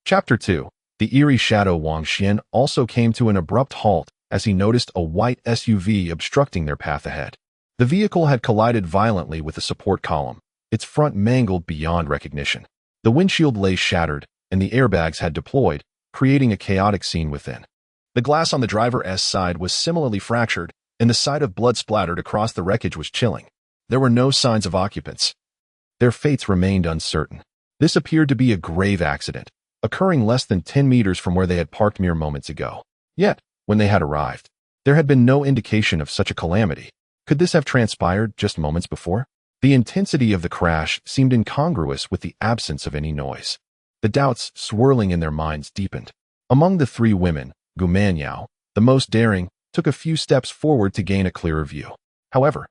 Chapter 2. The eerie shadow. Wang Xuan also came to an abrupt halt as he noticed a white SUV obstructing their path ahead. The vehicle had collided violently with a support column, its front mangled beyond recognition. The windshield lay shattered, and the airbags had deployed, creating a chaotic scene within. The glass on the driver's side was similarly fractured, and the sight of blood splattered across the wreckage was chilling. There were no signs of occupants. Their fates remained uncertain. This appeared to be a grave accident, occurring less than 10 meters from where they had parked mere moments ago. Yet, when they had arrived, there had been no indication of such a calamity. Could this have transpired just moments before? The intensity of the crash seemed incongruous with the absence of any noise. The doubts swirling in their minds deepened. Among the three women, Gu Manyao, the most daring, took a few steps forward to gain a clearer view. However,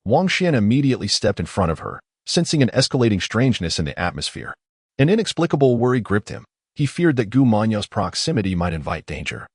Wang Xuan immediately stepped in front of her, sensing an escalating strangeness in the atmosphere. An inexplicable worry gripped him. He feared that Gu Manyao's proximity might invite danger,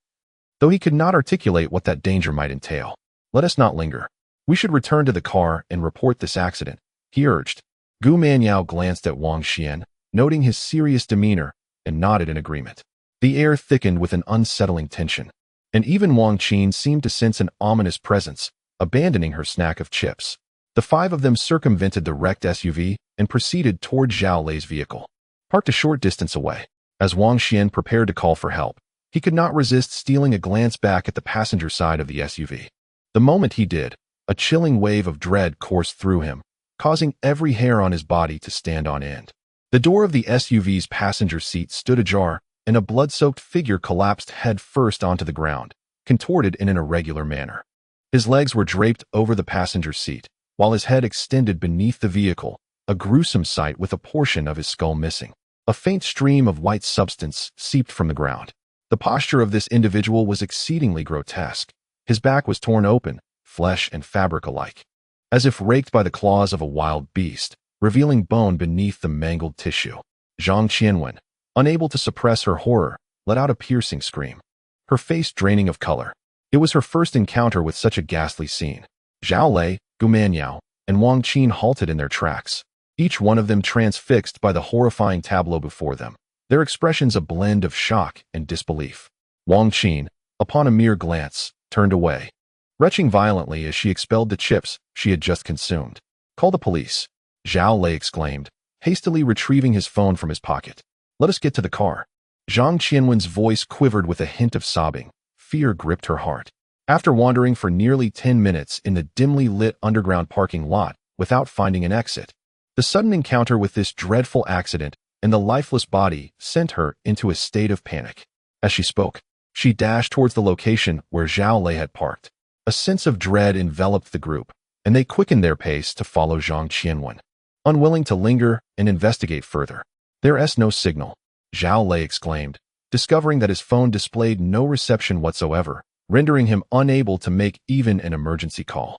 though he could not articulate what that danger might entail. Let us not linger. We should return to the car and report this accident, he urged. Gu Manyao glanced at Wang Xuan, noting his serious demeanor, and nodded in agreement. The air thickened with an unsettling tension, and even Wang Qin seemed to sense an ominous presence, abandoning her snack of chips. The five of them circumvented the wrecked SUV and proceeded toward Zhao Lei's vehicle, parked a short distance away. As Wang Xuan prepared to call for help, he could not resist stealing a glance back at the passenger side of the SUV. The moment he did, a chilling wave of dread coursed through him, causing every hair on his body to stand on end. The door of the SUV's passenger seat stood ajar, and a blood-soaked figure collapsed head first onto the ground, contorted in an irregular manner. His legs were draped over the passenger seat, while his head extended beneath the vehicle, a gruesome sight with a portion of his skull missing. A faint stream of white substance seeped from the ground. The posture of this individual was exceedingly grotesque. His back was torn open, flesh and fabric alike, as if raked by the claws of a wild beast, revealing bone beneath the mangled tissue. Zhang Qianwen, unable to suppress her horror, let out a piercing scream, her face draining of color. It was her first encounter with such a ghastly scene. Zhao Lei, Gu Manyao, and Wang Qin halted in their tracks, each one of them transfixed by the horrifying tableau before them, their expressions a blend of shock and disbelief. Wang Qin, upon a mere glance, turned away, retching violently as she expelled the chips she had just consumed. "Call the police," Zhao Lei exclaimed, hastily retrieving his phone from his pocket. "Let us get to the car." Zhang Qianwen's voice quivered with a hint of sobbing. Fear gripped her heart. After wandering for nearly 10 minutes in the dimly lit underground parking lot without finding an exit, the sudden encounter with this dreadful accident and the lifeless body sent her into a state of panic. As she spoke, she dashed towards the location where Zhao Lei had parked. A sense of dread enveloped the group, and they quickened their pace to follow Zhang Qianwen, unwilling to linger and investigate further. "There's no signal," Zhao Lei exclaimed, discovering that his phone displayed no reception whatsoever, rendering him unable to make even an emergency call.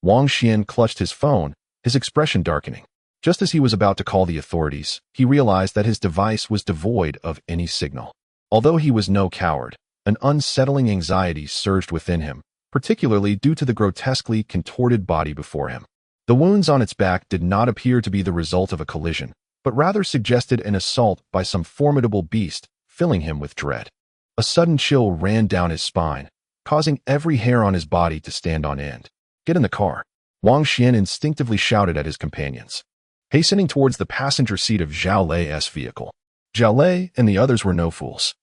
Wang Xuan clutched his phone, his expression darkening. Just as he was about to call the authorities, he realized that his device was devoid of any signal. Although he was no coward, an unsettling anxiety surged within him, particularly due to the grotesquely contorted body before him. The wounds on its back did not appear to be the result of a collision, but rather suggested an assault by some formidable beast, filling him with dread. A sudden chill ran down his spine, causing every hair on his body to stand on end. "Get in the car," Wang Xuan instinctively shouted at his companions, hastening towards the passenger seat of Zhao Lei's vehicle. Zhao Lei and the others were no fools.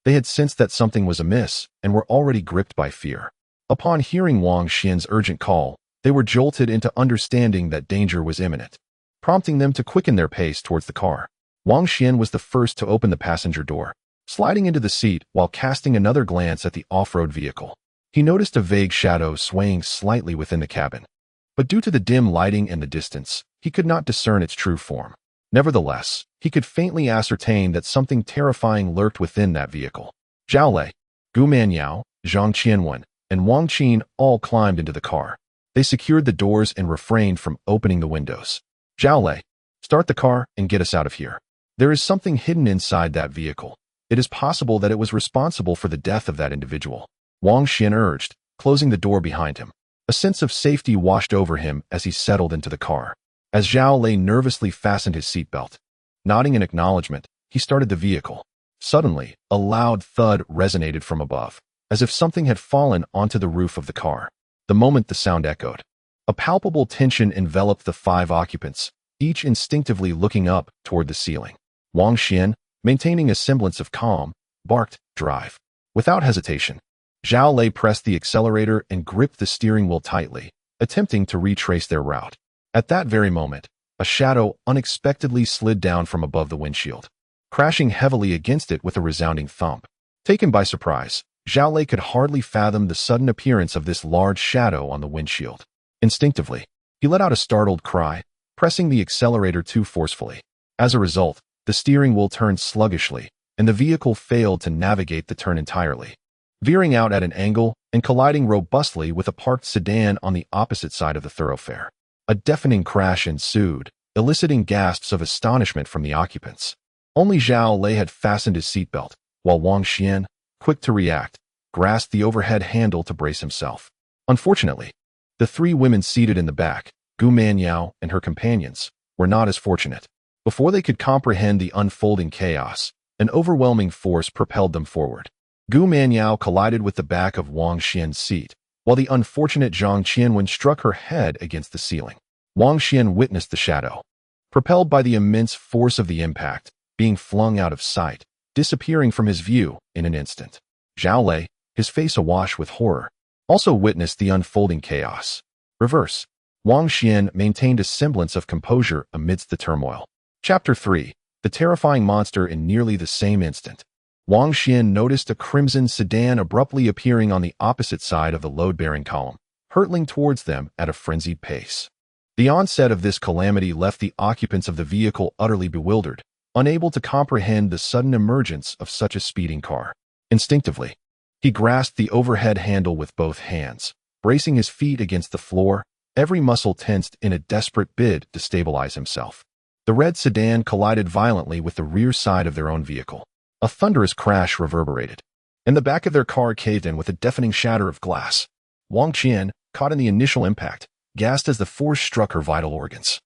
They had sensed that something was amiss and were already gripped by fear. Upon hearing Wang Xuan's urgent call, they were jolted into understanding that danger was imminent, prompting them to quicken their pace towards the car. Wang Xuan was the first to open the passenger door, sliding into the seat while casting another glance at the off-road vehicle. He noticed a vague shadow swaying slightly within the cabin, but due to the dim lighting and the distance, he could not discern its true form. Nevertheless, he could faintly ascertain that something terrifying lurked within that vehicle. Zhao Lei, Gu Manyao, Zhang Qianwen, and Wang Qin all climbed into the car. They secured the doors and refrained from opening the windows. "Zhao Lei, start the car and get us out of here. There is something hidden inside that vehicle. It is possible that it was responsible for the death of that individual," Wang Xuan urged, closing the door behind him. A sense of safety washed over him as he settled into the car. As Zhao Lei nervously fastened his seatbelt, nodding in acknowledgement, he started the vehicle. Suddenly, a loud thud resonated from above, as if something had fallen onto the roof of the car. The moment the sound echoed, a palpable tension enveloped the 5 occupants, each instinctively looking up toward the ceiling. Wang Xuan, maintaining a semblance of calm, barked, "Drive." Without hesitation, Zhao Lei pressed the accelerator and gripped the steering wheel tightly, attempting to retrace their route. At that very moment, a shadow unexpectedly slid down from above the windshield, crashing heavily against it with a resounding thump. Taken by surprise, Zhao Lei could hardly fathom the sudden appearance of this large shadow on the windshield. Instinctively, he let out a startled cry, pressing the accelerator too forcefully. As a result, the steering wheel turned sluggishly, and the vehicle failed to navigate the turn entirely, veering out at an angle and colliding robustly with a parked sedan on the opposite side of the thoroughfare. A deafening crash ensued, eliciting gasps of astonishment from the occupants. Only Zhao Lei had fastened his seatbelt, while Wang Xuan, quick to react, grasped the overhead handle to brace himself. Unfortunately, the 3 women seated in the back, Gu Manyao and her companions, were not as fortunate. Before they could comprehend the unfolding chaos, an overwhelming force propelled them forward. Gu Manyao collided with the back of Wang Xuan's seat, while the unfortunate Zhang Qianwen struck her head against the ceiling. Wang Xuan witnessed the shadow, propelled by the immense force of the impact, being flung out of sight, disappearing from his view in an instant. Zhao Lei, his face awash with horror, also witnessed the unfolding chaos. Reverse. Wang Xuan maintained a semblance of composure amidst the turmoil. Chapter 3. The terrifying monster. In nearly the same instant, Wang Xuan noticed a crimson sedan abruptly appearing on the opposite side of the load-bearing column, hurtling towards them at a frenzied pace. The onset of this calamity left the occupants of the vehicle utterly bewildered, unable to comprehend the sudden emergence of such a speeding car. Instinctively, he grasped the overhead handle with both hands, bracing his feet against the floor, every muscle tensed in a desperate bid to stabilize himself. The red sedan collided violently with the rear side of their own vehicle. A thunderous crash reverberated, and the back of their car caved in with a deafening shatter of glass. Wang Xuan, caught in the initial impact, gasped as the force struck her vital organs,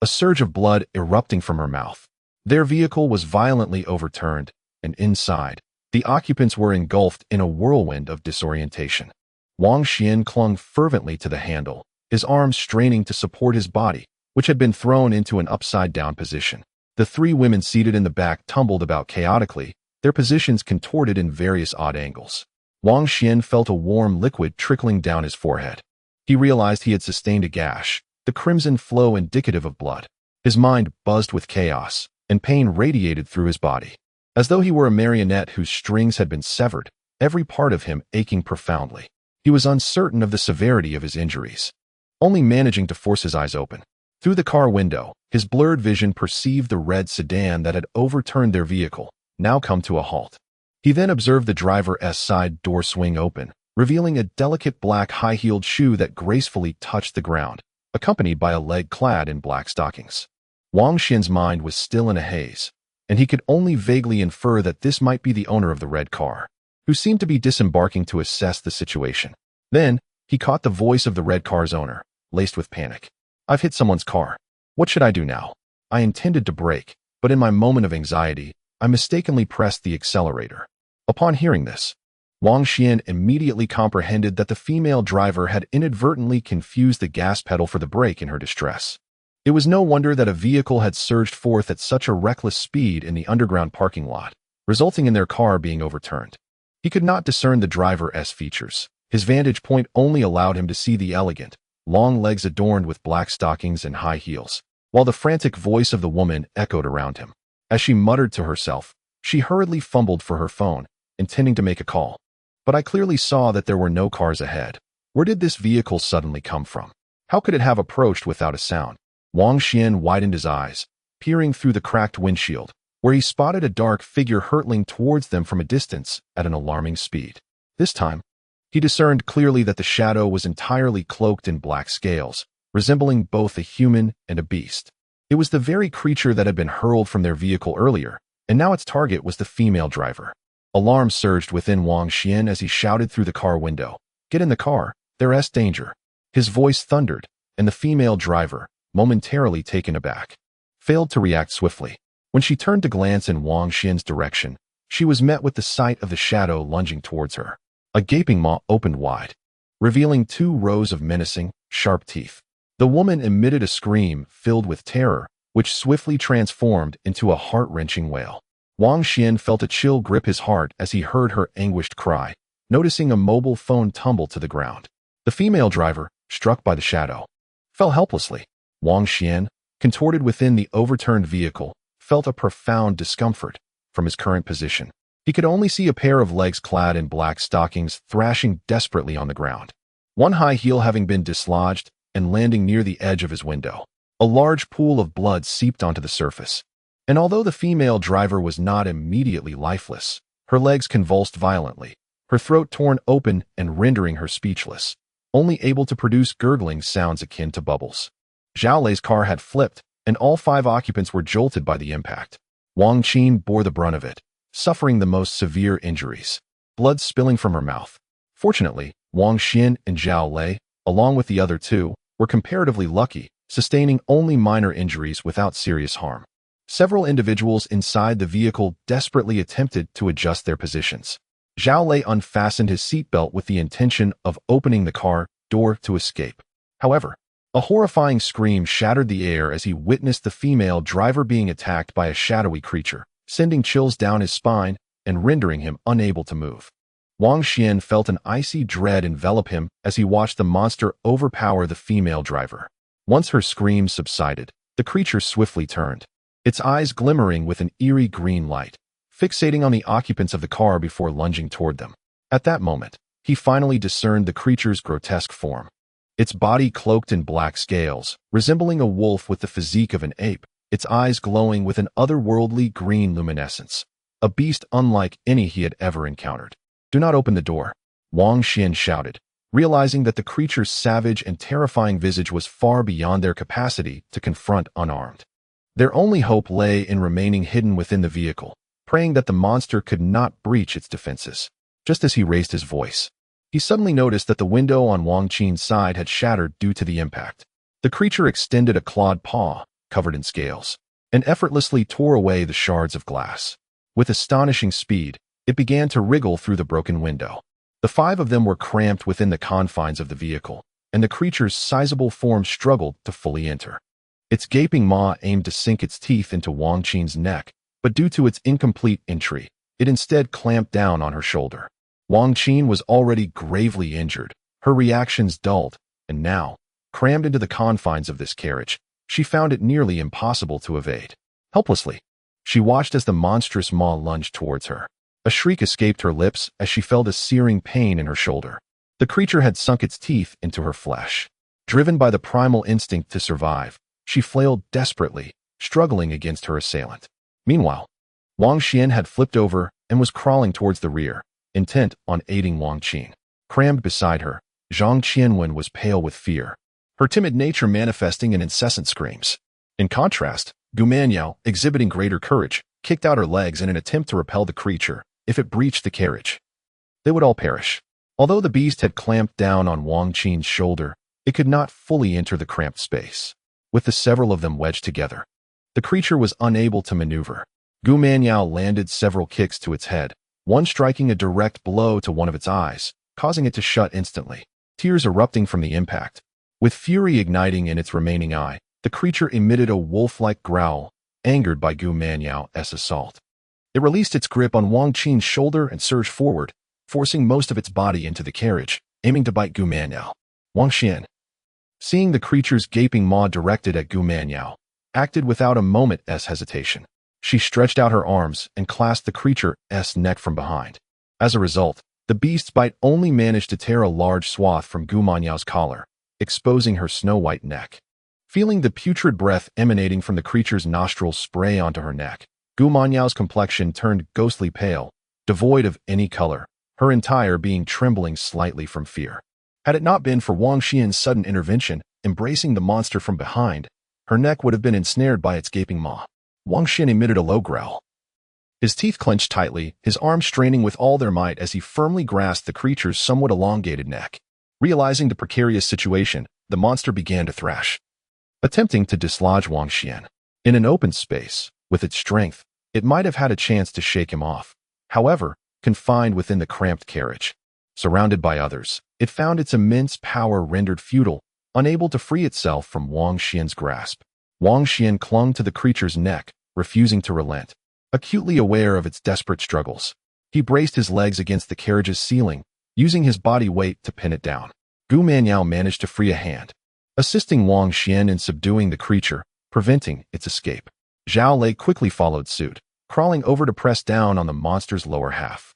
a surge of blood erupting from her mouth. Their vehicle was violently overturned, and inside, the occupants were engulfed in a whirlwind of disorientation. Wang Xuan clung fervently to the handle, his arms straining to support his body, which had been thrown into an upside-down position. The 3 women seated in the back tumbled about chaotically, their positions contorted in various odd angles. Wang Xuan felt a warm liquid trickling down his forehead. He realized he had sustained a gash, the crimson flow indicative of blood. His mind buzzed with chaos, and pain radiated through his body, as though he were a marionette whose strings had been severed, every part of him aching profoundly. He was uncertain of the severity of his injuries, only managing to force his eyes open. Through the car window, his blurred vision perceived the red sedan that had overturned their vehicle, now come to a halt. He then observed the driver's side door swing open, revealing a delicate black high-heeled shoe that gracefully touched the ground, accompanied by a leg clad in black stockings. Wang Xuan's mind was still in a haze, and he could only vaguely infer that this might be the owner of the red car, who seemed to be disembarking to assess the situation. Then, he caught the voice of the red car's owner, laced with panic. "I've hit someone's car. What should I do now?" I intended to brake, but in my moment of anxiety, I mistakenly pressed the accelerator. Upon hearing this, Wang Xuan immediately comprehended that the female driver had inadvertently confused the gas pedal for the brake in her distress. It was no wonder that a vehicle had surged forth at such a reckless speed in the underground parking lot, resulting in their car being overturned. He could not discern the driver's features. His vantage point only allowed him to see the elegant, long legs adorned with black stockings and high heels, while the frantic voice of the woman echoed around him. As she muttered to herself, she hurriedly fumbled for her phone, intending to make a call. But I clearly saw that there were no cars ahead. Where did this vehicle suddenly come from? How could it have approached without a sound? Wang Xuan widened his eyes, peering through the cracked windshield, where he spotted a dark figure hurtling towards them from a distance at an alarming speed. This time, he discerned clearly that the shadow was entirely cloaked in black scales, resembling both a human and a beast. It was the very creature that had been hurled from their vehicle earlier, and now its target was the female driver. Alarm surged within Wang Xuan as he shouted through the car window, "Get in the car, there's danger." His voice thundered, and the female driver, momentarily taken aback, failed to react swiftly. When she turned to glance in Wang Xuan's direction, She was met with the sight of the shadow lunging towards her. A gaping maw opened wide, revealing 2 rows of menacing, sharp teeth. The woman emitted a scream filled with terror, which swiftly transformed into a heart-wrenching wail. Wang Xuan felt a chill grip his heart as he heard her anguished cry, noticing a mobile phone tumble to the ground. The female driver, struck by the shadow, fell helplessly. Wang Xuan, contorted within the overturned vehicle, felt a profound discomfort from his current position. He could only see a pair of legs clad in black stockings thrashing desperately on the ground, one high heel having been dislodged and landing near the edge of his window. A large pool of blood seeped onto the surface, and although the female driver was not immediately lifeless, her legs convulsed violently, her throat torn open and rendering her speechless, only able to produce gurgling sounds akin to bubbles. Zhao Lei's car had flipped, and all 5 occupants were jolted by the impact. Wang Qin bore the brunt of it, suffering the most severe injuries, blood spilling from her mouth. Fortunately, Wang Xin and Zhao Lei, along with the other 2, were comparatively lucky, sustaining only minor injuries without serious harm. Several individuals inside the vehicle desperately attempted to adjust their positions. Zhao Lei unfastened his seatbelt with the intention of opening the car door to escape. However, a horrifying scream shattered the air as he witnessed the female driver being attacked by a shadowy creature, sending chills down his spine and rendering him unable to move. Wang Xian felt an icy dread envelop him as he watched the monster overpower the female driver. Once her screams subsided, the creature swiftly turned, its eyes glimmering with an eerie green light, fixating on the occupants of the car before lunging toward them. At that moment, he finally discerned the creature's grotesque form. Its body cloaked in black scales, resembling a wolf with the physique of an ape, its eyes glowing with an otherworldly green luminescence, a beast unlike any he had ever encountered. "Do not open the door," Wang Xian shouted, realizing that the creature's savage and terrifying visage was far beyond their capacity to confront unarmed. Their only hope lay in remaining hidden within the vehicle, praying that the monster could not breach its defenses. Just as he raised his voice, he suddenly noticed that the window on Wang Qin's side had shattered due to the impact. The creature extended a clawed paw, covered in scales, and effortlessly tore away the shards of glass. With astonishing speed, it began to wriggle through the broken window. The 5 of them were cramped within the confines of the vehicle, and the creature's sizable form struggled to fully enter. Its gaping maw aimed to sink its teeth into Wang Qin's neck, but due to its incomplete entry, it instead clamped down on her shoulder. Wang Qin was already gravely injured, her reactions dulled, and now, crammed into the confines of this carriage, she found it nearly impossible to evade. Helplessly, she watched as the monstrous maw lunged towards her. A shriek escaped her lips as she felt a searing pain in her shoulder. The creature had sunk its teeth into her flesh. Driven by the primal instinct to survive, she flailed desperately, struggling against her assailant. Meanwhile, Wang Xian had flipped over and was crawling towards the rear, intent on aiding Wang Qin. Crammed beside her, Zhang Qianwen was pale with fear, her timid nature manifesting in incessant screams. In contrast, Gu Manyao, exhibiting greater courage, kicked out her legs in an attempt to repel the creature. If it breached the carriage, they would all perish. Although the beast had clamped down on Wang Qin's shoulder, it could not fully enter the cramped space. With the several of them wedged together, the creature was unable to maneuver. Gu Manyao landed several kicks to its head, one striking a direct blow to one of its eyes, causing it to shut instantly, tears erupting from the impact. With fury igniting in its remaining eye, the creature emitted a wolf-like growl, angered by Gu Manyao's assault. It released its grip on Wang Qin's shoulder and surged forward, forcing most of its body into the carriage, aiming to bite Gu Manyao. Wang Xian, seeing the creature's gaping maw directed at Gu Manyao, acted without a moment's hesitation. She stretched out her arms and clasped the creature's neck from behind. As a result, the beast's bite only managed to tear a large swath from Gu Manyao's collar, exposing her snow-white neck. Feeling the putrid breath emanating from the creature's nostrils spray onto her neck, Gu Manyao's complexion turned ghostly pale, devoid of any color, her entire being trembling slightly from fear. Had it not been for Wang Xian's sudden intervention, embracing the monster from behind, her neck would have been ensnared by its gaping maw. Wang Xian emitted a low growl. His teeth clenched tightly, his arms straining with all their might as he firmly grasped the creature's somewhat elongated neck. Realizing the precarious situation, the monster began to thrash, attempting to dislodge Wang Xian. In an open space, with its strength, it might have had a chance to shake him off, however, confined within the cramped carriage. Surrounded by others, it found its immense power rendered futile, unable to free itself from Wang Xuan's grasp. Wang Xuan clung to the creature's neck, refusing to relent. Acutely aware of its desperate struggles, he braced his legs against the carriage's ceiling, using his body weight to pin it down. Gu Manyao managed to free a hand, assisting Wang Xuan in subduing the creature, preventing its escape. Zhao Lei quickly followed suit, crawling over to press down on the monster's lower half.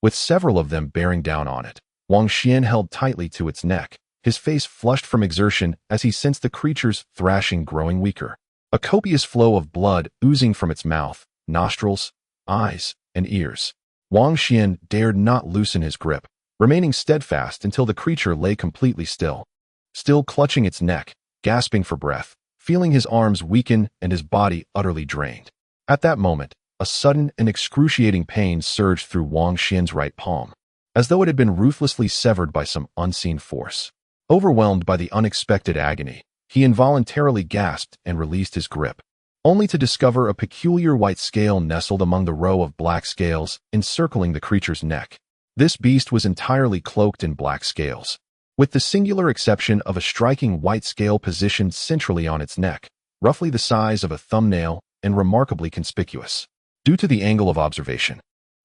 With several of them bearing down on it, Wang Xuan held tightly to its neck, his face flushed from exertion as he sensed the creature's thrashing growing weaker. A copious flow of blood oozing from its mouth, nostrils, eyes, and ears. Wang Xuan dared not loosen his grip, remaining steadfast until the creature lay completely still. Still clutching its neck, gasping for breath, feeling his arms weaken and his body utterly drained. At that moment, a sudden and excruciating pain surged through Wang Xuan's right palm, as though it had been ruthlessly severed by some unseen force. Overwhelmed by the unexpected agony, he involuntarily gasped and released his grip, only to discover a peculiar white scale nestled among the row of black scales encircling the creature's neck. This beast was entirely cloaked in black scales, with the singular exception of a striking white scale positioned centrally on its neck, roughly the size of a thumbnail and remarkably conspicuous. Due to the angle of observation,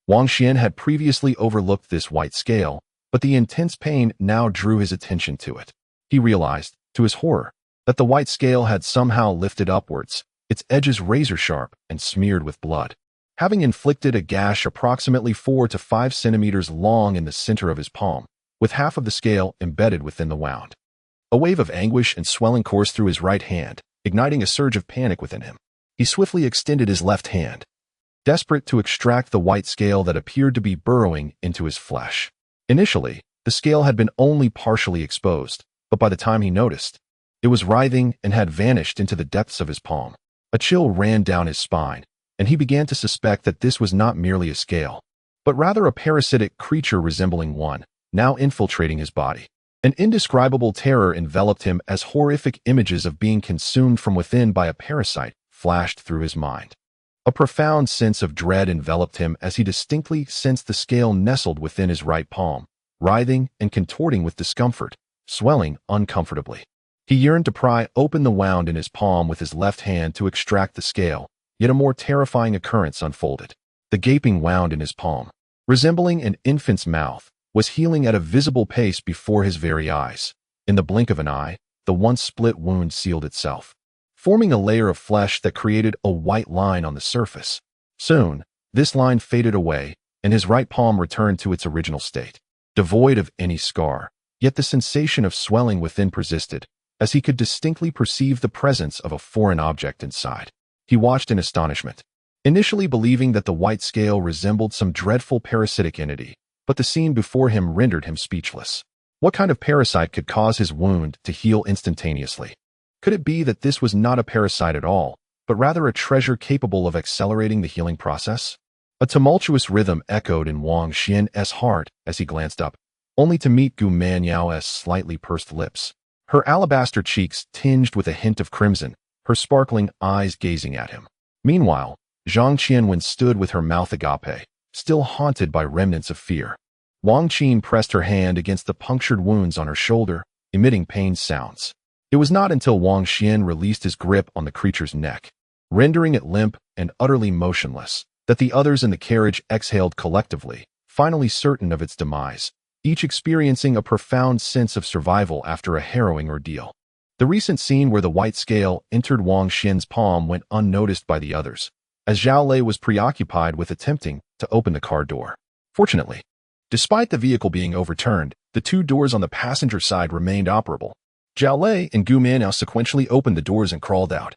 Wang Xuan had previously overlooked this white scale, but the intense pain now drew his attention to it. He realized, to his horror, that the white scale had somehow lifted upwards, its edges razor-sharp and smeared with blood, having inflicted a gash approximately 4 to 5 centimeters long in the center of his palm, with half of the scale embedded within the wound. A wave of anguish and swelling coursed through his right hand, igniting a surge of panic within him. He swiftly extended his left hand, desperate to extract the white scale that appeared to be burrowing into his flesh. Initially, the scale had been only partially exposed, but by the time he noticed, it was writhing and had vanished into the depths of his palm. A chill ran down his spine, and he began to suspect that this was not merely a scale, but rather a parasitic creature resembling one, now infiltrating his body. An indescribable terror enveloped him as horrific images of being consumed from within by a parasite flashed through his mind. A profound sense of dread enveloped him as he distinctly sensed the scale nestled within his right palm, writhing and contorting with discomfort, swelling uncomfortably. He yearned to pry open the wound in his palm with his left hand to extract the scale, yet a more terrifying occurrence unfolded. The gaping wound in his palm, resembling an infant's mouth, was healing at a visible pace before his very eyes. In the blink of an eye, the once split wound sealed itself, forming a layer of flesh that created a white line on the surface. Soon, this line faded away, and his right palm returned to its original state, devoid of any scar. Yet the sensation of swelling within persisted, as he could distinctly perceive the presence of a foreign object inside. He watched in astonishment, initially believing that the white scale resembled some dreadful parasitic entity, but the scene before him rendered him speechless. What kind of parasite could cause his wound to heal instantaneously? Could it be that this was not a parasite at all, but rather a treasure capable of accelerating the healing process? A tumultuous rhythm echoed in Wang Xuan's heart as he glanced up, only to meet Gu Manyao's slightly pursed lips. Her alabaster cheeks tinged with a hint of crimson, her sparkling eyes gazing at him. Meanwhile, Zhang Qianwen stood with her mouth agape, still haunted by remnants of fear. Wang Qin pressed her hand against the punctured wounds on her shoulder, emitting pained sounds. It was not until Wang Xuan released his grip on the creature's neck, rendering it limp and utterly motionless, that the others in the carriage exhaled collectively, finally certain of its demise, each experiencing a profound sense of survival after a harrowing ordeal. The recent scene where the white scale entered Wang Xuan's palm went unnoticed by the others, as Zhao Lei was preoccupied with attempting to open the car door. Fortunately, despite the vehicle being overturned, the 2 doors on the passenger side remained operable. Zhao Lei and Gu Manyao sequentially opened the doors and crawled out,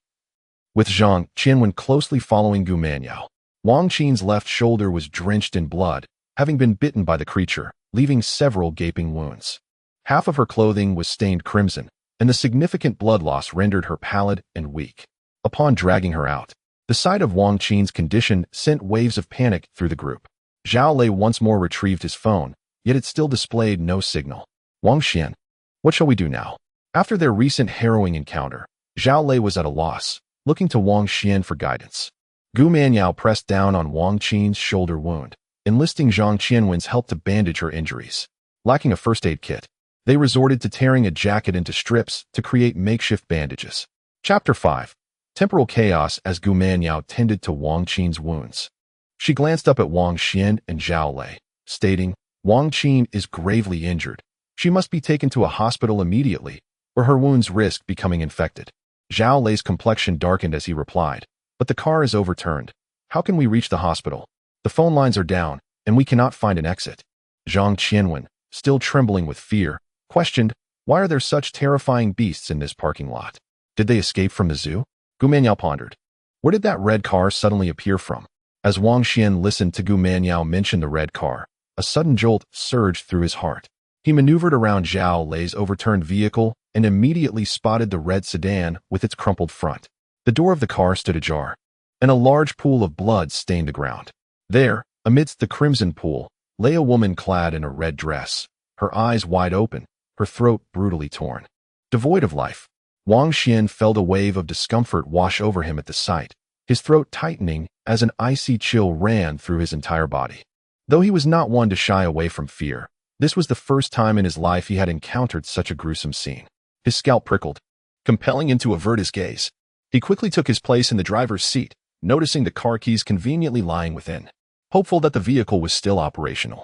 with Zhang Qianwen closely following Gu Manyao. Wang Qin's left shoulder was drenched in blood, having been bitten by the creature, leaving several gaping wounds. Half of her clothing was stained crimson, and the significant blood loss rendered her pallid and weak. Upon dragging her out, the sight of Wang Qin's condition sent waves of panic through the group. Zhao Lei once more retrieved his phone, yet it still displayed no signal. Wang Xuan, what shall we do now? After their recent harrowing encounter, Zhao Lei was at a loss, looking to Wang Xuan for guidance. Gu Manyao pressed down on Wang Qin's shoulder wound, enlisting Zhang Qianwen's help to bandage her injuries. Lacking a first aid kit, they resorted to tearing a jacket into strips to create makeshift bandages. Chapter 5. Temporal Chaos as Gu Manyao tended to Wang Qin's wounds. She glanced up at Wang Xuan and Zhao Lei, stating, "Wang Qin is gravely injured. She must be taken to a hospital immediately, or her wounds risk becoming infected." Zhao Lei's complexion darkened as he replied, "But the car is overturned. How can we reach the hospital? The phone lines are down, and we cannot find an exit." Zhang Qianwen, still trembling with fear, questioned, "Why are there such terrifying beasts in this parking lot? Did they escape from the zoo?" Gu Manyao pondered. Where did that red car suddenly appear from? As Wang Xuan listened to Gu Manyao mention the red car, a sudden jolt surged through his heart. He maneuvered around Zhao Lei's overturned vehicle and immediately spotted the red sedan with its crumpled front. The door of the car stood ajar, and a large pool of blood stained the ground. There, amidst the crimson pool, lay a woman clad in a red dress, her eyes wide open, her throat brutally torn. Devoid of life, Wang Xuan felt a wave of discomfort wash over him at the sight, his throat tightening as an icy chill ran through his entire body. Though he was not one to shy away from fear, this was the first time in his life he had encountered such a gruesome scene. His scalp prickled, compelling him to avert his gaze. He quickly took his place in the driver's seat, noticing the car keys conveniently lying within. Hopeful that the vehicle was still operational,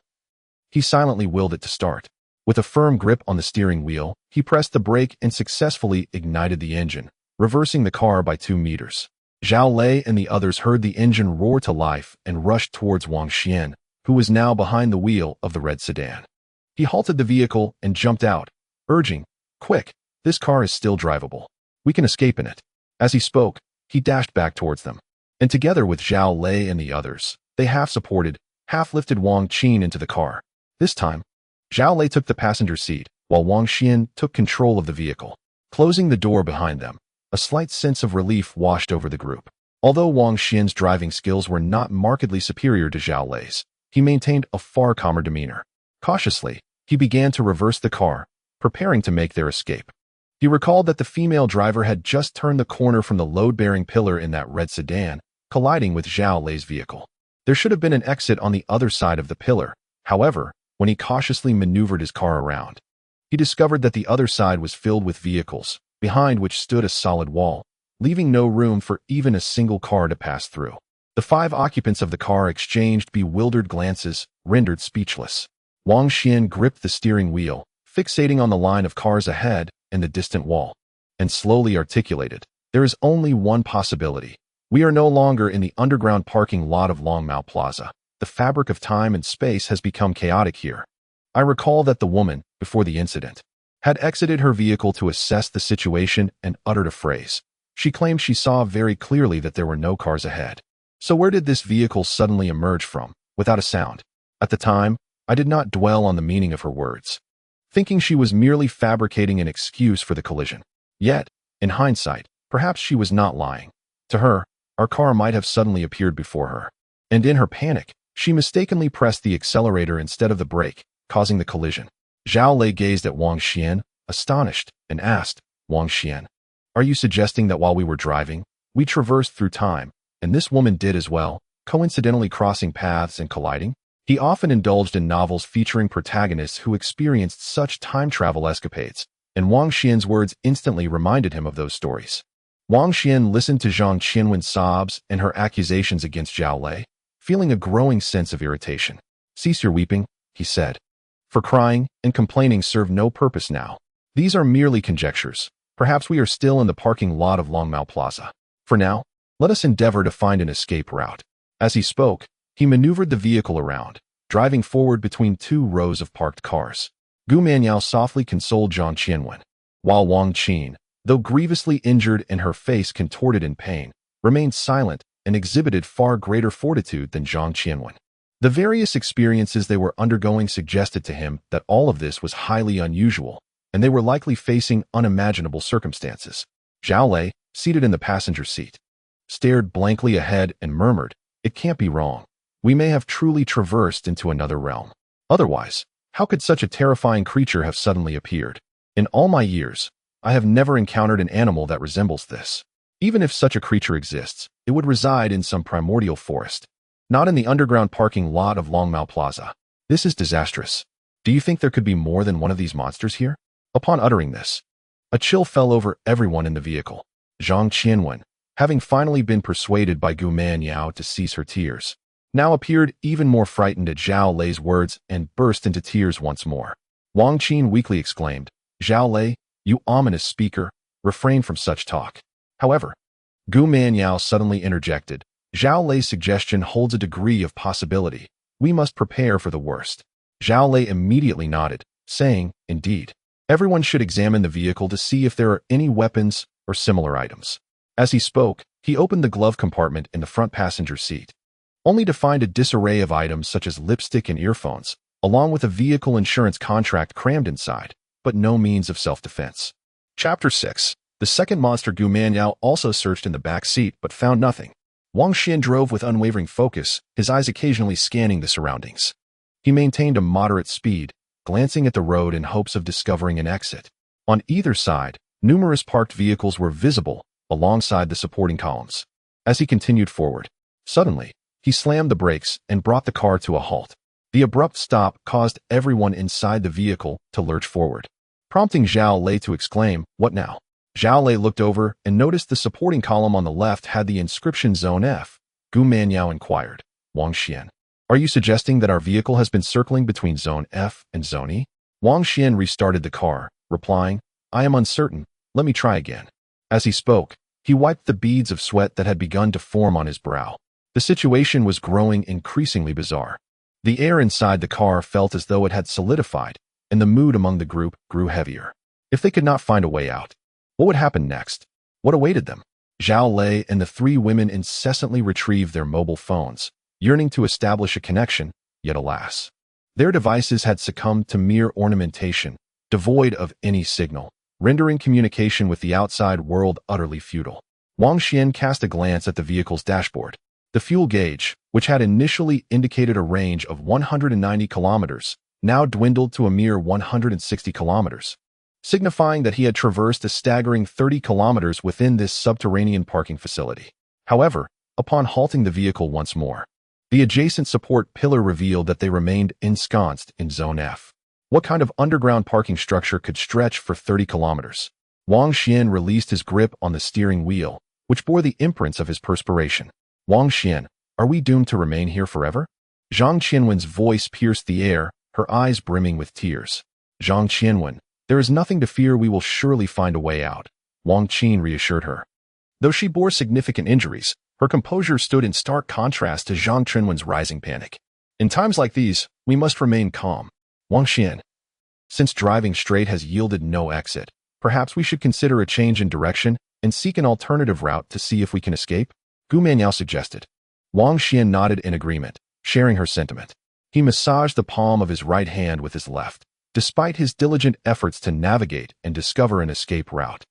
he silently willed it to start. With a firm grip on the steering wheel, he pressed the brake and successfully ignited the engine, reversing the car by 2 meters. Zhao Lei and the others heard the engine roar to life and rushed towards Wang Xuan, who was now behind the wheel of the red sedan. He halted the vehicle and jumped out, urging, "Quick, this car is still drivable. We can escape in it." As he spoke, he dashed back towards them, and together with Zhao Lei and the others, they half-supported, half-lifted Wang Qin into the car. This time, Zhao Lei took the passenger seat, while Wang Xuan took control of the vehicle. Closing the door behind them, a slight sense of relief washed over the group. Although Wang Xuan's driving skills were not markedly superior to Zhao Lei's, he maintained a far calmer demeanor. Cautiously, he began to reverse the car, preparing to make their escape. He recalled that the female driver had just turned the corner from the load-bearing pillar in that red sedan, colliding with Zhao Lei's vehicle. There should have been an exit on the other side of the pillar. However, when he cautiously maneuvered his car around, he discovered that the other side was filled with vehicles, behind which stood a solid wall, leaving no room for even a single car to pass through. The 5 occupants of the car exchanged bewildered glances, rendered speechless. Wang Xuan gripped the steering wheel, fixating on the line of cars ahead and the distant wall, and slowly articulated, "There is only one possibility. We are no longer in the underground parking lot of Longmao Plaza. The fabric of time and space has become chaotic here." I recall that the woman, before the incident, had exited her vehicle to assess the situation and uttered a phrase. She claimed she saw very clearly that there were no cars ahead. So where did this vehicle suddenly emerge from, without a sound? At the time, I did not dwell on the meaning of her words, thinking she was merely fabricating an excuse for the collision. Yet, in hindsight, perhaps she was not lying. To her, our car might have suddenly appeared before her, and in her panic, she mistakenly pressed the accelerator instead of the brake, causing the collision. Zhao Lei gazed at Wang Xuan, astonished, and asked, "Wang Xuan, are you suggesting that while we were driving, we traversed through time, and this woman did as well, coincidentally crossing paths and colliding?" He often indulged in novels featuring protagonists who experienced such time travel escapades, and Wang Xuan's words instantly reminded him of those stories. Wang Xuan listened to Zhang Qianwen's sobs and her accusations against Zhao Lei, feeling a growing sense of irritation. "Cease your weeping," he said. "For crying and complaining serve no purpose now. These are merely conjectures. Perhaps we are still in the parking lot of Longmao Plaza. For now, let us endeavor to find an escape route." As he spoke, he maneuvered the vehicle around, driving forward between 2 rows of parked cars. Gu Manyao softly consoled Zhang Qianwen, while Wang Qin, though grievously injured and her face contorted in pain, remained silent and exhibited far greater fortitude than Zhang Qianwen. The various experiences they were undergoing suggested to him that all of this was highly unusual, and they were likely facing unimaginable circumstances. Zhao Lei, seated in the passenger seat, stared blankly ahead and murmured, "It can't be wrong. We may have truly traversed into another realm. Otherwise, how could such a terrifying creature have suddenly appeared? In all my years, I have never encountered an animal that resembles this. Even if such a creature exists, it would reside in some primordial forest. Not in the underground parking lot of Longmao Plaza. This is disastrous. Do you think there could be more than one of these monsters here? Upon uttering this, a chill fell over everyone in the vehicle. Zhang Qianwen, having finally been persuaded by Gu Manyao to cease her tears, now appeared even more frightened at Zhao Lei's words and burst into tears once more. Wang Qin weakly exclaimed, "Zhao Lei, you ominous speaker, refrain from such talk." However, Gu Manyao suddenly interjected, "Zhao Lei's suggestion holds a degree of possibility. We must prepare for the worst." Zhao Lei immediately nodded, saying, "Indeed. Everyone should examine the vehicle to see if there are any weapons or similar items." As he spoke, he opened the glove compartment in the front passenger seat, only to find a disarray of items such as lipstick and earphones, along with a vehicle insurance contract crammed inside, but no means of self-defense. Chapter 6. The second monster. Gu Manyao also searched in the back seat but found nothing. Wang Xuan drove with unwavering focus, his eyes occasionally scanning the surroundings. He maintained a moderate speed, glancing at the road in hopes of discovering an exit. On either side, numerous parked vehicles were visible alongside the supporting columns. As he continued forward, suddenly, he slammed the brakes and brought the car to a halt. The abrupt stop caused everyone inside the vehicle to lurch forward, prompting Zhao Lei to exclaim, "What now?" Zhao Lei looked over and noticed the supporting column on the left had the inscription Zone F. Gu Manyao inquired, "Wang Xian, are you suggesting that our vehicle has been circling between Zone F and Zone E?" Wang Xian restarted the car, replying, "I am uncertain. Let me try again." As he spoke, he wiped the beads of sweat that had begun to form on his brow. The situation was growing increasingly bizarre. The air inside the car felt as though it had solidified, and the mood among the group grew heavier. If they could not find a way out, what would happen next? What awaited them? Zhao Lei and the three women incessantly retrieved their mobile phones, yearning to establish a connection, yet alas, their devices had succumbed to mere ornamentation, devoid of any signal, rendering communication with the outside world utterly futile. Wang Xian cast a glance at the vehicle's dashboard. The fuel gauge, which had initially indicated a range of 190 kilometers, now dwindled to a mere 160 kilometers, signifying that he had traversed a staggering 30 kilometers within this subterranean parking facility. However, upon halting the vehicle once more, the adjacent support pillar revealed that they remained ensconced in Zone F. What kind of underground parking structure could stretch for 30 kilometers? Wang Xian released his grip on the steering wheel, which bore the imprints of his perspiration. "Wang Xian, are we doomed to remain here forever?" Zhang Qianwen's voice pierced the air, her eyes brimming with tears. "Zhang Qianwen, there is nothing to fear. We will surely find a way out," Wang Qin reassured her. Though she bore significant injuries, her composure stood in stark contrast to Zhang Qianwen's rising panic. "In times like these, we must remain calm. Wang Xian, since driving straight has yielded no exit, perhaps we should consider a change in direction and seek an alternative route to see if we can escape," Gu Manyao suggested. Wang Xian nodded in agreement, sharing her sentiment. He massaged the palm of his right hand with his left, despite his diligent efforts to navigate and discover an escape route.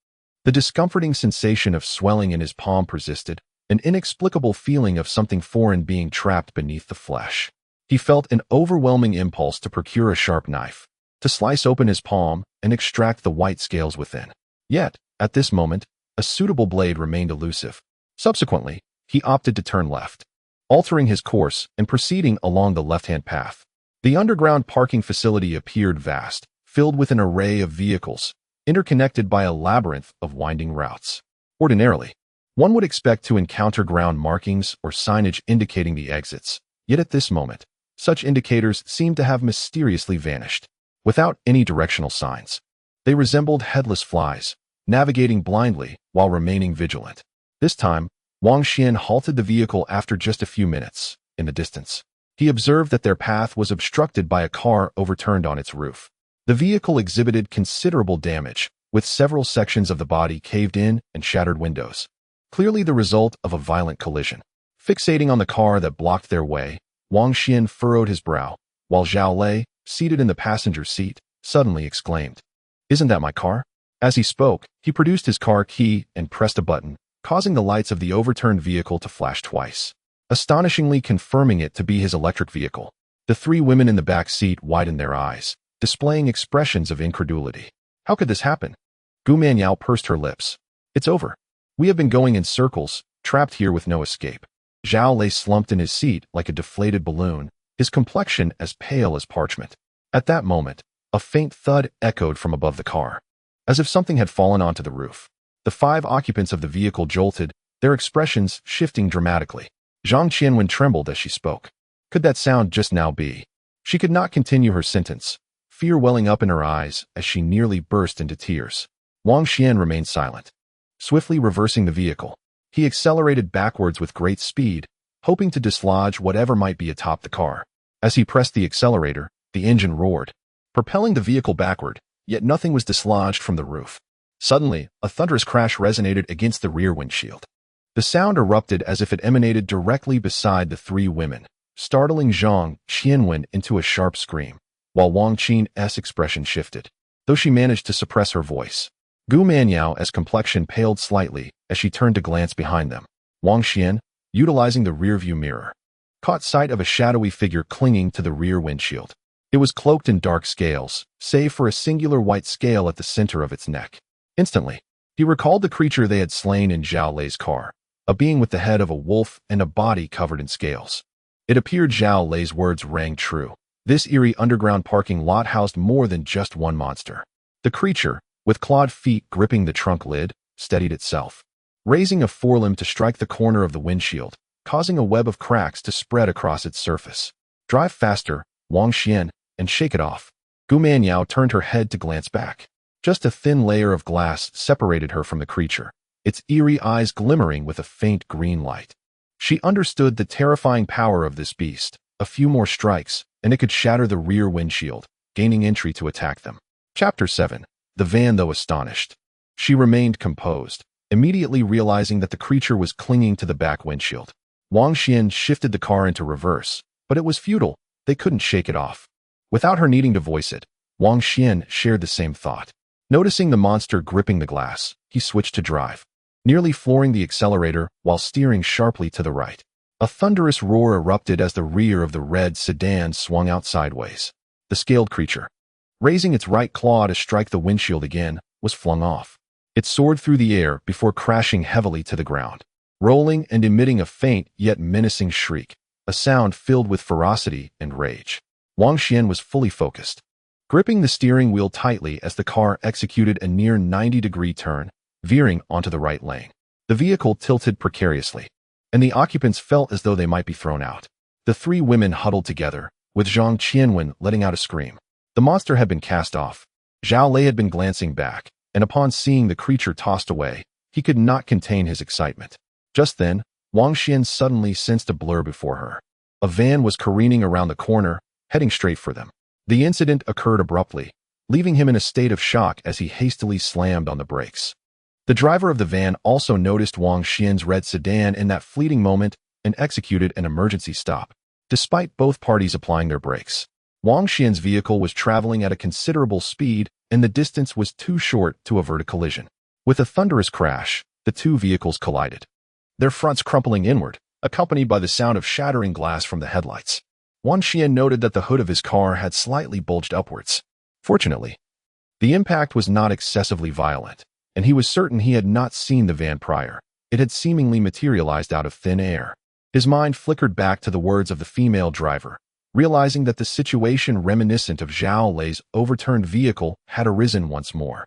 The discomforting sensation of swelling in his palm persisted, an inexplicable feeling of something foreign being trapped beneath the flesh. He felt an overwhelming impulse to procure a sharp knife, to slice open his palm and extract the white scales within. Yet, at this moment, a suitable blade remained elusive. Subsequently, he opted to turn left, altering his course and proceeding along the left-hand path. The underground parking facility appeared vast, filled with an array of vehicles, interconnected by a labyrinth of winding routes. Ordinarily, one would expect to encounter ground markings or signage indicating the exits, yet at this moment, such indicators seemed to have mysteriously vanished, without any directional signs. They resembled headless flies, navigating blindly while remaining vigilant. This time, Wang Xian halted the vehicle after just a few minutes. In the distance, he observed that their path was obstructed by a car overturned on its roof. The vehicle exhibited considerable damage, with several sections of the body caved in and shattered windows, clearly the result of a violent collision. Fixating on the car that blocked their way, Wang Xian furrowed his brow, while Zhao Lei, seated in the passenger seat, suddenly exclaimed, "Isn't that my car?" As he spoke, he produced his car key and pressed a button, causing the lights of the overturned vehicle to flash twice, astonishingly confirming it to be his electric vehicle. The three women in the back seat widened their eyes, displaying expressions of incredulity. How could this happen? Gu Manyao pursed her lips. "It's over. We have been going in circles, trapped here with no escape." Zhao lay slumped in his seat like a deflated balloon, his complexion as pale as parchment. At that moment, a faint thud echoed from above the car, as if something had fallen onto the roof. The 5 occupants of the vehicle jolted, their expressions shifting dramatically. Zhang Qianwen trembled as she spoke. Could that sound just now be? She could not continue her sentence, fear welling up in her eyes as she nearly burst into tears. Wang Xuan remained silent, swiftly reversing the vehicle. He accelerated backwards with great speed, hoping to dislodge whatever might be atop the car. As he pressed the accelerator, the engine roared, propelling the vehicle backward, yet nothing was dislodged from the roof. Suddenly, a thunderous crash resonated against the rear windshield. The sound erupted as if it emanated directly beside the 3 women, startling Zhang Qianwen into a sharp scream, while Wang Qin's expression shifted, though she managed to suppress her voice. Gu Manyao complexion paled slightly as she turned to glance behind them. Wang Xian, utilizing the rearview mirror, caught sight of a shadowy figure clinging to the rear windshield. It was cloaked in dark scales, save for a singular white scale at the center of its neck. Instantly, he recalled the creature they had slain in Zhao Lei's car, a being with the head of a wolf and a body covered in scales. It appeared Zhao Lei's words rang true. This eerie underground parking lot housed more than just one monster. The creature, with clawed feet gripping the trunk lid, steadied itself, raising a forelimb to strike the corner of the windshield, causing a web of cracks to spread across its surface. Drive faster, Wang Xian, and shake it off. Gu Manyao turned her head to glance back. Just a thin layer of glass separated her from the creature, its eerie eyes glimmering with a faint green light. She understood the terrifying power of this beast. A few more strikes, and it could shatter the rear windshield, gaining entry to attack them. Chapter 7. The van, though astonished, she remained composed, immediately realizing that the creature was clinging to the back windshield. Wang Xian shifted the car into reverse, but it was futile. They couldn't shake it off. Without her needing to voice it, Wang Xian shared the same thought. Noticing the monster gripping the glass, he switched to drive, nearly flooring the accelerator while steering sharply to the right. A thunderous roar erupted as the rear of the red sedan swung out sideways. The scaled creature, raising its right claw to strike the windshield again, was flung off. It soared through the air before crashing heavily to the ground, rolling and emitting a faint yet menacing shriek, a sound filled with ferocity and rage. Wang Xian was fully focused, gripping the steering wheel tightly as the car executed a near 90-degree turn, veering onto the right lane. The vehicle tilted precariously, and the occupants felt as though they might be thrown out. The 3 women huddled together, with Zhang Qianwen letting out a scream. The monster had been cast off. Zhao Lei had been glancing back, and upon seeing the creature tossed away, he could not contain his excitement. Just then, Wang Xian suddenly sensed a blur before her. A van was careening around the corner, heading straight for them. The incident occurred abruptly, leaving him in a state of shock as he hastily slammed on the brakes. The driver of the van also noticed Wang Xian's red sedan in that fleeting moment and executed an emergency stop, despite both parties applying their brakes. Wang Xian's vehicle was traveling at a considerable speed, and the distance was too short to avert a collision. With a thunderous crash, the 2 vehicles collided, their fronts crumpling inward, accompanied by the sound of shattering glass from the headlights. Wang Xian noted that the hood of his car had slightly bulged upwards. Fortunately, the impact was not excessively violent, and he was certain he had not seen the van prior. It had seemingly materialized out of thin air. His mind flickered back to the words of the female driver, realizing that the situation reminiscent of Zhao Lei's overturned vehicle had arisen once more.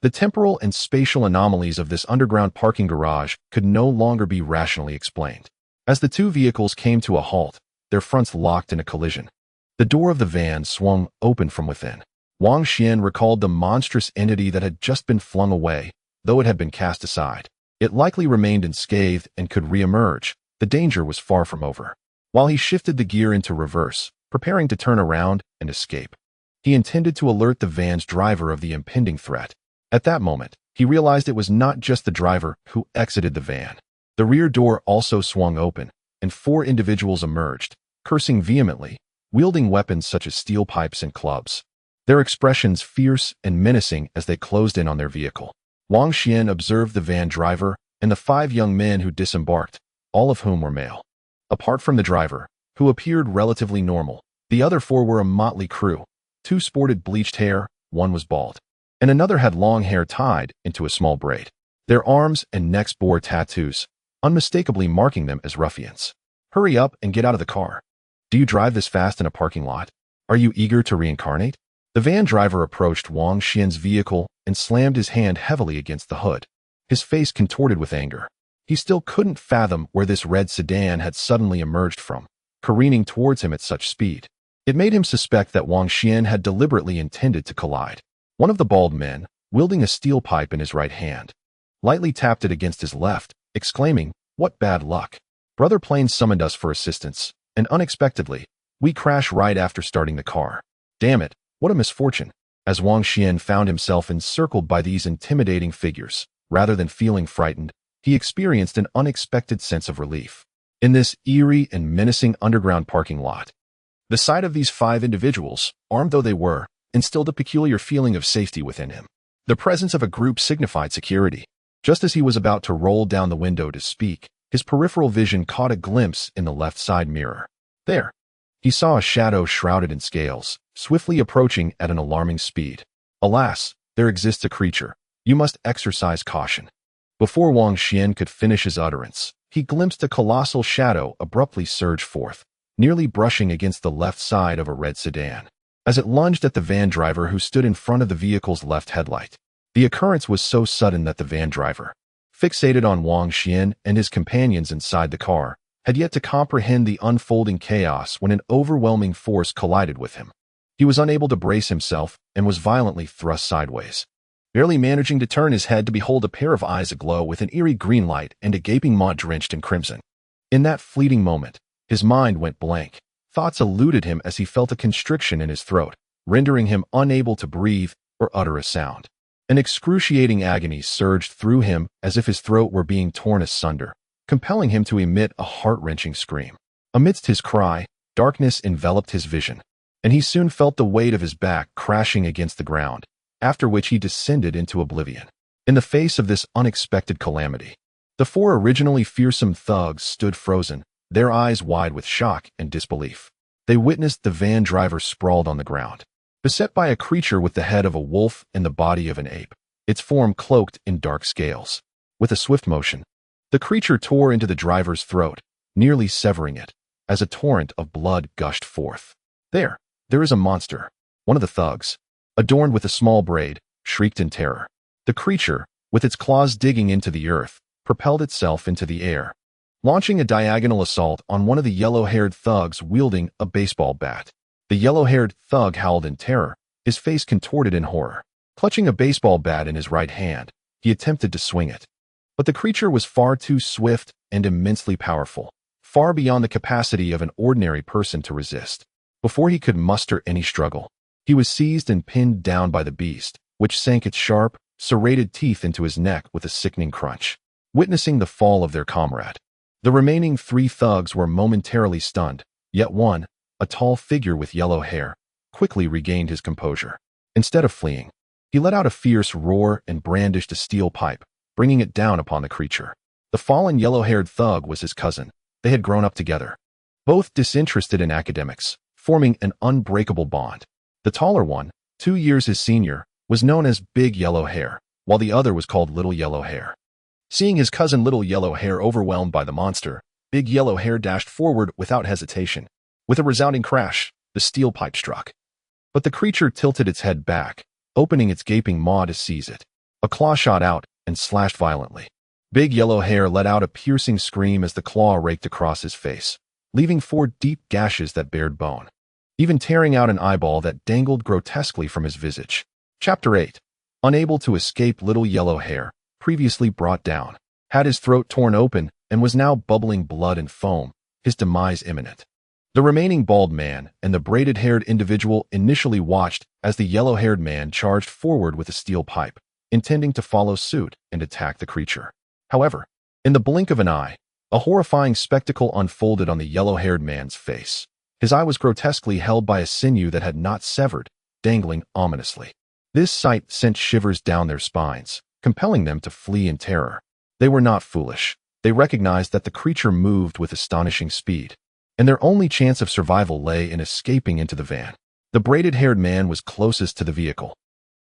The temporal and spatial anomalies of this underground parking garage could no longer be rationally explained. As the 2 vehicles came to a halt, their fronts locked in a collision. The door of the van swung open from within. Wang Xian recalled the monstrous entity that had just been flung away, though it had been cast aside. It likely remained unscathed and could re-emerge. The danger was far from over. While he shifted the gear into reverse, preparing to turn around and escape, he intended to alert the van's driver of the impending threat. At that moment, he realized it was not just the driver who exited the van. The rear door also swung open, and 4 individuals emerged, cursing vehemently, wielding weapons such as steel pipes and clubs, their expressions fierce and menacing as they closed in on their vehicle. Wang Xian observed the van driver and the 5 young men who disembarked, all of whom were male. Apart from the driver, who appeared relatively normal, the other 4 were a motley crew. 2 sported bleached hair, 1 was bald, and another had long hair tied into a small braid. Their arms and necks bore tattoos, unmistakably marking them as ruffians. Hurry up and get out of the car. Do you drive this fast in a parking lot? Are you eager to reincarnate? The van driver approached Wang Xuan's vehicle and slammed his hand heavily against the hood. His face contorted with anger. He still couldn't fathom where this red sedan had suddenly emerged from, careening towards him at such speed. It made him suspect that Wang Xuan had deliberately intended to collide. One of the bald men, wielding a steel pipe in his right hand, lightly tapped it against his left, exclaiming, "What bad luck. Brother Plane summoned us for assistance, and unexpectedly, we crash right after starting the car. Damn it, what a misfortune." As Wang Xuan found himself encircled by these intimidating figures, rather than feeling frightened, he experienced an unexpected sense of relief. In this eerie and menacing underground parking lot, the sight of these 5 individuals, armed though they were, instilled a peculiar feeling of safety within him. The presence of a group signified security. Just as he was about to roll down the window to speak, his peripheral vision caught a glimpse in the left side mirror. There, he saw a shadow shrouded in scales, swiftly approaching at an alarming speed. Alas, there exists a creature. You must exercise caution. Before Wang Xuan could finish his utterance, he glimpsed a colossal shadow abruptly surge forth, nearly brushing against the left side of a red sedan, as it lunged at the van driver who stood in front of the vehicle's left headlight. The occurrence was so sudden that the van driver, fixated on Wang Xuan and his companions inside the car, had yet to comprehend the unfolding chaos when an overwhelming force collided with him. He was unable to brace himself and was violently thrust sideways, barely managing to turn his head to behold a pair of eyes aglow with an eerie green light and a gaping maw drenched in crimson. In that fleeting moment, his mind went blank. Thoughts eluded him as he felt a constriction in his throat, rendering him unable to breathe or utter a sound. An excruciating agony surged through him as if his throat were being torn asunder, compelling him to emit a heart-wrenching scream. Amidst his cry, darkness enveloped his vision, and he soon felt the weight of his back crashing against the ground, after which he descended into oblivion. In the face of this unexpected calamity, the 4 originally fearsome thugs stood frozen, their eyes wide with shock and disbelief. They witnessed the van driver sprawled on the ground, beset by a creature with the head of a wolf and the body of an ape, its form cloaked in dark scales. With a swift motion, the creature tore into the driver's throat, nearly severing it, as a torrent of blood gushed forth. There is a monster. One of the thugs, adorned with a small braid, shrieked in terror. The creature, with its claws digging into the earth, propelled itself into the air, launching a diagonal assault on one of the yellow-haired thugs wielding a baseball bat. The yellow-haired thug howled in terror, his face contorted in horror. Clutching a baseball bat in his right hand, he attempted to swing it. But the creature was far too swift and immensely powerful, far beyond the capacity of an ordinary person to resist. Before he could muster any struggle, he was seized and pinned down by the beast, which sank its sharp, serrated teeth into his neck with a sickening crunch. Witnessing the fall of their comrade, the remaining 3 thugs were momentarily stunned, yet one, a tall figure with yellow hair, quickly regained his composure. Instead of fleeing, he let out a fierce roar and brandished a steel pipe, bringing it down upon the creature. The fallen yellow-haired thug was his cousin. They had grown up together, both disinterested in academics, forming an unbreakable bond. The taller one, 2 years his senior, was known as Big Yellow Hair, while the other was called Little Yellow Hair. Seeing his cousin Little Yellow Hair overwhelmed by the monster, Big Yellow Hair dashed forward without hesitation. With a resounding crash, the steel pipe struck. But the creature tilted its head back, opening its gaping maw to seize it. A claw shot out and slashed violently. Big Yellow Hair let out a piercing scream as the claw raked across his face, leaving 4 deep gashes that bared bone, even tearing out an eyeball that dangled grotesquely from his visage. Chapter 8. Unable to escape, Little Yellow Hair, previously brought down, had his throat torn open and was now bubbling blood and foam, his demise imminent. The remaining bald man and the braided-haired individual initially watched as the yellow-haired man charged forward with a steel pipe, intending to follow suit and attack the creature. However, in the blink of an eye, a horrifying spectacle unfolded on the yellow-haired man's face. His eye was grotesquely held by a sinew that had not severed, dangling ominously. This sight sent shivers down their spines, compelling them to flee in terror. They were not foolish. They recognized that the creature moved with astonishing speed, and their only chance of survival lay in escaping into the van. The braided-haired man was closest to the vehicle,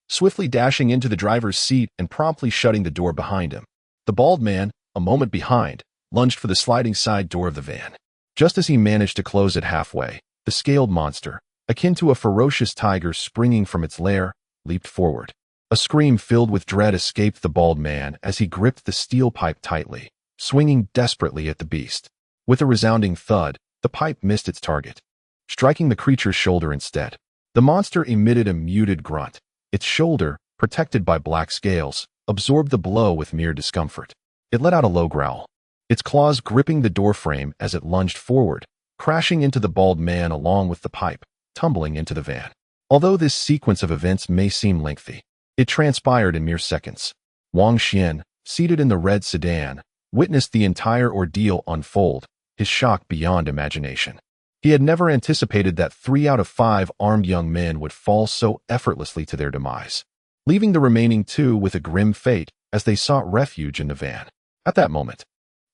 swiftly dashing into the driver's seat and promptly shutting the door behind him. The bald man, a moment behind, lunged for the sliding side door of the van. Just as he managed to close it halfway, the scaled monster, akin to a ferocious tiger springing from its lair, leaped forward. A scream filled with dread escaped the bald man as he gripped the steel pipe tightly, swinging desperately at the beast. With a resounding thud, the pipe missed its target, striking the creature's shoulder instead. The monster emitted a muted grunt. Its shoulder, protected by black scales, absorbed the blow with mere discomfort. It let out a low growl, its claws gripping the doorframe as it lunged forward, crashing into the bald man along with the pipe, tumbling into the van. Although this sequence of events may seem lengthy, it transpired in mere seconds. Wang Xuan, seated in the red sedan, witnessed the entire ordeal unfold, his shock beyond imagination. He had never anticipated that 3 out of 5 armed young men would fall so effortlessly to their demise, leaving the remaining 2 with a grim fate as they sought refuge in the van. At that moment,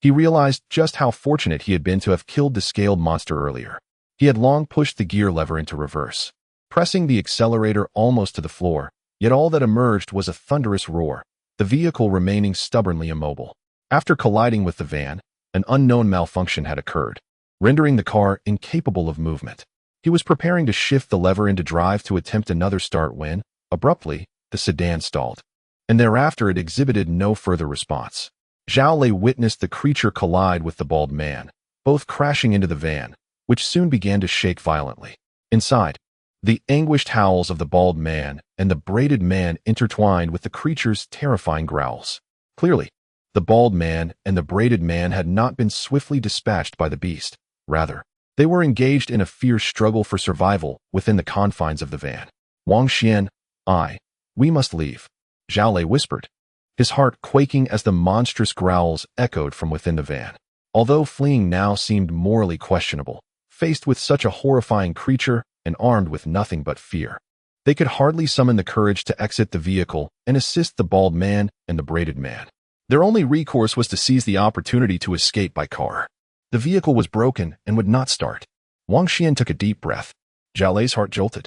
he realized just how fortunate he had been to have killed the scaled monster earlier. He had long pushed the gear lever into reverse, pressing the accelerator almost to the floor, yet all that emerged was a thunderous roar, the vehicle remaining stubbornly immobile. After colliding with the van, an unknown malfunction had occurred, rendering the car incapable of movement. He was preparing to shift the lever into drive to attempt another start when, abruptly, the sedan stalled, and thereafter it exhibited no further response. Zhao Lei witnessed the creature collide with the bald man, both crashing into the van, which soon began to shake violently. Inside, the anguished howls of the bald man and the braided man intertwined with the creature's terrifying growls. Clearly, the bald man and the braided man had not been swiftly dispatched by the beast. Rather, they were engaged in a fierce struggle for survival within the confines of the van. Wang Xuan, we must leave, Zhao Lei whispered, his heart quaking as the monstrous growls echoed from within the van. Although fleeing now seemed morally questionable, faced with such a horrifying creature and armed with nothing but fear, they could hardly summon the courage to exit the vehicle and assist the bald man and the braided man. Their only recourse was to seize the opportunity to escape by car. The vehicle was broken and would not start. Wang Xuan took a deep breath. Zhao Lei's heart jolted,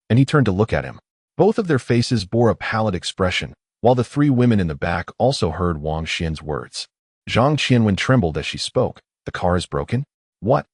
and he turned to look at him. Both of their faces bore a pallid expression, while the 3 women in the back also heard Wang Xuan's words. Zhang Qianwen trembled as she spoke. The car is broken? What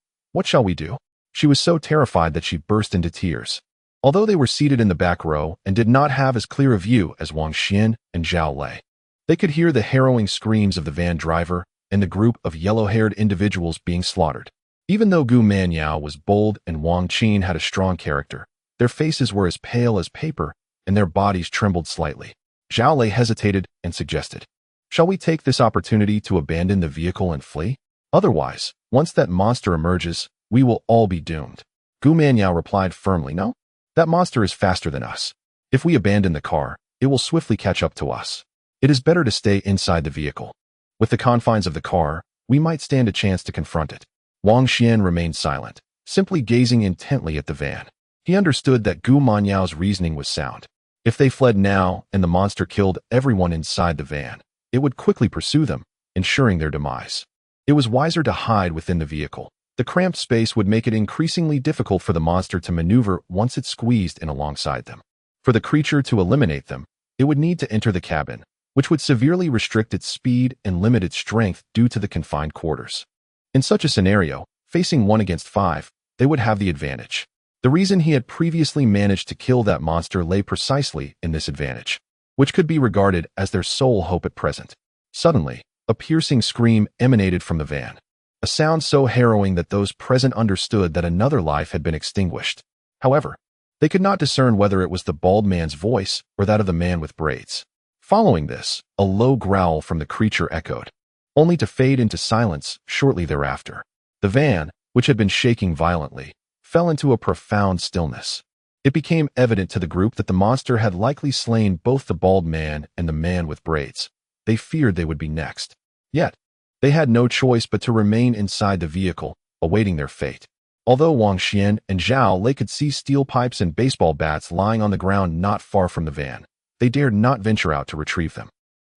shall we do? She was so terrified that she burst into tears. Although they were seated in the back row and did not have as clear a view as Wang Xuan and Zhao Lei, they could hear the harrowing screams of the van driver and the group of yellow-haired individuals being slaughtered. Even though Gu Manyao was bold and Wang Qin had a strong character, their faces were as pale as paper and their bodies trembled slightly. Zhao Lei hesitated and suggested, "Shall we take this opportunity to abandon the vehicle and flee? Otherwise, once that monster emerges, we will all be doomed." Gu Manyao replied firmly, "No, that monster is faster than us. If we abandon the car, it will swiftly catch up to us. It is better to stay inside the vehicle. With the confines of the car, we might stand a chance to confront it." Wang Xuan remained silent, simply gazing intently at the van. He understood that Gu Manyao's reasoning was sound. If they fled now and the monster killed everyone inside the van, it would quickly pursue them, ensuring their demise. It was wiser to hide within the vehicle. The cramped space would make it increasingly difficult for the monster to maneuver once it squeezed in alongside them. For the creature to eliminate them, it would need to enter the cabin, which would severely restrict its speed and limit its strength due to the confined quarters. In such a scenario, facing 1 against 5, they would have the advantage. The reason he had previously managed to kill that monster lay precisely in this advantage, which could be regarded as their sole hope at present. Suddenly, a piercing scream emanated from the van, a sound so harrowing that those present understood that another life had been extinguished. However, they could not discern whether it was the bald man's voice or that of the man with braids. Following this, a low growl from the creature echoed, only to fade into silence shortly thereafter. The van, which had been shaking violently, fell into a profound stillness. It became evident to the group that the monster had likely slain both the bald man and the man with braids. They feared they would be next. Yet, they had no choice but to remain inside the vehicle, awaiting their fate. Although Wang Xuan and Zhao Lei could see steel pipes and baseball bats lying on the ground not far from the van, they dared not venture out to retrieve them.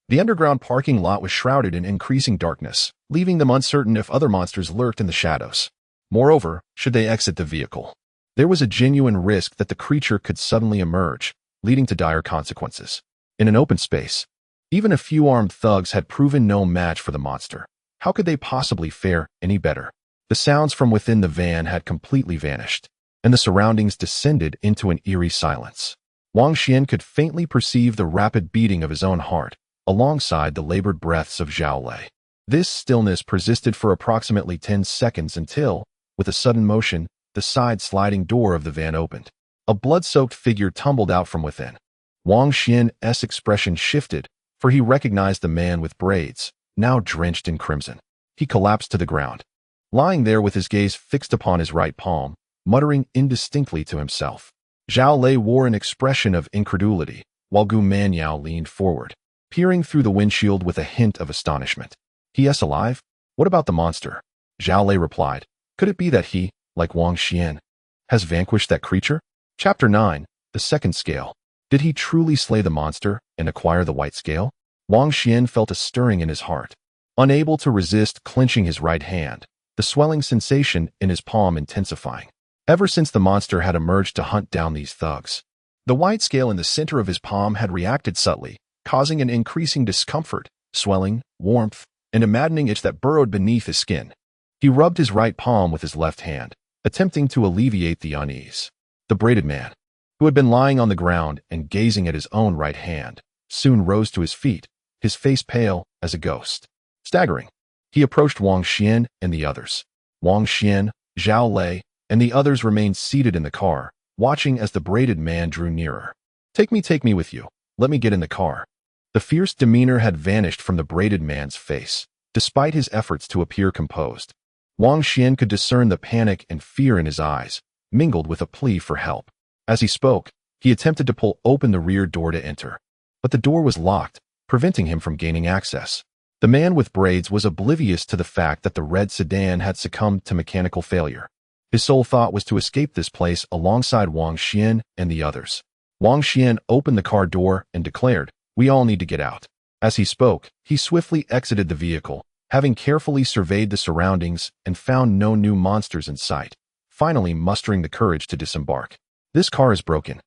The underground parking lot was shrouded in increasing darkness, leaving them uncertain if other monsters lurked in the shadows. Moreover, should they exit the vehicle, there was a genuine risk that the creature could suddenly emerge, leading to dire consequences. In an open space, even a few armed thugs had proven no match for the monster. How could they possibly fare any better? The sounds from within the van had completely vanished, and the surroundings descended into an eerie silence. Wang Xuan could faintly perceive the rapid beating of his own heart, alongside the labored breaths of Zhao Lei. This stillness persisted for approximately 10 seconds until, with a sudden motion, the side sliding door of the van opened. A blood-soaked figure tumbled out from within. Wang Xian's expression shifted, for he recognized the man with braids, now drenched in crimson. He collapsed to the ground, lying there with his gaze fixed upon his right palm, muttering indistinctly to himself. Zhao Lei wore an expression of incredulity, while Gu Manyao leaned forward, peering through the windshield with a hint of astonishment. "He is alive? What about the monster?" Zhao Lei replied. "Could it be that he, like Wang Xuan, has vanquished that creature?" Chapter 9. The Second Scale. Did he truly slay the monster and acquire the white scale? Wang Xuan felt a stirring in his heart. Unable to resist clenching his right hand, the swelling sensation in his palm intensifying. Ever since the monster had emerged to hunt down these thugs, the white scale in the center of his palm had reacted subtly, causing an increasing discomfort, swelling, warmth, and a maddening itch that burrowed beneath his skin. He rubbed his right palm with his left hand, attempting to alleviate the unease. The braided man, who had been lying on the ground and gazing at his own right hand, soon rose to his feet, his face pale as a ghost. Staggering, he approached Wang Xuan and the others. Wang Xuan, Zhao Lei, and the others remained seated in the car, watching as the braided man drew nearer. Take me with you. Let me get in the car." The fierce demeanor had vanished from the braided man's face, despite his efforts to appear composed. Wang Xuan could discern the panic and fear in his eyes, mingled with a plea for help. As he spoke, he attempted to pull open the rear door to enter, but the door was locked, preventing him from gaining access. The man with braids was oblivious to the fact that the red sedan had succumbed to mechanical failure. His sole thought was to escape this place alongside Wang Xuan and the others. Wang Xuan opened the car door and declared, "We all need to get out." As he spoke, he swiftly exited the vehicle, having carefully surveyed the surroundings and found no new monsters in sight, finally mustering the courage to disembark. "This car is broken.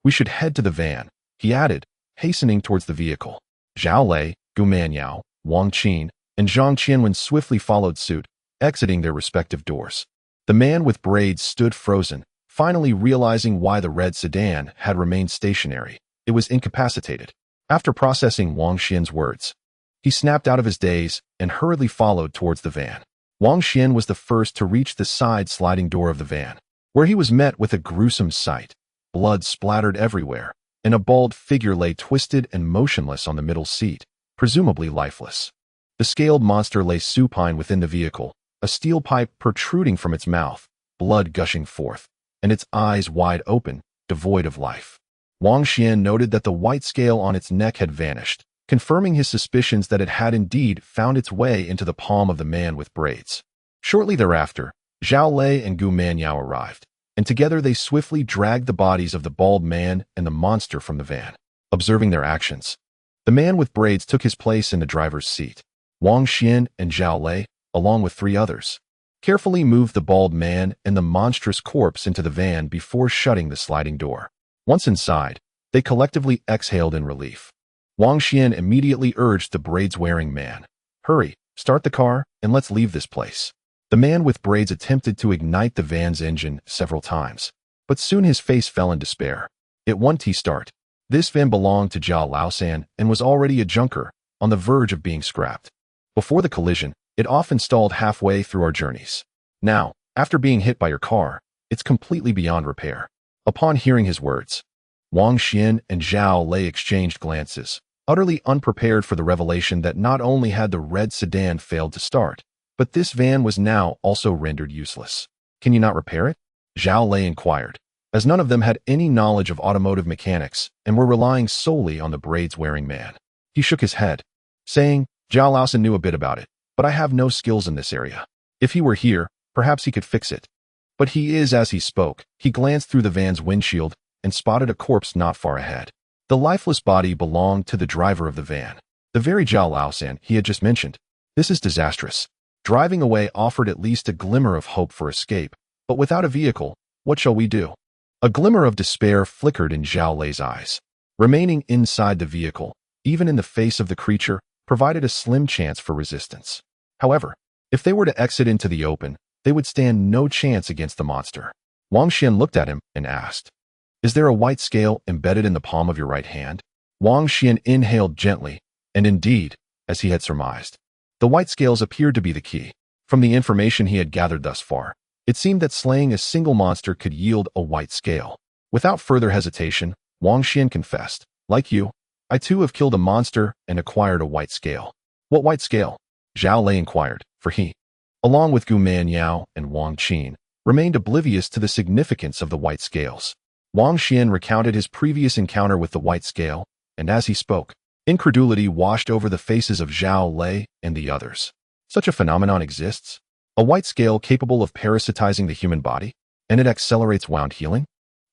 We should head to the van," he added, hastening towards the vehicle. Zhao Lei, Gu Manyao, Wang Qin, and Zhang Qianwen swiftly followed suit, exiting their respective doors. The man with braids stood frozen, finally realizing why the red sedan had remained stationary. It was incapacitated. After processing Wang Xian's words, he snapped out of his daze and hurriedly followed towards the van. Wang Xuan was the first to reach the side sliding door of the van, where he was met with a gruesome sight. Blood splattered everywhere, and a bald figure lay twisted and motionless on the middle seat, presumably lifeless. The scaled monster lay supine within the vehicle, a steel pipe protruding from its mouth, blood gushing forth, and its eyes wide open, devoid of life. Wang Xuan noted that the white scale on its neck had vanished, confirming his suspicions that it had indeed found its way into the palm of the man with braids. Shortly thereafter, Zhao Lei and Gu Manyao arrived, and together they swiftly dragged the bodies of the bald man and the monster from the van. Observing their actions, the man with braids took his place in the driver's seat. Wang Xuan and Zhao Lei, along with 3 others, carefully moved the bald man and the monstrous corpse into the van before shutting the sliding door. Once inside, they collectively exhaled in relief. Wang Xuan immediately urged the braids-wearing man, "Hurry, start the car, and let's leave this place." The man with braids attempted to ignite the van's engine several times, but soon his face fell in despair. It won't start. This van belonged to Jia Laosan and was already a junker, on the verge of being scrapped. Before the collision, it often stalled halfway through our journeys. Now, after being hit by your car, it's completely beyond repair. Upon hearing his words, Wang Xuan and Zhao Lei exchanged glances, utterly unprepared for the revelation that not only had the red sedan failed to start, but this van was now also rendered useless. "Can you not repair it?" Zhao Lei inquired, as none of them had any knowledge of automotive mechanics and were relying solely on the braids-wearing man. He shook his head, saying, "Zhao Laosan knew a bit about it, but I have no skills in this area. If he were here, perhaps he could fix it." But he is as he spoke. He glanced through the van's windshield and spotted a corpse not far ahead. The lifeless body belonged to the driver of the van, the very Zhao Laosan he had just mentioned. This is disastrous. Driving away offered at least a glimmer of hope for escape, but without a vehicle, what shall we do? A glimmer of despair flickered in Zhao Lei's eyes. Remaining inside the vehicle, even in the face of the creature, provided a slim chance for resistance. However, if they were to exit into the open, they would stand no chance against the monster. Wang Xuan looked at him and asked, "Is there a white scale embedded in the palm of your right hand?" Wang Xuan inhaled gently, and indeed, as he had surmised, the white scales appeared to be the key. From the information he had gathered thus far, it seemed that slaying a single monster could yield a white scale. Without further hesitation, Wang Xuan confessed, "Like you, I too have killed a monster and acquired a white scale." "What white scale?" Zhao Lei inquired, for he, along with Gu Manyao and Wang Qin, remained oblivious to the significance of the white scales. Wang Xuan recounted his previous encounter with the white scale, and as he spoke, incredulity washed over the faces of Zhao Lei and the others. Such a phenomenon exists? A white scale capable of parasitizing the human body? And it accelerates wound healing?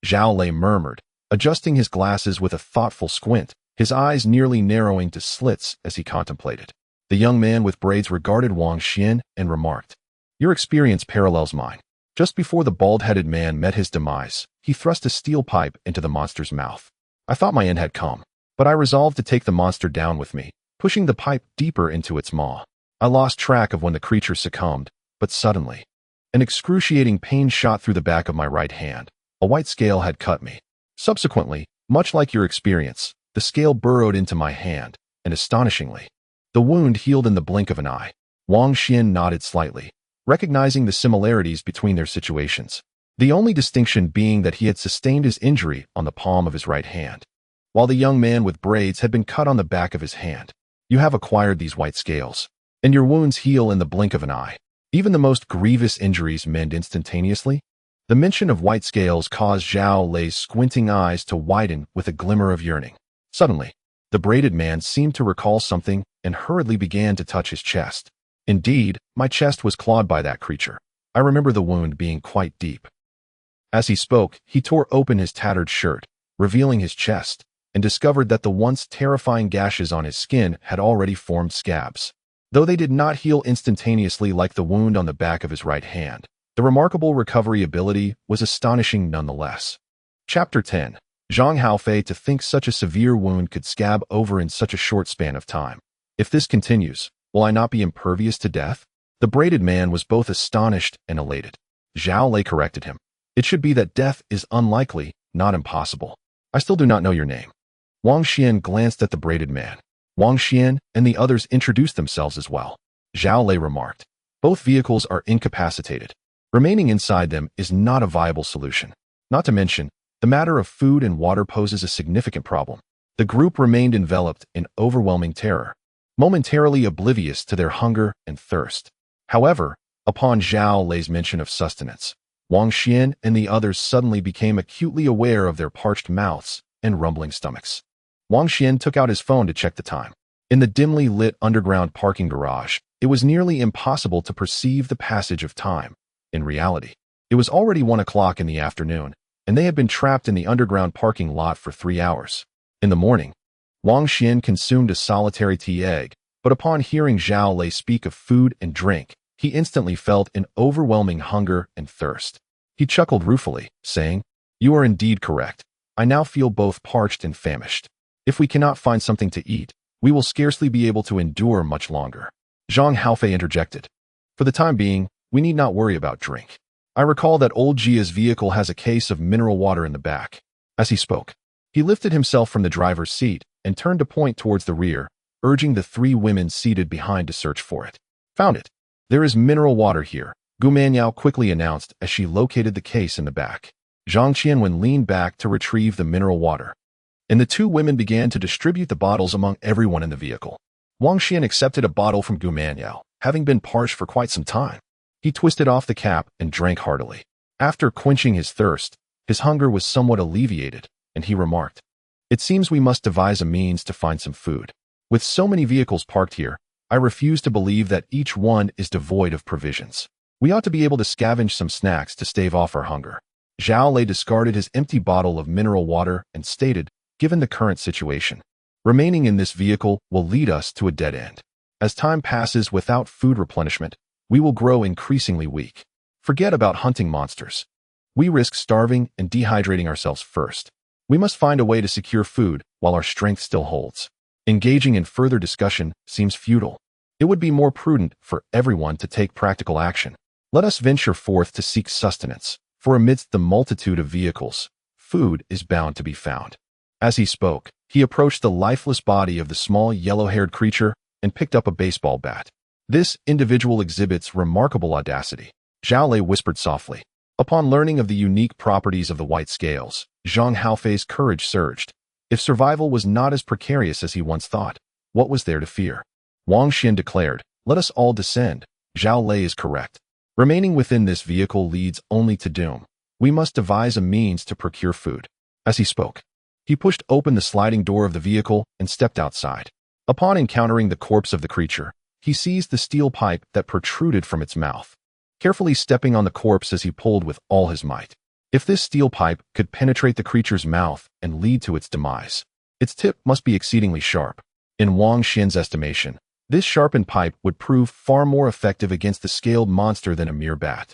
Zhao Lei murmured, adjusting his glasses with a thoughtful squint, his eyes nearly narrowing to slits as he contemplated. The young man with braids regarded Wang Xuan and remarked, "Your experience parallels mine." Just before the bald-headed man met his demise, he thrust a steel pipe into the monster's mouth. I thought my end had come, but I resolved to take the monster down with me, pushing the pipe deeper into its maw. I lost track of when the creature succumbed, but suddenly, an excruciating pain shot through the back of my right hand. A white scale had cut me. Subsequently, much like your experience, the scale burrowed into my hand, and astonishingly, the wound healed in the blink of an eye. Wang Xuan nodded slightly, recognizing the similarities between their situations, the only distinction being that he had sustained his injury on the palm of his right hand, while the young man with braids had been cut on the back of his hand. You have acquired these white scales, and your wounds heal in the blink of an eye. Even the most grievous injuries mend instantaneously. The mention of white scales caused Zhao Lei's squinting eyes to widen with a glimmer of yearning. Suddenly, the braided man seemed to recall something and hurriedly began to touch his chest. Indeed, my chest was clawed by that creature. I remember the wound being quite deep. As he spoke, he tore open his tattered shirt, revealing his chest, and discovered that the once terrifying gashes on his skin had already formed scabs. Though they did not heal instantaneously like the wound on the back of his right hand, the remarkable recovery ability was astonishing nonetheless. Chapter 10. Zhang Haofei, to think such a severe wound could scab over in such a short span of time. If this continues, will I not be impervious to death? The braided man was both astonished and elated. Zhao Lei corrected him. It should be that death is unlikely, not impossible. I still do not know your name. Wang Xuan glanced at the braided man. Wang Xuan and the others introduced themselves as well. Zhao Lei remarked, "Both vehicles are incapacitated. Remaining inside them is not a viable solution. Not to mention, the matter of food and water poses a significant problem." The group remained enveloped in overwhelming terror, momentarily oblivious to their hunger and thirst. However, upon Zhao Lei's mention of sustenance, Wang Xuan and the others suddenly became acutely aware of their parched mouths and rumbling stomachs. Wang Xuan took out his phone to check the time. In the dimly lit underground parking garage, it was nearly impossible to perceive the passage of time. In reality, it was already 1 o'clock in the afternoon, and they had been trapped in the underground parking lot for 3 hours. In the morning, Wang Xuan consumed a solitary tea egg, but upon hearing Zhao Lei speak of food and drink, he instantly felt an overwhelming hunger and thirst. He chuckled ruefully, saying, "You are indeed correct. I now feel both parched and famished. If we cannot find something to eat, we will scarcely be able to endure much longer." Zhang Haofei interjected, "For the time being, we need not worry about drink. I recall that old Jia's vehicle has a case of mineral water in the back." As he spoke, he lifted himself from the driver's seat and turned to point towards the rear, urging the 3 women seated behind to search for it. "Found it. There is mineral water here," Gu Manyao quickly announced as she located the case in the back. Zhang Qianwen leaned back to retrieve the mineral water, and the 2 women began to distribute the bottles among everyone in the vehicle. Wang Xuan accepted a bottle from Gu Manyao, having been parched for quite some time. He twisted off the cap and drank heartily. After quenching his thirst, his hunger was somewhat alleviated, and he remarked, "It seems we must devise a means to find some food. With so many vehicles parked here, I refuse to believe that each one is devoid of provisions. We ought to be able to scavenge some snacks to stave off our hunger." Zhao Lei discarded his empty bottle of mineral water and stated, "Given the current situation, remaining in this vehicle will lead us to a dead end. As time passes without food replenishment, we will grow increasingly weak. Forget about hunting monsters. We risk starving and dehydrating ourselves first. We must find a way to secure food while our strength still holds. Engaging in further discussion seems futile. It would be more prudent for everyone to take practical action." Let us venture forth to seek sustenance, for amidst the multitude of vehicles, food is bound to be found. As he spoke, he approached the lifeless body of the small yellow-haired creature and picked up a baseball bat. This individual exhibits remarkable audacity, Zhao Lei whispered softly. Upon learning of the unique properties of the white scales, Zhang Haofei's courage surged. If survival was not as precarious as he once thought, what was there to fear? Wang Xuan declared, "Let us all descend. Zhao Lei is correct. Remaining within this vehicle leads only to doom. We must devise a means to procure food." As he spoke, he pushed open the sliding door of the vehicle and stepped outside. Upon encountering the corpse of the creature, he seized the steel pipe that protruded from its mouth, carefully stepping on the corpse as he pulled with all his might. If this steel pipe could penetrate the creature's mouth and lead to its demise, its tip must be exceedingly sharp. In Wang Xuan's estimation, this sharpened pipe would prove far more effective against the scaled monster than a mere bat.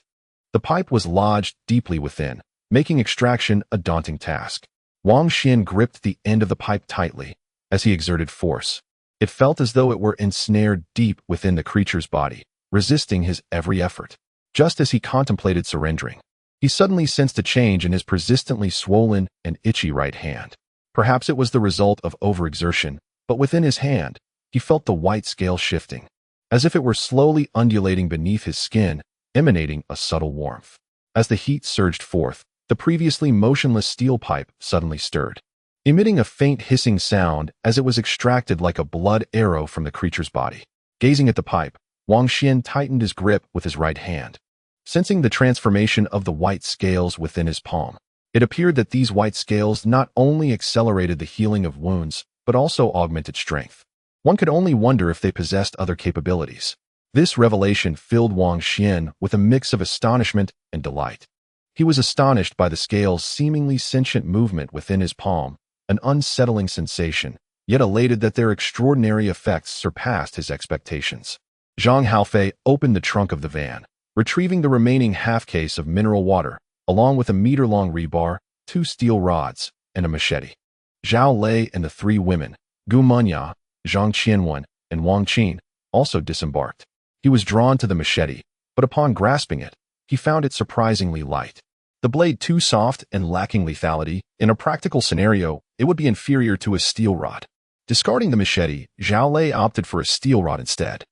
The pipe was lodged deeply within, making extraction a daunting task. Wang Xuan gripped the end of the pipe tightly as he exerted force. It felt as though it were ensnared deep within the creature's body, resisting his every effort. Just as he contemplated surrendering, he suddenly sensed a change in his persistently swollen and itchy right hand. Perhaps it was the result of overexertion, but within his hand, he felt the white scale shifting, as if it were slowly undulating beneath his skin, emanating a subtle warmth. As the heat surged forth, the previously motionless steel pipe suddenly stirred, emitting a faint hissing sound as it was extracted like a blood arrow from the creature's body. Gazing at the pipe, Wang Xuan tightened his grip with his right hand, sensing the transformation of the white scales within his palm. It appeared that these white scales not only accelerated the healing of wounds, but also augmented strength. One could only wonder if they possessed other capabilities. This revelation filled Wang Xuan with a mix of astonishment and delight. He was astonished by the scales' seemingly sentient movement within his palm, an unsettling sensation, yet elated that their extraordinary effects surpassed his expectations. Zhang Haofei opened the trunk of the van, retrieving the remaining half-case of mineral water, along with a meter-long rebar, 2 steel rods, and a machete. Zhao Lei and the 3 women, Gu Menya, Zhang Qianwen, and Wang Qin, also disembarked. He was drawn to the machete, but upon grasping it, he found it surprisingly light. The blade too soft and lacking lethality, in a practical scenario, it would be inferior to a steel rod. Discarding the machete, Zhao Lei opted for a steel rod instead.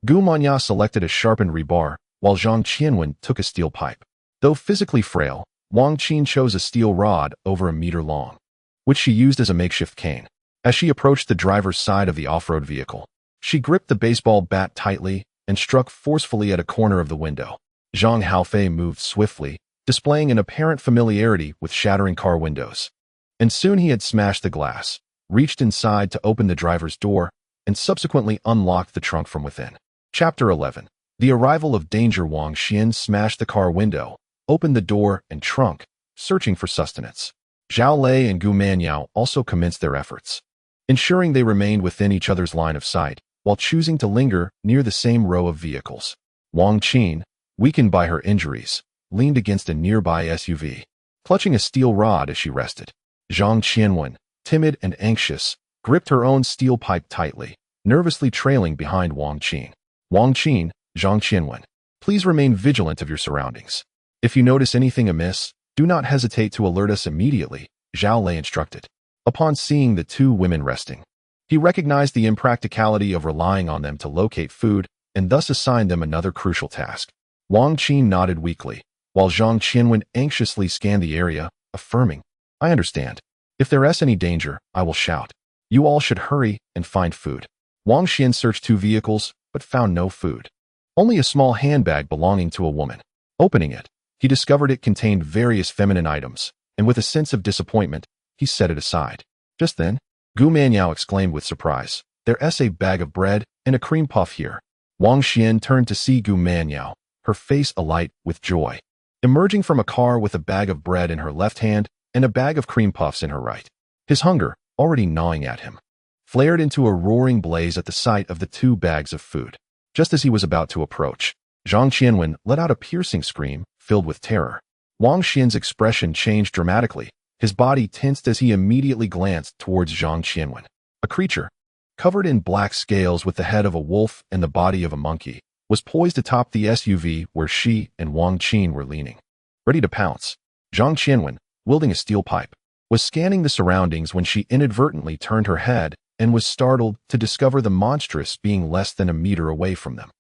Gu Menya selected a sharpened rebar, while Zhang Qianwen took a steel pipe. Though physically frail, Wang Qin chose a steel rod over a meter long, which she used as a makeshift cane. As she approached the driver's side of the off-road vehicle, she gripped the baseball bat tightly and struck forcefully at a corner of the window. Zhang Haofei moved swiftly, displaying an apparent familiarity with shattering car windows. And soon he had smashed the glass, reached inside to open the driver's door, and subsequently unlocked the trunk from within. Chapter 11. The arrival of danger. Wang Xuan smashed the car window, opened the door and trunk, searching for sustenance. Zhao Lei and Gu Manyao also commenced their efforts, ensuring they remained within each other's line of sight, while choosing to linger near the same row of vehicles. Wang Qin, weakened by her injuries, leaned against a nearby SUV, clutching a steel rod as she rested. Zhang Qianwen, timid and anxious, gripped her own steel pipe tightly, nervously trailing behind Wang Qin. Wang Qin, Zhang Qianwen, please remain vigilant of your surroundings. If you notice anything amiss, do not hesitate to alert us immediately, Zhao Lei instructed. Upon seeing the 2 women resting, he recognized the impracticality of relying on them to locate food and thus assigned them another crucial task. Wang Qin nodded weakly, while Zhang Qianwen anxiously scanned the area, affirming, "I understand. If there is any danger, I will shout. You all should hurry and find food." Wang Xuan searched 2 vehicles, but found no food. Only a small handbag belonging to a woman. Opening it, he discovered it contained various feminine items, and with a sense of disappointment, he set it aside. Just then, Gu Manyao exclaimed with surprise, "There's a bag of bread and a cream puff here." Wang Xuan turned to see Gu Manyao, her face alight with joy, emerging from a car with a bag of bread in her left hand and a bag of cream puffs in her right. His hunger, already gnawing at him, flared into a roaring blaze at the sight of the 2 bags of food. Just as he was about to approach, Zhang Qianwen let out a piercing scream, filled with terror. Wang Xuan's expression changed dramatically. His body tensed as he immediately glanced towards Zhang Qianwen. A creature, covered in black scales with the head of a wolf and the body of a monkey, was poised atop the SUV where she and Wang Xuan were leaning, ready to pounce. Zhang Qianwen, wielding a steel pipe, was scanning the surroundings when she inadvertently turned her head and was startled to discover the monstrous being less than a meter away from them.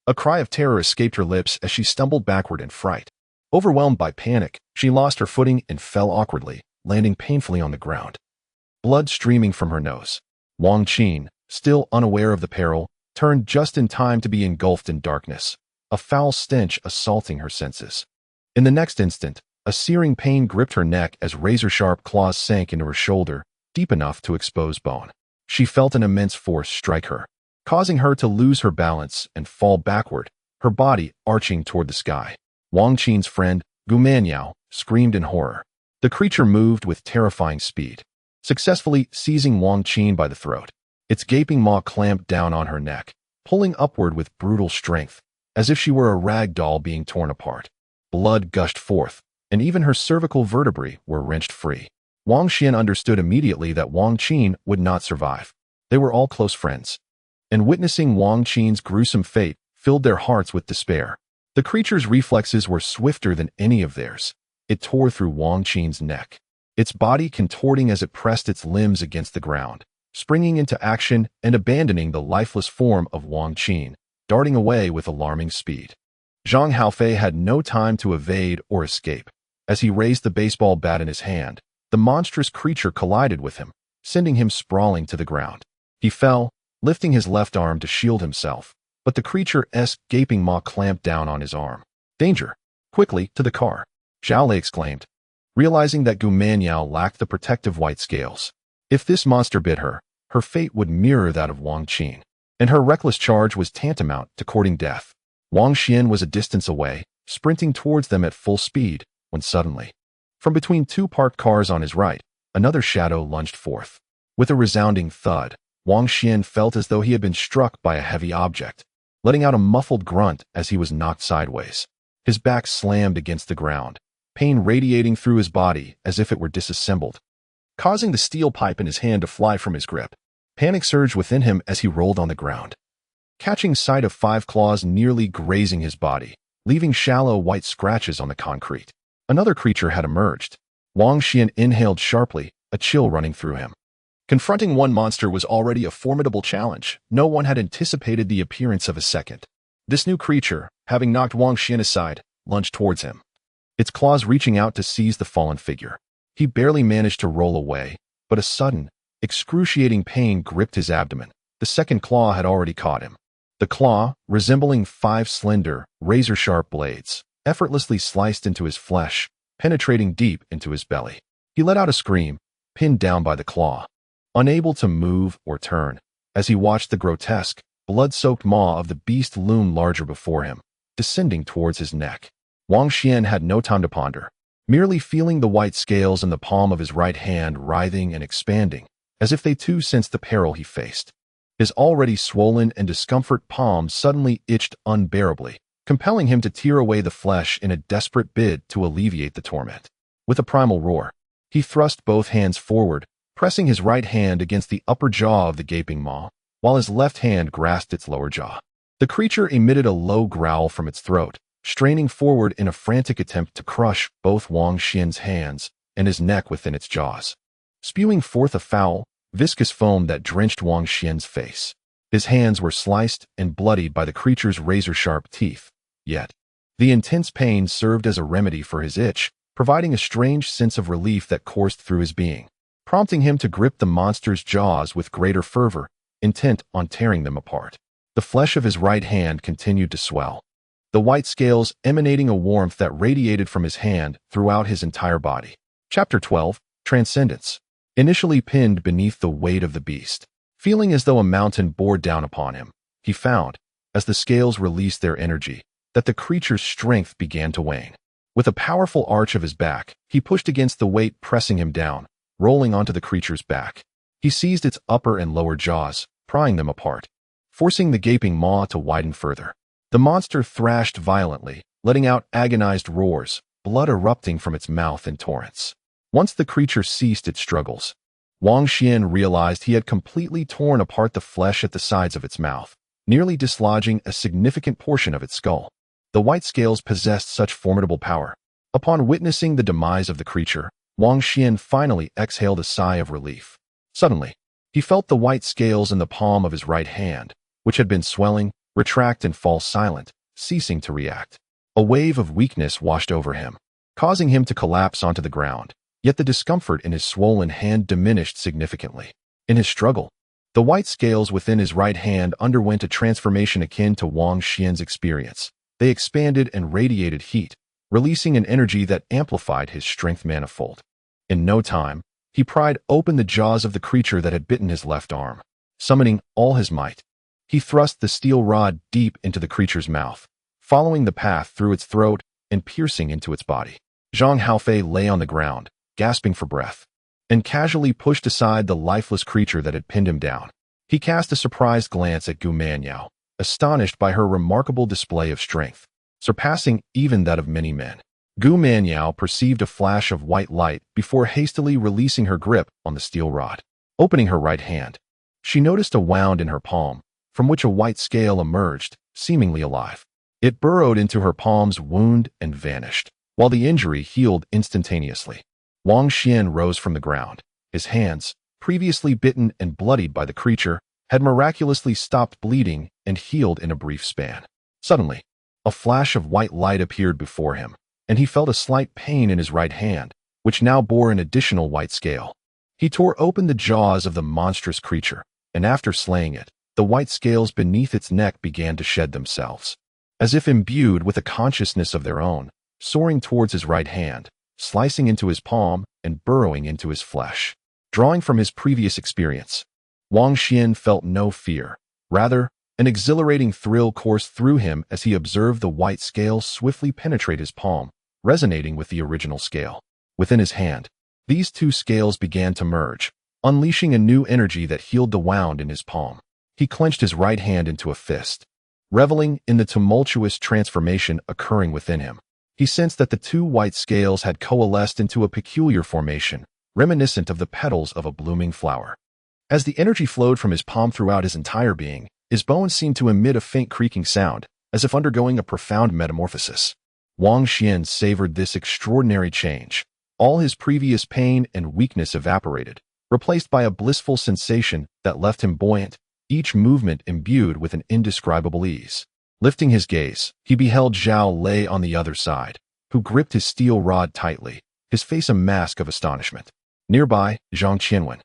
A cry of terror escaped her lips as she stumbled backward in fright. Overwhelmed by panic, she lost her footing and fell awkwardly, landing painfully on the ground. Blood streaming from her nose. Wang Xuan, still unaware of the peril, turned just in time to be engulfed in darkness, a foul stench assaulting her senses. In the next instant, a searing pain gripped her neck as razor-sharp claws sank into her shoulder, deep enough to expose bone. She felt an immense force strike her, causing her to lose her balance and fall backward, her body arching toward the sky. Wang Xuan's friend, Gu Manyao, screamed in horror. The creature moved with terrifying speed, successfully seizing Wang Xuan by the throat. Its gaping maw clamped down on her neck, pulling upward with brutal strength, as if she were a rag doll being torn apart. Blood gushed forth, and even her cervical vertebrae were wrenched free. Wang Xuan understood immediately that Wang Xuan would not survive. They were all close friends, and witnessing Wang Xuan's gruesome fate filled their hearts with despair. The creature's reflexes were swifter than any of theirs. It tore through Wang Xuan's neck, its body contorting as it pressed its limbs against the ground, springing into action and abandoning the lifeless form of Wang Xuan, darting away with alarming speed. Zhang Haofei had no time to evade or escape. As he raised the baseball bat in his hand, the monstrous creature collided with him, sending him sprawling to the ground. He fell, lifting his left arm to shield himself, but the creature's gaping maw clamped down on his arm. "Danger! Quickly, to the car!" Zhao Lei exclaimed, realizing that Gu Manyao lacked the protective white scales. If this monster bit her, her fate would mirror that of Wang Xuan, and her reckless charge was tantamount to courting death. Wang Xuan was a distance away, sprinting towards them at full speed, when suddenly, from between two parked cars on his right, another shadow lunged forth. With a resounding thud, Wang Xuan felt as though he had been struck by a heavy object, letting out a muffled grunt as he was knocked sideways. His back slammed against the ground, pain radiating through his body as if it were disassembled, causing the steel pipe in his hand to fly from his grip. Panic surged within him as he rolled on the ground, catching sight of 5 claws nearly grazing his body, leaving shallow white scratches on the concrete. Another creature had emerged. Wang Xuan inhaled sharply, a chill running through him. Confronting one monster was already a formidable challenge. No one had anticipated the appearance of a second. This new creature, having knocked Wang Xuan aside, lunged towards him, its claws reaching out to seize the fallen figure. He barely managed to roll away, but a sudden, excruciating pain gripped his abdomen. The second claw had already caught him. The claw, resembling 5 slender, razor-sharp blades, effortlessly sliced into his flesh, penetrating deep into his belly. He let out a scream, pinned down by the claw, unable to move or turn, as he watched the grotesque, blood-soaked maw of the beast loom larger before him, descending towards his neck. Wang Xuan had no time to ponder, merely feeling the white scales in the palm of his right hand writhing and expanding, as if they too sensed the peril he faced. His already swollen and discomfort palm suddenly itched unbearably, compelling him to tear away the flesh in a desperate bid to alleviate the torment. With a primal roar, he thrust both hands forward, pressing his right hand against the upper jaw of the gaping maw, while his left hand grasped its lower jaw. The creature emitted a low growl from its throat, straining forward in a frantic attempt to crush both Wang Xuan's hands and his neck within its jaws, spewing forth a foul, viscous foam that drenched Wang Xuan's face. His hands were sliced and bloodied by the creature's razor-sharp teeth. Yet, the intense pain served as a remedy for his itch, providing a strange sense of relief that coursed through his being, prompting him to grip the monster's jaws with greater fervor, intent on tearing them apart. The flesh of his right hand continued to swell, the white scales emanating a warmth that radiated from his hand throughout his entire body. Chapter 12, Transcendence. Initially pinned beneath the weight of the beast, feeling as though a mountain bore down upon him, he found, as the scales released their energy, that the creature's strength began to wane. With a powerful arch of his back, he pushed against the weight pressing him down, rolling onto the creature's back. He seized its upper and lower jaws, prying them apart, forcing the gaping maw to widen further. The monster thrashed violently, letting out agonized roars, blood erupting from its mouth in torrents. Once the creature ceased its struggles, Wang Xuan realized he had completely torn apart the flesh at the sides of its mouth, nearly dislodging a significant portion of its skull. The white scales possessed such formidable power. Upon witnessing the demise of the creature, Wang Xuan finally exhaled a sigh of relief. Suddenly, he felt the white scales in the palm of his right hand, which had been swelling, retract and fall silent, ceasing to react. A wave of weakness washed over him, causing him to collapse onto the ground, yet the discomfort in his swollen hand diminished significantly. In his struggle, the white scales within his right hand underwent a transformation akin to Wang Xuan's experience. They expanded and radiated heat, releasing an energy that amplified his strength manifold. In no time, he pried open the jaws of the creature that had bitten his left arm. Summoning all his might, he thrust the steel rod deep into the creature's mouth, following the path through its throat and piercing into its body. Zhang Haofei lay on the ground, gasping for breath, and casually pushed aside the lifeless creature that had pinned him down. He cast a surprised glance at Gu Manyao, astonished by her remarkable display of strength, surpassing even that of many men. Gu Manyao perceived a flash of white light before hastily releasing her grip on the steel rod. Opening her right hand, she noticed a wound in her palm, from which a white scale emerged, seemingly alive. It burrowed into her palm's wound and vanished, while the injury healed instantaneously. Wang Xuan rose from the ground. His hands, previously bitten and bloodied by the creature, had miraculously stopped bleeding and healed in a brief span. Suddenly, a flash of white light appeared before him, and he felt a slight pain in his right hand, which now bore an additional white scale. He tore open the jaws of the monstrous creature, and after slaying it, the white scales beneath its neck began to shed themselves. As if imbued with a consciousness of their own, soaring towards his right hand, slicing into his palm and burrowing into his flesh. Drawing from his previous experience, Wang Xuan felt no fear. Rather, an exhilarating thrill coursed through him as he observed the white scale swiftly penetrate his palm, resonating with the original scale. Within his hand, these two scales began to merge, unleashing a new energy that healed the wound in his palm. He clenched his right hand into a fist, reveling in the tumultuous transformation occurring within him. He sensed that the two white scales had coalesced into a peculiar formation, reminiscent of the petals of a blooming flower. As the energy flowed from his palm throughout his entire being, his bones seemed to emit a faint creaking sound, as if undergoing a profound metamorphosis. Wang Xuan savored this extraordinary change. All his previous pain and weakness evaporated, replaced by a blissful sensation that left him buoyant, each movement imbued with an indescribable ease. Lifting his gaze, he beheld Zhao Lei on the other side, who gripped his steel rod tightly, his face a mask of astonishment. Nearby, Zhang Qianwen,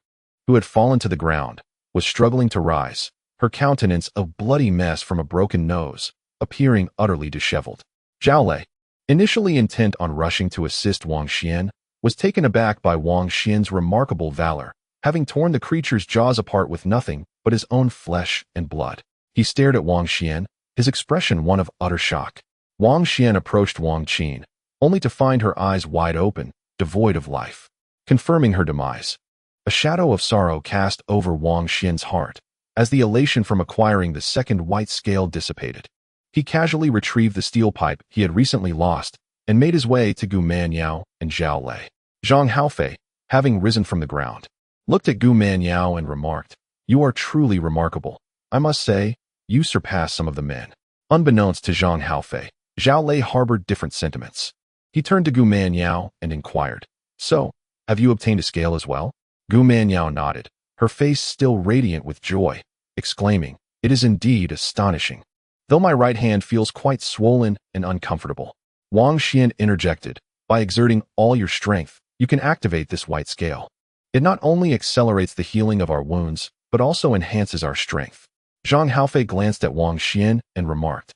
who had fallen to the ground, was struggling to rise, her countenance a bloody mess from a broken nose, appearing utterly disheveled. Zhao Lei, initially intent on rushing to assist Wang Xuan, was taken aback by Wang Xuan's remarkable valor, having torn the creature's jaws apart with nothing but his own flesh and blood. He stared at Wang Xuan, his expression one of utter shock. Wang Xuan approached Wang Qin, only to find her eyes wide open, devoid of life. Confirming her demise, a shadow of sorrow cast over Wang Xuan's heart, as the elation from acquiring the second white scale dissipated. He casually retrieved the steel pipe he had recently lost and made his way to Gu Manyao and Zhao Lei. Zhang Haofei, having risen from the ground, looked at Gu Manyao and remarked, "You are truly remarkable. I must say, you surpass some of the men." Unbeknownst to Zhang Haofei, Zhao Lei harbored different sentiments. He turned to Gu Manyao and inquired, "So, have you obtained a scale as well?" Gu Manyao nodded, her face still radiant with joy, exclaiming, "It is indeed astonishing. Though my right hand feels quite swollen and uncomfortable." Wang Xuan interjected, "By exerting all your strength, you can activate this white scale. It not only accelerates the healing of our wounds, but also enhances our strength." Zhang Haofei glanced at Wang Xuan and remarked,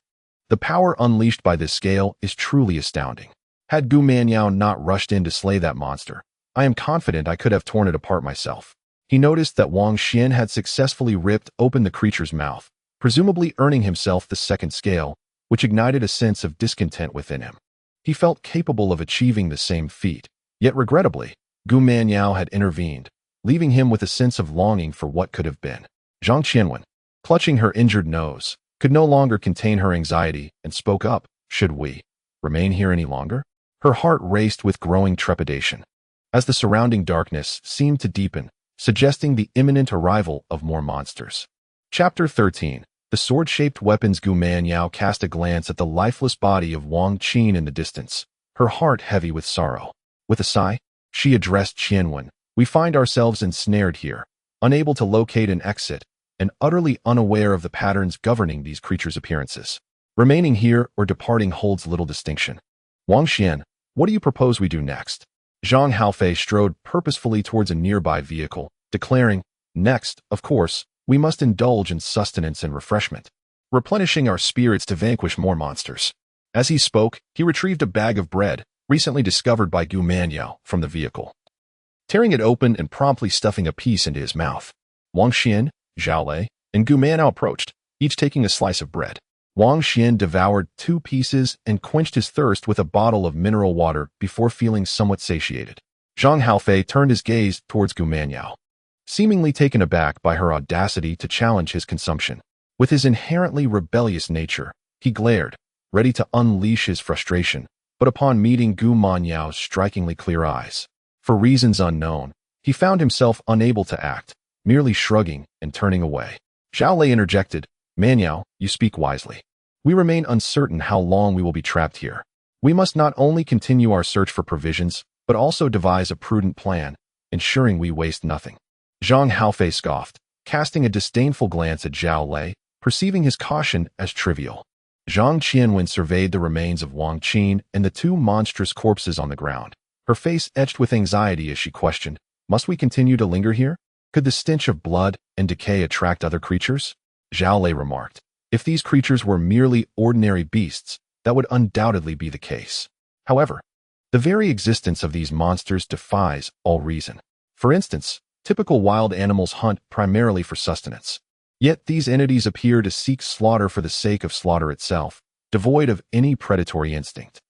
"The power unleashed by this scale is truly astounding. Had Gu Manyao not rushed in to slay that monster, I am confident I could have torn it apart myself." He noticed that Wang Xuan had successfully ripped open the creature's mouth, presumably earning himself the second scale, which ignited a sense of discontent within him. He felt capable of achieving the same feat, yet regrettably, Gu Manyao had intervened, leaving him with a sense of longing for what could have been. Zhang Qianwen, clutching her injured nose, could no longer contain her anxiety and spoke up, "Should we remain here any longer?" Her heart raced with growing trepidation, as the surrounding darkness seemed to deepen, suggesting the imminent arrival of more monsters. Chapter 13. The sword-shaped weapons Gu Manyao cast a glance at the lifeless body of Wang Qin in the distance, her heart heavy with sorrow. With a sigh, she addressed Qianwen. We find ourselves ensnared here, unable to locate an exit, and utterly unaware of the patterns governing these creatures' appearances. Remaining here or departing holds little distinction. Wang Xian, what do you propose we do next? Zhang Haofei strode purposefully towards a nearby vehicle, declaring, next, of course, we must indulge in sustenance and refreshment, replenishing our spirits to vanquish more monsters. As he spoke, he retrieved a bag of bread, recently discovered by Gu Manyao, from the vehicle. Tearing it open and promptly stuffing a piece into his mouth, Wang Xian, Zhao Lei, and Gu Manyao approached, each taking a slice of bread. Wang Xian devoured 2 pieces and quenched his thirst with a bottle of mineral water before feeling somewhat satiated. Zhang Haofei turned his gaze towards Gu Manyao, seemingly taken aback by her audacity to challenge his consumption. With his inherently rebellious nature, he glared, ready to unleash his frustration, but upon meeting Gu Manyao's strikingly clear eyes, for reasons unknown, he found himself unable to act, merely shrugging and turning away. Zhao Lei interjected, Manyao, you speak wisely. We remain uncertain how long we will be trapped here. We must not only continue our search for provisions, but also devise a prudent plan, ensuring we waste nothing. Zhang Haofei scoffed, casting a disdainful glance at Zhao Lei, perceiving his caution as trivial. Zhang Qianwen surveyed the remains of Wang Qin and the 2 monstrous corpses on the ground, her face etched with anxiety as she questioned, must we continue to linger here? Could the stench of blood and decay attract other creatures? Zhao Lei remarked, if these creatures were merely ordinary beasts, that would undoubtedly be the case. However, the very existence of these monsters defies all reason. For instance, typical wild animals hunt primarily for sustenance. Yet these entities appear to seek slaughter for the sake of slaughter itself, devoid of any predatory instinct.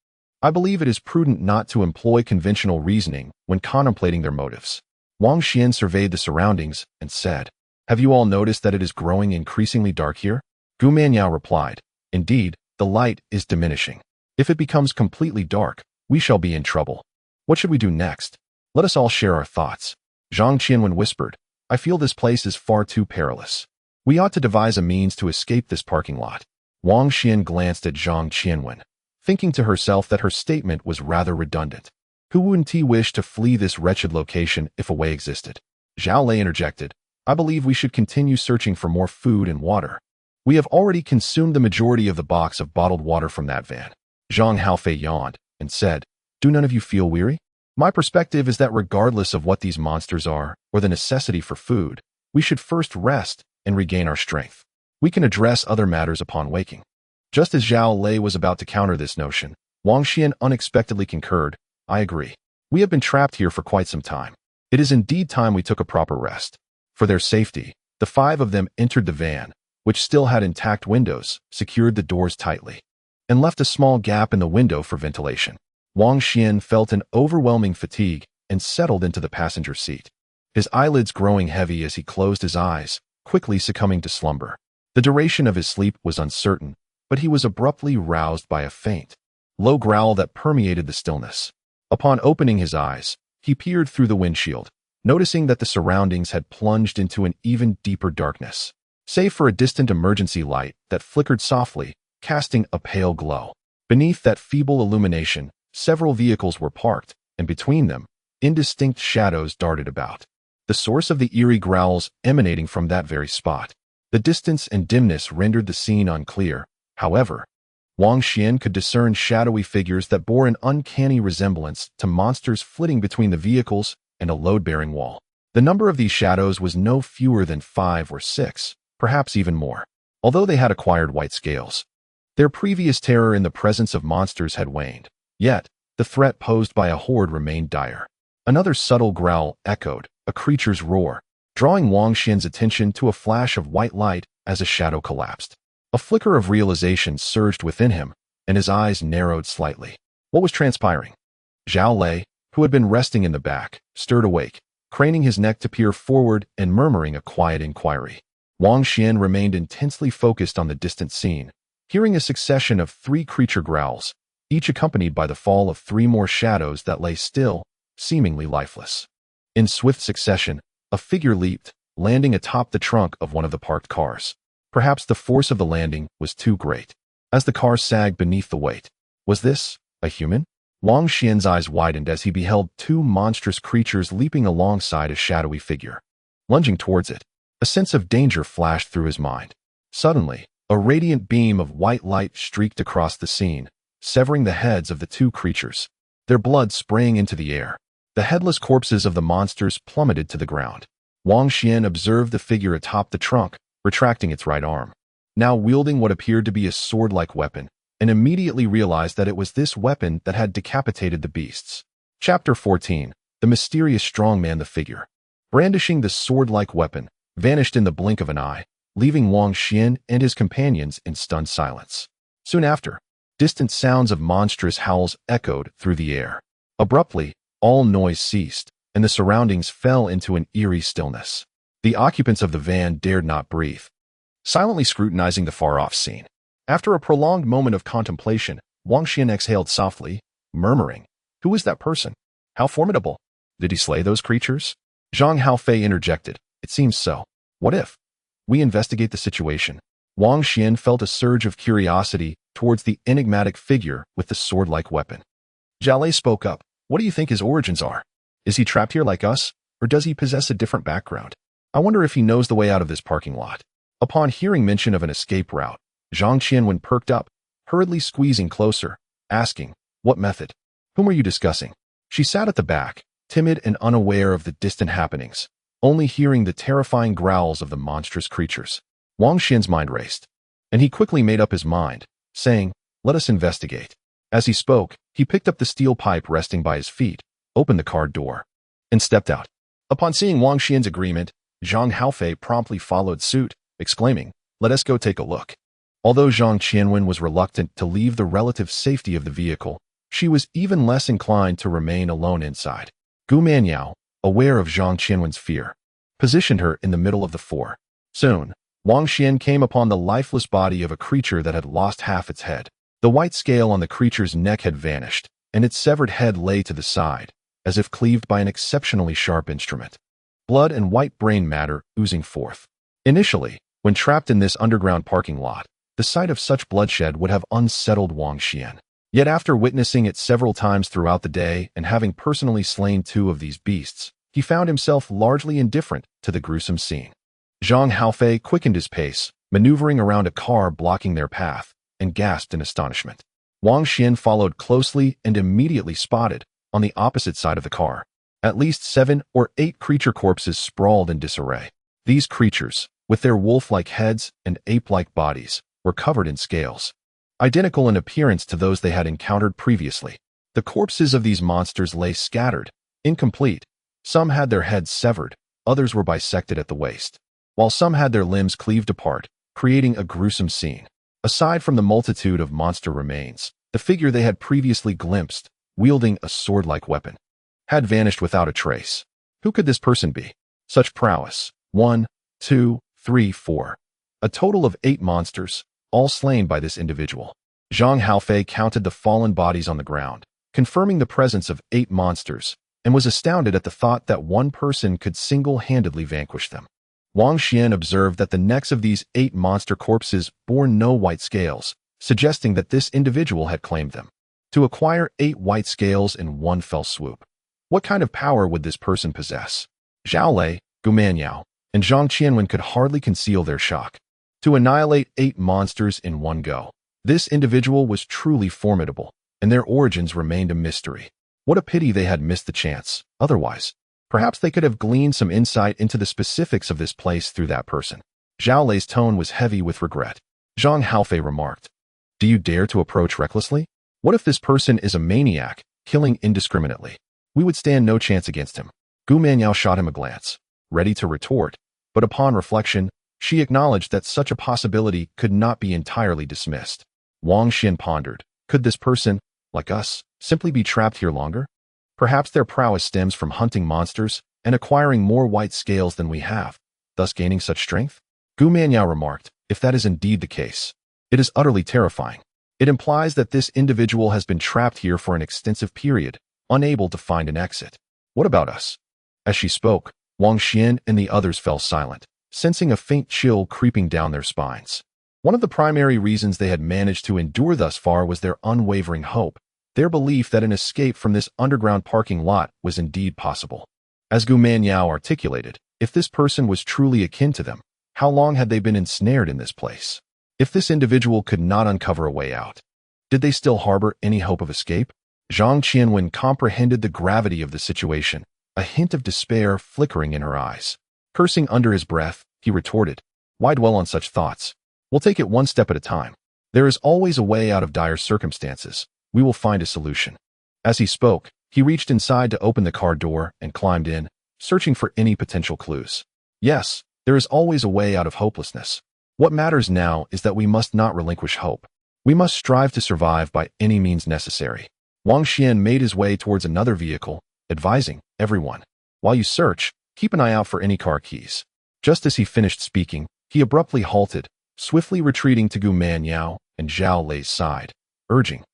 I believe it is prudent not to employ conventional reasoning when contemplating their motives. Wang Xian surveyed the surroundings and said, have you all noticed that it is growing increasingly dark here? Gu Manyao replied, indeed, the light is diminishing. If it becomes completely dark, we shall be in trouble. What should we do next? Let us all share our thoughts. Zhang Qianwen whispered, I feel this place is far too perilous. We ought to devise a means to escape this parking lot. Wang Xian glanced at Zhang Qianwen, thinking to herself that her statement was rather redundant. Who wouldn't he wish to flee this wretched location if a way existed? Zhao Lei interjected, I believe we should continue searching for more food and water. We have already consumed the majority of the box of bottled water from that van. Zhang Haofei yawned and said, do none of you feel weary? My perspective is that regardless of what these monsters are or the necessity for food, we should first rest and regain our strength. We can address other matters upon waking. Just as Zhao Lei was about to counter this notion, Wang Xian unexpectedly concurred, I agree. We have been trapped here for quite some time. It is indeed time we took a proper rest. For their safety, the 5 of them entered the van, which still had intact windows, secured the doors tightly, and left a small gap in the window for ventilation. Wang Xian felt an overwhelming fatigue and settled into the passenger seat, his eyelids growing heavy as he closed his eyes, quickly succumbing to slumber. The duration of his sleep was uncertain, but he was abruptly roused by a faint, low growl that permeated the stillness. Upon opening his eyes, he peered through the windshield, noticing that the surroundings had plunged into an even deeper darkness, save for a distant emergency light that flickered softly, casting a pale glow. Beneath that feeble illumination, several vehicles were parked, and between them, indistinct shadows darted about. The source of the eerie growls emanating from that very spot. The distance and dimness rendered the scene unclear. However, Wang Xian could discern shadowy figures that bore an uncanny resemblance to monsters flitting between the vehicles and a load-bearing wall. The number of these shadows was no fewer than 5 or 6, perhaps even more. Although they had acquired white scales, their previous terror in the presence of monsters had waned. Yet, the threat posed by a horde remained dire. Another subtle growl echoed, a creature's roar, drawing Wang Xian's attention to a flash of white light as a shadow collapsed. A flicker of realization surged within him, and his eyes narrowed slightly. What was transpiring? Zhao Lei, who had been resting in the back, stirred awake, craning his neck to peer forward and murmuring a quiet inquiry. Wang Xian remained intensely focused on the distant scene, hearing a succession of 3 creature growls, each accompanied by the fall of 3 more shadows that lay still, seemingly lifeless. In swift succession, a figure leaped, landing atop the trunk of one of the parked cars. Perhaps the force of the landing was too great, as the car sagged beneath the weight. Was this a human? Wang Xian's eyes widened as he beheld two monstrous creatures leaping alongside a shadowy figure. Lunging towards it, a sense of danger flashed through his mind. Suddenly, a radiant beam of white light streaked across the scene, severing the heads of the two creatures. Their blood spraying into the air. The headless corpses of the monsters plummeted to the ground. Wang Xian observed the figure atop the trunk, retracting its right arm, now wielding what appeared to be a sword-like weapon, and immediately realized that it was this weapon that had decapitated the beasts. Chapter 14. The mysterious strongman. The figure, brandishing the sword-like weapon, vanished in the blink of an eye, leaving Wang Xian and his companions in stunned silence. Soon after, distant sounds of monstrous howls echoed through the air. Abruptly, all noise ceased, and the surroundings fell into an eerie stillness. The occupants of the van dared not breathe, silently scrutinizing the far-off scene. After a prolonged moment of contemplation, Wang Xian exhaled softly, murmuring, "Who is that person? How formidable! Did he slay those creatures?" Zhang Haofei interjected, "It seems so. What if we investigate the situation?" Wang Xian felt a surge of curiosity towards the enigmatic figure with the sword-like weapon. Zhao Lei spoke up, "What do you think his origins are? Is he trapped here like us, or does he possess a different background? I wonder if he knows the way out of this parking lot." Upon hearing mention of an escape route, Zhang Qianwen perked up, hurriedly squeezing closer, asking, "What method? Whom are you discussing?" She sat at the back, timid and unaware of the distant happenings, only hearing the terrifying growls of the monstrous creatures. Wang Xian's mind raced, and he quickly made up his mind, saying, "Let us investigate." As he spoke, he picked up the steel pipe resting by his feet, opened the car door, and stepped out. Upon seeing Wang Xian's agreement, Zhang Haofei promptly followed suit, exclaiming, "Let us go take a look." Although Zhang Qianwen was reluctant to leave the relative safety of the vehicle, she was even less inclined to remain alone inside. Gu Manyao, aware of Zhang Qianwen's fear, positioned her in the middle of the four. Soon, Wang Xian came upon the lifeless body of a creature that had lost half its head. The white scale on the creature's neck had vanished, and its severed head lay to the side, as if cleaved by an exceptionally sharp instrument. Blood and white brain matter oozing forth. Initially, when trapped in this underground parking lot, the sight of such bloodshed would have unsettled Wang Xian. Yet after witnessing it several times throughout the day and having personally slain two of these beasts, he found himself largely indifferent to the gruesome scene. Zhang Haofei quickened his pace, maneuvering around a car blocking their path, and gasped in astonishment. Wang Xian followed closely and immediately spotted, on the opposite side of the car, at least 7 or 8 creature corpses sprawled in disarray. These creatures, with their wolf-like heads and ape-like bodies, were covered in scales, identical in appearance to those they had encountered previously. The corpses of these monsters lay scattered, incomplete. Some had their heads severed, others were bisected at the waist, while some had their limbs cleaved apart, creating a gruesome scene. Aside from the multitude of monster remains, the figure they had previously glimpsed, wielding a sword-like weapon, had vanished without a trace. Who could this person be? Such prowess. 1, 2, 3, 4. A total of 8 monsters, all slain by this individual. Zhang Haofei counted the fallen bodies on the ground, confirming the presence of 8 monsters, and was astounded at the thought that one person could single-handedly vanquish them. Wang Xian observed that the necks of these 8 monster corpses bore no white scales, suggesting that this individual had claimed them. To acquire 8 white scales in one fell swoop. What kind of power would this person possess? Zhao Lei, Gu Manyao, and Zhang Qianwen could hardly conceal their shock. To annihilate 8 monsters in one go. This individual was truly formidable, and their origins remained a mystery. What a pity they had missed the chance. Otherwise, perhaps they could have gleaned some insight into the specifics of this place through that person. Zhao Lei's tone was heavy with regret. Zhang Haofei remarked, "Do you dare to approach recklessly? What if this person is a maniac, killing indiscriminately? We would stand no chance against him." Gu Manyao shot him a glance, ready to retort, but upon reflection, she acknowledged that such a possibility could not be entirely dismissed. Wang Xian pondered, could this person, like us, simply be trapped here longer? Perhaps their prowess stems from hunting monsters and acquiring more white scales than we have, thus gaining such strength? Gu Manyao remarked, if that is indeed the case, it is utterly terrifying. It implies that this individual has been trapped here for an extensive period, unable to find an exit. What about us? As she spoke, Wang Xian and the others fell silent, sensing a faint chill creeping down their spines. One of the primary reasons they had managed to endure thus far was their unwavering hope, their belief that an escape from this underground parking lot was indeed possible. As Gu Manyao articulated, if this person was truly akin to them, how long had they been ensnared in this place? If this individual could not uncover a way out, did they still harbor any hope of escape? Zhang Qianwen comprehended the gravity of the situation, a hint of despair flickering in her eyes. Cursing under his breath, he retorted, "Why dwell on such thoughts? We'll take it one step at a time. There is always a way out of dire circumstances. We will find a solution." As he spoke, he reached inside to open the car door and climbed in, searching for any potential clues. Yes, there is always a way out of hopelessness. What matters now is that we must not relinquish hope. We must strive to survive by any means necessary. Wang Xuan made his way towards another vehicle, advising, "Everyone, while you search, keep an eye out for any car keys." Just as he finished speaking, he abruptly halted, swiftly retreating to Gu Manyao and Zhao Lei's side, urging,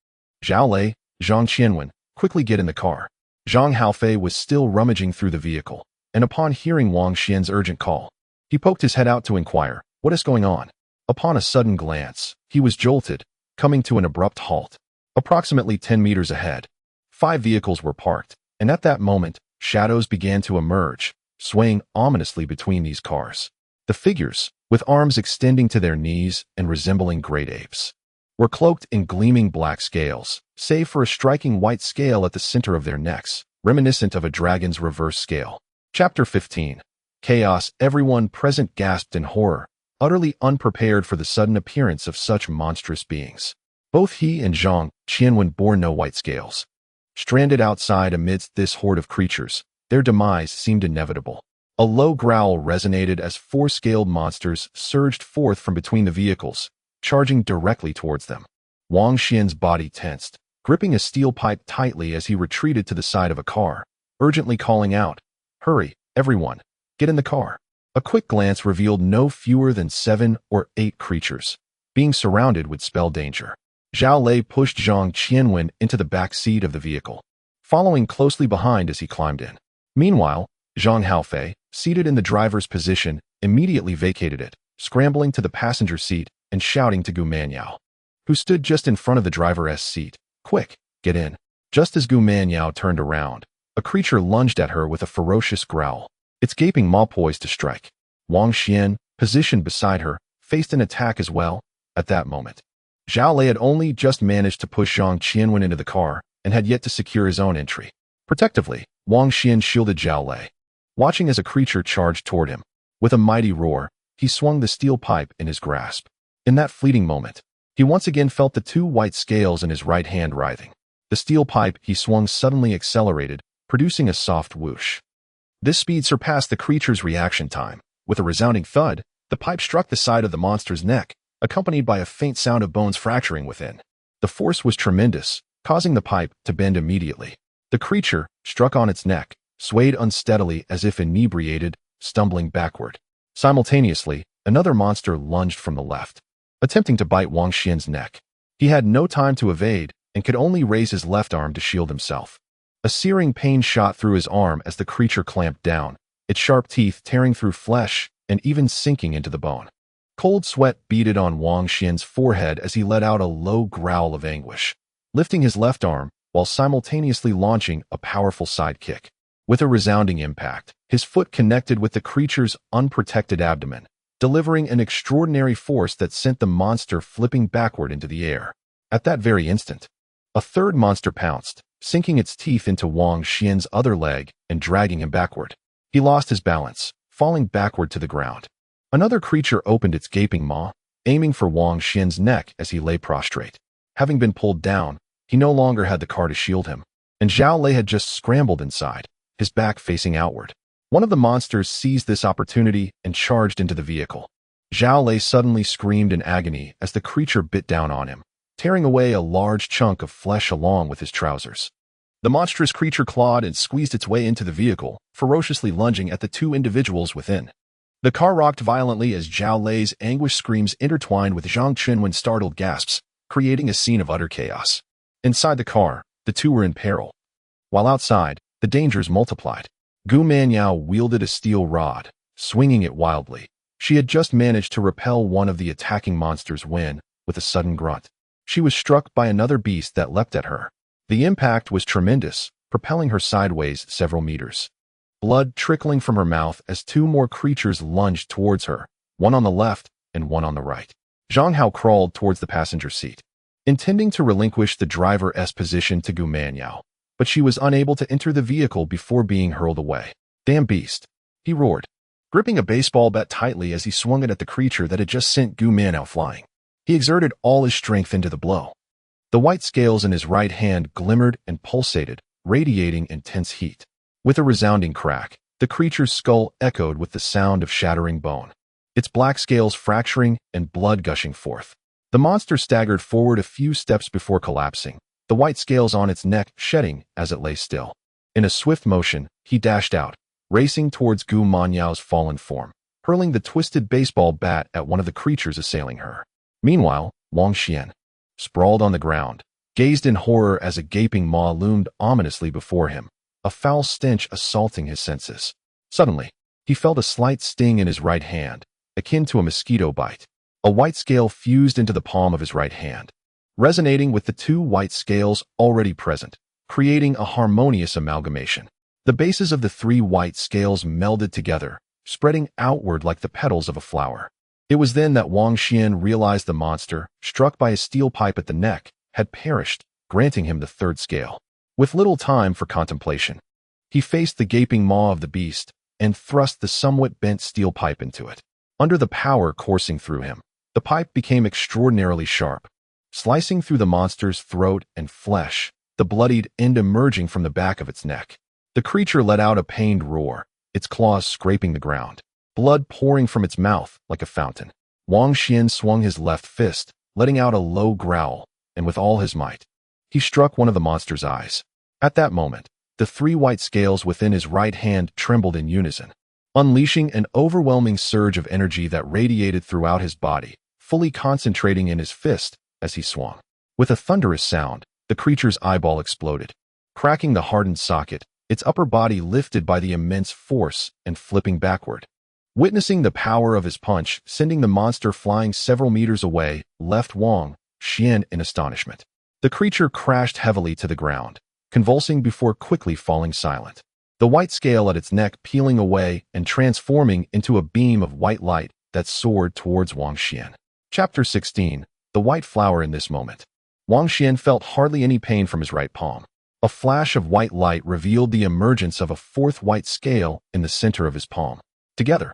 "Zhao Lei, Zhang Qianwen, quickly get in the car." Zhang Haofei was still rummaging through the vehicle, and upon hearing Wang Xian's urgent call, he poked his head out to inquire, "What is going on?" Upon a sudden glance, he was jolted, coming to an abrupt halt. Approximately 10 meters ahead, 5 vehicles were parked, and at that moment, shadows began to emerge, swaying ominously between these cars. The figures, with arms extending to their knees and resembling great apes, were cloaked in gleaming black scales, save for a striking white scale at the center of their necks, reminiscent of a dragon's reverse scale. Chapter 15. Chaos. Everyone present gasped in horror, utterly unprepared for the sudden appearance of such monstrous beings. Both he and Zhang Qianwen bore no white scales. Stranded outside amidst this horde of creatures, their demise seemed inevitable. A low growl resonated as 4 scaled monsters surged forth from between the vehicles, charging directly towards them. Wang Xian's body tensed, gripping a steel pipe tightly as he retreated to the side of a car, urgently calling out, "Hurry, everyone, get in the car." A quick glance revealed no fewer than 7 or 8 creatures. Being surrounded would spell danger. Zhao Lei pushed Zhang Qianwen into the back seat of the vehicle, following closely behind as he climbed in. Meanwhile, Zhang Haofei, seated in the driver's position, immediately vacated it, scrambling to the passenger seat and shouting to Gu Manyao, who stood just in front of the driver's seat, "Quick, get in." Just as Gu Manyao turned around, a creature lunged at her with a ferocious growl, its gaping maw poised to strike. Wang Xian, positioned beside her, faced an attack as well. At that moment, Zhao Lei had only just managed to push Zhang Qianwen into the car and had yet to secure his own entry. Protectively, Wang Xian shielded Zhao Lei, watching as a creature charged toward him. With a mighty roar, he swung the steel pipe in his grasp. In that fleeting moment, he once again felt the 2 white scales in his right hand writhing. The steel pipe he swung suddenly accelerated, producing a soft whoosh. This speed surpassed the creature's reaction time. With a resounding thud, the pipe struck the side of the monster's neck, accompanied by a faint sound of bones fracturing within. The force was tremendous, causing the pipe to bend immediately. The creature, struck on its neck, swayed unsteadily as if inebriated, stumbling backward. Simultaneously, another monster lunged from the left, attempting to bite Wang Xian's neck. He had no time to evade and could only raise his left arm to shield himself. A searing pain shot through his arm as the creature clamped down, its sharp teeth tearing through flesh and even sinking into the bone. Cold sweat beaded on Wang Xian's forehead as he let out a low growl of anguish, lifting his left arm while simultaneously launching a powerful side kick. With a resounding impact, his foot connected with the creature's unprotected abdomen, delivering an extraordinary force that sent the monster flipping backward into the air. At that very instant, a third monster pounced, sinking its teeth into Wang Xian's other leg and dragging him backward. He lost his balance, falling backward to the ground. Another creature opened its gaping maw, aiming for Wang Xian's neck as he lay prostrate. Having been pulled down, he no longer had the car to shield him, and Zhao Lei had just scrambled inside, his back facing outward. One of the monsters seized this opportunity and charged into the vehicle. Zhao Lei suddenly screamed in agony as the creature bit down on him, tearing away a large chunk of flesh along with his trousers. The monstrous creature clawed and squeezed its way into the vehicle, ferociously lunging at the 2 individuals within. The car rocked violently as Zhao Lei's anguished screams intertwined with Zhang Qianwen's startled gasps, creating a scene of utter chaos. Inside the car, the 2 were in peril, while outside, the dangers multiplied. Gu Manyao wielded a steel rod, swinging it wildly, She had just managed to repel one of the attacking monsters when, with a sudden grunt, she was struck by another beast that leapt at her. The impact was tremendous, propelling her sideways several meters. Blood trickling from her mouth as two more creatures lunged towards her, one on the left and one on the right. Zhang Hao crawled towards the passenger seat, intending to relinquish the driver's position to Gu Manyao, but she was unable to enter the vehicle before being hurled away. "Damn beast!" he roared, gripping a baseball bat tightly as he swung it at the creature that had just sent Gu Manyao flying. He exerted all his strength into the blow. The white scales in his right hand glimmered and pulsated, radiating intense heat. With a resounding crack, the creature's skull echoed with the sound of shattering bone, its black scales fracturing and blood gushing forth. The monster staggered forward a few steps before collapsing, the white scales on its neck shedding as it lay still. In a swift motion, he dashed out, racing towards Gu Manyao's fallen form, hurling the twisted baseball bat at one of the creatures assailing her. Meanwhile, Wang Xuan, sprawled on the ground, gazed in horror as a gaping maw loomed ominously before him, a foul stench assaulting his senses. Suddenly, he felt a slight sting in his right hand, akin to a mosquito bite. A white scale fused into the palm of his right hand, resonating with the two white scales already present, creating a harmonious amalgamation. The bases of the three white scales melded together, spreading outward like the petals of a flower. It was then that Wang Xuan realized the monster, struck by a steel pipe at the neck, had perished, granting him the third scale. With little time for contemplation, he faced the gaping maw of the beast and thrust the somewhat bent steel pipe into it. Under the power coursing through him, the pipe became extraordinarily sharp, slicing through the monster's throat and flesh, the bloodied end emerging from the back of its neck. The creature let out a pained roar, its claws scraping the ground, blood pouring from its mouth like a fountain. Wang Xuan swung his left fist, letting out a low growl, and with all his might, he struck one of the monster's eyes. At that moment, the three white scales within his right hand trembled in unison, unleashing an overwhelming surge of energy that radiated throughout his body, fully concentrating in his fist as he swung. With a thunderous sound, the creature's eyeball exploded, cracking the hardened socket, its upper body lifted by the immense force and flipping backward. Witnessing the power of his punch, sending the monster flying several meters away, left Wang Xuan in astonishment. The creature crashed heavily to the ground, convulsing before quickly falling silent. The white scale at its neck peeling away and transforming into a beam of white light that soared towards Wang Xuan. Chapter 16. The White Flower. In this moment, Wang Xuan felt hardly any pain from his right palm. A flash of white light revealed the emergence of a fourth white scale in the center of his palm. Together,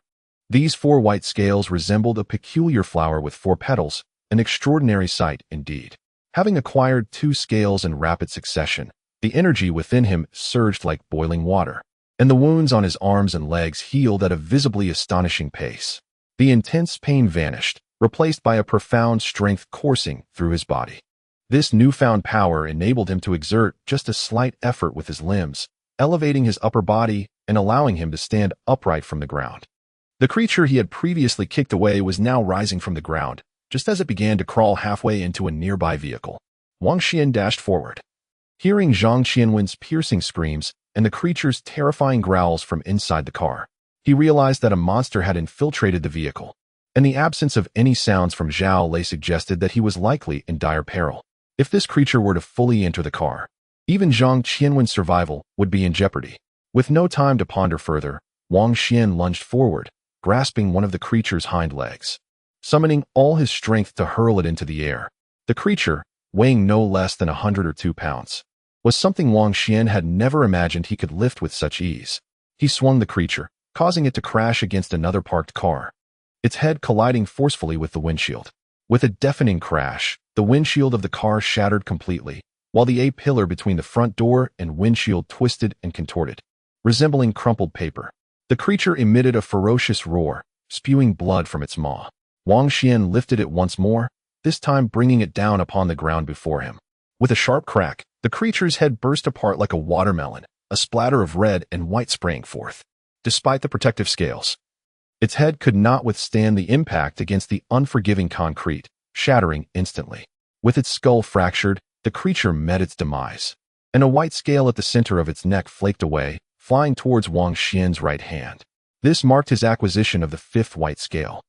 these four white scales resembled a peculiar flower with four petals, an extraordinary sight indeed. Having acquired two scales in rapid succession, the energy within him surged like boiling water, and the wounds on his arms and legs healed at a visibly astonishing pace. The intense pain vanished, replaced by a profound strength coursing through his body. This newfound power enabled him to exert just a slight effort with his limbs, elevating his upper body and allowing him to stand upright from the ground. The creature he had previously kicked away was now rising from the ground, just as it began to crawl halfway into a nearby vehicle. Wang Xuan dashed forward. Hearing Zhang Qianwen's piercing screams and the creature's terrifying growls from inside the car, he realized that a monster had infiltrated the vehicle, and the absence of any sounds from Zhao Lei suggested that he was likely in dire peril. If this creature were to fully enter the car, even Zhang Qianwen's survival would be in jeopardy. With no time to ponder further, Wang Xuan lunged forward, grasping one of the creature's hind legs, summoning all his strength to hurl it into the air. The creature, weighing no less than 102 pounds, was something Wang Xuan had never imagined he could lift with such ease. He swung the creature, causing it to crash against another parked car, its head colliding forcefully with the windshield. With a deafening crash, the windshield of the car shattered completely, while the A-pillar between the front door and windshield twisted and contorted, resembling crumpled paper. The creature emitted a ferocious roar, spewing blood from its maw. Wang Xuan lifted it once more, this time bringing it down upon the ground before him. With a sharp crack, the creature's head burst apart like a watermelon, a splatter of red and white spraying forth. Despite the protective scales, its head could not withstand the impact against the unforgiving concrete, shattering instantly. With its skull fractured, the creature met its demise, and a white scale at the center of its neck flaked away, flying towards Wang Xuan's right hand. This marked his acquisition of the fifth white scale.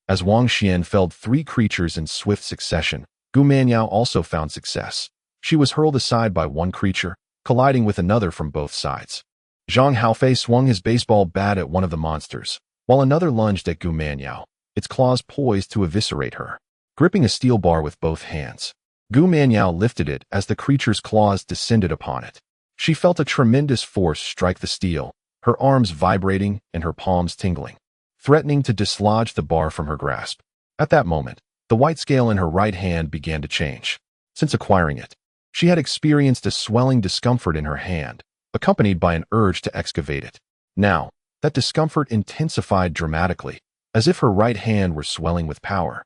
As Wang Xuan felled 3 creatures in swift succession, Gu Manyao also found success. She was hurled aside by one creature, colliding with another from both sides. Zhang Haofei swung his baseball bat at one of the monsters, while another lunged at Gu Manyao, its claws poised to eviscerate her. Gripping a steel bar with both hands, Gu Manyao lifted it as the creature's claws descended upon it. She felt a tremendous force strike the steel, her arms vibrating and her palms tingling, threatening to dislodge the bar from her grasp. At that moment, the white scale in her right hand began to change. Since acquiring it, she had experienced a swelling discomfort in her hand, accompanied by an urge to excavate it. Now, that discomfort intensified dramatically, as if her right hand were swelling with power.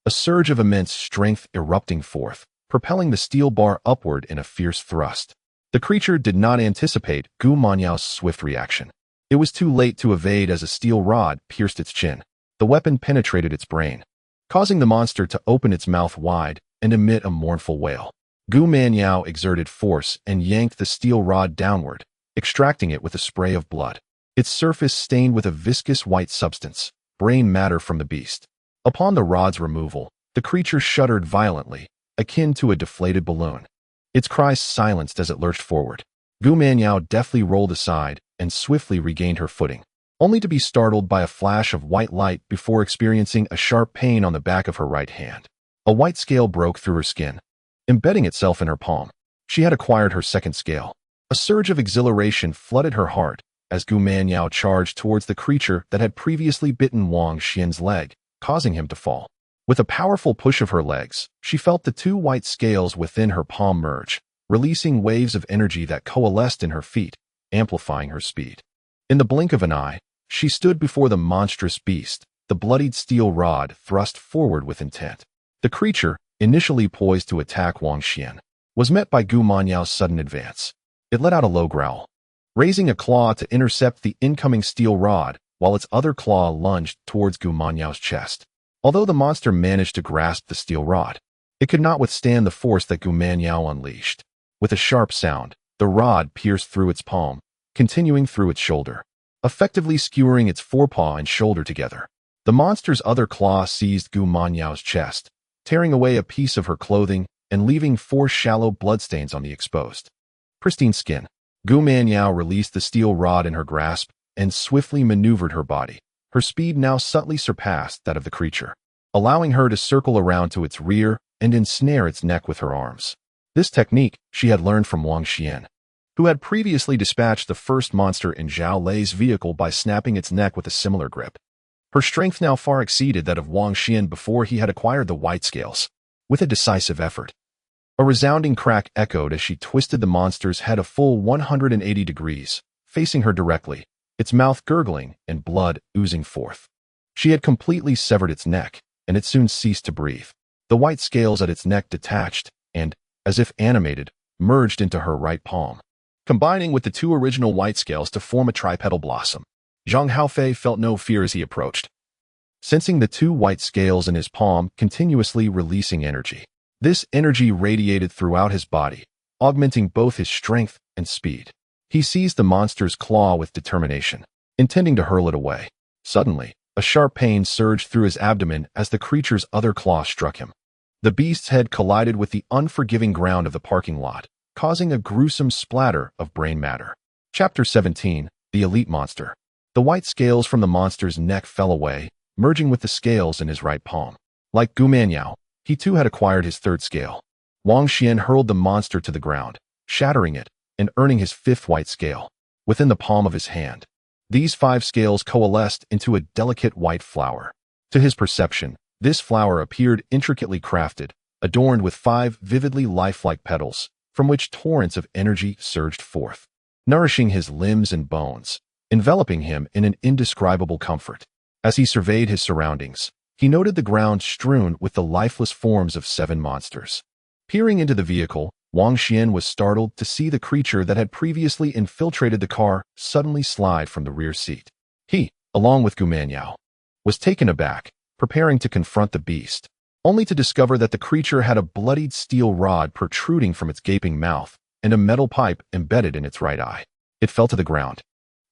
A surge of immense strength erupting forth, propelling the steel bar upward in a fierce thrust. The creature did not anticipate Gu Manyao's swift reaction. It was too late to evade as a steel rod pierced its chin. The weapon penetrated its brain, causing the monster to open its mouth wide and emit a mournful wail. Gu Manyao exerted force and yanked the steel rod downward, extracting it with a spray of blood. Its surface stained with a viscous white substance, brain matter from the beast. Upon the rod's removal, the creature shuddered violently, akin to a deflated balloon. Its cries silenced as it lurched forward. Gu Manyao deftly rolled aside and swiftly regained her footing, only to be startled by a flash of white light before experiencing a sharp pain on the back of her right hand. A white scale broke through her skin, embedding itself in her palm. She had acquired her second scale. A surge of exhilaration flooded her heart as Gu Manyao charged towards the creature that had previously bitten Wang Xuan's leg, causing him to fall. With a powerful push of her legs, she felt the 2 white scales within her palm merge, releasing waves of energy that coalesced in her feet, amplifying her speed. In the blink of an eye, she stood before the monstrous beast, the bloodied steel rod thrust forward with intent. The creature, initially poised to attack Wang Xuan, was met by Gu Manyao's sudden advance. It let out a low growl, raising a claw to intercept the incoming steel rod, while its other claw lunged towards Gu Manyao's chest. Although the monster managed to grasp the steel rod, it could not withstand the force that Gu Manyao unleashed. With a sharp sound, the rod pierced through its palm, continuing through its shoulder, effectively skewering its forepaw and shoulder together. The monster's other claw seized Gu Manyao's chest, tearing away a piece of her clothing and leaving 4 shallow bloodstains on the exposed, pristine skin. Gu Manyao released the steel rod in her grasp and swiftly maneuvered her body. Her speed now subtly surpassed that of the creature, allowing her to circle around to its rear and ensnare its neck with her arms. This technique she had learned from Wang Xuan, who had previously dispatched the first monster in Zhao Lei's vehicle by snapping its neck with a similar grip. Her strength now far exceeded that of Wang Xuan before he had acquired the white scales. With a decisive effort, a resounding crack echoed as she twisted the monster's head a full 180 degrees, facing her directly, its mouth gurgling and blood oozing forth. She had completely severed its neck, and it soon ceased to breathe. The white scales at its neck detached and, as if animated, merged into her right palm, combining with the 2 original white scales to form a tripetal blossom. Zhang Haofei felt no fear as he approached, sensing the 2 white scales in his palm continuously releasing energy. This energy radiated throughout his body, augmenting both his strength and speed. He seized the monster's claw with determination, intending to hurl it away. Suddenly, a sharp pain surged through his abdomen as the creature's other claw struck him. The beast's head collided with the unforgiving ground of the parking lot, causing a gruesome splatter of brain matter. Chapter 17, The Elite Monster. The white scales from the monster's neck fell away, merging with the scales in his right palm. Like Gu Manyao, he too had acquired his third scale. Wang Xuan hurled the monster to the ground, shattering it, and earning his 5th white scale. Within the palm of his hand, these 5 scales coalesced into a delicate white flower. To his perception, this flower appeared intricately crafted, adorned with 5 vividly lifelike petals, from which torrents of energy surged forth, nourishing his limbs and bones, enveloping him in an indescribable comfort. As he surveyed his surroundings, he noted the ground strewn with the lifeless forms of 7 monsters. Peering into the vehicle, Wang Xuan was startled to see the creature that had previously infiltrated the car suddenly slide from the rear seat. He, along with Gu Manyao, was taken aback, preparing to confront the beast, only to discover that the creature had a bloodied steel rod protruding from its gaping mouth and a metal pipe embedded in its right eye. It fell to the ground,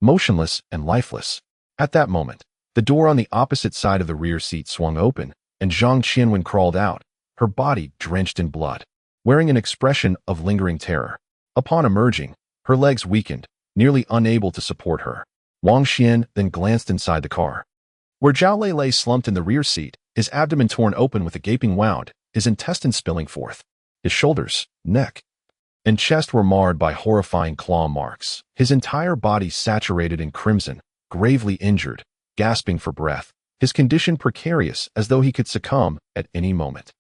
motionless and lifeless. At that moment, the door on the opposite side of the rear seat swung open, and Zhang Qianwen crawled out, her body drenched in blood, wearing an expression of lingering terror. Upon emerging, her legs weakened, nearly unable to support her. Wang Xuan then glanced inside the car, where Zhao Lei lay slumped in the rear seat, his abdomen torn open with a gaping wound, his intestines spilling forth. His shoulders, neck, and chest were marred by horrifying claw marks, his entire body saturated in crimson, gravely injured, gasping for breath, his condition precarious as though he could succumb at any moment.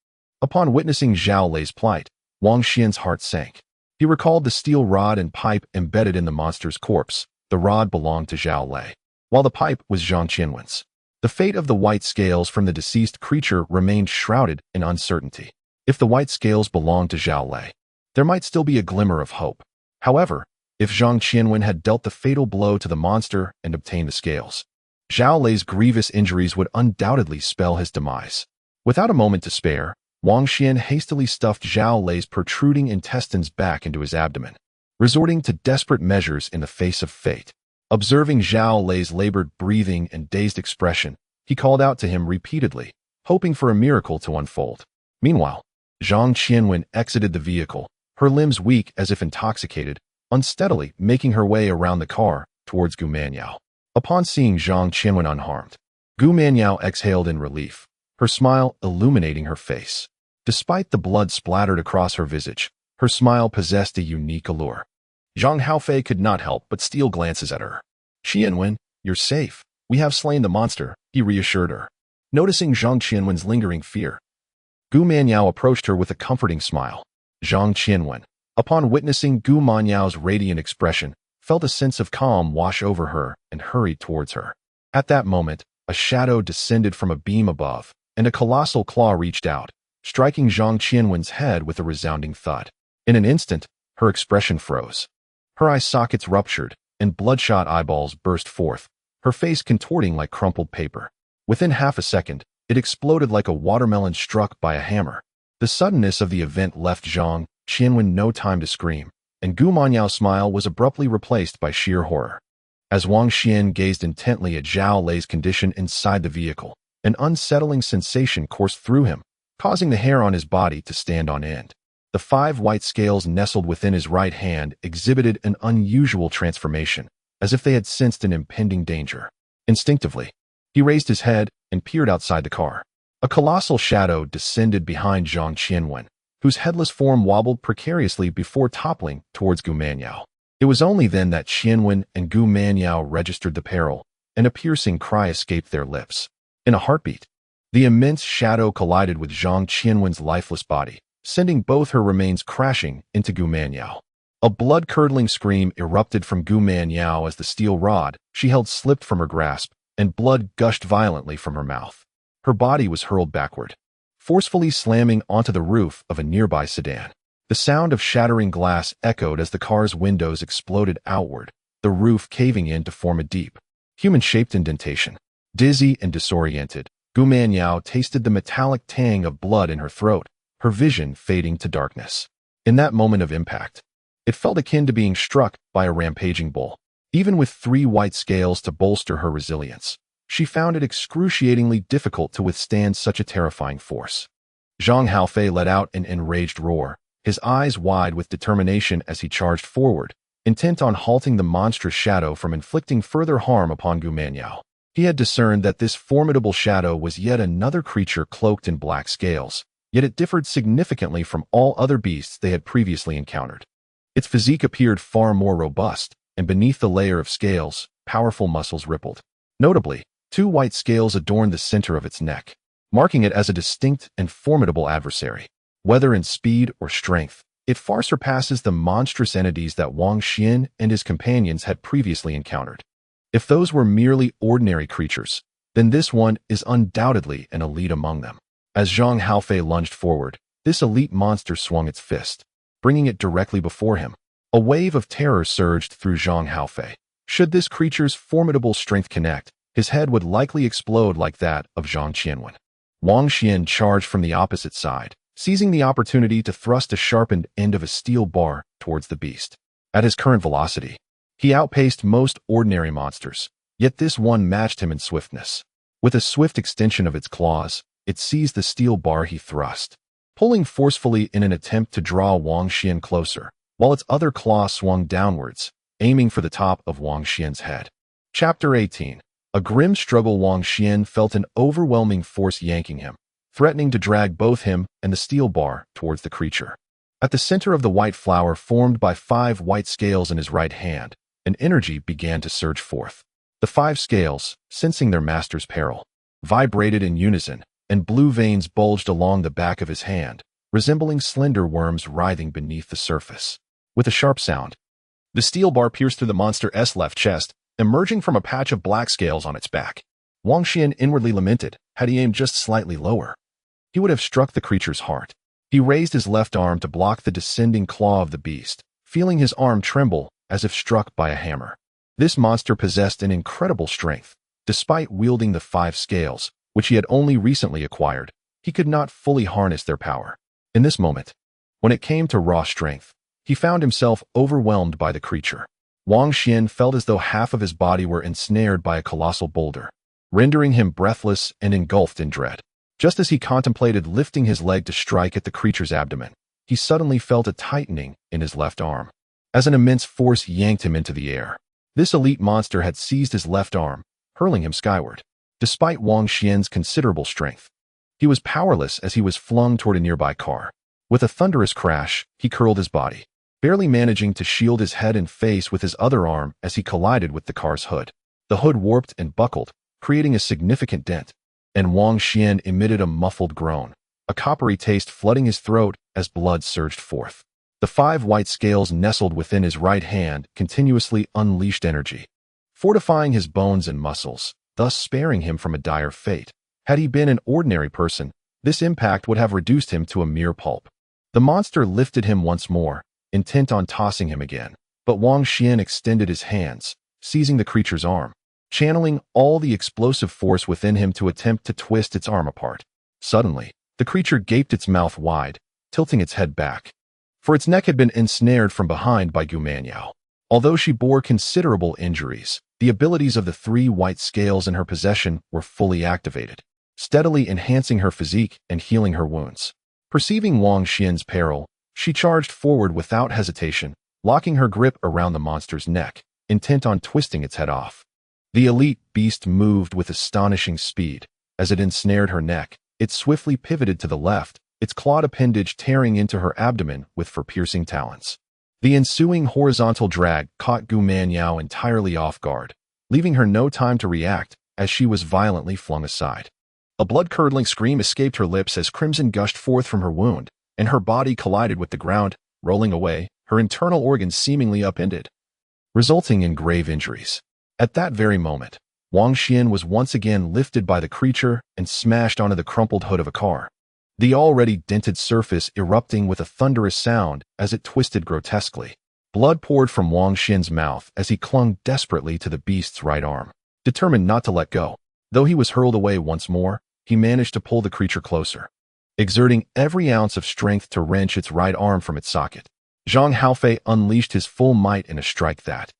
Upon witnessing Zhao Lei's plight, Wang Xian's heart sank. He recalled the steel rod and pipe embedded in the monster's corpse. The rod belonged to Zhao Lei, while the pipe was Zhang Qianwen's. The fate of the white scales from the deceased creature remained shrouded in uncertainty. If the white scales belonged to Zhao Lei, there might still be a glimmer of hope. However, if Zhang Qianwen had dealt the fatal blow to the monster and obtained the scales, Zhao Lei's grievous injuries would undoubtedly spell his demise. Without a moment to spare, Wang Xuan hastily stuffed Zhao Lei's protruding intestines back into his abdomen, resorting to desperate measures in the face of fate. Observing Zhao Lei's labored breathing and dazed expression, he called out to him repeatedly, hoping for a miracle to unfold. Meanwhile, Zhang Qianwen exited the vehicle, her limbs weak as if intoxicated, unsteadily making her way around the car towards Gu Manyao. Upon seeing Zhang Qianwen unharmed, Gu Manyao exhaled in relief, her smile illuminating her face. Despite the blood splattered across her visage, her smile possessed a unique allure. Zhang Haofei could not help but steal glances at her. "Qianwen, you're safe. We have slain the monster," he reassured her. Noticing Zhang Qianwen's lingering fear, Gu Manyao approached her with a comforting smile. Zhang Qianwen, upon witnessing Gu Manyao's radiant expression, felt a sense of calm wash over her and hurried towards her. At that moment, a shadow descended from a beam above, and a colossal claw reached out, striking Zhang Qianwen's head with a resounding thud. In an instant, her expression froze. Her eye sockets ruptured, and bloodshot eyeballs burst forth, her face contorting like crumpled paper. Within half a second, it exploded like a watermelon struck by a hammer. The suddenness of the event left Zhang Qianwen no time to scream, and Gu Manyao's smile was abruptly replaced by sheer horror. As Wang Xuan gazed intently at Zhao Lei's condition inside the vehicle, an unsettling sensation coursed through him, causing the hair on his body to stand on end. The 5 white scales nestled within his right hand exhibited an unusual transformation, as if they had sensed an impending danger. Instinctively, he raised his head and peered outside the car. A colossal shadow descended behind Zhang Qianwen, whose headless form wobbled precariously before toppling towards Gu Manyao. It was only then that Qianwen and Gu Manyao registered the peril, and a piercing cry escaped their lips. In a heartbeat, the immense shadow collided with Zhang Qianwen's lifeless body, sending both her remains crashing into Gu Manyao. A blood-curdling scream erupted from Gu Manyao as the steel rod she held slipped from her grasp, and blood gushed violently from her mouth. Her body was hurled backward, forcefully slamming onto the roof of a nearby sedan. The sound of shattering glass echoed as the car's windows exploded outward, the roof caving in to form a deep, human-shaped indentation. Dizzy and disoriented, Gu Manyao tasted the metallic tang of blood in her throat, her vision fading to darkness. In that moment of impact, it felt akin to being struck by a rampaging bull. Even with 3 white scales to bolster her resilience, she found it excruciatingly difficult to withstand such a terrifying force. Zhang Haofei let out an enraged roar, his eyes wide with determination as he charged forward, intent on halting the monstrous shadow from inflicting further harm upon Gu Manyao. He had discerned that this formidable shadow was yet another creature cloaked in black scales, yet it differed significantly from all other beasts they had previously encountered. Its physique appeared far more robust, and beneath the layer of scales, powerful muscles rippled. Notably, 2 white scales adorned the center of its neck, marking it as a distinct and formidable adversary. Whether in speed or strength, it far surpasses the monstrous entities that Wang Xuan and his companions had previously encountered. If those were merely ordinary creatures, then this one is undoubtedly an elite among them. As Zhang Haofei lunged forward, this elite monster swung its fist, bringing it directly before him. A wave of terror surged through Zhang Haofei. Should this creature's formidable strength connect, his head would likely explode like that of Zhang Qianwen. Wang Xuan charged from the opposite side, seizing the opportunity to thrust a sharpened end of a steel bar towards the beast. At his current velocity, he outpaced most ordinary monsters, Yet this one matched him in swiftness. With a swift extension of its claws, it seized the steel bar he thrust, pulling forcefully in an attempt to draw Wang Xuan closer, while its other claw swung downwards, aiming for the top of Wang Xuan's head. Chapter 18. A grim struggle. Wang Xuan felt an overwhelming force yanking him, threatening to drag both him and the steel bar towards the creature. At the center of the white flower formed by 5 white scales in his right hand, an energy began to surge forth. The 5 scales, sensing their master's peril, vibrated in unison, and blue veins bulged along the back of his hand, resembling slender worms writhing beneath the surface. With a sharp sound, the steel bar pierced through the monster's left chest, emerging from a patch of black scales on its back. Wang Xuan inwardly lamented, had he aimed just slightly lower, he would have struck the creature's heart. He raised his left arm to block the descending claw of the beast, feeling his arm tremble as if struck by a hammer. This monster possessed an incredible strength. Despite wielding the 5 scales, which he had only recently acquired, he could not fully harness their power. In this moment, when it came to raw strength, he found himself overwhelmed by the creature. Wang Xuan felt as though half of his body were ensnared by a colossal boulder, rendering him breathless and engulfed in dread. Just as he contemplated lifting his leg to strike at the creature's abdomen, he suddenly felt a tightening in his left arm, as an immense force yanked him into the air. This elite monster had seized his left arm, hurling him skyward. Despite Wang Xuan's considerable strength, he was powerless as he was flung toward a nearby car. With a thunderous crash, he curled his body, barely managing to shield his head and face with his other arm as he collided with the car's hood. The hood warped and buckled, creating a significant dent, and Wang Xuan emitted a muffled groan, a coppery taste flooding his throat as blood surged forth. The 5 white scales nestled within his right hand continuously unleashed energy, fortifying his bones and muscles, thus sparing him from a dire fate. Had he been an ordinary person, this impact would have reduced him to a mere pulp. The monster lifted him once more, intent on tossing him again, but Wang Xuan extended his hands, seizing the creature's arm, channeling all the explosive force within him to attempt to twist its arm apart. Suddenly, the creature gaped its mouth wide, tilting its head back, for its neck had been ensnared from behind by Gu Manyao. Although she bore considerable injuries, the abilities of the 3 white scales in her possession were fully activated, steadily enhancing her physique and healing her wounds. Perceiving Wang Xuan's peril, she charged forward without hesitation, locking her grip around the monster's neck, intent on twisting its head off. The elite beast moved with astonishing speed. As it ensnared her neck, it swiftly pivoted to the left, its clawed appendage tearing into her abdomen with piercing talons. The ensuing horizontal drag caught Gu Manyao entirely off guard, leaving her no time to react as she was violently flung aside. A blood-curdling scream escaped her lips as crimson gushed forth from her wound, and her body collided with the ground, rolling away, her internal organs seemingly upended, resulting in grave injuries. At that very moment, Wang Xuan was once again lifted by the creature and smashed onto the crumpled hood of a car, the already dented surface erupting with a thunderous sound as it twisted grotesquely. Blood poured from Wang Xuan's mouth as he clung desperately to the beast's right arm, determined not to let go. Though he was hurled away once more, he managed to pull the creature closer, exerting every ounce of strength to wrench its right arm from its socket. Zhang Haofei unleashed his full might in a strike that,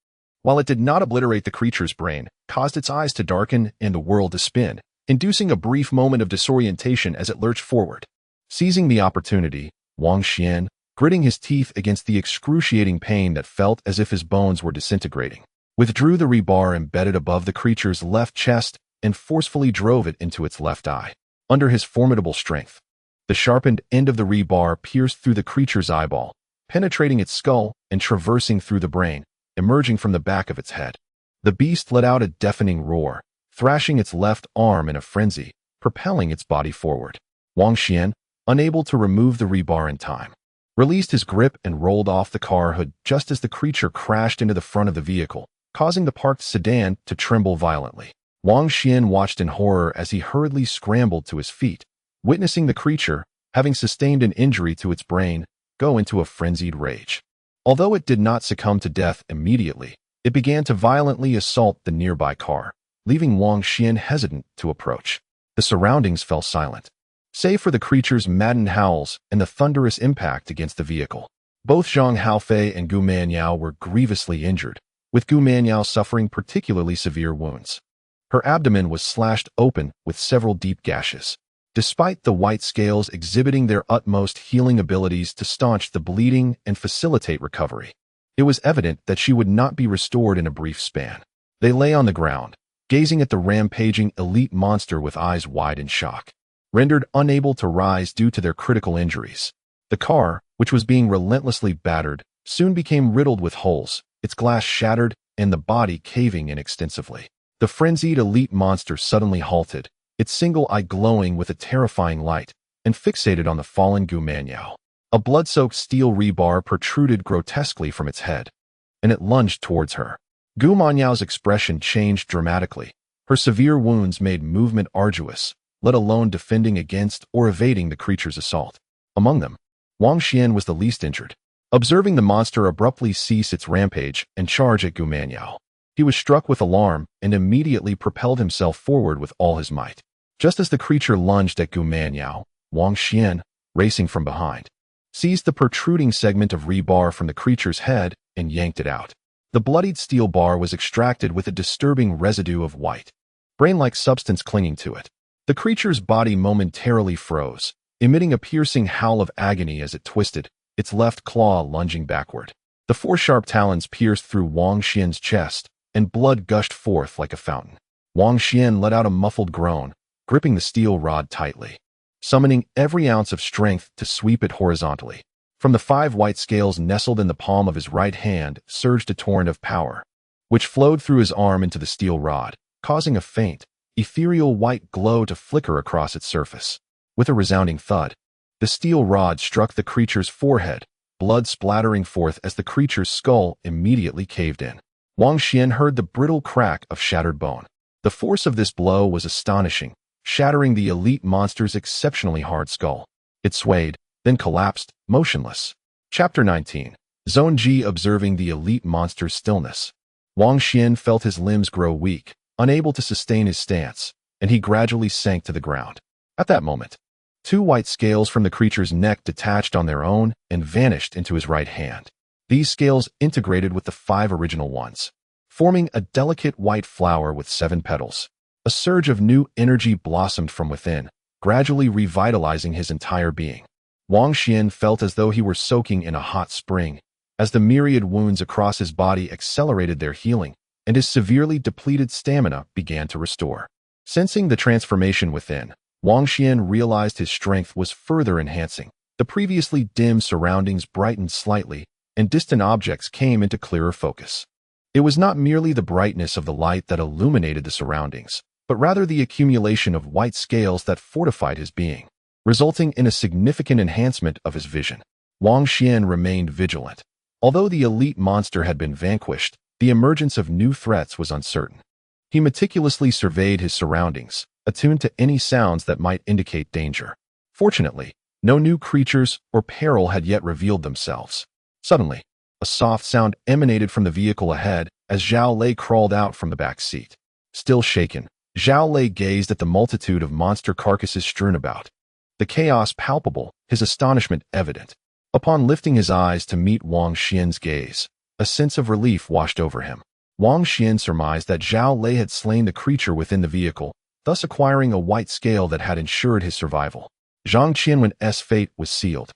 while it did not obliterate the creature's brain, caused its eyes to darken and the world to spin, inducing a brief moment of disorientation as it lurched forward. Seizing the opportunity, Wang Xuan, gritting his teeth against the excruciating pain that felt as if his bones were disintegrating, withdrew the rebar embedded above the creature's left chest and forcefully drove it into its left eye. Under his formidable strength, the sharpened end of the rebar pierced through the creature's eyeball, penetrating its skull and traversing through the brain, emerging from the back of its head. The beast let out a deafening roar, thrashing its left arm in a frenzy, propelling its body forward. Wang Xuan, unable to remove the rebar in time, released his grip and rolled off the car hood just as the creature crashed into the front of the vehicle, causing the parked sedan to tremble violently. Wang Xuan watched in horror as he hurriedly scrambled to his feet, witnessing the creature, having sustained an injury to its brain, go into a frenzied rage. Although it did not succumb to death immediately, it began to violently assault the nearby car, leaving Wang Xuan hesitant to approach. The surroundings fell silent, save for the creature's maddened howls and the thunderous impact against the vehicle. Both Zhang Haofei and Gu Manyao were grievously injured, with Gu Manyao suffering particularly severe wounds. Her abdomen was slashed open with several deep gashes. Despite the white scales exhibiting their utmost healing abilities to staunch the bleeding and facilitate recovery, it was evident that she would not be restored in a brief span. They lay on the ground, gazing at the rampaging elite monster with eyes wide in shock. Rendered unable to rise due to their critical injuries, the car, which was being relentlessly battered, soon became riddled with holes, its glass shattered and the body caving in extensively. The frenzied elite monster suddenly halted, its single eye glowing with a terrifying light, and fixated on the fallen Gu Manyao. A blood-soaked steel rebar protruded grotesquely from its head, and it lunged towards her. Gu Manyao's expression changed dramatically. Her severe wounds made movement arduous, let alone defending against or evading the creature's assault. Among them, Wang Xuan was the least injured. Observing the monster abruptly cease its rampage and charge at Gu Manyao, he was struck with alarm and immediately propelled himself forward with all his might. Just as the creature lunged at Gu Manyao, Wang Xuan, racing from behind, seized the protruding segment of rebar from the creature's head and yanked it out. The bloodied steel bar was extracted with a disturbing residue of white, brain-like substance clinging to it. The creature's body momentarily froze, emitting a piercing howl of agony as it twisted, its left claw lunging backward. The four sharp talons pierced through Wang Xuan's chest, and blood gushed forth like a fountain. Wang Xuan let out a muffled groan, gripping the steel rod tightly, summoning every ounce of strength to sweep it horizontally. From the 5 white scales nestled in the palm of his right hand surged a torrent of power, which flowed through his arm into the steel rod, causing a faint, ethereal white glow to flicker across its surface. With a resounding thud, the steel rod struck the creature's forehead, blood splattering forth as the creature's skull immediately caved in. Wang Xuan heard the brittle crack of shattered bone. The force of this blow was astonishing, shattering the elite monster's exceptionally hard skull. It swayed, then collapsed, motionless. Chapter 19. Zone G. Observing the elite monster's stillness, Wang Xuan felt his limbs grow weak, unable to sustain his stance, and he gradually sank to the ground. At that moment, 2 white scales from the creature's neck detached on their own and vanished into his right hand. These scales integrated with the 5 original ones, forming a delicate white flower with 7 petals. A surge of new energy blossomed from within, gradually revitalizing his entire being. Wang Xuan felt as though he were soaking in a hot spring, as the myriad wounds across his body accelerated their healing, and his severely depleted stamina began to restore. Sensing the transformation within, Wang Xuan realized his strength was further enhancing. The previously dim surroundings brightened slightly, and distant objects came into clearer focus. It was not merely the brightness of the light that illuminated the surroundings, but rather the accumulation of white scales that fortified his being, resulting in a significant enhancement of his vision. Wang Xuan remained vigilant. Although the elite monster had been vanquished, the emergence of new threats was uncertain. He meticulously surveyed his surroundings, attuned to any sounds that might indicate danger. Fortunately, no new creatures or peril had yet revealed themselves. Suddenly, a soft sound emanated from the vehicle ahead as Zhao Lei crawled out from the back seat. Still shaken, Zhao Lei gazed at the multitude of monster carcasses strewn about. The chaos palpable, his astonishment evident. Upon lifting his eyes to meet Wang Xuan's gaze, a sense of relief washed over him. Wang Xuan surmised that Zhao Lei had slain the creature within the vehicle, thus acquiring a white scale that had ensured his survival. Zhang Qianwen's fate was sealed,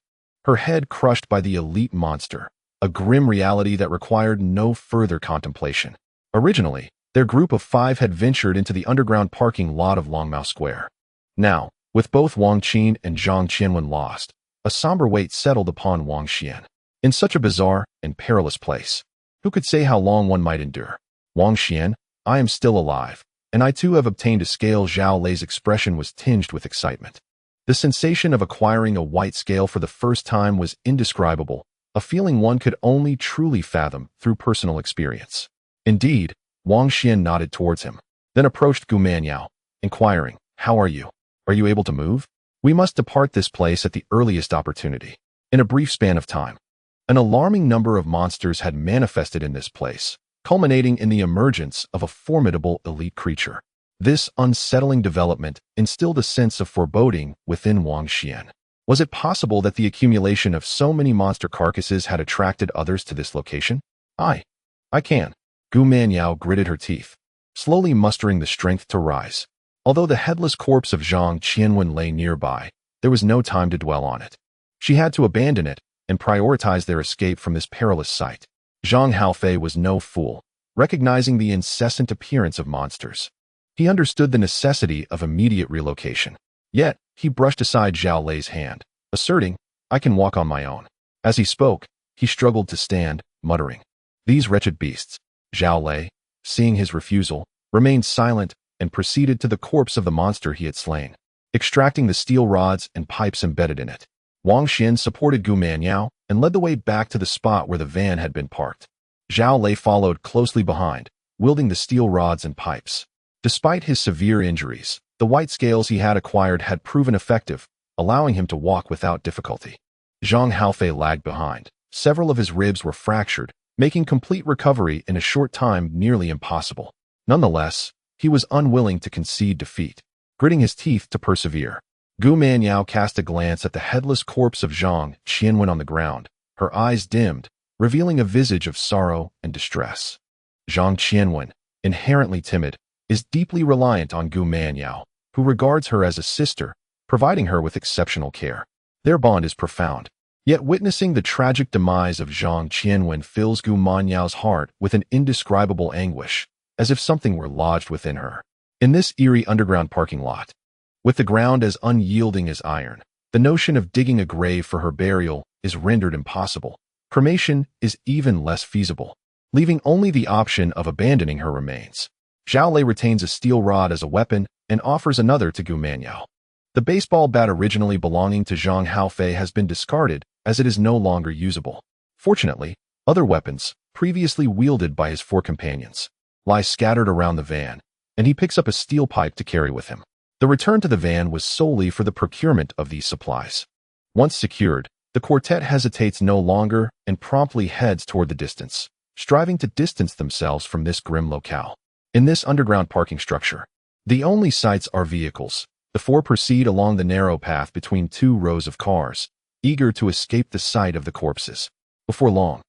her head crushed by the elite monster, a grim reality that required no further contemplation. Originally, their group of 5 had ventured into the underground parking lot of Longmao Square. Now, with both Wang Qin and Zhang Qianwen lost, a somber weight settled upon Wang Xuan. In such a bizarre and perilous place, who could say how long one might endure? Wang Xuan, I am still alive, and I too have obtained a scale. Zhao Lei's expression was tinged with excitement. The sensation of acquiring a white scale for the first time was indescribable, a feeling one could only truly fathom through personal experience. Indeed, Wang Xuan nodded towards him, then approached Gu Manyao, inquiring, "How are you? Are you able to move? We must depart this place at the earliest opportunity." In a brief span of time, an alarming number of monsters had manifested in this place, culminating in the emergence of a formidable elite creature. This unsettling development instilled a sense of foreboding within Wang Xuan. Was it possible that the accumulation of so many monster carcasses had attracted others to this location? I can. Gu Manyao gritted her teeth, slowly mustering the strength to rise. Although the headless corpse of Zhang Qianwen lay nearby, there was no time to dwell on it. She had to abandon it and prioritize their escape from this perilous site. Zhang Haofei was no fool, recognizing the incessant appearance of monsters. He understood the necessity of immediate relocation. Yet, he brushed aside Zhao Lei's hand, asserting, "I can walk on my own." As he spoke, he struggled to stand, muttering, "These wretched beasts." Zhao Lei, seeing his refusal, remained silent and proceeded to the corpse of the monster he had slain, extracting the steel rods and pipes embedded in it. Wang Xuan supported Gu Manyao and led the way back to the spot where the van had been parked. Zhao Lei followed closely behind, wielding the steel rods and pipes. Despite his severe injuries, the white scales he had acquired had proven effective, allowing him to walk without difficulty. Zhang Haofei lagged behind. Several of his ribs were fractured, making complete recovery in a short time nearly impossible. Nonetheless, he was unwilling to concede defeat, gritting his teeth to persevere. Gu Manyao cast a glance at the headless corpse of Zhang Qianwen on the ground, her eyes dimmed, revealing a visage of sorrow and distress. Zhang Qianwen, inherently timid, is deeply reliant on Gu Manyao, who regards her as a sister, providing her with exceptional care. Their bond is profound. Yet witnessing the tragic demise of Zhang Qianwen fills Gu Manyao's heart with an indescribable anguish, as if something were lodged within her. In this eerie underground parking lot, with the ground as unyielding as iron, the notion of digging a grave for her burial is rendered impossible. Cremation is even less feasible, leaving only the option of abandoning her remains. Zhao Lei retains a steel rod as a weapon and offers another to Gu Manyao. The baseball bat originally belonging to Zhang Haofei has been discarded as it is no longer usable. Fortunately, other weapons, previously wielded by his 4 companions, lie scattered around the van, and he picks up a steel pipe to carry with him. The return to the van was solely for the procurement of these supplies. Once secured, the quartet hesitates no longer and promptly heads toward the distance, striving to distance themselves from this grim locale. In this underground parking structure, the only sights are vehicles. The 4 proceed along the narrow path between 2 rows of cars, eager to escape the sight of the corpses. Before long,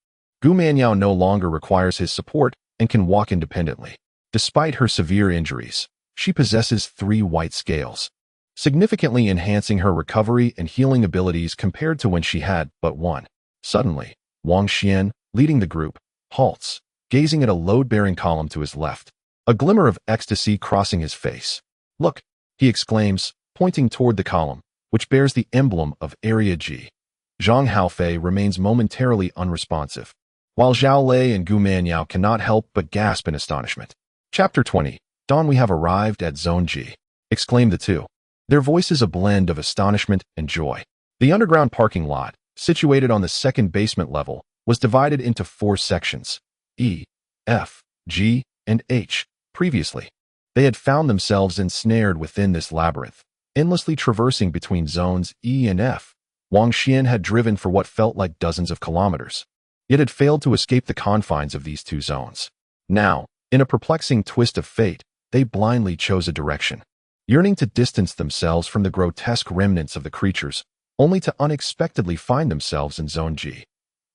Gu Manyao no longer requires his support and can walk independently. Despite her severe injuries, she possesses 3 white scales, significantly enhancing her recovery and healing abilities compared to when she had but 1. Suddenly, Wang Xuan, leading the group, halts, gazing at a load-bearing column to his left, a glimmer of ecstasy crossing his face. "Look," he exclaims, pointing toward the column, which bears the emblem of Area G. Zhang Haofei remains momentarily unresponsive, while Zhao Lei and Gu Manyao cannot help but gasp in astonishment. Chapter 20. "Dawn, we have arrived at Zone G," exclaimed the 2. Their voices a blend of astonishment and joy. The underground parking lot, situated on the 2nd basement level, was divided into 4 sections, E, F, G, and H. Previously, they had found themselves ensnared within this labyrinth, endlessly traversing between zones E and F. Wang Xuan had driven for what felt like dozens of kilometers, yet had failed to escape the confines of these 2 zones. Now, in a perplexing twist of fate, they blindly chose a direction, yearning to distance themselves from the grotesque remnants of the creatures, only to unexpectedly find themselves in Zone G.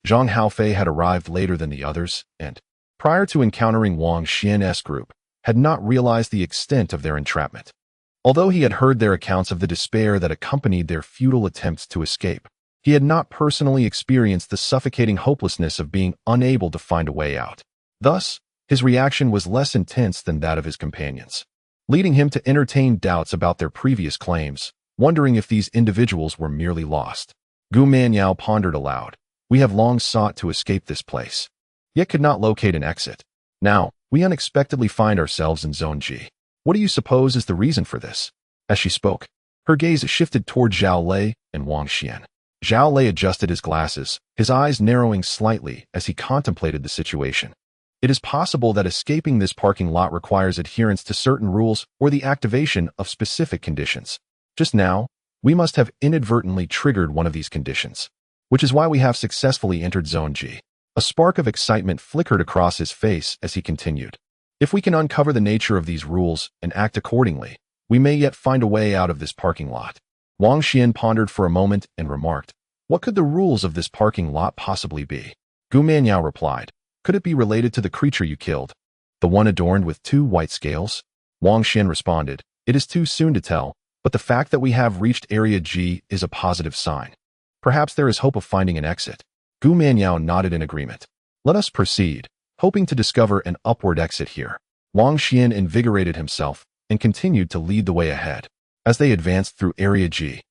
Zhang Haofei had arrived later than the others, and, prior to encountering Wang Xuan's group, had not realized the extent of their entrapment. Although he had heard their accounts of the despair that accompanied their futile attempts to escape, he had not personally experienced the suffocating hopelessness of being unable to find a way out. Thus, his reaction was less intense than that of his companions, leading him to entertain doubts about their previous claims, wondering if these individuals were merely lost. Gu Manyao pondered aloud. "We have long sought to escape this place, yet could not locate an exit. Now, we unexpectedly find ourselves in Zone G. What do you suppose is the reason for this?" As she spoke, her gaze shifted toward Zhao Lei and Wang Xuan. Zhao Lei adjusted his glasses, his eyes narrowing slightly as he contemplated the situation. It is possible that escaping this parking lot requires adherence to certain rules or the activation of specific conditions. Just now, we must have inadvertently triggered one of these conditions, which is why we have successfully entered Zone G. A spark of excitement flickered across his face as he continued. "If we can uncover the nature of these rules and act accordingly, we may yet find a way out of this parking lot." Wang Xuan pondered for a moment and remarked, "What could the rules of this parking lot possibly be?" Gu Manyao replied, Could it be related to the creature you killed? The one adorned with 2 white scales? Wang Xuan responded, it is too soon to tell, but the fact that we have reached Area G is a positive sign. Perhaps there is hope of finding an exit. Gu Manyao nodded in agreement. Let us proceed, hoping to discover an upward exit here. Wang Xuan invigorated himself and continued to lead the way ahead. As they advanced through Area G,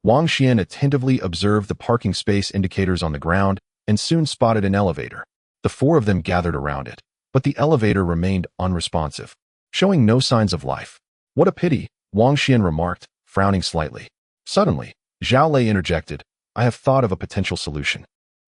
Wang Xuan attentively observed the parking space indicators on the ground and soon spotted an elevator. The 4 of them gathered around it, but the elevator remained unresponsive, showing no signs of life. What a pity, Wang Xuan remarked, frowning slightly. Suddenly, Zhao Lei interjected, I have thought of a potential solution.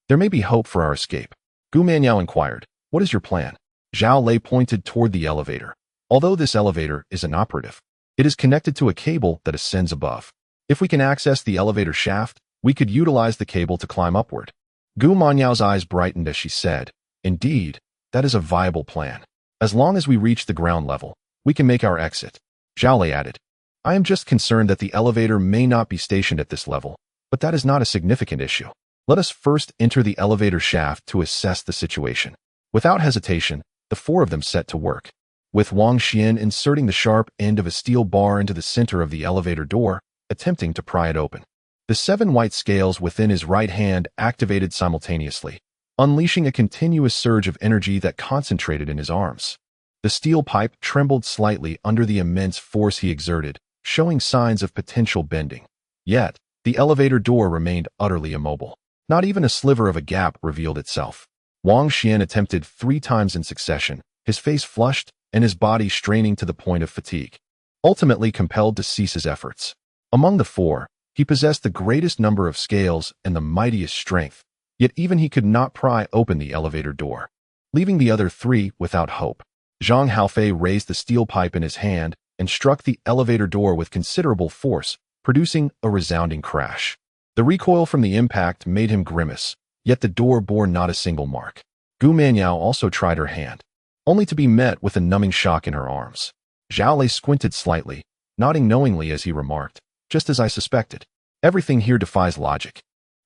There may be hope for our escape. Gu Manyao inquired, what is your plan? Zhao Lei pointed toward the elevator. Although this elevator is inoperative, it is connected to a cable that ascends above. If we can access the elevator shaft, we could utilize the cable to climb upward. Gu Manyao's eyes brightened as she said, indeed, that is a viable plan. As long as we reach the ground level, we can make our exit. Zhao Lei added, I am just concerned that the elevator may not be stationed at this level, but that is not a significant issue. Let us first enter the elevator shaft to assess the situation. Without hesitation, the 4 of them set to work. With Wang Xuan inserting the sharp end of a steel bar into the center of the elevator door, attempting to pry it open. The 7 white scales within his right hand activated simultaneously, unleashing a continuous surge of energy that concentrated in his arms. The steel pipe trembled slightly under the immense force he exerted, showing signs of potential bending. Yet, the elevator door remained utterly immobile. Not even a sliver of a gap revealed itself. Wang Xuan attempted 3 times in succession, his face flushed and his body straining to the point of fatigue, ultimately compelled to cease his efforts. Among the 4, he possessed the greatest number of scales and the mightiest strength, yet even he could not pry open the elevator door, leaving the other 3 without hope. Zhang Haofei raised the steel pipe in his hand and struck the elevator door with considerable force, producing a resounding crash. The recoil from the impact made him grimace, yet the door bore not a single mark. Gu Manyao also tried her hand, only to be met with a numbing shock in her arms. Zhao Lei squinted slightly, nodding knowingly as he remarked, just as I suspected. Everything here defies logic.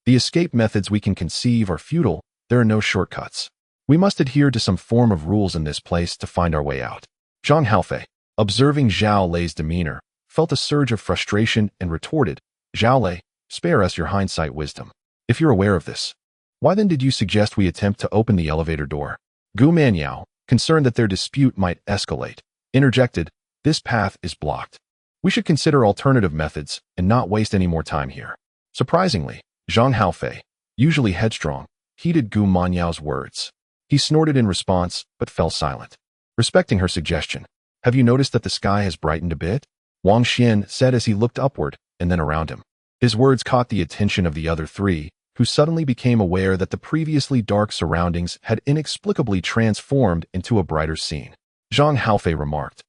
The escape methods we can conceive are futile, there are no shortcuts. We must adhere to some form of rules in this place to find our way out. Zhang Haofei, observing Zhao Lei's demeanor, felt a surge of frustration and retorted, Zhao Lei, spare us your hindsight wisdom. If you're aware of this, why then did you suggest we attempt to open the elevator door? Gu Manyao, concerned that their dispute might escalate, interjected, this path is blocked. We should consider alternative methods and not waste any more time here. Surprisingly, Zhang Haofei, usually headstrong, heeded Gu Manyao's words. He snorted in response, but fell silent. Respecting her suggestion, have you noticed that the sky has brightened a bit? Wang Xuan said as he looked upward and then around him. His words caught the attention of the other 3, who suddenly became aware that the previously dark surroundings had inexplicably transformed into a brighter scene. Zhang Haofei remarked,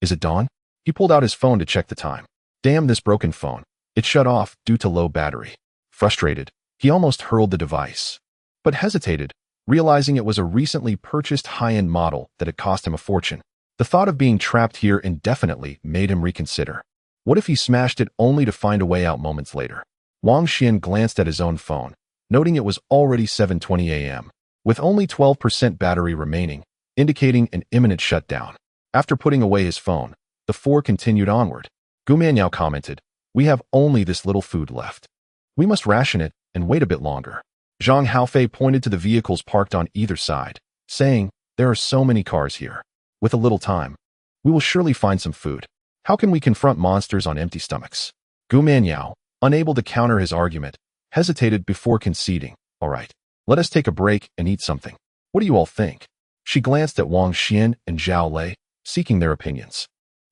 is it dawn? He pulled out his phone to check the time. Damn this broken phone. It shut off due to low battery. Frustrated, he almost hurled the device, but hesitated, realizing it was a recently purchased high-end model that had cost him a fortune. The thought of being trapped here indefinitely made him reconsider. What if he smashed it only to find a way out moments later? Wang Xuan glanced at his own phone, noting it was already 7:20 a.m., with only 12% battery remaining, indicating an imminent shutdown. After putting away his phone, the 4 continued onward. Gu Manyao commented, we have only this little food left. We must ration it and wait a bit longer. Zhang Haofei pointed to the vehicles parked on either side, saying, there are so many cars here. With a little time, we will surely find some food. How can we confront monsters on empty stomachs? Gu Manyao, unable to counter his argument, hesitated before conceding, all right, let us take a break and eat something. What do you all think? She glanced at Wang Xuan and Zhao Lei, seeking their opinions.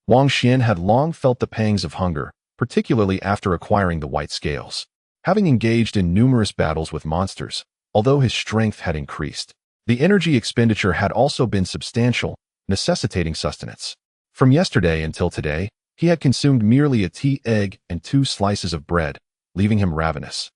Wang Xuan had long felt the pangs of hunger, particularly after acquiring the white scales. Having engaged in numerous battles with monsters, although his strength had increased, the energy expenditure had also been substantial, necessitating sustenance. From yesterday until today, he had consumed merely a tea egg and 2 slices of bread, leaving him ravenous,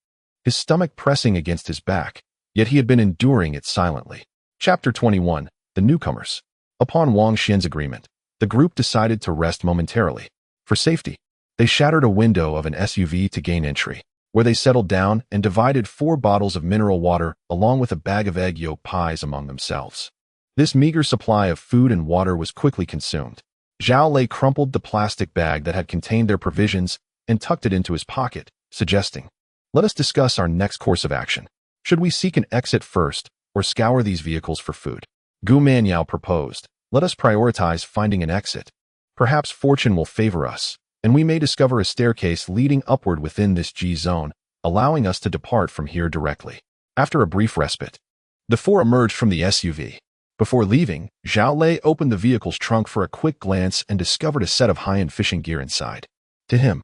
his stomach pressing against his back, yet he had been enduring it silently. Chapter 21, The Newcomers. Upon Wang Xuan's agreement, the group decided to rest momentarily. For safety, they shattered a window of an SUV to gain entry, where they settled down and divided 4 bottles of mineral water along with a bag of egg yolk pies among themselves. This meager supply of food and water was quickly consumed. Zhao Lei crumpled the plastic bag that had contained their provisions and tucked it into his pocket, suggesting, "Let us discuss our next course of action. Should we seek an exit first or scour these vehicles for food?" Gu Manyao proposed, "Let us prioritize finding an exit. Perhaps fortune will favor us, and we may discover a staircase leading upward within this G zone, allowing us to depart from here directly." After a brief respite, the four emerged from the SUV. Before leaving, Zhao Lei opened the vehicle's trunk for a quick glance and discovered a set of high-end fishing gear inside. To him,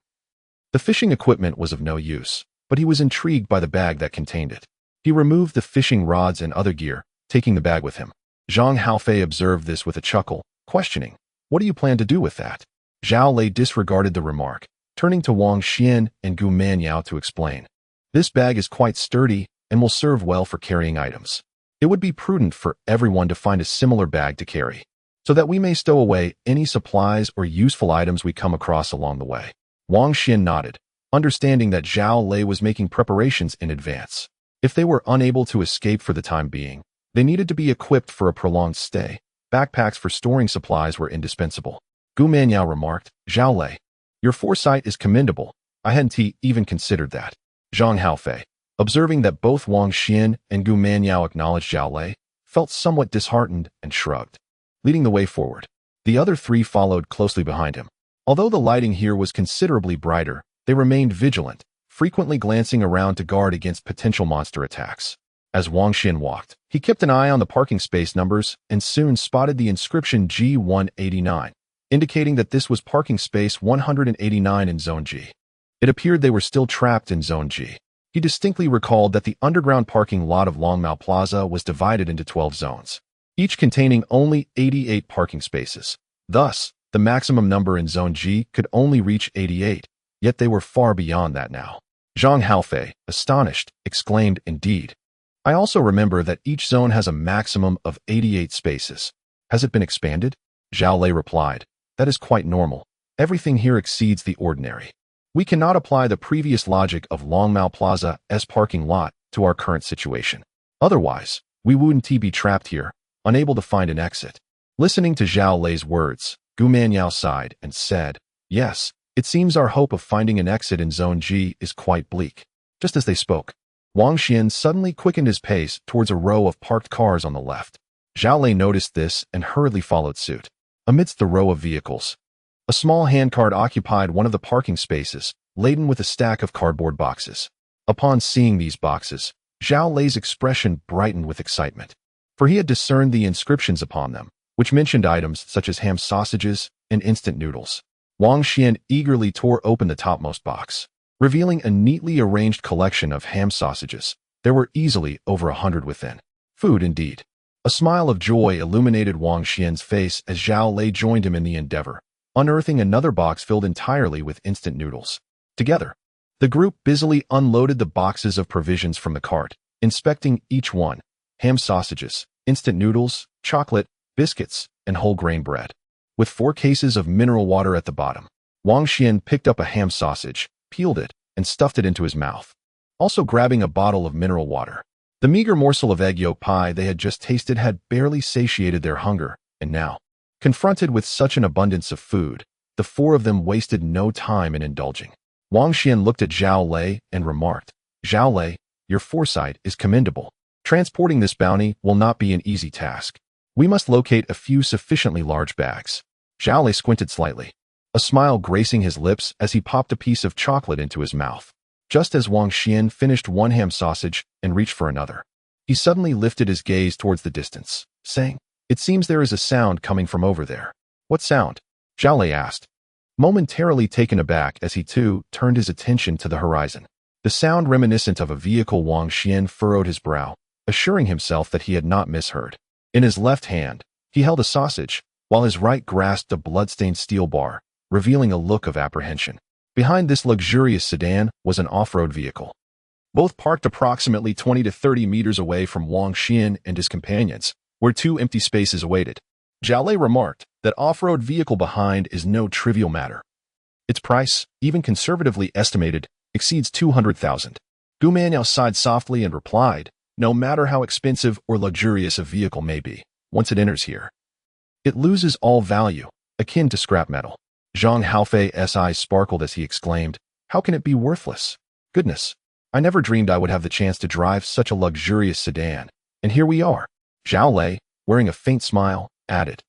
the fishing equipment was of no use, but he was intrigued by the bag that contained it. He removed the fishing rods and other gear, taking the bag with him. Zhang Haofei observed this with a chuckle, questioning, "What do you plan to do with that?" Zhao Lei disregarded the remark, turning to Wang Xuan and Gu Manyao to explain. "This bag is quite sturdy and will serve well for carrying items. It would be prudent for everyone to find a similar bag to carry, so that we may stow away any supplies or useful items we come across along the way." Wang Xuan nodded, understanding that Zhao Lei was making preparations in advance. If they were unable to escape for the time being, they needed to be equipped for a prolonged stay. Backpacks for storing supplies were indispensable. Gu Manyao remarked, "Zhao Lei, your foresight is commendable. I hadn't even considered that." Zhang Haofei, observing that both Wang Xuan and Gu Manyao acknowledged Zhao Lei, felt somewhat disheartened and shrugged. Leading the way forward, the other three followed closely behind him. Although the lighting here was considerably brighter, they remained vigilant, frequently glancing around to guard against potential monster attacks. As Wang Xuan walked, he kept an eye on the parking space numbers and soon spotted the inscription G189, indicating that this was parking space 189 in Zone G. It appeared they were still trapped in Zone G. He distinctly recalled that the underground parking lot of Longmao Plaza was divided into 12 zones, each containing only 88 parking spaces. Thus, the maximum number in Zone G could only reach 88, yet they were far beyond that now. Zhang Haofei, astonished, exclaimed, "Indeed. I also remember that each zone has a maximum of 88 spaces. Has it been expanded?" Zhao Lei replied, "That is quite normal. Everything here exceeds the ordinary. We cannot apply the previous logic of Longmao Plaza's parking lot to our current situation. Otherwise, we wouldn't be trapped here, unable to find an exit." Listening to Zhao Lei's words, Gu Manyao sighed and said, "Yes, it seems our hope of finding an exit in Zone G is quite bleak." Just as they spoke, Wang Xuan suddenly quickened his pace towards a row of parked cars on the left. Zhao Lei noticed this and hurriedly followed suit. Amidst the row of vehicles, a small handcart occupied one of the parking spaces, laden with a stack of cardboard boxes. Upon seeing these boxes, Zhao Lei's expression brightened with excitement, for he had discerned the inscriptions upon them, which mentioned items such as ham sausages and instant noodles. Wang Xuan eagerly tore open the topmost box, revealing a neatly arranged collection of ham sausages. There were easily over 100 within. Food indeed. A smile of joy illuminated Wang Xuan's face as Zhao Lei joined him in the endeavor, unearthing another box filled entirely with instant noodles. Together, the group busily unloaded the boxes of provisions from the cart, inspecting each one: ham sausages, instant noodles, chocolate, biscuits, and whole grain bread. With 4 cases of mineral water at the bottom, Wang Xuan picked up a ham sausage, peeled it, and stuffed it into his mouth, also grabbing a bottle of mineral water. The meager morsel of egg yolk pie they had just tasted had barely satiated their hunger, and now, confronted with such an abundance of food, the 4 of them wasted no time in indulging. Wang Xuan looked at Zhao Lei and remarked, "Zhao Lei, your foresight is commendable. Transporting this bounty will not be an easy task. We must locate a few sufficiently large bags." Zhao Lei squinted slightly, a smile gracing his lips as he popped a piece of chocolate into his mouth. Just as Wang Xuan finished one ham sausage and reached for another, he suddenly lifted his gaze towards the distance, saying, "It seems there is a sound coming from over there." "What sound?" Zhao Lei asked, momentarily taken aback as he too turned his attention to the horizon. The sound reminiscent of a vehicle. Wang Xuan furrowed his brow, assuring himself that he had not misheard. In his left hand, he held a sausage, while his right grasped a blood-stained steel bar, revealing a look of apprehension. Behind this luxurious sedan was an off-road vehicle. Both parked approximately 20 to 30 meters away from Wang Xuan and his companions, where 2 empty spaces awaited. Zhao Lei remarked that off-road vehicle behind is no trivial matter. Its price, even conservatively estimated, exceeds 200,000. Gu Manyao sighed softly and replied, "No matter how expensive or luxurious a vehicle may be, once it enters here. It loses all value, akin to scrap metal. Zhang Haofei's eyes sparkled as he exclaimed, "How can it be worthless? Goodness, I never dreamed I would have the chance to drive such a luxurious sedan, and here we are." Zhao Lei, wearing a faint smile, added,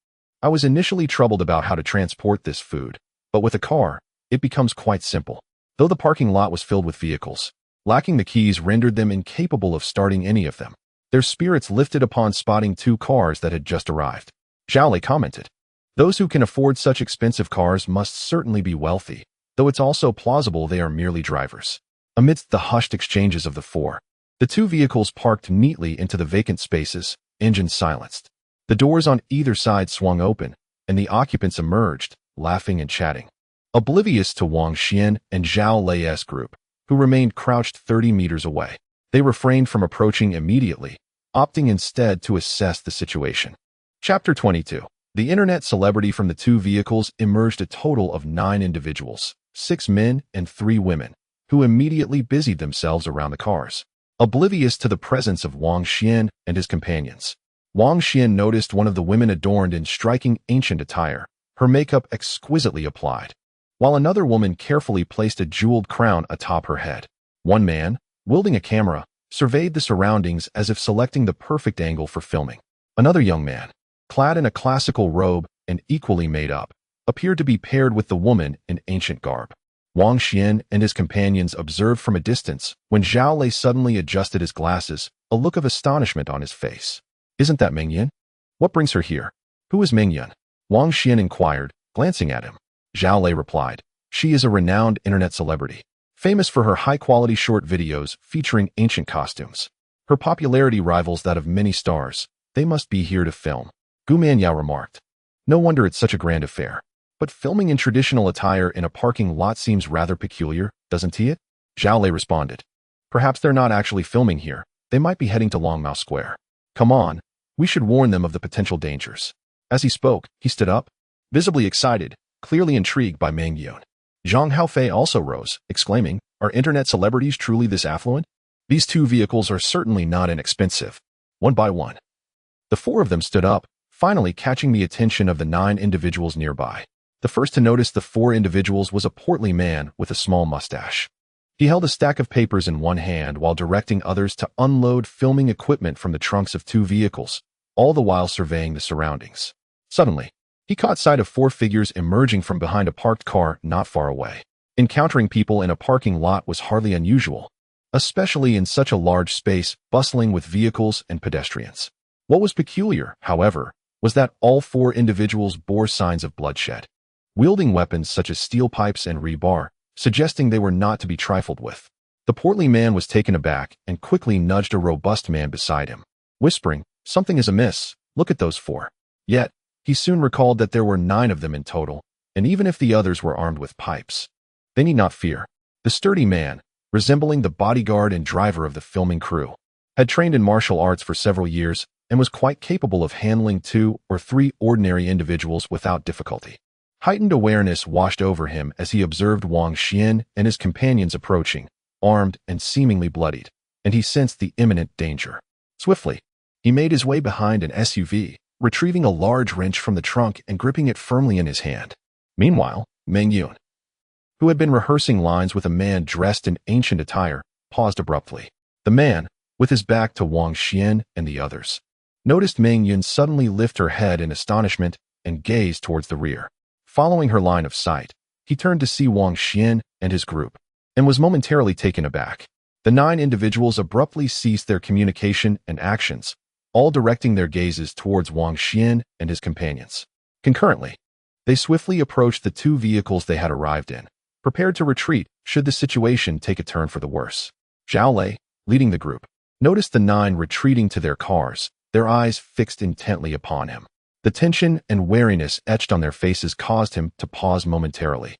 "I was initially troubled about how to transport this food, but with a car, it becomes quite simple." Though the parking lot was filled with vehicles, lacking the keys rendered them incapable of starting any of them. Their spirits lifted upon spotting 2 cars that had just arrived. Zhao Lei commented, "Those who can afford such expensive cars must certainly be wealthy, though it's also plausible they are merely drivers." Amidst the hushed exchanges of the 4, the 2 vehicles parked neatly into the vacant spaces, engines silenced. The doors on either side swung open, and the occupants emerged, laughing and chatting. Oblivious to Wang Xuan and Zhao Lei's group, who remained crouched 30 meters away, they refrained from approaching immediately, opting instead to assess the situation. Chapter 22. The internet celebrity from the 2 vehicles emerged a total of 9 individuals, 6 men and 3 women, who immediately busied themselves around the cars, oblivious to the presence of Wang Xuan and his companions. Wang Xuan noticed one of the women adorned in striking ancient attire, her makeup exquisitely applied, while another woman carefully placed a jeweled crown atop her head. One man, wielding a camera, surveyed the surroundings as if selecting the perfect angle for filming. Another young man, clad in a classical robe and equally made up, appeared to be paired with the woman in ancient garb. Wang Xuan and his companions observed from a distance when Zhao Lei suddenly adjusted his glasses, a look of astonishment on his face. "Isn't that Meng Yan? What brings her here?" "Who is Meng Yan?" Wang Xuan inquired, glancing at him. Zhao Lei replied, "She is a renowned internet celebrity, famous for her high-quality short videos featuring ancient costumes. Her popularity rivals that of many stars. They must be here to film." Gu Manyao remarked, "No wonder it's such a grand affair. But filming in traditional attire in a parking lot seems rather peculiar, doesn't it?" Zhao Lei responded, "Perhaps they're not actually filming here. They might be heading to Longmao Square. Come on, we should warn them of the potential dangers." As he spoke, he stood up, visibly excited, clearly intrigued by Meng Yan. Zhang Haofei also rose, exclaiming, "Are internet celebrities truly this affluent? These 2 vehicles are certainly not inexpensive." One by one, the 4 of them stood up, finally catching the attention of the 9 individuals nearby. The first to notice the 4 individuals was a portly man with a small mustache. He held a stack of papers in one hand while directing others to unload filming equipment from the trunks of 2 vehicles, all the while surveying the surroundings. Suddenly, he caught sight of 4 figures emerging from behind a parked car not far away. Encountering people in a parking lot was hardly unusual, especially in such a large space bustling with vehicles and pedestrians. What was peculiar, however, was that all 4 individuals bore signs of bloodshed, wielding weapons such as steel pipes and rebar, suggesting they were not to be trifled with. The portly man was taken aback and quickly nudged a robust man beside him, whispering, "Something is amiss, look at those 4. Yet, he soon recalled that there were 9 of them in total, and even if the others were armed with pipes, they need not fear. The sturdy man, resembling the bodyguard and driver of the filming crew, had trained in martial arts for several years and was quite capable of handling 2 or 3 ordinary individuals without difficulty. Heightened awareness washed over him as he observed Wang Xuan and his companions approaching, armed and seemingly bloodied, and he sensed the imminent danger. Swiftly, he made his way behind an SUV, retrieving a large wrench from the trunk and gripping it firmly in his hand. Meanwhile, Meng Yan, who had been rehearsing lines with a man dressed in ancient attire, paused abruptly. The man, with his back to Wang Xuan and the others, noticed Meng Yan suddenly lift her head in astonishment and gaze towards the rear. Following her line of sight, he turned to see Wang Xuan and his group, and was momentarily taken aback. The 9 individuals abruptly ceased their communication and actions, all directing their gazes towards Wang Xuan and his companions. Concurrently, they swiftly approached the 2 vehicles they had arrived in, prepared to retreat should the situation take a turn for the worse. Zhao Lei, leading the group, noticed the 9 retreating to their cars, their eyes fixed intently upon him. The tension and wariness etched on their faces caused him to pause momentarily.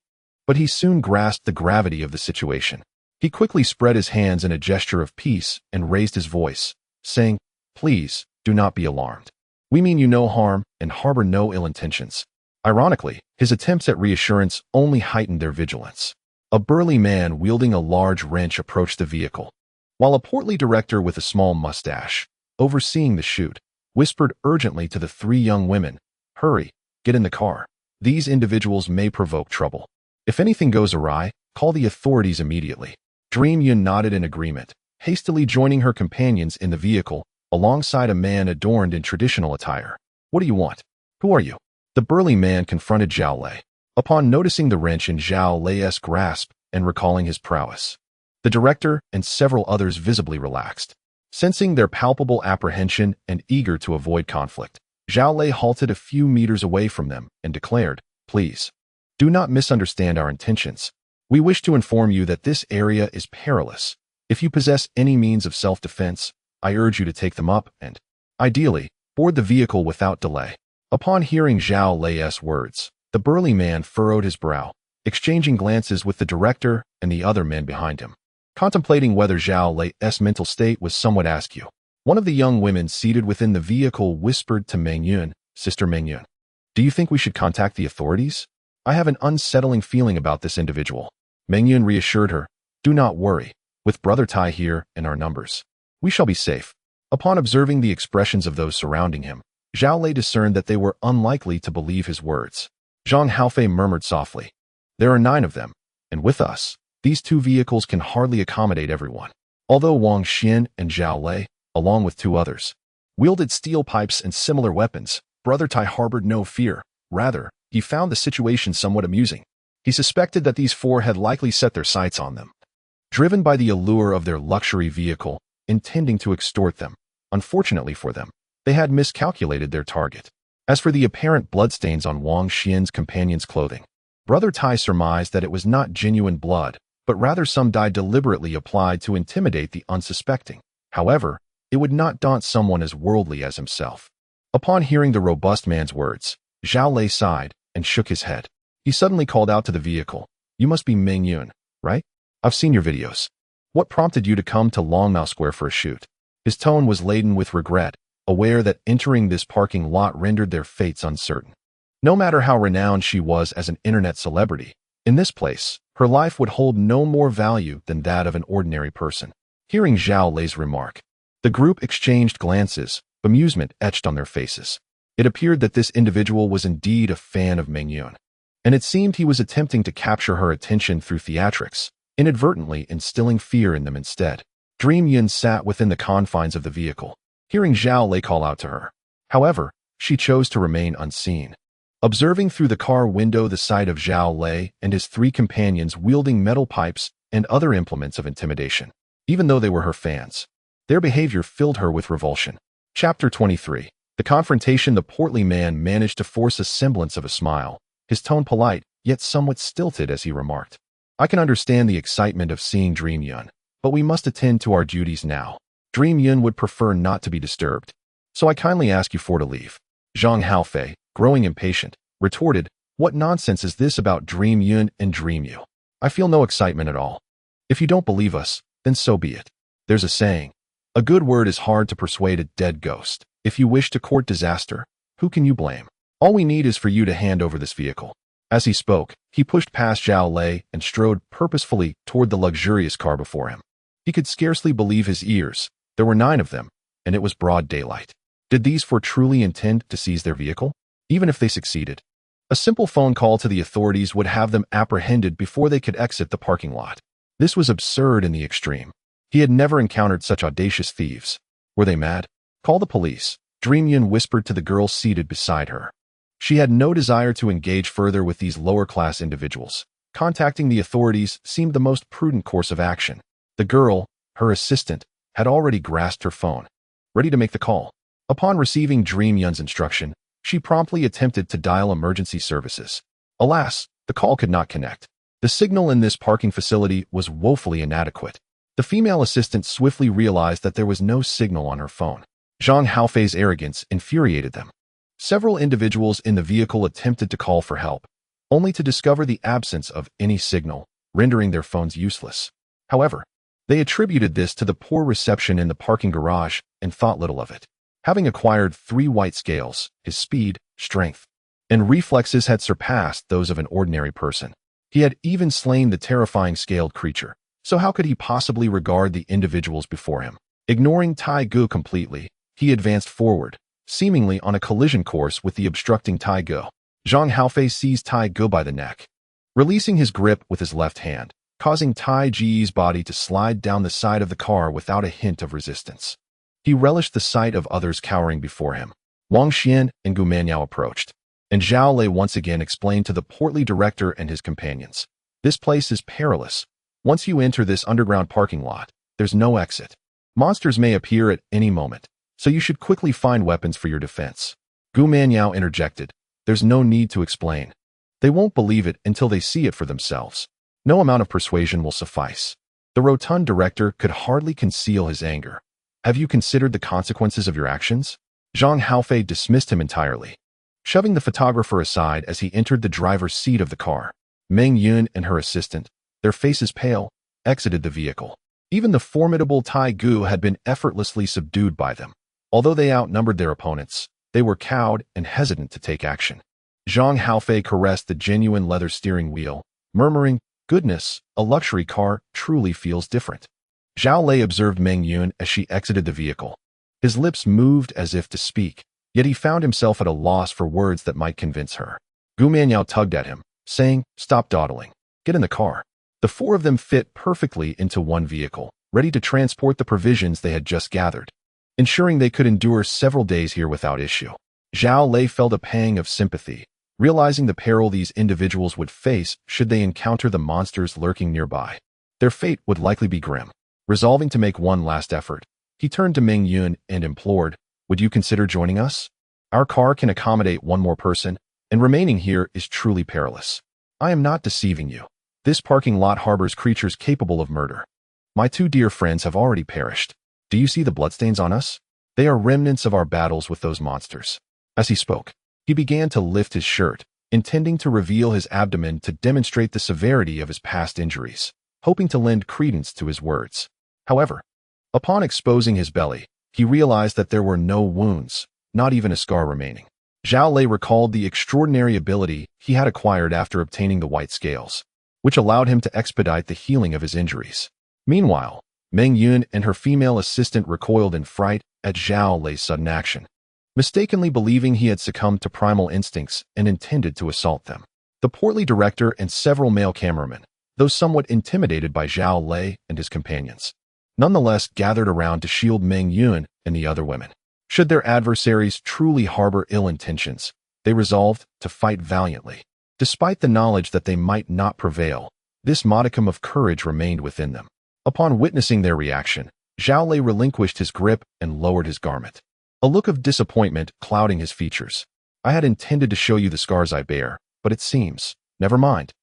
But he soon grasped the gravity of the situation. He quickly spread his hands in a gesture of peace and raised his voice, saying, "Please, do not be alarmed. We mean you no harm and harbor no ill intentions." Ironically, his attempts at reassurance only heightened their vigilance. A burly man wielding a large wrench approached the vehicle, while a portly director with a small mustache, overseeing the shoot, whispered urgently to the three young women, "Hurry, get in the car. These individuals may provoke trouble. If anything goes awry, call the authorities immediately." Dream Yun nodded in agreement, hastily joining her companions in the vehicle, alongside a man adorned in traditional attire. "What do you want? Who are you?" The burly man confronted Zhao Lei. Upon noticing the wrench in Zhao Lei's grasp and recalling his prowess, the director and several others visibly relaxed. Sensing their palpable apprehension and eager to avoid conflict, Zhao Lei halted a few meters away from them and declared, "Please, do not misunderstand our intentions. We wish to inform you that this area is perilous. If you possess any means of self-defense, I urge you to take them up and, ideally, board the vehicle without delay." Upon hearing Zhao Lei's words, the burly man furrowed his brow, exchanging glances with the director and the other men behind him, contemplating whether Zhao Lei's mental state was somewhat askew. One of the young women seated within the vehicle whispered to Meng Yun, "Sister Meng Yun, do you think we should contact the authorities? I have an unsettling feeling about this individual." Meng Yun reassured her, "Do not worry. With Brother Tai here and our numbers, we shall be safe." Upon observing the expressions of those surrounding him, Zhao Lei discerned that they were unlikely to believe his words. Zhang Haofei murmured softly, "There are 9 of them, and with us, these 2 vehicles can hardly accommodate everyone." Although Wang Xuan and Zhao Lei, along with 2 others, wielded steel pipes and similar weapons, Brother Tai harbored no fear. Rather, he found the situation somewhat amusing. He suspected that these 4 had likely set their sights on them, driven by the allure of their luxury vehicle, intending to extort them. Unfortunately for them, they had miscalculated their target. As for the apparent bloodstains on Wang Xian's companion's clothing, Brother Tai surmised that it was not genuine blood, but rather some dye deliberately applied to intimidate the unsuspecting. However, it would not daunt someone as worldly as himself. Upon hearing the robust man's words, Zhao Lei sighed and shook his head. He suddenly called out to the vehicle, "You must be Meng Yun, right? I've seen your videos. What prompted you to come to Longmao Square for a shoot?" His tone was laden with regret, aware that entering this parking lot rendered their fates uncertain. No matter how renowned she was as an internet celebrity, in this place, her life would hold no more value than that of an ordinary person. Hearing Zhao Lei's remark, the group exchanged glances, amusement etched on their faces. It appeared that this individual was indeed a fan of Meng Yun, and it seemed he was attempting to capture her attention through theatrics, inadvertently instilling fear in them instead. Dream Yun sat within the confines of the vehicle, hearing Zhao Lei call out to her. However, she chose to remain unseen. Observing through the car window the sight of Zhao Lei and his 3 companions wielding metal pipes and other implements of intimidation, even though they were her fans, their behavior filled her with revulsion. Chapter 23. The confrontation. The portly man managed to force a semblance of a smile, his tone polite, yet somewhat stilted as he remarked, "I can understand the excitement of seeing Dream Yun, but we must attend to our duties now. Dream Yun would prefer not to be disturbed, so I kindly ask you for to leave." Zhang Haofei, growing impatient, retorted, "What nonsense is this about Dream Yun and Dream Yu? I feel no excitement at all. If you don't believe us, then so be it. There's a saying, a good word is hard to persuade a dead ghost. If you wish to court disaster, who can you blame? All we need is for you to hand over this vehicle." As he spoke, he pushed past Zhao Lei and strode purposefully toward the luxurious car before him. He could scarcely believe his ears. There were 9 of them, and it was broad daylight. Did these 4 truly intend to seize their vehicle? Even if they succeeded, a simple phone call to the authorities would have them apprehended before they could exit the parking lot. This was absurd in the extreme. He had never encountered such audacious thieves. Were they mad? "Call the police," Dream Yun whispered to the girl seated beside her. She had no desire to engage further with these lower-class individuals. Contacting the authorities seemed the most prudent course of action. The girl, her assistant, had already grasped her phone, ready to make the call. Upon receiving Dream Yun's instruction, she promptly attempted to dial emergency services. Alas, the call could not connect. The signal in this parking facility was woefully inadequate. The female assistant swiftly realized that there was no signal on her phone. Zhang Haofei's arrogance infuriated them. Several individuals in the vehicle attempted to call for help, only to discover the absence of any signal, rendering their phones useless. However, they attributed this to the poor reception in the parking garage and thought little of it. Having acquired 3 white scales, his speed, strength, and reflexes had surpassed those of an ordinary person. He had even slain the terrifying scaled creature, so how could he possibly regard the individuals before him? Ignoring Tai Gu completely, he advanced forward, seemingly on a collision course with the obstructing Tai Go. Zhang Haofei seized Tai Go by the neck, releasing his grip with his left hand, causing Tai Ji's body to slide down the side of the car without a hint of resistance. He relished the sight of others cowering before him. Wang Xuan and Gu Manyao approached, and Zhao Lei once again explained to the portly director and his companions, "This place is perilous. Once you enter this underground parking lot, there's no exit. Monsters may appear at any moment, so you should quickly find weapons for your defense." Gu Manyao interjected, "There's no need to explain. They won't believe it until they see it for themselves. No amount of persuasion will suffice." The rotund director could hardly conceal his anger. "Have you considered the consequences of your actions?" Zhang Haofei dismissed him entirely, shoving the photographer aside as he entered the driver's seat of the car. Meng Yun and her assistant, their faces pale, exited the vehicle. Even the formidable Tai Gu had been effortlessly subdued by them. Although they outnumbered their opponents, they were cowed and hesitant to take action. Zhang Haofei caressed the genuine leather steering wheel, murmuring, "Goodness, a luxury car truly feels different." Zhao Lei observed Meng Yun as she exited the vehicle. His lips moved as if to speak, yet he found himself at a loss for words that might convince her. Gu Manyao tugged at him, saying, "Stop dawdling. Get in the car." The four of them fit perfectly into one vehicle, ready to transport the provisions they had just gathered, ensuring they could endure several days here without issue. Zhao Lei felt a pang of sympathy, realizing the peril these individuals would face should they encounter the monsters lurking nearby. Their fate would likely be grim. Resolving to make one last effort, he turned to Meng Yun and implored, "Would you consider joining us? Our car can accommodate one more person, and remaining here is truly perilous. I am not deceiving you. This parking lot harbors creatures capable of murder. My two dear friends have already perished. Do you see the bloodstains on us? They are remnants of our battles with those monsters." As he spoke, he began to lift his shirt, intending to reveal his abdomen to demonstrate the severity of his past injuries, hoping to lend credence to his words. However, upon exposing his belly, he realized that there were no wounds, not even a scar remaining. Zhao Lei recalled the extraordinary ability he had acquired after obtaining the white scales, which allowed him to expedite the healing of his injuries. Meanwhile, Meng Yun and her female assistant recoiled in fright at Zhao Lei's sudden action, mistakenly believing he had succumbed to primal instincts and intended to assault them. The portly director and several male cameramen, though somewhat intimidated by Zhao Lei and his companions, nonetheless gathered around to shield Meng Yun and the other women. Should their adversaries truly harbor ill intentions, they resolved to fight valiantly. Despite the knowledge that they might not prevail, this modicum of courage remained within them. Upon witnessing their reaction, Zhao Lei relinquished his grip and lowered his garment, a look of disappointment clouding his features. "I had intended to show you the scars I bear, but it seems, never mind.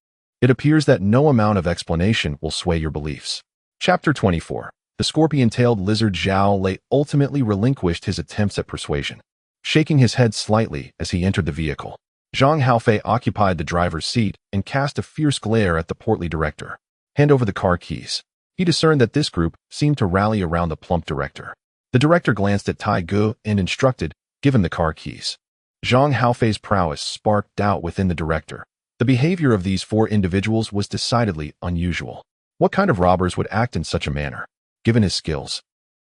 It appears that no amount of explanation will sway your beliefs." Chapter 24. The scorpion-tailed lizard Zhao Lei ultimately relinquished his attempts at persuasion, shaking his head slightly as he entered the vehicle. Zhang Haofei occupied the driver's seat and cast a fierce glare at the portly director. "Hand over the car keys." He discerned that this group seemed to rally around the plump director. The director glanced at Tai Gu and instructed, "Give him the car keys." Zhang Haofei's prowess sparked doubt within the director. The behavior of these four individuals was decidedly unusual. What kind of robbers would act in such a manner, given his skills?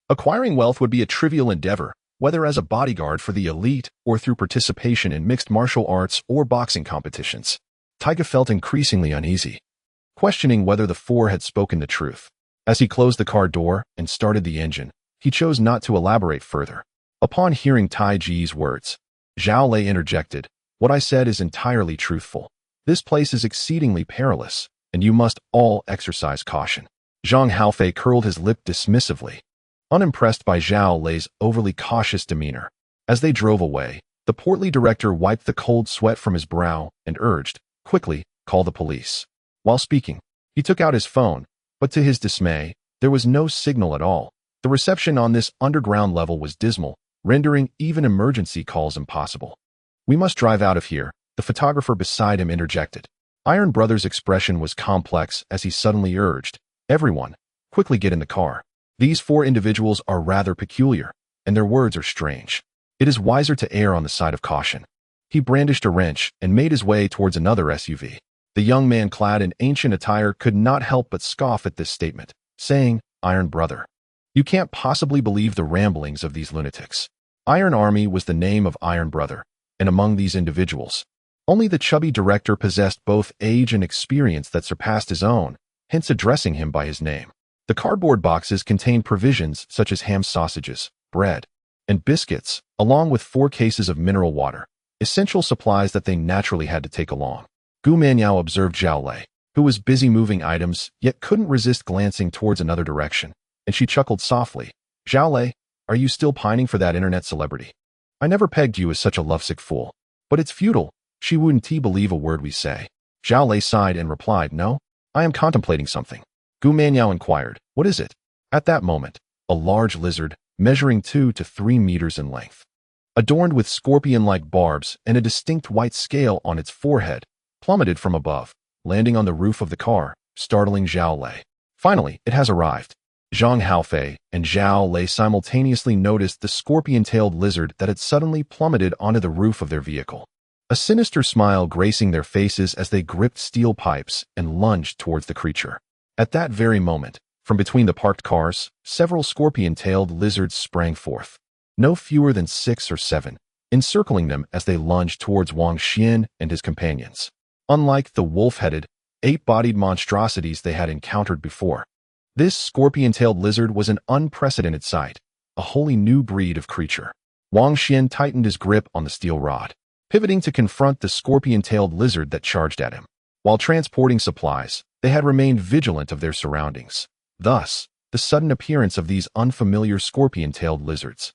Acquiring wealth would be a trivial endeavor, whether as a bodyguard for the elite or through participation in mixed martial arts or boxing competitions. Taiga felt increasingly uneasy, questioning whether the four had spoken the truth. As he closed the car door and started the engine, he chose not to elaborate further. Upon hearing Tai Ji's words, Zhao Lei interjected, "What I said is entirely truthful. This place is exceedingly perilous, and you must all exercise caution." Zhang Haofei curled his lip dismissively, unimpressed by Zhao Lei's overly cautious demeanor. As they drove away, the portly director wiped the cold sweat from his brow and urged, "Quickly, call the police." While speaking, he took out his phone, but to his dismay, there was no signal at all. The reception on this underground level was dismal, rendering even emergency calls impossible. "We must drive out of here," the photographer beside him interjected. Iron Brother's expression was complex as he suddenly urged, "Everyone, quickly get in the car. These four individuals are rather peculiar, and their words are strange. It is wiser to err on the side of caution." He brandished a wrench and made his way towards another SUV. The young man clad in ancient attire could not help but scoff at this statement, saying, "Iron Brother, you can't possibly believe the ramblings of these lunatics. Iron Army was the name of Iron Brother, and among these individuals, only the chubby director possessed both age and experience that surpassed his own, hence addressing him by his name. The cardboard boxes contained provisions such as ham sausages, bread, and biscuits, along with 4 cases of mineral water, essential supplies that they naturally had to take along. Gu Manyao observed Zhao Lei, who was busy moving items, yet couldn't resist glancing towards another direction, and she chuckled softly. Zhao Lei, are you still pining for that internet celebrity? I never pegged you as such a lovesick fool. But it's futile. She wouldn't believe a word we say. Zhao Lei sighed and replied, no, I am contemplating something. Gu Manyao inquired, what is it? At that moment, a large lizard, measuring 2 to 3 meters in length, adorned with scorpion-like barbs and a distinct white scale on its forehead, plummeted from above, landing on the roof of the car, startling Zhao Lei. Finally, it has arrived. Zhang Haofei and Zhao Lei simultaneously noticed the scorpion-tailed lizard that had suddenly plummeted onto the roof of their vehicle. A sinister smile gracing their faces as they gripped steel pipes and lunged towards the creature. At that very moment, from between the parked cars, several scorpion-tailed lizards sprang forth, no fewer than 6 or 7, encircling them as they lunged towards Wang Xuan and his companions. Unlike the wolf-headed, 8-bodied monstrosities they had encountered before, this scorpion-tailed lizard was an unprecedented sight, a wholly new breed of creature. Wang Xuan tightened his grip on the steel rod, pivoting to confront the scorpion-tailed lizard that charged at him. While transporting supplies, they had remained vigilant of their surroundings. Thus, the sudden appearance of these unfamiliar scorpion-tailed lizards,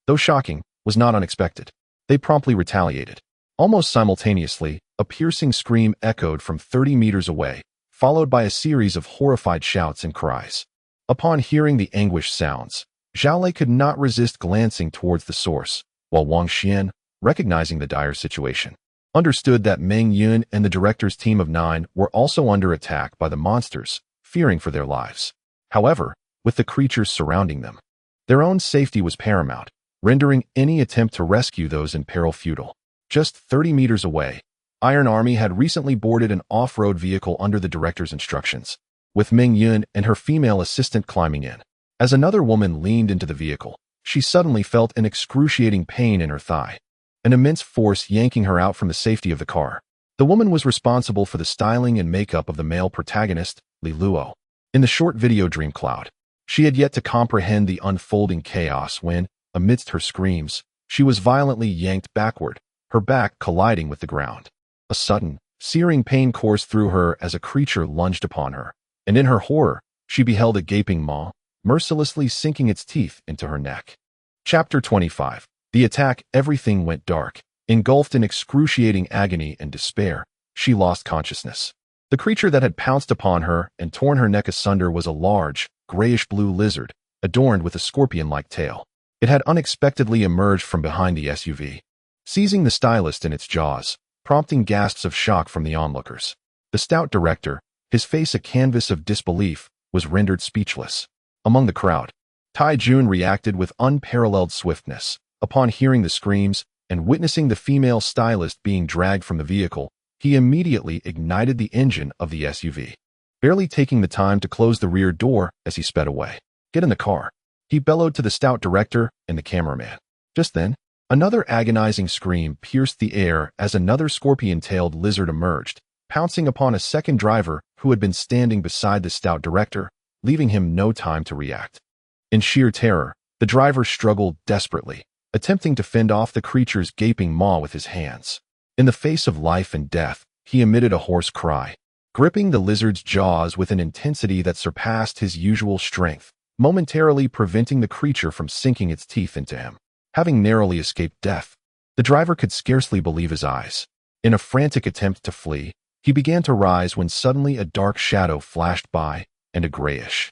though shocking, was not unexpected. They promptly retaliated. Almost simultaneously, a piercing scream echoed from 30 meters away, followed by a series of horrified shouts and cries. Upon hearing the anguished sounds, Zhao Lei could not resist glancing towards the source, while Wang Xuan, recognizing the dire situation, understood that Meng Yun and the director's team of 9 were also under attack by the monsters, fearing for their lives. However, with the creatures surrounding them, their own safety was paramount, rendering any attempt to rescue those in peril futile. Just 30 meters away, Iron Army had recently boarded an off-road vehicle under the director's instructions, with Meng Yun and her female assistant climbing in. As another woman leaned into the vehicle, she suddenly felt an excruciating pain in her thigh, an immense force yanking her out from the safety of the car. The woman was responsible for the styling and makeup of the male protagonist, Li Luo. In the short video dream cloud, she had yet to comprehend the unfolding chaos when, amidst her screams, she was violently yanked backward, her back colliding with the ground. A sudden, searing pain coursed through her as a creature lunged upon her, and in her horror, she beheld a gaping maw, mercilessly sinking its teeth into her neck. Chapter 25. The attack. Everything went dark. Engulfed in excruciating agony and despair, she lost consciousness. The creature that had pounced upon her and torn her neck asunder was a large, grayish-blue lizard, adorned with a scorpion-like tail. It had unexpectedly emerged from behind the SUV, seizing the stylist in its jaws, prompting gasps of shock from the onlookers. The stout director, his face a canvas of disbelief, was rendered speechless. Among the crowd, Tai Jun reacted with unparalleled swiftness. Upon hearing the screams and witnessing the female stylist being dragged from the vehicle, he immediately ignited the engine of the SUV, barely taking the time to close the rear door as he sped away. Get in the car, he bellowed to the stout director and the cameraman. Just then, another agonizing scream pierced the air as another scorpion-tailed lizard emerged, pouncing upon a second driver who had been standing beside the stout director, leaving him no time to react. In sheer terror, the driver struggled desperately, attempting to fend off the creature's gaping maw with his hands. In the face of life and death, he emitted a hoarse cry, gripping the lizard's jaws with an intensity that surpassed his usual strength, momentarily preventing the creature from sinking its teeth into him. Having narrowly escaped death, the driver could scarcely believe his eyes. In a frantic attempt to flee, he began to rise when suddenly a dark shadow flashed by, and a grayish,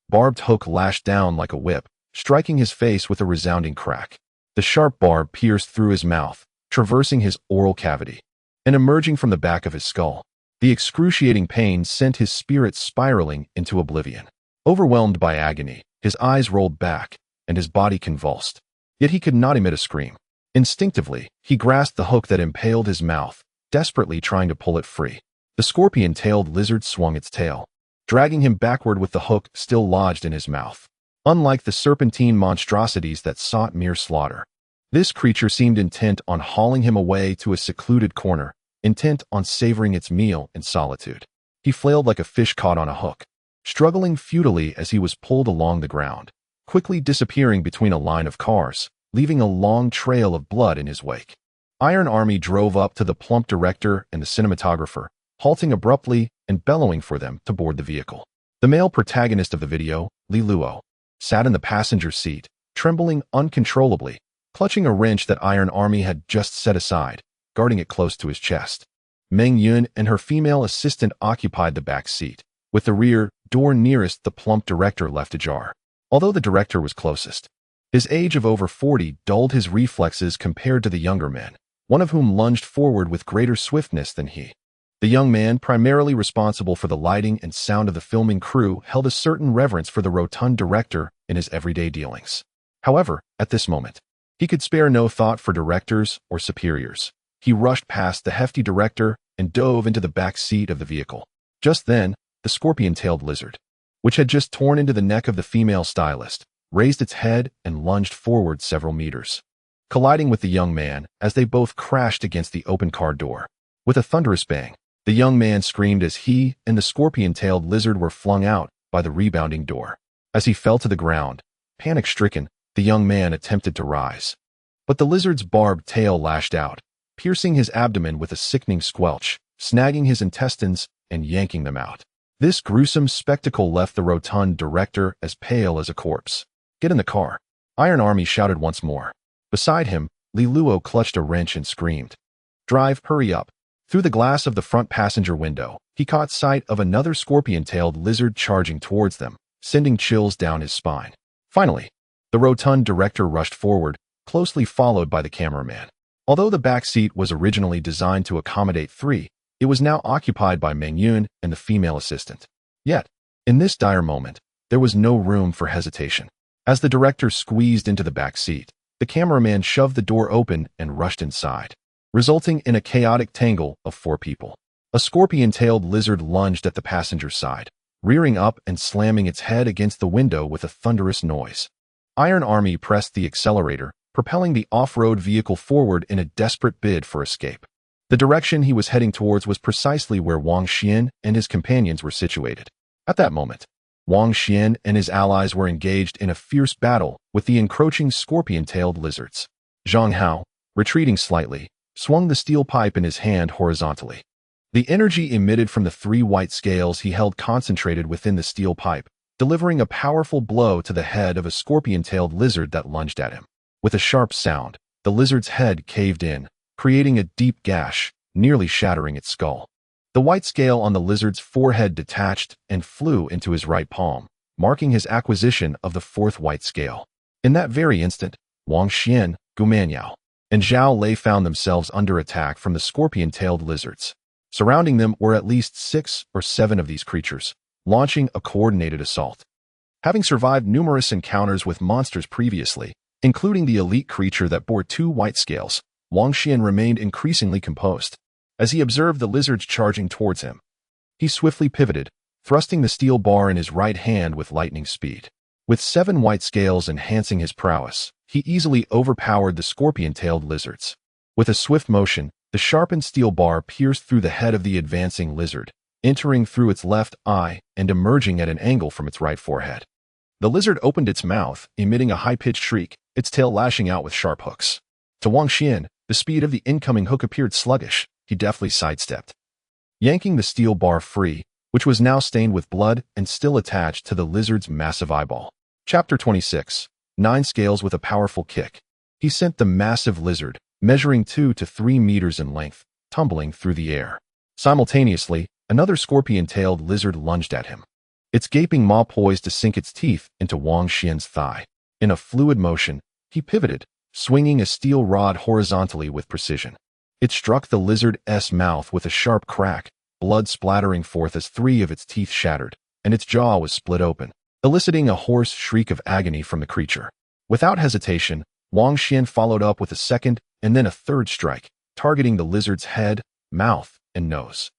barbed hook lashed down like a whip, striking his face with a resounding crack. The sharp barb pierced through his mouth, traversing his oral cavity, and emerging from the back of his skull. The excruciating pain sent his spirit spiraling into oblivion. Overwhelmed by agony, his eyes rolled back, and his body convulsed. Yet he could not emit a scream. Instinctively, he grasped the hook that impaled his mouth, desperately trying to pull it free. The scorpion-tailed lizard swung its tail, dragging him backward with the hook still lodged in his mouth. Unlike the serpentine monstrosities that sought mere slaughter, This creature seemed intent on hauling him away to a secluded corner, intent on savoring its meal in solitude. He flailed like a fish caught on a hook, struggling futilely as he was pulled along the ground, quickly disappearing between a line of cars, leaving a long trail of blood in his wake. Iron Army drove up to the plump director and the cinematographer, halting abruptly and bellowing for them to board the vehicle. The male protagonist of the video, Li Luo, sat in the passenger seat, trembling uncontrollably, clutching a wrench that Iron Army had just set aside, guarding it close to his chest. Meng Yun and her female assistant occupied the back seat, with the rear door nearest the plump director left ajar. Although the director was closest, his age of over 40 dulled his reflexes compared to the younger men, one of whom lunged forward with greater swiftness than he. The young man, primarily responsible for the lighting and sound of the filming crew, held a certain reverence for the rotund director in his everyday dealings. However, at this moment, he could spare no thought for directors or superiors. He rushed past the hefty director and dove into the back seat of the vehicle. Just then, the scorpion-tailed lizard, which had just torn into the neck of the female stylist, raised its head and lunged forward several meters, colliding with the young man as they both crashed against the open car door. With a thunderous bang, the young man screamed as he and the scorpion-tailed lizard were flung out by the rebounding door. As he fell to the ground, panic-stricken, the young man attempted to rise. But the lizard's barbed tail lashed out, piercing his abdomen with a sickening squelch, snagging his intestines and yanking them out. This gruesome spectacle left the rotund director as pale as a corpse. "Get in the car," Iron Army shouted once more. Beside him, Li Luo clutched a wrench and screamed. "Drive, hurry up." Through the glass of the front passenger window, he caught sight of another scorpion-tailed lizard charging towards them, sending chills down his spine. Finally, the rotund director rushed forward, closely followed by the cameraman. Although the back seat was originally designed to accommodate 3, it was now occupied by Meng Yun and the female assistant. Yet, in this dire moment, there was no room for hesitation. As the director squeezed into the back seat, the cameraman shoved the door open and rushed inside, resulting in a chaotic tangle of 4 people. A scorpion-tailed lizard lunged at the passenger's side, rearing up and slamming its head against the window with a thunderous noise. Iron Army pressed the accelerator, propelling the off-road vehicle forward in a desperate bid for escape. The direction he was heading towards was precisely where Wang Xuan and his companions were situated. At that moment, Wang Xuan and his allies were engaged in a fierce battle with the encroaching scorpion-tailed lizards. Zhang Hao, retreating slightly, swung the steel pipe in his hand horizontally. The energy emitted from the 3 white scales he held concentrated within the steel pipe, delivering a powerful blow to the head of a scorpion-tailed lizard that lunged at him. With a sharp sound, the lizard's head caved in, creating a deep gash, nearly shattering its skull. The white scale on the lizard's forehead detached and flew into his right palm, marking his acquisition of the 4th white scale. In that very instant, Wang Xuan, Gu Manyao, and Zhao Lei found themselves under attack from the scorpion-tailed lizards. Surrounding them were at least 6 or 7 of these creatures, launching a coordinated assault. Having survived numerous encounters with monsters previously, including the elite creature that bore 2 white scales, Wang Xuan remained increasingly composed. As he observed the lizards charging towards him, he swiftly pivoted, thrusting the steel bar in his right hand with lightning speed. With 7 white scales enhancing his prowess, he easily overpowered the scorpion-tailed lizards. With a swift motion, the sharpened steel bar pierced through the head of the advancing lizard, entering through its left eye and emerging at an angle from its right forehead. The lizard opened its mouth, emitting a high-pitched shriek, its tail lashing out with sharp hooks. To Wang Xuan, the speed of the incoming hook appeared sluggish. He deftly sidestepped, yanking the steel bar free, which was now stained with blood and still attached to the lizard's massive eyeball. Chapter 26. 9 scales with a powerful kick. He sent the massive lizard, measuring 2 to 3 meters in length, tumbling through the air. Simultaneously, another scorpion-tailed lizard lunged at him, its gaping maw poised to sink its teeth into Wang Xuan's thigh. In a fluid motion, he pivoted, swinging a steel rod horizontally with precision. It struck the lizard's mouth with a sharp crack, blood splattering forth as 3 of its teeth shattered, and its jaw was split open, eliciting a hoarse shriek of agony from the creature. Without hesitation, Wang Xuan followed up with a second and then a third strike, targeting the lizard's head, mouth, and nose.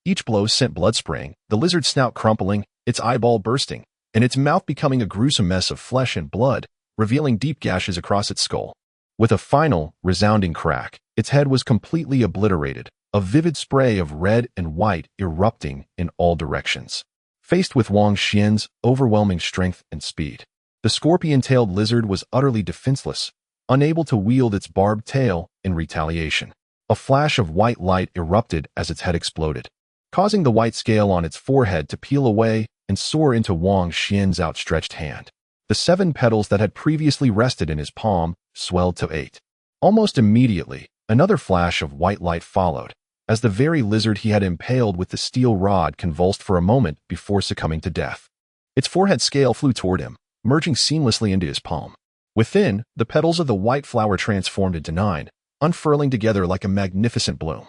Each blow sent blood spraying, the lizard's snout crumpling, its eyeball bursting, and its mouth becoming a gruesome mess of flesh and blood, revealing deep gashes across its skull. With a final, resounding crack, its head was completely obliterated, a vivid spray of red and white erupting in all directions. Faced with Wang Xuan's overwhelming strength and speed, the scorpion-tailed lizard was utterly defenseless, unable to wield its barbed tail in retaliation. A flash of white light erupted as its head exploded, causing the white scale on its forehead to peel away and soar into Wang Xuan's outstretched hand. The 7 petals that had previously rested in his palm swelled to 8. Almost immediately, another flash of white light followed, as the very lizard he had impaled with the steel rod convulsed for a moment before succumbing to death. Its forehead scale flew toward him, merging seamlessly into his palm. Within, the petals of the white flower transformed into 9, unfurling together like a magnificent bloom,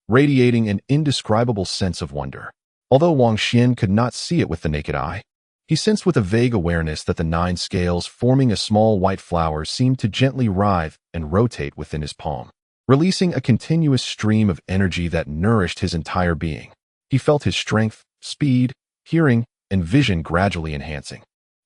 radiating an indescribable sense of wonder. Although Wang Xuan could not see it with the naked eye, he sensed with a vague awareness that the 9 scales forming a small white flower seemed to gently writhe and rotate within his palm, releasing a continuous stream of energy that nourished his entire being. He felt his strength, speed, hearing, and vision gradually enhancing.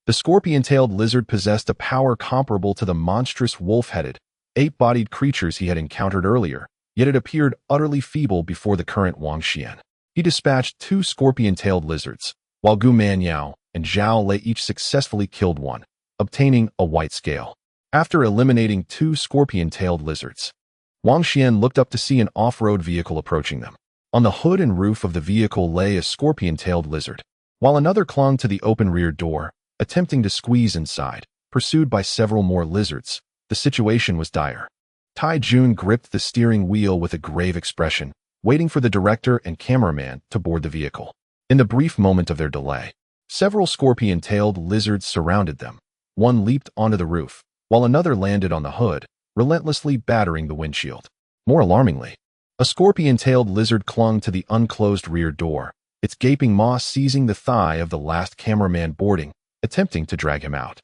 The scorpion-tailed lizard possessed a power comparable to the monstrous wolf-headed, 8-bodied creatures he had encountered earlier, yet it appeared utterly feeble before the current Wang Xuan. He dispatched 2 scorpion-tailed lizards, while Gu Manyao and Zhao Lei each successfully killed one, obtaining a white scale. After eliminating 2 scorpion-tailed lizards, Wang Xuan looked up to see an off-road vehicle approaching them. On the hood and roof of the vehicle lay a scorpion-tailed lizard, while another clung to the open rear door, attempting to squeeze inside. Pursued by several more lizards, the situation was dire. Tai Jun gripped the steering wheel with a grave expression, waiting for the director and cameraman to board the vehicle. In the brief moment of their delay, several scorpion-tailed lizards surrounded them. One leaped onto the roof, while another landed on the hood, relentlessly battering the windshield. More alarmingly, a scorpion-tailed lizard clung to the unclosed rear door, its gaping maw seizing the thigh of the last cameraman boarding, attempting to drag him out.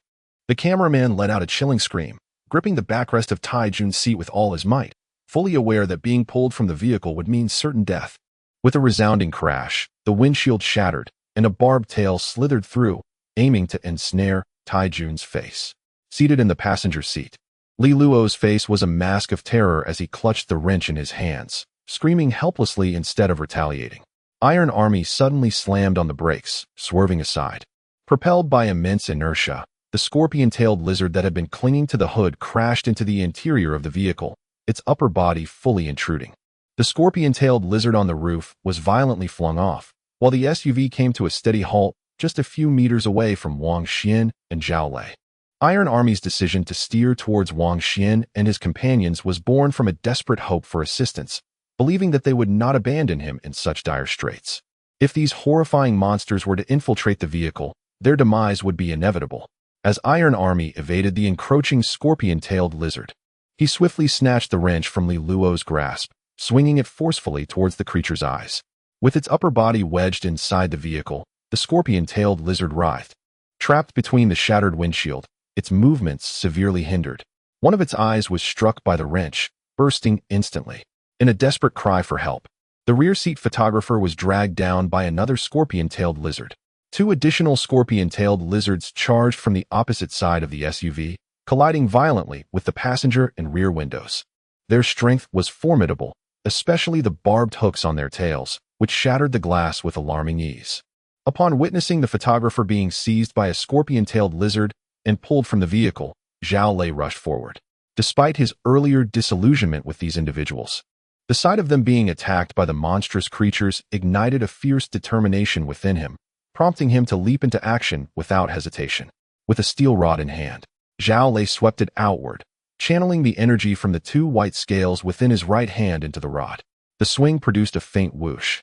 The cameraman let out a chilling scream, gripping the backrest of Tai Jun's seat with all his might, fully aware that being pulled from the vehicle would mean certain death. With a resounding crash, the windshield shattered, and a barbed tail slithered through, aiming to ensnare Tai Jun's face. Seated in the passenger seat, Li Luo's face was a mask of terror as he clutched the wrench in his hands, screaming helplessly instead of retaliating. Iron Army suddenly slammed on the brakes, swerving aside. Propelled by immense inertia, the scorpion-tailed lizard that had been clinging to the hood crashed into the interior of the vehicle, its upper body fully intruding. The scorpion-tailed lizard on the roof was violently flung off, while the SUV came to a steady halt just a few meters away from Wang Xuan and Zhao Lei. Iron Army's decision to steer towards Wang Xuan and his companions was born from a desperate hope for assistance, believing that they would not abandon him in such dire straits. If these horrifying monsters were to infiltrate the vehicle, their demise would be inevitable. As Iron Army evaded the encroaching scorpion-tailed lizard, he swiftly snatched the wrench from Li Luo's grasp, swinging it forcefully towards the creature's eyes. With its upper body wedged inside the vehicle, the scorpion-tailed lizard writhed. Trapped between the shattered windshield, its movements severely hindered. One of its eyes was struck by the wrench, bursting instantly. In a desperate cry for help, the rear seat photographer was dragged down by another scorpion-tailed lizard. 2 additional scorpion-tailed lizards charged from the opposite side of the SUV, colliding violently with the passenger and rear windows. Their strength was formidable, especially the barbed hooks on their tails, which shattered the glass with alarming ease. Upon witnessing the photographer being seized by a scorpion-tailed lizard and pulled from the vehicle, Zhao Lei rushed forward. Despite his earlier disillusionment with these individuals, the sight of them being attacked by the monstrous creatures ignited a fierce determination within him, prompting him to leap into action without hesitation. With a steel rod in hand, Zhao Lei swept it outward, channeling the energy from the 2 white scales within his right hand into the rod. The swing produced a faint whoosh,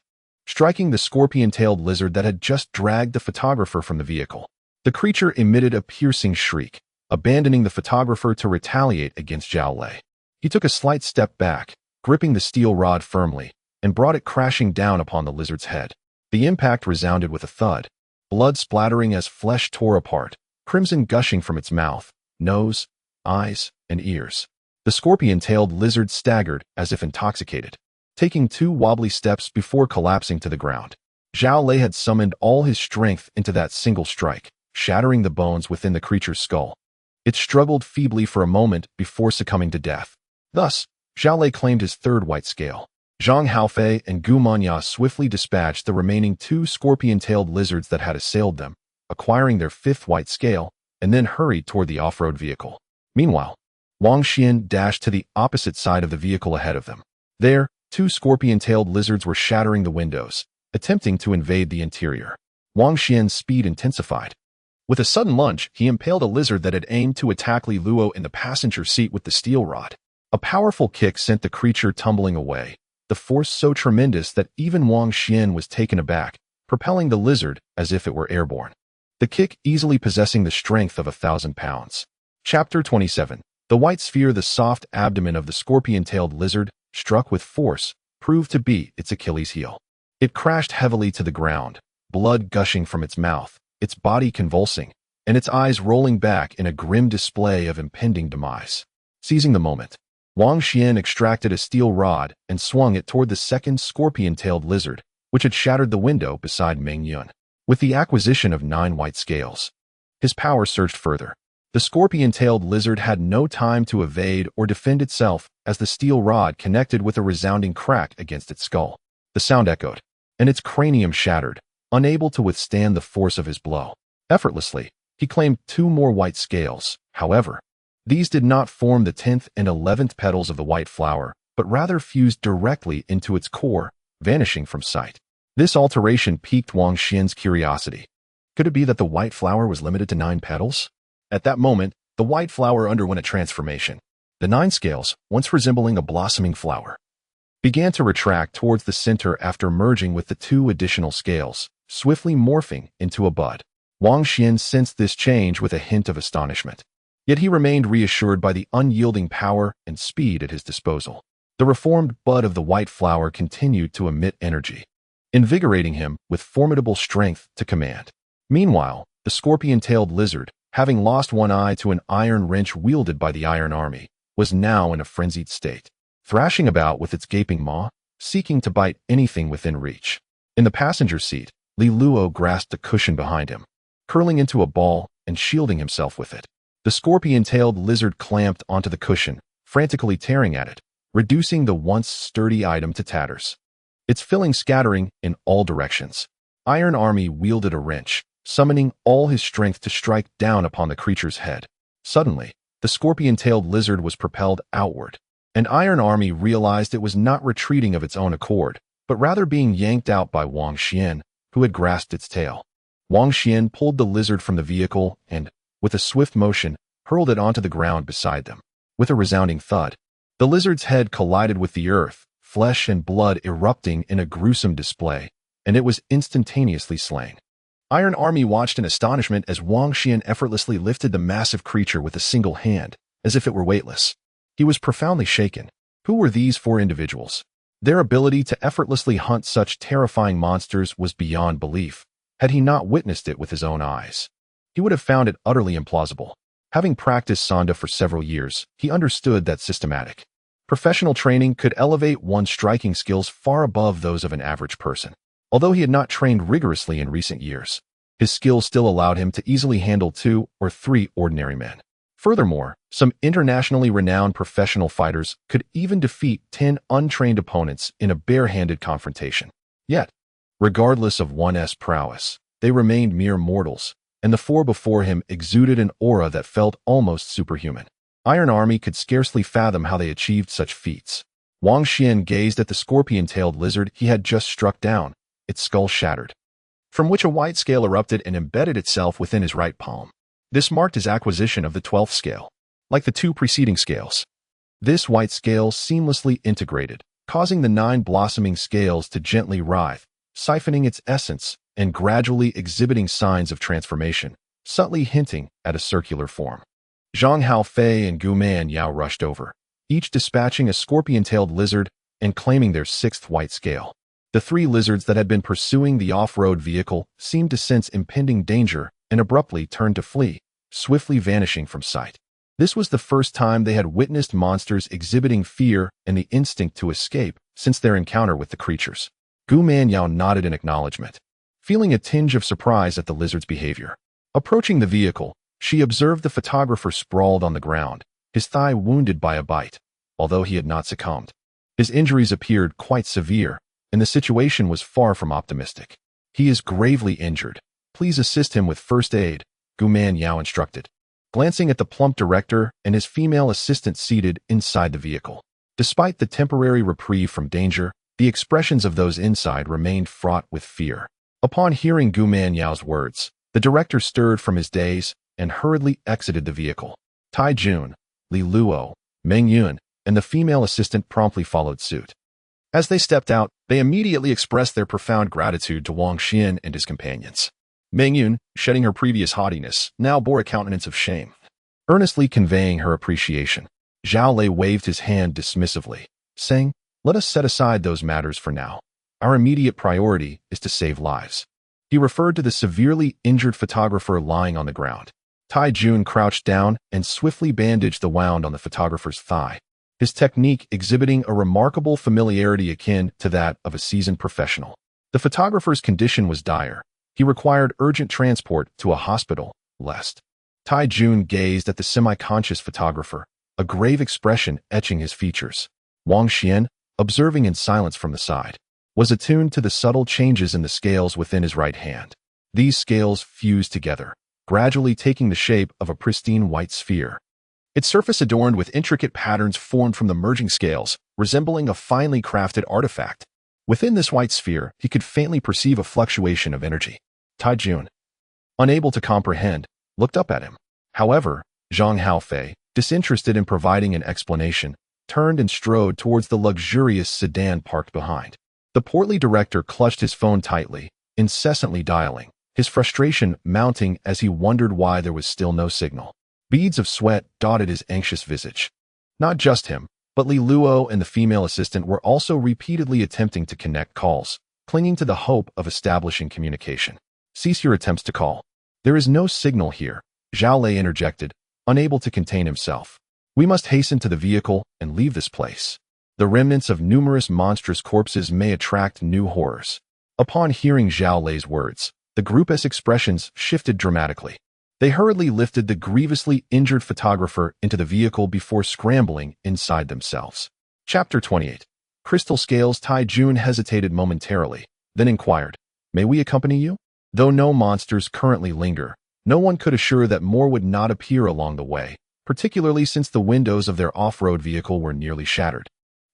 striking the scorpion-tailed lizard that had just dragged the photographer from the vehicle. The creature emitted a piercing shriek, abandoning the photographer to retaliate against Zhao Lei. He took a slight step back, gripping the steel rod firmly, and brought it crashing down upon the lizard's head. The impact resounded with a thud, blood splattering as flesh tore apart, crimson gushing from its mouth, nose, eyes, and ears. The scorpion-tailed lizard staggered as if intoxicated, taking 2 wobbly steps before collapsing to the ground. Zhao Lei had summoned all his strength into that single strike, shattering the bones within the creature's skull. It struggled feebly for a moment before succumbing to death. Thus, Zhao Lei claimed his third white scale. Zhang Haofei and Gu Manya swiftly dispatched the remaining 2 scorpion-tailed lizards that had assailed them, acquiring their 5th white scale, and then hurried toward the off-road vehicle. Meanwhile, Wang Xuan dashed to the opposite side of the vehicle ahead of them. There, 2 scorpion-tailed lizards were shattering the windows, attempting to invade the interior. Wang Xuan's speed intensified. With a sudden lunge, he impaled a lizard that had aimed to attack Li Luo in the passenger seat with the steel rod. A powerful kick sent the creature tumbling away, the force so tremendous that even Wang Xuan was taken aback, propelling the lizard as if it were airborne. The kick easily possessing the strength of 1,000 pounds. Chapter 27. The white sphere, the soft abdomen of the scorpion-tailed lizard, struck with force, proved to be its Achilles heel. It crashed heavily to the ground, blood gushing from its mouth, its body convulsing, and its eyes rolling back in a grim display of impending demise. Seizing the moment, Wang Xuan extracted a steel rod and swung it toward the second scorpion-tailed lizard, which had shattered the window beside Meng Yun. With the acquisition of 9 white scales, his power surged further. The scorpion-tailed lizard had no time to evade or defend itself as the steel rod connected with a resounding crack against its skull. The sound echoed, and its cranium shattered, unable to withstand the force of his blow. Effortlessly, he claimed 2 more white scales. However, these did not form the 10th and 11th petals of the white flower, but rather fused directly into its core, vanishing from sight. This alteration piqued Wang Xuan's curiosity. Could it be that the white flower was limited to 9 petals? At that moment, the white flower underwent a transformation. The 9 scales, once resembling a blossoming flower, began to retract towards the center after merging with the 2 additional scales, swiftly morphing into a bud. Wang Xuan sensed this change with a hint of astonishment. Yet he remained reassured by the unyielding power and speed at his disposal. The reformed bud of the white flower continued to emit energy, invigorating him with formidable strength to command. Meanwhile, the scorpion-tailed lizard, having lost one eye to an iron wrench wielded by the Iron Army, was now in a frenzied state, thrashing about with its gaping maw, seeking to bite anything within reach. In the passenger seat, Li Luo grasped a cushion behind him, curling into a ball and shielding himself with it. The scorpion-tailed lizard clamped onto the cushion, frantically tearing at it, reducing the once sturdy item to tatters. Its fillings scattering in all directions. Iron Army wielded a wrench, summoning all his strength to strike down upon the creature's head. Suddenly, the scorpion-tailed lizard was propelled outward, and Iron Army realized it was not retreating of its own accord, but rather being yanked out by Wang Xuan, who had grasped its tail. Wang Xuan pulled the lizard from the vehicle and, with a swift motion, hurled it onto the ground beside them. With a resounding thud, the lizard's head collided with the earth, flesh and blood erupting in a gruesome display, and it was instantaneously slain. Iron Army watched in astonishment as Wang Xuan effortlessly lifted the massive creature with a single hand, as if it were weightless. He was profoundly shaken. Who were these 4 individuals? Their ability to effortlessly hunt such terrifying monsters was beyond belief. Had he not witnessed it with his own eyes, he would have found it utterly implausible. Having practiced Sanda for several years, he understood that systematic, professional training could elevate one's striking skills far above those of an average person. Although he had not trained rigorously in recent years, his skills still allowed him to easily handle 2 or 3 ordinary men. Furthermore, some internationally renowned professional fighters could even defeat 10 untrained opponents in a bare-handed confrontation. Yet, regardless of one's prowess, they remained mere mortals, and the 4 before him exuded an aura that felt almost superhuman. Iron Army could scarcely fathom how they achieved such feats. Wang Xuan gazed at the scorpion-tailed lizard he had just struck down, its skull shattered, from which a white scale erupted and embedded itself within his right palm. This marked his acquisition of the 12th scale. Like the 2 preceding scales, this white scale seamlessly integrated, causing the 9 blossoming scales to gently writhe, siphoning its essence and gradually exhibiting signs of transformation, subtly hinting at a circular form. Zhang Haofei and Gu Manyao rushed over, each dispatching a scorpion-tailed lizard and claiming their 6th white scale. The 3 lizards that had been pursuing the off-road vehicle seemed to sense impending danger and abruptly turned to flee, swiftly vanishing from sight. This was the first time they had witnessed monsters exhibiting fear and the instinct to escape since their encounter with the creatures. Gu Manyao nodded in acknowledgement, feeling a tinge of surprise at the lizard's behavior. Approaching the vehicle, She observed the photographer sprawled on the ground, his thigh wounded by a bite, although he had not succumbed. His injuries appeared quite severe, and the situation was far from optimistic. He is gravely injured. Please assist him with first aid, Gu Yao instructed, glancing at the plump director and his female assistant seated inside the vehicle. Despite the temporary reprieve from danger, the expressions of those inside remained fraught with fear. Upon hearing Gu Yao's words, the director stirred from his daze and hurriedly exited the vehicle. Tai Jun, Li Luo, Meng Yun, and the female assistant promptly followed suit. As they stepped out, they immediately expressed their profound gratitude to Wang Xuan and his companions. Meng Yun, shedding her previous haughtiness, now bore a countenance of shame. Earnestly conveying her appreciation, Zhao Lei waved his hand dismissively, saying, "Let us set aside those matters for now. Our immediate priority is to save lives." He referred to the severely injured photographer lying on the ground. Tai Jun crouched down and swiftly bandaged the wound on the photographer's thigh, his technique exhibiting a remarkable familiarity akin to that of a seasoned professional. The photographer's condition was dire. He required urgent transport to a hospital, lest. Tai Jun gazed at the semi-conscious photographer, a grave expression etching his features. Wang Xuan, observing in silence from the side, was attuned to the subtle changes in the scales within his right hand. These scales fused together, gradually taking the shape of a pristine white sphere. Its surface adorned with intricate patterns formed from the merging scales, resembling a finely crafted artifact. Within this white sphere, he could faintly perceive a fluctuation of energy. Tai Jun, unable to comprehend, looked up at him. However, Zhang Haofei, disinterested in providing an explanation, turned and strode towards the luxurious sedan parked behind. The portly director clutched his phone tightly, incessantly dialing, his frustration mounting as he wondered why there was still no signal. Beads of sweat dotted his anxious visage. Not just him, but Li Luo and the female assistant were also repeatedly attempting to connect calls, clinging to the hope of establishing communication. "Cease your attempts to call. There is no signal here," Zhao Lei interjected, unable to contain himself. "We must hasten to the vehicle and leave this place. The remnants of numerous monstrous corpses may attract new horrors." Upon hearing Zhao Lei's words, the group's expressions shifted dramatically. They hurriedly lifted the grievously injured photographer into the vehicle before scrambling inside themselves. Chapter 28. Crystal Scales. Tai Jun hesitated momentarily, then inquired, "May we accompany you?" Though no monsters currently linger, no one could assure that more would not appear along the way, particularly since the windows of their off-road vehicle were nearly shattered,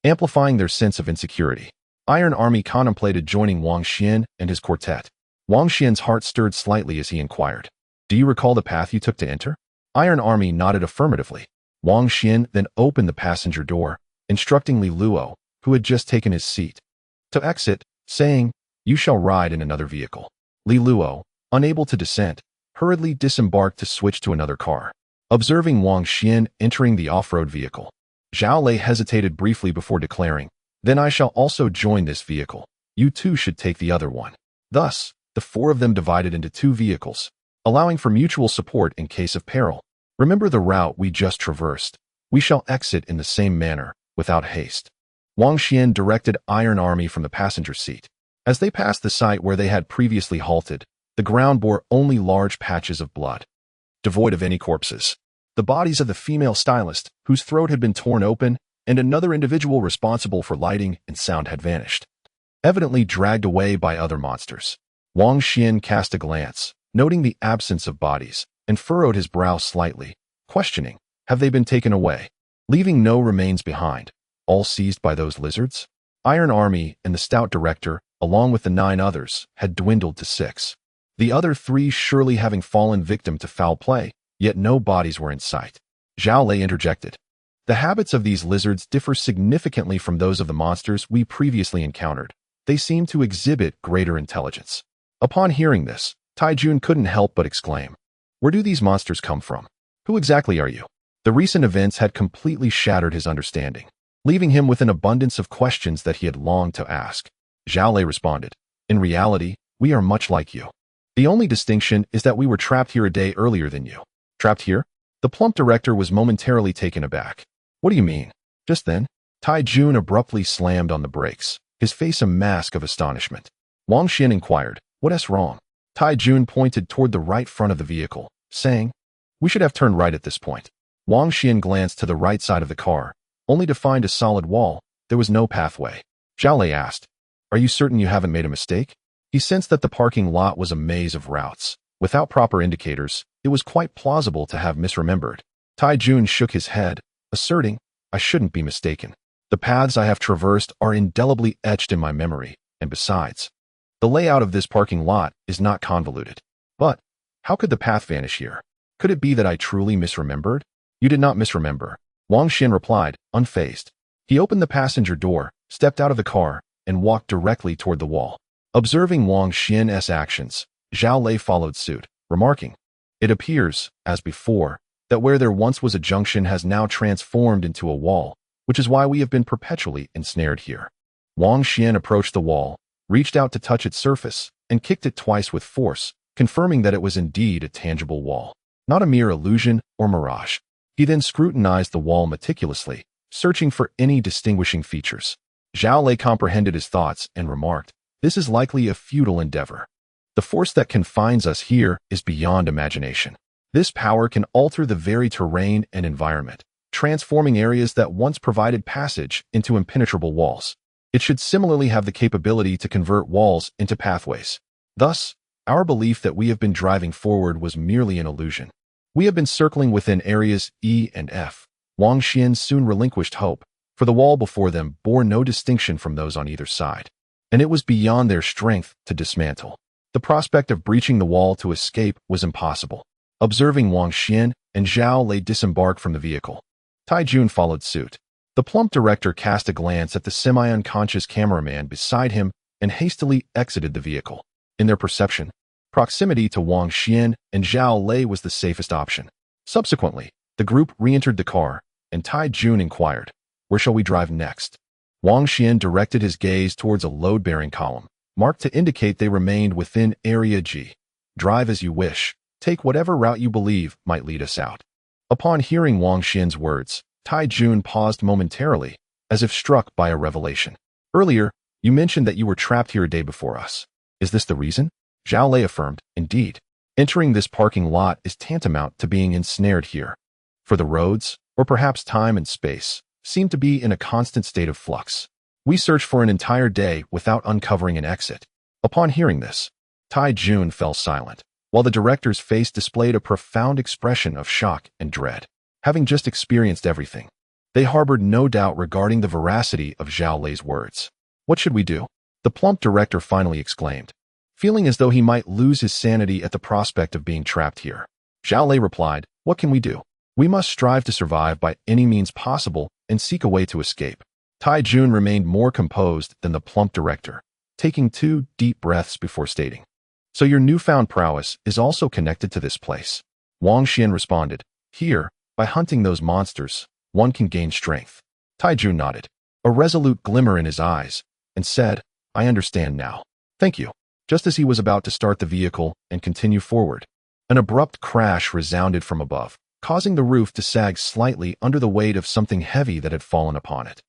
amplifying their sense of insecurity. Iron Army contemplated joining Wang Xuan and his quartet. Wang Xuan's heart stirred slightly as he inquired, "Do you recall the path you took to enter?" Iron Army nodded affirmatively. Wang Xuan then opened the passenger door, instructing Li Luo, who had just taken his seat, to exit, saying, "You shall ride in another vehicle." Li Luo, unable to dissent, hurriedly disembarked to switch to another car. Observing Wang Xuan entering the off-road vehicle, Zhao Lei hesitated briefly before declaring, "Then I shall also join this vehicle. You too should take the other one." Thus, the four of them divided into two vehicles, allowing for mutual support in case of peril. "Remember the route we just traversed. We shall exit in the same manner, without haste." Wang Xuan directed Iron Army from the passenger seat. As they passed the site where they had previously halted, the ground bore only large patches of blood, devoid of any corpses. The bodies of the female stylist, whose throat had been torn open, and another individual responsible for lighting and sound had vanished, evidently dragged away by other monsters. Wang Xuan cast a glance, noting the absence of bodies, and furrowed his brow slightly, questioning, "Have they been taken away, leaving no remains behind, all seized by those lizards?" Iron Army and the stout director, along with the 9 others, had dwindled to 6. The other 3 surely having fallen victim to foul play, yet no bodies were in sight. Zhao Lei interjected, "The habits of these lizards differ significantly from those of the monsters we previously encountered. They seem to exhibit greater intelligence." Upon hearing this, Tai Jun couldn't help but exclaim, "Where do these monsters come from? Who exactly are you?" The recent events had completely shattered his understanding, leaving him with an abundance of questions that he had longed to ask. Zhao Lei responded, "In reality, we are much like you. The only distinction is that we were trapped here a day earlier than you." "Trapped here?" The plump director was momentarily taken aback. "What do you mean?" Just then, Tai Jun abruptly slammed on the brakes, his face a mask of astonishment. Wang Xuan inquired, "What's wrong?" Tai Jun pointed toward the right front of the vehicle, saying, We should have turned right at this point. Wang Xuan glanced to the right side of the car, only to find a solid wall. There was no pathway. Zhao Lei asked, "Are you certain you haven't made a mistake?" He sensed that the parking lot was a maze of routes. Without proper indicators, it was quite plausible to have misremembered. Tai Jun shook his head, asserting, "I shouldn't be mistaken. The paths I have traversed are indelibly etched in my memory, and besides, the layout of this parking lot is not convoluted. But how could the path vanish here? Could it be that I truly misremembered?" "You did not misremember," Wang Xuan replied, unfazed. He opened the passenger door, stepped out of the car, and walked directly toward the wall. Observing Wang Xuan's actions, Zhao Lei followed suit, remarking, "It appears, as before, that where there once was a junction has now transformed into a wall, which is why we have been perpetually ensnared here." Wang Xuan approached the wall, reached out to touch its surface, and kicked it twice with force, confirming that it was indeed a tangible wall, not a mere illusion or mirage. He then scrutinized the wall meticulously, searching for any distinguishing features. Zhao Lei comprehended his thoughts and remarked, "This is likely a futile endeavor. The force that confines us here is beyond imagination. This power can alter the very terrain and environment, transforming areas that once provided passage into impenetrable walls. It should similarly have the capability to convert walls into pathways. Thus, our belief that we have been driving forward was merely an illusion. We have been circling within areas E and F." Wang Xuan soon relinquished hope, for the wall before them bore no distinction from those on either side, and it was beyond their strength to dismantle. The prospect of breaching the wall to escape was impossible. Observing Wang Xuan and Zhao Lei disembark from the vehicle, Tai Jun followed suit. The plump director cast a glance at the semi-unconscious cameraman beside him and hastily exited the vehicle. In their perception, proximity to Wang Xuan and Zhao Lei was the safest option. Subsequently, the group re-entered the car, and Tai Jun inquired, "Where shall we drive next?" Wang Xuan directed his gaze towards a load-bearing column, marked to indicate they remained within Area G. "Drive as you wish. Take whatever route you believe might lead us out." Upon hearing Wang Xuan's words, Tai Jun paused momentarily, as if struck by a revelation. "Earlier, you mentioned that you were trapped here a day before us. Is this the reason?" Zhao Lei affirmed, "Indeed. Entering this parking lot is tantamount to being ensnared here. For the roads, or perhaps time and space, seem to be in a constant state of flux. We searched for an entire day without uncovering an exit." Upon hearing this, Tai Jun fell silent, while the director's face displayed a profound expression of shock and dread. Having just experienced everything, they harbored no doubt regarding the veracity of Zhao Lei's words. "What should we do?" the plump director finally exclaimed, feeling as though he might lose his sanity at the prospect of being trapped here. Zhao Lei replied, "What can we do? We must strive to survive by any means possible and seek a way to escape." Tai Jun remained more composed than the plump director, taking 2 deep breaths before stating, "So your newfound prowess is also connected to this place?" Wang Xuan responded, "Here, by hunting those monsters, one can gain strength." Tai Jun nodded, a resolute glimmer in his eyes, and said, "I understand now. Thank you." Just as he was about to start the vehicle and continue forward, an abrupt crash resounded from above, causing the roof to sag slightly under the weight of something heavy that had fallen upon it.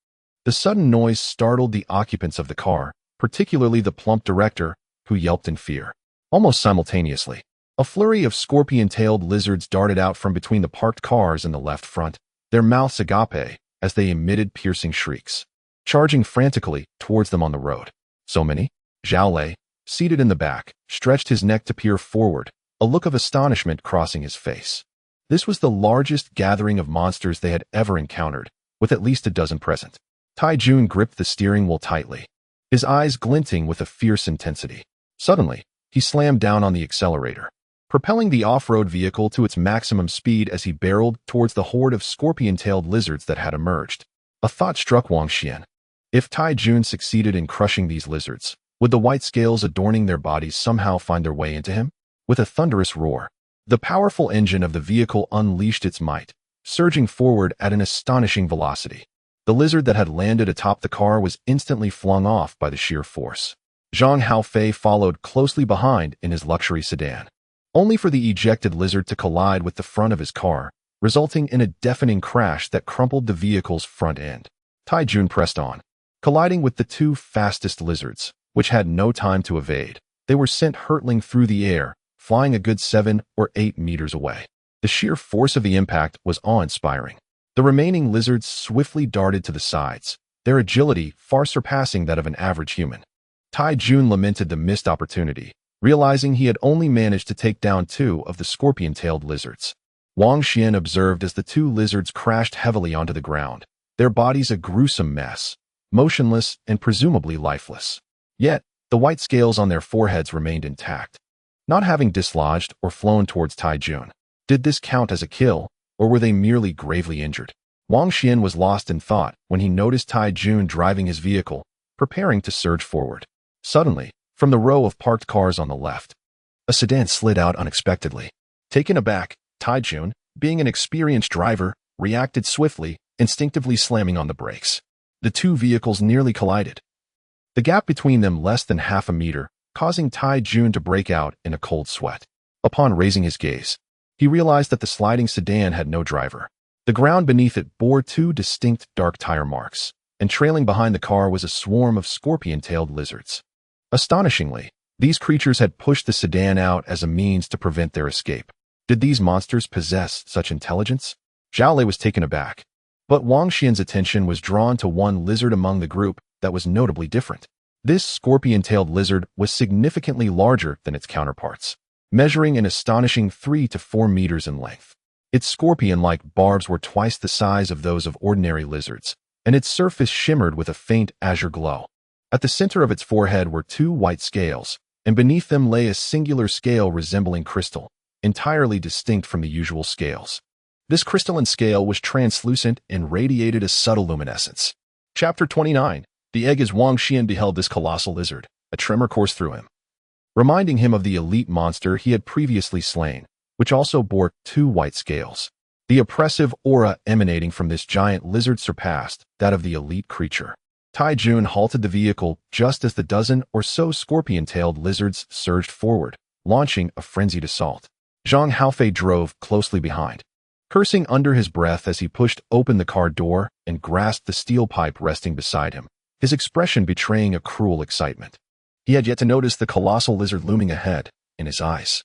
The sudden noise startled the occupants of the car, particularly the plump director, who yelped in fear. Almost simultaneously, a flurry of scorpion-tailed lizards darted out from between the parked cars in the left front, their mouths agape as they emitted piercing shrieks, charging frantically towards them on the road. "So many?" Zhao Lei, seated in the back, stretched his neck to peer forward, a look of astonishment crossing his face. This was the largest gathering of monsters they had ever encountered, with at least a dozen present. Tai Jun gripped the steering wheel tightly, his eyes glinting with a fierce intensity. Suddenly, he slammed down on the accelerator, propelling the off-road vehicle to its maximum speed as he barreled towards the horde of scorpion-tailed lizards that had emerged. A thought struck Wang Xuan. If Tai Jun succeeded in crushing these lizards, would the white scales adorning their bodies somehow find their way into him? With a thunderous roar, the powerful engine of the vehicle unleashed its might, surging forward at an astonishing velocity. The lizard that had landed atop the car was instantly flung off by the sheer force. Zhang Haofei followed closely behind in his luxury sedan, only for the ejected lizard to collide with the front of his car, resulting in a deafening crash that crumpled the vehicle's front end. Tai Jun pressed on, colliding with the 2 fastest lizards, which had no time to evade. They were sent hurtling through the air, flying a good 7 or 8 meters away. The sheer force of the impact was awe-inspiring. The remaining lizards swiftly darted to the sides, their agility far surpassing that of an average human. Tai Jun lamented the missed opportunity, realizing he had only managed to take down 2 of the scorpion-tailed lizards. Wang Xuan observed as the 2 lizards crashed heavily onto the ground, their bodies a gruesome mess, motionless and presumably lifeless. Yet, the white scales on their foreheads remained intact, not having dislodged or flown towards Tai Jun. Did this count as a kill, or were they merely gravely injured? Wang Xuan was lost in thought when he noticed Tai Jun driving his vehicle, preparing to surge forward. Suddenly, from the row of parked cars on the left, a sedan slid out unexpectedly. Taken aback, Tai Jun, being an experienced driver, reacted swiftly, instinctively slamming on the brakes. The 2 vehicles nearly collided, the gap between them less than half a meter, causing Tai Jun to break out in a cold sweat. Upon raising his gaze, he realized that the sliding sedan had no driver. The ground beneath it bore 2 distinct dark tire marks, and trailing behind the car was a swarm of scorpion-tailed lizards. Astonishingly, these creatures had pushed the sedan out as a means to prevent their escape. Did these monsters possess such intelligence? Zhao Lei was taken aback, but Wang Xian's attention was drawn to one lizard among the group that was notably different. This scorpion-tailed lizard was significantly larger than its counterparts, measuring an astonishing 3 to 4 meters in length. Its scorpion-like barbs were twice the size of those of ordinary lizards, and its surface shimmered with a faint azure glow. At the center of its forehead were 2 white scales, and beneath them lay a singular scale resembling crystal, entirely distinct from the usual scales. This crystalline scale was translucent and radiated a subtle luminescence. Chapter 29. The egg. As Wang Xuan beheld this colossal lizard, a tremor coursed through him, reminding him of the elite monster he had previously slain, which also bore 2 white scales. The oppressive aura emanating from this giant lizard surpassed that of the elite creature. Tai Jun halted the vehicle just as the dozen or so scorpion-tailed lizards surged forward, launching a frenzied assault. Zhang Haofei drove closely behind, cursing under his breath as he pushed open the car door and grasped the steel pipe resting beside him, his expression betraying a cruel excitement. He had yet to notice the colossal lizard looming ahead in his eyes.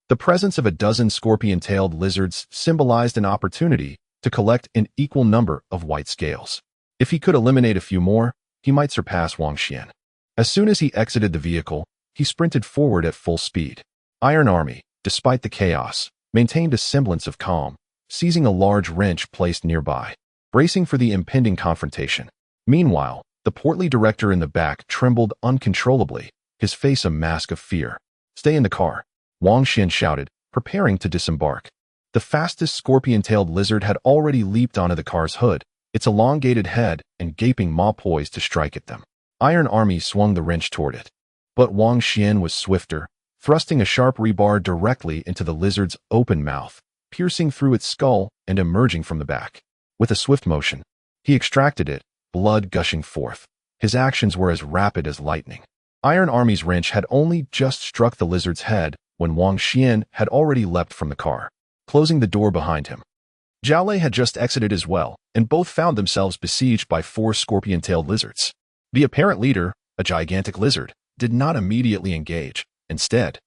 The presence of a dozen scorpion-tailed lizards symbolized an opportunity to collect an equal number of white scales. If he could eliminate a few more, he might surpass Wang Xuan. As soon as he exited the vehicle, he sprinted forward at full speed. Iron Army, despite the chaos, maintained a semblance of calm, seizing a large wrench placed nearby, bracing for the impending confrontation. Meanwhile, the portly director in the back trembled uncontrollably, his face a mask of fear. "Stay in the car," Wang Xuan shouted, preparing to disembark. The fastest scorpion-tailed lizard had already leaped onto the car's hood, its elongated head and gaping maw poised to strike at them. Iron Army swung the wrench toward it, but Wang Xuan was swifter, thrusting a sharp rebar directly into the lizard's open mouth, piercing through its skull and emerging from the back. With a swift motion, he extracted it, blood gushing forth. His actions were as rapid as lightning. Iron Army's wrench had only just struck the lizard's head when Wang Xuan had already leapt from the car, closing the door behind him. Zhao Lei had just exited as well, and both found themselves besieged by 4 scorpion-tailed lizards. The apparent leader, a gigantic lizard, did not immediately engage. Instead,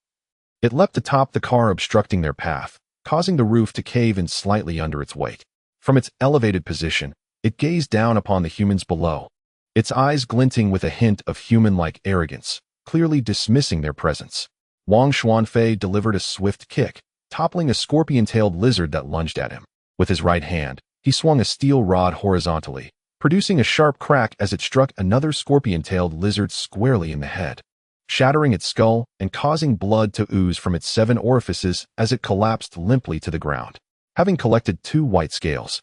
it leapt atop the car, obstructing their path, causing the roof to cave in slightly under its weight. From its elevated position, it gazed down upon the humans below, its eyes glinting with a hint of human-like arrogance, clearly dismissing their presence. Wang Xuanfei delivered a swift kick, toppling a scorpion-tailed lizard that lunged at him. With his right hand, he swung a steel rod horizontally, producing a sharp crack as it struck another scorpion-tailed lizard squarely in the head, shattering its skull and causing blood to ooze from its 7 orifices as it collapsed limply to the ground. Having collected 2 white scales,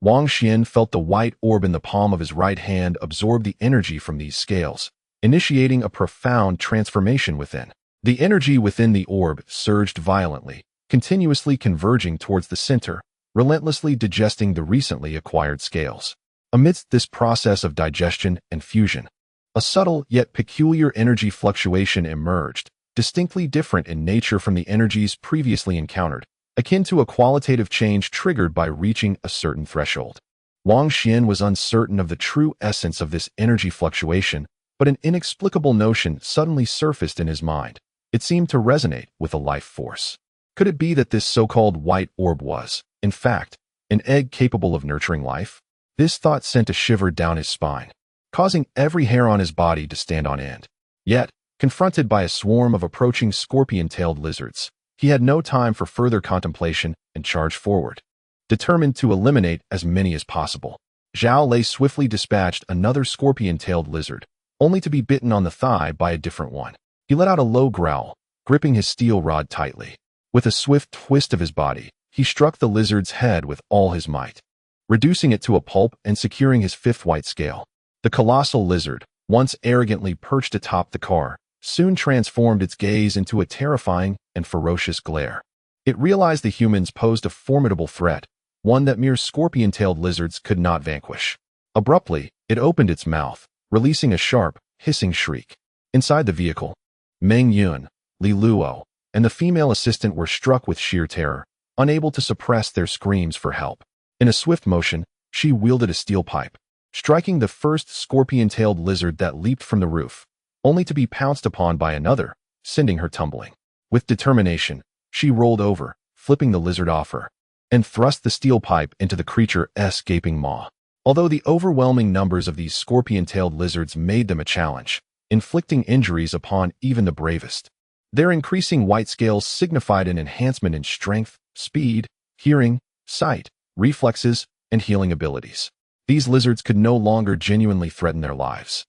Wang Xuan felt the white orb in the palm of his right hand absorb the energy from these scales, initiating a profound transformation within. The energy within the orb surged violently, continuously converging towards the center, relentlessly digesting the recently acquired scales. Amidst this process of digestion and fusion, a subtle yet peculiar energy fluctuation emerged, distinctly different in nature from the energies previously encountered, akin to a qualitative change triggered by reaching a certain threshold. Wang Xuan was uncertain of the true essence of this energy fluctuation, but an inexplicable notion suddenly surfaced in his mind. It seemed to resonate with a life force. Could it be that this so-called white orb was, in fact, an egg capable of nurturing life? This thought sent a shiver down his spine, causing every hair on his body to stand on end. Yet, confronted by a swarm of approaching scorpion-tailed lizards, he had no time for further contemplation and charged forward. Determined to eliminate as many as possible, Zhao Lei swiftly dispatched another scorpion-tailed lizard, only to be bitten on the thigh by a different one. He let out a low growl, gripping his steel rod tightly. With a swift twist of his body, he struck the lizard's head with all his might, reducing it to a pulp and securing his fifth white scale. The colossal lizard, once arrogantly perched atop the car, soon transformed its gaze into a terrifying and ferocious glare. It realized the humans posed a formidable threat, one that mere scorpion-tailed lizards could not vanquish. Abruptly, it opened its mouth, releasing a sharp, hissing shriek. Inside the vehicle, Meng Yun, Li Luo, and the female assistant were struck with sheer terror, unable to suppress their screams for help. In a swift motion, she wielded a steel pipe, striking the first scorpion-tailed lizard that leaped from the roof, only to be pounced upon by another, sending her tumbling. With determination, she rolled over, flipping the lizard off her, and thrust the steel pipe into the creature's gaping maw. Although the overwhelming numbers of these scorpion-tailed lizards made them a challenge, inflicting injuries upon even the bravest, their increasing white scales signified an enhancement in strength, speed, hearing, sight, reflexes, and healing abilities. These lizards could no longer genuinely threaten their lives.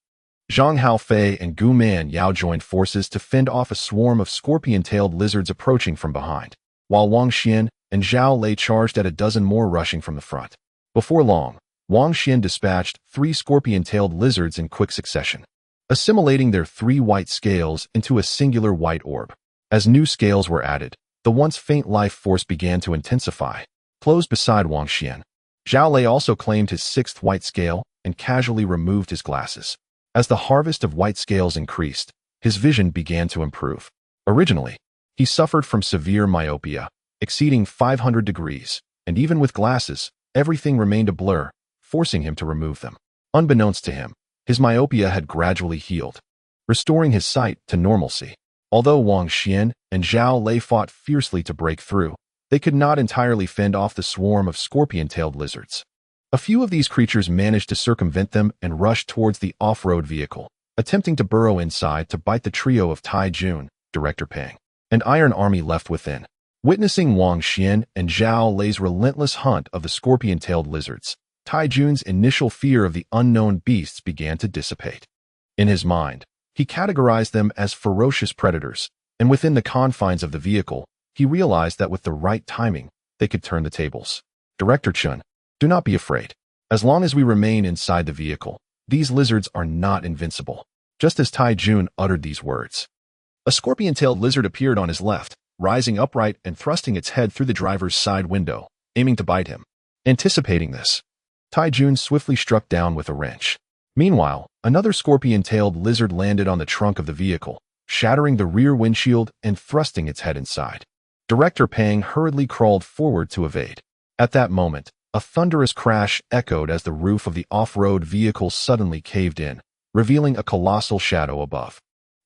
Zhang Haofei and Gu Man Yao joined forces to fend off a swarm of scorpion-tailed lizards approaching from behind, while Wang Xuan and Zhao Lei charged at a dozen more rushing from the front. Before long, Wang Xuan dispatched 3 scorpion-tailed lizards in quick succession, assimilating their 3 white scales into a singular white orb. As new scales were added, the once faint life force began to intensify. Close beside Wang Xuan, Zhao Lei also claimed his 6th white scale and casually removed his glasses. As the harvest of white scales increased, his vision began to improve. Originally, he suffered from severe myopia, exceeding 500 degrees, and even with glasses, everything remained a blur, forcing him to remove them. Unbeknownst to him, his myopia had gradually healed, restoring his sight to normalcy. Although Wang Xuan and Zhao Lei fought fiercely to break through, they could not entirely fend off the swarm of scorpion-tailed lizards. A few of these creatures managed to circumvent them and rush towards the off-road vehicle, attempting to burrow inside to bite the trio of Tai Jun, Director Peng, and Iron Army left within. Witnessing Wang Xuan and Zhao Lei's relentless hunt of the scorpion-tailed lizards, Tai Jun's initial fear of the unknown beasts began to dissipate. In his mind, he categorized them as ferocious predators, and within the confines of the vehicle, he realized that with the right timing, they could turn the tables. Director Chun, do not be afraid. As long as we remain inside the vehicle, these lizards are not invincible. Just as Tai Jun uttered these words, a scorpion-tailed lizard appeared on his left, rising upright and thrusting its head through the driver's side window, aiming to bite him. Anticipating this, Tai Jun swiftly struck down with a wrench. Meanwhile, another scorpion-tailed lizard landed on the trunk of the vehicle, shattering the rear windshield and thrusting its head inside. Director Peng hurriedly crawled forward to evade. At that moment, a thunderous crash echoed as the roof of the off-road vehicle suddenly caved in, revealing a colossal shadow above.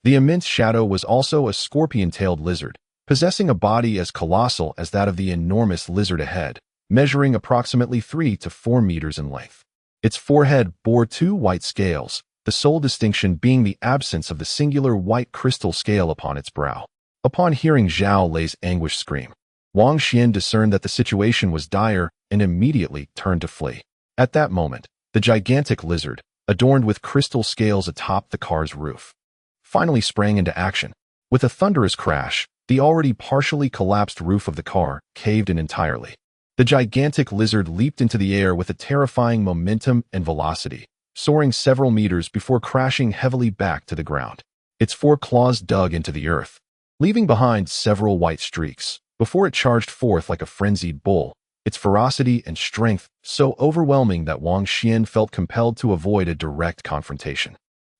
The immense shadow was also a scorpion-tailed lizard, possessing a body as colossal as that of the enormous lizard ahead, measuring approximately 3 to 4 meters in length. Its forehead bore 2 white scales, the sole distinction being the absence of the singular white crystal scale upon its brow. Upon hearing Zhao Lei's anguished scream, Wang Xuan discerned that the situation was dire and immediately turned to flee. At that moment, the gigantic lizard, adorned with crystal scales atop the car's roof, finally sprang into action. With a thunderous crash, the already partially collapsed roof of the car caved in entirely. The gigantic lizard leaped into the air with a terrifying momentum and velocity, soaring several meters before crashing heavily back to the ground. Its 4 claws dug into the earth, leaving behind several white streaks, before it charged forth like a frenzied bull, its ferocity and strength so overwhelming that Wang Xuan felt compelled to avoid a direct confrontation.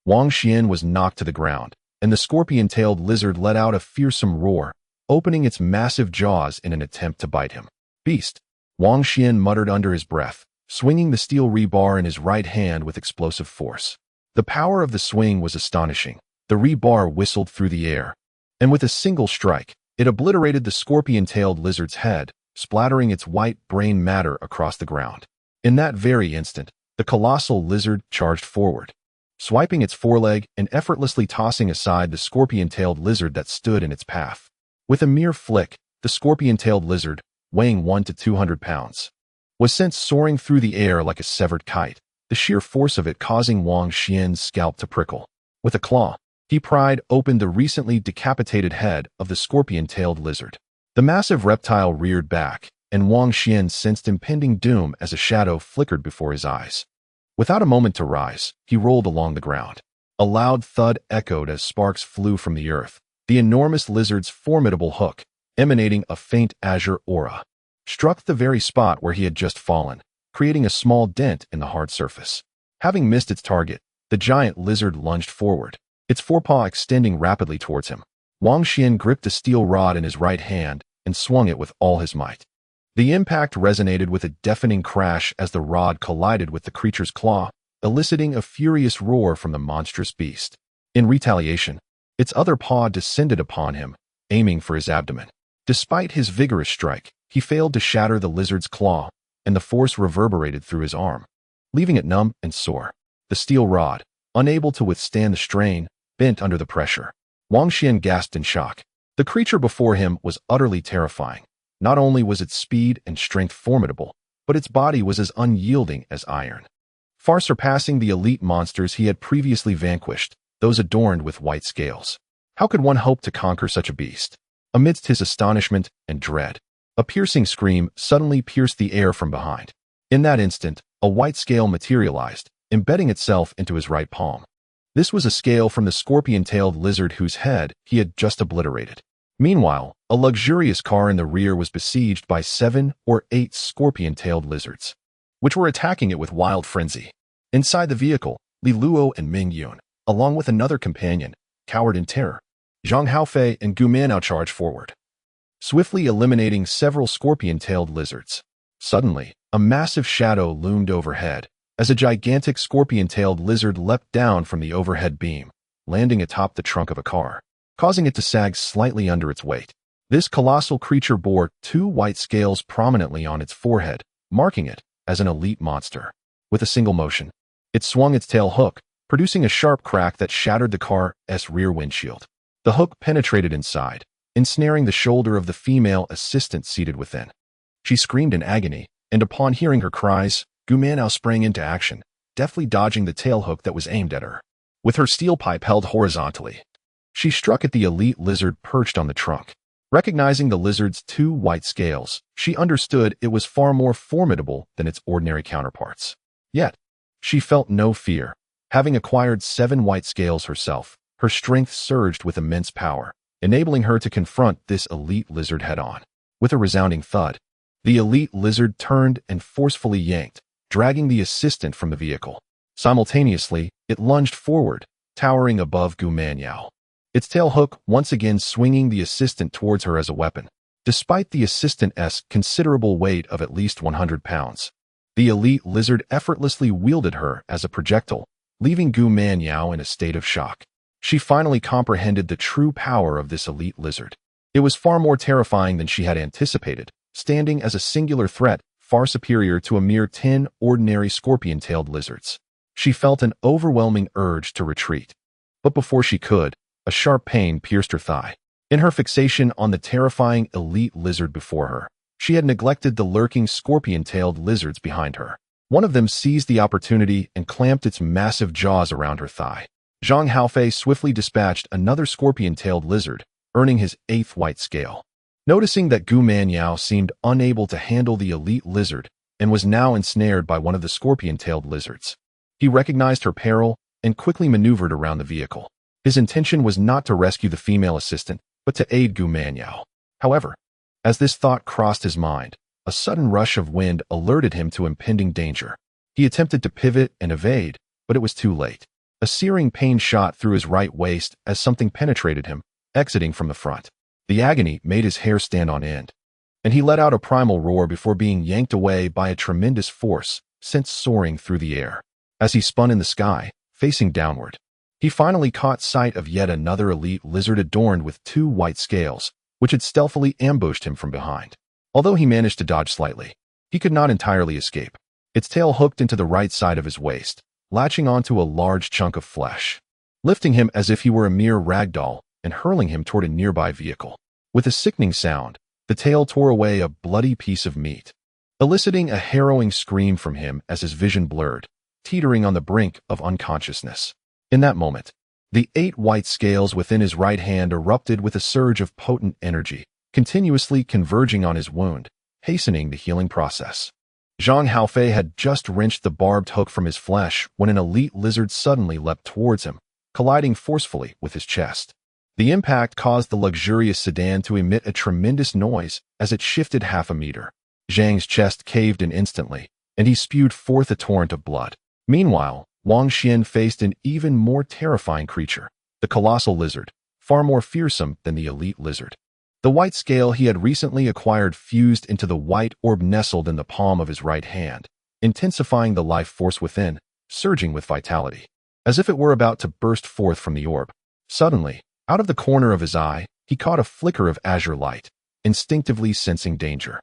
Wang Xuan was knocked to the ground, and the scorpion-tailed lizard let out a fearsome roar, opening its massive jaws in an attempt to bite him. Beast, Wang Xuan muttered under his breath, swinging the steel rebar in his right hand with explosive force. The power of the swing was astonishing. The rebar whistled through the air, and with a single strike, It obliterated the scorpion-tailed lizard's head, splattering its white brain matter across the ground. In that very instant, the colossal lizard charged forward, swiping its foreleg and effortlessly tossing aside the scorpion-tailed lizard that stood in its path. With a mere flick, the scorpion-tailed lizard, weighing 1 to 200 pounds, was sent soaring through the air like a severed kite, the sheer force of it causing Wang Xuan's scalp to prickle. With a claw, he pried open the recently decapitated head of the scorpion-tailed lizard. The massive reptile reared back, and Wang Xuan sensed impending doom as a shadow flickered before his eyes. Without a moment to rise, he rolled along the ground. A loud thud echoed as sparks flew from the earth. The enormous lizard's formidable hook, emanating a faint azure aura, struck the very spot where he had just fallen, creating a small dent in the hard surface. Having missed its target, the giant lizard lunged forward, its forepaw extending rapidly towards him. Wang Xuan gripped a steel rod in his right hand and swung it with all his might. The impact resonated with a deafening crash as the rod collided with the creature's claw, eliciting a furious roar from the monstrous beast. In retaliation, its other paw descended upon him, aiming for his abdomen. Despite his vigorous strike, he failed to shatter the lizard's claw, and the force reverberated through his arm, leaving it numb and sore. The steel rod, unable to withstand the strain, bent under the pressure. Wang Xuan gasped in shock. The creature before him was utterly terrifying. Not only was its speed and strength formidable, but its body was as unyielding as iron, far surpassing the elite monsters he had previously vanquished, those adorned with white scales. How could one hope to conquer such a beast? Amidst his astonishment and dread, a piercing scream suddenly pierced the air from behind. In that instant, a white scale materialized, embedding itself into his right palm. This was a scale from the scorpion-tailed lizard whose head he had just obliterated. Meanwhile, a luxurious car in the rear was besieged by 7 or 8 scorpion-tailed lizards, which were attacking it with wild frenzy. Inside the vehicle, Li Luo and Ming Yun, along with another companion, cowered in terror. Zhang Haofei and Gu Manao charged forward, swiftly eliminating several scorpion-tailed lizards. Suddenly, a massive shadow loomed overhead, as a gigantic scorpion-tailed lizard leapt down from the overhead beam, landing atop the trunk of a car, causing it to sag slightly under its weight. This colossal creature bore 2 white scales prominently on its forehead, marking it as an elite monster. With a single motion, it swung its tail hook, producing a sharp crack that shattered the car's rear windshield. The hook penetrated inside, ensnaring the shoulder of the female assistant seated within. She screamed in agony, and upon hearing her cries, Gu Manao sprang into action, deftly dodging the tail hook that was aimed at her. With her steel pipe held horizontally, she struck at the elite lizard perched on the trunk. Recognizing the lizard's 2 white scales, she understood it was far more formidable than its ordinary counterparts. Yet, she felt no fear. Having acquired 7 white scales herself, her strength surged with immense power, enabling her to confront this elite lizard head-on. With a resounding thud, the elite lizard turned and forcefully yanked, dragging the assistant from the vehicle. Simultaneously, it lunged forward, towering above Gu Manao, its tail hook once again swinging the assistant towards her as a weapon. Despite the assistant's considerable weight of at least 100 pounds, the elite lizard effortlessly wielded her as a projectile, leaving Gu Manao in a state of shock. She finally comprehended the true power of this elite lizard. It was far more terrifying than she had anticipated, standing as a singular threat far superior to a mere 10 ordinary scorpion-tailed lizards. She felt an overwhelming urge to retreat. But before she could, a sharp pain pierced her thigh. In her fixation on the terrifying elite lizard before her, she had neglected the lurking scorpion-tailed lizards behind her. One of them seized the opportunity and clamped its massive jaws around her thigh. Zhang Haofei swiftly dispatched another scorpion-tailed lizard, earning his 8th white scale. Noticing that Gu Manao seemed unable to handle the elite lizard and was now ensnared by one of the scorpion-tailed lizards, he recognized her peril and quickly maneuvered around the vehicle. His intention was not to rescue the female assistant, but to aid Gu Manao. However, as this thought crossed his mind, a sudden rush of wind alerted him to impending danger. He attempted to pivot and evade, but it was too late. A searing pain shot through his right waist as something penetrated him, exiting from the front. The agony made his hair stand on end, and he let out a primal roar before being yanked away by a tremendous force sent soaring through the air. As he spun in the sky, facing downward, he finally caught sight of yet another elite lizard adorned with 2 white scales, which had stealthily ambushed him from behind. Although he managed to dodge slightly, he could not entirely escape. Its tail hooked into the right side of his waist, latching onto a large chunk of flesh, lifting him as if he were a mere rag doll and hurling him toward a nearby vehicle. With a sickening sound, the tail tore away a bloody piece of meat, eliciting a harrowing scream from him as his vision blurred, teetering on the brink of unconsciousness. In that moment, the 8 white scales within his right hand erupted with a surge of potent energy, continuously converging on his wound, hastening the healing process. Zhang Haofei had just wrenched the barbed hook from his flesh when an elite lizard suddenly leapt towards him, colliding forcefully with his chest. The impact caused the luxurious sedan to emit a tremendous noise as it shifted half a meter. Zhang's chest caved in instantly, and he spewed forth a torrent of blood. Meanwhile, Wang Xuan faced an even more terrifying creature, the colossal lizard, far more fearsome than the elite lizard. The white scale he had recently acquired fused into the white orb nestled in the palm of his right hand, intensifying the life force within, surging with vitality. As if it were about to burst forth from the orb, suddenly, out of the corner of his eye, he caught a flicker of azure light, instinctively sensing danger.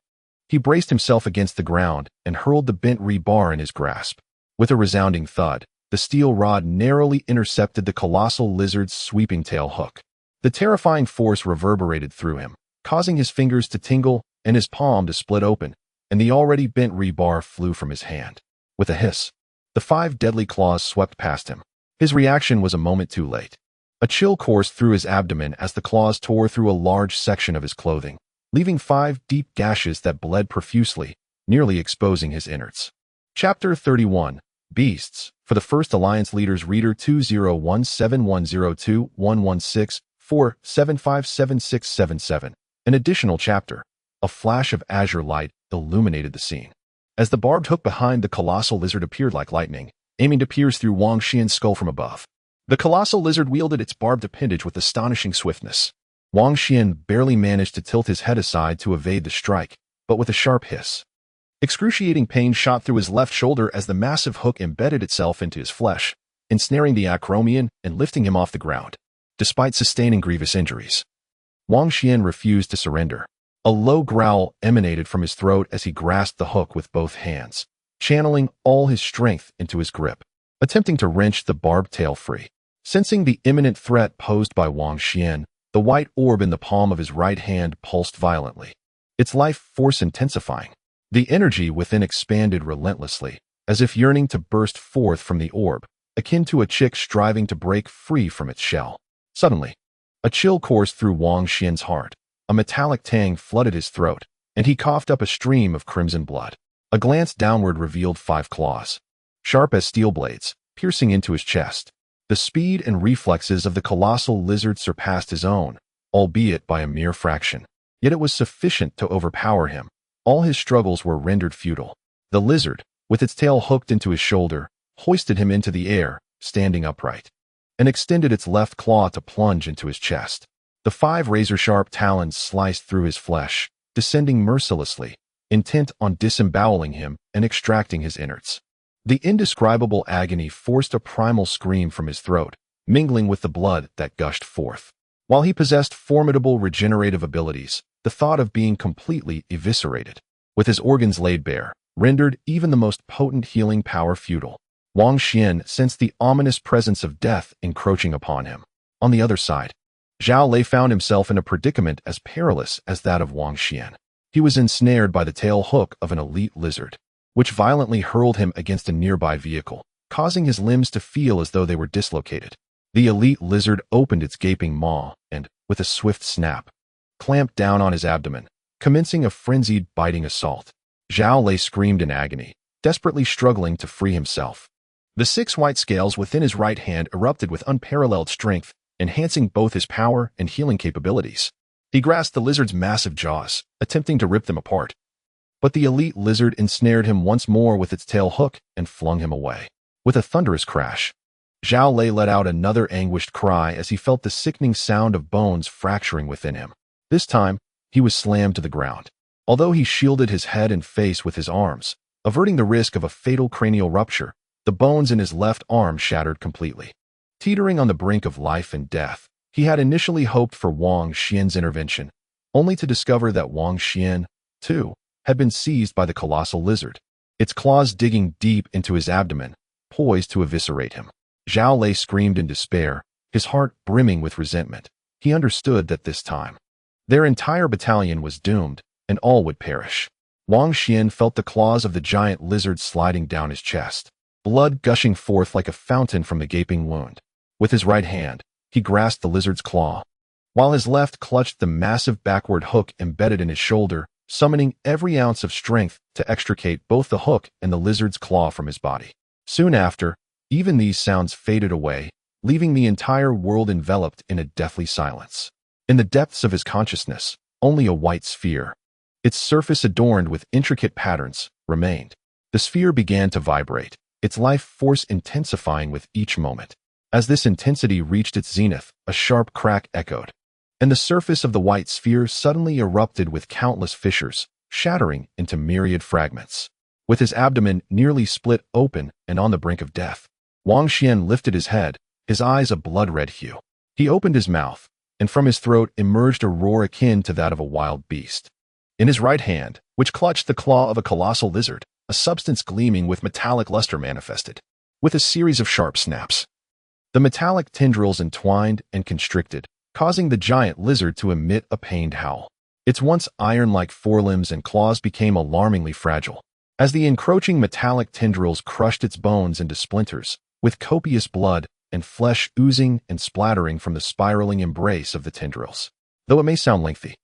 He braced himself against the ground and hurled the bent rebar in his grasp. With a resounding thud, the steel rod narrowly intercepted the colossal lizard's sweeping tail hook. The terrifying force reverberated through him, causing his fingers to tingle and his palm to split open, and the already bent rebar flew from his hand. With a hiss, the 5 deadly claws swept past him. His reaction was a moment too late. A chill coursed through his abdomen as the claws tore through a large section of his clothing, leaving 5 deep gashes that bled profusely, nearly exposing his innards. Chapter 31. Beasts. For the First Alliance Leaders Reader 201710211647577677. An additional chapter. A flash of azure light illuminated the scene, as the barbed hook behind the colossal lizard appeared like lightning, aiming to pierce through Wang Xuan's skull from above. The colossal lizard wielded its barbed appendage with astonishing swiftness. Wang Xuan barely managed to tilt his head aside to evade the strike, but with a sharp hiss, excruciating pain shot through his left shoulder as the massive hook embedded itself into his flesh, ensnaring the acromion and lifting him off the ground. Despite sustaining grievous injuries, Wang Xuan refused to surrender. A low growl emanated from his throat as he grasped the hook with both hands, channeling all his strength into his grip, attempting to wrench the barbed tail free. Sensing the imminent threat posed by Wang Xuan, the white orb in the palm of his right hand pulsed violently, its life force intensifying. The energy within expanded relentlessly, as if yearning to burst forth from the orb, akin to a chick striving to break free from its shell. Suddenly, a chill coursed through Wang Xuan's heart. A metallic tang flooded his throat, and he coughed up a stream of crimson blood. A glance downward revealed 5 claws, sharp as steel blades, piercing into his chest. The speed and reflexes of the colossal lizard surpassed his own, albeit by a mere fraction. Yet it was sufficient to overpower him. All his struggles were rendered futile. The lizard, with its tail hooked into his shoulder, hoisted him into the air, standing upright, and extended its left claw to plunge into his chest. The 5 razor-sharp talons sliced through his flesh, descending mercilessly, intent on disemboweling him and extracting his innards. The indescribable agony forced a primal scream from his throat, mingling with the blood that gushed forth. While he possessed formidable regenerative abilities, the thought of being completely eviscerated, with his organs laid bare, rendered even the most potent healing power futile. Wang Xuan sensed the ominous presence of death encroaching upon him. On the other side, Zhao Lei found himself in a predicament as perilous as that of Wang Xuan. He was ensnared by the tail hook of an elite lizard, which violently hurled him against a nearby vehicle, causing his limbs to feel as though they were dislocated. The elite lizard opened its gaping maw and, with a swift snap, clamped down on his abdomen, commencing a frenzied biting assault. Zhao Lei screamed in agony, desperately struggling to free himself. The 6 white scales within his right hand erupted with unparalleled strength, enhancing both his power and healing capabilities. He grasped the lizard's massive jaws, attempting to rip them apart. But the elite lizard ensnared him once more with its tail hook and flung him away. With a thunderous crash, Zhao Lei let out another anguished cry as he felt the sickening sound of bones fracturing within him. This time, he was slammed to the ground. Although he shielded his head and face with his arms, averting the risk of a fatal cranial rupture, the bones in his left arm shattered completely. Teetering on the brink of life and death, he had initially hoped for Wang Xuan's intervention, only to discover that Wang Xuan, too, had been seized by the colossal lizard, its claws digging deep into his abdomen, poised to eviscerate him. Zhao Lei screamed in despair, his heart brimming with resentment. He understood that this time, their entire battalion was doomed, and all would perish. Wang Xuan felt the claws of the giant lizard sliding down his chest, blood gushing forth like a fountain from the gaping wound. With his right hand, he grasped the lizard's claw, while his left clutched the massive backward hook embedded in his shoulder, summoning every ounce of strength to extricate both the hook and the lizard's claw from his body. Soon after, even these sounds faded away, leaving the entire world enveloped in a deathly silence. In the depths of his consciousness, only a white sphere, its surface adorned with intricate patterns, remained. The sphere began to vibrate, its life force intensifying with each moment. As this intensity reached its zenith, a sharp crack echoed, and the surface of the white sphere suddenly erupted with countless fissures, shattering into myriad fragments. With his abdomen nearly split open and on the brink of death, Wang Xuan lifted his head, his eyes a blood-red hue. He opened his mouth, and from his throat emerged a roar akin to that of a wild beast. In his right hand, which clutched the claw of a colossal lizard, a substance gleaming with metallic luster manifested. With a series of sharp snaps, the metallic tendrils entwined and constricted, causing the giant lizard to emit a pained howl. Its once iron-like forelimbs and claws became alarmingly fragile, as the encroaching metallic tendrils crushed its bones into splinters, with copious blood and flesh oozing and splattering from the spiraling embrace of the tendrils. Though it may sound lengthy,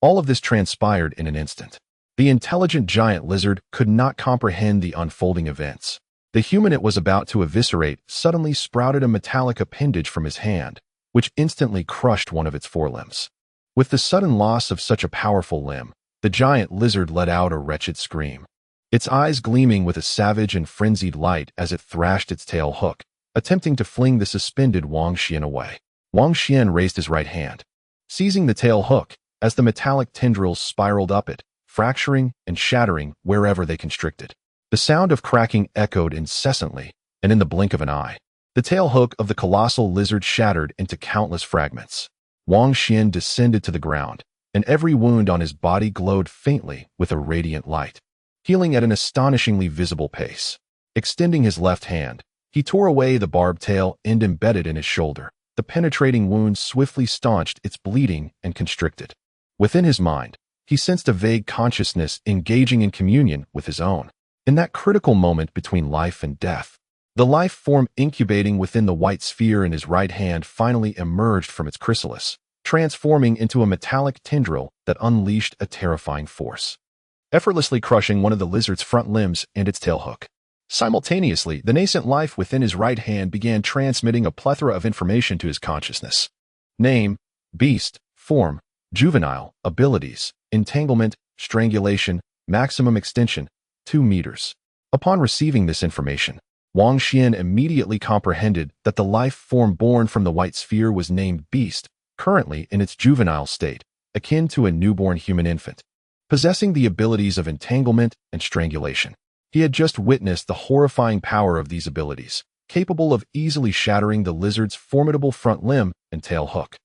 all of this transpired in an instant. The intelligent giant lizard could not comprehend the unfolding events. The human it was about to eviscerate suddenly sprouted a metallic appendage from his hand, which instantly crushed one of its forelimbs. With the sudden loss of such a powerful limb, the giant lizard let out a wretched scream, its eyes gleaming with a savage and frenzied light as it thrashed its tail hook, attempting to fling the suspended Wang Xuan away. Wang Xuan raised his right hand, seizing the tail hook, as the metallic tendrils spiraled up it, fracturing and shattering wherever they constricted. The sound of cracking echoed incessantly, and in the blink of an eye, the tail hook of the colossal lizard shattered into countless fragments. Wang Xuan descended to the ground, and every wound on his body glowed faintly with a radiant light, healing at an astonishingly visible pace. Extending his left hand, he tore away the barbed tail end embedded in his shoulder. The penetrating wound swiftly staunched its bleeding and constricted. Within his mind, he sensed a vague consciousness engaging in communion with his own. In that critical moment between life and death, the life form incubating within the white sphere in his right hand finally emerged from its chrysalis, transforming into a metallic tendril that unleashed a terrifying force, effortlessly crushing one of the lizard's front limbs and its tail hook. Simultaneously, the nascent life within his right hand began transmitting a plethora of information to his consciousness. Name, beast, form, juvenile, abilities, entanglement, strangulation, maximum extension, 2 meters. Upon receiving this information, Wang Xuan immediately comprehended that the life form born from the white sphere was named Beast, currently in its juvenile state, akin to a newborn human infant, possessing the abilities of entanglement and strangulation. He had just witnessed the horrifying power of these abilities, capable of easily shattering the lizard's formidable front limb and tail hook.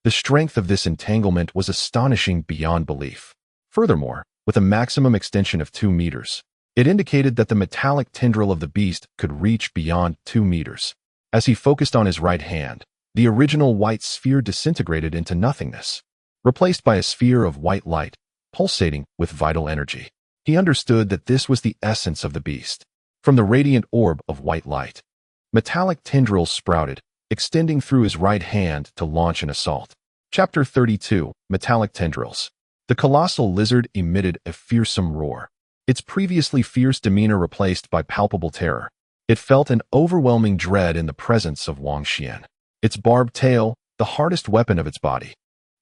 The strength of this entanglement was astonishing beyond belief. Furthermore, with a maximum extension of 2 meters, it indicated that the metallic tendril of the beast could reach beyond 2 meters. As he focused on his right hand, the original white sphere disintegrated into nothingness, replaced by a sphere of white light, pulsating with vital energy. He understood that this was the essence of the beast. From the radiant orb of white light, metallic tendrils sprouted, extending through his right hand to launch an assault. Chapter 32, Metallic Tendrils. The colossal lizard emitted a fearsome roar, its previously fierce demeanor replaced by palpable terror. It felt an overwhelming dread in the presence of Wang Xuan. Its barbed tail, the hardest weapon of its body,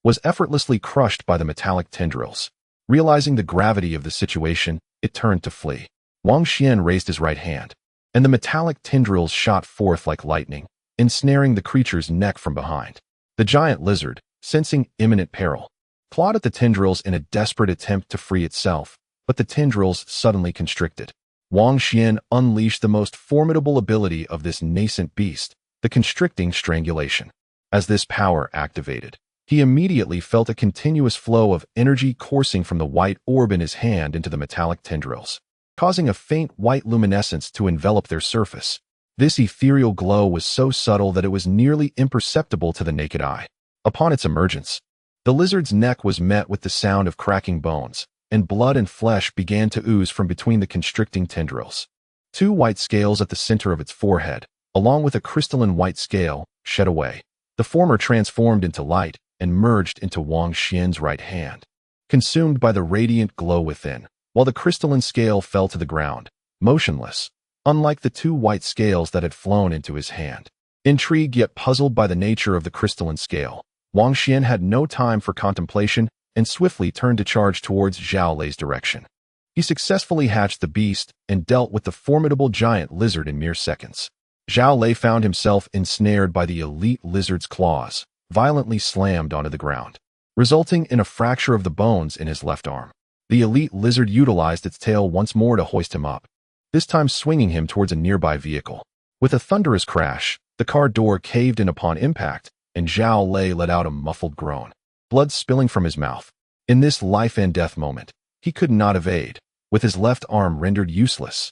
was effortlessly crushed by the metallic tendrils. Realizing the gravity of the situation, it turned to flee. Wang Xuan raised his right hand, and the metallic tendrils shot forth like lightning, ensnaring the creature's neck from behind. The giant lizard, sensing imminent peril, clawed at the tendrils in a desperate attempt to free itself, but the tendrils suddenly constricted. Wang Xuan unleashed the most formidable ability of this nascent beast, the constricting strangulation. As this power activated, He immediately felt a continuous flow of energy coursing from the white orb in his hand into the metallic tendrils, causing a faint white luminescence to envelop their surface. This ethereal glow was so subtle that it was nearly imperceptible to the naked eye. Upon its emergence, the lizard's neck was met with the sound of cracking bones, and blood and flesh began to ooze from between the constricting tendrils. Two white scales at the center of its forehead, along with a crystalline white scale, shed away. The former transformed into light and merged into Wang Xuan's right hand, consumed by the radiant glow within, while the crystalline scale fell to the ground, motionless, unlike the two white scales that had flown into his hand. Intrigued yet puzzled by the nature of the crystalline scale, Wang Xuan had no time for contemplation and swiftly turned to charge towards Zhao Lei's direction. He successfully hatched the beast and dealt with the formidable giant lizard in mere seconds. Zhao Lei found himself ensnared by the elite lizard's claws, violently slammed onto the ground, resulting in a fracture of the bones in his left arm. The elite lizard utilized its tail once more to hoist him up, this time swinging him towards a nearby vehicle. With a thunderous crash, the car door caved in upon impact, and Zhao Lei let out a muffled groan, blood spilling from his mouth. In this life-and-death moment, he could not evade, with his left arm rendered useless.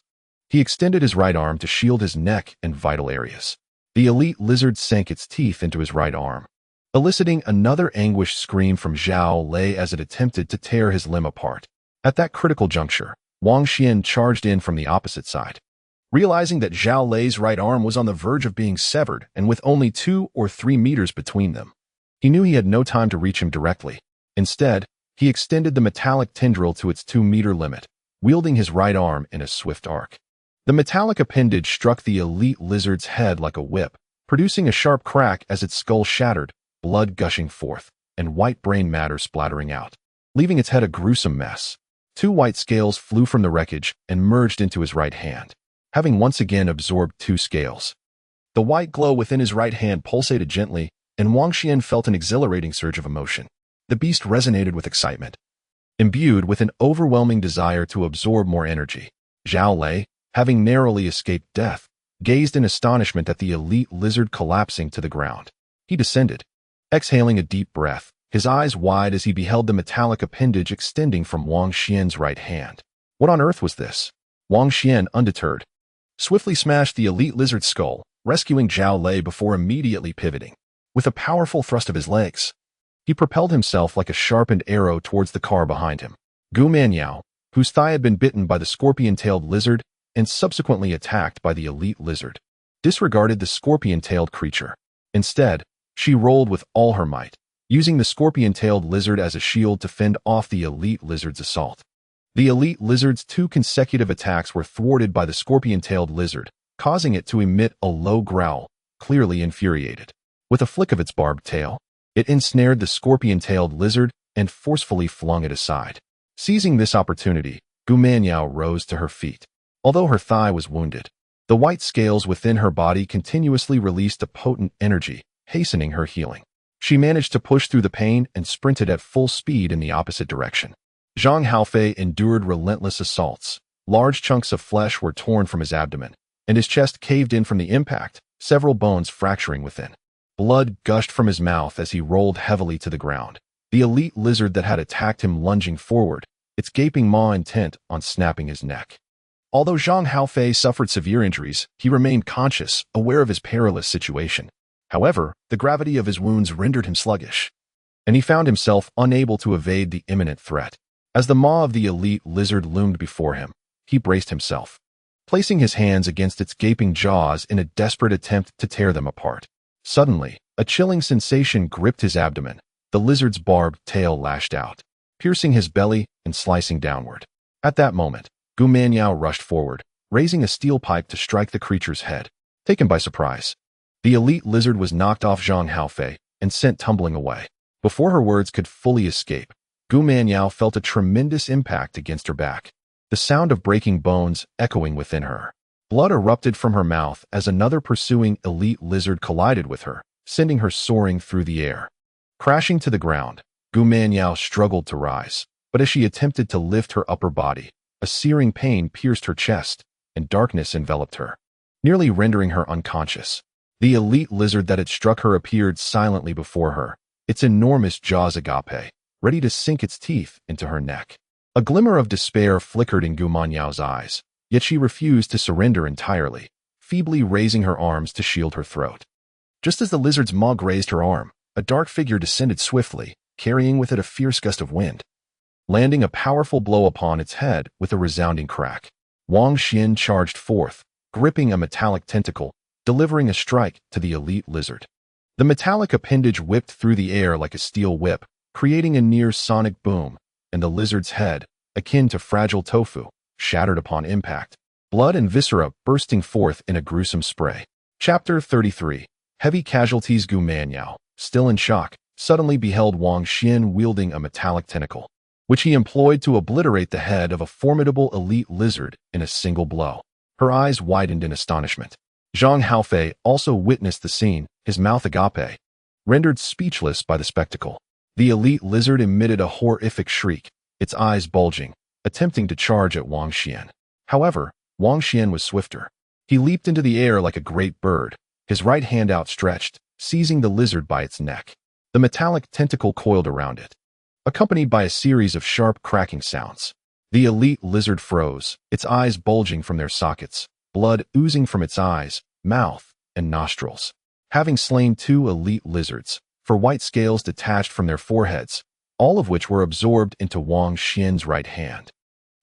He extended his right arm to shield his neck and vital areas. The elite lizard sank its teeth into his right arm, eliciting another anguished scream from Zhao Lei as it attempted to tear his limb apart. At that critical juncture, Wang Xuan charged in from the opposite side. Realizing that Zhao Lei's right arm was on the verge of being severed and with only 2 or 3 meters between them, he knew he had no time to reach him directly. Instead, he extended the metallic tendril to its 2-meter limit, wielding his right arm in a swift arc. The metallic appendage struck the elite lizard's head like a whip, producing a sharp crack as its skull shattered, blood gushing forth, and white brain matter splattering out, leaving its head a gruesome mess. 2 white scales flew from the wreckage and merged into his right hand, having once again absorbed 2 scales. The white glow within his right hand pulsated gently, and Wang Xuan felt an exhilarating surge of emotion. The beast resonated with excitement, imbued with an overwhelming desire to absorb more energy. Zhao Lei, having narrowly escaped death, gazed in astonishment at the elite lizard collapsing to the ground. He descended, exhaling a deep breath, his eyes wide as he beheld the metallic appendage extending from Wang Xuan's right hand. What on earth was this? Wang Xuan, undeterred, swiftly smashed the elite lizard's skull, rescuing Zhao Lei before immediately pivoting. With a powerful thrust of his legs, he propelled himself like a sharpened arrow towards the car behind him. Gu Manyao, whose thigh had been bitten by the scorpion-tailed lizard and subsequently attacked by the elite lizard, disregarded the scorpion-tailed creature. Instead, she rolled with all her might, using the scorpion-tailed lizard as a shield to fend off the elite lizard's assault. The elite lizard's 2 consecutive attacks were thwarted by the scorpion-tailed lizard, causing it to emit a low growl, clearly infuriated. With a flick of its barbed tail, it ensnared the scorpion-tailed lizard and forcefully flung it aside. Seizing this opportunity, Gu Manyao rose to her feet. Although her thigh was wounded, the white scales within her body continuously released a potent energy, hastening her healing. She managed to push through the pain and sprinted at full speed in the opposite direction. Zhang Haofei endured relentless assaults. Large chunks of flesh were torn from his abdomen, and his chest caved in from the impact, several bones fracturing within. Blood gushed from his mouth as he rolled heavily to the ground. The elite lizard that had attacked him lunging forward, its gaping maw intent on snapping his neck. Although Zhang Haofei suffered severe injuries, he remained conscious, aware of his perilous situation. However, the gravity of his wounds rendered him sluggish, and he found himself unable to evade the imminent threat. As the maw of the elite lizard loomed before him, he braced himself, placing his hands against its gaping jaws in a desperate attempt to tear them apart. Suddenly, a chilling sensation gripped his abdomen. The lizard's barbed tail lashed out, piercing his belly and slicing downward. At that moment, Gu Manyao rushed forward, raising a steel pipe to strike the creature's head. Taken by surprise, the elite lizard was knocked off Zhang Haofei and sent tumbling away. Before her words could fully escape, Gu Manyao felt a tremendous impact against her back, the sound of breaking bones echoing within her. Blood erupted from her mouth as another pursuing elite lizard collided with her, sending her soaring through the air. Crashing to the ground, Gu Manyao struggled to rise, but as she attempted to lift her upper body, a searing pain pierced her chest, and darkness enveloped her, nearly rendering her unconscious. The elite lizard that had struck her appeared silently before her, its enormous jaws agape, ready to sink its teeth into her neck. A glimmer of despair flickered in Gu Manyao's eyes, yet she refused to surrender entirely, feebly raising her arms to shield her throat. Just as the lizard's maw grazed her arm, a dark figure descended swiftly, carrying with it a fierce gust of wind, landing a powerful blow upon its head with a resounding crack. Wang Xuan charged forth, gripping a metallic tentacle, delivering a strike to the elite lizard. The metallic appendage whipped through the air like a steel whip, creating a near-sonic boom, and the lizard's head, akin to fragile tofu, shattered upon impact, blood and viscera bursting forth in a gruesome spray. Chapter 33. Heavy casualties. Gu Manyao, still in shock, suddenly beheld Wang Xuan wielding a metallic tentacle, which he employed to obliterate the head of a formidable elite lizard in a single blow. Her eyes widened in astonishment. Zhang Haofei also witnessed the scene, his mouth agape, rendered speechless by the spectacle. The elite lizard emitted a horrific shriek, its eyes bulging, attempting to charge at Wang Xuan. However, Wang Xuan was swifter. He leaped into the air like a great bird, his right hand outstretched, seizing the lizard by its neck. The metallic tentacle coiled around it, accompanied by a series of sharp cracking sounds. The elite lizard froze, its eyes bulging from their sockets, blood oozing from its eyes, mouth, and nostrils. Having slain 2 elite lizards, for white scales detached from their foreheads, all of which were absorbed into Wang Xuan's right hand.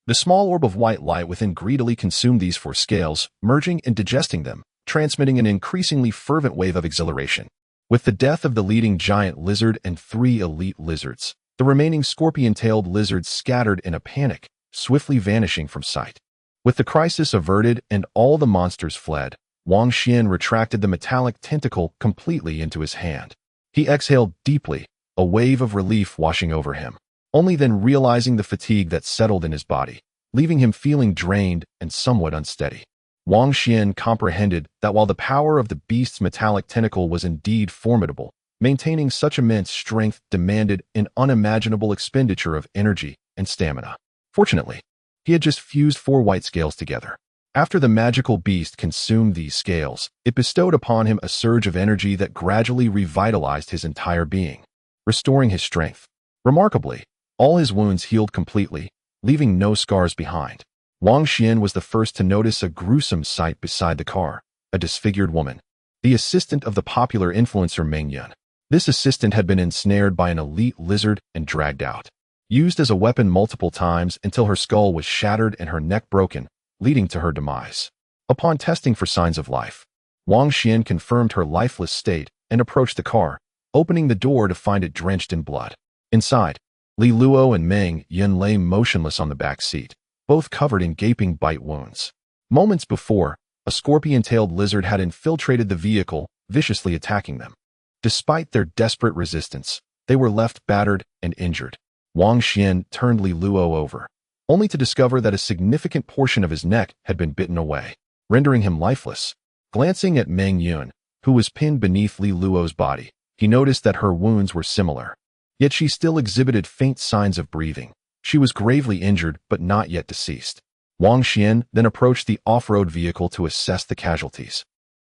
The small orb of white light within greedily consumed these 4 scales, merging and digesting them, transmitting an increasingly fervent wave of exhilaration. With the death of the leading giant lizard and 3 elite lizards, the remaining scorpion-tailed lizards scattered in a panic, swiftly vanishing from sight. With the crisis averted and all the monsters fled, Wang Xuan retracted the metallic tentacle completely into his hand. He exhaled deeply, a wave of relief washing over him, only then realizing the fatigue that settled in his body, leaving him feeling drained and somewhat unsteady. Wang Xuan comprehended that while the power of the beast's metallic tentacle was indeed formidable, maintaining such immense strength demanded an unimaginable expenditure of energy and stamina. Fortunately, he had just fused 4 white scales together. After the magical beast consumed these scales, it bestowed upon him a surge of energy that gradually revitalized his entire being, restoring his strength. Remarkably, all his wounds healed completely, leaving no scars behind. Wang Xuan was the first to notice a gruesome sight beside the car, a disfigured woman, the assistant of the popular influencer Meng Yun. This assistant had been ensnared by an elite lizard and dragged out, used as a weapon multiple times until her skull was shattered and her neck broken, leading to her demise. Upon testing for signs of life, Wang Xuan confirmed her lifeless state and approached the car, opening the door to find it drenched in blood. Inside, Li Luo and Meng Yun lay motionless on the back seat, both covered in gaping bite wounds. Moments before, a scorpion-tailed lizard had infiltrated the vehicle, viciously attacking them. Despite their desperate resistance, they were left battered and injured. Wang Xuan turned Li Luo over, only to discover that a significant portion of his neck had been bitten away, rendering him lifeless. Glancing at Meng Yun, who was pinned beneath Li Luo's body, he noticed that her wounds were similar. Yet she still exhibited faint signs of breathing. She was gravely injured but not yet deceased. Wang Xuan then approached the off-road vehicle to assess the casualties,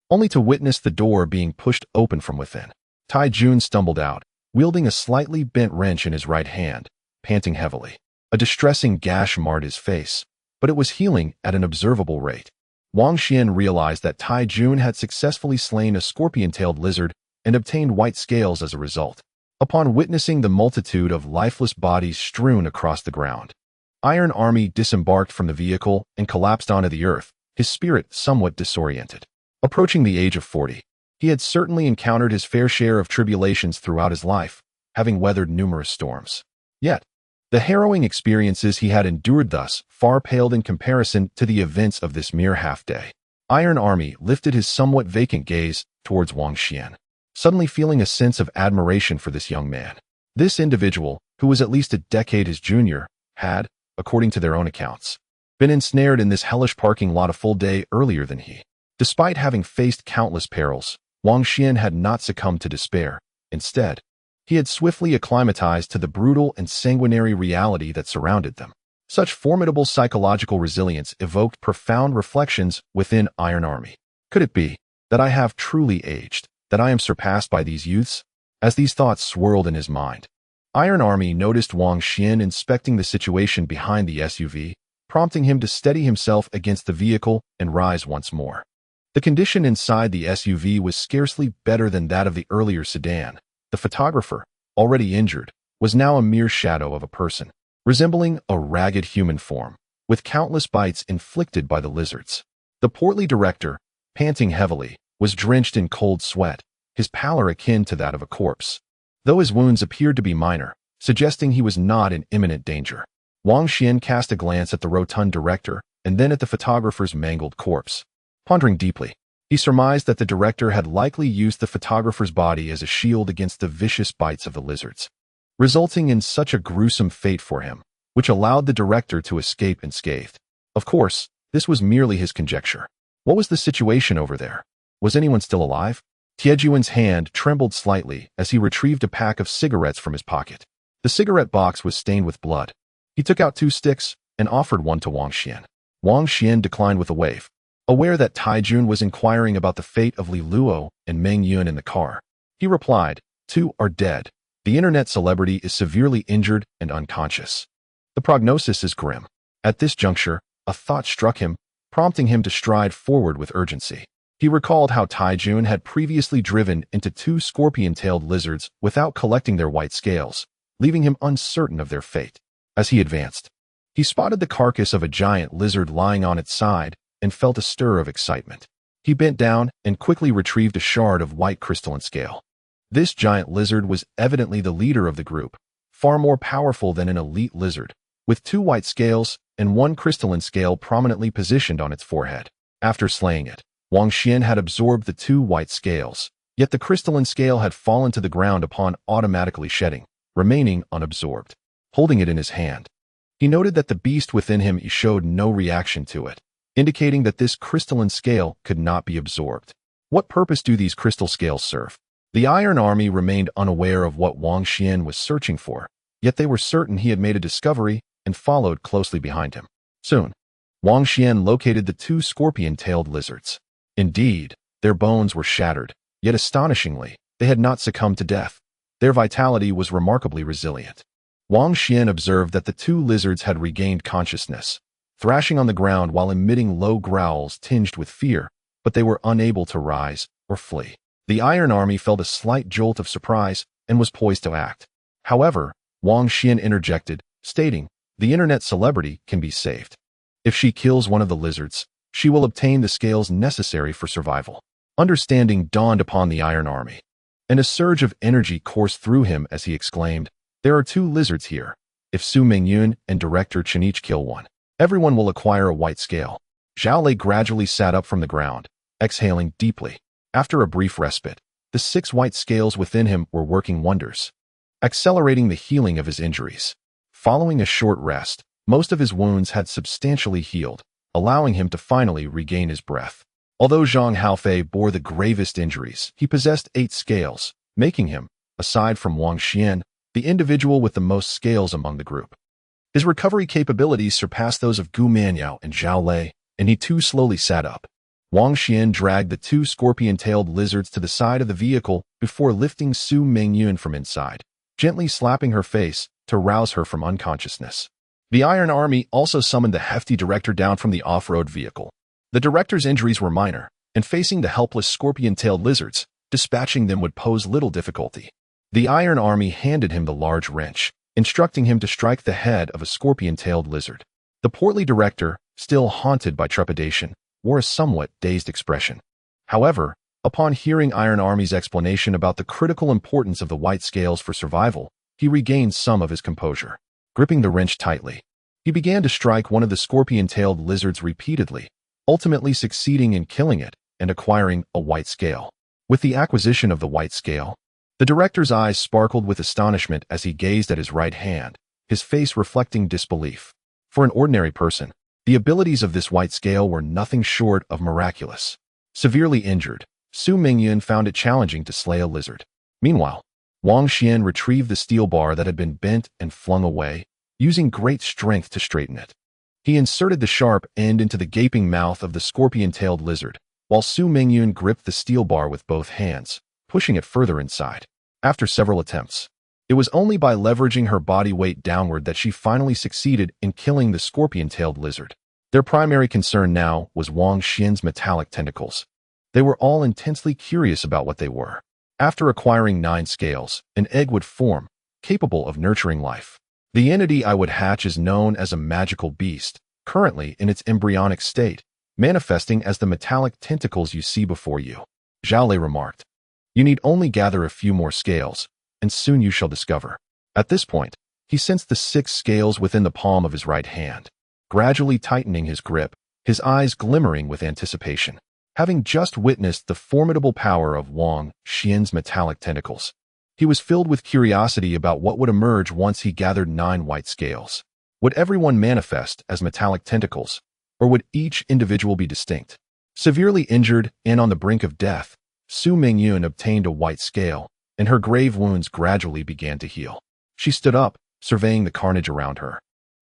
only to witness the door being pushed open from within. Tai Jun stumbled out, wielding a slightly bent wrench in his right hand, panting heavily. A distressing gash marred his face, but it was healing at an observable rate. Wang Xuan realized that Tai Jun had successfully slain a scorpion-tailed lizard and obtained white scales as a result. Upon witnessing the multitude of lifeless bodies strewn across the ground, Iron Army disembarked from the vehicle and collapsed onto the earth, his spirit somewhat disoriented. Approaching the age of 40, he had certainly encountered his fair share of tribulations throughout his life, having weathered numerous storms. Yet, the harrowing experiences he had endured thus far paled in comparison to the events of this mere half-day. Iron Army lifted his somewhat vacant gaze towards Wang Xuan, suddenly feeling a sense of admiration for this young man. This individual, who was at least a decade his junior, had, according to their own accounts, been ensnared in this hellish parking lot a full day earlier than he. Despite having faced countless perils, Wang Xuan had not succumbed to despair. Instead, he had swiftly acclimatized to the brutal and sanguinary reality that surrounded them. Such formidable psychological resilience evoked profound reflections within Iron Army. Could it be that I have truly aged, that I am surpassed by these youths? As these thoughts swirled in his mind, Iron Army noticed Wang Xuan inspecting the situation behind the SUV, prompting him to steady himself against the vehicle and rise once more. The condition inside the SUV was scarcely better than that of the earlier sedan. The photographer, already injured, was now a mere shadow of a person, resembling a ragged human form, with countless bites inflicted by the lizards. The portly director, panting heavily, was drenched in cold sweat, his pallor akin to that of a corpse, though his wounds appeared to be minor, suggesting he was not in imminent danger. Wang Xuan cast a glance at the rotund director and then at the photographer's mangled corpse. Pondering deeply, he surmised that the director had likely used the photographer's body as a shield against the vicious bites of the lizards, resulting in such a gruesome fate for him, which allowed the director to escape unscathed. Of course, this was merely his conjecture. What was the situation over there? Was anyone still alive? Tiejuan's hand trembled slightly as he retrieved a pack of cigarettes from his pocket. The cigarette box was stained with blood. He took out 2 sticks and offered one to Wang Xuan. Wang Xuan declined with a wave, aware that Taijun was inquiring about the fate of Li Luo and Meng Yun in the car. He replied, 2 are dead. The internet celebrity is severely injured and unconscious. The prognosis is grim. At this juncture, a thought struck him, prompting him to stride forward with urgency. He recalled how Taijun had previously driven into 2 scorpion-tailed lizards without collecting their white scales, leaving him uncertain of their fate. As he advanced, he spotted the carcass of a giant lizard lying on its side and felt a stir of excitement. He bent down and quickly retrieved a shard of white crystalline scale. This giant lizard was evidently the leader of the group, far more powerful than an elite lizard, with 2 white scales and 1 crystalline scale prominently positioned on its forehead. After slaying it, Wang Xuan had absorbed the 2 white scales, yet the crystalline scale had fallen to the ground upon automatically shedding, remaining unabsorbed. Holding it in his hand, he noted that the beast within him showed no reaction to it, indicating that this crystalline scale could not be absorbed. What purpose do these crystal scales serve? The Iron Army remained unaware of what Wang Xuan was searching for, yet they were certain he had made a discovery and followed closely behind him. Soon, Wang Xuan located the 2 scorpion-tailed lizards. Indeed, their bones were shattered, yet astonishingly, they had not succumbed to death. Their vitality was remarkably resilient. Wang Xuan observed that the 2 lizards had regained consciousness, thrashing on the ground while emitting low growls tinged with fear, but they were unable to rise or flee. The Iron Army felt a slight jolt of surprise and was poised to act. However, Wang Xuan interjected, stating, "The internet celebrity can be saved. If she kills one of the lizards, she will obtain the scales necessary for survival." Understanding dawned upon the Iron Army, and a surge of energy coursed through him as he exclaimed, "There are 2 lizards here. If Su Mingyun and Director Chen each kill one, everyone will acquire a white scale." Zhao Lei gradually sat up from the ground, exhaling deeply. After a brief respite, the 6 white scales within him were working wonders, accelerating the healing of his injuries. Following a short rest, most of his wounds had substantially healed, allowing him to finally regain his breath. Although Zhang Haofei bore the gravest injuries, he possessed 8 scales, making him, aside from Wang Xuan, the individual with the most scales among the group. His recovery capabilities surpassed those of Gu Manyao and Zhao Lei, and he too slowly sat up. Wang Xuan dragged the 2 scorpion-tailed lizards to the side of the vehicle before lifting Su Mingyun from inside, gently slapping her face to rouse her from unconsciousness. The Iron Army also summoned the hefty director down from the off-road vehicle. The director's injuries were minor, and facing the helpless scorpion-tailed lizards, dispatching them would pose little difficulty. The Iron Army handed him the large wrench, instructing him to strike the head of a scorpion-tailed lizard. The portly director, still haunted by trepidation, wore a somewhat dazed expression. However, upon hearing Iron Army's explanation about the critical importance of the white scales for survival, he regained some of his composure. Gripping the wrench tightly, he began to strike one of the scorpion-tailed lizards repeatedly, ultimately succeeding in killing it and acquiring a white scale. With the acquisition of the white scale, the director's eyes sparkled with astonishment as he gazed at his right hand, his face reflecting disbelief. For an ordinary person, the abilities of this white scale were nothing short of miraculous. Severely injured, Su Mingyun found it challenging to slay a lizard. Meanwhile, Wang Xuan retrieved the steel bar that had been bent and flung away, using great strength to straighten it. He inserted the sharp end into the gaping mouth of the scorpion-tailed lizard, while Su Mingyun gripped the steel bar with both hands, pushing it further inside. After several attempts, it was only by leveraging her body weight downward that she finally succeeded in killing the scorpion-tailed lizard. Their primary concern now was Wang Xuan's metallic tentacles. They were all intensely curious about what they were. After acquiring 9 scales, an egg would form, capable of nurturing life. The entity I would hatch is known as a magical beast, currently in its embryonic state, manifesting as the metallic tentacles you see before you. Zhao Lei remarked. You need only gather a few more scales, and soon you shall discover. At this point, he sensed the 6 scales within the palm of his right hand, gradually tightening his grip, his eyes glimmering with anticipation. Having just witnessed the formidable power of Wang Xuan's metallic tentacles, he was filled with curiosity about what would emerge once he gathered 9 white scales. Would everyone manifest as metallic tentacles, or would each individual be distinct? Severely injured and on the brink of death, Su Mingyun obtained a white scale, and her grave wounds gradually began to heal. She stood up, surveying the carnage around her.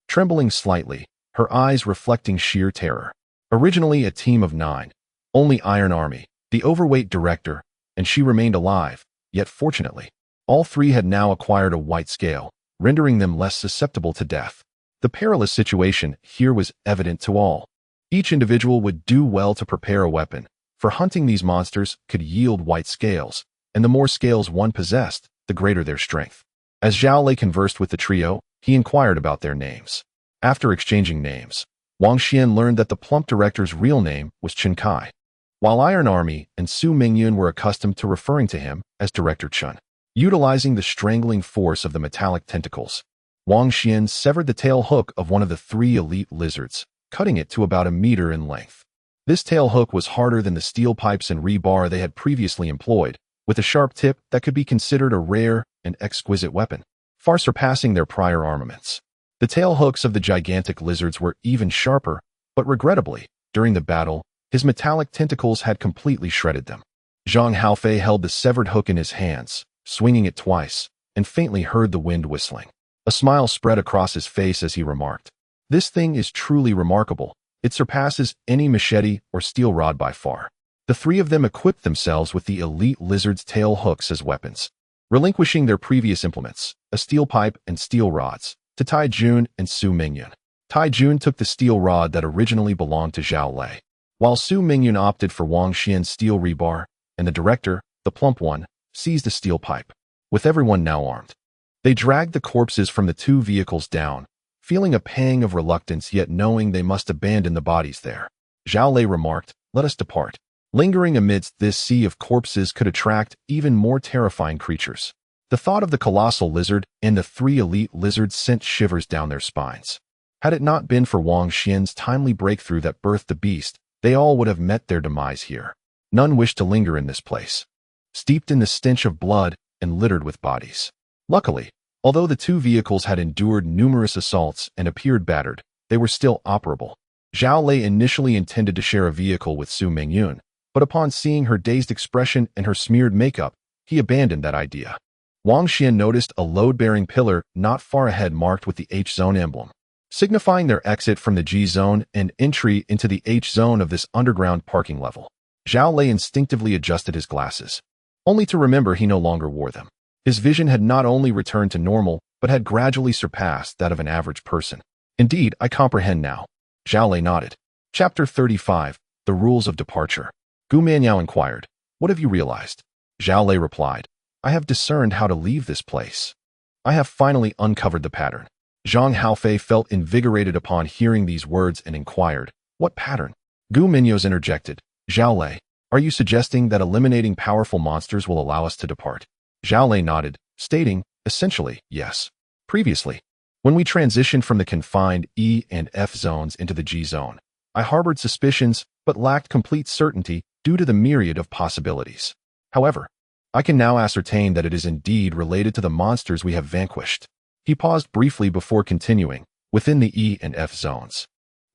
Trembling slightly, her eyes reflecting sheer terror. Originally a team of 9, only Iron Army, the overweight director, and she remained alive, yet fortunately, all 3 had now acquired a white scale, rendering them less susceptible to death. The perilous situation here was evident to all. Each individual would do well to prepare a weapon, for hunting these monsters could yield white scales, and the more scales one possessed, the greater their strength. As Zhao Lei conversed with the trio, he inquired about their names. After exchanging names, Wang Xuan learned that the plump director's real name was Chen Kai, while Iron Army and Su Mingyun were accustomed to referring to him as Director Chen. Utilizing the strangling force of the metallic tentacles, Wang Xuan severed the tail hook of one of the 3 elite lizards, cutting it to about a meter in length. This tail hook was harder than the steel pipes and rebar they had previously employed, with a sharp tip that could be considered a rare and exquisite weapon, far surpassing their prior armaments. The tail hooks of the gigantic lizards were even sharper, but regrettably, during the battle, his metallic tentacles had completely shredded them. Zhang Haofei held the severed hook in his hands, swinging it twice, and faintly heard the wind whistling. A smile spread across his face as he remarked, "This thing is truly remarkable. It surpasses any machete or steel rod by far." The 3 of them equipped themselves with the elite lizard's tail hooks as weapons, relinquishing their previous implements, a steel pipe and steel rods, to Tai Jun and Su Mingyun. Tai Jun took the steel rod that originally belonged to Zhao Lei, while Su Mingyun opted for Wang Xuan's steel rebar, and the director, the plump one, seized a steel pipe. With everyone now armed, they dragged the corpses from the 2 vehicles down, feeling a pang of reluctance yet knowing they must abandon the bodies there. Zhao Lei remarked, "Let us depart." Lingering amidst this sea of corpses could attract even more terrifying creatures. The thought of the colossal lizard and the 3 elite lizards sent shivers down their spines. Had it not been for Wang Xuan's timely breakthrough that birthed the beast, they all would have met their demise here. None wished to linger in this place, steeped in the stench of blood and littered with bodies. Luckily, although the 2 vehicles had endured numerous assaults and appeared battered, they were still operable. Zhao Lei initially intended to share a vehicle with Su Mingyun, but upon seeing her dazed expression and her smeared makeup, he abandoned that idea. Wang Xuan noticed a load-bearing pillar not far ahead marked with the H-Zone emblem, signifying their exit from the G-Zone and entry into the H-Zone of this underground parking level. Zhao Lei instinctively adjusted his glasses, only to remember he no longer wore them. His vision had not only returned to normal, but had gradually surpassed that of an average person. "Indeed, I comprehend now." Zhao Lei nodded. Chapter 35, The Rules of Departure. Gu Manyao inquired, "What have you realized?" Zhao Lei replied, "I have discerned how to leave this place. I have finally uncovered the pattern." Zhang Haofei felt invigorated upon hearing these words and inquired, "What pattern?" Gu Minyao's interjected, "Zhao Lei, are you suggesting that eliminating powerful monsters will allow us to depart?" Zhao Lei nodded, stating, "Essentially, yes. Previously, when we transitioned from the confined E and F zones into the G zone, I harbored suspicions but lacked complete certainty due to the myriad of possibilities. However, I can now ascertain that it is indeed related to the monsters we have vanquished." He paused briefly before continuing, "Within the E and F zones,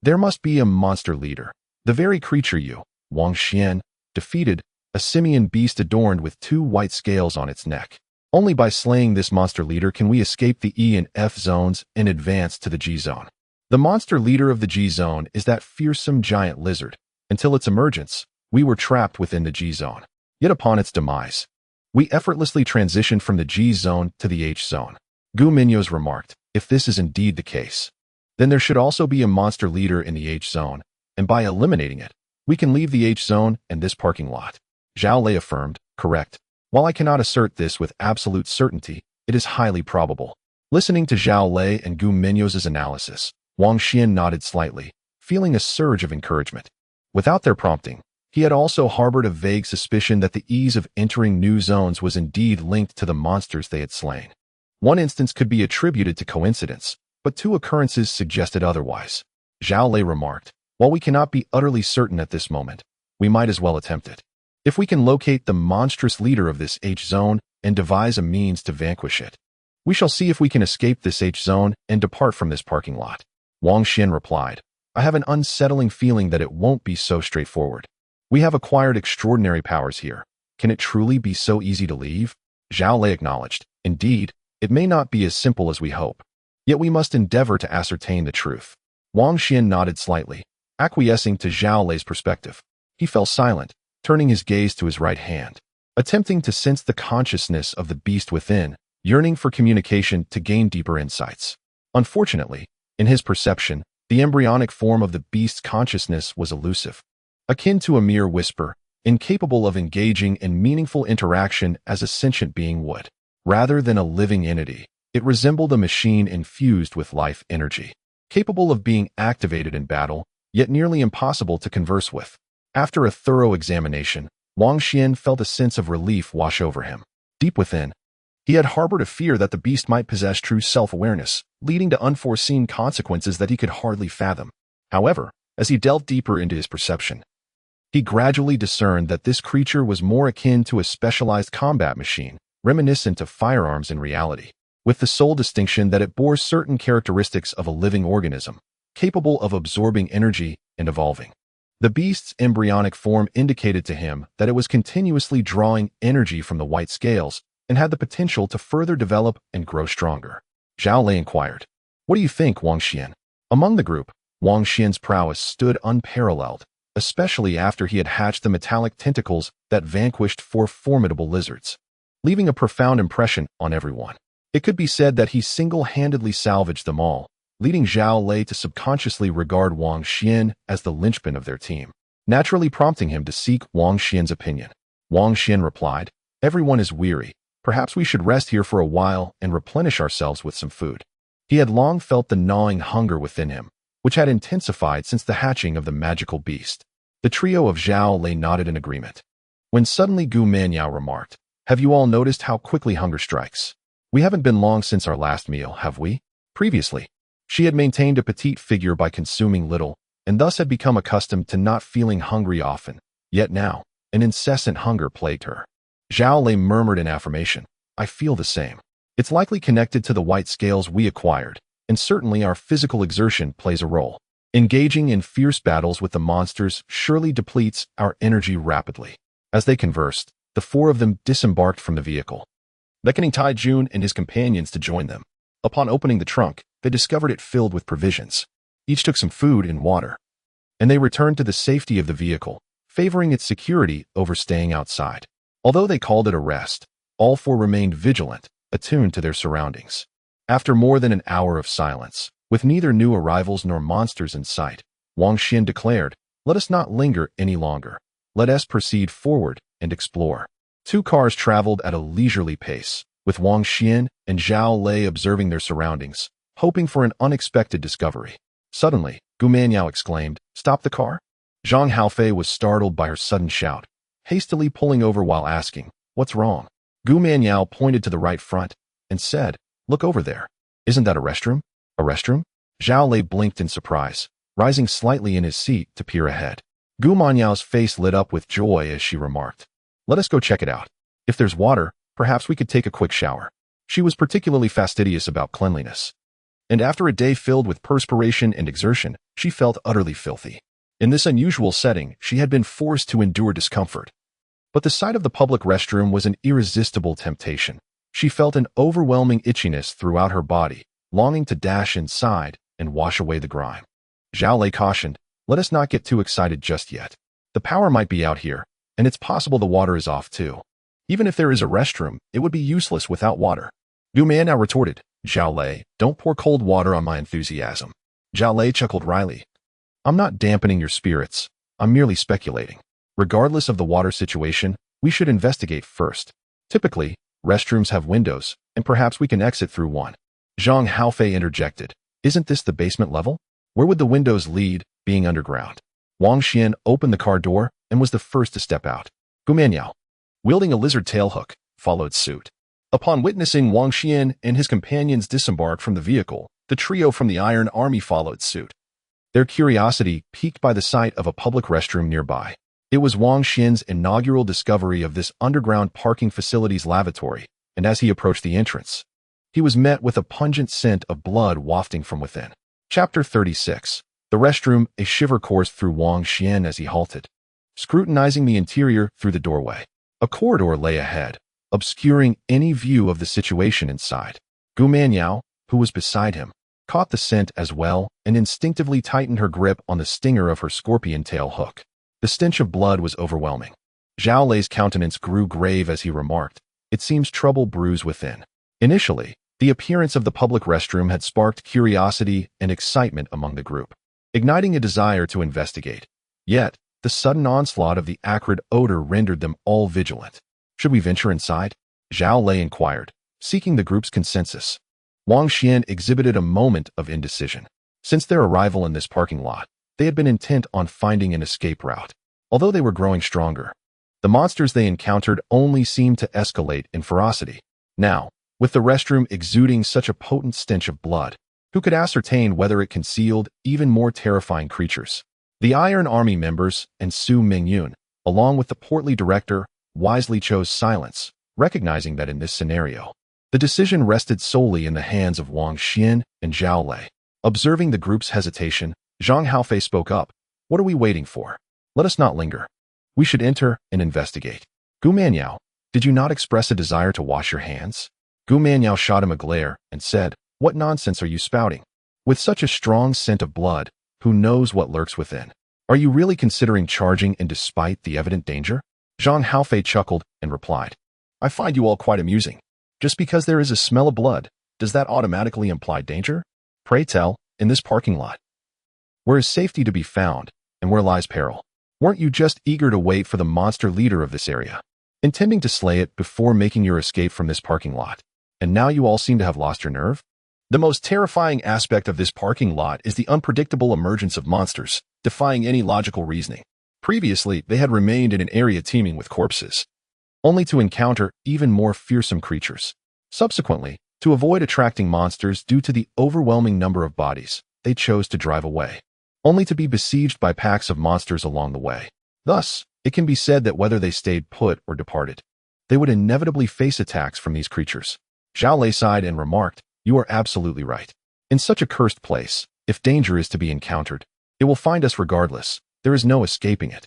there must be a monster leader, the very creature you, Wang Xuan, defeated, a simian beast adorned with 2 white scales on its neck. Only by slaying this monster leader can we escape the E and F zones and advance to the G zone. The monster leader of the G zone is that fearsome giant lizard. Until its emergence, we were trapped within the G zone. Yet upon its demise, We effortlessly transitioned from the G zone to the H zone. Gu Minyo's remarked, if this is indeed the case, then there should also be a monster leader in the H zone, and by eliminating it, we can leave the H zone and this parking lot. Zhao Lei affirmed, correct. While I cannot assert this with absolute certainty, it is highly probable. Listening to Zhao Lei and Gu Minyo's analysis, Wang Xuan nodded slightly, feeling a surge of encouragement. Without their prompting, he had also harbored a vague suspicion that the ease of entering new zones was indeed linked to the monsters they had slain. One instance could be attributed to coincidence, but two occurrences suggested otherwise. Zhao Lei remarked, while we cannot be utterly certain at this moment, we might as well attempt it. If we can locate the monstrous leader of this H zone and devise a means to vanquish it, we shall see if we can escape this H zone and depart from this parking lot. Wang Xuan replied, I have an unsettling feeling that it won't be so straightforward. We have acquired extraordinary powers here. Can it truly be so easy to leave? Zhao Lei acknowledged, indeed, it may not be as simple as we hope. Yet we must endeavor to ascertain the truth. Wang Xuan nodded slightly, acquiescing to Zhao Lei's perspective. He fell silent, turning his gaze to his right hand, attempting to sense the consciousness of the beast within, yearning for communication to gain deeper insights. Unfortunately, in his perception, the embryonic form of the beast's consciousness was elusive, akin to a mere whisper, incapable of engaging in meaningful interaction as a sentient being would. Rather than a living entity, it resembled a machine infused with life energy, capable of being activated in battle, yet nearly impossible to converse with. After a thorough examination, Wang Xuan felt a sense of relief wash over him. Deep within, he had harbored a fear that the beast might possess true self-awareness, leading to unforeseen consequences that he could hardly fathom. However, as he delved deeper into his perception, he gradually discerned that this creature was more akin to a specialized combat machine, reminiscent of firearms in reality, with the sole distinction that it bore certain characteristics of a living organism, capable of absorbing energy and evolving. The beast's embryonic form indicated to him that it was continuously drawing energy from the white scales and had the potential to further develop and grow stronger. Zhao Lei inquired, what do you think, Wang Xuan? Among the group, Wang Xuan's prowess stood unparalleled, especially after he had hatched the metallic tentacles that vanquished 4 formidable lizards, leaving a profound impression on everyone. It could be said that he single-handedly salvaged them all, leading Zhao Lei to subconsciously regard Wang Xuan as the linchpin of their team, naturally prompting him to seek Wang Xuan's opinion. Wang Xuan replied, everyone is weary. Perhaps we should rest here for a while and replenish ourselves with some food. He had long felt the gnawing hunger within him, which had intensified since the hatching of the magical beast. The trio of Zhao Lei nodded in agreement, when suddenly Gu Minyao remarked, have you all noticed how quickly hunger strikes? We haven't been long since our last meal, have we? Previously, she had maintained a petite figure by consuming little, and thus had become accustomed to not feeling hungry often. Yet now, an incessant hunger plagued her. Zhao Lei murmured in affirmation, I feel the same. It's likely connected to the white scales we acquired, and certainly our physical exertion plays a role. Engaging in fierce battles with the monsters surely depletes our energy rapidly. As they conversed, the 4 of them disembarked from the vehicle, beckoning Tai Jun and his companions to join them. Upon opening the trunk, they discovered it filled with provisions. Each took some food and water, and they returned to the safety of the vehicle, favoring its security over staying outside. Although they called it a rest, all 4 remained vigilant, attuned to their surroundings. After more than an hour of silence, with neither new arrivals nor monsters in sight, Wang Xuan declared, let us not linger any longer. Let us proceed forward and explore. 2 cars traveled at a leisurely pace, with Wang Xuan and Zhao Lei observing their surroundings, hoping for an unexpected discovery. Suddenly, Gu Minyao exclaimed, stop the car? Zhang Haofei was startled by her sudden shout, hastily pulling over while asking, what's wrong? Gu Minyao pointed to the right front and said, look over there. Isn't that a restroom? A restroom? Zhao Lei blinked in surprise, rising slightly in his seat to peer ahead. Gu Minyao face lit up with joy as she remarked, let us go check it out. If there's water, perhaps we could take a quick shower. She was particularly fastidious about cleanliness, and after a day filled with perspiration and exertion, she felt utterly filthy. In this unusual setting, she had been forced to endure discomfort. But the sight of the public restroom was an irresistible temptation. She felt an overwhelming itchiness throughout her body, longing to dash inside and wash away the grime. Zhao Lei cautioned, let us not get too excited just yet. The power might be out here, and it's possible the water is off too. Even if there is a restroom, it would be useless without water. Gu Mianyao retorted, Zhao Lei, don't pour cold water on my enthusiasm. Zhao Lei chuckled wryly. I'm not dampening your spirits. I'm merely speculating. Regardless of the water situation, we should investigate first. Typically, restrooms have windows, and perhaps we can exit through one. Zhang Haofei interjected. Isn't this the basement level? Where would the windows lead, being underground? Wang Xuan opened the car door and was the first to step out. Gu Mianyao, wielding a lizard tail hook, followed suit. Upon witnessing Wang Xuan and his companions disembark from the vehicle, the trio from the Iron Army followed suit. Their curiosity piqued by the sight of a public restroom nearby. It was Wang Xuan's inaugural discovery of this underground parking facility's lavatory, and as he approached the entrance, he was met with a pungent scent of blood wafting from within. Chapter 36. The restroom, a shiver coursed through Wang Xuan as he halted, scrutinizing the interior through the doorway. A corridor lay ahead, obscuring any view of the situation inside. Gu Mianyao, who was beside him, caught the scent as well and instinctively tightened her grip on the stinger of her scorpion tail hook. The stench of blood was overwhelming. Zhao Lei's countenance grew grave as he remarked, it seems trouble brews within. Initially, the appearance of the public restroom had sparked curiosity and excitement among the group, igniting a desire to investigate. Yet, the sudden onslaught of the acrid odor rendered them all vigilant. Should we venture inside? Zhao Lei inquired, seeking the group's consensus. Wang Xuan exhibited a moment of indecision. Since their arrival in this parking lot, they had been intent on finding an escape route. Although they were growing stronger, the monsters they encountered only seemed to escalate in ferocity. Now, with the restroom exuding such a potent stench of blood, who could ascertain whether it concealed even more terrifying creatures? The Iron Army members and Su Mingyun, along with the portly director, wisely chose silence, recognizing that in this scenario, the decision rested solely in the hands of Wang Xuan and Zhao Lei. Observing the group's hesitation, Zhang Haofei spoke up. What are we waiting for? Let us not linger. We should enter and investigate. Gu Mianyao, did you not express a desire to wash your hands? Gu Mianyao shot him a glare and said, what nonsense are you spouting? With such a strong scent of blood, who knows what lurks within? Are you really considering charging in despite the evident danger? Zhang Haofei chuckled and replied, I find you all quite amusing. Just because there is a smell of blood, does that automatically imply danger? Pray tell, in this parking lot, where is safety to be found, and where lies peril? Weren't you just eager to wait for the monster leader of this area, intending to slay it before making your escape from this parking lot? And now you all seem to have lost your nerve? The most terrifying aspect of this parking lot is the unpredictable emergence of monsters, defying any logical reasoning. Previously, they had remained in an area teeming with corpses, only to encounter even more fearsome creatures. Subsequently, to avoid attracting monsters due to the overwhelming number of bodies, they chose to drive away, only to be besieged by packs of monsters along the way. Thus, it can be said that whether they stayed put or departed, they would inevitably face attacks from these creatures. Zhao Lei sighed and remarked, you are absolutely right. In such a cursed place, if danger is to be encountered, it will find us regardless. There is no escaping it.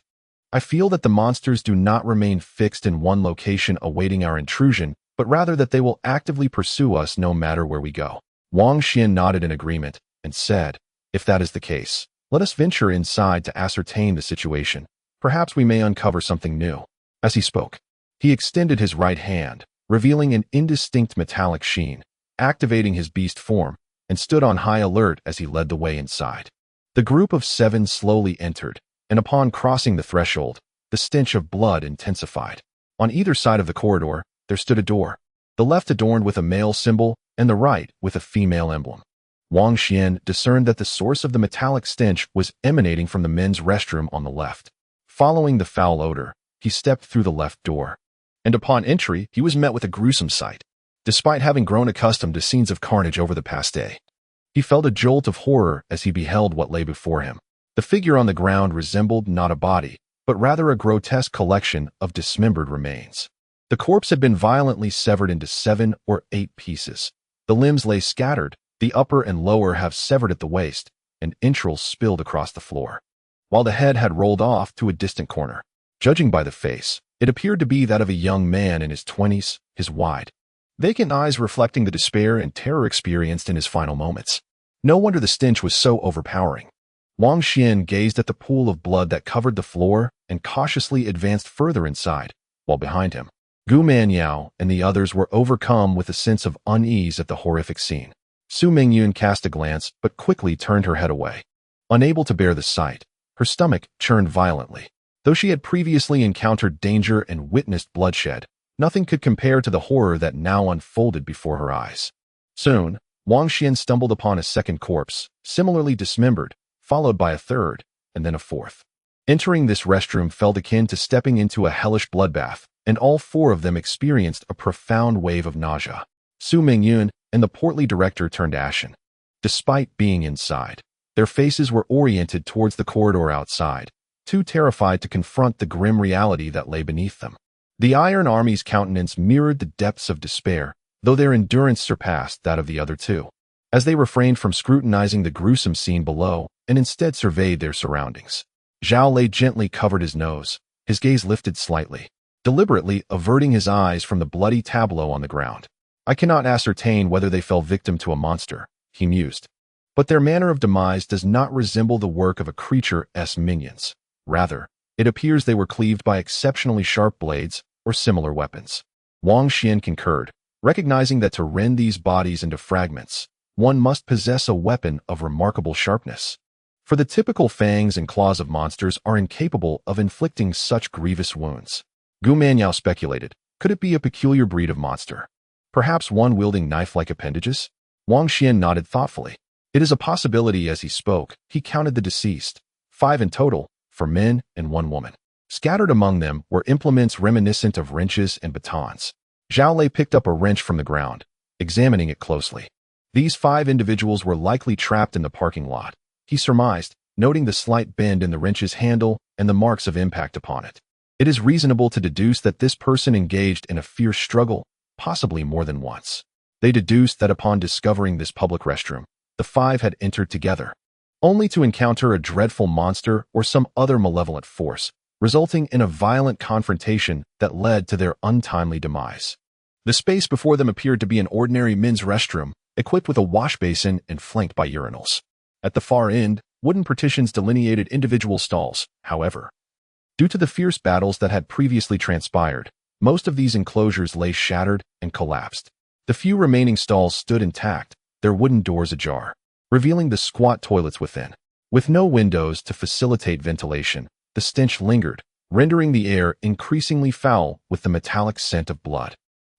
I feel that the monsters do not remain fixed in one location awaiting our intrusion, but rather that they will actively pursue us no matter where we go. Wang Xuan nodded in agreement and said, if that is the case, let us venture inside to ascertain the situation. Perhaps we may uncover something new. As he spoke, he extended his right hand, revealing an indistinct metallic sheen, activating his beast form, and stood on high alert as he led the way inside. The group of 7 slowly entered, and upon crossing the threshold, the stench of blood intensified. On either side of the corridor, there stood a door, the left adorned with a male symbol and the right with a female emblem. Wang Xuan discerned that the source of the metallic stench was emanating from the men's restroom on the left. Following the foul odor, he stepped through the left door, and upon entry, he was met with a gruesome sight. Despite having grown accustomed to scenes of carnage over the past day, he felt a jolt of horror as he beheld what lay before him. The figure on the ground resembled not a body, but rather a grotesque collection of dismembered remains. The corpse had been violently severed into 7 or 8 pieces. The limbs lay scattered, the upper and lower halves severed at the waist, and entrails spilled across the floor, while the head had rolled off to a distant corner. Judging by the face, it appeared to be that of a young man in his 20s, his wide, vacant eyes reflecting the despair and terror experienced in his final moments. No wonder the stench was so overpowering. Wang Xuan gazed at the pool of blood that covered the floor and cautiously advanced further inside, while behind him, Gu Manyao and the others were overcome with a sense of unease at the horrific scene. Su Mingyun cast a glance but quickly turned her head away. Unable to bear the sight, her stomach churned violently. Though she had previously encountered danger and witnessed bloodshed, nothing could compare to the horror that now unfolded before her eyes. Soon, Wang Xuan stumbled upon a second corpse, similarly dismembered, followed by a third, and then a fourth. Entering this restroom felt akin to stepping into a hellish bloodbath, and all four of them experienced a profound wave of nausea. Su Mingyun and the portly director turned ashen. Despite being inside, their faces were oriented towards the corridor outside, too terrified to confront the grim reality that lay beneath them. The Iron Army's countenance mirrored the depths of despair, though their endurance surpassed that of the other two. As they refrained from scrutinizing the gruesome scene below and instead surveyed their surroundings, Zhao Lei gently covered his nose, his gaze lifted slightly, deliberately averting his eyes from the bloody tableau on the ground. I cannot ascertain whether they fell victim to a monster, he mused. But their manner of demise does not resemble the work of a creature's minions. Rather, it appears they were cleaved by exceptionally sharp blades or similar weapons. Wang Xuan concurred, recognizing that to rend these bodies into fragments, one must possess a weapon of remarkable sharpness. For the typical fangs and claws of monsters are incapable of inflicting such grievous wounds. Gu Manyao speculated, could it be a peculiar breed of monster? Perhaps one wielding knife-like appendages? Wang Xuan nodded thoughtfully. It is a possibility. As he spoke, he counted the deceased, 5 in total, 4 men and 1 woman. Scattered among them were implements reminiscent of wrenches and batons. Zhao Lei picked up a wrench from the ground, examining it closely. These 5 individuals were likely trapped in the parking lot, he surmised, noting the slight bend in the wrench's handle and the marks of impact upon it. It is reasonable to deduce that this person engaged in a fierce struggle, possibly more than once. They deduced that upon discovering this public restroom, the 5 had entered together, only to encounter a dreadful monster or some other malevolent force, resulting in a violent confrontation that led to their untimely demise. The space before them appeared to be an ordinary men's restroom, equipped with a wash basin and flanked by urinals. At the far end, wooden partitions delineated individual stalls. However, due to the fierce battles that had previously transpired, most of these enclosures lay shattered and collapsed. The few remaining stalls stood intact, their wooden doors ajar, revealing the squat toilets within. With no windows to facilitate ventilation, the stench lingered, rendering the air increasingly foul with the metallic scent of blood.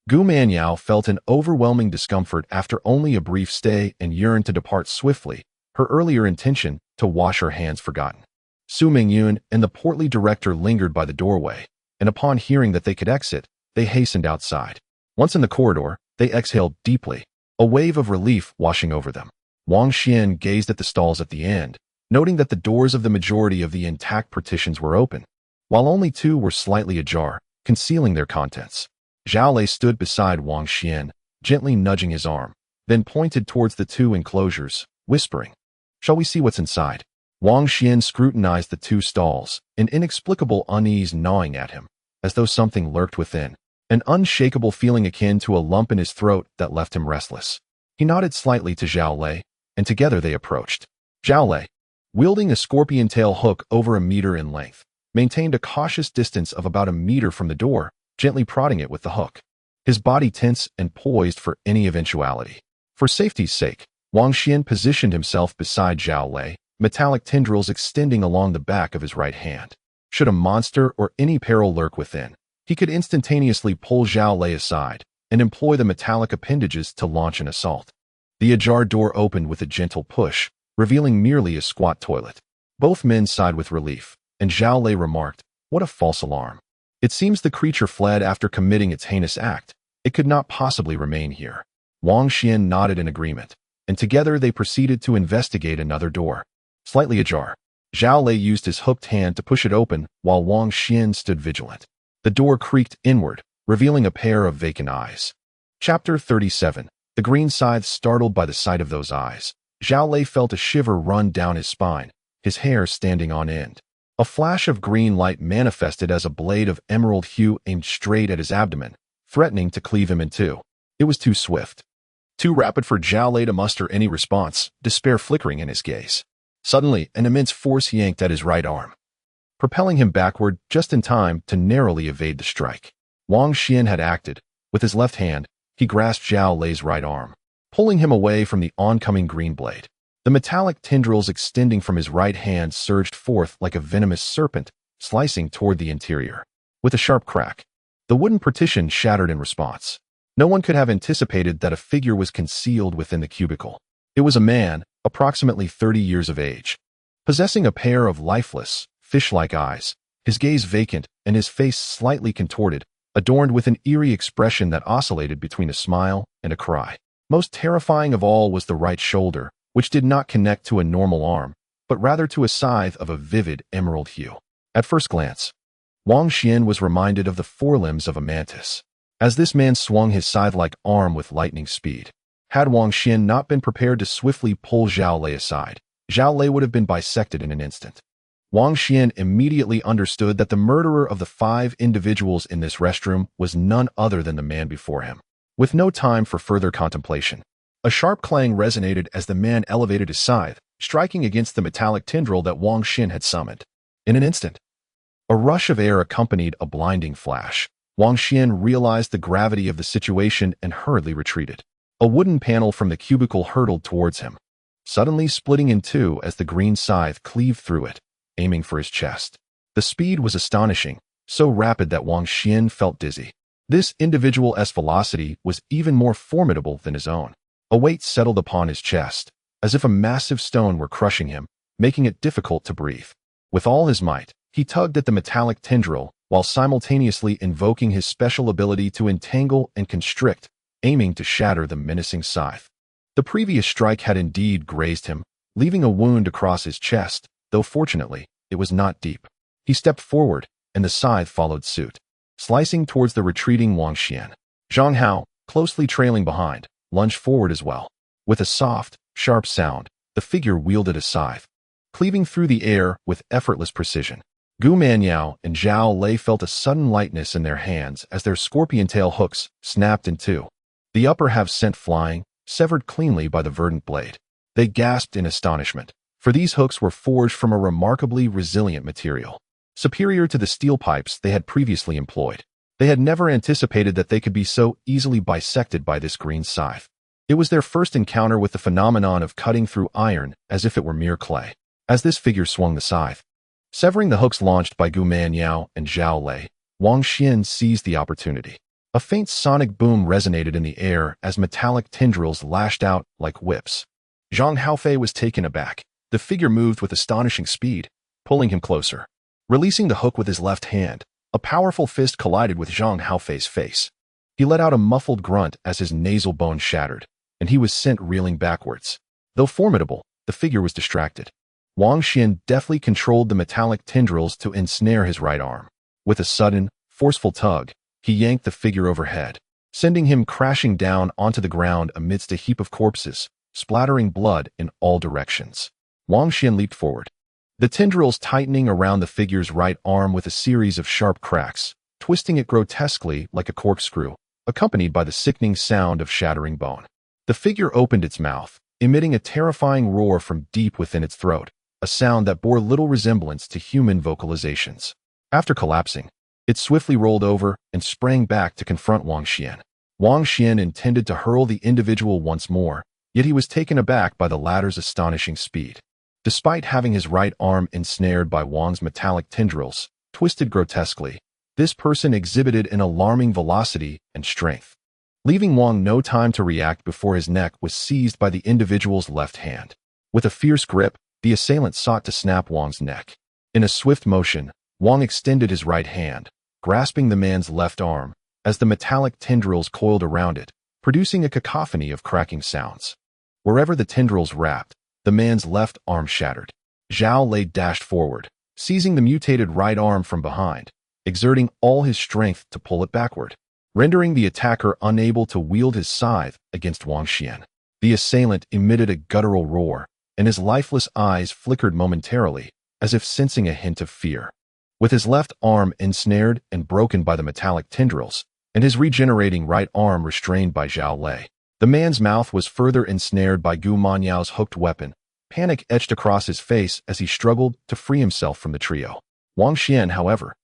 Gu Manyao felt an overwhelming discomfort after only a brief stay and yearned to depart swiftly, her earlier intention to wash her hands forgotten. Su Mingyun and the portly director lingered by the doorway, and upon hearing that they could exit, they hastened outside. Once in the corridor, they exhaled deeply, a wave of relief washing over them. Wang Xuan gazed at the stalls at the end, noting that the doors of the majority of the intact partitions were open, while only 2 were slightly ajar, concealing their contents. Zhao Lei stood beside Wang Xuan, gently nudging his arm, then pointed towards the 2 enclosures, whispering, "Shall we see what's inside?" Wang Xuan scrutinized the 2 stalls, an inexplicable unease gnawing at him, as though something lurked within, an unshakable feeling akin to a lump in his throat that left him restless. He nodded slightly to Zhao Lei, and together they approached. Zhao Lei, wielding a scorpion tail hook over 1 meter in length, maintained a cautious distance of about 1 meter from the door, gently prodding it with the hook. His body tense and poised for any eventuality. For safety's sake, Wang Xuan positioned himself beside Zhao Lei, metallic tendrils extending along the back of his right hand. Should a monster or any peril lurk within, he could instantaneously pull Zhao Lei aside and employ the metallic appendages to launch an assault. The ajar door opened with a gentle push, revealing merely a squat toilet. Both men sighed with relief, and Zhao Lei remarked, "What a false alarm. It seems the creature fled after committing its heinous act. It could not possibly remain here." Wang Xuan nodded in agreement, and together they proceeded to investigate another door. Slightly ajar, Zhao Lei used his hooked hand to push it open while Wang Xuan stood vigilant. The door creaked inward, revealing a pair of vacant eyes. Chapter 37. The green scythe. Startled by the sight of those eyes, Zhao Lei felt a shiver run down his spine, his hair standing on end. A flash of green light manifested as a blade of emerald hue aimed straight at his abdomen, threatening to cleave him in 2. It was too swift, too rapid for Zhao Lei to muster any response, despair flickering in his gaze. Suddenly, an immense force yanked at his right arm, propelling him backward just in time to narrowly evade the strike. Wang Xuan had acted. With his left hand, he grasped Zhao Lei's right arm, pulling him away from the oncoming green blade. The metallic tendrils extending from his right hand surged forth like a venomous serpent, slicing toward the interior. With a sharp crack, the wooden partition shattered in response. No one could have anticipated that a figure was concealed within the cubicle. It was a man, approximately 30 years of age, possessing a pair of lifeless, fish-like eyes, his gaze vacant and his face slightly contorted, adorned with an eerie expression that oscillated between a smile and a cry. Most terrifying of all was the right shoulder, which did not connect to a normal arm, but rather to a scythe of a vivid emerald hue. At first glance, Wang Xuan was reminded of the forelimbs of a mantis, as this man swung his scythe-like arm with lightning speed. Had Wang Xuan not been prepared to swiftly pull Zhao Lei aside, Zhao Lei would have been bisected in an instant. Wang Xuan immediately understood that the murderer of the 5 individuals in this restroom was none other than the man before him. With no time for further contemplation, a sharp clang resonated as the man elevated his scythe, striking against the metallic tendril that Wang Xuan had summoned. In an instant, a rush of air accompanied a blinding flash. Wang Xuan realized the gravity of the situation and hurriedly retreated. A wooden panel from the cubicle hurtled towards him, suddenly splitting in two as the green scythe cleaved through it, aiming for his chest. The speed was astonishing, so rapid that Wang Xuan felt dizzy. This individual's velocity was even more formidable than his own. A weight settled upon his chest, as if a massive stone were crushing him, making it difficult to breathe. With all his might, he tugged at the metallic tendril, while simultaneously invoking his special ability to entangle and constrict, aiming to shatter the menacing scythe. The previous strike had indeed grazed him, leaving a wound across his chest, though fortunately, it was not deep. He stepped forward, and the scythe followed suit, slicing towards the retreating Wang Xuan. Zhang Hao, closely trailing behind, lunged forward as well. With a soft, sharp sound, the figure wielded a scythe, cleaving through the air with effortless precision. Gu Manyao and Zhao Lei felt a sudden lightness in their hands as their scorpion tail hooks snapped in two. The upper half sent flying, severed cleanly by the verdant blade. They gasped in astonishment, for these hooks were forged from a remarkably resilient material, superior to the steel pipes they had previously employed. They had never anticipated that they could be so easily bisected by this green scythe. It was their first encounter with the phenomenon of cutting through iron as if it were mere clay. As this figure swung the scythe, severing the hooks launched by Gu Manyao and Zhao Lei, Wang Xuan seized the opportunity. A faint sonic boom resonated in the air as metallic tendrils lashed out like whips. Zhang Haofei was taken aback. The figure moved with astonishing speed, pulling him closer. Releasing the hook with his left hand, a powerful fist collided with Zhang Haofei's face. He let out a muffled grunt as his nasal bone shattered, and he was sent reeling backwards. Though formidable, the figure was distracted. Wang Xuan deftly controlled the metallic tendrils to ensnare his right arm. With a sudden, forceful tug, he yanked the figure overhead, sending him crashing down onto the ground amidst a heap of corpses, splattering blood in all directions. Wang Xuan leaped forward, the tendrils tightening around the figure's right arm with a series of sharp cracks, twisting it grotesquely like a corkscrew, accompanied by the sickening sound of shattering bone. The figure opened its mouth, emitting a terrifying roar from deep within its throat, a sound that bore little resemblance to human vocalizations. After collapsing, it swiftly rolled over and sprang back to confront Wang Xuan. Wang Xuan intended to hurl the individual once more, yet he was taken aback by the latter's astonishing speed. Despite having his right arm ensnared by Wang's metallic tendrils, twisted grotesquely, this person exhibited an alarming velocity and strength. Leaving Wang no time to react before his neck was seized by the individual's left hand. With a fierce grip, the assailant sought to snap Wang's neck. In a swift motion, Wang extended his right hand, grasping the man's left arm, as the metallic tendrils coiled around it, producing a cacophony of cracking sounds. Wherever the tendrils wrapped, the man's left arm shattered. Zhao Lei dashed forward, seizing the mutated right arm from behind, exerting all his strength to pull it backward, rendering the attacker unable to wield his scythe against Wang Xuan. The assailant emitted a guttural roar, and his lifeless eyes flickered momentarily, as if sensing a hint of fear. With his left arm ensnared and broken by the metallic tendrils, and his regenerating right arm restrained by Zhao Lei, the man's mouth was further ensnared by Gu Manyao's hooked weapon. Panic etched across his face as he struggled to free himself from the trio. Wang Xuan, however,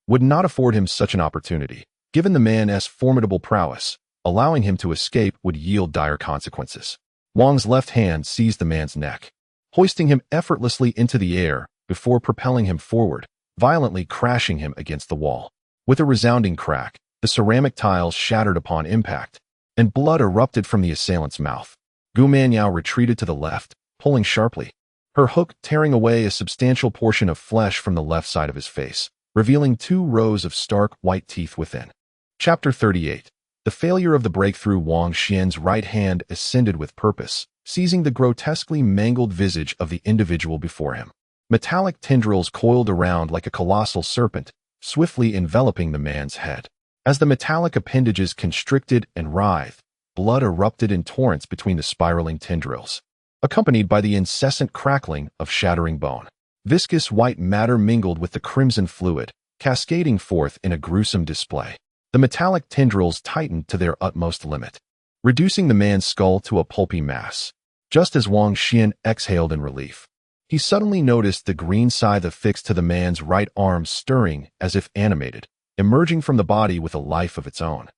would not afford him such an opportunity. Given the man's formidable prowess, allowing him to escape would yield dire consequences. Wang's left hand seized the man's neck, hoisting him effortlessly into the air before propelling him forward, violently crashing him against the wall. With a resounding crack, the ceramic tiles shattered upon impact, and blood erupted from the assailant's mouth. Gu Manyao retreated to the left, pulling sharply, her hook tearing away a substantial portion of flesh from the left side of his face, revealing 2 rows of stark white teeth within. Chapter 38. The failure of the breakthrough. Wang Xuan's right hand ascended with purpose, seizing the grotesquely mangled visage of the individual before him. Metallic tendrils coiled around like a colossal serpent, swiftly enveloping the man's head. As the metallic appendages constricted and writhed, blood erupted in torrents between the spiraling tendrils, accompanied by the incessant crackling of shattering bone. Viscous white matter mingled with the crimson fluid, cascading forth in a gruesome display. The metallic tendrils tightened to their utmost limit, reducing the man's skull to a pulpy mass. Just as Wang Xuan exhaled in relief, he suddenly noticed the green scythe affixed to the man's right arm stirring as if animated, emerging from the body with a life of its own.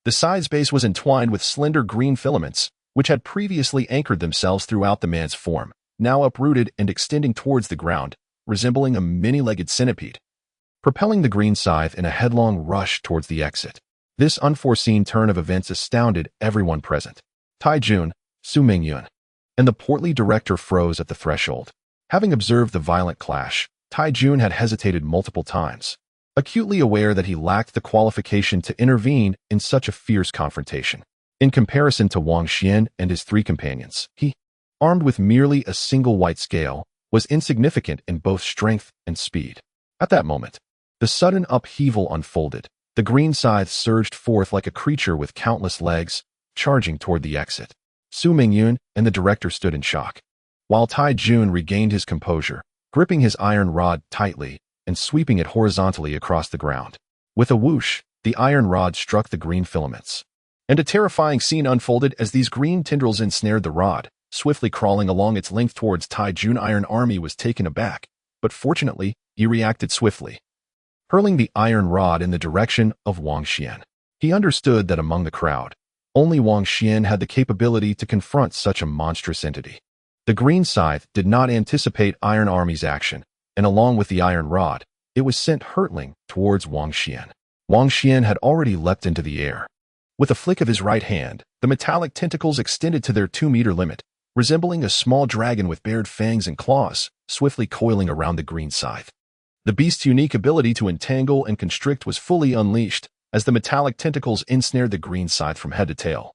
The scythe's base was entwined with slender green filaments, which had previously anchored themselves throughout the man's form, now uprooted and extending towards the ground, resembling a many-legged centipede, propelling the green scythe in a headlong rush towards the exit. This unforeseen turn of events astounded everyone present. Tai Jun, Su Mingyun, and the portly director froze at the threshold. Having observed the violent clash, Tai Jun had hesitated multiple times, acutely aware that he lacked the qualification to intervene in such a fierce confrontation. In comparison to Wang Xuan and his 3 companions, he, armed with merely a single white scale, was insignificant in both strength and speed. At that moment, the sudden upheaval unfolded. The green scythe surged forth like a creature with countless legs, charging toward the exit. Su Mingyun and the director stood in shock, while Tai Jun regained his composure, gripping his iron rod tightly and sweeping it horizontally across the ground. With a whoosh, the iron rod struck the green filaments, and a terrifying scene unfolded as these green tendrils ensnared the rod, swiftly crawling along its length towards Tai Jun. Iron Army was taken aback, but fortunately, he reacted swiftly, hurling the iron rod in the direction of Wang Xuan. He understood that among the crowd, only Wang Xuan had the capability to confront such a monstrous entity. The green scythe did not anticipate Iron Army's action, and along with the iron rod, it was sent hurtling towards Wang Xuan. Wang Xuan had already leapt into the air. With a flick of his right hand, the metallic tentacles extended to their 2-meter limit, resembling a small dragon with bared fangs and claws, swiftly coiling around the green scythe. The beast's unique ability to entangle and constrict was fully unleashed as the metallic tentacles ensnared the green scythe from head to tail,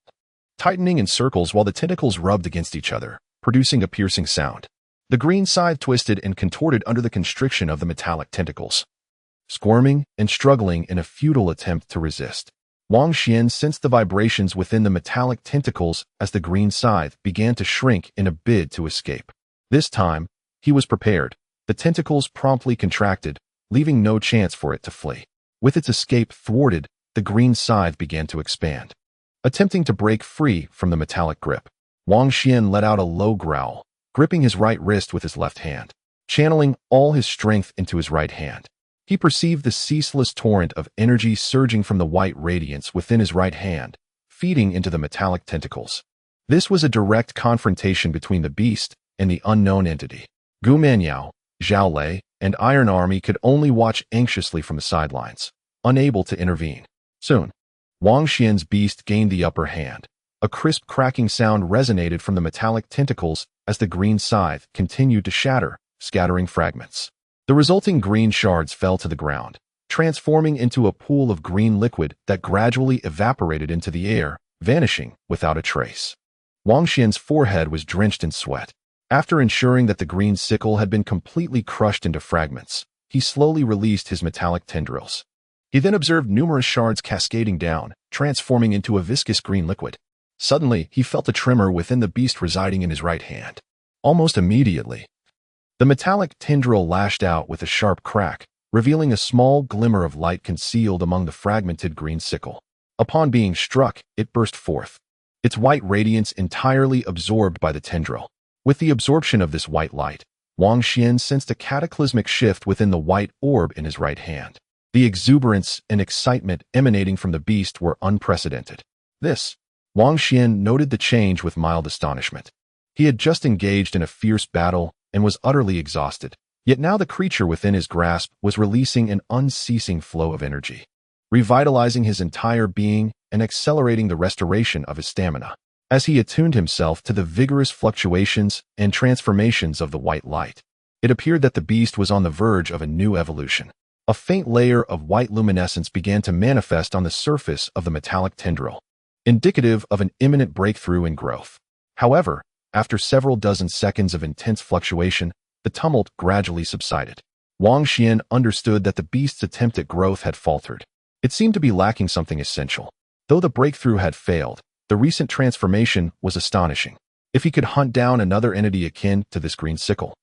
tightening in circles while the tentacles rubbed against each other, producing a piercing sound. The green scythe twisted and contorted under the constriction of the metallic tentacles, squirming and struggling in a futile attempt to resist. Wang Xuan sensed the vibrations within the metallic tentacles as the green scythe began to shrink in a bid to escape. This time, he was prepared. The tentacles promptly contracted, leaving no chance for it to flee. With its escape thwarted, the green scythe began to expand, attempting to break free from the metallic grip. Wang Xuan let out a low growl, gripping his right wrist with his left hand, channeling all his strength into his right hand. He perceived the ceaseless torrent of energy surging from the white radiance within his right hand, feeding into the metallic tentacles. This was a direct confrontation between the beast and the unknown entity. Gu Manyao, Zhao Lei, and Iron Army could only watch anxiously from the sidelines, unable to intervene. Soon, Wang Xuan's beast gained the upper hand. A crisp cracking sound resonated from the metallic tentacles as the green scythe continued to shatter, scattering fragments. The resulting green shards fell to the ground, transforming into a pool of green liquid that gradually evaporated into the air, vanishing without a trace. Wang Xuan's forehead was drenched in sweat. After ensuring that the green sickle had been completely crushed into fragments, he slowly released his metallic tendrils. He then observed numerous shards cascading down, transforming into a viscous green liquid. Suddenly, he felt a tremor within the beast residing in his right hand. Almost immediately, the metallic tendril lashed out with a sharp crack, revealing a small glimmer of light concealed among the fragmented green sickle. Upon being struck, it burst forth, its white radiance entirely absorbed by the tendril. With the absorption of this white light, Wang Xuan sensed a cataclysmic shift within the white orb in his right hand. The exuberance and excitement emanating from the beast were unprecedented. Wang Xuan noted the change with mild astonishment. He had just engaged in a fierce battle and was utterly exhausted, yet now the creature within his grasp was releasing an unceasing flow of energy, revitalizing his entire being and accelerating the restoration of his stamina. As he attuned himself to the vigorous fluctuations and transformations of the white light, it appeared that the beast was on the verge of a new evolution. A faint layer of white luminescence began to manifest on the surface of the metallic tendril, indicative of an imminent breakthrough in growth. However, after several dozen seconds of intense fluctuation, the tumult gradually subsided. Wang Xuan understood that the beast's attempt at growth had faltered. It seemed to be lacking something essential. Though the breakthrough had failed, the recent transformation was astonishing. If he could hunt down another entity akin to this green sickle,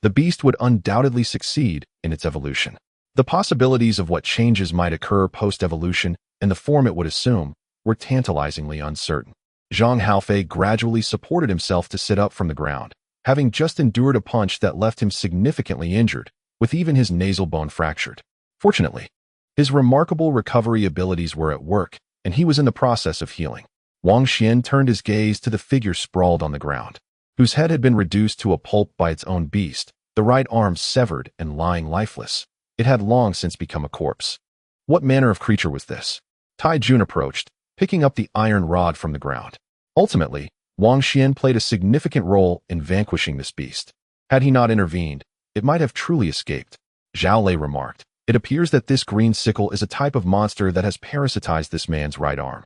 the beast would undoubtedly succeed in its evolution. The possibilities of what changes might occur post-evolution and the form it would assume were tantalizingly uncertain. Zhang Haofei gradually supported himself to sit up from the ground, having just endured a punch that left him significantly injured, with even his nasal bone fractured. Fortunately, his remarkable recovery abilities were at work, and he was in the process of healing. Wang Xuan turned his gaze to the figure sprawled on the ground, whose head had been reduced to a pulp by its own beast, the right arm severed and lying lifeless. It had long since become a corpse. What manner of creature was this? Tai Jun approached, picking up the iron rod from the ground. Ultimately, Wang Xuan played a significant role in vanquishing this beast. Had he not intervened, it might have truly escaped. Zhao Lei remarked, "It appears that this green sickle is a type of monster that has parasitized this man's right arm."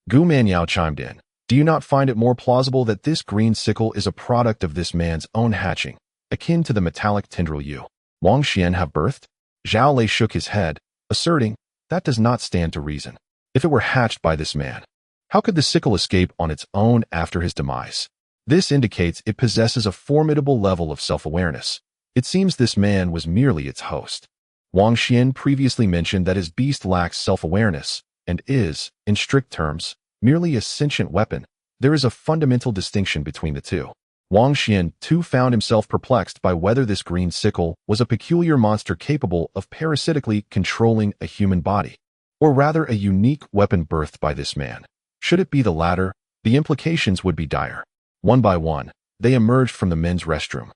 Gu Manyao chimed in, "Do you not find it more plausible that this green sickle is a product of this man's own hatching, akin to the metallic tendril you, Wang Xuan, have birthed?" Zhao Lei shook his head, asserting, "That does not stand to reason. If it were hatched by this man, how could the sickle escape on its own after his demise? This indicates it possesses a formidable level of self-awareness. It seems this man was merely its host." Wang Xuan previously mentioned that his beast lacks self-awareness and is, in strict terms, merely a sentient weapon. There is a fundamental distinction between the two. Wang Xuan too found himself perplexed by whether this green sickle was a peculiar monster capable of parasitically controlling a human body, or rather a unique weapon birthed by this man. Should it be the latter, the implications would be dire. One by one, they emerged from the men's restroom,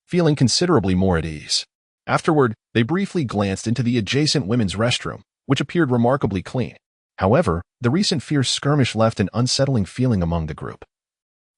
feeling considerably more at ease. Afterward, they briefly glanced into the adjacent women's restroom, which appeared remarkably clean. However, the recent fierce skirmish left an unsettling feeling among the group.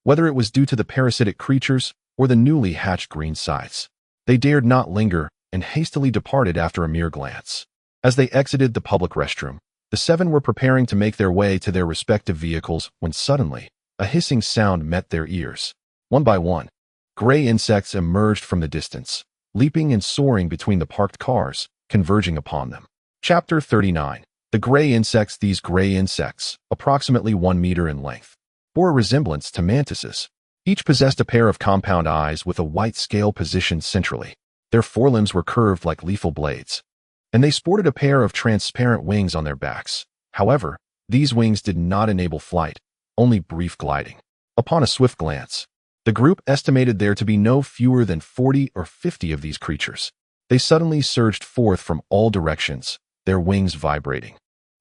Whether it was due to the parasitic creatures or the newly hatched green scythes, they dared not linger and hastily departed after a mere glance. As they exited the public restroom, the seven were preparing to make their way to their respective vehicles when suddenly, a hissing sound met their ears. One by one, gray insects emerged from the distance, leaping and soaring between the parked cars, converging upon them. Chapter 39. The gray insects. These gray insects, approximately 1 meter in length, bore a resemblance to mantises. Each possessed a pair of compound eyes with a white scale positioned centrally. Their forelimbs were curved like lethal blades, and they sported a pair of transparent wings on their backs. However, these wings did not enable flight, only brief gliding. Upon a swift glance, the group estimated there to be no fewer than 40 or 50 of these creatures. They suddenly surged forth from all directions, their wings vibrating,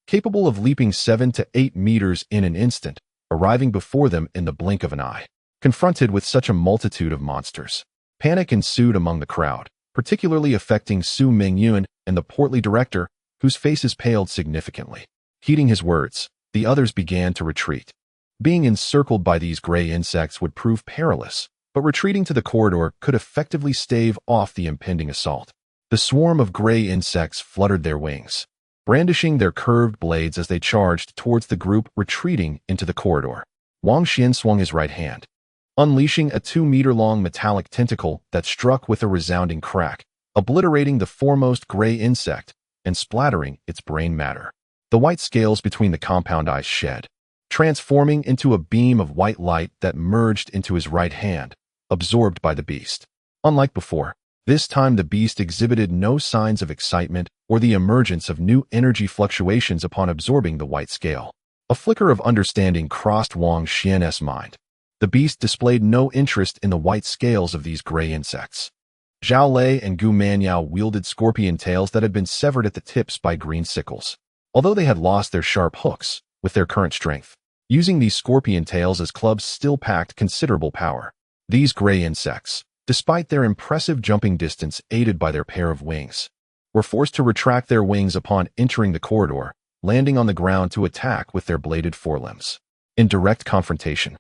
capable of leaping 7 to 8 meters in an instant, arriving before them in the blink of an eye. Confronted with such a multitude of monsters, panic ensued among the crowd, particularly affecting Su Mingyuan and the portly director, whose faces paled significantly. Heeding his words, the others began to retreat. Being encircled by these gray insects would prove perilous, but retreating to the corridor could effectively stave off the impending assault. The swarm of gray insects fluttered their wings, brandishing their curved blades as they charged towards the group retreating into the corridor. Wang Xuan swung his right hand, unleashing a 2-meter-long metallic tentacle that struck with a resounding crack, obliterating the foremost gray insect and splattering its brain matter. The white scales between the compound eyes shed, transforming into a beam of white light that merged into his right hand, absorbed by the beast. Unlike before, this time the beast exhibited no signs of excitement or the emergence of new energy fluctuations upon absorbing the white scale. A flicker of understanding crossed Wang Xuan's mind. The beast displayed no interest in the white scales of these gray insects. Zhao Lei and Gu Manyao wielded scorpion tails that had been severed at the tips by green sickles. Although they had lost their sharp hooks, with their current strength, using these scorpion tails as clubs still packed considerable power. These gray insects, despite their impressive jumping distance aided by their pair of wings, were forced to retract their wings upon entering the corridor, landing on the ground to attack with their bladed forelimbs. In direct confrontation,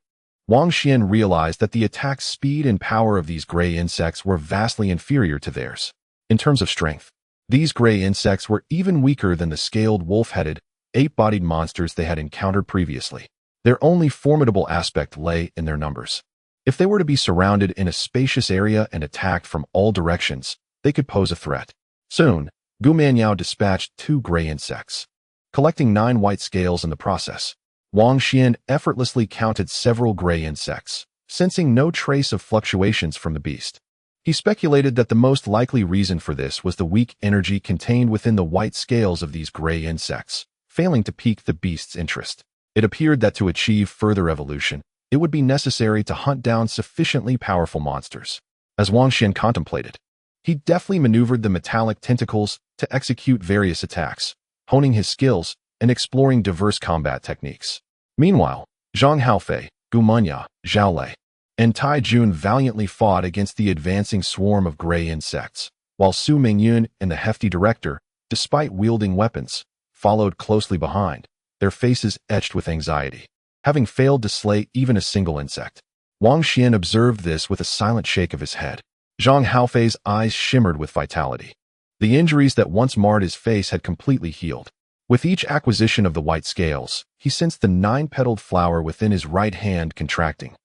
Wang Xuan realized that the attack speed and power of these gray insects were vastly inferior to theirs. In terms of strength, these gray insects were even weaker than the scaled wolf-headed, ape-bodied monsters they had encountered previously. Their only formidable aspect lay in their numbers. If they were to be surrounded in a spacious area and attacked from all directions, they could pose a threat. Soon, Gu Manyao dispatched 2 gray insects, collecting 9 white scales in the process. Wang Xuan effortlessly counted several gray insects, sensing no trace of fluctuations from the beast. He speculated that the most likely reason for this was the weak energy contained within the white scales of these gray insects, failing to pique the beast's interest. It appeared that to achieve further evolution, it would be necessary to hunt down sufficiently powerful monsters. As Wang Xuan contemplated, he deftly maneuvered the metallic tentacles to execute various attacks, honing his skills and exploring diverse combat techniques. Meanwhile, Zhang Haofei, Gu Manyao, Zhao Lei, and Tai Jun valiantly fought against the advancing swarm of gray insects, while Su Mingyun and the hefty director, despite wielding weapons, followed closely behind, their faces etched with anxiety, having failed to slay even a single insect. Wang Xuan observed this with a silent shake of his head. Zhang Haofei's eyes shimmered with vitality. The injuries that once marred his face had completely healed. With each acquisition of the white scales, he sensed the 9-petaled flower within his right hand contracting,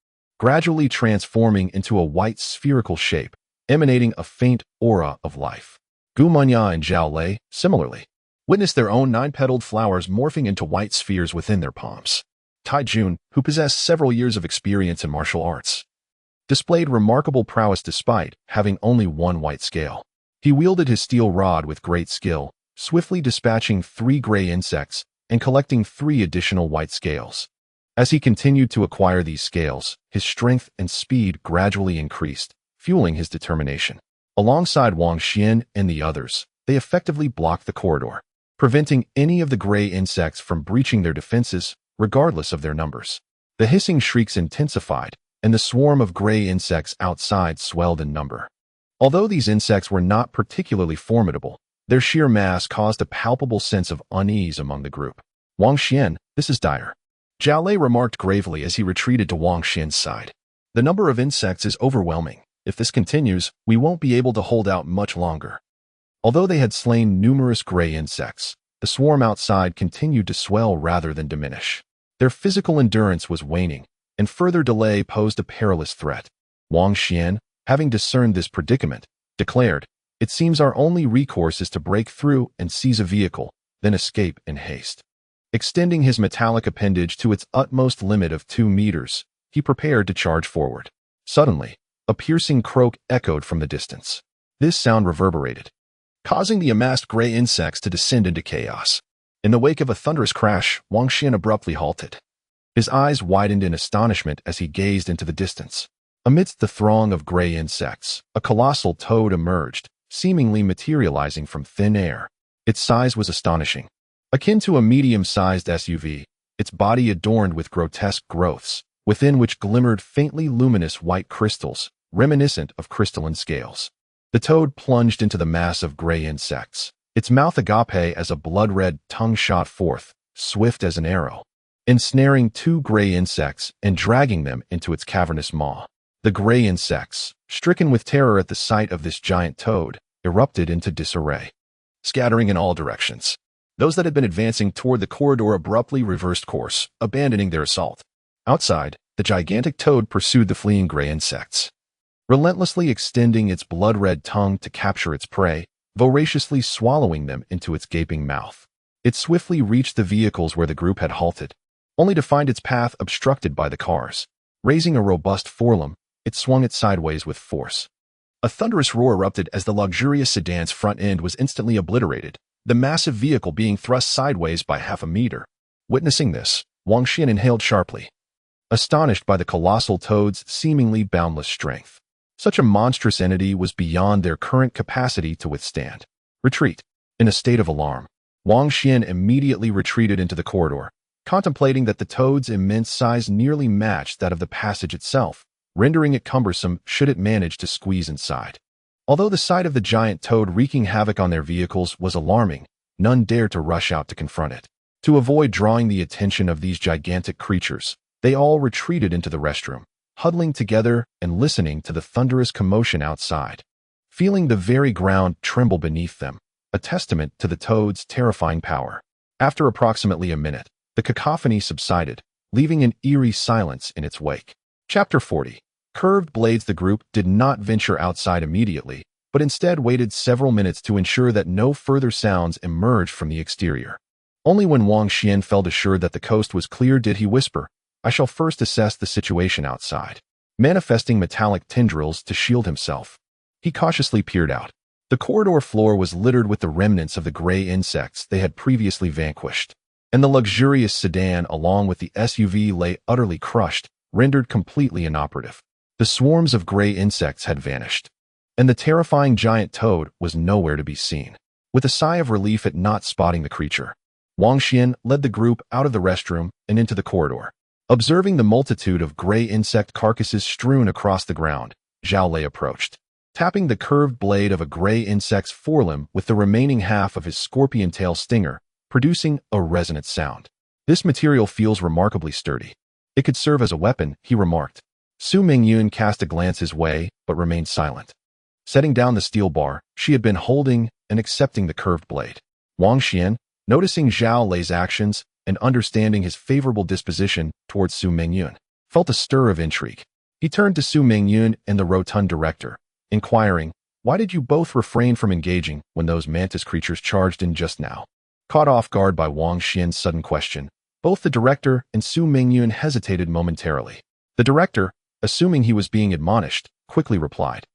gradually transforming into a white spherical shape, emanating a faint aura of life. Gu Manyao and Zhao Lei, similarly, witnessed their own 9-petaled flowers morphing into white spheres within their palms. Tai Jun, who possessed several years of experience in martial arts, displayed remarkable prowess despite having only 1 white scale. He wielded his steel rod with great skill, swiftly dispatching 3 gray insects and collecting 3 additional white scales. As he continued to acquire these scales, his strength and speed gradually increased, fueling his determination. Alongside Wang Xuan and the others, they effectively blocked the corridor, preventing any of the gray insects from breaching their defenses, regardless of their numbers. The hissing shrieks intensified, and the swarm of gray insects outside swelled in number. Although these insects were not particularly formidable, their sheer mass caused a palpable sense of unease among the group. Wang Xuan, this is dire. Zhao Lei remarked gravely as he retreated to Wang Xuan's side. The number of insects is overwhelming. If this continues, we won't be able to hold out much longer. Although they had slain numerous gray insects, the swarm outside continued to swell rather than diminish. Their physical endurance was waning, and further delay posed a perilous threat. Wang Xuan, having discerned this predicament, declared, "It seems our only recourse is to break through and seize a vehicle, then escape in haste." Extending his metallic appendage to its utmost limit of 2 meters, he prepared to charge forward. Suddenly, a piercing croak echoed from the distance. This sound reverberated, causing the amassed gray insects to descend into chaos. In the wake of a thunderous crash, Wang Xuan abruptly halted. His eyes widened in astonishment as he gazed into the distance. Amidst the throng of gray insects, a colossal toad emerged, seemingly materializing from thin air. Its size was astonishing. Akin to a medium-sized SUV, its body adorned with grotesque growths, within which glimmered faintly luminous white crystals, reminiscent of crystalline scales. The toad plunged into the mass of gray insects, its mouth agape as a blood-red tongue shot forth, swift as an arrow, ensnaring 2 gray insects and dragging them into its cavernous maw. The gray insects, stricken with terror at the sight of this giant toad, erupted into disarray, scattering in all directions. Those that had been advancing toward the corridor abruptly reversed course, abandoning their assault. Outside, the gigantic toad pursued the fleeing gray insects, relentlessly extending its blood-red tongue to capture its prey, voraciously swallowing them into its gaping mouth. It swiftly reached the vehicles where the group had halted, only to find its path obstructed by the cars. Raising a robust forelimb, it swung it sideways with force. A thunderous roar erupted as the luxurious sedan's front end was instantly obliterated, the massive vehicle being thrust sideways by half a meter. Witnessing this, Wang Xuan inhaled sharply, astonished by the colossal toad's seemingly boundless strength. Such a monstrous entity was beyond their current capacity to withstand. Retreat. In a state of alarm, Wang Xuan immediately retreated into the corridor, contemplating that the toad's immense size nearly matched that of the passage itself, rendering it cumbersome should it manage to squeeze inside. Although the sight of the giant toad wreaking havoc on their vehicles was alarming, none dared to rush out to confront it. To avoid drawing the attention of these gigantic creatures, they all retreated into the restroom, huddling together and listening to the thunderous commotion outside, feeling the very ground tremble beneath them, a testament to the toad's terrifying power. After approximately a minute, the cacophony subsided, leaving an eerie silence in its wake. Chapter 40. Curved blades. The group did not venture outside immediately, but instead waited several minutes to ensure that no further sounds emerged from the exterior. Only when Wang Xuan felt assured that the coast was clear did he whisper, "I shall first assess the situation outside." Manifesting metallic tendrils to shield himself, he cautiously peered out. The corridor floor was littered with the remnants of the gray insects they had previously vanquished, and the luxurious sedan along with the SUV lay utterly crushed, rendered completely inoperative. The swarms of gray insects had vanished, and the terrifying giant toad was nowhere to be seen. With a sigh of relief at not spotting the creature, Wang Xuan led the group out of the restroom and into the corridor. Observing the multitude of gray insect carcasses strewn across the ground, Zhao Lei approached, tapping the curved blade of a gray insect's forelimb with the remaining half of his scorpion tail stinger, producing a resonant sound. "This material feels remarkably sturdy. It could serve as a weapon," he remarked. Su Mingyun cast a glance his way, but remained silent. Setting down the steel bar she had been holding and accepting the curved blade, Wang Xuan, noticing Zhao Lei's actions and understanding his favorable disposition towards Su Mingyun, felt a stir of intrigue. He turned to Su Mingyun and the rotund director, inquiring, "Why did you both refrain from engaging when those mantis creatures charged in just now?" Caught off guard by Wang Xuan's sudden question, both the director and Su Mingyun hesitated momentarily. The director, assuming he was being admonished, quickly replied,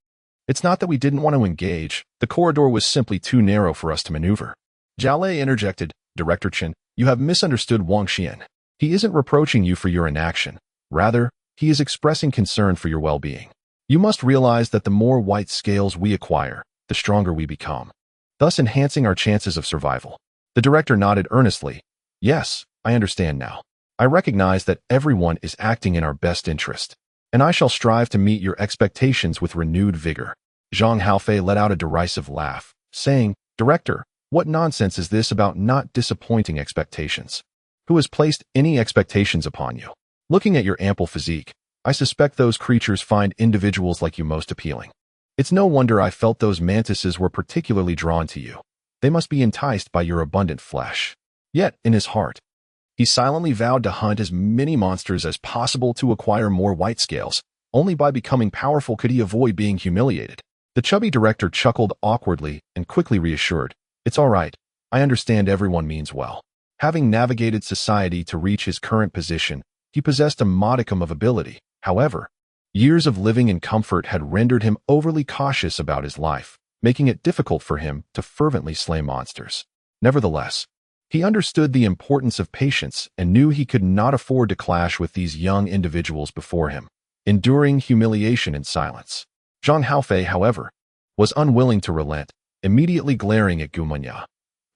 "It's not that we didn't want to engage. The corridor was simply too narrow for us to maneuver." Zhao Lei interjected, "Director Chen, you have misunderstood Wang Xuan. He isn't reproaching you for your inaction. Rather, he is expressing concern for your well-being. You must realize that the more white scales we acquire, the stronger we become, thus enhancing our chances of survival." The director nodded earnestly. "Yes, I understand now. I recognize that everyone is acting in our best interest, and I shall strive to meet your expectations with renewed vigor." Zhang Haofei let out a derisive laugh, saying, "Director, what nonsense is this about not disappointing expectations? Who has placed any expectations upon you? Looking at your ample physique, I suspect those creatures find individuals like you most appealing. It's no wonder I felt those mantises were particularly drawn to you. They must be enticed by your abundant flesh." Yet, in his heart, he silently vowed to hunt as many monsters as possible to acquire more white scales. Only by becoming powerful could he avoid being humiliated. The chubby director chuckled awkwardly and quickly reassured, "It's all right. I understand everyone means well." Having navigated society to reach his current position, he possessed a modicum of ability. However, years of living in comfort had rendered him overly cautious about his life, making it difficult for him to fervently slay monsters. Nevertheless, he understood the importance of patience and knew he could not afford to clash with these young individuals before him, enduring humiliation in silence. Zhang Haofei, however, was unwilling to relent, immediately glaring at Gumanya.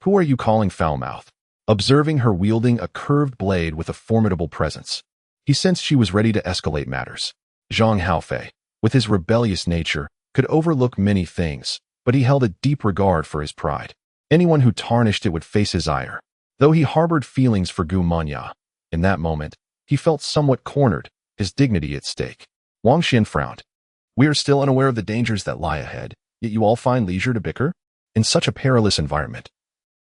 "Who are you calling foul-mouthed?" Observing her wielding a curved blade with a formidable presence, he sensed she was ready to escalate matters. Zhang Haofei, with his rebellious nature, could overlook many things, but he held a deep regard for his pride. Anyone who tarnished it would face his ire. Though he harbored feelings for Gu Manya, in that moment, he felt somewhat cornered, his dignity at stake. Wang Xuan frowned. "We are still unaware of the dangers that lie ahead, yet you all find leisure to bicker? In such a perilous environment."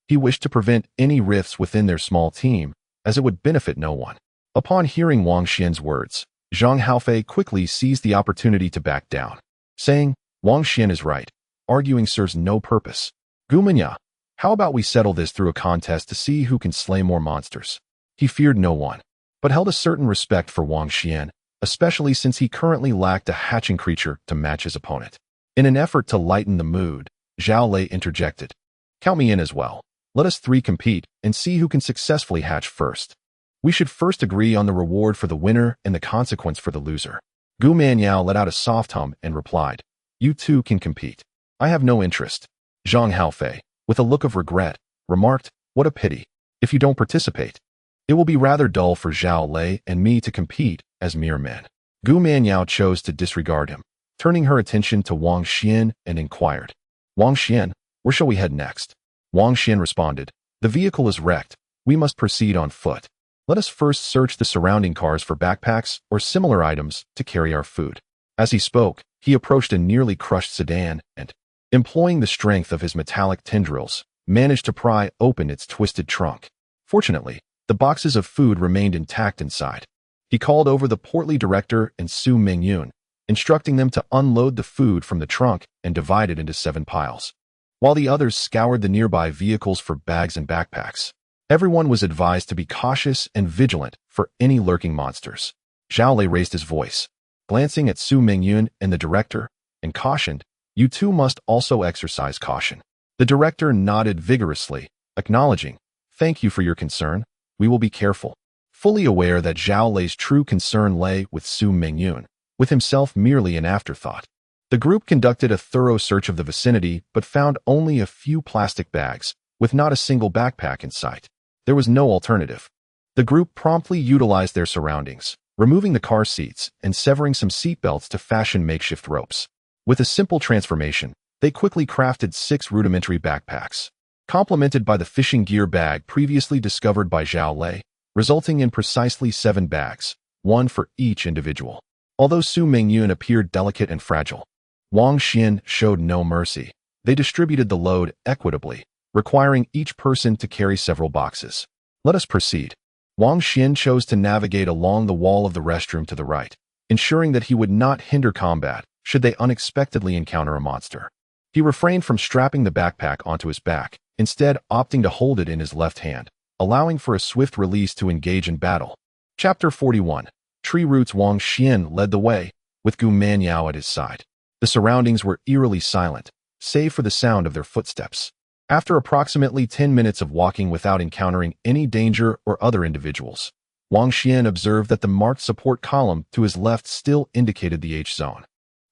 He wished to prevent any rifts within their small team, as it would benefit no one. Upon hearing Wang Xuan's words, Zhang Haofei quickly seized the opportunity to back down, saying, "Wang Xuan is right. Arguing serves no purpose. Gumanya, how about we settle this through a contest to see who can slay more monsters?" He feared no one, but held a certain respect for Wang Xuan, especially since he currently lacked a hatching creature to match his opponent. In an effort to lighten the mood, Zhao Lei interjected, "Count me in as well. Let us three compete and see who can successfully hatch first. We should first agree on the reward for the winner and the consequence for the loser." Gu Manyao let out a soft hum and replied, "You too can compete. I have no interest." Zhang Haofei, with a look of regret, remarked, "What a pity. If you don't participate, it will be rather dull for Zhao Lei and me to compete as mere men." Gu Manyao chose to disregard him, turning her attention to Wang Xuan and inquired, "Wang Xuan, where shall we head next?" Wang Xuan responded, "The vehicle is wrecked. We must proceed on foot. Let us first search the surrounding cars for backpacks or similar items to carry our food." As he spoke, he approached a nearly crushed sedan and, employing the strength of his metallic tendrils, managed to pry open its twisted trunk. Fortunately, the boxes of food remained intact inside. He called over the portly director and Su Mingyun, instructing them to unload the food from the trunk and divide it into 7 piles, while the others scoured the nearby vehicles for bags and backpacks. Everyone was advised to be cautious and vigilant for any lurking monsters. Zhao Lei raised his voice, glancing at Su Mingyun and the director, and cautioned, "You too must also exercise caution." The director nodded vigorously, acknowledging, "Thank you for your concern. We will be careful," fully aware that Zhao Lei's true concern lay with Su Mingyun, with himself merely an afterthought. The group conducted a thorough search of the vicinity but found only a few plastic bags, with not a single backpack in sight. There was no alternative. The group promptly utilized their surroundings, removing the car seats and severing some seatbelts to fashion makeshift ropes. With a simple transformation, they quickly crafted 6 rudimentary backpacks, complemented by the fishing gear bag previously discovered by Zhao Lei, resulting in precisely 7 bags, 1 for each individual. Although Su Mingyun appeared delicate and fragile, Wang Xuan showed no mercy. They distributed the load equitably, requiring each person to carry several boxes. "Let us proceed." Wang Xuan chose to navigate along the wall of the restroom to the right, ensuring that he would not hinder combat should they unexpectedly encounter a monster. He refrained from strapping the backpack onto his back, instead opting to hold it in his left hand, allowing for a swift release to engage in battle. Chapter 41. Tree Roots. Wang Xuan led the way, with Gu Manyao at his side. The surroundings were eerily silent, save for the sound of their footsteps. After approximately 10 minutes of walking without encountering any danger or other individuals, Wang Xuan observed that the marked support column to his left still indicated the H-zone,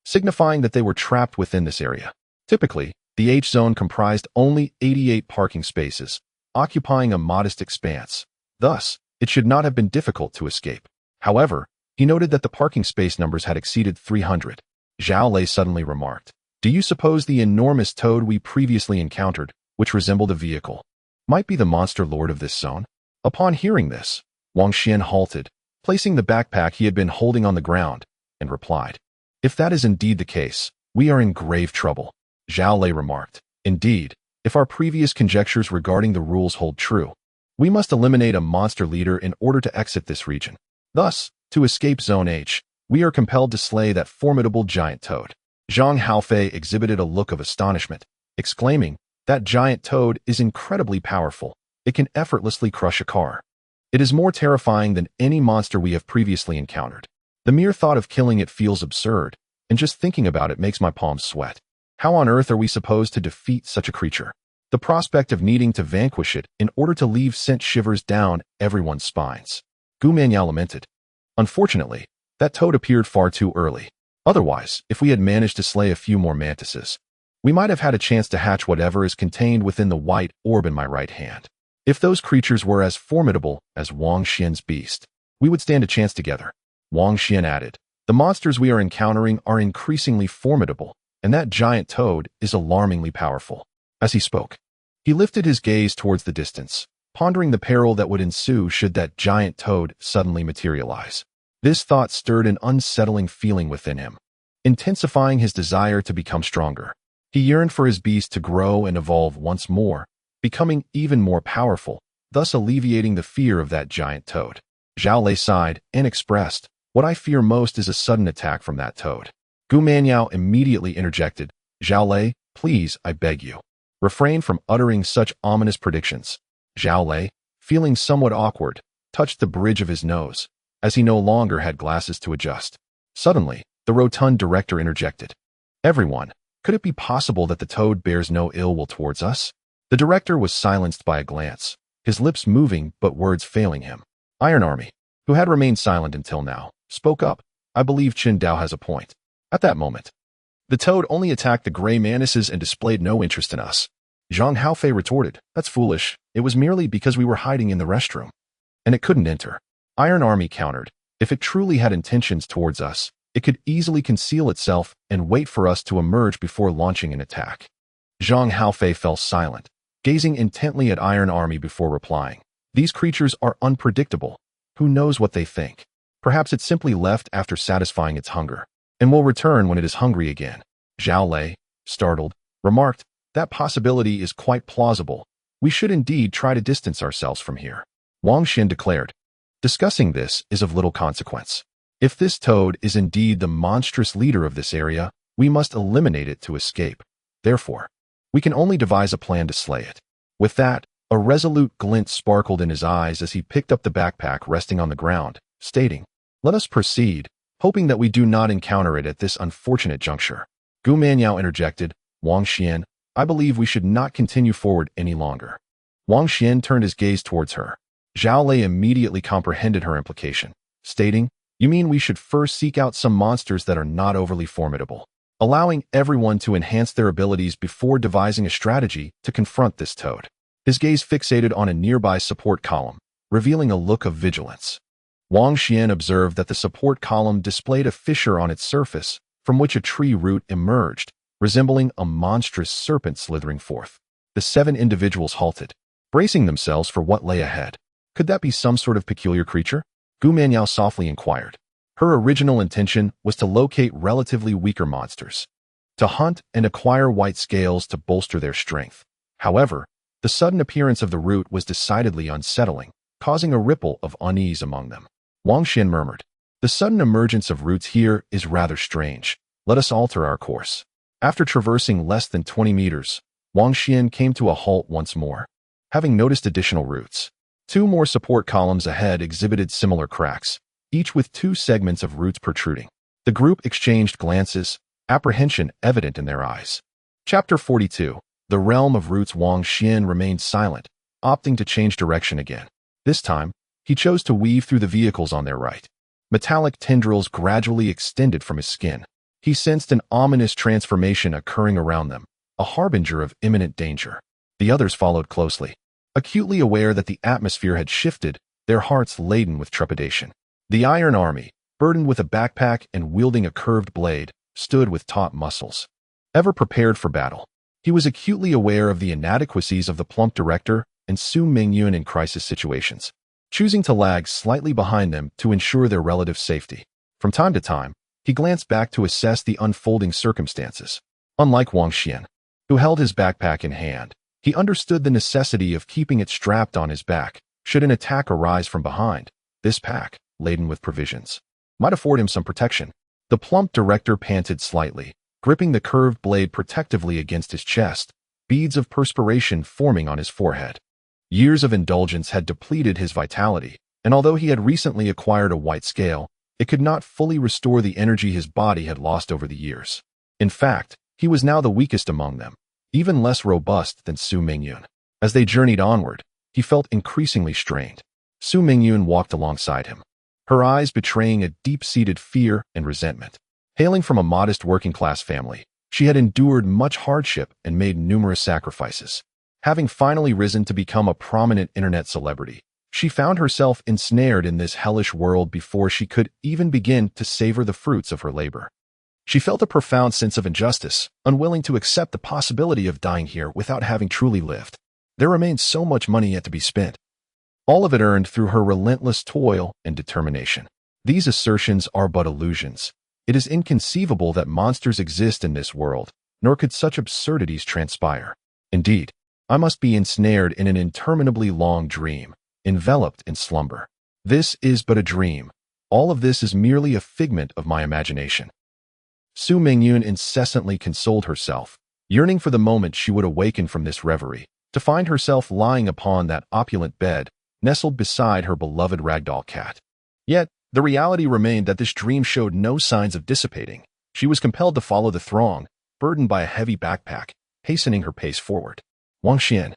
signifying that they were trapped within this area. Typically, the H-zone comprised only 88 parking spaces, occupying a modest expanse. Thus, it should not have been difficult to escape. However, he noted that the parking space numbers had exceeded 300. Zhao Lei suddenly remarked, "Do you suppose the enormous toad we previously encountered, which resembled a vehicle, might be the monster lord of this zone?" Upon hearing this, Wang Xuan halted, placing the backpack he had been holding on the ground, and replied, "If that is indeed the case, we are in grave trouble." Zhao Lei remarked, "Indeed, if our previous conjectures regarding the rules hold true, we must eliminate a monster leader in order to exit this region. Thus, to escape Zone H, we are compelled to slay that formidable giant toad." Zhang Haofei exhibited a look of astonishment, exclaiming, "That giant toad is incredibly powerful. It can effortlessly crush a car. It is more terrifying than any monster we have previously encountered. The mere thought of killing it feels absurd, and just thinking about it makes my palms sweat. How on earth are we supposed to defeat such a creature?" The prospect of needing to vanquish it in order to leave sent shivers down everyone's spines. Gu Manyao lamented, "Unfortunately, that toad appeared far too early. Otherwise, if we had managed to slay a few more mantises, we might have had a chance to hatch whatever is contained within the white orb in my right hand. If those creatures were as formidable as Wang Xian's beast, we would stand a chance together." Wang Xuan added, "The monsters we are encountering are increasingly formidable, and that giant toad is alarmingly powerful." As he spoke, he lifted his gaze towards the distance, pondering the peril that would ensue should that giant toad suddenly materialize. This thought stirred an unsettling feeling within him, intensifying his desire to become stronger. He yearned for his beast to grow and evolve once more, becoming even more powerful, thus alleviating the fear of that giant toad. Zhao Lei sighed and expressed, "What I fear most is a sudden attack from that toad." Gu Manyao immediately interjected, "Zhao Lei, please, I beg you, refrain from uttering such ominous predictions." Zhao Lei, feeling somewhat awkward, touched the bridge of his nose, as he no longer had glasses to adjust. Suddenly, the rotund director interjected, "Everyone, could it be possible that the toad bears no ill will towards us?" The director was silenced by a glance, his lips moving but words failing him. Iron Army, who had remained silent until now, spoke up, I believe Qin Dao has a point. At that moment, the toad only attacked the gray manises and displayed no interest in us. Zhang Haofei retorted, "That's foolish. It was merely because we were hiding in the restroom, and it couldn't enter." Iron Army countered, "If it truly had intentions towards us, it could easily conceal itself and wait for us to emerge before launching an attack." Zhang Haofei fell silent, gazing intently at Iron Army before replying. "These creatures are unpredictable. Who knows what they think? Perhaps it simply left after satisfying its hunger, and will return when it is hungry again." Zhao Lei, startled, remarked, "That possibility is quite plausible. We should indeed try to distance ourselves from here." Wang Xuan declared, "Discussing this is of little consequence. If this toad is indeed the monstrous leader of this area, we must eliminate it to escape. Therefore, we can only devise a plan to slay it." With that, a resolute glint sparkled in his eyes as he picked up the backpack resting on the ground, stating, "Let us proceed, hoping that we do not encounter it at this unfortunate juncture." Gu Manyao interjected, "Wang Xuan, I believe we should not continue forward any longer." Wang Xuan turned his gaze towards her. Zhao Lei immediately comprehended her implication, stating, "You mean we should first seek out some monsters that are not overly formidable, allowing everyone to enhance their abilities before devising a strategy to confront this toad?" His gaze fixated on a nearby support column, revealing a look of vigilance. Wang Xuan observed that the support column displayed a fissure on its surface, from which a tree root emerged, resembling a monstrous serpent slithering forth. The 7 individuals halted, bracing themselves for what lay ahead. Could that be some sort of peculiar creature? Gu Manyao softly inquired. Her original intention was to locate relatively weaker monsters, to hunt and acquire white scales to bolster their strength. However, the sudden appearance of the root was decidedly unsettling, causing a ripple of unease among them. Wang Xuan murmured, "The sudden emergence of roots here is rather strange. Let us alter our course." After traversing less than 20 meters, Wang Xuan came to a halt once more, having noticed additional roots. 2 more support columns ahead exhibited similar cracks, each with 2 segments of roots protruding. The group exchanged glances, apprehension evident in their eyes. Chapter 42. The Realm of Roots. Wang Xuan remained silent, opting to change direction again. This time, he chose to weave through the vehicles on their right. Metallic tendrils gradually extended from his skin. He sensed an ominous transformation occurring around them, a harbinger of imminent danger. The others followed closely, acutely aware that the atmosphere had shifted, their hearts laden with trepidation. The Iron Army, burdened with a backpack and wielding a curved blade, stood with taut muscles, ever prepared for battle. He was acutely aware of the inadequacies of the plump director and Su Mingyun in crisis situations, choosing to lag slightly behind them to ensure their relative safety. From time to time, he glanced back to assess the unfolding circumstances. Unlike Wang Xuan, who held his backpack in hand, he understood the necessity of keeping it strapped on his back should an attack arise from behind. This pack, laden with provisions, might afford him some protection. The plump director panted slightly, gripping the curved blade protectively against his chest, beads of perspiration forming on his forehead. Years of indulgence had depleted his vitality, and although he had recently acquired a white scale, it could not fully restore the energy his body had lost over the years. In fact, he was now the weakest among them, even less robust than Su Mingyun. As they journeyed onward, he felt increasingly strained. Su Mingyun walked alongside him, her eyes betraying a deep-seated fear and resentment. Hailing from a modest working-class family, she had endured much hardship and made numerous sacrifices. Having finally risen to become a prominent internet celebrity, she found herself ensnared in this hellish world before she could even begin to savor the fruits of her labor. She felt a profound sense of injustice, unwilling to accept the possibility of dying here without having truly lived. There remained so much money yet to be spent, all of it earned through her relentless toil and determination. These assertions are but illusions. It is inconceivable that monsters exist in this world, nor could such absurdities transpire. Indeed, I must be ensnared in an interminably long dream, enveloped in slumber. This is but a dream. All of this is merely a figment of my imagination. Su Mingyun incessantly consoled herself, yearning for the moment she would awaken from this reverie, to find herself lying upon that opulent bed, nestled beside her beloved ragdoll cat. Yet, the reality remained that this dream showed no signs of dissipating. She was compelled to follow the throng, burdened by a heavy backpack, hastening her pace forward. Wang Xuan,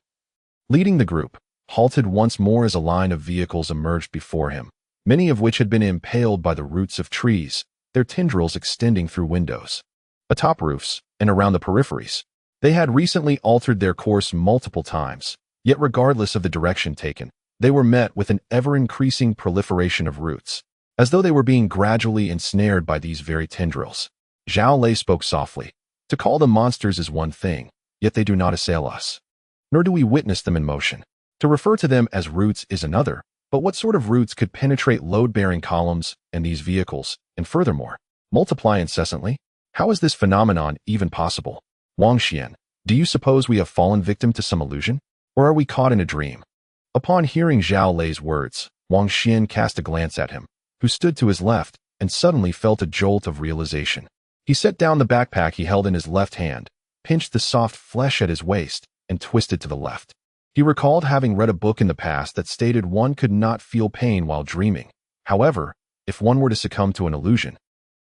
leading the group, halted once more as a line of vehicles emerged before him, many of which had been impaled by the roots of trees, their tendrils extending through windows, atop roofs, and around the peripheries. They had recently altered their course multiple times, yet regardless of the direction taken, they were met with an ever-increasing proliferation of roots, as though they were being gradually ensnared by these very tendrils. Zhao Lei spoke softly. To call them monsters is one thing, yet they do not assail us. Nor do we witness them in motion. To refer to them as roots is another, but what sort of roots could penetrate load-bearing columns and these vehicles, and furthermore, multiply incessantly? How is this phenomenon even possible? Wang Xuan, do you suppose we have fallen victim to some illusion? Or are we caught in a dream? Upon hearing Zhao Lei's words, Wang Xuan cast a glance at him, who stood to his left, and suddenly felt a jolt of realization. He set down the backpack he held in his left hand, pinched the soft flesh at his waist, and twisted to the left. He recalled having read a book in the past that stated one could not feel pain while dreaming. However, if one were to succumb to an illusion,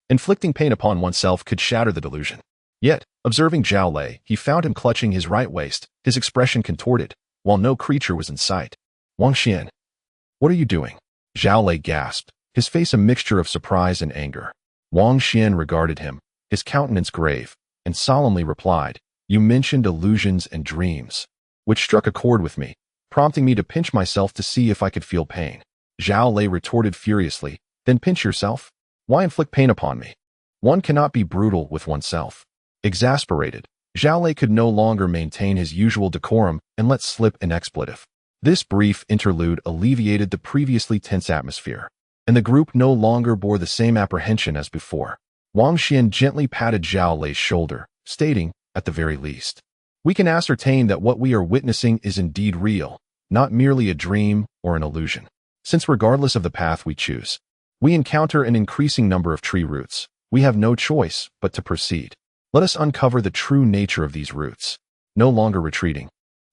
inflicting pain upon oneself could shatter the delusion. Yet, observing Zhao Lei, he found him clutching his right waist, his expression contorted, while no creature was in sight. Wang Xuan, what are you doing? Zhao Lei gasped, his face a mixture of surprise and anger. Wang Xuan regarded him, his countenance grave, and solemnly replied, You mentioned illusions and dreams, which struck a chord with me, prompting me to pinch myself to see if I could feel pain. Zhao Lei retorted furiously, Then pinch yourself? Why inflict pain upon me? One cannot be brutal with oneself. Exasperated, Zhao Lei could no longer maintain his usual decorum and let slip an expletive. This brief interlude alleviated the previously tense atmosphere, and the group no longer bore the same apprehension as before. Wang Xuan gently patted Zhao Lei's shoulder, stating, At the very least, we can ascertain that what we are witnessing is indeed real, not merely a dream or an illusion. Since regardless of the path we choose, we encounter an increasing number of tree roots, we have no choice but to proceed. Let us uncover the true nature of these roots. No longer retreating,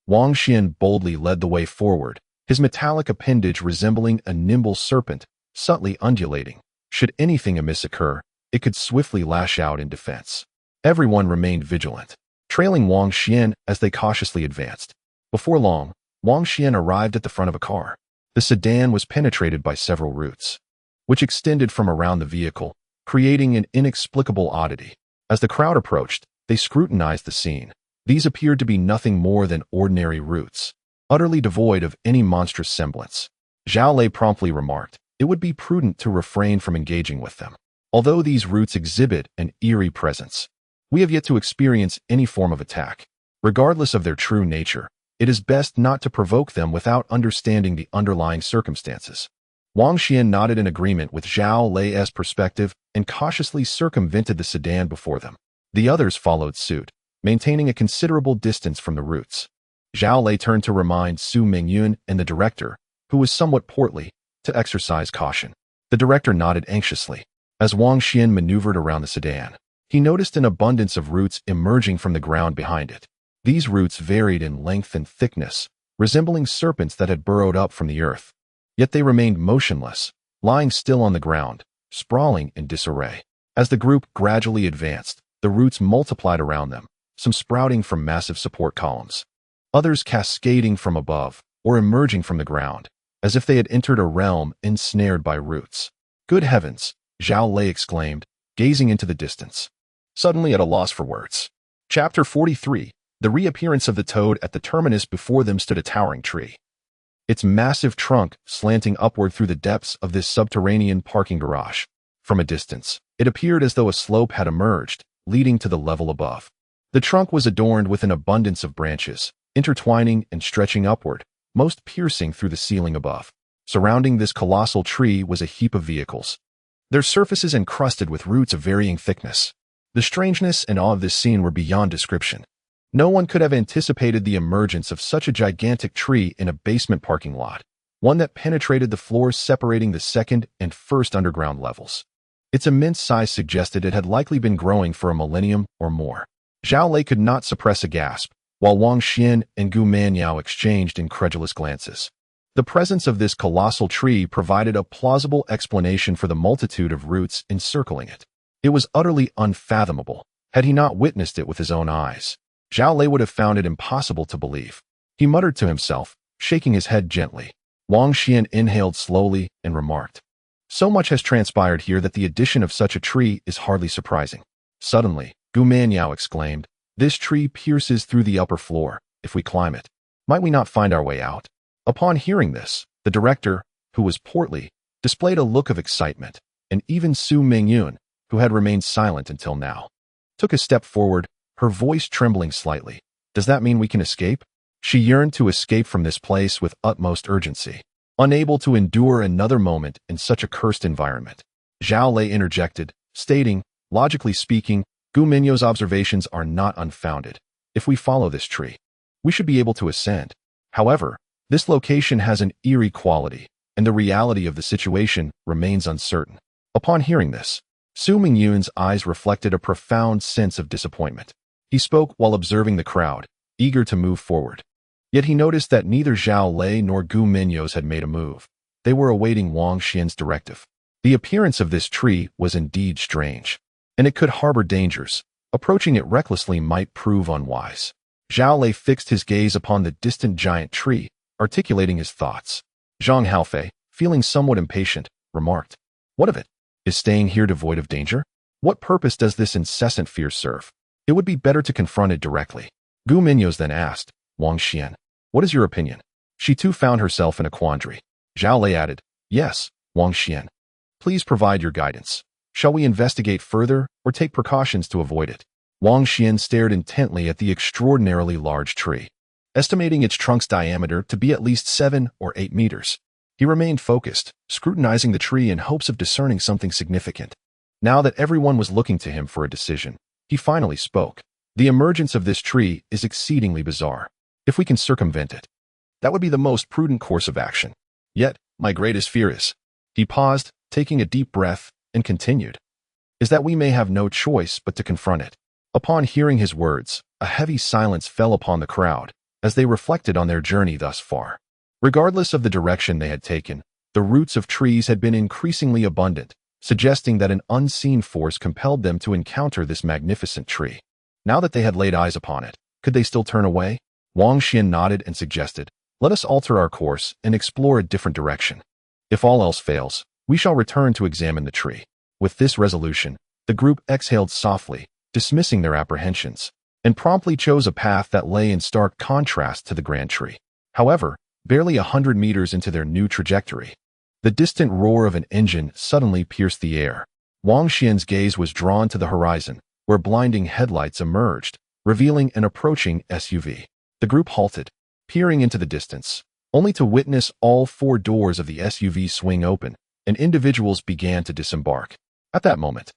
Wang Xuan boldly led the way forward, his metallic appendage resembling a nimble serpent, subtly undulating. Should anything amiss occur, it could swiftly lash out in defense. Everyone remained vigilant, trailing Wang Xuan as they cautiously advanced. Before long, Wang Xuan arrived at the front of a car. The sedan was penetrated by several roots, which extended from around the vehicle, creating an inexplicable oddity. As the crowd approached, they scrutinized the scene. These appeared to be nothing more than ordinary roots, utterly devoid of any monstrous semblance. Zhao Lei promptly remarked, It would be prudent to refrain from engaging with them. Although these roots exhibit an eerie presence, we have yet to experience any form of attack. Regardless of their true nature, it is best not to provoke them without understanding the underlying circumstances. Wang Xuan nodded in agreement with Zhao Lei's perspective and cautiously circumvented the sedan before them. The others followed suit, maintaining a considerable distance from the roots. Zhao Lei turned to remind Su Mingyun and the director, who was somewhat portly, to exercise caution. The director nodded anxiously. As Wang Xuan maneuvered around the sedan, he noticed an abundance of roots emerging from the ground behind it. These roots varied in length and thickness, resembling serpents that had burrowed up from the earth. Yet they remained motionless, lying still on the ground, sprawling in disarray. As the group gradually advanced, the roots multiplied around them, some sprouting from massive support columns, others cascading from above or emerging from the ground, as if they had entered a realm ensnared by roots. Good heavens, Zhao Lei exclaimed, gazing into the distance, suddenly at a loss for words. Chapter 43. The reappearance of the toad. At the terminus before them stood a towering tree, its massive trunk slanting upward through the depths of this subterranean parking garage. From a distance, it appeared as though a slope had emerged, leading to the level above. The trunk was adorned with an abundance of branches, intertwining and stretching upward, most piercing through the ceiling above. Surrounding this colossal tree was a heap of vehicles, their surfaces encrusted with roots of varying thickness. The strangeness and awe of this scene were beyond description. No one could have anticipated the emergence of such a gigantic tree in a basement parking lot, one that penetrated the floors separating the second and first underground levels. Its immense size suggested it had likely been growing for a millennium or more. Zhao Lei could not suppress a gasp, while Wang Xuan and Gu Manyao exchanged incredulous glances. The presence of this colossal tree provided a plausible explanation for the multitude of roots encircling it. It was utterly unfathomable. Had he not witnessed it with his own eyes, Zhao Lei would have found it impossible to believe. He muttered to himself, shaking his head gently. Wang Xuan inhaled slowly and remarked, So much has transpired here that the addition of such a tree is hardly surprising. Suddenly, Gu Manyao exclaimed, "This tree pierces through the upper floor. If we climb it, might we not find our way out?" Upon hearing this, the director, who was portly, displayed a look of excitement, and even Su Mingyun, who had remained silent until now, took a step forward, her voice trembling slightly. "Does that mean we can escape?" She yearned to escape from this place with utmost urgency, unable to endure another moment in such a cursed environment. Zhao Lei interjected, stating, "Logically speaking, Gu Minyo's observations are not unfounded. If we follow this tree, we should be able to ascend. However, this location has an eerie quality, and the reality of the situation remains uncertain." Upon hearing this, Su Mingyun's eyes reflected a profound sense of disappointment. He spoke while observing the crowd, eager to move forward. Yet he noticed that neither Zhao Lei nor Gu Minyo's had made a move. They were awaiting Wang Xuan's directive. The appearance of this tree was indeed strange, and it could harbor dangers. Approaching it recklessly might prove unwise. Zhao Lei fixed his gaze upon the distant giant tree, articulating his thoughts. Zhang Haofei, feeling somewhat impatient, remarked, "What of it? Is staying here devoid of danger? What purpose does this incessant fear serve? It would be better to confront it directly." Gu Minyo's then asked, "Wang Xuan, what is your opinion?" She too found herself in a quandary. Zhao Lei added, "Yes, Wang Xuan. Please provide your guidance. Shall we investigate further or take precautions to avoid it?" Wang Xuan stared intently at the extraordinarily large tree, estimating its trunk's diameter to be at least 7 or 8 meters. He remained focused, scrutinizing the tree in hopes of discerning something significant. Now that everyone was looking to him for a decision, he finally spoke. "The emergence of this tree is exceedingly bizarre. If we can circumvent it, that would be the most prudent course of action. Yet, my greatest fear is..." He paused, taking a deep breath, and continued, "is that we may have no choice but to confront it." Upon hearing his words, a heavy silence fell upon the crowd as they reflected on their journey thus far. Regardless of the direction they had taken, the roots of trees had been increasingly abundant, suggesting that an unseen force compelled them to encounter this magnificent tree. Now that they had laid eyes upon it, could they still turn away? Wang Xuan nodded and suggested, "Let us alter our course and explore a different direction. If all else fails, we shall return to examine the tree." With this resolution, the group exhaled softly, dismissing their apprehensions, and promptly chose a path that lay in stark contrast to the grand tree. However, barely 100 meters into their new trajectory, the distant roar of an engine suddenly pierced the air. Wang Xuan's gaze was drawn to the horizon, where blinding headlights emerged, revealing an approaching SUV. The group halted, peering into the distance, only to witness all 4 doors of the SUV swing open, and individuals began to disembark. At that moment,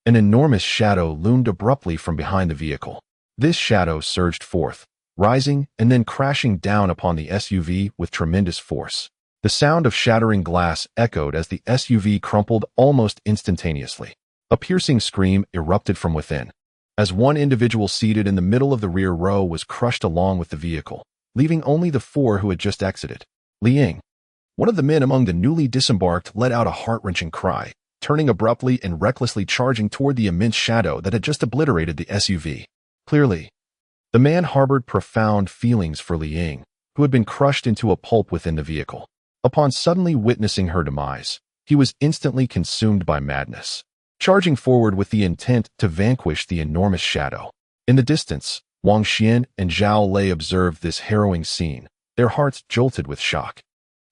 an enormous shadow loomed abruptly from behind the vehicle. This shadow surged forth, rising and then crashing down upon the SUV with tremendous force. The sound of shattering glass echoed as the SUV crumpled almost instantaneously. A piercing scream erupted from within, as one individual seated in the middle of the rear row was crushed along with the vehicle, leaving only the 4 who had just exited. Li Ying, one of the men among the newly disembarked, let out a heart-wrenching cry, turning abruptly and recklessly charging toward the immense shadow that had just obliterated the SUV. Clearly, the man harbored profound feelings for Li Ying, who had been crushed into a pulp within the vehicle. Upon suddenly witnessing her demise, he was instantly consumed by madness, charging forward with the intent to vanquish the enormous shadow. In the distance, Wang Xuan and Zhao Lei observed this harrowing scene, their hearts jolted with shock.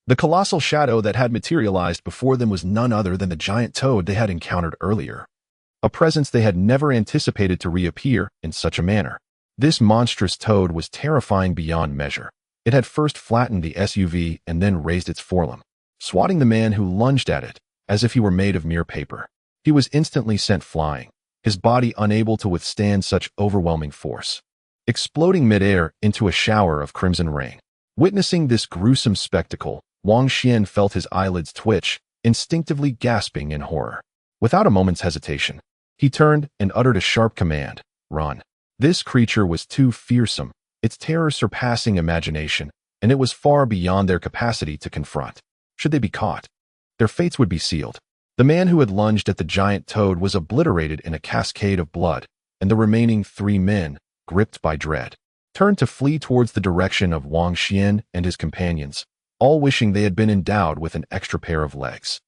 The colossal shadow that had materialized before them was none other than the giant toad they had encountered earlier, a presence they had never anticipated to reappear in such a manner. This monstrous toad was terrifying beyond measure. It had first flattened the SUV and then raised its forelimb, swatting the man who lunged at it as if he were made of mere paper. He was instantly sent flying, his body unable to withstand such overwhelming force, exploding midair into a shower of crimson rain. Witnessing this gruesome spectacle, Wang Xuan felt his eyelids twitch, instinctively gasping in horror. Without a moment's hesitation, he turned and uttered a sharp command, "Run." This creature was too fearsome, its terror surpassing imagination, and it was far beyond their capacity to confront. Should they be caught, their fates would be sealed. The man who had lunged at the giant toad was obliterated in a cascade of blood, and the remaining 3 men, gripped by dread, turned to flee towards the direction of Wang Xuan and his companions, all wishing they had been endowed with an extra pair of legs.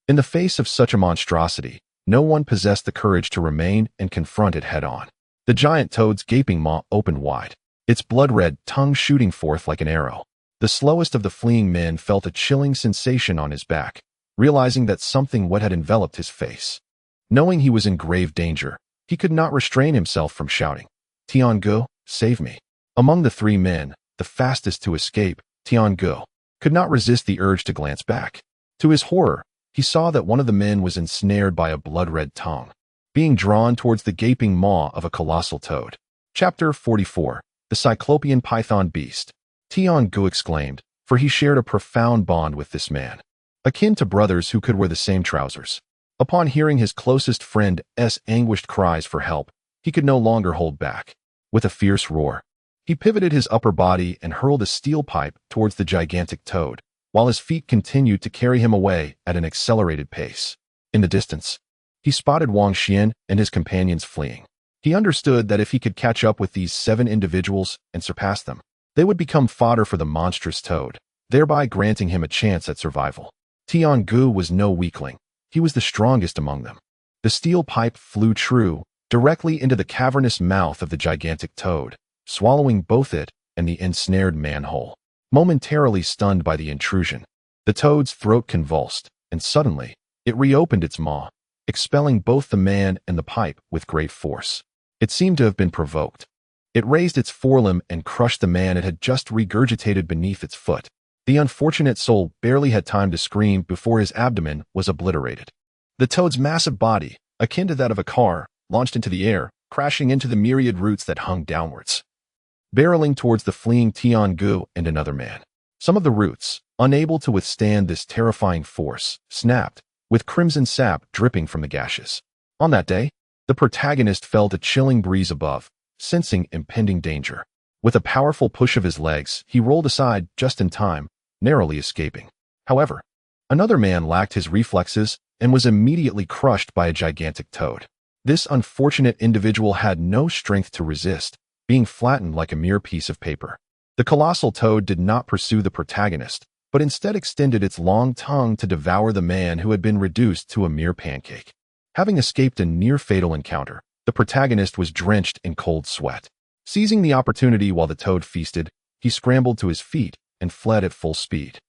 In the face of such a monstrosity, no one possessed the courage to remain and confront it head-on. The giant toad's gaping maw opened wide, its blood-red tongue shooting forth like an arrow. The slowest of the fleeing men felt a chilling sensation on his back, realizing that something wet had enveloped his face. Knowing he was in grave danger, he could not restrain himself from shouting, "Tiangu, save me." Among the three men, the fastest to escape, Tiangu could not resist the urge to glance back. To his horror, he saw that one of the men was ensnared by a blood-red tongue, being drawn towards the gaping maw of a colossal toad. Chapter 44. The Cyclopean Python Beast. Tiangu exclaimed, for he shared a profound bond with this man, akin to brothers who could wear the same trousers. Upon hearing his closest friend's anguished cries for help, he could no longer hold back. With a fierce roar, he pivoted his upper body and hurled a steel pipe towards the gigantic toad, while his feet continued to carry him away at an accelerated pace. In the distance, he spotted Wang Xuan and his companions fleeing. He understood that if he could catch up with these 7 individuals and surpass them, they would become fodder for the monstrous toad, thereby granting him a chance at survival. Tiangu was no weakling. He was the strongest among them. The steel pipe flew true, directly into the cavernous mouth of the gigantic toad, swallowing both it and the ensnared man whole. Momentarily stunned by the intrusion, the toad's throat convulsed, and suddenly, it reopened its maw, expelling both the man and the pipe with great force. It seemed to have been provoked. It raised its forelimb and crushed the man it had just regurgitated beneath its foot. The unfortunate soul barely had time to scream before his abdomen was obliterated. The toad's massive body, akin to that of a car, launched into the air, crashing into the myriad roots that hung downwards, barreling towards the fleeing Tiangu and another man. Some of the roots, unable to withstand this terrifying force, snapped, with crimson sap dripping from the gashes. On that day, the protagonist felt a chilling breeze above, sensing impending danger. With a powerful push of his legs, he rolled aside just in time, narrowly escaping. However, another man lacked his reflexes and was immediately crushed by a gigantic toad. This unfortunate individual had no strength to resist, being flattened like a mere piece of paper. The colossal toad did not pursue the protagonist, but instead extended its long tongue to devour the man who had been reduced to a mere pancake. Having escaped a near-fatal encounter, the protagonist was drenched in cold sweat. Seizing the opportunity while the toad feasted, he scrambled to his feet and fled at full speed.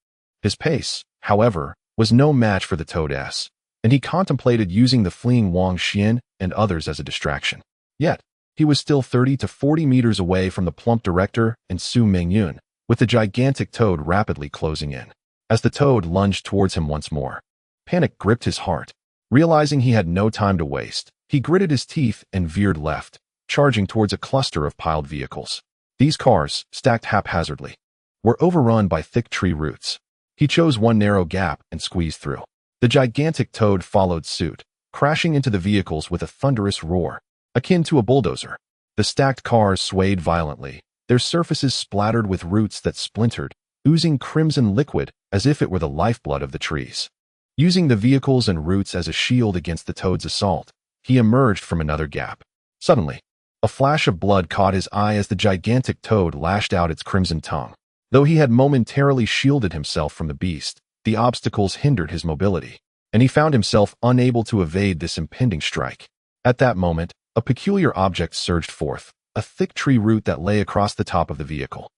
His pace, however, was no match for the toad's, and he contemplated using the fleeing Wang Xuan and others as a distraction. Yet, he was still 30 to 40 meters away from the plump director and Su Mingyun, with the gigantic toad rapidly closing in. As the toad lunged towards him once more, panic gripped his heart. Realizing he had no time to waste, he gritted his teeth and veered left, charging towards a cluster of piled vehicles. These cars, stacked haphazardly, were overrun by thick tree roots. He chose one narrow gap and squeezed through. The gigantic toad followed suit, crashing into the vehicles with a thunderous roar, akin to a bulldozer. The stacked cars swayed violently, their surfaces splattered with roots that splintered, oozing crimson liquid as if it were the lifeblood of the trees. Using the vehicles and roots as a shield against the toad's assault, he emerged from another gap. Suddenly, a flash of blood caught his eye as the gigantic toad lashed out its crimson tongue. Though he had momentarily shielded himself from the beast, the obstacles hindered his mobility, and he found himself unable to evade this impending strike. At that moment, a peculiar object surged forth, a thick tree root that lay across the top of the vehicle.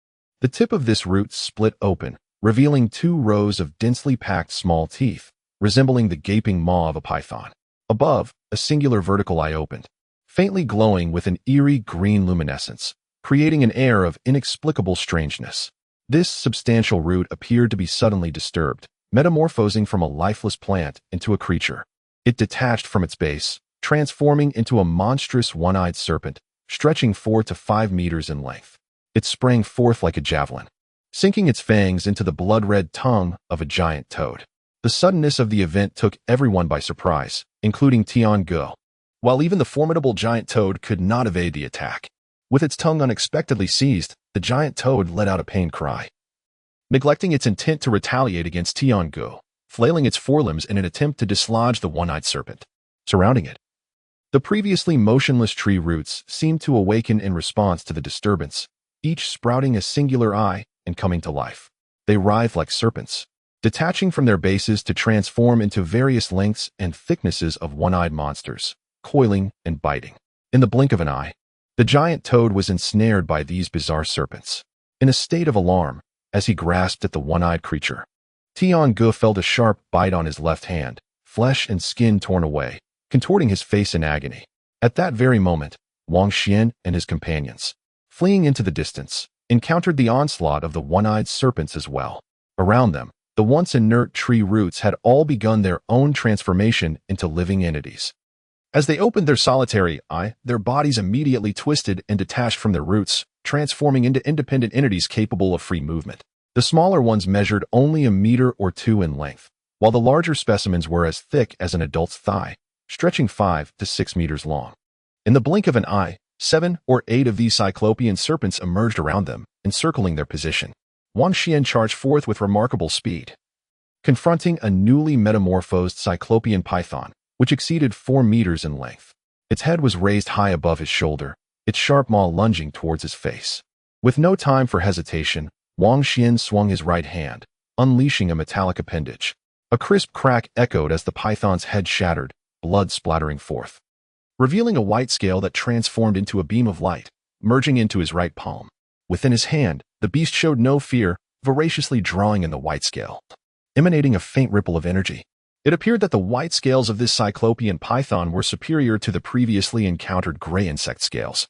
The tip of this root split open, revealing 2 rows of densely packed small teeth, resembling the gaping maw of a python. Above, a singular vertical eye opened, faintly glowing with an eerie green luminescence, creating an air of inexplicable strangeness. This substantial root appeared to be suddenly disturbed, metamorphosing from a lifeless plant into a creature. It detached from its base, transforming into a monstrous one-eyed serpent, stretching 4 to 5 meters in length. It sprang forth like a javelin, sinking its fangs into the blood-red tongue of a giant toad. The suddenness of the event took everyone by surprise, including Tiangu, while even the formidable giant toad could not evade the attack. With its tongue unexpectedly seized, the giant toad let out a pained cry. Neglecting its intent to retaliate against Tiangu, flailing its forelimbs in an attempt to dislodge the one-eyed serpent surrounding it. The previously motionless tree roots seemed to awaken in response to the disturbance, each sprouting a singular eye and coming to life. They writhed like serpents, detaching from their bases to transform into various lengths and thicknesses of one-eyed monsters, coiling and biting. In the blink of an eye, the giant toad was ensnared by these bizarre serpents. In a state of alarm, as he grasped at the one-eyed creature, Tian-Gu felt a sharp bite on his left hand, flesh and skin torn away, contorting his face in agony. At that very moment, Wang Xuan and his companions, fleeing into the distance, encountered the onslaught of the one-eyed serpents as well. Around them, the once inert tree roots had all begun their own transformation into living entities. As they opened their solitary eye, their bodies immediately twisted and detached from their roots, transforming into independent entities capable of free movement. The smaller ones measured only a meter or two in length, while the larger specimens were as thick as an adult's thigh, stretching 5 to 6 meters long. In the blink of an eye, 7 or 8 of these cyclopean serpents emerged around them, encircling their position. Wang Xuan charged forth with remarkable speed, confronting a newly metamorphosed cyclopean python, which exceeded 4 meters in length. Its head was raised high above his shoulder, its sharp maw lunging towards his face. With no time for hesitation, Wang Xuan swung his right hand, unleashing a metallic appendage. A crisp crack echoed as the python's head shattered, blood splattering forth, revealing a white scale that transformed into a beam of light, merging into his right palm. Within his hand, the beast showed no fear, voraciously drawing in the white scale, emanating a faint ripple of energy. It appeared that the white scales of this cyclopean python were superior to the previously encountered gray insect scales,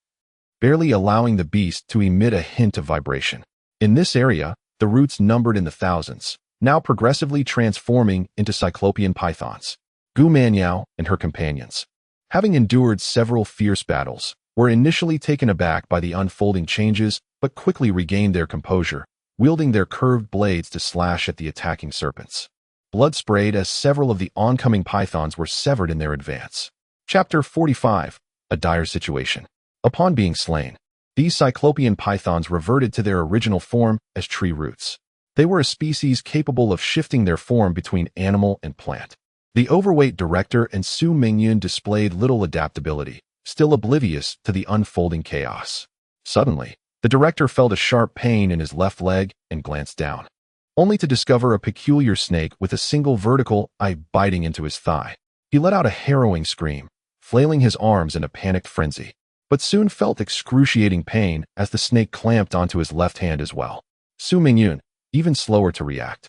barely allowing the beast to emit a hint of vibration. In this area, the roots numbered in the thousands, now progressively transforming into cyclopean pythons. Gu Manyao and her companions, having endured several fierce battles, were initially taken aback by the unfolding changes but quickly regained their composure, wielding their curved blades to slash at the attacking serpents. Blood sprayed as several of the oncoming pythons were severed in their advance. Chapter 45. A dire situation. Upon being slain, these cyclopean pythons reverted to their original form as tree roots. They were a species capable of shifting their form between animal and plant. The overweight director and Su Mingyun displayed little adaptability, still oblivious to the unfolding chaos. Suddenly, the director felt a sharp pain in his left leg and glanced down, only to discover a peculiar snake with a single vertical eye biting into his thigh. He let out a harrowing scream, flailing his arms in a panicked frenzy, but soon felt excruciating pain as the snake clamped onto his left hand as well. Su Mingyun, even slower to react,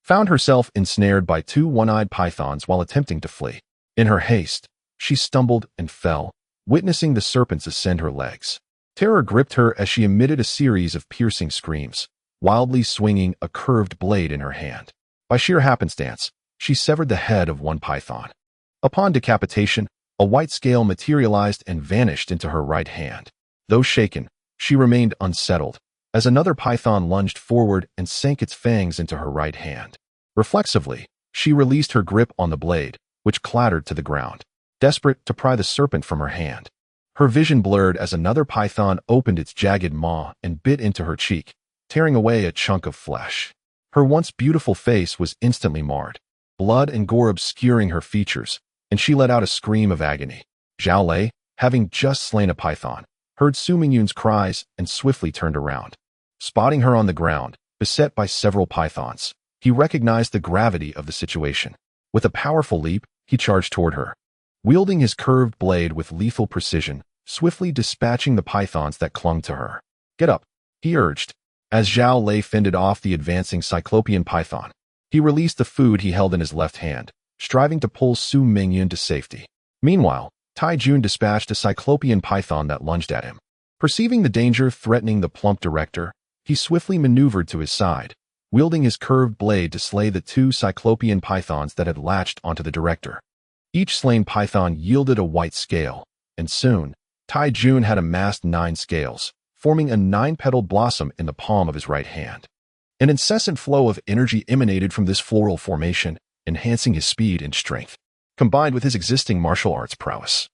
found herself ensnared by 2 one-eyed pythons while attempting to flee. In her haste, she stumbled and fell, witnessing the serpents ascend her legs. Terror gripped her as she emitted a series of piercing screams, wildly swinging a curved blade in her hand. By sheer happenstance, she severed the head of one python. Upon decapitation, a white scale materialized and vanished into her right hand. Though shaken, she remained unsettled, as another python lunged forward and sank its fangs into her right hand. Reflexively, she released her grip on the blade, which clattered to the ground, desperate to pry the serpent from her hand. Her vision blurred as another python opened its jagged maw and bit into her cheek, tearing away a chunk of flesh. Her once beautiful face was instantly marred, blood and gore obscuring her features, and she let out a scream of agony. Zhao Lei, having just slain a python, heard Su Mingyun's cries and swiftly turned around. Spotting her on the ground, beset by several pythons, he recognized the gravity of the situation. With a powerful leap, he charged toward her, wielding his curved blade with lethal precision, swiftly dispatching the pythons that clung to her. "Get up," he urged. As Zhao Lei fended off the advancing cyclopean python, he released the food he held in his left hand, striving to pull Su Mingyun to safety. Meanwhile, Tai Jun dispatched a cyclopean python that lunged at him. Perceiving the danger threatening the plump director, he swiftly maneuvered to his side, wielding his curved blade to slay the 2 cyclopean pythons that had latched onto the director. Each slain python yielded a white scale, and soon, Tai Jun had amassed 9 scales, forming a 9-petaled blossom in the palm of his right hand. An incessant flow of energy emanated from this floral formation, enhancing his speed and strength, combined with his existing martial arts prowess.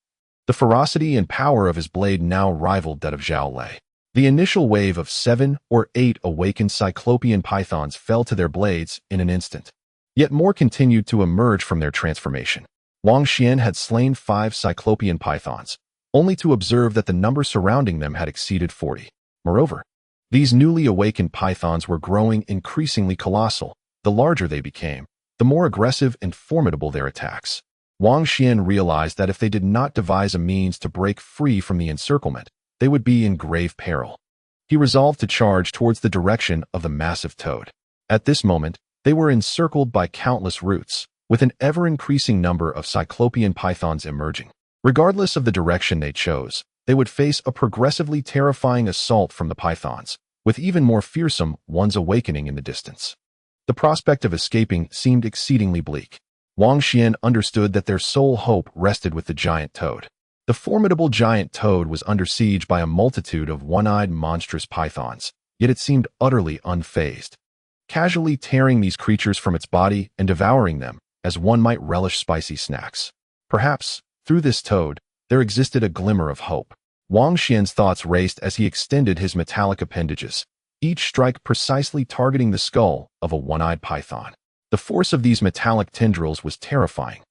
The ferocity and power of his blade now rivaled that of Zhao Lei. The initial wave of 7 or 8 awakened cyclopean pythons fell to their blades in an instant. Yet more continued to emerge from their transformation. Wang Xuan had slain 5 cyclopean pythons, only to observe that the number surrounding them had exceeded 40. Moreover, these newly awakened pythons were growing increasingly colossal, the larger they became, the more aggressive and formidable their attacks. Wang Xuan realized that if they did not devise a means to break free from the encirclement, they would be in grave peril. He resolved to charge towards the direction of the massive toad. At this moment, they were encircled by countless roots, with an ever-increasing number of cyclopean pythons emerging. Regardless of the direction they chose, they would face a progressively terrifying assault from the pythons, with even more fearsome ones awakening in the distance. The prospect of escaping seemed exceedingly bleak. Wang Xuan understood that their sole hope rested with the giant toad. The formidable giant toad was under siege by a multitude of one-eyed monstrous pythons, yet it seemed utterly unfazed, casually tearing these creatures from its body and devouring them as one might relish spicy snacks. Perhaps, through this toad, there existed a glimmer of hope. Wang Xuan's thoughts raced as he extended his metallic appendages, each strike precisely targeting the skull of a one-eyed python. The force of these metallic tendrils was terrifying,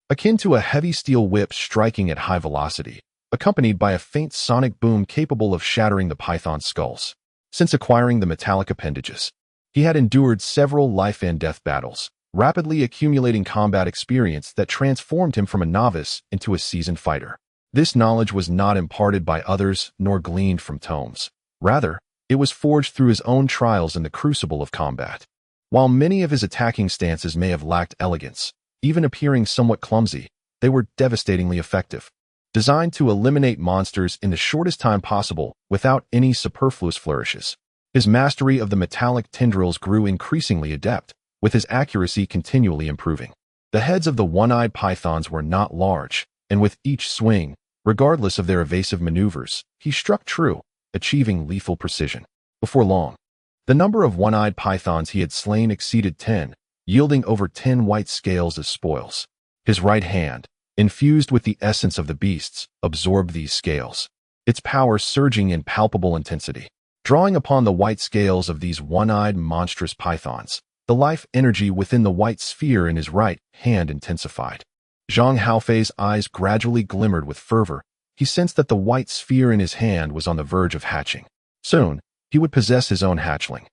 akin to a heavy steel whip striking at high velocity, accompanied by a faint sonic boom capable of shattering the python's skulls. Since acquiring the metallic appendages, he had endured several life-and-death battles, rapidly accumulating combat experience that transformed him from a novice into a seasoned fighter. This knowledge was not imparted by others nor gleaned from tomes. Rather, it was forged through his own trials in the crucible of combat. While many of his attacking stances may have lacked elegance, even appearing somewhat clumsy, they were devastatingly effective. Designed to eliminate monsters in the shortest time possible without any superfluous flourishes. His mastery of the metallic tendrils grew increasingly adept, with his accuracy continually improving. The heads of the one-eyed pythons were not large, and with each swing, regardless of their evasive maneuvers, he struck true, achieving lethal precision. Before long, the number of one-eyed pythons he had slain exceeded 10, yielding over 10 white scales as spoils. His right hand, infused with the essence of the beasts, absorbed these scales, its power surging in palpable intensity. Drawing upon the white scales of these one-eyed monstrous pythons, the life energy within the white sphere in his right hand intensified. Zhang Haofei's eyes gradually glimmered with fervor. He sensed that the white sphere in his hand was on the verge of hatching. Soon, he would possess his own hatchling.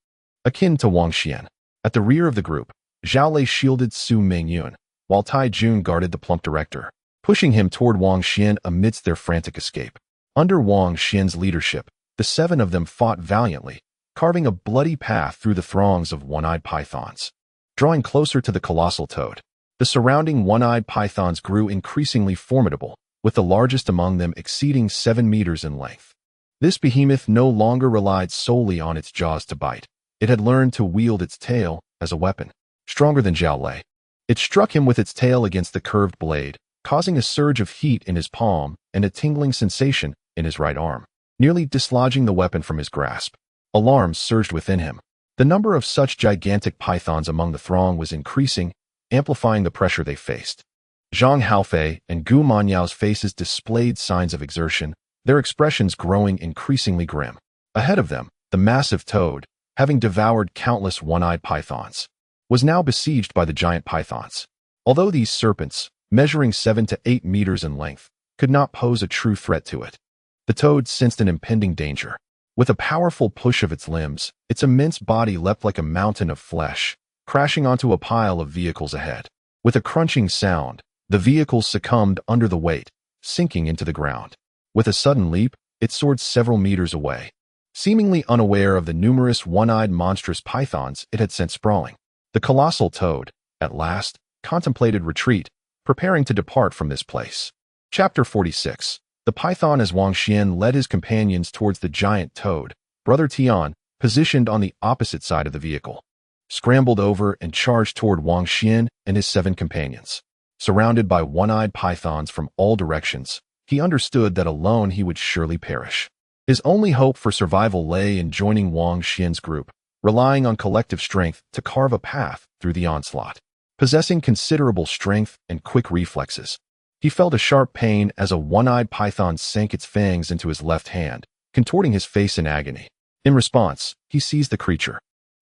Akin to Wang Xuan, at the rear of the group, Zhao Lei shielded Su Mingyun, while Tai Jun guarded the plump director, pushing him toward Wang Xuan amidst their frantic escape. Under Wang Xuan's leadership, the 7 of them fought valiantly, carving a bloody path through the throngs of one-eyed pythons. Drawing closer to the colossal toad, the surrounding one-eyed pythons grew increasingly formidable, with the largest among them exceeding 7 meters in length. This behemoth no longer relied solely on its jaws to bite. It had learned to wield its tail as a weapon. Stronger than Zhao Lei, it struck him with its tail against the curved blade, causing a surge of heat in his palm and a tingling sensation in his right arm, nearly dislodging the weapon from his grasp. Alarm surged within him. The number of such gigantic pythons among the throng was increasing, amplifying the pressure they faced. Zhang Haofei and Gu Manyao's faces displayed signs of exertion, their expressions growing increasingly grim. Ahead of them, the massive toad, having devoured countless one-eyed pythons, was now besieged by the giant pythons. Although these serpents, measuring 7 to 8 meters in length, could not pose a true threat to it, the toad sensed an impending danger. With a powerful push of its limbs, its immense body leapt like a mountain of flesh, crashing onto a pile of vehicles ahead. With a crunching sound, the vehicles succumbed under the weight, sinking into the ground. With a sudden leap, it soared several meters away, seemingly unaware of the numerous one-eyed monstrous pythons it had sent sprawling. The colossal toad, at last, contemplated retreat, preparing to depart from this place. Chapter 46. The python. As Wang Xuan led his companions towards the giant toad, Brother Tian, positioned on the opposite side of the vehicle, scrambled over and charged toward Wang Xuan and his 7 companions. Surrounded by one-eyed pythons from all directions, he understood that alone he would surely perish. His only hope for survival lay in joining Wang Xuan's group, relying on collective strength to carve a path through the onslaught. Possessing considerable strength and quick reflexes, he felt a sharp pain as a one-eyed python sank its fangs into his left hand, contorting his face in agony. In response, he seized the creature,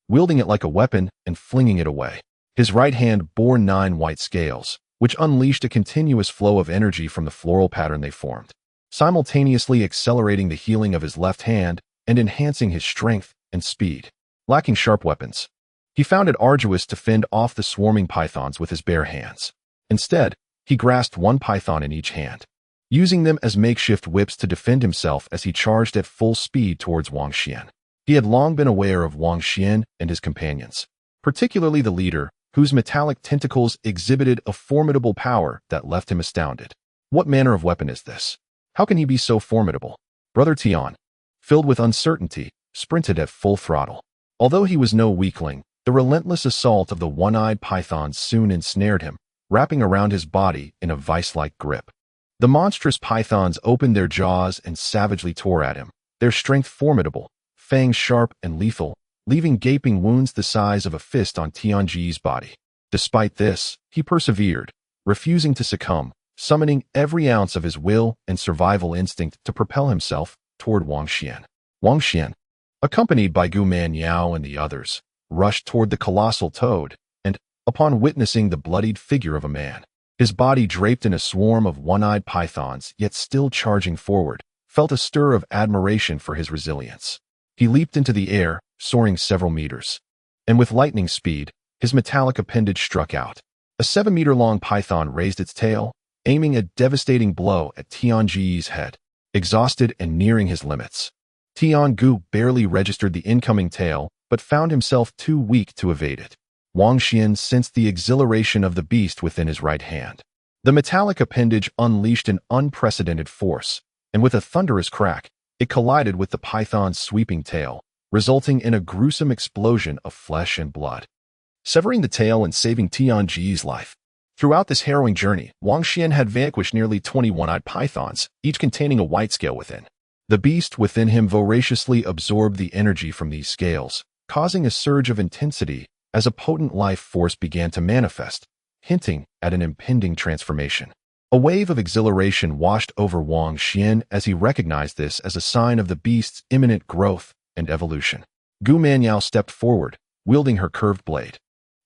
wielding it like a weapon and flinging it away. His right hand bore 9 white scales, which unleashed a continuous flow of energy from the floral pattern they formed, simultaneously accelerating the healing of his left hand and enhancing his strength and speed. Lacking sharp weapons, He found it arduous to fend off the swarming pythons with his bare hands. Instead, he grasped one python in each hand, using them as makeshift whips to defend himself as he charged at full speed towards Wang Xuan. He had long been aware of Wang Xuan and his companions, particularly the leader, whose metallic tentacles exhibited a formidable power that left him astounded. What manner of weapon is this? How can he be so formidable? Brother Tian, filled with uncertainty, sprinted at full throttle. Although he was no weakling, the relentless assault of the one-eyed pythons soon ensnared him, wrapping around his body in a vice-like grip. The monstrous pythons opened their jaws and savagely tore at him, their strength formidable, fangs sharp and lethal, leaving gaping wounds the size of a fist on Tianji's body. Despite this, he persevered, refusing to succumb, summoning every ounce of his will and survival instinct to propel himself toward Wang Xuan. Wang Xuan, accompanied by Gu Manyao and the others, rushed toward the colossal toad, and, upon witnessing the bloodied figure of a man, his body draped in a swarm of one-eyed pythons yet still charging forward, felt a stir of admiration for his resilience. He leaped into the air, soaring several meters, and with lightning speed, his metallic appendage struck out. A 7-meter-long python raised its tail, aiming a devastating blow at Tianji's head. Exhausted and nearing his limits, Tiangu barely registered the incoming tail, but found himself too weak to evade it. Wang Xuan sensed the exhilaration of the beast within his right hand. The metallic appendage unleashed an unprecedented force, and with a thunderous crack, it collided with the python's sweeping tail, resulting in a gruesome explosion of flesh and blood, severing the tail and saving Tianji's life. Throughout this harrowing journey, Wang Xuan had vanquished nearly 20 one-eyed pythons, each containing a white scale within. The beast within him voraciously absorbed the energy from these scales, causing a surge of intensity as a potent life force began to manifest, hinting at an impending transformation. A wave of exhilaration washed over Wang Xuan as he recognized this as a sign of the beast's imminent growth and evolution. Gu Manyao stepped forward, wielding her curved blade,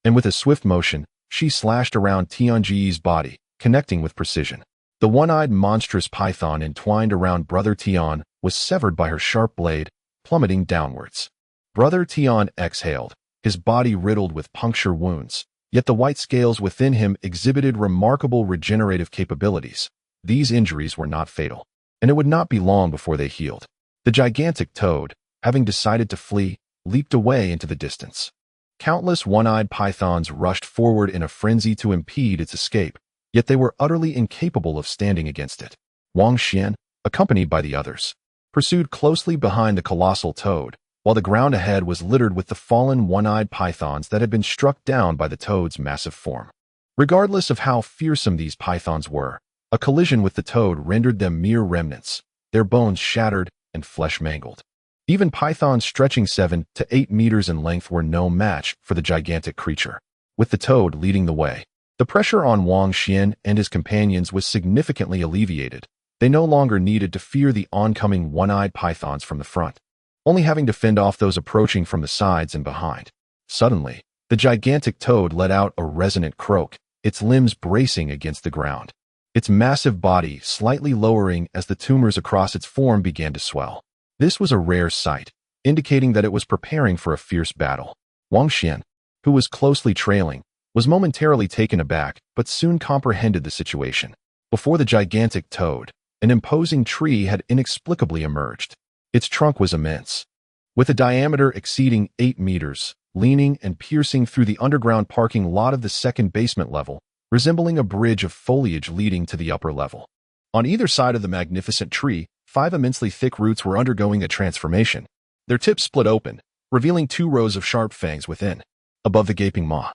and with a swift motion, she slashed around Tianji's body, connecting with precision. The one-eyed monstrous python entwined around Brother Tian was severed by her sharp blade, plummeting downwards. Brother Tian exhaled, his body riddled with puncture wounds, yet the white scales within him exhibited remarkable regenerative capabilities. These injuries were not fatal, and it would not be long before they healed. The gigantic toad, having decided to flee, leaped away into the distance. Countless one-eyed pythons rushed forward in a frenzy to impede its escape, yet they were utterly incapable of standing against it. Wang Xuan, accompanied by the others, pursued closely behind the colossal toad, while the ground ahead was littered with the fallen one-eyed pythons that had been struck down by the toad's massive form. Regardless of how fearsome these pythons were, a collision with the toad rendered them mere remnants, their bones shattered and flesh mangled. Even pythons stretching 7 to 8 meters in length were no match for the gigantic creature. With the toad leading the way, the pressure on Wang Xuan and his companions was significantly alleviated. They no longer needed to fear the oncoming one-eyed pythons from the front, only having to fend off those approaching from the sides and behind. Suddenly, the gigantic toad let out a resonant croak, its limbs bracing against the ground, its massive body slightly lowering as the tumors across its form began to swell. This was a rare sight, indicating that it was preparing for a fierce battle. Wang Xuan, who was closely trailing, was momentarily taken aback but soon comprehended the situation. Before the gigantic toad, an imposing tree had inexplicably emerged. Its trunk was immense, with a diameter exceeding 8 meters, leaning and piercing through the underground parking lot of the second basement level, resembling a bridge of foliage leading to the upper level. On either side of the magnificent tree, 5 immensely thick roots were undergoing a transformation. Their tips split open, revealing 2 rows of sharp fangs within. Above the gaping maw,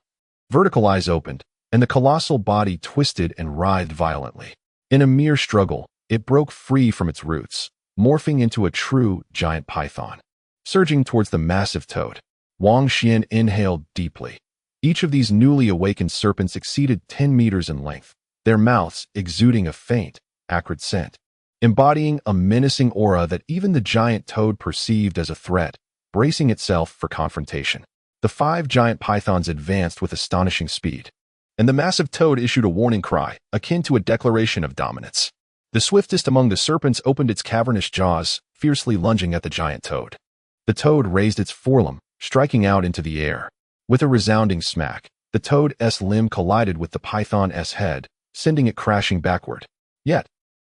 vertical eyes opened, and the colossal body twisted and writhed violently. In a mere struggle, it broke free from its roots, morphing into a true giant python. Surging towards the massive toad, Wang Xuan inhaled deeply. Each of these newly awakened serpents exceeded 10 meters in length, their mouths exuding a faint, acrid scent, embodying a menacing aura that even the giant toad perceived as a threat, bracing itself for confrontation. The 5 giant pythons advanced with astonishing speed, and the massive toad issued a warning cry, akin to a declaration of dominance. The swiftest among the serpents opened its cavernous jaws, fiercely lunging at the giant toad. The toad raised its forelimb, striking out into the air, With a resounding smack, the toad's limb collided with the python's head, sending it crashing backward. Yet,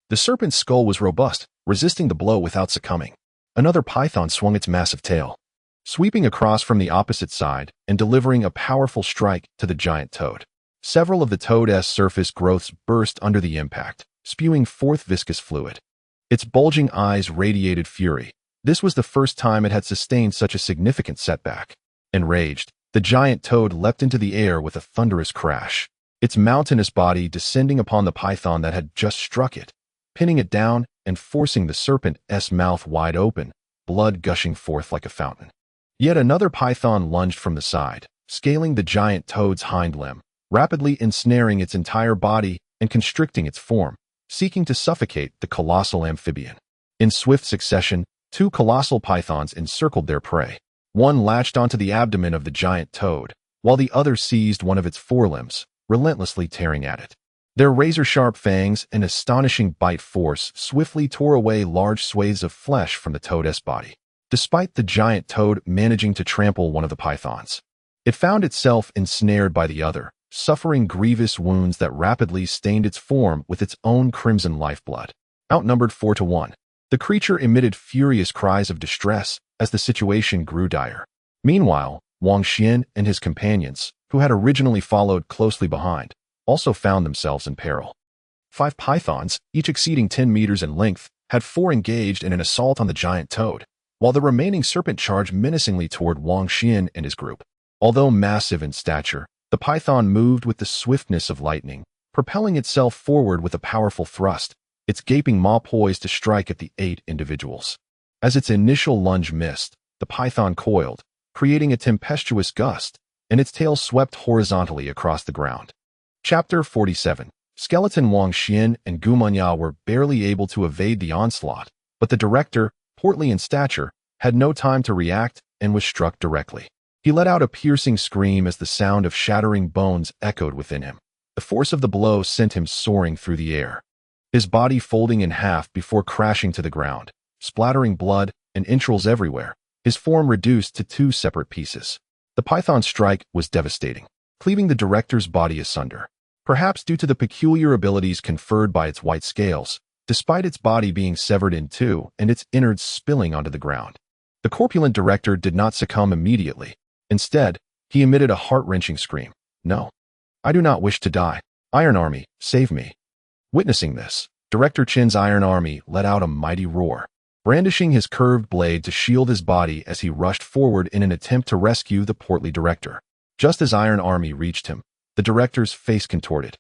the serpent's skull was robust, resisting the blow without succumbing. Another python swung its massive tail, sweeping across from the opposite side and delivering a powerful strike to the giant toad. Several of the toad's surface growths burst under the impact, spewing forth viscous fluid. Its bulging eyes radiated fury. This was the first time it had sustained such a significant setback. Enraged, the giant toad leapt into the air with a thunderous crash, its mountainous body descending upon the python that had just struck it, pinning it down and forcing the serpent's mouth wide open, blood gushing forth like a fountain. Yet another python lunged from the side, scaling the giant toad's hind limb, rapidly ensnaring its entire body and constricting its form, seeking to suffocate the colossal amphibian. In swift succession, two colossal pythons encircled their prey. One latched onto the abdomen of the giant toad, while the other seized one of its forelimbs, relentlessly tearing at it. Their razor-sharp fangs and astonishing bite force swiftly tore away large swathes of flesh from the toad's body. Despite the giant toad managing to trample one of the pythons, it found itself ensnared by the other, suffering grievous wounds that rapidly stained its form with its own crimson lifeblood. Outnumbered 4-1, the creature emitted furious cries of distress as the situation grew dire. Meanwhile, Wang Xuan and his companions, who had originally followed closely behind, also found themselves in peril. 5 pythons, each exceeding 10 meters in length, had 4 engaged in an assault on the giant toad, while the remaining serpent charged menacingly toward Wang Xuan and his group. Although massive in stature, the python moved with the swiftness of lightning, propelling itself forward with a powerful thrust, its gaping maw poised to strike at the 8 individuals. As its initial lunge missed, the python coiled, creating a tempestuous gust, and its tail swept horizontally across the ground. Chapter 47. Skeleton Wang Xuan and Gumanya were barely able to evade the onslaught, but the director, portly in stature, had no time to react and was struck directly. He let out a piercing scream as the sound of shattering bones echoed within him. The force of the blow sent him soaring through the air, his body folding in half before crashing to the ground, splattering blood and entrails everywhere, his form reduced to 2 separate pieces. The python's strike was devastating, cleaving the director's body asunder. Perhaps due to the peculiar abilities conferred by its white scales, despite its body being severed in 2 and its innards spilling onto the ground. The corpulent director did not succumb immediately. Instead, he emitted a heart-wrenching scream. "No, I do not wish to die. Iron Army, save me." Witnessing this, Director Chen's Iron Army let out a mighty roar, brandishing his curved blade to shield his body as he rushed forward in an attempt to rescue the portly director. Just as Iron Army reached him, the director's face contorted,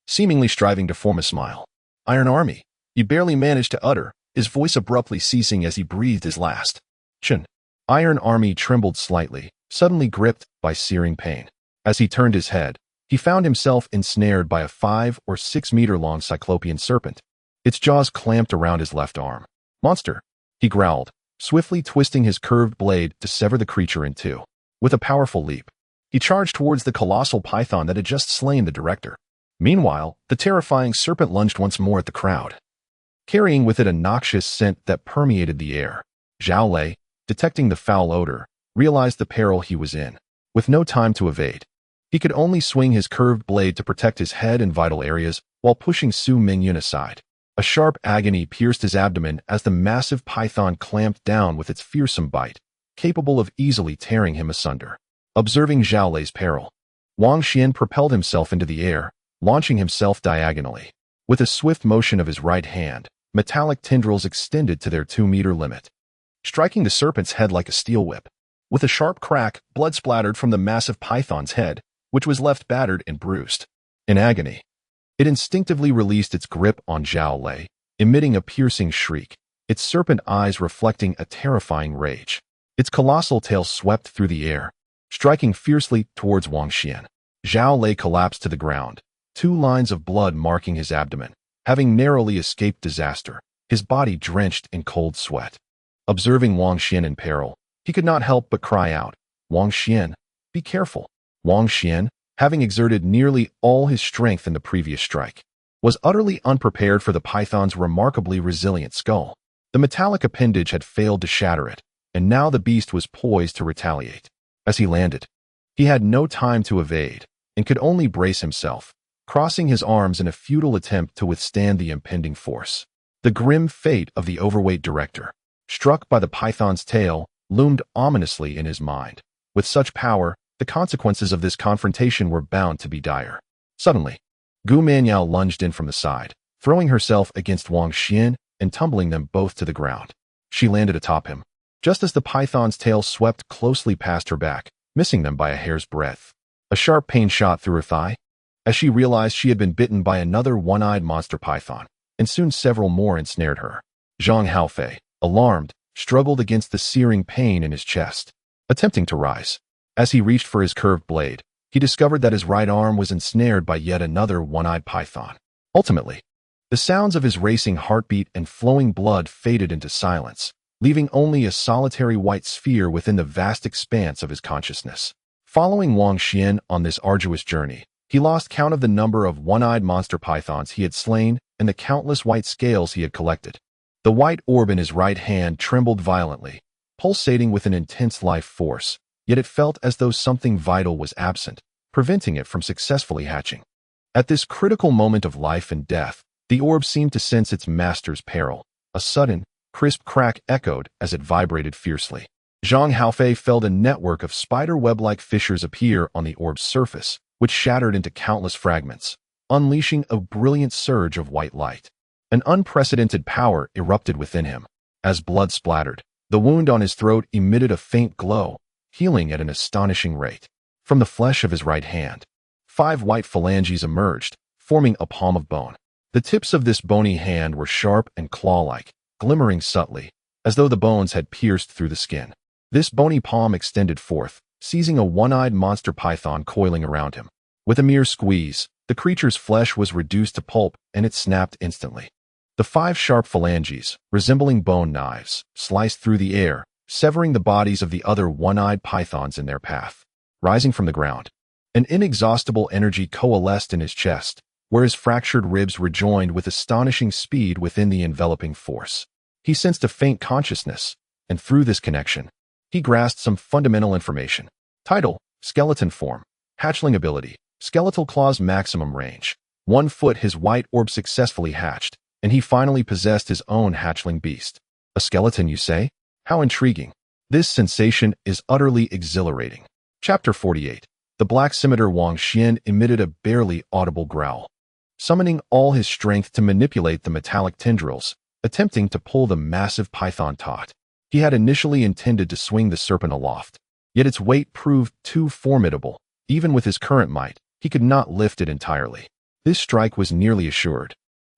seemingly striving to form a smile. "Iron Army," he barely managed to utter, his voice abruptly ceasing as he breathed his last. "Chen." Iron Army trembled slightly, suddenly gripped by searing pain. As he turned his head, he found himself ensnared by a 5 or 6 meter long cyclopean serpent. Its jaws clamped around his left arm. "Monster," he growled, swiftly twisting his curved blade to sever the creature in 2. With a powerful leap, he charged towards the colossal python that had just slain the director. Meanwhile, the terrifying serpent lunged once more at the crowd, carrying with it a noxious scent that permeated the air. Zhao Lei, detecting the foul odor, realized the peril he was in. With no time to evade, he could only swing his curved blade to protect his head and vital areas while pushing Su Mingyun aside. A sharp agony pierced his abdomen as the massive python clamped down with its fearsome bite, capable of easily tearing him asunder. Observing Zhao Lei's peril, Wang Xuan propelled himself into the air, launching himself diagonally. With a swift motion of his right hand, metallic tendrils extended to their 2-meter limit, striking the serpent's head like a steel whip. With a sharp crack, blood splattered from the massive python's head, which was left battered and bruised. In agony, it instinctively released its grip on Zhao Lei, emitting a piercing shriek, its serpent eyes reflecting a terrifying rage. Its colossal tail swept through the air, striking fiercely towards Wang Xuan. Zhao Lei collapsed to the ground, 2 lines of blood marking his abdomen, having narrowly escaped disaster, his body drenched in cold sweat. Observing Wang Xuan in peril, he could not help but cry out, "Wang Xuan, be careful." Wang Xuan, having exerted nearly all his strength in the previous strike, was utterly unprepared for the python's remarkably resilient skull. The metallic appendage had failed to shatter it, and now the beast was poised to retaliate. As he landed, He had no time to evade and could only brace himself, crossing his arms in a futile attempt to withstand the impending force. The grim fate of the overweight director, struck by the python's tail, loomed ominously in his mind. With such power, the consequences of this confrontation were bound to be dire. Suddenly, Gu Manyao lunged in from the side, throwing herself against Wang Xuan and tumbling them both to the ground. She landed atop him, just as the python's tail swept closely past her back, missing them by a hair's breadth. A sharp pain shot through her thigh, as she realized she had been bitten by another one-eyed monster python, and soon several more ensnared her. Zhang Haofei, alarmed, struggled against the searing pain in his chest, attempting to rise. As he reached for his curved blade, he discovered that his right arm was ensnared by yet another one-eyed python. Ultimately, the sounds of his racing heartbeat and flowing blood faded into silence, leaving only a solitary white sphere within the vast expanse of his consciousness. Following Wang Xuan on this arduous journey, he lost count of the number of one-eyed monster pythons he had slain and the countless white scales he had collected. The white orb in his right hand trembled violently, pulsating with an intense life force, yet it felt as though something vital was absent, preventing it from successfully hatching. At this critical moment of life and death, the orb seemed to sense its master's peril. A sudden, crisp crack echoed as it vibrated fiercely. Zhang Haofei felt a network of spider-web-like fissures appear on the orb's surface, which shattered into countless fragments, unleashing a brilliant surge of white light. An unprecedented power erupted within him. As blood splattered, the wound on his throat emitted a faint glow, healing at an astonishing rate. From the flesh of his right hand, 5 white phalanges emerged, forming a palm of bone. The tips of this bony hand were sharp and claw-like, glimmering subtly, as though the bones had pierced through the skin. This bony palm extended forth, seizing a one-eyed monster python coiling around him. With a mere squeeze, the creature's flesh was reduced to pulp and it snapped instantly. The 5 sharp phalanges, resembling bone knives, sliced through the air, severing the bodies of the other one-eyed pythons in their path. Rising from the ground, an inexhaustible energy coalesced in his chest, where his fractured ribs rejoined with astonishing speed within the enveloping force. He sensed a faint consciousness, and through this connection, he grasped some fundamental information. Title: Skeleton Form. Hatchling Ability: Skeletal Claw's Maximum Range. 1 foot. His white orb successfully hatched, and he finally possessed his own hatchling beast. A skeleton, you say? How intriguing. This sensation is utterly exhilarating. Chapter 48. The black scimitar. Wang Xuan emitted a barely audible growl, summoning all his strength to manipulate the metallic tendrils, attempting to pull the massive python taut. He had initially intended to swing the serpent aloft, yet its weight proved too formidable. Even with his current might, he could not lift it entirely. This strike was nearly assured,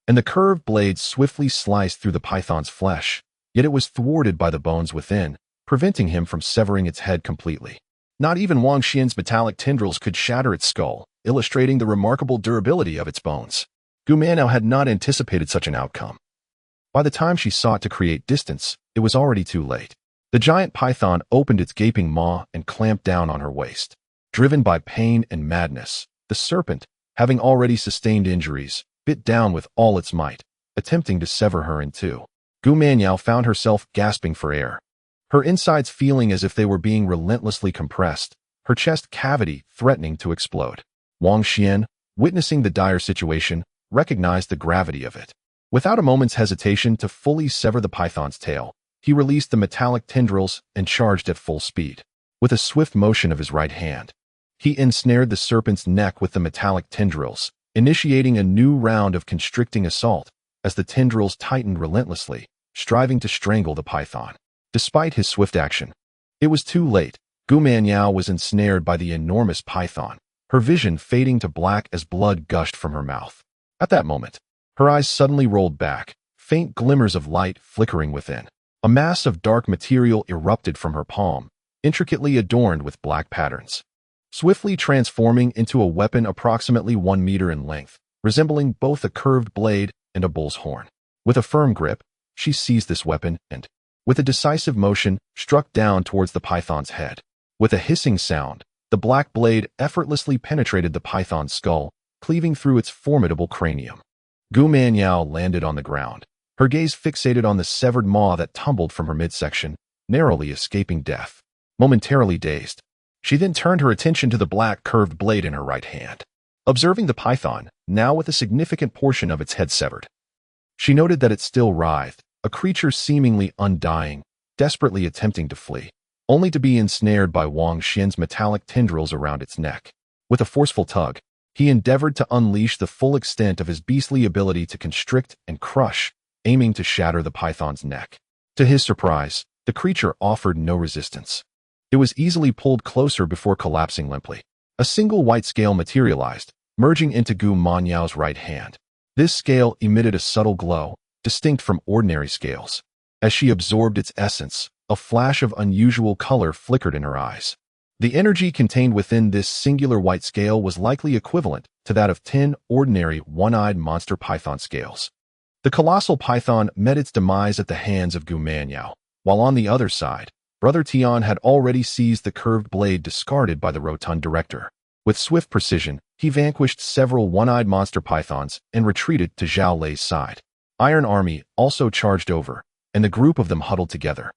and the curved blade swiftly sliced through the python's flesh, yet it was thwarted by the bones within, preventing him from severing its head completely. Not even Wang Xuan's metallic tendrils could shatter its skull, illustrating the remarkable durability of its bones. Gu Manyao had not anticipated such an outcome. By the time she sought to create distance, it was already too late. The giant python opened its gaping maw and clamped down on her waist. Driven by pain and madness, the serpent, having already sustained injuries, bit down with all its might, attempting to sever her in two. Gu Manyao found herself gasping for air, her insides feeling as if they were being relentlessly compressed, her chest cavity threatening to explode. Wang Xuan, witnessing the dire situation, recognized the gravity of it. Without a moment's hesitation to fully sever the python's tail, he released the metallic tendrils and charged at full speed. With a swift motion of his right hand, he ensnared the serpent's neck with the metallic tendrils, initiating a new round of constricting assault as the tendrils tightened relentlessly, striving to strangle the python. Despite his swift action, it was too late. Gu Manyao was ensnared by the enormous python, her vision fading to black as blood gushed from her mouth. At that moment, her eyes suddenly rolled back, faint glimmers of light flickering within. A mass of dark material erupted from her palm, intricately adorned with black patterns, swiftly transforming into a weapon approximately 1 meter in length, resembling both a curved blade and a bull's horn. With a firm grip, she seized this weapon and, with a decisive motion, struck down towards the python's head. With a hissing sound, the black blade effortlessly penetrated the python's skull, cleaving through its formidable cranium. Gu Manyao landed on the ground, her gaze fixated on the severed maw that tumbled from her midsection, narrowly escaping death. Momentarily dazed, She then turned her attention to the black curved blade in her right hand. Observing the python, now with a significant portion of its head severed, she noted that it still writhed, a creature seemingly undying, desperately attempting to flee, only to be ensnared by Wang Xuan's metallic tendrils around its neck. With a forceful tug, he endeavored to unleash the full extent of his beastly ability to constrict and crush, aiming to shatter the python's neck. To his surprise, the creature offered no resistance. It was easily pulled closer before collapsing limply. A single white scale materialized, merging into Gu Manyao's right hand. This scale emitted a subtle glow, distinct from ordinary scales. As she absorbed its essence, a flash of unusual color flickered in her eyes. The energy contained within this singular white scale was likely equivalent to that of 10 ordinary one-eyed monster python scales. The colossal python met its demise at the hands of Gu Manyao, while on the other side, Brother Tian had already seized the curved blade discarded by the rotund director. With swift precision, he vanquished several one-eyed monster pythons and retreated to Zhao Lei's side. Iron Army also charged over, and the group of them huddled together,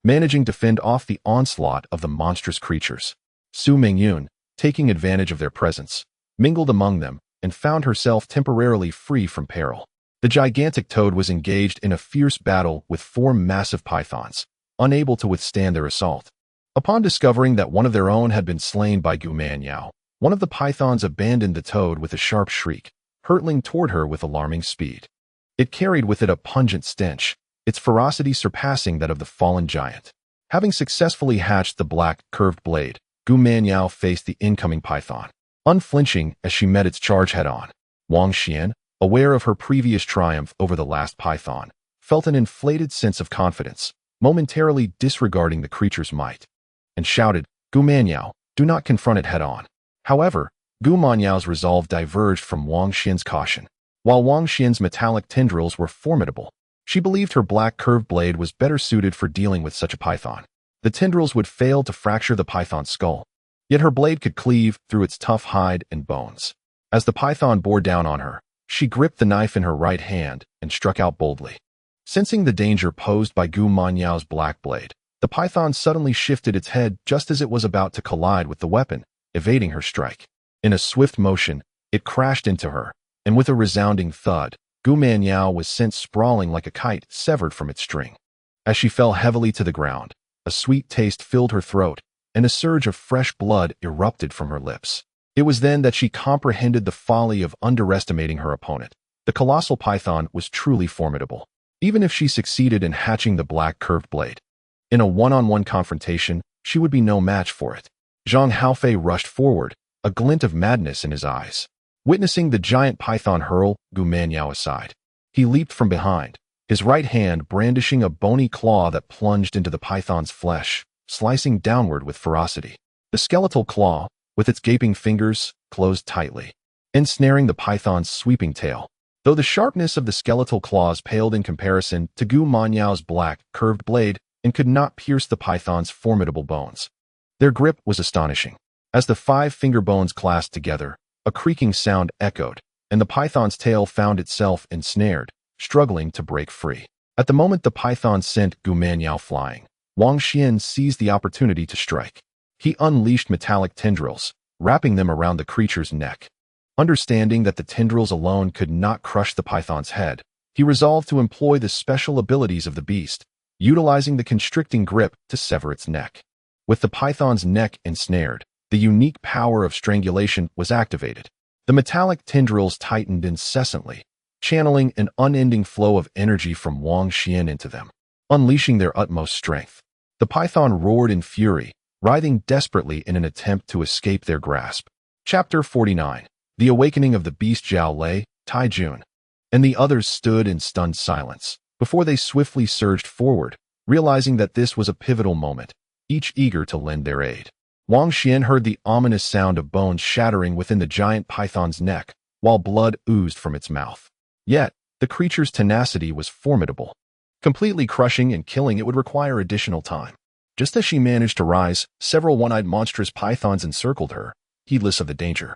managing to fend off the onslaught of the monstrous creatures. Su Mingyun, taking advantage of their presence, mingled among them and found herself temporarily free from peril. The gigantic toad was engaged in a fierce battle with 4 massive pythons, unable to withstand their assault. Upon discovering that one of their own had been slain by Gu Manyao, one of the pythons abandoned the toad with a sharp shriek, hurtling toward her with alarming speed. It carried with it a pungent stench, its ferocity surpassing that of the fallen giant. Having successfully hatched the black, curved blade, Gu Manyao faced the incoming python, unflinching as she met its charge head-on. Wang Xuan, aware of her previous triumph over the last python, felt an inflated sense of confidence, momentarily disregarding the creature's might, and shouted, "Gu Manyao, do not confront it head-on." However, Gu Manyao's resolve diverged from Wang Xuan's caution. While Wang Xuan's metallic tendrils were formidable, she believed her black curved blade was better suited for dealing with such a python. The tendrils would fail to fracture the python's skull, yet her blade could cleave through its tough hide and bones. As the python bore down on her, she gripped the knife in her right hand and struck out boldly. Sensing the danger posed by Gu Manyao's black blade, the python suddenly shifted its head just as it was about to collide with the weapon, evading her strike. In a swift motion, it crashed into her, and with a resounding thud, Gu Manyao was sent sprawling like a kite severed from its string. As she fell heavily to the ground, a sweet taste filled her throat, and a surge of fresh blood erupted from her lips. It was then that she comprehended the folly of underestimating her opponent. The colossal python was truly formidable, even if she succeeded in hatching the black curved blade. In a one-on-one confrontation, she would be no match for it. Zhang Haofei rushed forward, a glint of madness in his eyes. Witnessing the giant python hurl Gu Manyao aside, he leaped from behind, his right hand brandishing a bony claw that plunged into the python's flesh, slicing downward with ferocity. The skeletal claw, with its gaping fingers, closed tightly, ensnaring the python's sweeping tail. Though the sharpness of the skeletal claws paled in comparison to Gu Manyao's black, curved blade and could not pierce the python's formidable bones, their grip was astonishing. As the 5 finger bones clasped together, a creaking sound echoed, and the python's tail found itself ensnared, struggling to break free. At the moment the python sent Gu Manyao flying, Wang Xuan seized the opportunity to strike. He unleashed metallic tendrils, wrapping them around the creature's neck. Understanding that the tendrils alone could not crush the python's head, he resolved to employ the special abilities of the beast, utilizing the constricting grip to sever its neck. With the python's neck ensnared, the unique power of strangulation was activated. The metallic tendrils tightened incessantly, channeling an unending flow of energy from Wang Xuan into them, unleashing their utmost strength. The python roared in fury, writhing desperately in an attempt to escape their grasp. Chapter 49. The Awakening of the Beast. Zhao Lei, Tai Jun, and the others stood in stunned silence, before they swiftly surged forward, realizing that this was a pivotal moment, each eager to lend their aid. Wang Xuan heard the ominous sound of bones shattering within the giant python's neck, while blood oozed from its mouth. Yet, the creature's tenacity was formidable. Completely crushing and killing it would require additional time. Just as she managed to rise, several one-eyed monstrous pythons encircled her, heedless of the danger,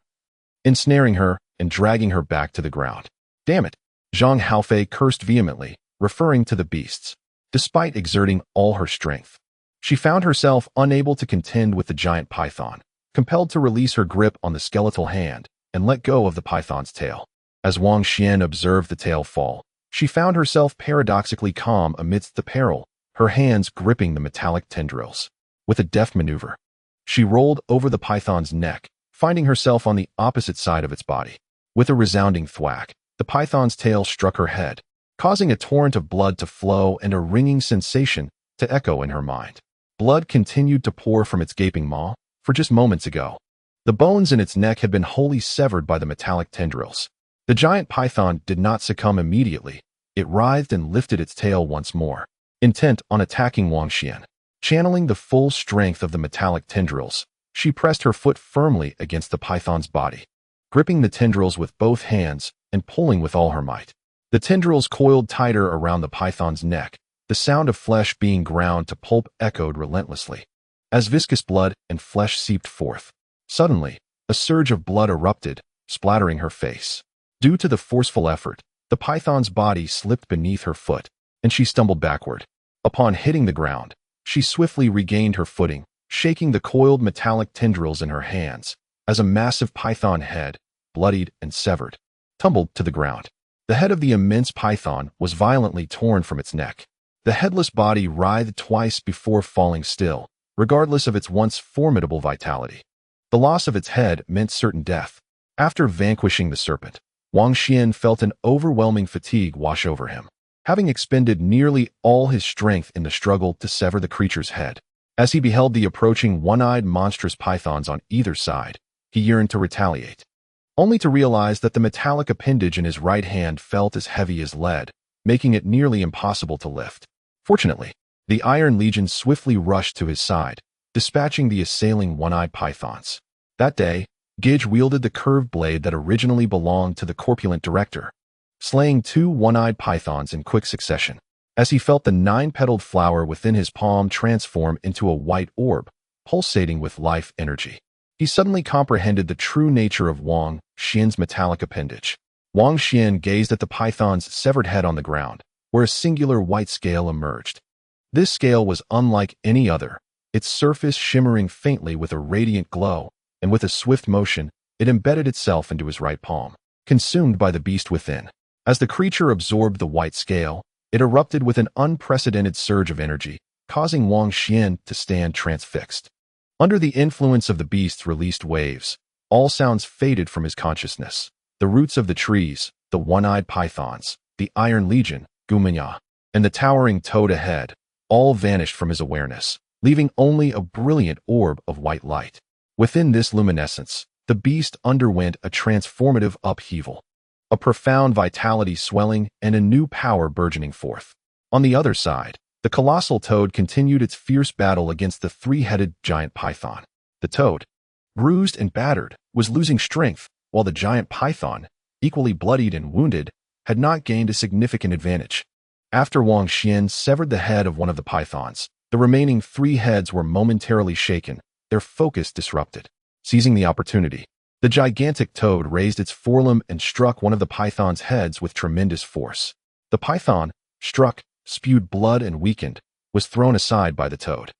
ensnaring her and dragging her back to the ground. "Damn it!" Zhang Haofei cursed vehemently, referring to the beasts. Despite exerting all her strength, She found herself unable to contend with the giant python, compelled to release her grip on the skeletal hand and let go of the python's tail. As Wang Xuan observed the tail fall, she found herself paradoxically calm amidst the peril, her hands gripping the metallic tendrils. With a deft maneuver, she rolled over the python's neck, finding herself on the opposite side of its body. With a resounding thwack, the python's tail struck her head, causing a torrent of blood to flow and a ringing sensation to echo in her mind. Blood continued to pour from its gaping maw, for just moments ago. The bones in its neck had been wholly severed by the metallic tendrils. The giant python did not succumb immediately. It writhed and lifted its tail once more, intent on attacking Wang Xuan. Channeling the full strength of the metallic tendrils, she pressed her foot firmly against the python's body, gripping the tendrils with both hands and pulling with all her might. The tendrils coiled tighter around the python's neck, the sound of flesh being ground to pulp echoed relentlessly. As viscous blood and flesh seeped forth, suddenly, a surge of blood erupted, splattering her face. Due to the forceful effort, the python's body slipped beneath her foot, and she stumbled backward. Upon hitting the ground, she swiftly regained her footing, shaking the coiled metallic tendrils in her hands, as a massive python head, bloodied and severed, tumbled to the ground. The head of the immense python was violently torn from its neck. The headless body writhed twice before falling still, regardless of its once formidable vitality. The loss of its head meant certain death. After vanquishing the serpent, Wang Xuan felt an overwhelming fatigue wash over him, having expended nearly all his strength in the struggle to sever the creature's head. As he beheld the approaching one-eyed monstrous pythons on either side, he yearned to retaliate, only to realize that the metallic appendage in his right hand felt as heavy as lead, making it nearly impossible to lift. Fortunately, the Iron Legion swiftly rushed to his side, dispatching the assailing one-eyed pythons. That day, Gidge wielded the curved blade that originally belonged to the corpulent director, slaying 2 one-eyed pythons in quick succession. As he felt the 9-petaled flower within his palm transform into a white orb, pulsating with life energy, he suddenly comprehended the true nature of Wang Xuan's metallic appendage. Wang Xuan gazed at the python's severed head on the ground, where a singular white scale emerged. This scale was unlike any other, its surface shimmering faintly with a radiant glow, and with a swift motion, it embedded itself into his right palm, consumed by the beast within. As the creature absorbed the white scale, it erupted with an unprecedented surge of energy, causing Wang Xuan to stand transfixed. Under the influence of the beast's released waves, all sounds faded from his consciousness. The roots of the trees, the one-eyed pythons, the Iron Legion, Gumenya, and the towering toad ahead, all vanished from his awareness, leaving only a brilliant orb of white light. Within this luminescence, the beast underwent a transformative upheaval, a profound vitality swelling and a new power burgeoning forth. On the other side, the colossal toad continued its fierce battle against the 3-headed giant python. The toad, bruised and battered, was losing strength, while the giant python, equally bloodied and wounded, had not gained a significant advantage. After Wang Xuan severed the head of one of the pythons, the remaining 3 heads were momentarily shaken, their focus disrupted. Seizing the opportunity, the gigantic toad raised its forelimb and struck one of the python's heads with tremendous force. The python, struck, spewed blood and weakened, was thrown aside by the toad.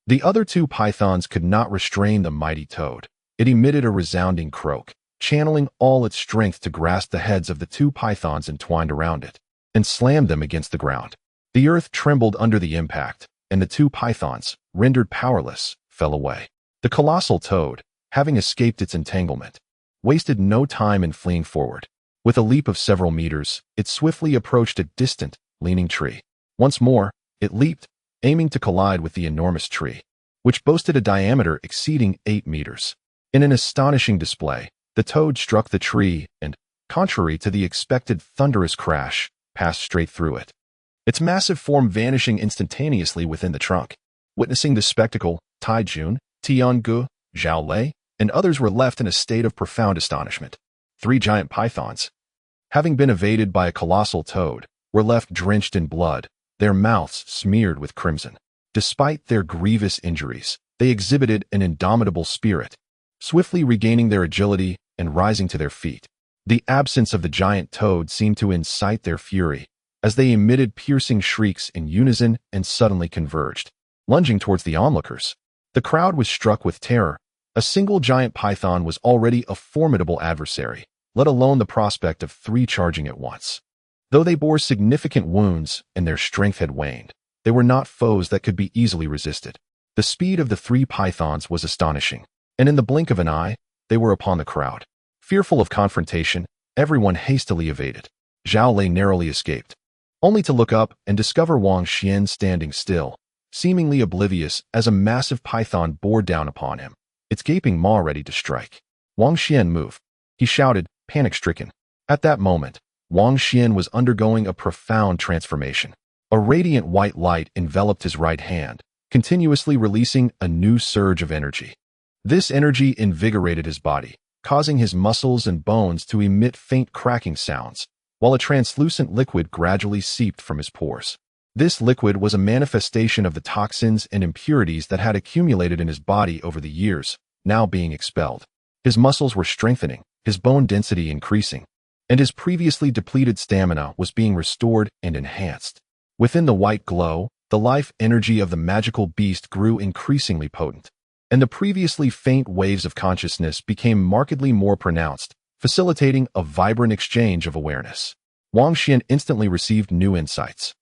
The other 2 pythons could not restrain the mighty toad. It emitted a resounding croak, channeling all its strength to grasp the heads of the 2 pythons entwined around it, and slammed them against the ground. The earth trembled under the impact, and the 2 pythons, rendered powerless, fell away. The colossal toad, having escaped its entanglement, wasted no time in fleeing forward. With a leap of several meters, it swiftly approached a distant, leaning tree. Once more, it leaped, aiming to collide with the enormous tree, which boasted a diameter exceeding 8 meters. In an astonishing display, the toad struck the tree and, contrary to the expected thunderous crash, passed straight through it, its massive form vanishing instantaneously within the trunk. Witnessing this spectacle, Tai Jun, Tiangu, Zhao Lei, and others were left in a state of profound astonishment. 3 giant pythons, having been evaded by a colossal toad, were left drenched in blood, their mouths smeared with crimson. Despite their grievous injuries, they exhibited an indomitable spirit, swiftly regaining their agility and rising to their feet. The absence of the giant toad seemed to incite their fury, as they emitted piercing shrieks in unison and suddenly converged. lunging towards the onlookers. The crowd was struck with terror. A single giant python was already a formidable adversary, let alone the prospect of 3 charging at once. Though they bore significant wounds and their strength had waned, they were not foes that could be easily resisted. The speed of the 3 pythons was astonishing, and in the blink of an eye, they were upon the crowd. Fearful of confrontation, everyone hastily evaded. Zhao Lei narrowly escaped, only to look up and discover Wang Xuan standing still, seemingly oblivious as a massive python bore down upon him, its gaping maw ready to strike. Wang Xuan moved. He shouted, panic-stricken. At that moment, Wang Xuan was undergoing a profound transformation. A radiant white light enveloped his right hand, continuously releasing a new surge of energy. This energy invigorated his body, causing his muscles and bones to emit faint cracking sounds, while a translucent liquid gradually seeped from his pores. This liquid was a manifestation of the toxins and impurities that had accumulated in his body over the years, now being expelled. His muscles were strengthening, his bone density increasing, and his previously depleted stamina was being restored and enhanced. Within the white glow, the life energy of the magical beast grew increasingly potent, and the previously faint waves of consciousness became markedly more pronounced, facilitating a vibrant exchange of awareness. Wang Xuan instantly received new insights.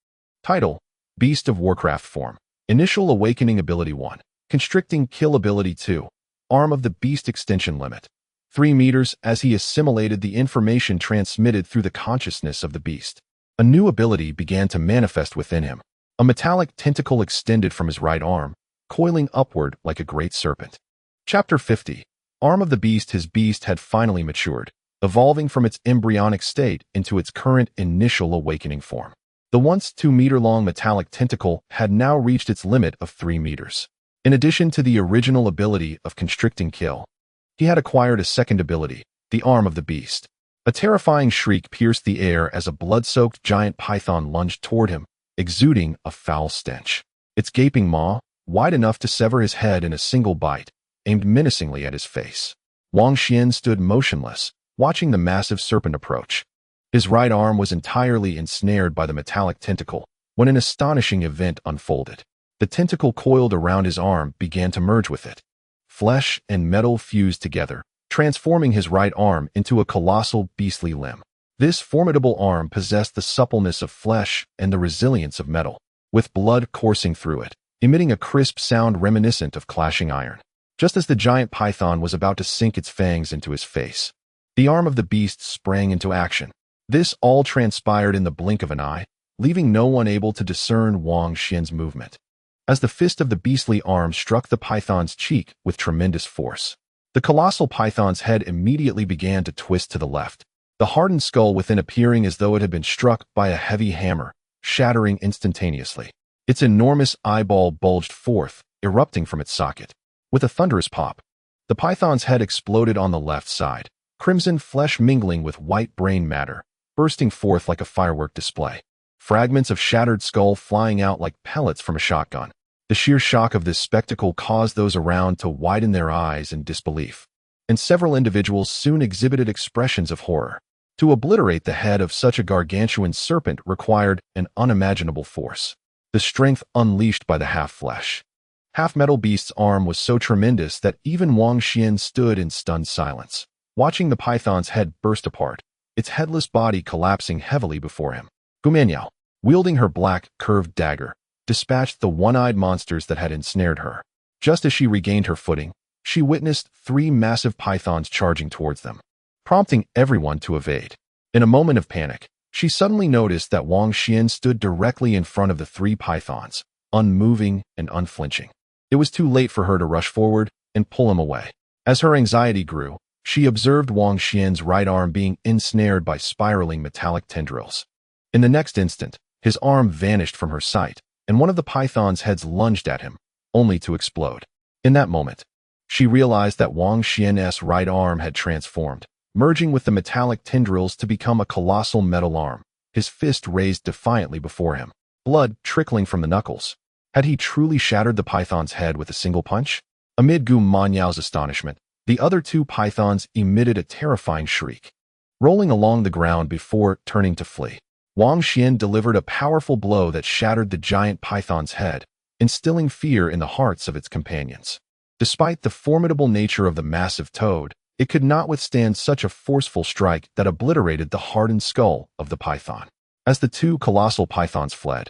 Title: Beast of Warcraft Form. Initial Awakening Ability 1. Constricting Kill Ability 2. Arm of the Beast Extension Limit. 3 meters as he assimilated the information transmitted through the consciousness of the beast. A new ability began to manifest within him. A metallic tentacle extended from his right arm, coiling upward like a great serpent. Chapter 50. Arm of the Beast. His beast had finally matured, evolving from its embryonic state into its current initial awakening form. The once 2-meter-long metallic tentacle had now reached its limit of 3 meters. In addition to the original ability of Constricting Kill, he had acquired a second ability, the Arm of the Beast. A terrifying shriek pierced the air as a blood-soaked giant python lunged toward him, exuding a foul stench. Its gaping maw, wide enough to sever his head in a single bite, aimed menacingly at his face. Wang Xuan stood motionless, watching the massive serpent approach. His right arm was entirely ensnared by the metallic tentacle when an astonishing event unfolded. The tentacle coiled around his arm began to merge with it. Flesh and metal fused together, transforming his right arm into a colossal beastly limb. This formidable arm possessed the suppleness of flesh and the resilience of metal, with blood coursing through it, emitting a crisp sound reminiscent of clashing iron. Just as the giant python was about to sink its fangs into his face, the arm of the beast sprang into action. This all transpired in the blink of an eye, leaving no one able to discern Wang Xuan's movement. As the fist of the beastly arm struck the python's cheek with tremendous force, the colossal python's head immediately began to twist to the left, the hardened skull within appearing as though it had been struck by a heavy hammer, shattering instantaneously. Its enormous eyeball bulged forth, erupting from its socket. With a thunderous pop, the python's head exploded on the left side, crimson flesh mingling with white brain matter, bursting forth like a firework display. Fragments of shattered skull flying out like pellets from a shotgun. The sheer shock of this spectacle caused those around to widen their eyes in disbelief, and several individuals soon exhibited expressions of horror. To obliterate the head of such a gargantuan serpent required an unimaginable force. The strength unleashed by the half-flesh, half-metal beast's arm was so tremendous that even Wang Xuan stood in stunned silence, watching the python's head burst apart, its headless body collapsing heavily before him. Gumianyao, wielding her black, curved dagger, dispatched the one-eyed monsters that had ensnared her. Just as she regained her footing, she witnessed 3 massive pythons charging towards them, prompting everyone to evade. In a moment of panic, she suddenly noticed that Wang Xuan stood directly in front of the 3 pythons, unmoving and unflinching. It was too late for her to rush forward and pull him away. As her anxiety grew, she observed Wang Xuan's right arm being ensnared by spiraling metallic tendrils. In the next instant, his arm vanished from her sight, and one of the python's heads lunged at him, only to explode. In that moment, she realized that Wang Xuan's right arm had transformed, merging with the metallic tendrils to become a colossal metal arm, his fist raised defiantly before him, blood trickling from the knuckles. Had he truly shattered the python's head with a single punch? Amid Gumianyao's astonishment, the other 2 pythons emitted a terrifying shriek, rolling along the ground before turning to flee. Wang Xuan delivered a powerful blow that shattered the giant python's head, instilling fear in the hearts of its companions. Despite the formidable nature of the massive toad, it could not withstand such a forceful strike that obliterated the hardened skull of the python. As the two colossal pythons fled,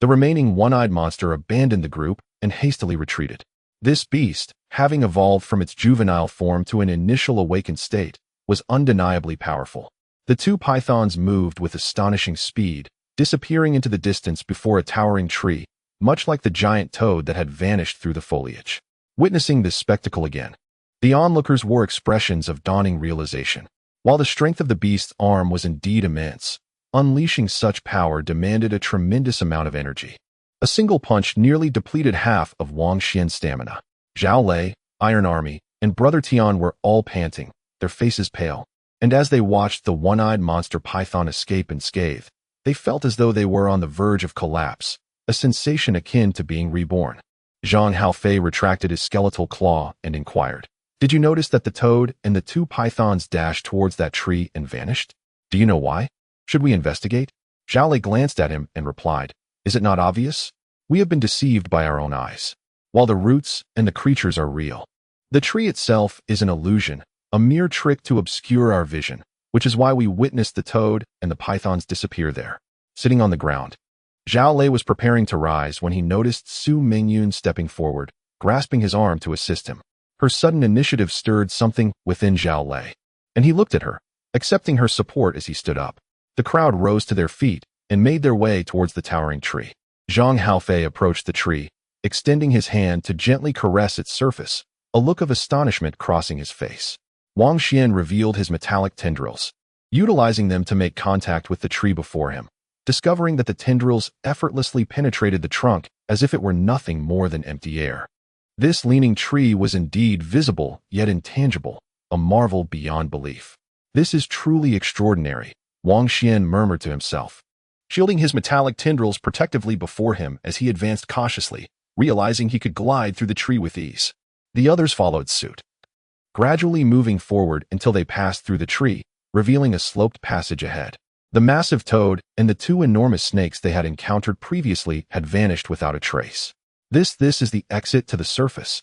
the remaining one-eyed monster abandoned the group and hastily retreated. This beast, having evolved from its juvenile form to an initial awakened state, was undeniably powerful. The two pythons moved with astonishing speed, disappearing into the distance before a towering tree, much like the giant toad that had vanished through the foliage. Witnessing this spectacle again, the onlookers wore expressions of dawning realization. While the strength of the beast's arm was indeed immense, unleashing such power demanded a tremendous amount of energy. A single punch nearly depleted half of Wang Xuan's stamina. Zhao Lei, Iron Army, and Brother Tian were all panting, their faces pale, and as they watched the one-eyed monster python escape unscathed, they felt as though they were on the verge of collapse, a sensation akin to being reborn. Zhang Haofei retracted his skeletal claw and inquired, "Did you notice that the toad and the two pythons dashed towards that tree and vanished? Do you know why? Should we investigate?" Zhao Lei glanced at him and replied, "Is it not obvious? We have been deceived by our own eyes. While the roots and the creatures are real, the tree itself is an illusion, a mere trick to obscure our vision, which is why we witnessed the toad and the pythons disappear there." Sitting on the ground, Zhao Lei was preparing to rise when he noticed Su Mingyun stepping forward, grasping his arm to assist him. Her sudden initiative stirred something within Zhao Lei, and he looked at her, accepting her support as he stood up. The crowd rose to their feet and made their way towards the towering tree. Zhang Haofei approached the tree, extending his hand to gently caress its surface, a look of astonishment crossing his face. Wang Xuan revealed his metallic tendrils, utilizing them to make contact with the tree before him, discovering that the tendrils effortlessly penetrated the trunk as if it were nothing more than empty air. This leaning tree was indeed visible, yet intangible, a marvel beyond belief. "This is truly extraordinary," Wang Xuan murmured to himself, shielding his metallic tendrils protectively before him as he advanced cautiously, realizing he could glide through the tree with ease. The others followed suit, gradually moving forward until they passed through the tree, revealing a sloped passage ahead. The massive toad and the two enormous snakes they had encountered previously had vanished without a trace. This is the exit to the surface."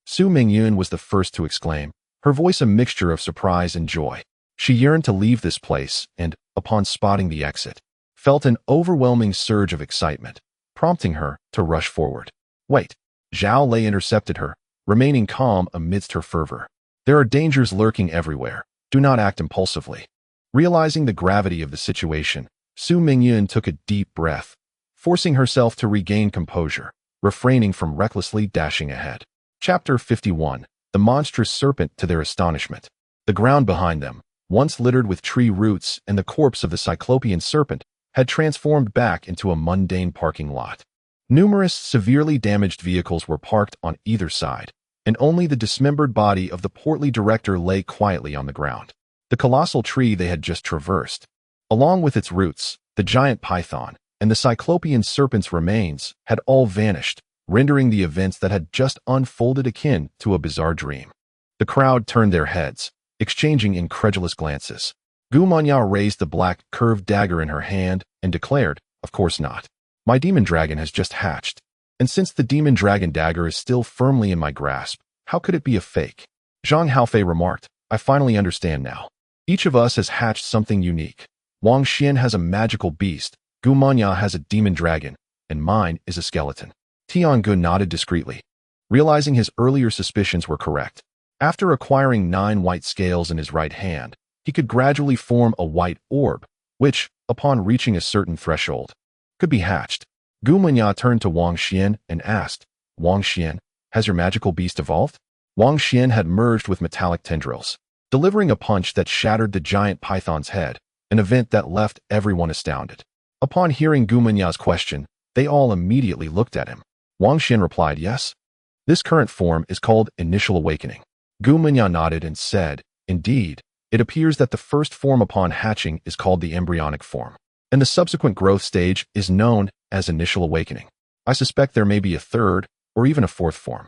Su Mingyun was the first to exclaim, her voice a mixture of surprise and joy. She yearned to leave this place and, upon spotting the exit, felt an overwhelming surge of excitement, prompting her to rush forward. "Wait." Zhao Lei intercepted her, remaining calm amidst her fervor. "There are dangers lurking everywhere. Do not act impulsively." Realizing the gravity of the situation, Su Mingyun took a deep breath, forcing herself to regain composure, refraining from recklessly dashing ahead. Chapter 51. The monstrous serpent. To their astonishment, the ground behind them, once littered with tree roots and the corpse of the cyclopean serpent, had transformed back into a mundane parking lot. Numerous severely damaged vehicles were parked on either side, and only the dismembered body of the portly director lay quietly on the ground. The colossal tree they had just traversed, along with its roots, the giant python, and the cyclopean serpent's remains, had all vanished, rendering the events that had just unfolded akin to a bizarre dream. The crowd turned their heads, exchanging incredulous glances. Gu Manya raised the black, curved dagger in her hand and declared, "Of course not. My demon dragon has just hatched. And since the demon dragon dagger is still firmly in my grasp, how could it be a fake?" Zhang Haofei remarked, "I finally understand now. Each of us has hatched something unique. Wang Xuan has a magical beast, Gu Manya has a demon dragon, and mine is a skeleton." Tian Gu nodded discreetly, realizing his earlier suspicions were correct. After acquiring 9 white scales in his right hand, he could gradually form a white orb, which, upon reaching a certain threshold, could be hatched. Gu Manya turned to Wang Xuan and asked, "Wang Xuan, has your magical beast evolved?" Wang Xuan had merged with metallic tendrils, delivering a punch that shattered the giant python's head, an event that left everyone astounded. Upon hearing Gu Manya's question, they all immediately looked at him. Wang Xuan replied, "Yes. This current form is called Initial Awakening." Gu Manya nodded and said, "Indeed, it appears that the first form upon hatching is called the embryonic form, and the subsequent growth stage is known as Initial Awakening. I suspect there may be a third or even a fourth form."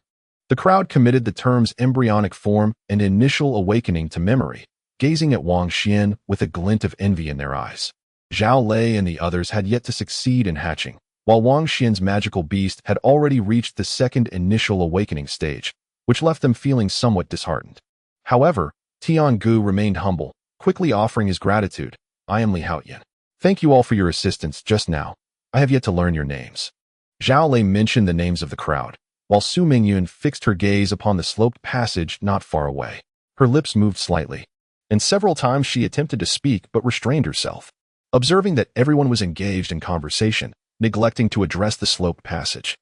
The crowd committed the terms embryonic form and initial awakening to memory, gazing at Wang Xuan with a glint of envy in their eyes. Zhao Lei and the others had yet to succeed in hatching, while Wang Xian's magical beast had already reached the second initial awakening stage, which left them feeling somewhat disheartened. However, Tiangu remained humble, quickly offering his gratitude. I am Li Haoyan. Thank you all for your assistance just now. I have yet to learn your names. Zhao Lei mentioned the names of the crowd, while Su Mingyun fixed her gaze upon the sloped passage not far away. Her lips moved slightly, and several times she attempted to speak but restrained herself. Observing that everyone was engaged in conversation, neglecting to address the sloped passage,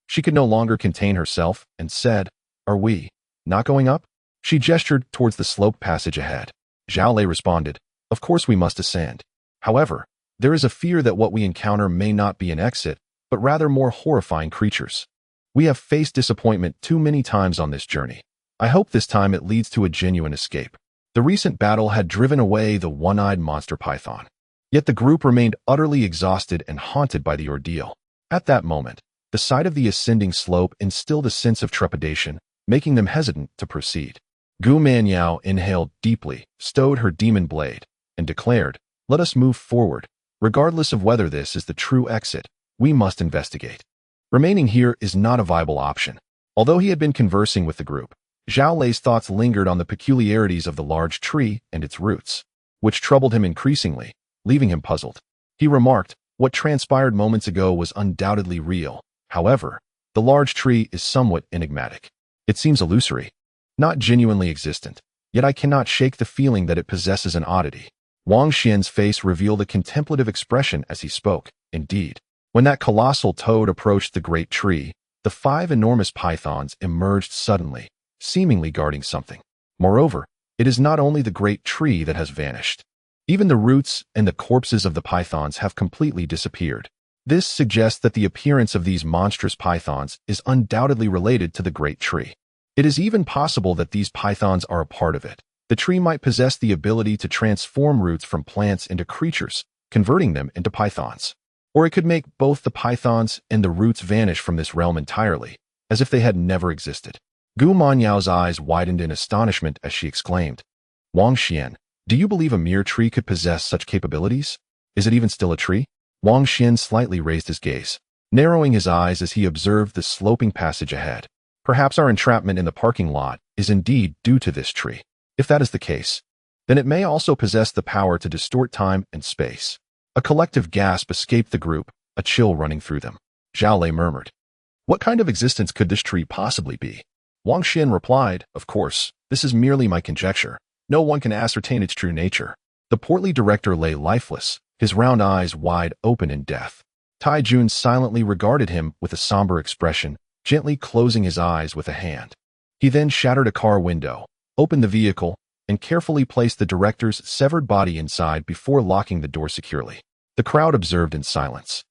she could no longer contain herself and said, "Are we not going up?" She gestured towards the sloped passage ahead. Zhao Lei responded, "Of course we must ascend. However, there is a fear that what we encounter may not be an exit, but rather more horrifying creatures. We have faced disappointment too many times on this journey. I hope this time it leads to a genuine escape." The recent battle had driven away the one-eyed monster python. Yet the group remained utterly exhausted and haunted by the ordeal. At that moment, the sight of the ascending slope instilled a sense of trepidation, making them hesitant to proceed. Gu Manyao inhaled deeply, stowed her demon blade, and declared, "Let us move forward. Regardless of whether this is the true exit, we must investigate. Remaining here is not a viable option." Although he had been conversing with the group, Zhao Lei's thoughts lingered on the peculiarities of the large tree and its roots, which troubled him increasingly, leaving him puzzled. He remarked, "What transpired moments ago was undoubtedly real. However, the large tree is somewhat enigmatic. It seems illusory, not genuinely existent, yet I cannot shake the feeling that it possesses an oddity." Wang Xian's face revealed a contemplative expression as he spoke. Indeed, when that colossal toad approached the great tree, the 5 enormous pythons emerged suddenly, seemingly guarding something. Moreover, it is not only the great tree that has vanished. Even the roots and the corpses of the pythons have completely disappeared. This suggests that the appearance of these monstrous pythons is undoubtedly related to the great tree. It is even possible that these pythons are a part of it. The tree might possess the ability to transform roots from plants into creatures, converting them into pythons. Or it could make both the pythons and the roots vanish from this realm entirely, as if they had never existed. Gu Manyao's eyes widened in astonishment as she exclaimed, "Wang Xian, do you believe a mere tree could possess such capabilities? Is it even still a tree?" Wang Xian slightly raised his gaze, narrowing his eyes as he observed the sloping passage ahead. Perhaps our entrapment in the parking lot is indeed due to this tree. If that is the case, then it may also possess the power to distort time and space. A collective gasp escaped the group, a chill running through them. Zhao Lei murmured, "What kind of existence could this tree possibly be?" Wang Xian replied, "Of course, this is merely my conjecture. No one can ascertain its true nature." The portly director lay lifeless, his round eyes wide open in death. Tai Jun silently regarded him with a somber expression, gently closing his eyes with a hand. He then shattered a car window, opened the vehicle, and carefully placed the director's severed body inside before locking the door securely. The crowd observed in silence,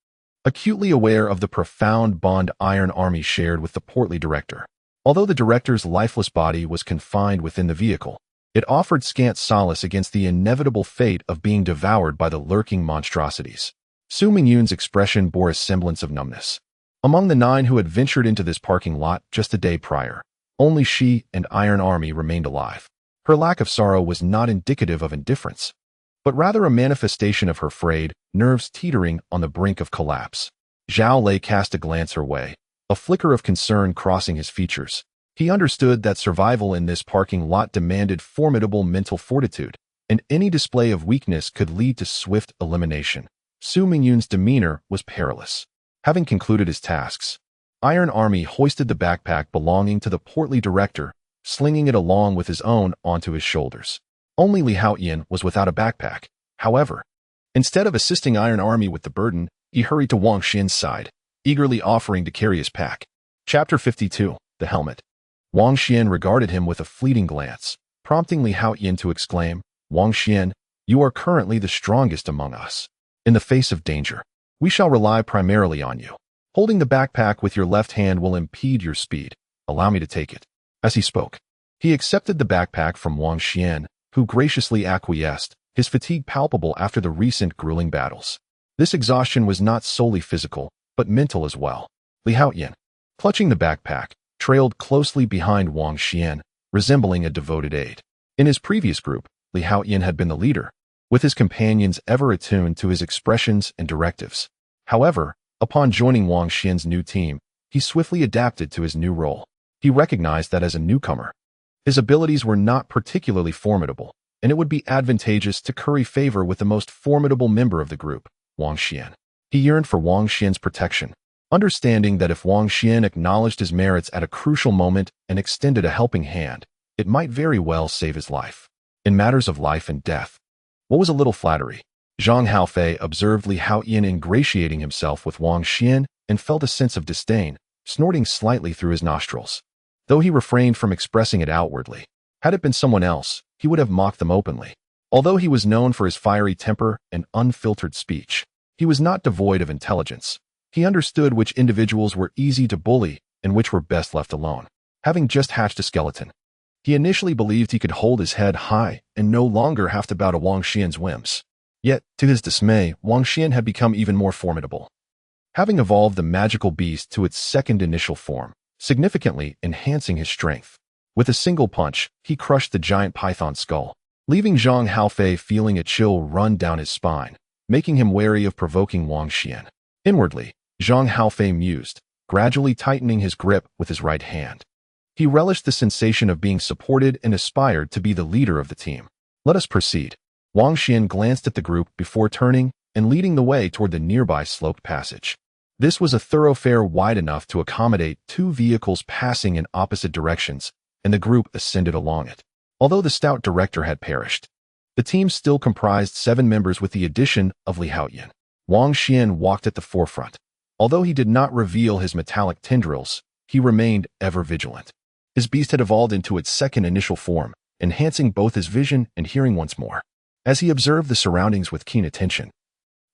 acutely aware of the profound bond Iron Army shared with the portly director. Although the director's lifeless body was confined within the vehicle, it offered scant solace against the inevitable fate of being devoured by the lurking monstrosities. Su Mingyun's expression bore a semblance of numbness. Among the 9 who had ventured into this parking lot just a day prior, only she and Iron Army remained alive. Her lack of sorrow was not indicative of indifference, but rather a manifestation of her frayed nerves teetering on the brink of collapse. Zhao Lei cast a glance her way, a flicker of concern crossing his features. He understood that survival in this parking lot demanded formidable mental fortitude, and any display of weakness could lead to swift elimination. Su Mingyun's demeanor was perilous. Having concluded his tasks, Iron Army hoisted the backpack belonging to the portly director, slinging it along with his own onto his shoulders. Only Li Haoyan was without a backpack. However, instead of assisting Iron Army with the burden, he hurried to Wang Xian's side, eagerly offering to carry his pack. Chapter 52, The Helmet. Wang Xian regarded him with a fleeting glance, prompting Li Haoyan to exclaim, "Wang Xian, you are currently the strongest among us. In the face of danger, we shall rely primarily on you. Holding the backpack with your left hand will impede your speed. Allow me to take it." As he spoke, he accepted the backpack from Wang Xian, who graciously acquiesced, his fatigue palpable after the recent grueling battles. This exhaustion was not solely physical, but mental as well. Li Haoyan, clutching the backpack, trailed closely behind Wang Xian, resembling a devoted aide. In his previous group, Li Haoyan had been the leader, with his companions ever attuned to his expressions and directives. However, Upon joining Wang Xian's new team, he swiftly adapted to his new role. He recognized that as a newcomer, his abilities were not particularly formidable, and it would be advantageous to curry favor with the most formidable member of the group, Wang Xian. He yearned for Wang Xian's protection, understanding that if Wang Xian acknowledged his merits at a crucial moment and extended a helping hand, it might very well save his life. In matters of life and death, what was a little flattery? Zhang Haofei observed Li Haoyan ingratiating himself with Wang Xian and felt a sense of disdain, snorting slightly through his nostrils. Though he refrained from expressing it outwardly, had it been someone else, he would have mocked them openly. Although he was known for his fiery temper and unfiltered speech, he was not devoid of intelligence. He understood which individuals were easy to bully and which were best left alone. Having just hatched a skeleton, he initially believed he could hold his head high and no longer have to bow to Wang Xian's whims. Yet, to his dismay, Wang Xian had become even more formidable, having evolved the magical beast to its second initial form, significantly enhancing his strength. With a single punch, he crushed the giant python skull, leaving Zhang Haofei feeling a chill run down his spine, making him wary of provoking Wang Xian. Inwardly, Zhang Haofei mused, gradually tightening his grip with his right hand. He relished the sensation of being supported and aspired to be the leader of the team. Let us proceed. Wang Xian glanced at the group before turning and leading the way toward the nearby sloped passage. This was a thoroughfare wide enough to accommodate 2 vehicles passing in opposite directions, and the group ascended along it. Although the stout director had perished, the team still comprised 7 members with the addition of Li Haoyan. Wang Xian walked at the forefront. Although he did not reveal his metallic tendrils, he remained ever vigilant. His beast had evolved into its second initial form, enhancing both his vision and hearing once more. As he observed the surroundings with keen attention,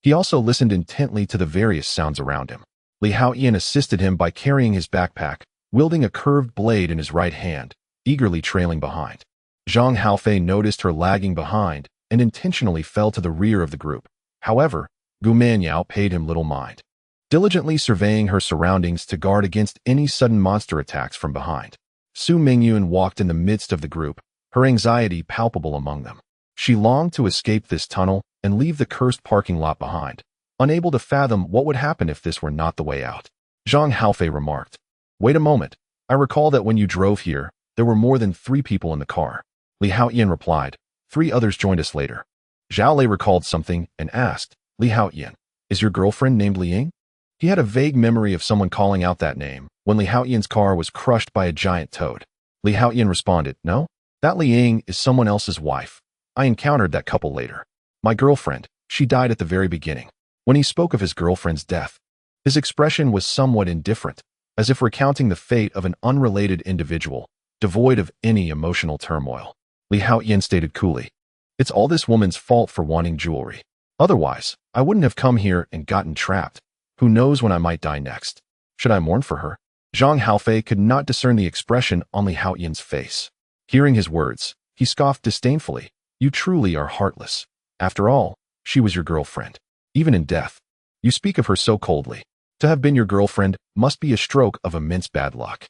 he also listened intently to the various sounds around him. Li Haoyan assisted him by carrying his backpack, wielding a curved blade in his right hand, eagerly trailing behind. Zhang Haofei noticed her lagging behind and intentionally fell to the rear of the group. However, Gu Manyao paid him little mind, diligently surveying her surroundings to guard against any sudden monster attacks from behind. Su Mingyun walked in the midst of the group, her anxiety palpable among them. She longed to escape this tunnel and leave the cursed parking lot behind, unable to fathom what would happen if this were not the way out. Zhang Haofei remarked, "Wait a moment. I recall that when you drove here, there were more than 3 people in the car." Li Haoyan replied, 3 others joined us later. Zhao Lei recalled something and asked, "Li Haoyan, is your girlfriend named Li Ying?" He had a vague memory of someone calling out that name when Li Haoyan's car was crushed by a giant toad. Li Haoyan responded, "No, that Li Ying is someone else's wife. I encountered that couple later. My girlfriend, she died at the very beginning." When he spoke of his girlfriend's death, his expression was somewhat indifferent, as if recounting the fate of an unrelated individual, devoid of any emotional turmoil. Li Haoyan stated coolly, "It's all this woman's fault for wanting jewelry. Otherwise, I wouldn't have come here and gotten trapped. Who knows when I might die next? Should I mourn for her?" Zhang Haofei could not discern the expression on Li Haoyan's face. Hearing his words, he scoffed disdainfully, "You truly are heartless. After all, she was your girlfriend. Even in death, you speak of her so coldly. To have been your girlfriend must be a stroke of immense bad luck."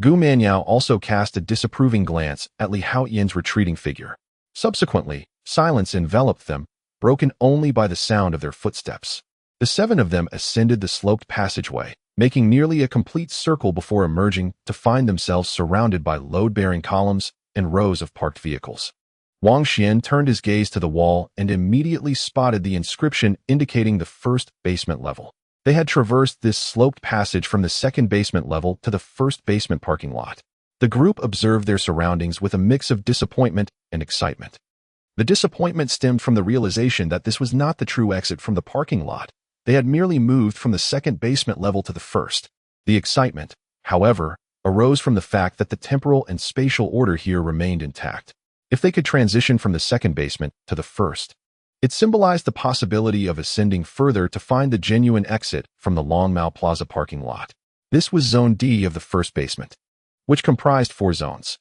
Gu Manyao also cast a disapproving glance at Li Haoyan's retreating figure. Subsequently, silence enveloped them, broken only by the sound of their footsteps. The 7 of them ascended the sloped passageway, making nearly a complete circle before emerging to find themselves surrounded by load-bearing columns and rows of parked vehicles. Wang Xian turned his gaze to the wall and immediately spotted the inscription indicating the first basement level. They had traversed this sloped passage from the second basement level to the first basement parking lot. The group observed their surroundings with a mix of disappointment and excitement. The disappointment stemmed from the realization that this was not the true exit from the parking lot. They had merely moved from the second basement level to the first. The excitement, however, arose from the fact that the temporal and spatial order here remained intact. If they could transition from the second basement to the first, it symbolized the possibility of ascending further to find the genuine exit from the Longmao Plaza parking lot. This was Zone D of the first basement, which comprised 4 zones,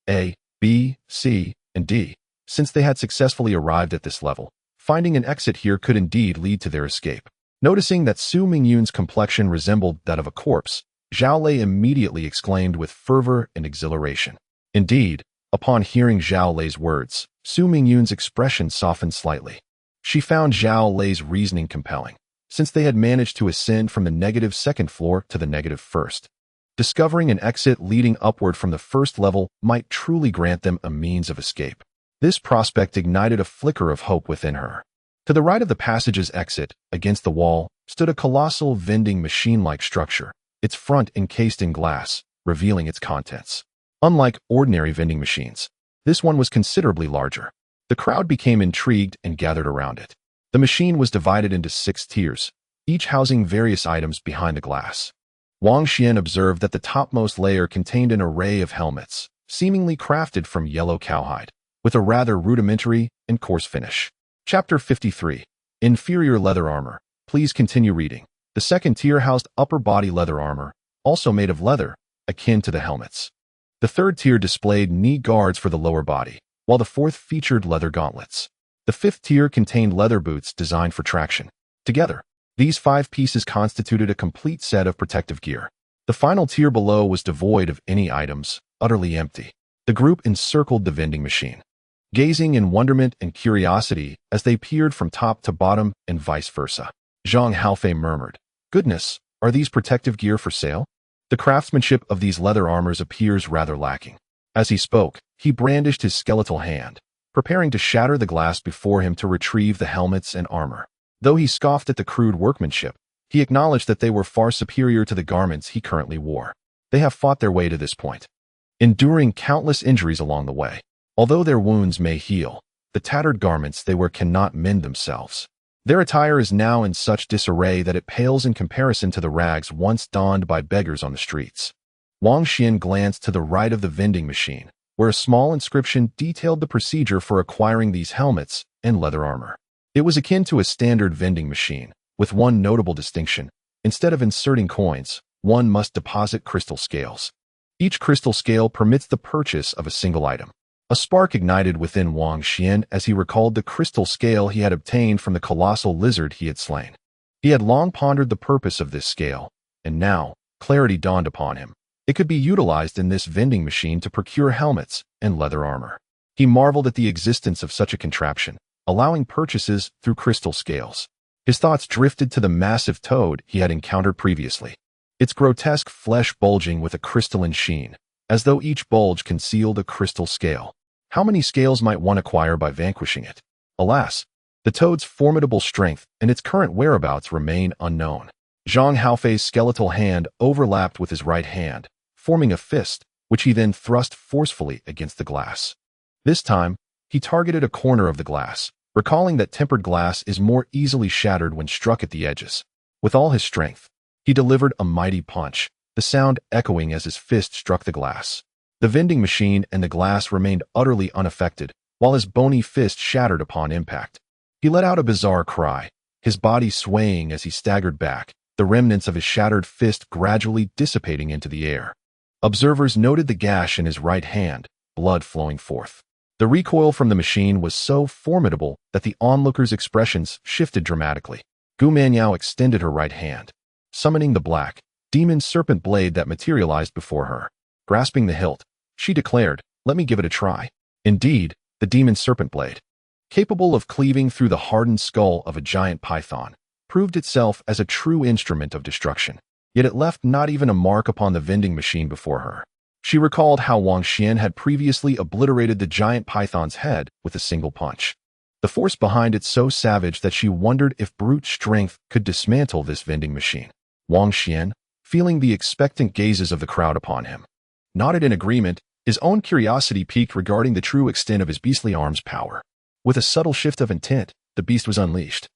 A, B, C, and D. Since they had successfully arrived at this level, finding an exit here could indeed lead to their escape. Noticing that Su Mingyun's complexion resembled that of a corpse, Zhao Lei immediately exclaimed with fervor and exhilaration. Indeed, upon hearing Zhao Lei's words, Su Mingyun's expression softened slightly. She found Zhao Lei's reasoning compelling. since they had managed to ascend from the negative second floor to the negative first. Discovering an exit leading upward from the first level might truly grant them a means of escape. This prospect ignited a flicker of hope within her. To the right of the passage's exit, against the wall, stood a colossal vending machine-like structure, its front encased in glass, revealing its contents. Unlike ordinary vending machines, this one was considerably larger. The crowd became intrigued and gathered around it. The machine was divided into 6 tiers, each housing various items behind the glass. Wang Xuan observed that the topmost layer contained an array of helmets, seemingly crafted from yellow cowhide, with a rather rudimentary and coarse finish. Chapter 53. Inferior Leather Armor. Please continue reading. The second tier housed upper body leather armor, also made of leather, akin to the helmets. The third tier displayed knee guards for the lower body, while the fourth featured leather gauntlets. The fifth tier contained leather boots designed for traction. Together, these 5 pieces constituted a complete set of protective gear. The final tier below was devoid of any items, utterly empty. The group encircled the vending machine, gazing in wonderment and curiosity as they peered from top to bottom and vice versa. Zhang Haofei murmured, "Goodness, are these protective gear for sale?" The craftsmanship of these leather armors appears rather lacking. As he spoke, he brandished his skeletal hand, preparing to shatter the glass before him to retrieve the helmets and armor. Though he scoffed at the crude workmanship, he acknowledged that they were far superior to the garments he currently wore. They have fought their way to this point, enduring countless injuries along the way. Although their wounds may heal, the tattered garments they wear cannot mend themselves. Their attire is now in such disarray that it pales in comparison to the rags once donned by beggars on the streets. Wang Xuan glanced to the right of the vending machine, where a small inscription detailed the procedure for acquiring these helmets and leather armor. It was akin to a standard vending machine, with one notable distinction. Instead of inserting coins, one must deposit crystal scales. Each crystal scale permits the purchase of a single item. A spark ignited within Wang Xuan as he recalled the crystal scale he had obtained from the colossal lizard he had slain. He had long pondered the purpose of this scale, and now, clarity dawned upon him. It could be utilized in this vending machine to procure helmets and leather armor. He marveled at the existence of such a contraption, allowing purchases through crystal scales. His thoughts drifted to the massive toad he had encountered previously, its grotesque flesh bulging with a crystalline sheen, as though each bulge concealed a crystal scale. How many scales might one acquire by vanquishing it? Alas, the toad's formidable strength and its current whereabouts remain unknown. Zhang Haofei's skeletal hand overlapped with his right hand, forming a fist, which he then thrust forcefully against the glass. This time, he targeted a corner of the glass, recalling that tempered glass is more easily shattered when struck at the edges. With all his strength, he delivered a mighty punch, the sound echoing as his fist struck the glass. The vending machine and the glass remained utterly unaffected, while his bony fist shattered upon impact. He let out a bizarre cry, his body swaying as he staggered back, the remnants of his shattered fist gradually dissipating into the air. Observers noted the gash in his right hand, blood flowing forth. The recoil from the machine was so formidable that the onlookers' expressions shifted dramatically. Gu Manyao extended her right hand, summoning the black, demon serpent blade that materialized before her. Grasping the hilt, she declared, "Let me give it a try." Indeed, the demon serpent blade, capable of cleaving through the hardened skull of a giant python, proved itself as a true instrument of destruction. Yet it left not even a mark upon the vending machine before her. She recalled how Wang Xuan had previously obliterated the giant python's head with a single punch. The force behind it so savage that she wondered if brute strength could dismantle this vending machine. Wang Xuan, feeling the expectant gazes of the crowd upon him, nodded in agreement. His own curiosity piqued regarding the true extent of his beastly arm's power. With a subtle shift of intent, the beast was unleashed.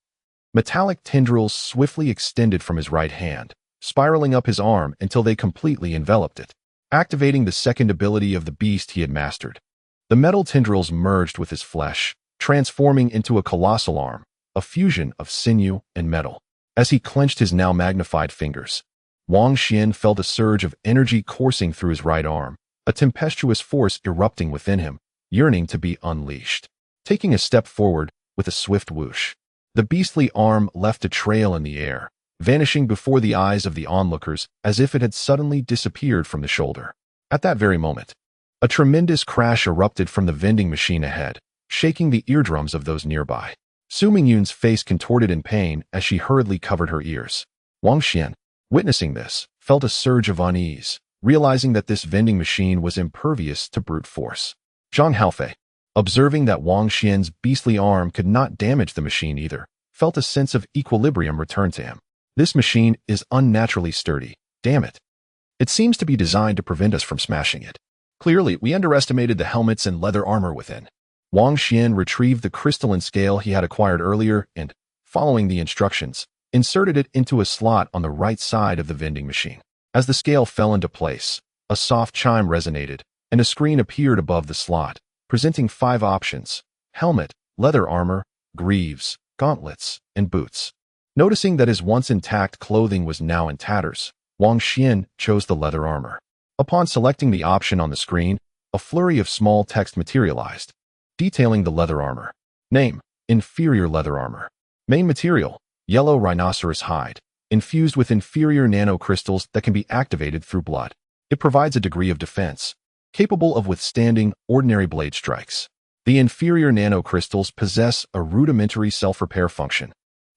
Metallic tendrils swiftly extended from his right hand, spiraling up his arm until they completely enveloped it, activating the second ability of the beast he had mastered. The metal tendrils merged with his flesh, transforming into a colossal arm, a fusion of sinew and metal. As he clenched his now magnified fingers, Wang Xuan felt a surge of energy coursing through his right arm, a tempestuous force erupting within him, yearning to be unleashed. Taking a step forward, with a swift whoosh, the beastly arm left a trail in the air, vanishing before the eyes of the onlookers as if it had suddenly disappeared from the shoulder. At that very moment, a tremendous crash erupted from the vending machine ahead, shaking the eardrums of those nearby. Su Mingyun's face contorted in pain as she hurriedly covered her ears. Wang Xuan, witnessing this, felt a surge of unease, realizing that this vending machine was impervious to brute force. Zhang Haofei, observing that Wang Xuan's beastly arm could not damage the machine either, felt a sense of equilibrium return to him. This machine is unnaturally sturdy. Damn it. It seems to be designed to prevent us from smashing it. Clearly, we underestimated the helmets and leather armor within. Wang Xuan retrieved the crystalline scale he had acquired earlier and, following the instructions, inserted it into a slot on the right side of the vending machine. As the scale fell into place, a soft chime resonated, and a screen appeared above the slot, presenting 5 options: helmet, leather armor, greaves, gauntlets, and boots. Noticing that his once intact clothing was now in tatters, Wang Xuan chose the leather armor. Upon selecting the option on the screen, a flurry of small text materialized, detailing the leather armor. Name: inferior leather armor. Main material: yellow rhinoceros hide, infused with inferior nanocrystals that can be activated through blood. It provides a degree of defense, capable of withstanding ordinary blade strikes. The inferior nanocrystals possess a rudimentary self-repair function,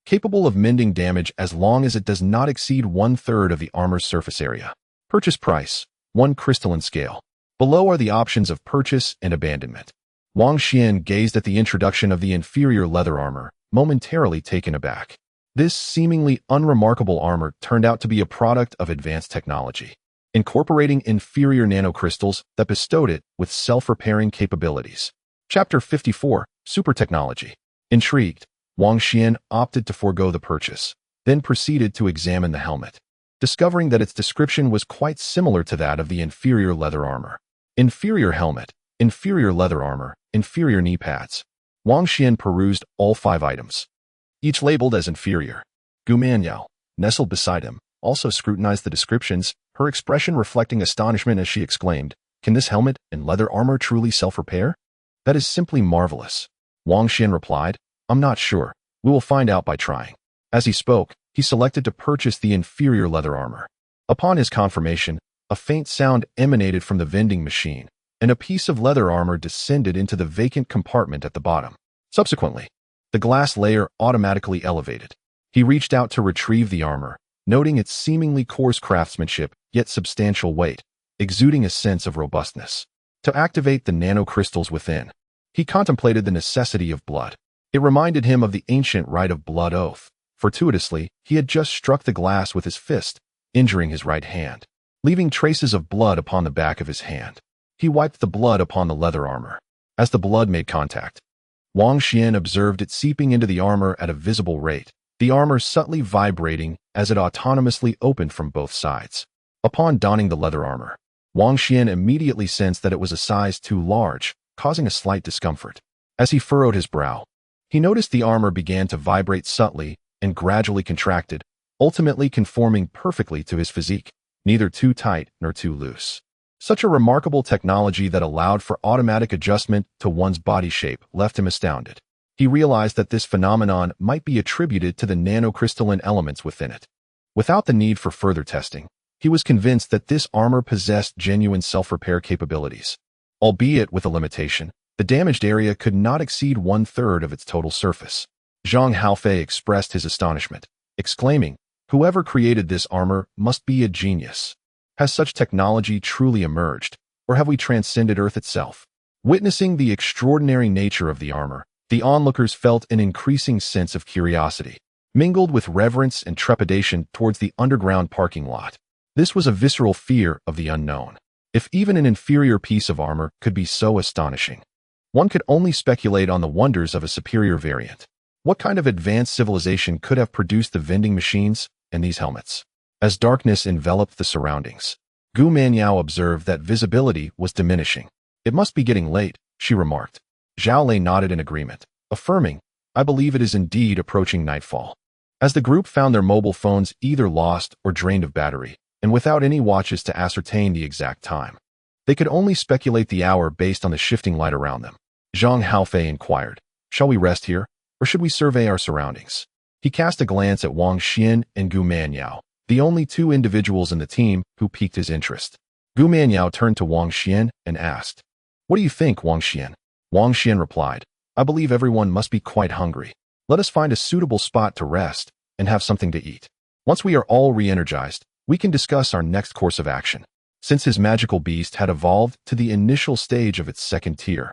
capable of mending damage as long as it does not exceed 1/3 of the armor's surface area. Purchase price: 1 crystalline scale. Below are the options of purchase and abandonment. Wang Xuan gazed at the introduction of the inferior leather armor, momentarily taken aback. This seemingly unremarkable armor turned out to be a product of advanced technology, incorporating inferior nanocrystals that bestowed it with self-repairing capabilities. Chapter 54, Super Technology. Intrigued, Wang Xuan opted to forego the purchase, then proceeded to examine the helmet, discovering that its description was quite similar to that of the inferior leather armor. Inferior helmet, inferior leather armor, inferior knee pads. Wang Xuan perused all 5 items, each labeled as inferior. Gu Manyao, nestled beside him, also scrutinized the descriptions, her expression reflecting astonishment as she exclaimed, "Can this helmet and leather armor truly self-repair? That is simply marvelous." Wang Xuan replied, "I'm not sure. We will find out by trying." As he spoke, he selected to purchase the inferior leather armor. Upon his confirmation, a faint sound emanated from the vending machine, and a piece of leather armor descended into the vacant compartment at the bottom. Subsequently, the glass layer automatically elevated. He reached out to retrieve the armor, noting its seemingly coarse craftsmanship, yet substantial weight, exuding a sense of robustness. To activate the nanocrystals within, he contemplated the necessity of blood. It reminded him of the ancient rite of blood oath. Fortuitously, he had just struck the glass with his fist, injuring his right hand, leaving traces of blood upon the back of his hand. He wiped the blood upon the leather armor. As the blood made contact, Wang Xuan observed it seeping into the armor at a visible rate, the armor subtly vibrating as it autonomously opened from both sides. Upon donning the leather armor, Wang Xuan immediately sensed that it was a size too large, causing a slight discomfort. As he furrowed his brow, he noticed the armor began to vibrate subtly and gradually contracted, ultimately conforming perfectly to his physique, neither too tight nor too loose. Such a remarkable technology that allowed for automatic adjustment to one's body shape left him astounded. He realized that this phenomenon might be attributed to the nanocrystalline elements within it. Without the need for further testing, he was convinced that this armor possessed genuine self-repair capabilities. Albeit with a limitation, the damaged area could not exceed 1/3 of its total surface. Zhang Haofei expressed his astonishment, exclaiming, "Whoever created this armor must be a genius. Has such technology truly emerged, or have we transcended Earth itself?" Witnessing the extraordinary nature of the armor, the onlookers felt an increasing sense of curiosity, mingled with reverence and trepidation towards the underground parking lot. This was a visceral fear of the unknown. If even an inferior piece of armor could be so astonishing, one could only speculate on the wonders of a superior variant. What kind of advanced civilization could have produced the vending machines and these helmets? As darkness enveloped the surroundings, Gu Manyao observed that visibility was diminishing. "It must be getting late," she remarked. Zhao Lei nodded in agreement, affirming, "I believe it is indeed approaching nightfall." As the group found their mobile phones either lost or drained of battery, and without any watches to ascertain the exact time, they could only speculate the hour based on the shifting light around them. Zhang Haofei inquired, "Shall we rest here, or should we survey our surroundings?" He cast a glance at Wang Xuan and Gu Manyao, the only 2 individuals in the team who piqued his interest. Gu Manyao turned to Wang Xuan and asked, "What do you think, Wang Xuan?" Wang Xuan replied, "I believe everyone must be quite hungry. Let us find a suitable spot to rest and have something to eat. Once we are all re-energized, we can discuss our next course of action. Since his magical beast had evolved to the initial stage of its second tier,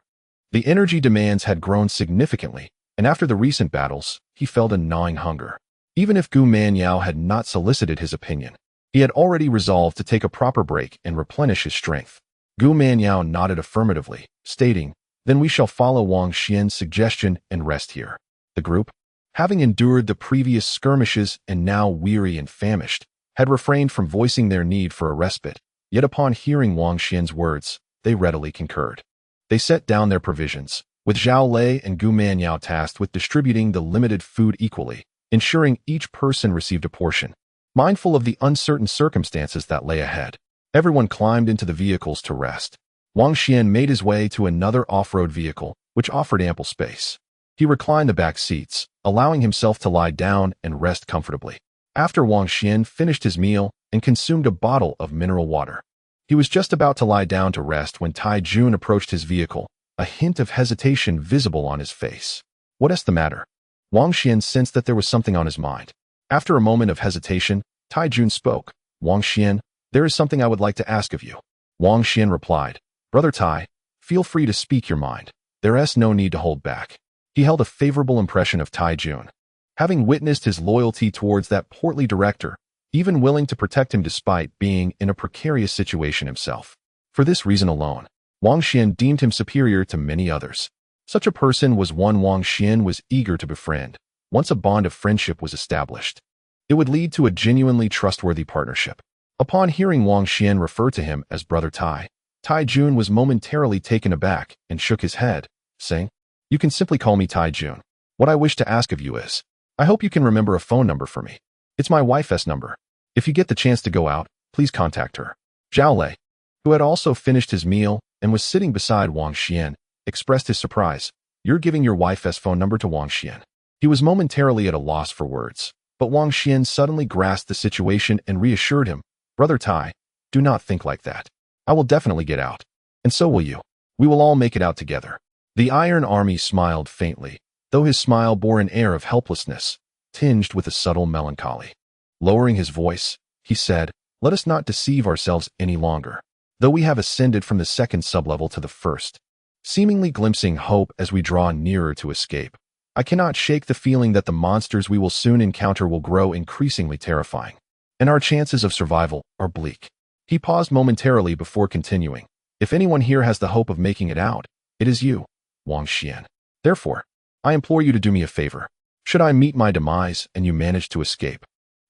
the energy demands had grown significantly, and after the recent battles, he felt a gnawing hunger. Even if Gu Manyao had not solicited his opinion, he had already resolved to take a proper break and replenish his strength. Gu Manyao nodded affirmatively, stating, "Then we shall follow Wang Xuan's suggestion and rest here." The group, having endured the previous skirmishes and now weary and famished, had refrained from voicing their need for a respite, yet upon hearing Wang Xuan's words, they readily concurred. They set down their provisions, with Zhao Lei and Gu Manyao tasked with distributing the limited food equally, ensuring each person received a portion. Mindful of the uncertain circumstances that lay ahead, everyone climbed into the vehicles to rest. Wang Xuan made his way to another off-road vehicle, which offered ample space. He reclined the back seats, allowing himself to lie down and rest comfortably. After Wang Xuan finished his meal and consumed a bottle of mineral water, he was just about to lie down to rest when Tai Jun approached his vehicle, a hint of hesitation visible on his face. "What is the matter?" Wang Xuan sensed that there was something on his mind. After a moment of hesitation, Tai Jun spoke. "Wang Xuan, there is something I would like to ask of you." Wang Xuan replied, "Brother Tai, feel free to speak your mind. There is no need to hold back." He held a favorable impression of Tai Jun, having witnessed his loyalty towards that portly director, even willing to protect him despite being in a precarious situation himself. For this reason alone, Wang Xuan deemed him superior to many others. Such a person was one Wang Xuan was eager to befriend. Once a bond of friendship was established, it would lead to a genuinely trustworthy partnership. Upon hearing Wang Xuan refer to him as Brother Tai, Tai Jun was momentarily taken aback and shook his head, saying, "You can simply call me Tai Jun. What I wish to ask of you is, I hope you can remember a phone number for me. It's my wife's number. If you get the chance to go out, please contact her." Zhao Lei, who had also finished his meal and was sitting beside Wang Xuan, expressed his surprise. "You're giving your wife's phone number to Wang Xuan?" He was momentarily at a loss for words, but Wang Xuan suddenly grasped the situation and reassured him, "Brother Tai, do not think like that. I will definitely get out. And so will you. We will all make it out together." The Iron Army smiled faintly, though his smile bore an air of helplessness, tinged with a subtle melancholy. Lowering his voice, he said, "Let us not deceive ourselves any longer. Though we have ascended from the second sublevel to the first, seemingly glimpsing hope as we draw nearer to escape, I cannot shake the feeling that the monsters we will soon encounter will grow increasingly terrifying, and our chances of survival are bleak." He paused momentarily before continuing, "If anyone here has the hope of making it out, it is you, Wang Xuan. Therefore, I implore you to do me a favor. Should I meet my demise and you manage to escape,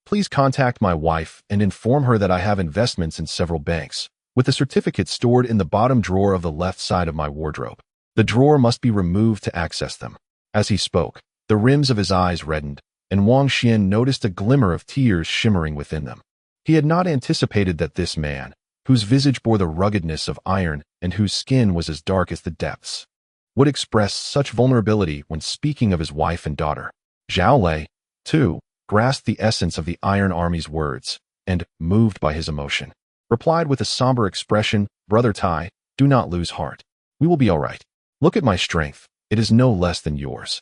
please contact my wife and inform her that I have investments in several banks, with the certificates stored in the bottom drawer of the left side of my wardrobe. The drawer must be removed to access them." As he spoke, the rims of his eyes reddened, and Wang Xuan noticed a glimmer of tears shimmering within them. He had not anticipated that this man, whose visage bore the ruggedness of iron and whose skin was as dark as the depths, would express such vulnerability when speaking of his wife and daughter. Zhao Lei, too, grasped the essence of the Iron Army's words, and, moved by his emotion, replied with a somber expression, "Brother Tai, do not lose heart. We will be all right. Look at my strength. It is no less than yours.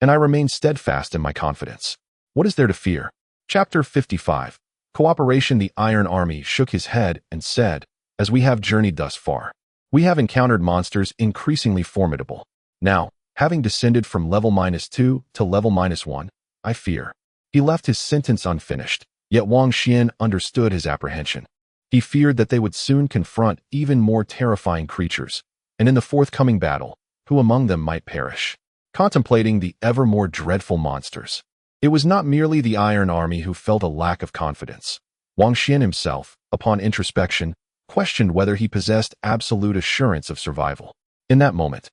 And I remain steadfast in my confidence. What is there to fear?" Chapter 55. Cooperation. The Iron Army shook his head and said, "As we have journeyed thus far, we have encountered monsters increasingly formidable. Now, having descended from level -2 to level -1, I fear." He left his sentence unfinished, yet Wang Xuan understood his apprehension. He feared that they would soon confront even more terrifying creatures, and in the forthcoming battle, who among them might perish. Contemplating the ever more dreadful monsters, it was not merely the Iron Army who felt a lack of confidence. Wang Xuan himself, upon introspection, questioned whether he possessed absolute assurance of survival. In that moment,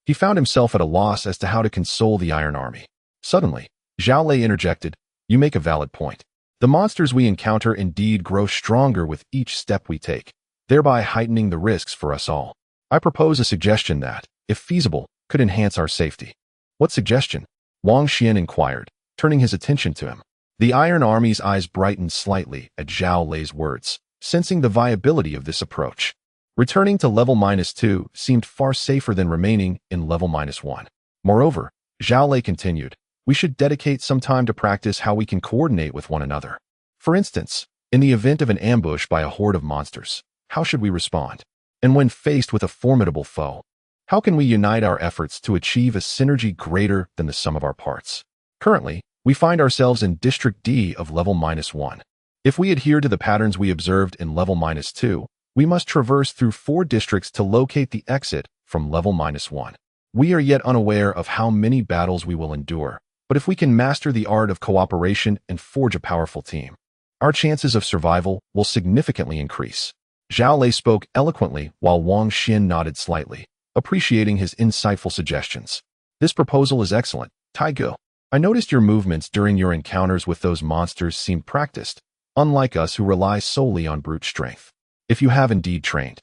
he found himself at a loss as to how to console the Iron Army. Suddenly, Zhao Lei interjected, "You make a valid point. The monsters we encounter indeed grow stronger with each step we take, thereby heightening the risks for us all. I propose a suggestion that, if feasible, could enhance our safety." "What suggestion?" Wang Xuan inquired, turning his attention to him. The Iron Army's eyes brightened slightly at Zhao Lei's words, sensing the viability of this approach. Returning to level -2 seemed far safer than remaining in level -1. Moreover, Zhao Lei continued, we should dedicate some time to practice how we can coordinate with one another. For instance, in the event of an ambush by a horde of monsters, how should we respond? And when faced with a formidable foe, how can we unite our efforts to achieve a synergy greater than the sum of our parts? Currently, we find ourselves in District D of level -1. If we adhere to the patterns we observed in level -2, we must traverse through 4 districts to locate the exit from level -1. We are yet unaware of how many battles we will endure, but if we can master the art of cooperation and forge a powerful team, our chances of survival will significantly increase. Zhao Lei spoke eloquently while Wang Xuan nodded slightly, appreciating his insightful suggestions. This proposal is excellent, Taigu. I noticed your movements during your encounters with those monsters seemed practiced, unlike us who rely solely on brute strength. If you have indeed trained,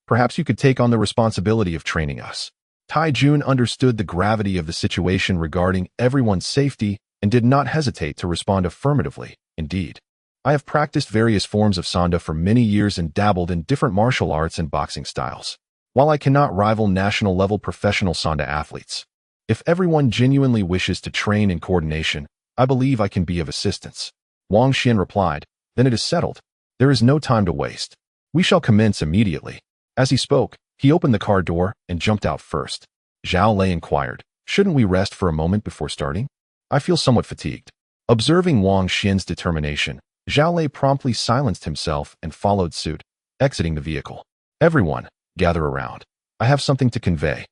perhaps you could take on the responsibility of training us. Tai Jun understood the gravity of the situation regarding everyone's safety and did not hesitate to respond affirmatively. Indeed, I have practiced various forms of Sanda for many years and dabbled in different martial arts and boxing styles. While I cannot rival national-level professional Sanda athletes, if everyone genuinely wishes to train in coordination, I believe I can be of assistance. Wang Xuan replied, then it is settled. There is no time to waste. We shall commence immediately. As he spoke, he opened the car door and jumped out first. Zhao Lei inquired, shouldn't we rest for a moment before starting? I feel somewhat fatigued. Observing Wang Xuan's determination, Zhao Lei promptly silenced himself and followed suit, exiting the vehicle. Everyone, gather around. I have something to convey.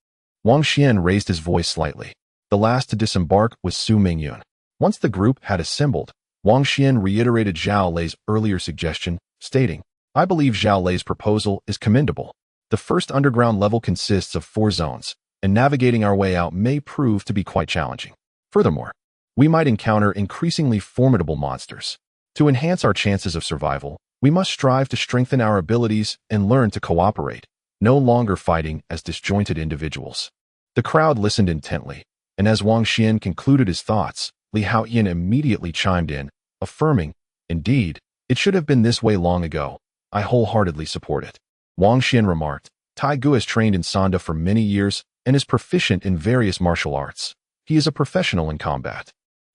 Wang Xuan raised his voice slightly. The last to disembark was Su Mingyun. Once the group had assembled, Wang Xuan reiterated Zhao Lei's earlier suggestion, stating, I believe Zhao Lei's proposal is commendable. The first underground level consists of 4 zones, and navigating our way out may prove to be quite challenging. Furthermore, we might encounter increasingly formidable monsters. To enhance our chances of survival, we must strive to strengthen our abilities and learn to cooperate, no longer fighting as disjointed individuals. The crowd listened intently, and as Wang Xuan concluded his thoughts, Li Haoyan immediately chimed in, affirming, indeed, it should have been this way long ago. I wholeheartedly support it. Wang Xuan remarked, Tai Gu has trained in Sanda for many years and is proficient in various martial arts. He is a professional in combat.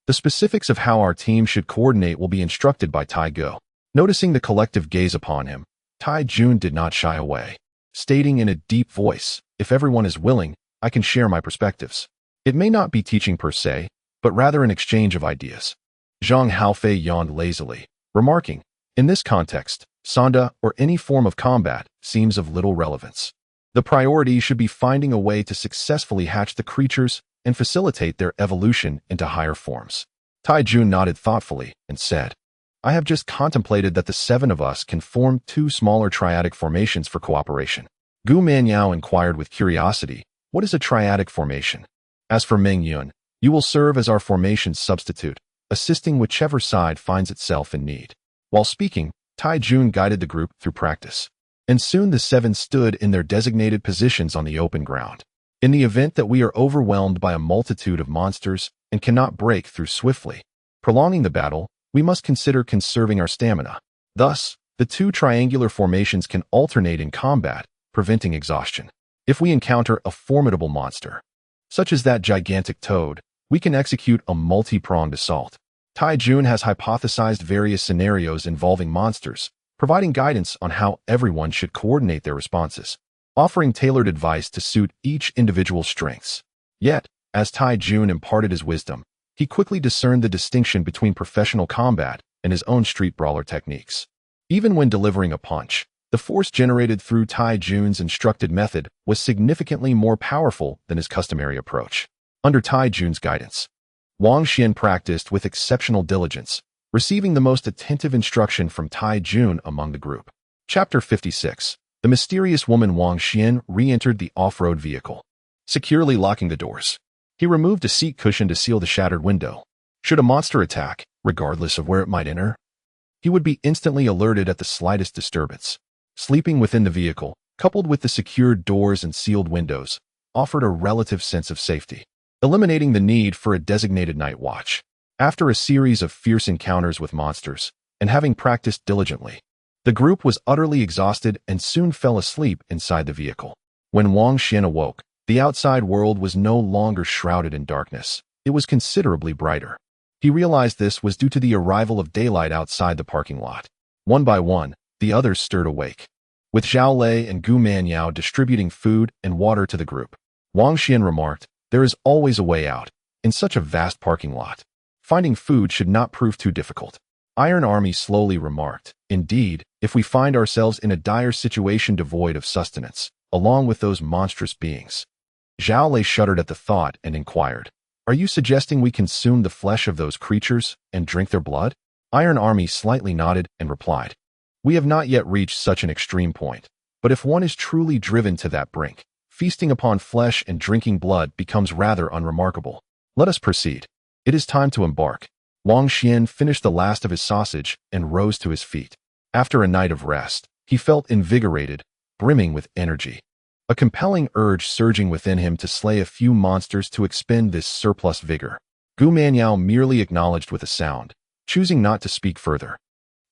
The specifics of how our team should coordinate will be instructed by Tai Gu. Noticing the collective gaze upon him, Tai Jun did not shy away, stating in a deep voice, if everyone is willing, I can share my perspectives. It may not be teaching per se, but rather an exchange of ideas. Zhang Haofei yawned lazily, remarking, in this context, Sanda or any form of combat seems of little relevance. The priority should be finding a way to successfully hatch the creatures and facilitate their evolution into higher forms. Tai Jun nodded thoughtfully and said, I have just contemplated that the 7 of us can form 2 smaller triadic formations for cooperation. Gu Manyao inquired with curiosity, what is a triadic formation? As for Meng Yun, you will serve as our formation's substitute, assisting whichever side finds itself in need. While speaking, Tai Jun guided the group through practice, and soon the 7 stood in their designated positions on the open ground. In the event that we are overwhelmed by a multitude of monsters and cannot break through swiftly, prolonging the battle, we must consider conserving our stamina. Thus, the 2 triangular formations can alternate in combat, preventing exhaustion. If we encounter a formidable monster, such as that gigantic toad, we can execute a multi-pronged assault. Tai Jun has hypothesized various scenarios involving monsters, providing guidance on how everyone should coordinate their responses, offering tailored advice to suit each individual's strengths. Yet, as Tai Jun imparted his wisdom, he quickly discerned the distinction between professional combat and his own street brawler techniques. Even when delivering a punch, the force generated through Tai Jun's instructed method was significantly more powerful than his customary approach. Under Tai Jun's guidance, Wang Xuan practiced with exceptional diligence, receiving the most attentive instruction from Tai Jun among the group. Chapter 56. The mysterious woman Wang Xuan re-entered the off-road vehicle, securely locking the doors. He removed a seat cushion to seal the shattered window. Should a monster attack, regardless of where it might enter, he would be instantly alerted at the slightest disturbance. Sleeping within the vehicle, coupled with the secured doors and sealed windows, offered a relative sense of safety, eliminating the need for a designated night watch. After a series of fierce encounters with monsters, and having practiced diligently, the group was utterly exhausted and soon fell asleep inside the vehicle. When Wang Xuan awoke, the outside world was no longer shrouded in darkness. it was considerably brighter. He realized this was due to the arrival of daylight outside the parking lot. One by one, the others stirred awake, with Zhao Lei and Gu Manyao distributing food and water to the group. Wang Xuan remarked, "There is always a way out. In such a vast parking lot, finding food should not prove too difficult." Iron Army slowly remarked, "Indeed, if we find ourselves in a dire situation devoid of sustenance, along with those monstrous beings." Zhao Lei shuddered at the thought and inquired, "Are you suggesting we consume the flesh of those creatures and drink their blood?" Iron Army slightly nodded and replied, "We have not yet reached such an extreme point, but if one is truly driven to that brink, feasting upon flesh and drinking blood becomes rather unremarkable. Let us proceed. It is time to embark." Wang Xuan finished the last of his sausage and rose to his feet. After a night of rest, he felt invigorated, brimming with energy. A compelling urge surging within him to slay a few monsters to expend this surplus vigor. Gu Manyao merely acknowledged with a sound, choosing not to speak further.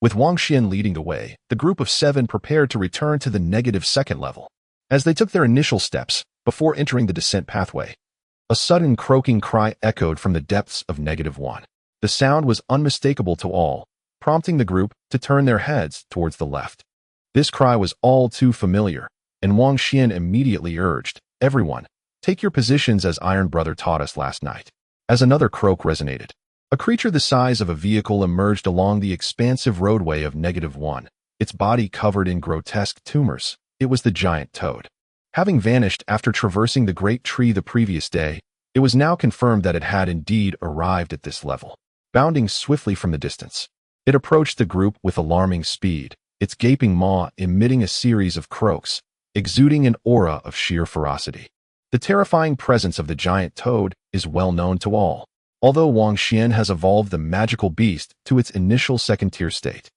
With Wang Xuan leading the way, the group of 7 prepared to return to the -2nd level. As they took their initial steps, before entering the descent pathway, a sudden croaking cry echoed from the depths of -1. The sound was unmistakable to all, prompting the group to turn their heads towards the left. This cry was all too familiar, and Wang Xuan immediately urged, "Everyone, take your positions as Iron Brother taught us last night." As another croak resonated, a creature the size of a vehicle emerged along the expansive roadway of -1, its body covered in grotesque tumors. It was the giant toad. Having vanished after traversing the great tree the previous day, it was now confirmed that it had indeed arrived at this level. Bounding swiftly from the distance, it approached the group with alarming speed, its gaping maw emitting a series of croaks, exuding an aura of sheer ferocity. The terrifying presence of the giant toad is well known to all, although Wang Xuan has evolved the magical beast to its initial second-tier state.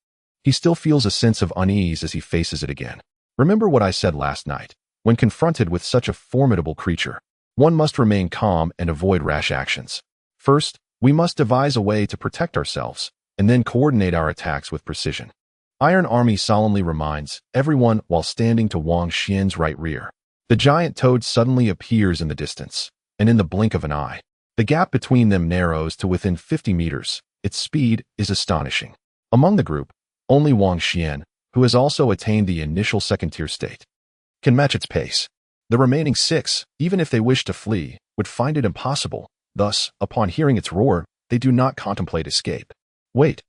He still feels a sense of unease as he faces it again. Remember what I said last night. When confronted with such a formidable creature, one must remain calm and avoid rash actions. First, we must devise a way to protect ourselves, and then coordinate our attacks with precision. Iron Army solemnly reminds everyone while standing to Wang Xuan's right rear. The giant toad suddenly appears in the distance, and in the blink of an eye, the gap between them narrows to within 50 meters. Its speed is astonishing. Among the group, only Wang Xuan, who has also attained the initial second-tier state, can match its pace. The remaining 6, even if they wish to flee, would find it impossible. Thus, upon hearing its roar, they do not contemplate escape. Wait.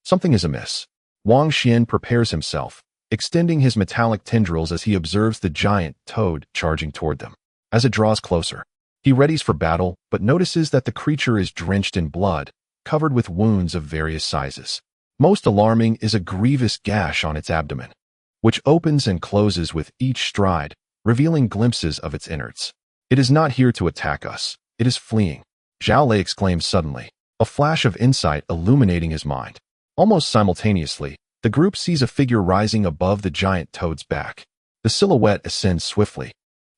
Something is amiss. Wang Xuan prepares himself, extending his metallic tendrils as he observes the giant toad charging toward them. As it draws closer, he readies for battle, but notices that the creature is drenched in blood, covered with wounds of various sizes. Most alarming is a grievous gash on its abdomen, which opens and closes with each stride, revealing glimpses of its innards. It is not here to attack us. It is fleeing. Zhao Lei exclaimed suddenly, a flash of insight illuminating his mind. Almost simultaneously, the group sees a figure rising above the giant toad's back. The silhouette ascends swiftly,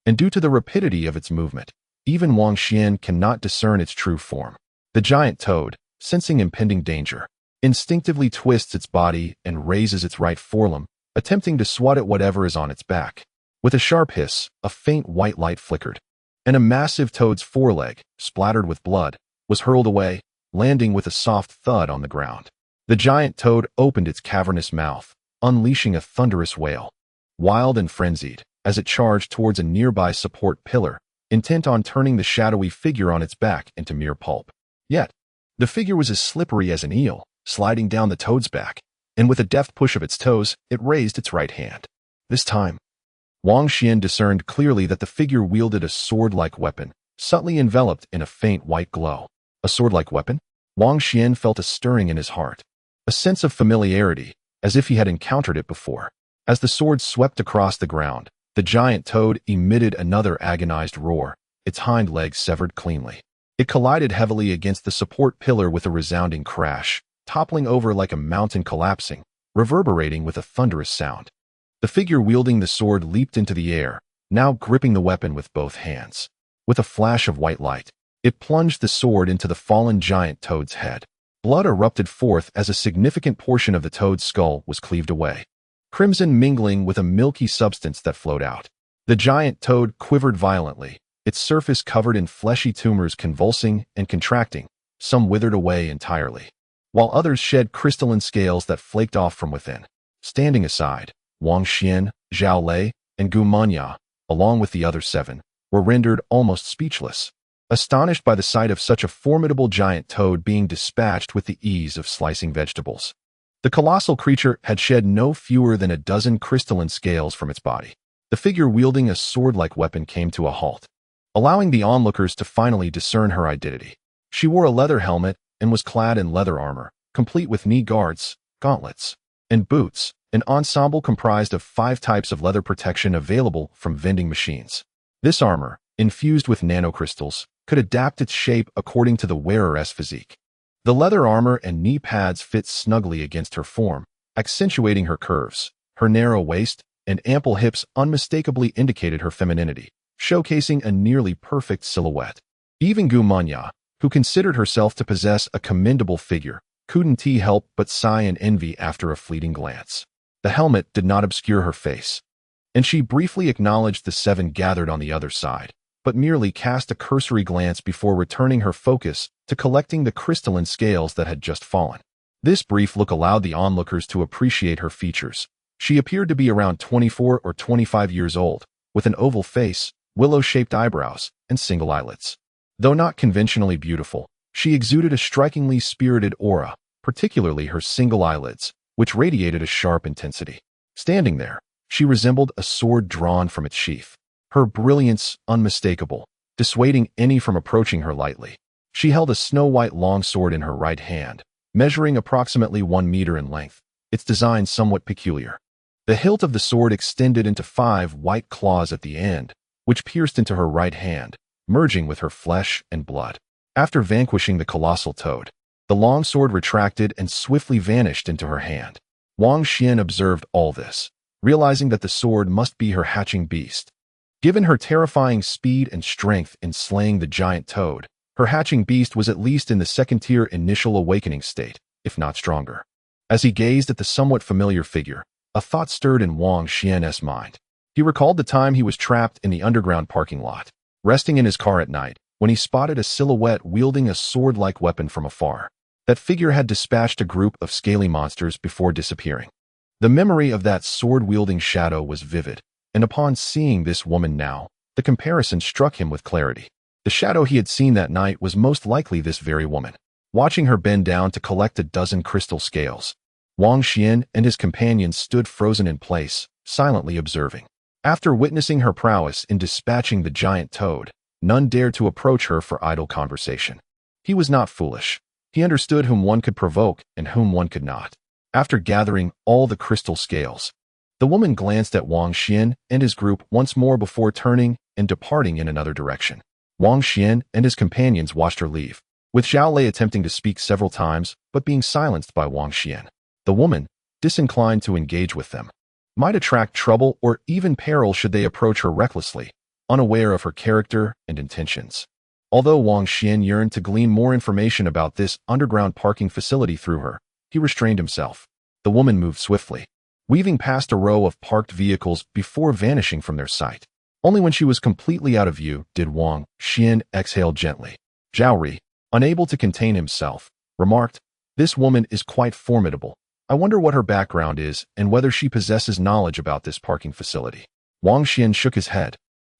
and due to the rapidity of its movement, even Wang Xuan cannot discern its true form. The giant toad, sensing impending danger, instinctively twists its body and raises its right forelimb, attempting to swat at whatever is on its back. With a sharp hiss, a faint white light flickered, and a massive toad's foreleg, splattered with blood, was hurled away, landing with a soft thud on the ground. The giant toad opened its cavernous mouth, unleashing a thunderous wail. Wild and frenzied, as it charged towards a nearby support pillar, intent on turning the shadowy figure on its back into mere pulp. Yet, the figure was as slippery as an eel, sliding down the toad's back, and with a deft push of its toes, it raised its right hand. This time, Wang Xuan discerned clearly that the figure wielded a sword-like weapon, subtly enveloped in a faint white glow. A sword-like weapon? Wang Xuan felt a stirring in his heart, a sense of familiarity, as if he had encountered it before. As the sword swept across the ground, the giant toad emitted another agonized roar, its hind legs severed cleanly. It collided heavily against the support pillar with a resounding crash, toppling over like a mountain collapsing, reverberating with a thunderous sound. The figure wielding the sword leaped into the air, now gripping the weapon with both hands. With a flash of white light, it plunged the sword into the fallen giant toad's head. Blood erupted forth as a significant portion of the toad's skull was cleaved away, crimson mingling with a milky substance that flowed out. The giant toad quivered violently, its surface covered in fleshy tumors convulsing and contracting, some withered away entirely, while others shed crystalline scales that flaked off from within. Standing aside, Wang Xuan, Zhao Lei, and Gu Manya, along with the other 7, were rendered almost speechless, astonished by the sight of such a formidable giant toad being dispatched with the ease of slicing vegetables. The colossal creature had shed no fewer than a dozen crystalline scales from its body. The figure wielding a sword-like weapon came to a halt, allowing the onlookers to finally discern her identity. She wore a leather helmet and was clad in leather armor, complete with knee guards, gauntlets, and boots, an ensemble comprised of 5 types of leather protection available from vending machines. This armor, infused with nanocrystals, could adapt its shape according to the wearer's physique. The leather armor and knee pads fit snugly against her form, accentuating her curves. Her narrow waist and ample hips unmistakably indicated her femininity, showcasing a nearly perfect silhouette. Even Gu Manya, who considered herself to possess a commendable figure, couldn't help but sigh in envy after a fleeting glance. The helmet did not obscure her face, and she briefly acknowledged the 7 gathered on the other side, but merely cast a cursory glance before returning her focus to collecting the crystalline scales that had just fallen. This brief look allowed the onlookers to appreciate her features. She appeared to be around 24 or 25 years old, with an oval face, willow-shaped eyebrows, and single eyelids. Though not conventionally beautiful, she exuded a strikingly spirited aura, particularly her single eyelids, which radiated a sharp intensity. Standing there, she resembled a sword drawn from its sheath, her brilliance unmistakable, dissuading any from approaching her lightly. She held a snow-white longsword in her right hand, measuring approximately 1 meter in length, its design somewhat peculiar. The hilt of the sword extended into 5 white claws at the end, which pierced into her right hand, merging with her flesh and blood. After vanquishing the colossal toad, the longsword retracted and swiftly vanished into her hand. Wang Xuan observed all this, realizing that the sword must be her hatching beast. Given her terrifying speed and strength in slaying the giant toad, her hatching beast was at least in the second-tier initial awakening state, if not stronger. As he gazed at the somewhat familiar figure, a thought stirred in Wang Xuan's mind. He recalled the time he was trapped in the underground parking lot, resting in his car at night, when he spotted a silhouette wielding a sword-like weapon from afar. That figure had dispatched a group of scaly monsters before disappearing. The memory of that sword-wielding shadow was vivid, and upon seeing this woman now, the comparison struck him with clarity. The shadow he had seen that night was most likely this very woman. Watching her bend down to collect a dozen crystal scales, Wang Xuan and his companions stood frozen in place, silently observing. After witnessing her prowess in dispatching the giant toad, none dared to approach her for idle conversation. He was not foolish. He understood whom one could provoke and whom one could not. After gathering all the crystal scales, the woman glanced at Wang Xuan and his group once more before turning and departing in another direction. Wang Xuan and his companions watched her leave, with Zhao Lei attempting to speak several times but being silenced by Wang Xuan. The woman, disinclined to engage with them, might attract trouble or even peril should they approach her recklessly, unaware of her character and intentions. Although Wang Xuan yearned to glean more information about this underground parking facility through her, he restrained himself. The woman moved swiftly, weaving past a row of parked vehicles before vanishing from their sight. Only when she was completely out of view did Wang Xuan exhale gently. Zhao Ri, unable to contain himself, remarked, "This woman is quite formidable. I wonder what her background is and whether she possesses knowledge about this parking facility." Wang Xuan shook his head,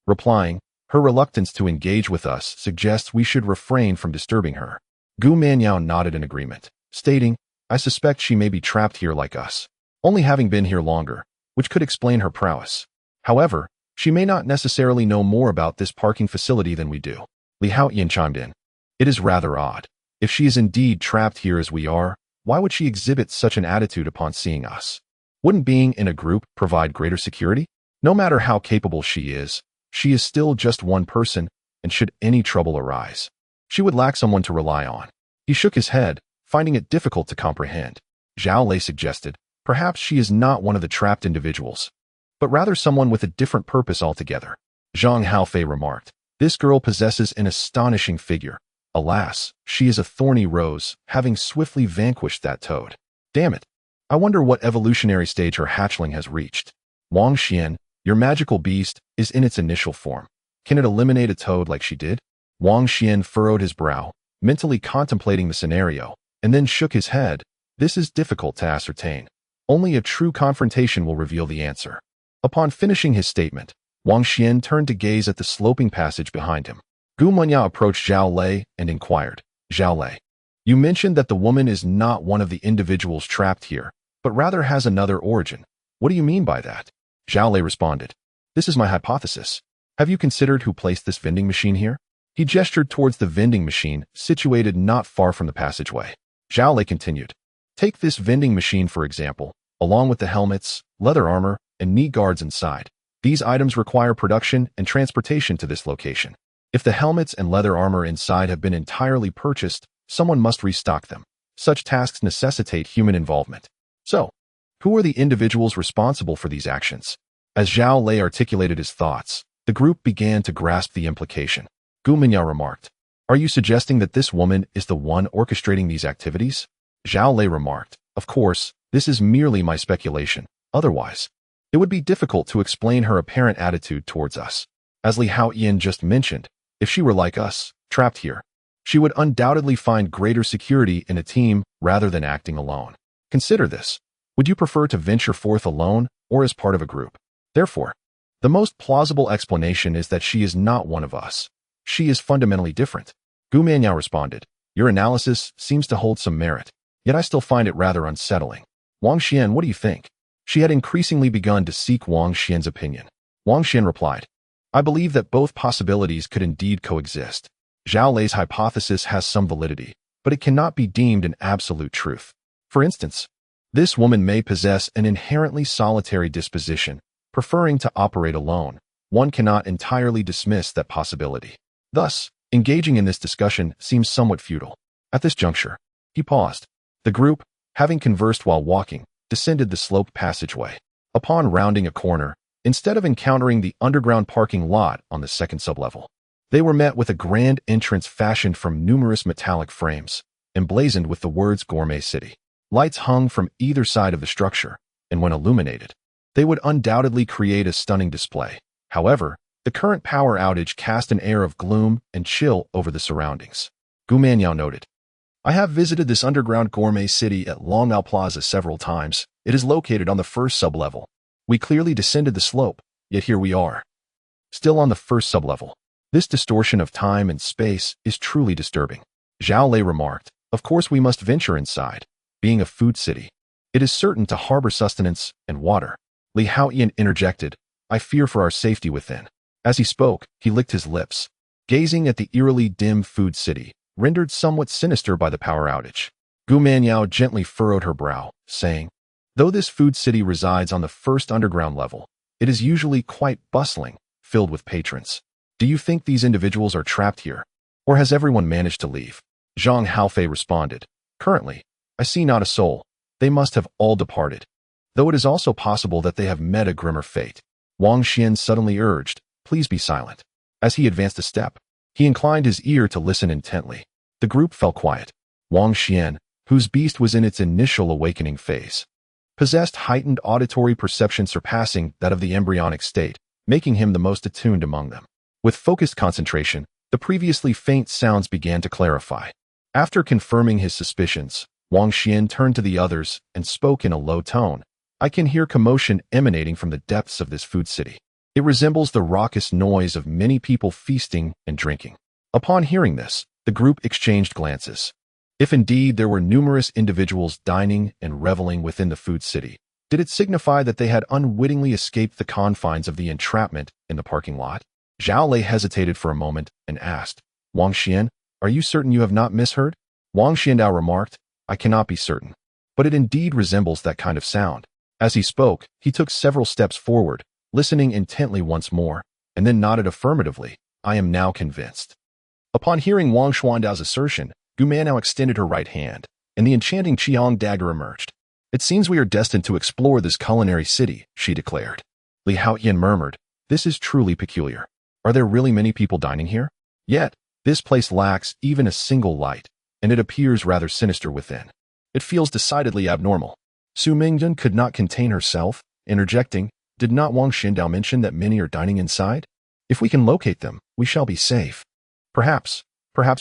replying, "Her reluctance to engage with us suggests we should refrain from disturbing her." Gu Manyao nodded in agreement, stating, "I suspect she may be trapped here like us, only having been here longer, which could explain her prowess. However, she may not necessarily know more about this parking facility than we do." Li Haoyan chimed in, "It is rather odd. If she is indeed trapped here as we are, why would she exhibit such an attitude upon seeing us? Wouldn't being in a group provide greater security? No matter how capable she is still just one person, and should any trouble arise, she would lack someone to rely on." He shook his head, finding it difficult to comprehend. Zhao Lei suggested, "Perhaps she is not one of the trapped individuals, but rather someone with a different purpose altogether." Zhang Haofei remarked, "This girl possesses an astonishing figure. Alas, she is a thorny rose, having swiftly vanquished that toad. Damn it. I wonder what evolutionary stage her hatchling has reached." Wang Xuan, "Your magical beast is in its initial form. Can it eliminate a toad like she did? Wang Xuan furrowed his brow, mentally contemplating the scenario, and then shook his head. This is difficult to ascertain. Only a true confrontation will reveal the answer. Upon finishing his statement, Wang Xuan turned to gaze at the sloping passage behind him. Gu Menyao approached Zhao Lei and inquired, Zhao Lei, you mentioned that the woman is not one of the individuals trapped here, but rather has another origin. What do you mean by that? Zhao Lei responded, this is my hypothesis. Have you considered who placed this vending machine here? He gestured towards the vending machine, situated not far from the passageway. Zhao Lei continued, take this vending machine for example, along with the helmets, leather armor, and knee guards inside. These items require production and transportation to this location. If the helmets and leather armor inside have been entirely purchased, someone must restock them. Such tasks necessitate human involvement. So, who are the individuals responsible for these actions? As Zhao Lei articulated his thoughts, the group began to grasp the implication. Gu Menyao remarked, are you suggesting that this woman is the one orchestrating these activities? Zhao Lei remarked, of course, this is merely my speculation. Otherwise, it would be difficult to explain her apparent attitude towards us. As Li Haoyan just mentioned, if she were like us, trapped here, she would undoubtedly find greater security in a team rather than acting alone. Consider this. Would you prefer to venture forth alone or as part of a group? Therefore, the most plausible explanation is that she is not one of us. She is fundamentally different. Gu Menyao responded, your analysis seems to hold some merit, yet I still find it rather unsettling. Wang Xuan, what do you think? She had increasingly begun to seek Wang Xuan's opinion. Wang Xuan replied, I believe that both possibilities could indeed coexist. Zhao Lei's hypothesis has some validity, but it cannot be deemed an absolute truth. For instance, this woman may possess an inherently solitary disposition, preferring to operate alone. One cannot entirely dismiss that possibility. Thus, engaging in this discussion seems somewhat futile. At this juncture, he paused. The group, having conversed while walking, descended the sloped passageway. Upon rounding a corner, instead of encountering the underground parking lot on the second sublevel, they were met with a grand entrance fashioned from numerous metallic frames, emblazoned with the words Gourmet City. Lights hung from either side of the structure, and when illuminated, they would undoubtedly create a stunning display. However, the current power outage cast an air of gloom and chill over the surroundings. Gu Menyao noted, I have visited this underground gourmet city at Longmao Plaza several times. It is located on the first sublevel. We clearly descended the slope, yet here we are. Still on the first sublevel. This distortion of time and space is truly disturbing. Zhao Lei remarked, of course we must venture inside. Being a food city, it is certain to harbor sustenance and water. Li Haoyan interjected, I fear for our safety within. As he spoke, he licked his lips, gazing at the eerily dim food city, rendered somewhat sinister by the power outage. Gu Menyao gently furrowed her brow, saying, though this food city resides on the first underground level, it is usually quite bustling, filled with patrons. Do you think these individuals are trapped here? Or has everyone managed to leave? Zhang Haofei responded, currently, I see not a soul. They must have all departed. Though it is also possible that they have met a grimmer fate. Wang Xuan suddenly urged, please be silent. As he advanced a step, he inclined his ear to listen intently. The group fell quiet. Wang Xuan, whose beast was in its initial awakening phase, possessed heightened auditory perception surpassing that of the embryonic state, making him the most attuned among them. With focused concentration, the previously faint sounds began to clarify. After confirming his suspicions, Wang Xuan turned to the others and spoke in a low tone. I can hear commotion emanating from the depths of this food city. It resembles the raucous noise of many people feasting and drinking. Upon hearing this, the group exchanged glances. If indeed there were numerous individuals dining and reveling within the food city, did it signify that they had unwittingly escaped the confines of the entrapment in the parking lot? Zhao Lei hesitated for a moment and asked, Wang Xuan, are you certain you have not misheard? Wang Xiandao remarked, I cannot be certain, but it indeed resembles that kind of sound. As he spoke, he took several steps forward, listening intently once more, and then nodded affirmatively. I am now convinced. Upon hearing Wang Xuandao's assertion, Gu Menyao extended her right hand, and the enchanting Qiang dagger emerged. It seems we are destined to explore this culinary city, she declared. Li Haoyan murmured, this is truly peculiar. Are there really many people dining here? Yet, this place lacks even a single light, and it appears rather sinister within. It feels decidedly abnormal. Su Mingyun could not contain herself, interjecting, did not Wang Xiandao mention that many are dining inside? If we can locate them, we shall be safe. Perhaps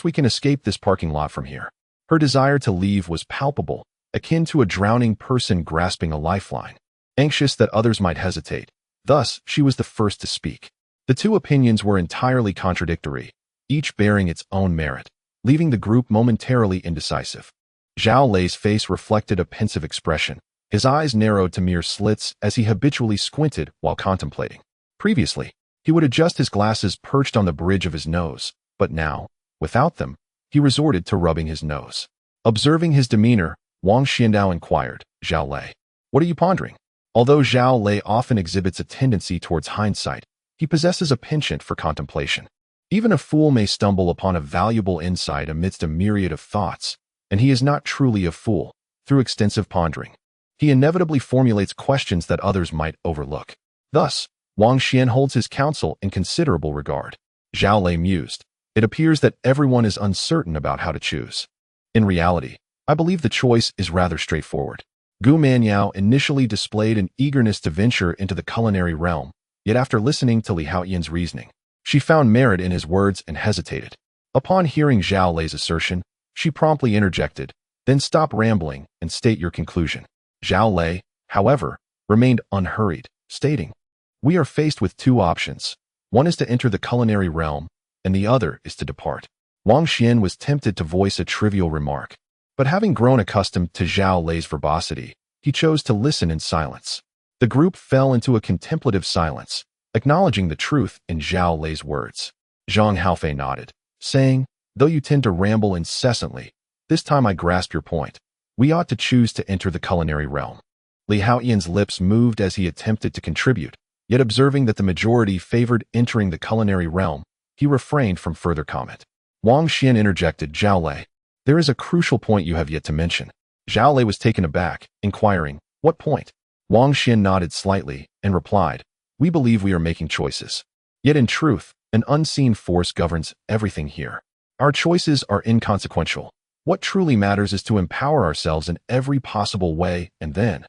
we can escape this parking lot from here. Her desire to leave was palpable, akin to a drowning person grasping a lifeline, anxious that others might hesitate. Thus, she was the first to speak. The two opinions were entirely contradictory, each bearing its own merit, leaving the group momentarily indecisive. Zhao Lei's face reflected a pensive expression. His eyes narrowed to mere slits as he habitually squinted while contemplating. Previously, he would adjust his glasses perched on the bridge of his nose, but now, without them, he resorted to rubbing his nose. Observing his demeanor, Wang Xuan inquired, "Zhao Lei, what are you pondering?" Although Zhao Lei often exhibits a tendency towards hindsight, he possesses a penchant for contemplation. Even a fool may stumble upon a valuable insight amidst a myriad of thoughts, and he is not truly a fool. Through extensive pondering, he inevitably formulates questions that others might overlook. Thus, Wang Xuan holds his counsel in considerable regard. Zhao Lei mused, "It appears that everyone is uncertain about how to choose. In reality, I believe the choice is rather straightforward." Gu Manyao initially displayed an eagerness to venture into the culinary realm, yet after listening to Li Haoyan's reasoning, she found merit in his words and hesitated. Upon hearing Zhao Lei's assertion, she promptly interjected, "Then stop rambling and state your conclusion." Zhao Lei, however, remained unhurried, stating, "We are faced with two options. One is to enter the culinary realm, and the other is to depart." Wang Xuan was tempted to voice a trivial remark, but having grown accustomed to Zhao Lei's verbosity, he chose to listen in silence. The group fell into a contemplative silence, acknowledging the truth in Zhao Lei's words. Zhang Haofei nodded, saying, "Though you tend to ramble incessantly, this time I grasp your point. We ought to choose to enter the culinary realm." Li Haoyan's lips moved as he attempted to contribute, yet observing that the majority favored entering the culinary realm, he refrained from further comment. Wang Xuan interjected, "Zhao Lei, there is a crucial point you have yet to mention." Zhao Lei was taken aback, inquiring, "What point?" Wang Xuan nodded slightly and replied, "We believe we are making choices. Yet in truth, an unseen force governs everything here. Our choices are inconsequential. What truly matters is to empower ourselves in every possible way and then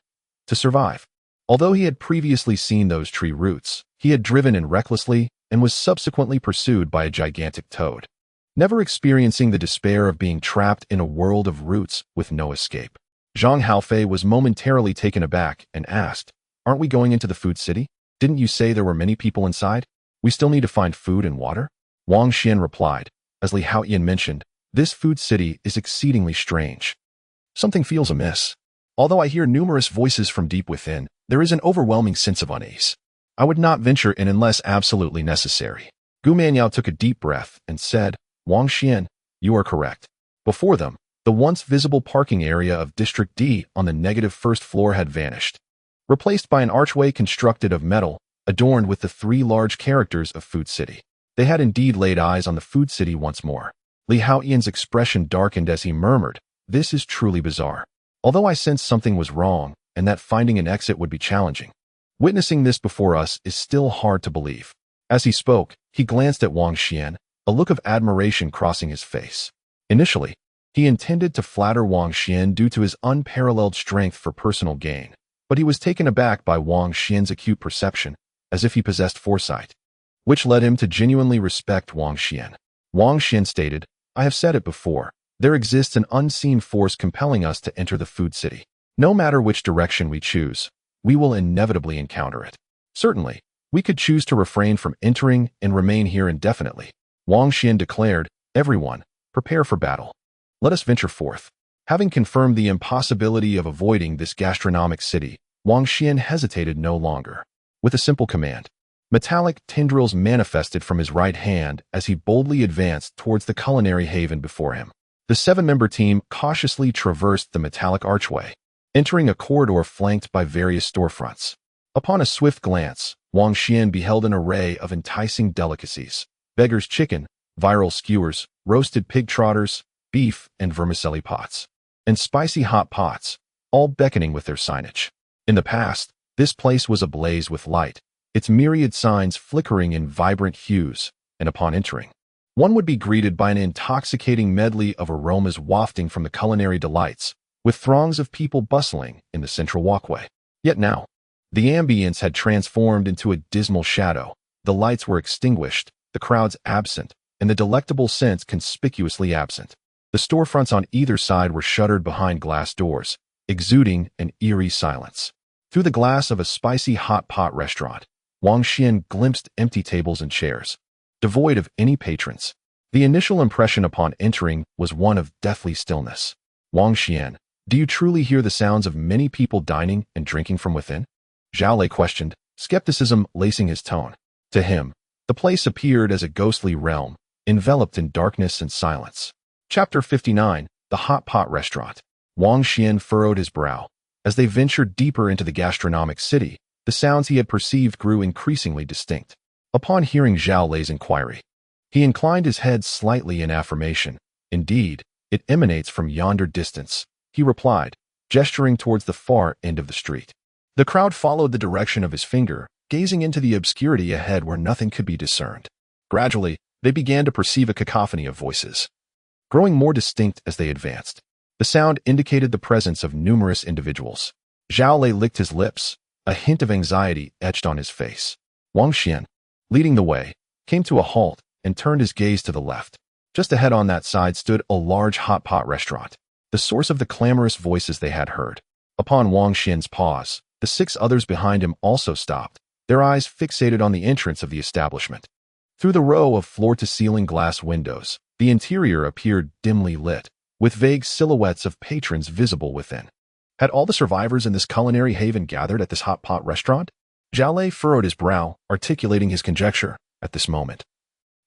to survive." Although he had previously seen those tree roots, he had driven in recklessly and was subsequently pursued by a gigantic toad, never experiencing the despair of being trapped in a world of roots with no escape. Zhang Haofei was momentarily taken aback and asked, "Aren't we going into the food city? Didn't you say there were many people inside? We still need to find food and water?" Wang Xuan replied, "As Li Haoyan mentioned, this food city is exceedingly strange. Something feels amiss. Although I hear numerous voices from deep within, there is an overwhelming sense of unease. I would not venture in unless absolutely necessary." Gu Manyao took a deep breath and said, "Wang Xuan, you are correct." Before them, the once visible parking area of District D on the negative first floor had vanished, replaced by an archway constructed of metal, adorned with the three large characters of Food City. They had indeed laid eyes on the Food City once more. Li Haoyan's expression darkened as he murmured, "This is truly bizarre. Although I sensed something was wrong and that finding an exit would be challenging, witnessing this before us is still hard to believe." As he spoke, he glanced at Wang Xuan, a look of admiration crossing his face. Initially, he intended to flatter Wang Xuan due to his unparalleled strength for personal gain, but he was taken aback by Wang Xuan's acute perception, as if he possessed foresight, which led him to genuinely respect Wang Xuan. Wang Xuan stated, "I have said it before, there exists an unseen force compelling us to enter the food city. No matter which direction we choose, we will inevitably encounter it. Certainly, we could choose to refrain from entering and remain here indefinitely." Wang Xuan declared, "Everyone, prepare for battle. Let us venture forth." Having confirmed the impossibility of avoiding this gastronomic city, Wang Xuan hesitated no longer. With a simple command, metallic tendrils manifested from his right hand as he boldly advanced towards the culinary haven before him. The seven-member team cautiously traversed the metallic archway, entering a corridor flanked by various storefronts. Upon a swift glance, Wang Xuan beheld an array of enticing delicacies: beggar's chicken, viral skewers, roasted pig trotters, beef and vermicelli pots, and spicy hot pots, all beckoning with their signage. In the past, this place was ablaze with light, its myriad signs flickering in vibrant hues, and upon entering, one would be greeted by an intoxicating medley of aromas wafting from the culinary delights, with throngs of people bustling in the central walkway. Yet now, the ambience had transformed into a dismal shadow, The lights were extinguished, the crowds absent, and the delectable scents conspicuously absent. The storefronts on either side were shuttered behind glass doors, exuding an eerie silence. Through the glass of a spicy hot pot restaurant, Wang Xuan glimpsed empty tables and chairs, devoid of any patrons. The initial impression upon entering was one of deathly stillness. Wang Xuan, do you truly hear the sounds of many people dining and drinking from within? Zhao Lei questioned, skepticism lacing his tone. To him, the place appeared as a ghostly realm, enveloped in darkness and silence. Chapter 59, The Hot Pot Restaurant. Wang Xuan furrowed his brow. As they ventured deeper into the gastronomic city, the sounds he had perceived grew increasingly distinct. Upon hearing Zhao Lei's inquiry, he inclined his head slightly in affirmation. Indeed, it emanates from yonder distance, he replied, gesturing towards the far end of the street. The crowd followed the direction of his finger, gazing into the obscurity ahead where nothing could be discerned. Gradually, they began to perceive a cacophony of voices, growing more distinct as they advanced. The sound indicated the presence of numerous individuals. Zhao Lei licked his lips, a hint of anxiety etched on his face. Wang Xuan, leading the way, came to a halt and turned his gaze to the left. Just ahead on that side stood a large hot pot restaurant, the source of the clamorous voices they had heard. Upon Wang Xuan's pause, the 6 others behind him also stopped, their eyes fixated on the entrance of the establishment. Through the row of floor-to-ceiling glass windows, the interior appeared dimly lit, with vague silhouettes of patrons visible within. Had all the survivors in this culinary haven gathered at this hot pot restaurant? Zhao Lei furrowed his brow, articulating his conjecture at this moment.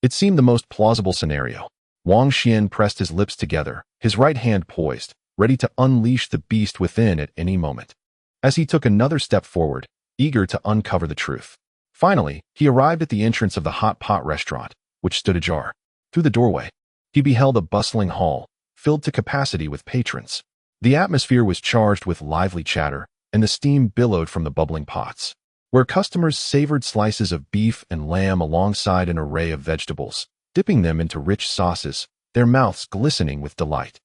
It seemed the most plausible scenario. Wang Xuan pressed his lips together, his right hand poised, ready to unleash the beast within at any moment. As he took another step forward, eager to uncover the truth. Finally, he arrived at the entrance of the hot pot restaurant, which stood ajar. Through the doorway, he beheld a bustling hall, filled to capacity with patrons. The atmosphere was charged with lively chatter, and the steam billowed from the bubbling pots, where customers savored slices of beef and lamb alongside an array of vegetables, dipping them into rich sauces, their mouths glistening with delight.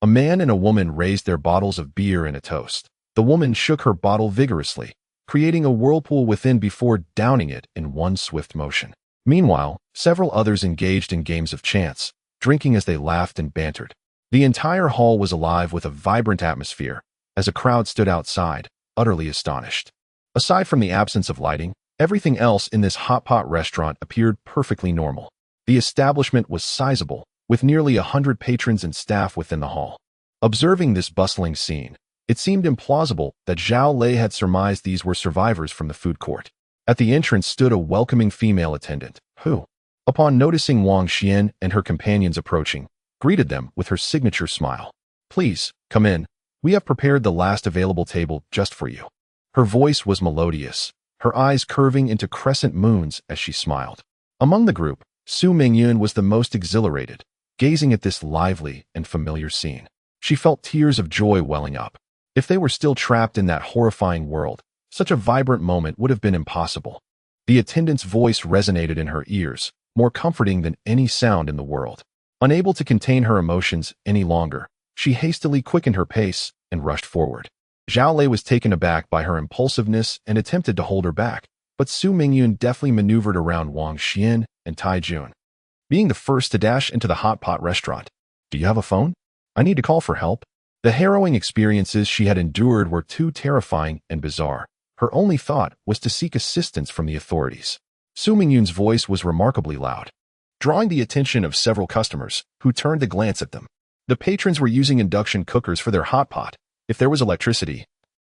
A man and a woman raised their bottles of beer in a toast. The woman shook her bottle vigorously, creating a whirlpool within before downing it in one swift motion. Meanwhile, several others engaged in games of chance, drinking as they laughed and bantered. The entire hall was alive with a vibrant atmosphere, as a crowd stood outside, utterly astonished. Aside from the absence of lighting, everything else in this hot pot restaurant appeared perfectly normal. The establishment was sizable, with nearly 100 patrons and staff within the hall. Observing this bustling scene, it seemed implausible that Zhao Lei had surmised these were survivors from the food court. At the entrance stood a welcoming female attendant, who, upon noticing Wang Xuan and her companions approaching, greeted them with her signature smile. Please, come in. We have prepared the last available table just for you. Her voice was melodious, her eyes curving into crescent moons as she smiled. Among the group, Su Mingyun was the most exhilarated, gazing at this lively and familiar scene. She felt tears of joy welling up. If they were still trapped in that horrifying world, such a vibrant moment would have been impossible. The attendant's voice resonated in her ears, more comforting than any sound in the world. Unable to contain her emotions any longer, she hastily quickened her pace and rushed forward. Zhao Lei was taken aback by her impulsiveness and attempted to hold her back, but Su Mingyun deftly maneuvered around Wang Xuan and Tai Jun. Being the first to dash into the hot pot restaurant, "Do you have a phone? I need to call for help." The harrowing experiences she had endured were too terrifying and bizarre. Her only thought was to seek assistance from the authorities. Su Mingyun's voice was remarkably loud, drawing the attention of several customers, who turned to glance at them. The patrons were using induction cookers for their hot pot. If there was electricity,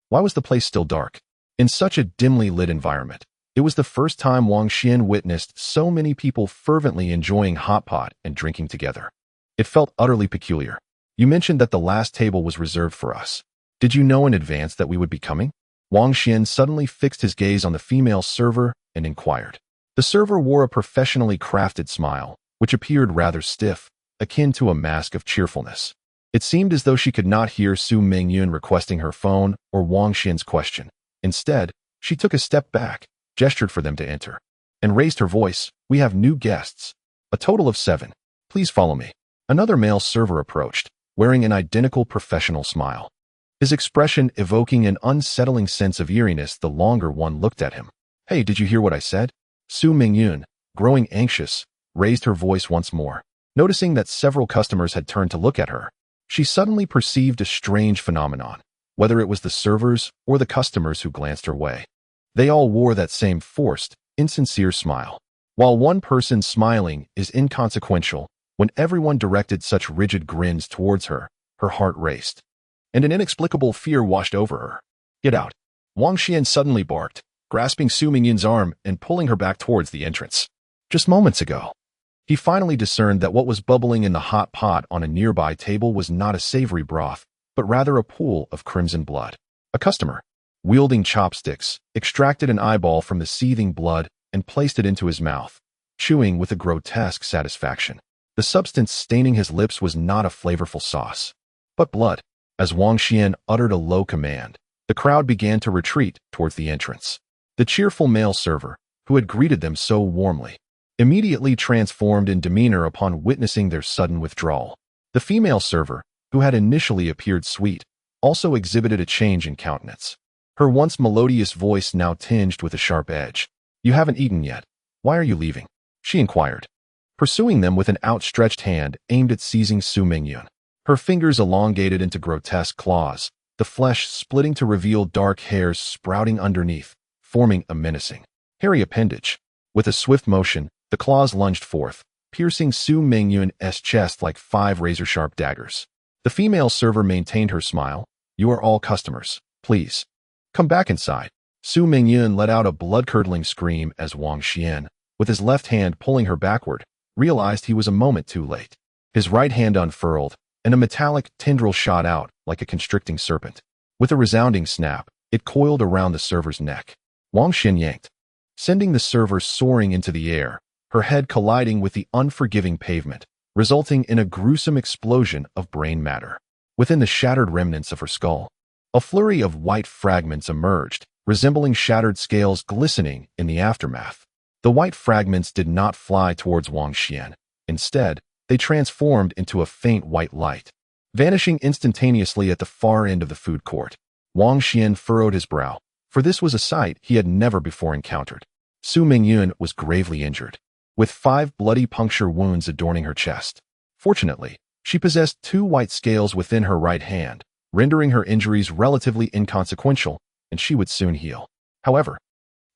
why was the place still dark? In such a dimly lit environment, it was the first time Wang Xuan witnessed so many people fervently enjoying hot pot and drinking together. It felt utterly peculiar. You mentioned that the last table was reserved for us. Did you know in advance that we would be coming? Wang Xuan suddenly fixed his gaze on the female server and inquired. The server wore a professionally crafted smile, which appeared rather stiff, akin to a mask of cheerfulness. It seemed as though she could not hear Su Mingyun requesting her phone or Wang Xuan's question. Instead, she took a step back, gestured for them to enter, and raised her voice. "We have new guests. A total of 7. Please follow me." Another male server approached, wearing an identical professional smile, his expression evoking an unsettling sense of eeriness the longer one looked at him. "Hey, did you hear what I said?" Su Mingyun, growing anxious, raised her voice once more. Noticing that several customers had turned to look at her, she suddenly perceived a strange phenomenon, whether it was the servers or the customers who glanced her way. They all wore that same forced, insincere smile. While one person smiling is inconsequential, when everyone directed such rigid grins towards her, her heart raced, and an inexplicable fear washed over her. "Get out!" Wang Xuan suddenly barked, grasping Su Mingyun's arm and pulling her back towards the entrance. Just moments ago, he finally discerned that what was bubbling in the hot pot on a nearby table was not a savory broth, but rather a pool of crimson blood. A customer, wielding chopsticks, extracted an eyeball from the seething blood and placed it into his mouth, chewing with a grotesque satisfaction. The substance staining his lips was not a flavorful sauce, but blood. As Wang Xuan uttered a low command, the crowd began to retreat towards the entrance. The cheerful male server, who had greeted them so warmly, immediately transformed in demeanor upon witnessing their sudden withdrawal. The female server, who had initially appeared sweet, also exhibited a change in countenance. Her once melodious voice now tinged with a sharp edge. "You haven't eaten yet. Why are you leaving?" she inquired, pursuing them with an outstretched hand aimed at seizing Su Mingyun. Her fingers elongated into grotesque claws, the flesh splitting to reveal dark hairs sprouting underneath, forming a menacing, hairy appendage. With a swift motion, the claws lunged forth, piercing Su Mingyun's chest like 5 razor-sharp daggers. The female server maintained her smile. "You are all customers. Please, come back inside." Su Mingyun let out a blood-curdling scream as Wang Xuan, with his left hand pulling her backward, realized he was a moment too late. His right hand unfurled, and a metallic tendril shot out like a constricting serpent. With a resounding snap, it coiled around the server's neck. Wang Xuan yanked, sending the server soaring into the air, her head colliding with the unforgiving pavement, resulting in a gruesome explosion of brain matter. Within the shattered remnants of her skull, a flurry of white fragments emerged, resembling shattered scales glistening in the aftermath. The white fragments did not fly towards Wang Xuan. Instead, they transformed into a faint white light, vanishing instantaneously at the far end of the food court. Wang Xuan furrowed his brow, for this was a sight he had never before encountered. Su Mingyun was gravely injured, with 5 bloody puncture wounds adorning her chest. Fortunately, she possessed 2 white scales within her right hand, rendering her injuries relatively inconsequential, and she would soon heal. However,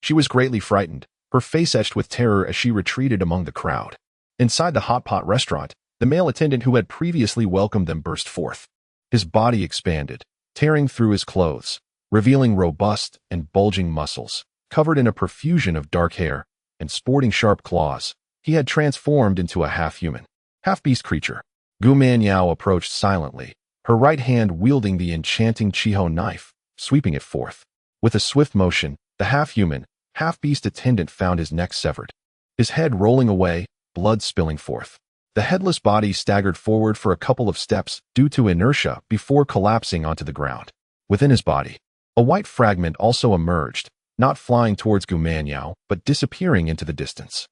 she was greatly frightened, her face etched with terror as she retreated among the crowd. Inside the hot pot restaurant, the male attendant who had previously welcomed them burst forth. His body expanded, tearing through his clothes, revealing robust and bulging muscles. Covered in a profusion of dark hair and sporting sharp claws, he had transformed into a half-human, half-beast creature. Gu Manyao approached silently, her right hand wielding the enchanting Chiho knife, sweeping it forth. With a swift motion, the half-human, half-beast attendant found his neck severed, his head rolling away, blood spilling forth. The headless body staggered forward for a couple of steps due to inertia before collapsing onto the ground. Within his body, a white fragment also emerged, not flying towards Gu Manyao, but disappearing into the distance.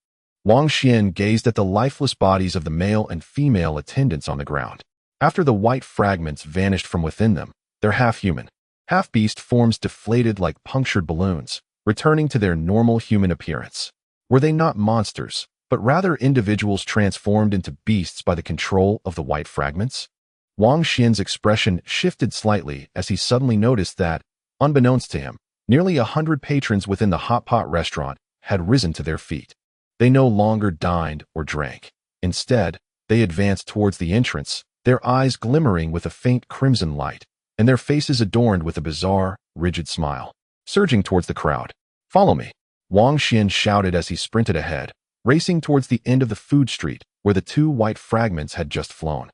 Wang Xuan gazed at the lifeless bodies of the male and female attendants on the ground. After the white fragments vanished from within them, their half-human, half-beast forms deflated like punctured balloons, returning to their normal human appearance. Were they not monsters, but rather individuals transformed into beasts by the control of the white fragments? Wang Xuan's expression shifted slightly as he suddenly noticed that, unbeknownst to him, nearly 100 patrons within the hot pot restaurant had risen to their feet. They no longer dined or drank. Instead, they advanced towards the entrance, their eyes glimmering with a faint crimson light, and their faces adorned with a bizarre, rigid smile. Surging towards the crowd. "Follow me," Wang Xuan shouted as he sprinted ahead, racing towards the end of the food street where the 2 white fragments had just flown.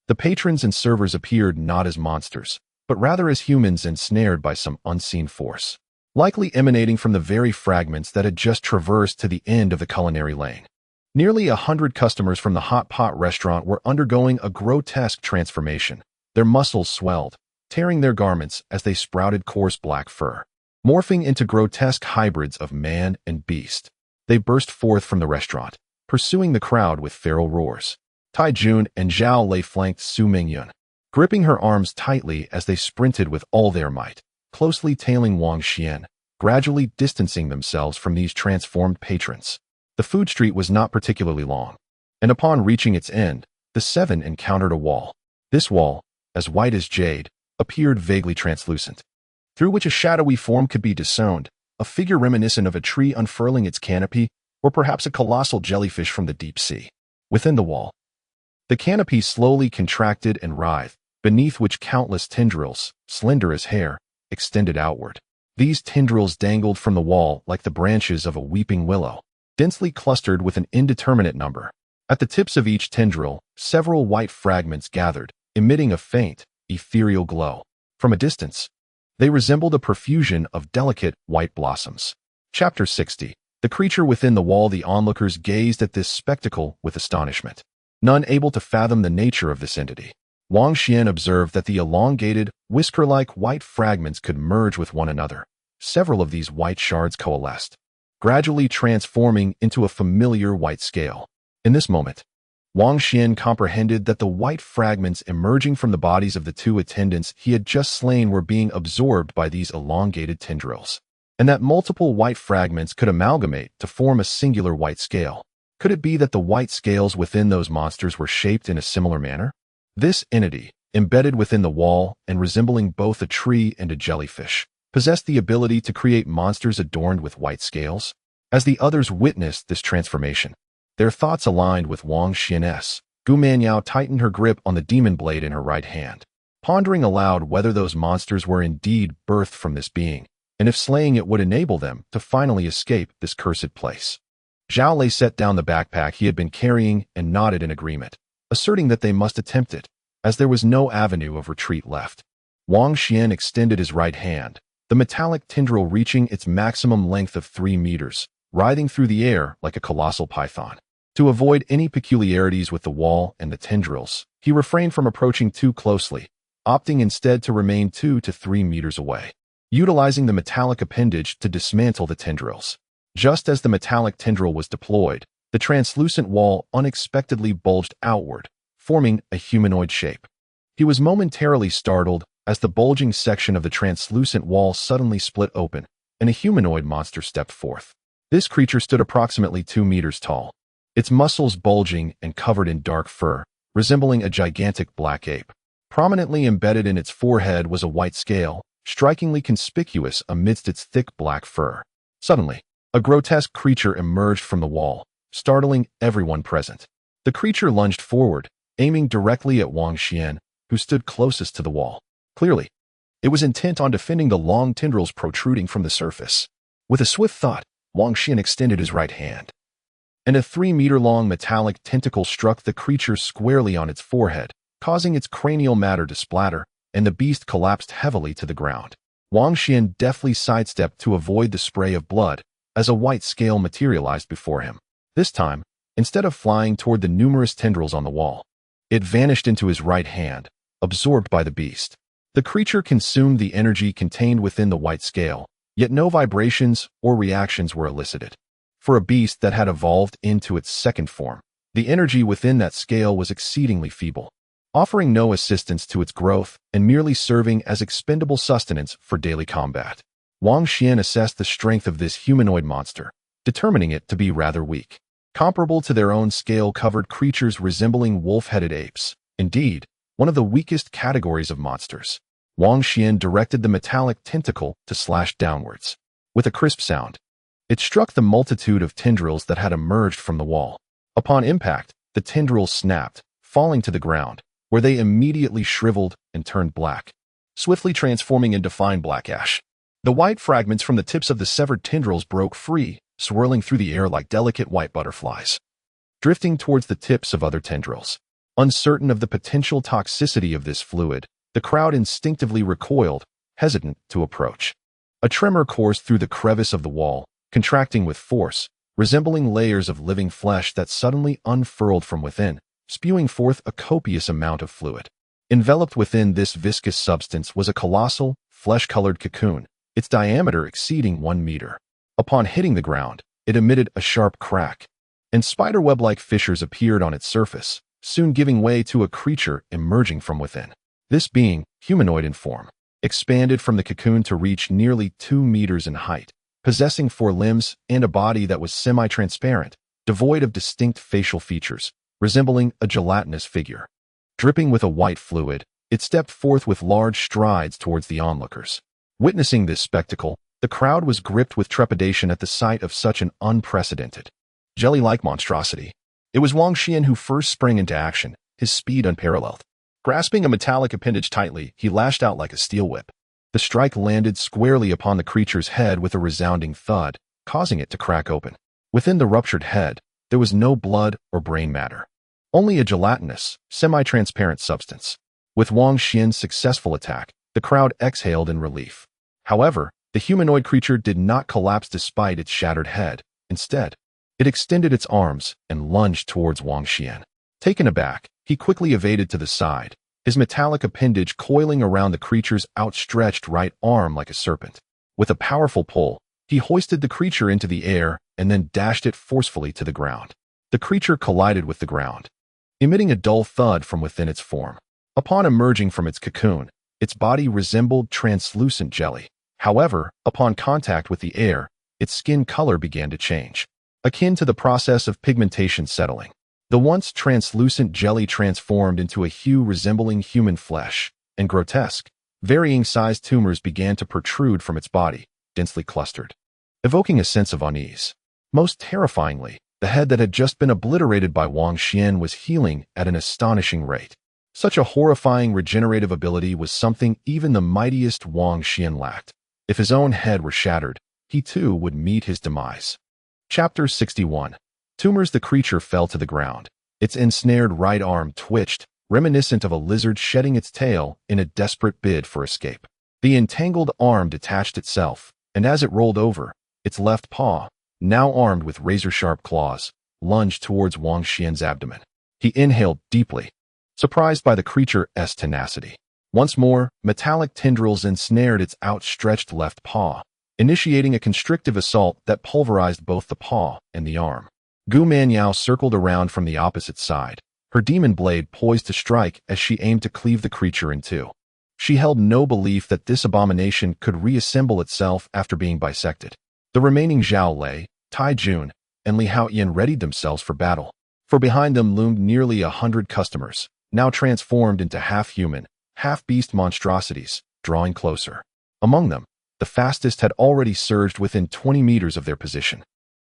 The patrons and servers appeared not as monsters, but rather as humans ensnared by some unseen force, likely emanating from the very fragments that had just traversed to the end of the culinary lane. Nearly 100 customers from the hot pot restaurant were undergoing a grotesque transformation. Their muscles swelled, tearing their garments as they sprouted coarse black fur, morphing into grotesque hybrids of man and beast. They burst forth from the restaurant, pursuing the crowd with feral roars. Tai Jun and Zhao Lei flanked Su Mingyun, gripping her arms tightly as they sprinted with all their might, closely tailing Wang Xuan, gradually distancing themselves from these transformed patrons. The food street was not particularly long, and upon reaching its end, the seven encountered a wall. This wall, as white as jade, appeared vaguely translucent, through which a shadowy form could be discerned, a figure reminiscent of a tree unfurling its canopy, or perhaps a colossal jellyfish from the deep sea. Within the wall, the canopy slowly contracted and writhed, beneath which countless tendrils, slender as hair, extended outward. These tendrils dangled from the wall like the branches of a weeping willow, densely clustered with an indeterminate number. At the tips of each tendril, several white fragments gathered, emitting a faint, ethereal glow. From a distance, they resembled a profusion of delicate white blossoms. Chapter 60. The creature within the wall. The onlookers gazed at this spectacle with astonishment, none able to fathom the nature of this entity. Wang Xuan observed that the elongated, whisker-like white fragments could merge with one another. Several of these white shards coalesced, gradually transforming into a familiar white scale. In this moment, Wang Xuan comprehended that the white fragments emerging from the bodies of the two attendants he had just slain were being absorbed by these elongated tendrils, and that multiple white fragments could amalgamate to form a singular white scale. Could it be that the white scales within those monsters were shaped in a similar manner? This entity, embedded within the wall and resembling both a tree and a jellyfish, possessed the ability to create monsters adorned with white scales. As the others witnessed this transformation, their thoughts aligned with Wang Xuan's. Gu Manyao tightened her grip on the demon blade in her right hand, pondering aloud whether those monsters were indeed birthed from this being, and if slaying it would enable them to finally escape this cursed place. Zhao Lei set down the backpack he had been carrying and nodded in agreement, asserting that they must attempt it, as there was no avenue of retreat left. Wang Xuan extended his right hand, the metallic tendril reaching its maximum length of 3 meters, writhing through the air like a colossal python. To avoid any peculiarities with the wall and the tendrils, he refrained from approaching too closely, opting instead to remain 2 to 3 meters away, utilizing the metallic appendage to dismantle the tendrils. Just as the metallic tendril was deployed, the translucent wall unexpectedly bulged outward, forming a humanoid shape. He was momentarily startled as the bulging section of the translucent wall suddenly split open, and a humanoid monster stepped forth. This creature stood approximately 2 meters tall, its muscles bulging and covered in dark fur, resembling a gigantic black ape. Prominently embedded in its forehead was a white scale, strikingly conspicuous amidst its thick black fur. Suddenly, a grotesque creature emerged from the wall, startling everyone present. The creature lunged forward, aiming directly at Wang Xuan, who stood closest to the wall. Clearly, it was intent on defending the long tendrils protruding from the surface. With a swift thought, Wang Xuan extended his right hand, and a 3-meter-long metallic tentacle struck the creature squarely on its forehead, causing its cranial matter to splatter, and the beast collapsed heavily to the ground. Wang Xuan deftly sidestepped to avoid the spray of blood as a white scale materialized before him. This time, instead of flying toward the numerous tendrils on the wall, it vanished into his right hand, absorbed by the beast. The creature consumed the energy contained within the white scale, yet no vibrations or reactions were elicited. For a beast that had evolved into its second form, the energy within that scale was exceedingly feeble, offering no assistance to its growth and merely serving as expendable sustenance for daily combat. Wang Xuan assessed the strength of this humanoid monster, determining it to be rather weak, comparable to their own scale-covered creatures resembling wolf-headed apes. Indeed, one of the weakest categories of monsters. Wang Xuan directed the metallic tentacle to slash downwards. With a crisp sound, it struck the multitude of tendrils that had emerged from the wall. Upon impact, the tendrils snapped, falling to the ground, where they immediately shriveled and turned black, swiftly transforming into fine black ash. The white fragments from the tips of the severed tendrils broke free, swirling through the air like delicate white butterflies, drifting towards the tips of other tendrils. Uncertain of the potential toxicity of this fluid, the crowd instinctively recoiled, hesitant to approach. A tremor coursed through the crevice of the wall, contracting with force, resembling layers of living flesh that suddenly unfurled from within, spewing forth a copious amount of fluid. Enveloped within this viscous substance was a colossal, flesh-colored cocoon, its diameter exceeding 1 meter. Upon hitting the ground, it emitted a sharp crack, and spiderweb-like fissures appeared on its surface, soon giving way to a creature emerging from within. This being, humanoid in form, expanded from the cocoon to reach nearly 2 meters in height, possessing 4 limbs and a body that was semi-transparent, devoid of distinct facial features, resembling a gelatinous figure. Dripping with a white fluid, it stepped forth with large strides towards the onlookers. Witnessing this spectacle, the crowd was gripped with trepidation at the sight of such an unprecedented, jelly-like monstrosity. It was Wang Xuan who first sprang into action, his speed unparalleled. Grasping a metallic appendage tightly, he lashed out like a steel whip. The strike landed squarely upon the creature's head with a resounding thud, causing it to crack open. Within the ruptured head, there was no blood or brain matter, only a gelatinous, semi-transparent substance. With Wang Xuan's successful attack, the crowd exhaled in relief. However, the humanoid creature did not collapse despite its shattered head. Instead, it extended its arms and lunged towards Wang Xuan. Taken aback, he quickly evaded to the side, his metallic appendage coiling around the creature's outstretched right arm like a serpent. With a powerful pull, he hoisted the creature into the air and then dashed it forcefully to the ground. The creature collided with the ground, emitting a dull thud from within its form. Upon emerging from its cocoon, its body resembled translucent jelly. However, upon contact with the air, its skin color began to change, akin to the process of pigmentation settling. The once translucent jelly transformed into a hue resembling human flesh, and grotesque, varying-sized tumors began to protrude from its body, densely clustered, evoking a sense of unease. Most terrifyingly, the head that had just been obliterated by Wang Xuan was healing at an astonishing rate. Such a horrifying regenerative ability was something even the mightiest Wang Xuan lacked. If his own head were shattered, he too would meet his demise. Chapter 61. Tumors. The creature fell to the ground. Its ensnared right arm twitched, reminiscent of a lizard shedding its tail in a desperate bid for escape. The entangled arm detached itself, and as it rolled over, its left paw, now armed with razor-sharp claws, lunged towards Wang Xuan's abdomen. He inhaled deeply, surprised by the creature's tenacity. Once more, metallic tendrils ensnared its outstretched left paw, initiating a constrictive assault that pulverized both the paw and the arm. Gu Manyao circled around from the opposite side, her demon blade poised to strike as she aimed to cleave the creature in two. She held no belief that this abomination could reassemble itself after being bisected. The remaining Zhao Lei, Tai Jun, and Li Haoyan readied themselves for battle, for behind them loomed nearly 100 customers, now transformed into half-human, half-beast monstrosities, drawing closer. Among them, the fastest had already surged within 20 meters of their position.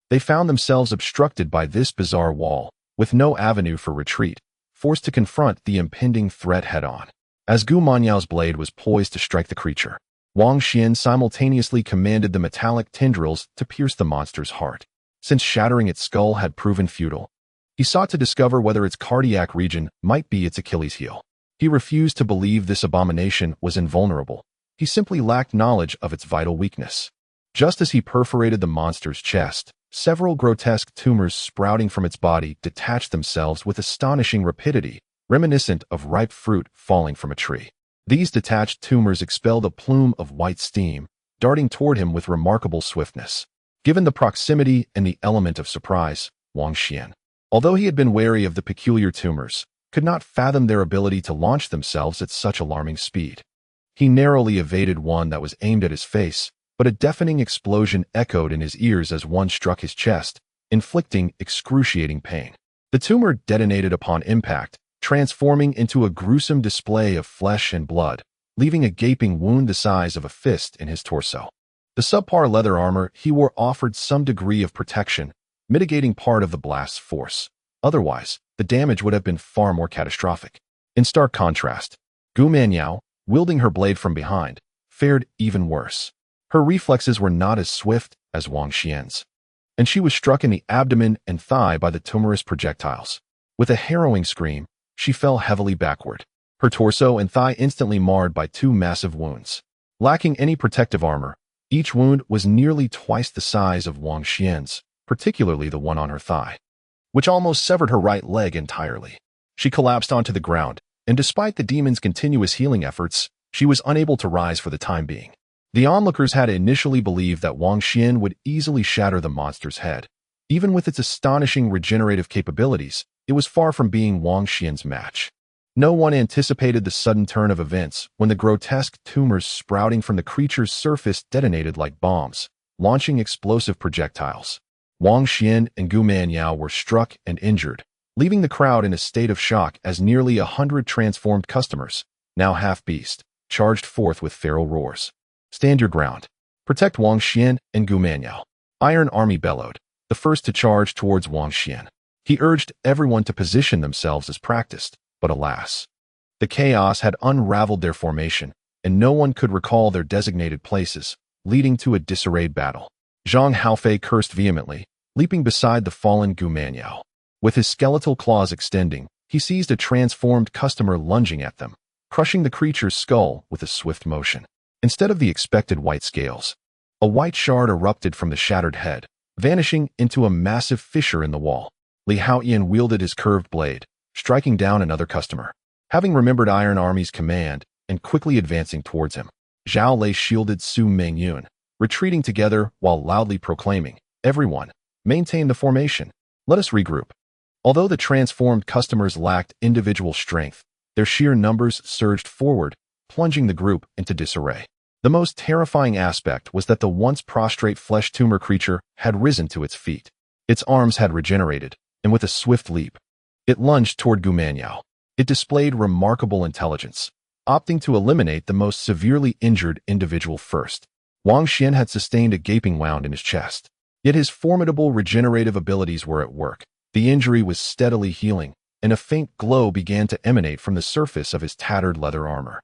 They found themselves obstructed by this bizarre wall, with no avenue for retreat, forced to confront the impending threat head-on. As Gu Manyao's blade was poised to strike the creature, Wang Xuan simultaneously commanded the metallic tendrils to pierce the monster's heart. Since shattering its skull had proven futile, he sought to discover whether its cardiac region might be its Achilles heel. He refused to believe this abomination was invulnerable. He simply lacked knowledge of its vital weakness. Just as he perforated the monster's chest, several grotesque tumors sprouting from its body detached themselves with astonishing rapidity, reminiscent of ripe fruit falling from a tree. These detached tumors expelled a plume of white steam, darting toward him with remarkable swiftness. Given the proximity and the element of surprise, Wang Xuan, although he had been wary of the peculiar tumors, could not fathom their ability to launch themselves at such alarming speed. He narrowly evaded one that was aimed at his face, but a deafening explosion echoed in his ears as one struck his chest, inflicting excruciating pain. The tumor detonated upon impact, transforming into a gruesome display of flesh and blood, leaving a gaping wound the size of a fist in his torso. The subpar leather armor he wore offered some degree of protection, mitigating part of the blast's force. Otherwise, the damage would have been far more catastrophic. In stark contrast, Gu Manyao, wielding her blade from behind, fared even worse. Her reflexes were not as swift as Wang Xuan's, and she was struck in the abdomen and thigh by the tumorous projectiles. With a harrowing scream, she fell heavily backward, her torso and thigh instantly marred by 2 massive wounds. Lacking any protective armor, each wound was nearly twice the size of Wang Xuan's, particularly the one on her thigh, which almost severed her right leg entirely. She collapsed onto the ground, and despite the demon's continuous healing efforts, she was unable to rise for the time being. The onlookers had initially believed that Wang Xuan would easily shatter the monster's head. Even with its astonishing regenerative capabilities, it was far from being Wang Xuan's match. No one anticipated the sudden turn of events when the grotesque tumors sprouting from the creature's surface detonated like bombs, launching explosive projectiles. Wang Xuan and Gu Manyao were struck and injured, leaving the crowd in a state of shock as nearly 100 transformed customers, now half-beast, charged forth with feral roars. "Stand your ground. Protect Wang Xuan and Gu Manyao." Iron Army bellowed, the first to charge towards Wang Xuan. He urged everyone to position themselves as practiced, but alas, the chaos had unraveled their formation, and no one could recall their designated places, leading to a disarrayed battle. Zhang Haofei cursed vehemently, leaping beside the fallen Gu Manyao. With his skeletal claws extending, he seized a transformed customer lunging at them, crushing the creature's skull with a swift motion. Instead of the expected white scales, a white shard erupted from the shattered head, vanishing into a massive fissure in the wall. Li Haoyan wielded his curved blade, striking down another customer. Having remembered Iron Army's command and quickly advancing towards him, Zhao Lei shielded Su Mengyun, retreating together while loudly proclaiming, "Everyone, maintain the formation. Let us regroup." Although the transformed customers lacked individual strength, their sheer numbers surged forward, plunging the group into disarray. The most terrifying aspect was that the once prostrate flesh tumor creature had risen to its feet. Its arms had regenerated, and with a swift leap, it lunged toward Gu Manyao. It displayed remarkable intelligence, opting to eliminate the most severely injured individual first. Wang Xuan had sustained a gaping wound in his chest, yet his formidable regenerative abilities were at work. The injury was steadily healing, and a faint glow began to emanate from the surface of his tattered leather armor,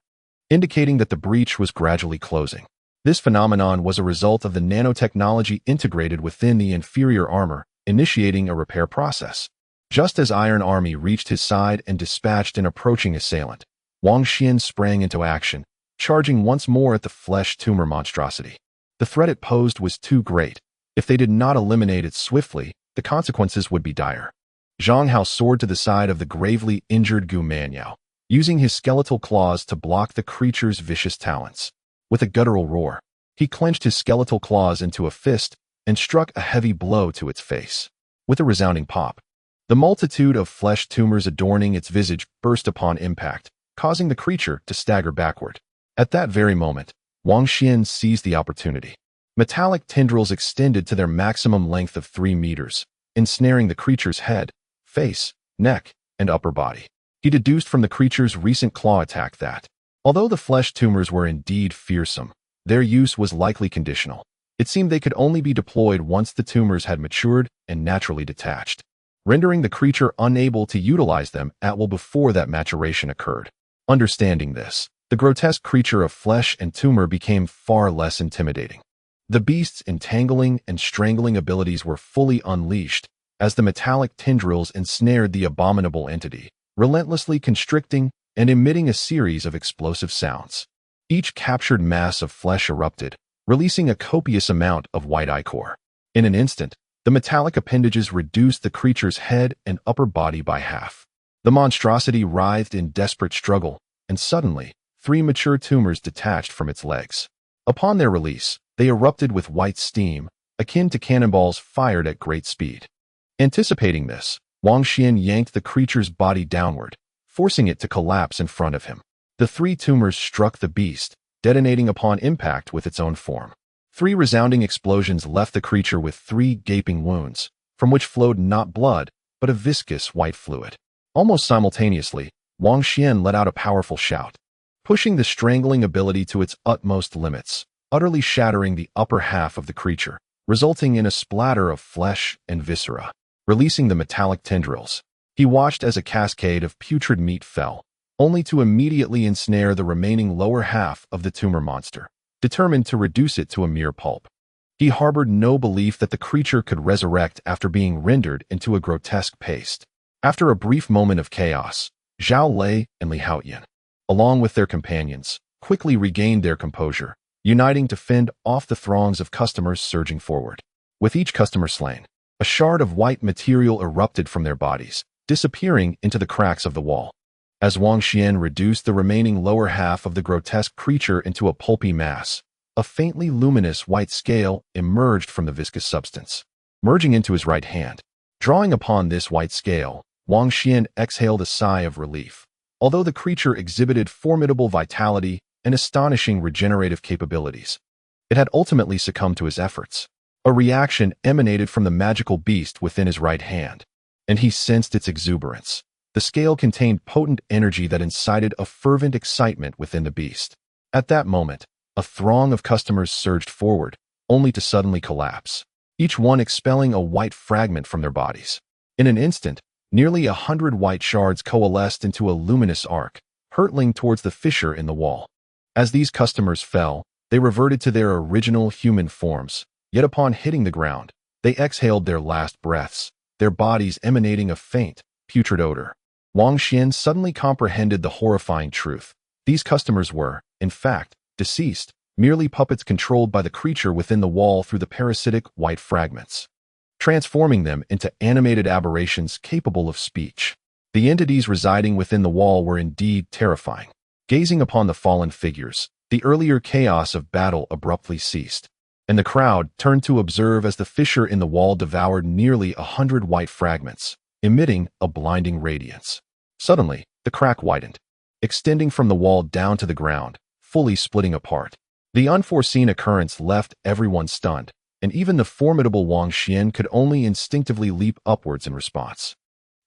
indicating that the breach was gradually closing. This phenomenon was a result of the nanotechnology integrated within the inferior armor, initiating a repair process. Just as Iron Army reached his side and dispatched an approaching assailant, Wang Xuan sprang into action, charging once more at the flesh tumor monstrosity. The threat it posed was too great. If they did not eliminate it swiftly, the consequences would be dire. Zhang Hao soared to the side of the gravely injured Gu Manyao, using his skeletal claws to block the creature's vicious talons. With a guttural roar, he clenched his skeletal claws into a fist and struck a heavy blow to its face. With a resounding pop, the multitude of flesh tumors adorning its visage burst upon impact, causing the creature to stagger backward. At that very moment, Wang Xuan seized the opportunity. Metallic tendrils extended to their maximum length of 3 meters, ensnaring the creature's head, face, neck, and upper body. He deduced from the creature's recent claw attack that, although the flesh tumors were indeed fearsome, their use was likely conditional. It seemed they could only be deployed once the tumors had matured and naturally detached, rendering the creature unable to utilize them at will before that maturation occurred. Understanding this, the grotesque creature of flesh and tumor became far less intimidating. The beast's entangling and strangling abilities were fully unleashed as the metallic tendrils ensnared the abominable entity, relentlessly constricting and emitting a series of explosive sounds. Each captured mass of flesh erupted, releasing a copious amount of white ichor. In an instant, the metallic appendages reduced the creature's head and upper body by half. The monstrosity writhed in desperate struggle, and suddenly, 3 mature tumors detached from its legs. Upon their release, they erupted with white steam, akin to cannonballs fired at great speed. Anticipating this, Wang Xuan yanked the creature's body downward, forcing it to collapse in front of him. The 3 tumors struck the beast, detonating upon impact with its own form. 3 resounding explosions left the creature with 3 gaping wounds, from which flowed not blood, but a viscous white fluid. Almost simultaneously, Wang Xuan let out a powerful shout, pushing the strangling ability to its utmost limits, utterly shattering the upper half of the creature, resulting in a splatter of flesh and viscera. Releasing the metallic tendrils, he watched as a cascade of putrid meat fell, only to immediately ensnare the remaining lower half of the tumor monster, determined to reduce it to a mere pulp. He harbored no belief that the creature could resurrect after being rendered into a grotesque paste. After a brief moment of chaos, Zhao Lei and Li Haoyan, along with their companions, quickly regained their composure, uniting to fend off the throngs of customers surging forward. With each customer slain, a shard of white material erupted from their bodies, disappearing into the cracks of the wall. As Wang Xuan reduced the remaining lower half of the grotesque creature into a pulpy mass, a faintly luminous white scale emerged from the viscous substance, merging into his right hand. Drawing upon this white scale, Wang Xuan exhaled a sigh of relief, Although the creature exhibited formidable vitality and astonishing regenerative capabilities, it had ultimately succumbed to his efforts. A reaction emanated from the magical beast within his right hand, and he sensed its exuberance. The scale contained potent energy that incited a fervent excitement within the beast. At that moment, a throng of customers surged forward, only to suddenly collapse, each one expelling a white fragment from their bodies. In an instant, nearly 100 white shards coalesced into a luminous arc, hurtling towards the fissure in the wall. As these customers fell, they reverted to their original human forms, yet upon hitting the ground, they exhaled their last breaths, their bodies emanating a faint, putrid odor. Wang Xuan suddenly comprehended the horrifying truth. These customers were, in fact, deceased, merely puppets controlled by the creature within the wall through the parasitic white fragments, transforming them into animated aberrations capable of speech. The entities residing within the wall were indeed terrifying. Gazing upon the fallen figures, the earlier chaos of battle abruptly ceased, and the crowd turned to observe as the fissure in the wall devoured nearly 100 white fragments, emitting a blinding radiance. Suddenly, the crack widened, extending from the wall down to the ground, fully splitting apart. The unforeseen occurrence left everyone stunned, and even the formidable Wang Xuan could only instinctively leap upwards in response.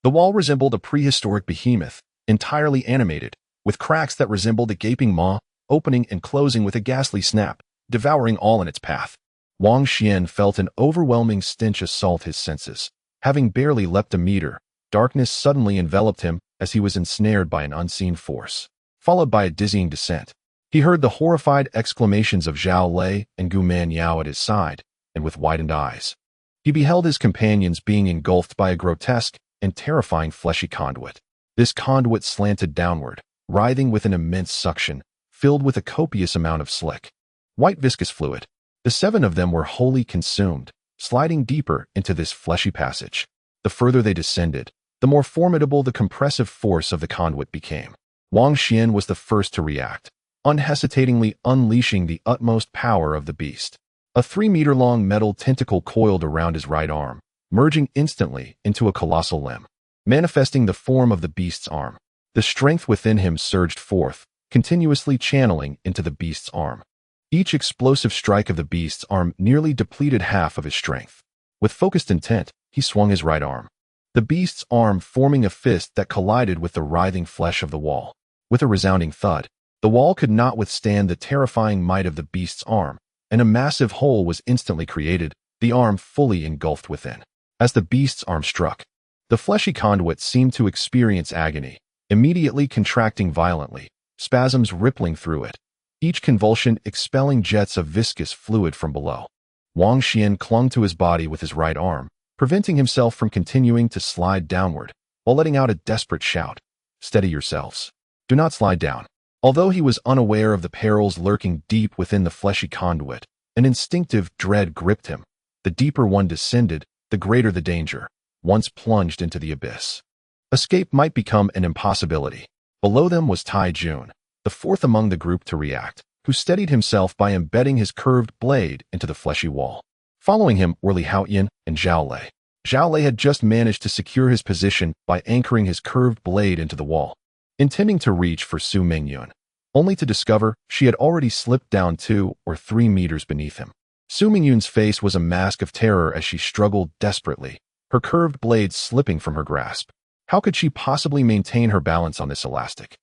The wall resembled a prehistoric behemoth, entirely animated, with cracks that resembled a gaping maw, opening and closing with a ghastly snap, devouring all in its path. Wang Xuan felt an overwhelming stench assault his senses. Having barely leapt a meter, darkness suddenly enveloped him as he was ensnared by an unseen force, followed by a dizzying descent. He heard the horrified exclamations of Zhao Lei and Gu Manyao at his side, and with widened eyes, he beheld his companions being engulfed by a grotesque and terrifying fleshy conduit. This conduit slanted downward, writhing with an immense suction, filled with a copious amount of slick, white viscous fluid. The 7 of them were wholly consumed, sliding deeper into this fleshy passage. The further they descended, the more formidable the compressive force of the conduit became. Wang Xuan was the first to react, unhesitatingly unleashing the utmost power of the beast. A 3-meter-long metal tentacle coiled around his right arm, merging instantly into a colossal limb, manifesting the form of the beast's arm. The strength within him surged forth, continuously channeling into the beast's arm. Each explosive strike of the beast's arm nearly depleted half of his strength. With focused intent, he swung his right arm, the beast's arm forming a fist that collided with the writhing flesh of the wall. With a resounding thud, the wall could not withstand the terrifying might of the beast's arm, and a massive hole was instantly created, the arm fully engulfed within. As the beast's arm struck, the fleshy conduit seemed to experience agony, immediately contracting violently, spasms rippling through it, each convulsion expelling jets of viscous fluid from below. Wang Xuan clung to his body with his right arm, preventing himself from continuing to slide downward, while letting out a desperate shout. "Steady yourselves. Do not slide down." Although he was unaware of the perils lurking deep within the fleshy conduit, an instinctive dread gripped him. The deeper one descended, the greater the danger. Once plunged into the abyss, escape might become an impossibility. Below them was Tai Jun, the 4th among the group to react, who steadied himself by embedding his curved blade into the fleshy wall. Following him were Li Haoyan and Zhao Lei. Zhao Lei had just managed to secure his position by anchoring his curved blade into the wall, intending to reach for Su Mingyun, only to discover she had already slipped down 2 or 3 meters beneath him. Su Mingyun's face was a mask of terror as she struggled desperately, her curved blade slipping from her grasp. How could she possibly maintain her balance on this elastic,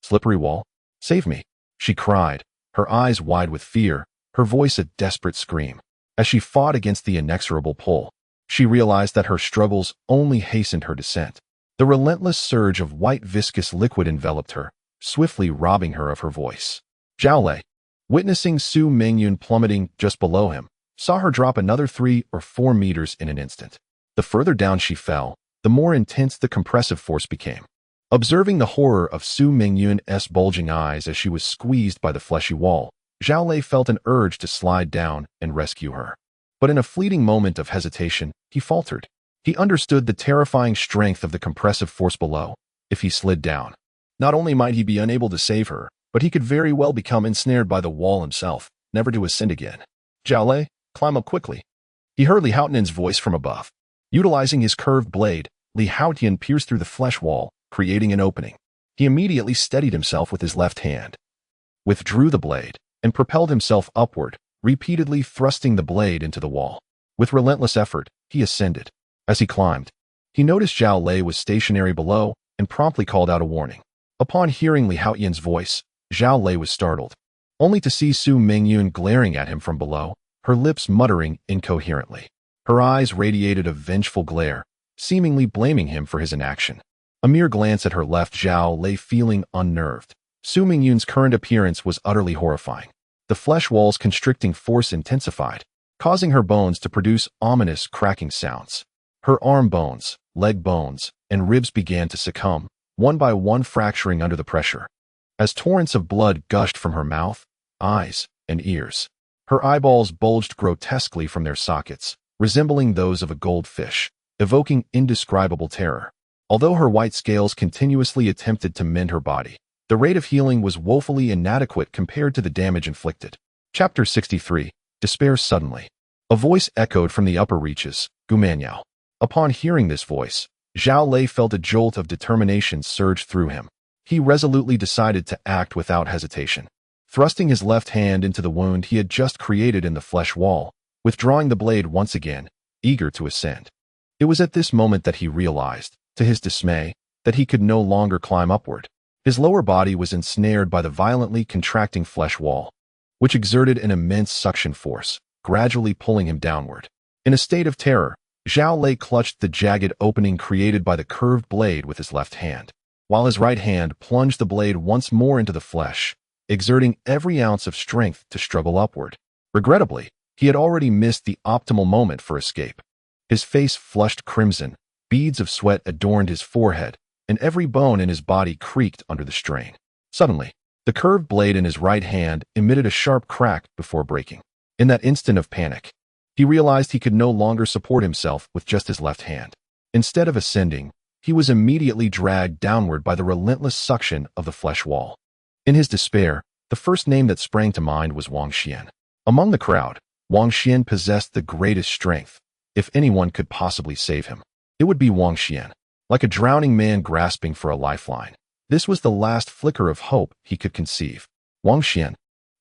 slippery wall? "Save me," she cried, her eyes wide with fear, her voice a desperate scream. As she fought against the inexorable pull, she realized that her struggles only hastened her descent. The relentless surge of white viscous liquid enveloped her, swiftly robbing her of her voice. Zhao Lei, witnessing Su Mingyun plummeting just below him, saw her drop another 3 or 4 meters in an instant. The further down she fell, the more intense the compressive force became. Observing the horror of Su Mingyun's bulging eyes as she was squeezed by the fleshy wall, Zhao Lei felt an urge to slide down and rescue her. But in a fleeting moment of hesitation, he faltered. He understood the terrifying strength of the compressive force below. If he slid down, not only might he be unable to save her, but he could very well become ensnared by the wall himself, never to ascend again. "Zhao Lei, climb up quickly." He heard Li Haotian's voice from above. Utilizing his curved blade, Li Haotian pierced through the flesh wall, creating an opening. He immediately steadied himself with his left hand, withdrew the blade, and propelled himself upward, repeatedly thrusting the blade into the wall. With relentless effort, he ascended. As he climbed, he noticed Zhao Lei was stationary below and promptly called out a warning. Upon hearing Li Haoyan's voice, Zhao Lei was startled, only to see Su Mingyun glaring at him from below, her lips muttering incoherently. Her eyes radiated a vengeful glare, seemingly blaming him for his inaction. A mere glance at her left Zhao Lei feeling unnerved. Su Mingyun's current appearance was utterly horrifying. The flesh wall's constricting force intensified, causing her bones to produce ominous cracking sounds. Her arm bones, leg bones, and ribs began to succumb, one by one fracturing under the pressure. As torrents of blood gushed from her mouth, eyes, and ears, her eyeballs bulged grotesquely from their sockets, resembling those of a goldfish, evoking indescribable terror. Although her white scales continuously attempted to mend her body, the rate of healing was woefully inadequate compared to the damage inflicted. Chapter 63. Despair suddenly. A voice echoed from the upper reaches, Gumanyao. Upon hearing this voice, Zhao Lei felt a jolt of determination surge through him. He resolutely decided to act without hesitation. Thrusting his left hand into the wound he had just created in the flesh wall, withdrawing the blade once again, eager to ascend. It was at this moment that he realized, to his dismay, that he could no longer climb upward. His lower body was ensnared by the violently contracting flesh wall, which exerted an immense suction force, gradually pulling him downward. In a state of terror, Zhao Lei clutched the jagged opening created by the curved blade with his left hand, while his right hand plunged the blade once more into the flesh, exerting every ounce of strength to struggle upward. Regrettably, he had already missed the optimal moment for escape. His face flushed crimson, beads of sweat adorned his forehead, and every bone in his body creaked under the strain. Suddenly, the curved blade in his right hand emitted a sharp crack before breaking. In that instant of panic, he realized he could no longer support himself with just his left hand. Instead of ascending, he was immediately dragged downward by the relentless suction of the flesh wall. In his despair, the first name that sprang to mind was Wang Xuan. Among the crowd, Wang Xuan possessed the greatest strength. If anyone could possibly save him, it would be Wang Xuan. Like a drowning man grasping for a lifeline, this was the last flicker of hope he could conceive. Wang Xuan,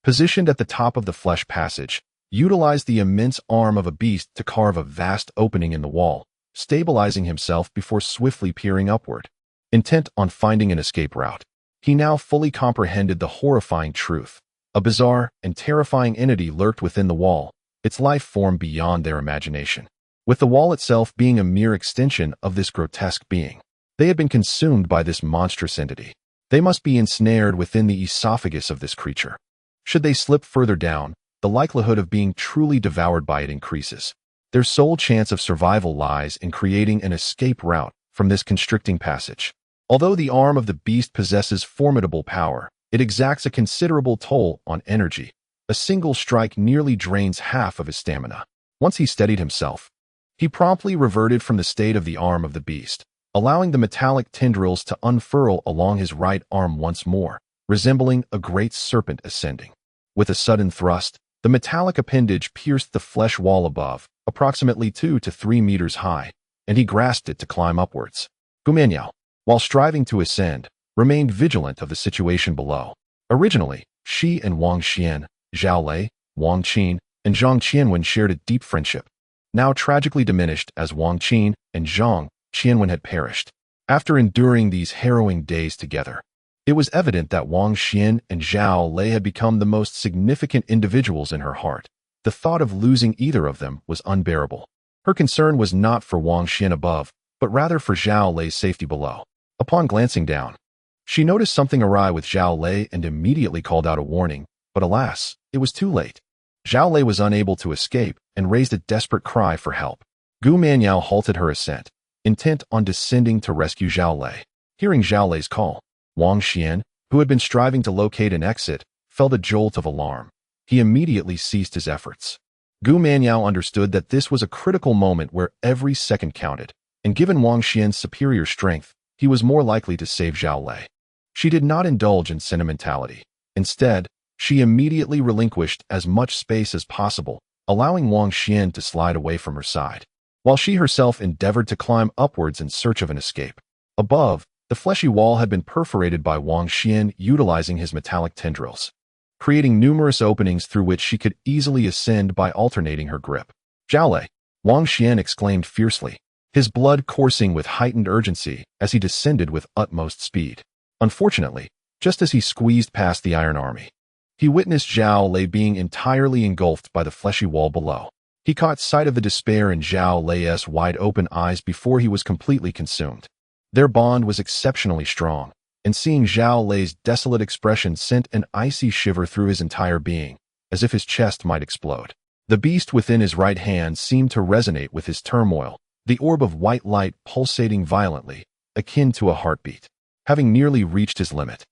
positioned at the top of the flesh passage, utilized the immense arm of a beast to carve a vast opening in the wall, stabilizing himself before swiftly peering upward. Intent on finding an escape route, he now fully comprehended the horrifying truth. A bizarre and terrifying entity lurked within the wall, its life form beyond their imagination, with the wall itself being a mere extension of this grotesque being. They had been consumed by this monstrous entity. They must be ensnared within the esophagus of this creature. Should they slip further down, the likelihood of being truly devoured by it increases. Their sole chance of survival lies in creating an escape route from this constricting passage. Although the arm of the beast possesses formidable power, it exacts a considerable toll on energy. A single strike nearly drains half of his stamina. Once he steadied himself, he promptly reverted from the state of the arm of the beast, allowing the metallic tendrils to unfurl along his right arm once more, resembling a great serpent ascending. With a sudden thrust, the metallic appendage pierced the flesh wall above, approximately 2 to 3 meters high, and he grasped it to climb upwards. Gumanyao, while striving to ascend, remained vigilant of the situation below. Originally, she and Wang Xuan, Zhao Lei, Wang Qin, and Zhang Qianwen shared a deep friendship, now tragically diminished as Wang Qin and Zhang Qianwen had perished. After enduring these harrowing days together, it was evident that Wang Xuan and Zhao Lei had become the most significant individuals in her heart. The thought of losing either of them was unbearable. Her concern was not for Wang Xuan above, but rather for Zhao Lei's safety below. Upon glancing down, she noticed something awry with Zhao Lei and immediately called out a warning, but alas, it was too late. Zhao Lei was unable to escape and raised a desperate cry for help. Gumanyao halted her ascent, intent on descending to rescue Zhao Lei. Hearing Zhao Lei's call, Wang Xuan, who had been striving to locate an exit, felt a jolt of alarm. He immediately ceased his efforts. Gumanyao understood that this was a critical moment where every second counted, and given Wang Xuan's superior strength, he was more likely to save Zhao Lei. She did not indulge in sentimentality. Instead, she immediately relinquished as much space as possible, allowing Wang Xuan to slide away from her side, while she herself endeavored to climb upwards in search of an escape. Above, The fleshy wall had been perforated by Wang Xuan utilizing his metallic tendrils, creating numerous openings through which she could easily ascend by alternating her grip. "Zhao Lei!" Wang Xuan exclaimed fiercely, his blood coursing with heightened urgency as he descended with utmost speed. Unfortunately, just as he squeezed past the Iron Army, he witnessed Zhao Lei being entirely engulfed by the fleshy wall below. He caught sight of the despair in Zhao Lei's wide-open eyes before he was completely consumed. Their bond was exceptionally strong, and seeing Zhao Lei's desolate expression sent an icy shiver through his entire being, as if his chest might explode. The beast within his right hand seemed to resonate with his turmoil, the orb of white light pulsating violently, akin to a heartbeat. Having nearly reached his limit,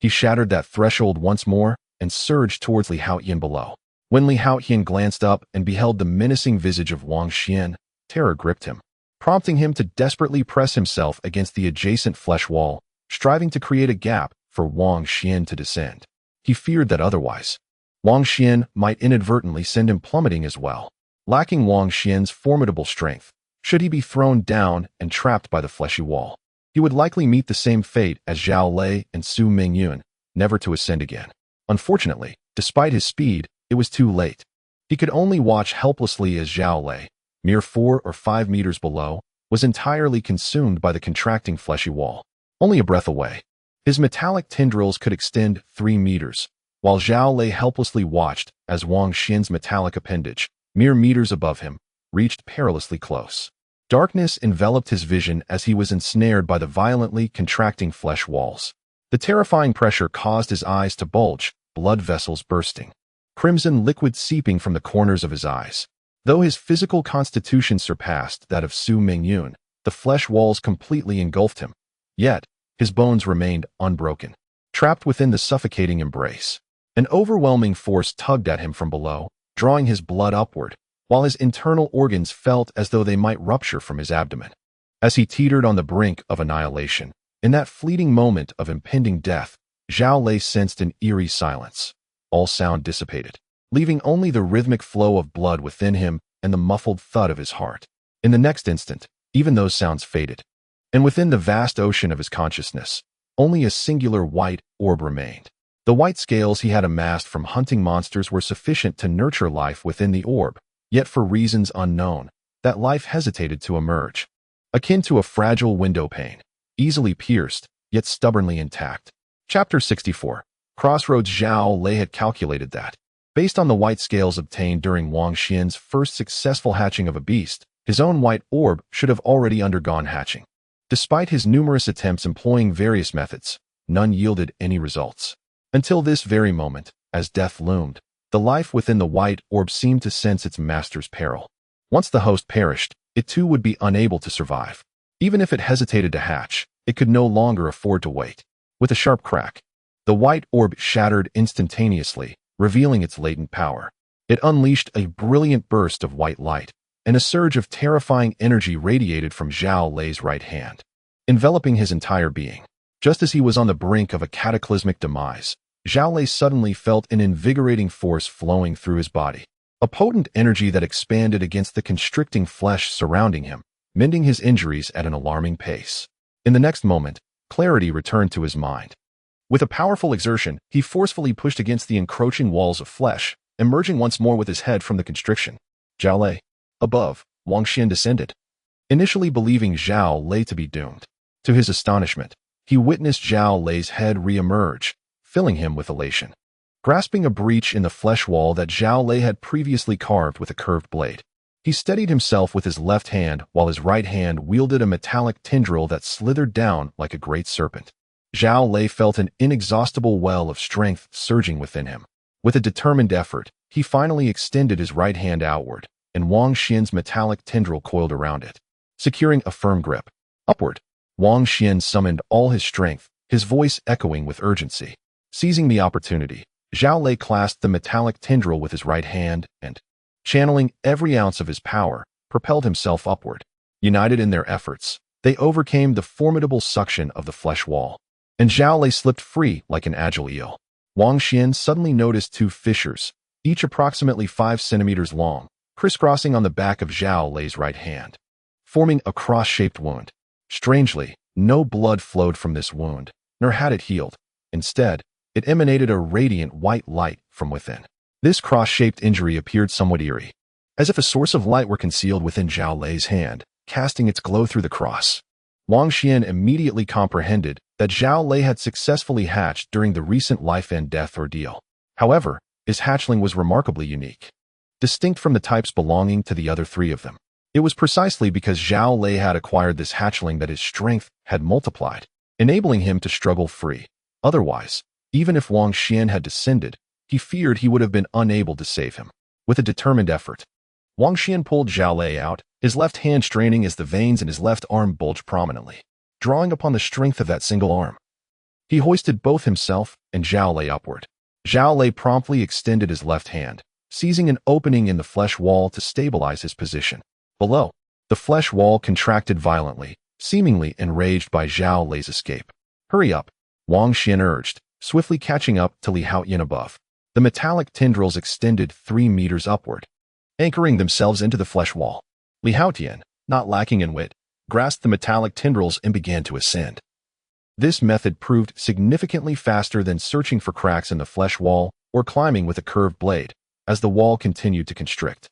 he shattered that threshold once more and surged towards Li Haotian below. When Li Haotian glanced up and beheld the menacing visage of Wang Xuan, terror gripped him, prompting him to desperately press himself against the adjacent flesh wall, striving to create a gap for Wang Xuan to descend. He feared that otherwise, Wang Xuan might inadvertently send him plummeting as well. Lacking Wang Xuan's formidable strength, should he be thrown down and trapped by the fleshy wall, he would likely meet the same fate as Zhao Lei and Su Mingyun, never to ascend again. Unfortunately, despite his speed, it was too late. He could only watch helplessly as Zhao Lei, mere 4 or 5 meters below, was entirely consumed by the contracting fleshy wall. Only a breath away, his metallic tendrils could extend 3 meters, while Zhao Lei helplessly watched as Wang Xuan's metallic appendage, mere meters above him, reached perilously close. Darkness enveloped his vision as he was ensnared by the violently contracting flesh walls. The terrifying pressure caused his eyes to bulge, blood vessels bursting, crimson liquid seeping from the corners of his eyes. Though his physical constitution surpassed that of Su Mingyun, the flesh walls completely engulfed him. Yet, his bones remained unbroken, trapped within the suffocating embrace. An overwhelming force tugged at him from below, drawing his blood upward, while his internal organs felt as though they might rupture from his abdomen. As he teetered on the brink of annihilation, in that fleeting moment of impending death, Zhao Lei sensed an eerie silence. All sound dissipated, leaving only the rhythmic flow of blood within him and the muffled thud of his heart. In the next instant, even those sounds faded, and within the vast ocean of his consciousness, only a singular white orb remained. The white scales he had amassed from hunting monsters were sufficient to nurture life within the orb, yet for reasons unknown, that life hesitated to emerge. Akin to a fragile window pane, easily pierced, yet stubbornly intact. Chapter 64. Crossroads. Zhao Lei had calculated that, based on the white scales obtained during Wang Xuan's first successful hatching of a beast, his own white orb should have already undergone hatching. Despite his numerous attempts employing various methods, none yielded any results. Until this very moment, as death loomed, the life within the white orb seemed to sense its master's peril. Once the host perished, it too would be unable to survive. Even if it hesitated to hatch, it could no longer afford to wait. With a sharp crack, the white orb shattered instantaneously, revealing its latent power. It unleashed a brilliant burst of white light, and a surge of terrifying energy radiated from Zhao Lei's right hand, enveloping his entire being. Just as he was on the brink of a cataclysmic demise, Zhao Lei suddenly felt an invigorating force flowing through his body, a potent energy that expanded against the constricting flesh surrounding him, mending his injuries at an alarming pace. In the next moment, clarity returned to his mind. With a powerful exertion, he forcefully pushed against the encroaching walls of flesh, emerging once more with his head from the constriction. Zhao Lei. Above, Wang Xuan descended, initially believing Zhao Lei to be doomed. To his astonishment, he witnessed Zhao Lei's head re-emerge, filling him with elation. Grasping a breach in the flesh wall that Zhao Lei had previously carved with a curved blade, he steadied himself with his left hand while his right hand wielded a metallic tendril that slithered down like a great serpent. Zhao Lei felt an inexhaustible well of strength surging within him. With a determined effort, he finally extended his right hand outward, and Wang Xuan's metallic tendril coiled around it, securing a firm grip. Upward, Wang Xuan summoned all his strength, his voice echoing with urgency. Seizing the opportunity, Zhao Lei clasped the metallic tendril with his right hand and, channeling every ounce of his power, propelled himself upward. United in their efforts, they overcame the formidable suction of the flesh wall, and Zhao Lei slipped free like an agile eel. Wang Xuan suddenly noticed 2 fissures, each approximately 5 centimeters long, crisscrossing on the back of Zhao Lei's right hand, forming a cross-shaped wound. Strangely, No blood flowed from this wound, nor had it healed. Instead, it emanated a radiant white light from within. This cross-shaped injury appeared somewhat eerie, as if a source of light were concealed within Zhao Lei's hand, casting its glow through the cross. Wang Xuan immediately comprehended that Zhao Lei had successfully hatched during the recent life-and-death ordeal. However, his hatchling was remarkably unique, distinct from the types belonging to the other three of them. It was precisely because Zhao Lei had acquired this hatchling that his strength had multiplied, enabling him to struggle free. Otherwise, even if Wang Xuan had descended, he feared he would have been unable to save him. With a determined effort, Wang Xuan pulled Zhao Lei out, his left hand straining as the veins in his left arm bulged prominently, drawing upon the strength of that single arm. He hoisted both himself and Zhao Lei upward. Zhao Lei promptly extended his left hand, seizing an opening in the flesh wall to stabilize his position. Below, the flesh wall contracted violently, seemingly enraged by Zhao Lei's escape. "Hurry up," Wang Xuan urged, swiftly catching up to Li Haoyan above. The metallic tendrils extended 3 meters upward, anchoring themselves into the flesh wall. Li Haoyan, not lacking in wit, grasped the metallic tendrils and began to ascend. This method proved significantly faster than searching for cracks in the flesh wall or climbing with a curved blade, as the wall continued to constrict,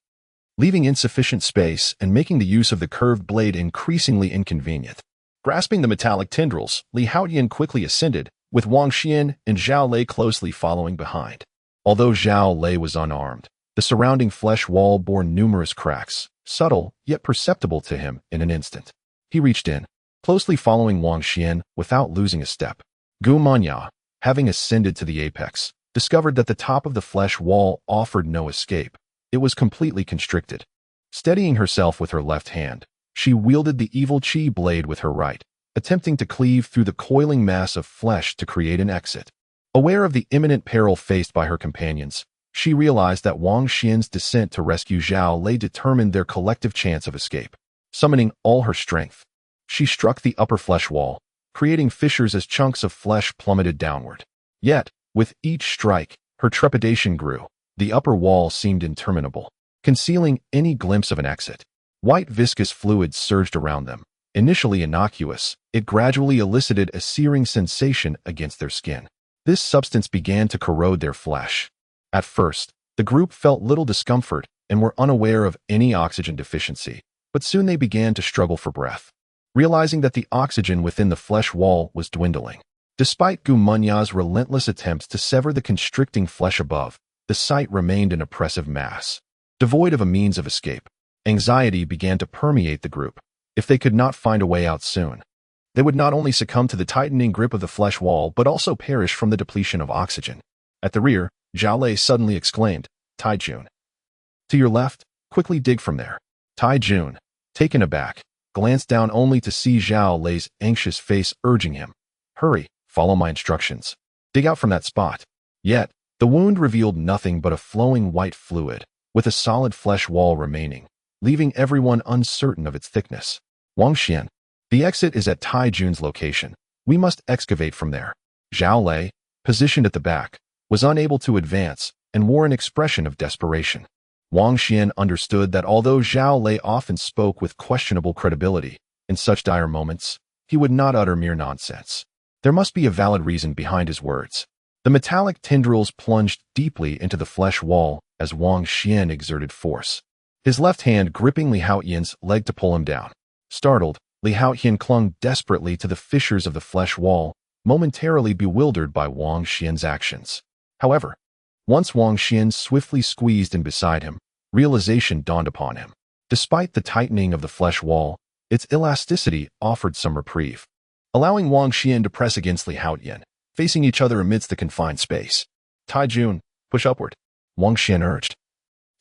leaving insufficient space and making the use of the curved blade increasingly inconvenient. Grasping the metallic tendrils, Li Haoyan quickly ascended, with Wang Xuan and Zhao Lei closely following behind. Although Zhao Lei was unarmed, the surrounding flesh wall bore numerous cracks, subtle yet perceptible to him in an instant. He reached in, closely following Wang Xuan without losing a step. Gu Manya, having ascended to the apex, discovered that the top of the flesh wall offered no escape. It was completely constricted. Steadying herself with her left hand, she wielded the evil qi blade with her right, attempting to cleave through the coiling mass of flesh to create an exit. Aware of the imminent peril faced by her companions, she realized that Wang Xuan's descent to rescue Zhao Lei determined their collective chance of escape. Summoning all her strength, she struck the upper flesh wall, creating fissures as chunks of flesh plummeted downward. Yet, with each strike, her trepidation grew. The upper wall seemed interminable, concealing any glimpse of an exit. White viscous fluid surged around them. Initially innocuous, it gradually elicited a searing sensation against their skin. This substance began to corrode their flesh. At first, the group felt little discomfort and were unaware of any oxygen deficiency, but soon they began to struggle for breath, realizing that the oxygen within the flesh wall was dwindling. Despite Gu Munya's relentless attempts to sever the constricting flesh above, the site remained an oppressive mass, devoid of a means of escape. Anxiety began to permeate the group. If they could not find a way out soon, they would not only succumb to the tightening grip of the flesh wall, but also perish from the depletion of oxygen. At the rear, Zhao Lei suddenly exclaimed, "Tai Jun. To your left, quickly dig from there." Tai Jun, taken aback, glanced down only to see Zhao Lei's anxious face urging him, "Hurry, follow my instructions. Dig out from that spot." Yet, the wound revealed nothing but a flowing white fluid, with a solid flesh wall remaining, leaving everyone uncertain of its thickness. "Wang Xuan, the exit is at Tai Jun's location. We must excavate from there." Zhao Lei, positioned at the back, was unable to advance and wore an expression of desperation. Wang Xuan understood that although Zhao Lei often spoke with questionable credibility, in such dire moments, he would not utter mere nonsense. There must be a valid reason behind his words. The metallic tendrils plunged deeply into the flesh wall as Wang Xuan exerted force, his left hand gripping Li Haoyan's leg to pull him down. Startled, Li Haoyan clung desperately to the fissures of the flesh wall, momentarily bewildered by Wang Xuan's actions. However, once Wang Xuan swiftly squeezed in beside him, realization dawned upon him. Despite the tightening of the flesh wall, its elasticity offered some reprieve, allowing Wang Xuan to press against Li Haoyan, facing each other amidst the confined space. "Tai Jun, push upward," Wang Xuan urged,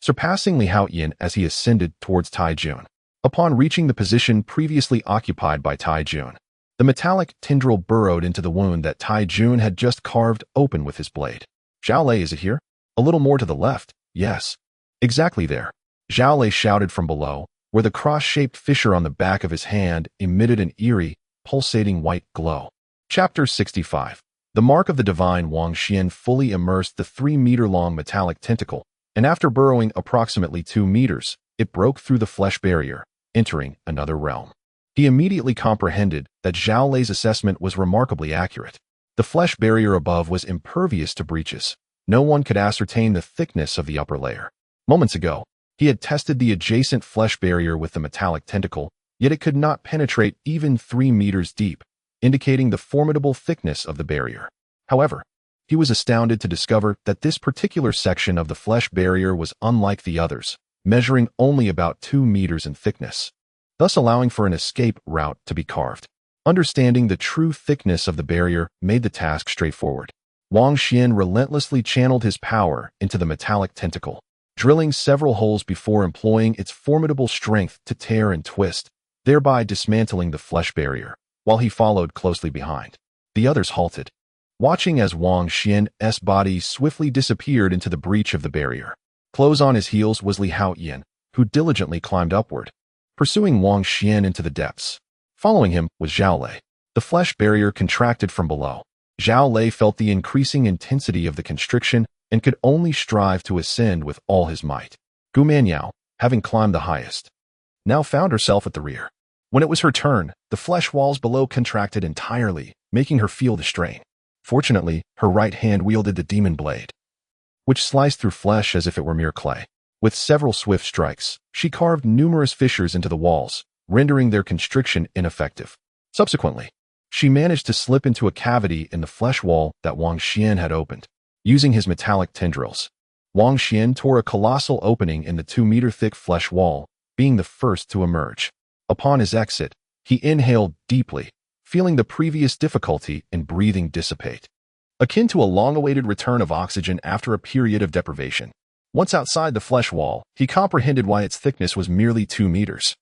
surpassing Li Haoyan as he ascended towards Tai Jun. Upon reaching the position previously occupied by Tai Jun, the metallic tendril burrowed into the wound that Tai Jun had just carved open with his blade. "Zhao Lei, is it here? A little more to the left." "Yes. Exactly there," Zhao Lei shouted from below, where the cross-shaped fissure on the back of his hand emitted an eerie, pulsating white glow. Chapter 65. The mark of the divine. Wang Xuan fully immersed the 3-meter-long metallic tentacle, and after burrowing approximately 2 meters, it broke through the flesh barrier, entering another realm. He immediately comprehended that Zhao Lei's assessment was remarkably accurate. The flesh barrier above was impervious to breaches. No one could ascertain the thickness of the upper layer. Moments ago, he had tested the adjacent flesh barrier with the metallic tentacle, yet it could not penetrate even 3 meters deep, indicating the formidable thickness of the barrier. However, he was astounded to discover that this particular section of the flesh barrier was unlike the others, measuring only about 2 meters in thickness, thus allowing for an escape route to be carved. Understanding the true thickness of the barrier made the task straightforward. Wang Xuan relentlessly channeled his power into the metallic tentacle, drilling several holes before employing its formidable strength to tear and twist, thereby dismantling the flesh barrier, while he followed closely behind. The others halted, watching as Wang Xuan's body swiftly disappeared into the breach of the barrier. Close on his heels was Li Haoyan, who diligently climbed upward, pursuing Wang Xuan into the depths. Following him was Zhao Lei. The flesh barrier contracted from below. Zhao Lei felt the increasing intensity of the constriction and could only strive to ascend with all his might. Gu Manyao, having climbed the highest, now found herself at the rear. When it was her turn, the flesh walls below contracted entirely, making her feel the strain. Fortunately, her right hand wielded the demon blade, which sliced through flesh as if it were mere clay. With several swift strikes, she carved numerous fissures into the walls, rendering their constriction ineffective. Subsequently, she managed to slip into a cavity in the flesh wall that Wang Xuan had opened. Using his metallic tendrils, Wang Xuan tore a colossal opening in the 2-meter-thick flesh wall, being the first to emerge. Upon his exit, he inhaled deeply, feeling the previous difficulty in breathing dissipate, akin to a long-awaited return of oxygen after a period of deprivation. Once outside the flesh wall, he comprehended why its thickness was merely 2 meters.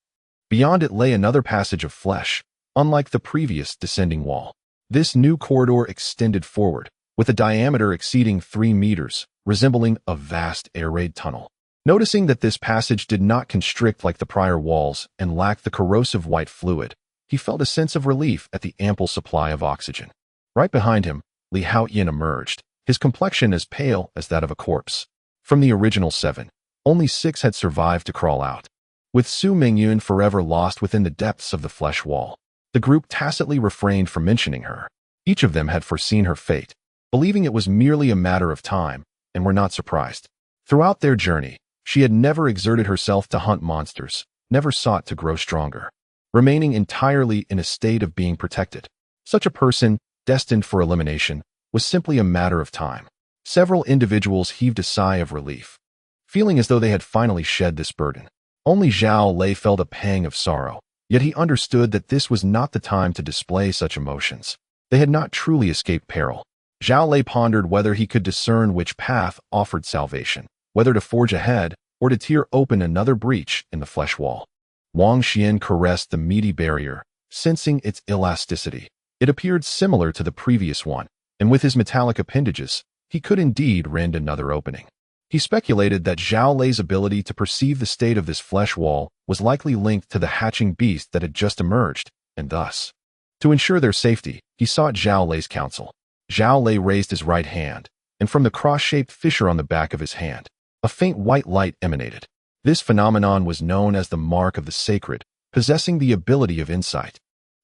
Beyond it lay another passage of flesh, unlike the previous descending wall. This new corridor extended forward, with a diameter exceeding 3 meters, resembling a vast air-raid tunnel. Noticing that this passage did not constrict like the prior walls and lacked the corrosive white fluid, he felt a sense of relief at the ample supply of oxygen. Right behind him, Li Haoyan emerged, his complexion as pale as that of a corpse. From the original 7, only 6 had survived to crawl out, with Su Mingyun forever lost within the depths of the flesh wall. The group tacitly refrained from mentioning her. Each of them had foreseen her fate, believing it was merely a matter of time, and were not surprised. Throughout their journey, she had never exerted herself to hunt monsters, never sought to grow stronger, remaining entirely in a state of being protected. Such a person, destined for elimination, was simply a matter of time. Several individuals heaved a sigh of relief, feeling as though they had finally shed this burden. Only Zhao Lei felt a pang of sorrow, yet he understood that this was not the time to display such emotions. They had not truly escaped peril. Zhao Lei pondered whether he could discern which path offered salvation, whether to forge ahead or to tear open another breach in the flesh wall. Wang Xuan caressed the meaty barrier, sensing its elasticity. It appeared similar to the previous one, and with his metallic appendages, he could indeed rend another opening. He speculated that Zhao Lei's ability to perceive the state of this flesh wall was likely linked to the hatching beast that had just emerged, and thus, to ensure their safety, he sought Zhao Lei's counsel. Zhao Lei raised his right hand, and from the cross-shaped fissure on the back of his hand, a faint white light emanated. This phenomenon was known as the mark of the sacred, possessing the ability of insight.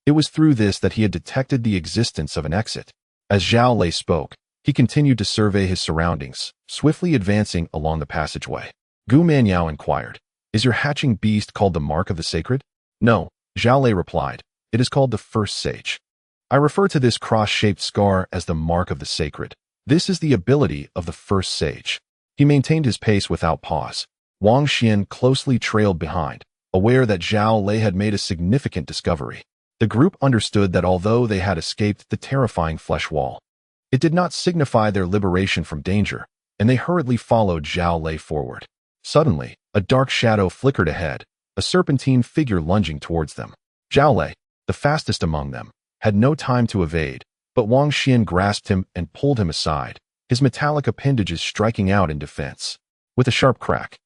It was through this that he had detected the existence of an exit. As Zhao Lei spoke, he continued to survey his surroundings, swiftly advancing along the passageway. Gu Manyao inquired, "Is your hatching beast called the Mark of the Sacred?" "No," Zhao Lei replied. "It is called the First Sage. I refer to this cross-shaped scar as the Mark of the Sacred. This is the ability of the First Sage." He maintained his pace without pause. Wang Xuan closely trailed behind, aware that Zhao Lei had made a significant discovery. The group understood that although they had escaped the terrifying flesh wall, it did not signify their liberation from danger, and they hurriedly followed Zhao Lei forward. Suddenly, a dark shadow flickered ahead, a serpentine figure lunging towards them. Zhao Lei, the fastest among them, had no time to evade, but Wang Xuan grasped him and pulled him aside, his metallic appendages striking out in defense. With a sharp crack,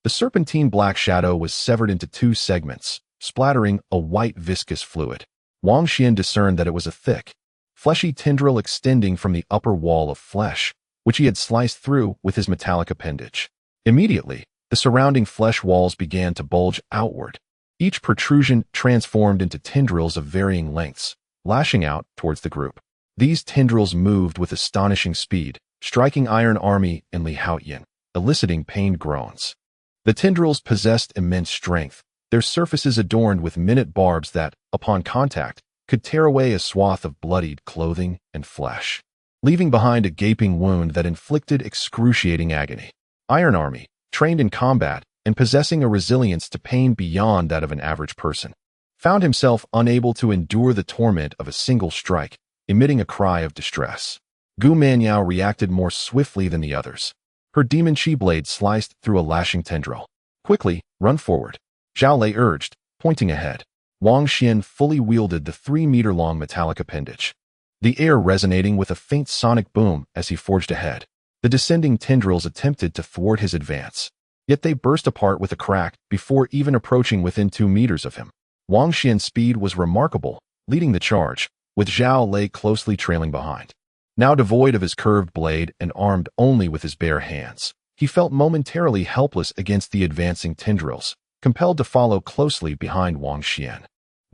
the serpentine black shadow was severed into 2 segments, splattering a white viscous fluid. Wang Xuan discerned that it was a thick, fleshy tendril extending from the upper wall of flesh, which he had sliced through with his metallic appendage. Immediately, the surrounding flesh walls began to bulge outward, Each protrusion transformed into tendrils of varying lengths, lashing out towards the group. These tendrils moved with astonishing speed, striking Iron Army and Li Haoyan, eliciting pained groans. The tendrils possessed immense strength, their surfaces adorned with minute barbs that, upon contact, could tear away a swath of bloodied clothing and flesh, leaving behind a gaping wound that inflicted excruciating agony. Iron Army, trained in combat and possessing a resilience to pain beyond that of an average person, found himself unable to endure the torment of a single strike, emitting a cry of distress. Gu Manyao reacted more swiftly than the others. Her demon chi blade sliced through a lashing tendril. "Quickly, run forward," Zhao Lei urged, pointing ahead. Wang Xuan fully wielded the 3-meter-long metallic appendage, the air resonating with a faint sonic boom as he forged ahead. The descending tendrils attempted to thwart his advance, yet they burst apart with a crack before even approaching within 2 meters of him. Wang Xuan's speed was remarkable, leading the charge, with Zhao Lei closely trailing behind. Now devoid of his curved blade and armed only with his bare hands, he felt momentarily helpless against the advancing tendrils, compelled to follow closely behind Wang Xuan.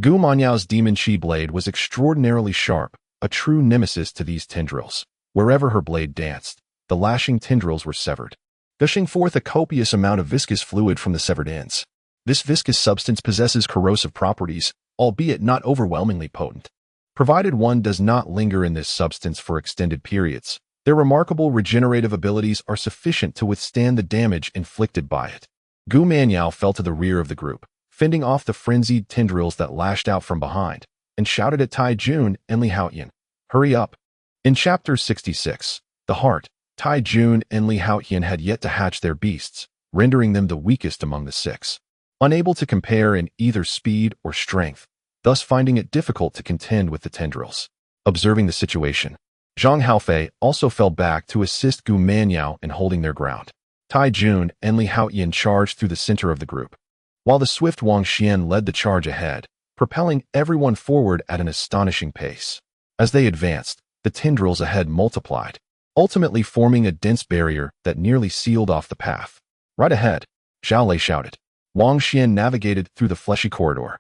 Gu Manyao's demon chi blade was extraordinarily sharp, a true nemesis to these tendrils. Wherever her blade danced, the lashing tendrils were severed, gushing forth a copious amount of viscous fluid from the severed ends. This viscous substance possesses corrosive properties, albeit not overwhelmingly potent. Provided one does not linger in this substance for extended periods, their remarkable regenerative abilities are sufficient to withstand the damage inflicted by it. Gu Manyao fell to the rear of the group, fending off the frenzied tendrils that lashed out from behind, and shouted at Tai Jun and Li Haoyan, "Hurry up!" In Chapter 66, the heart, Tai Jun and Li Haoyan had yet to hatch their beasts, rendering them the weakest among the 6. Unable to compare in either speed or strength, thus finding it difficult to contend with the tendrils. Observing the situation, Zhang Haofei also fell back to assist Gu Manyao in holding their ground. Tai Jun and Li Haoyan charged through the center of the group, while the swift Wang Xuan led the charge ahead, propelling everyone forward at an astonishing pace. As they advanced, the tendrils ahead multiplied, ultimately forming a dense barrier that nearly sealed off the path. Right ahead, Zhao Lei shouted. Wang Xuan navigated through the fleshy corridor,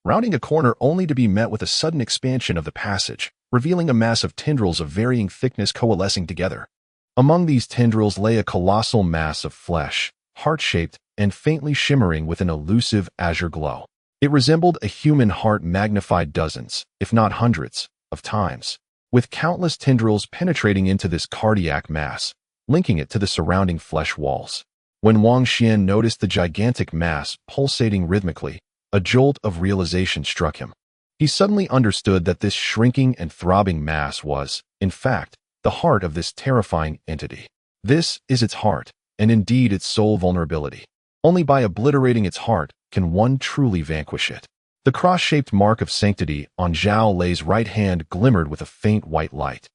rounding a corner only to be met with a sudden expansion of the passage, revealing a mass of tendrils of varying thickness coalescing together. Among these tendrils lay a colossal mass of flesh, heart-shaped and faintly shimmering with an elusive azure glow. It resembled a human heart magnified dozens, if not hundreds, of times, with countless tendrils penetrating into this cardiac mass, linking it to the surrounding flesh walls. When Wang Xuan noticed the gigantic mass pulsating rhythmically, a jolt of realization struck him. He suddenly understood that this shrinking and throbbing mass was, in fact, the heart of this terrifying entity. This is its heart, and indeed its sole vulnerability. Only by obliterating its heart can one truly vanquish it. The cross-shaped mark of sanctity on Zhao Lei's right hand glimmered with a faint white light,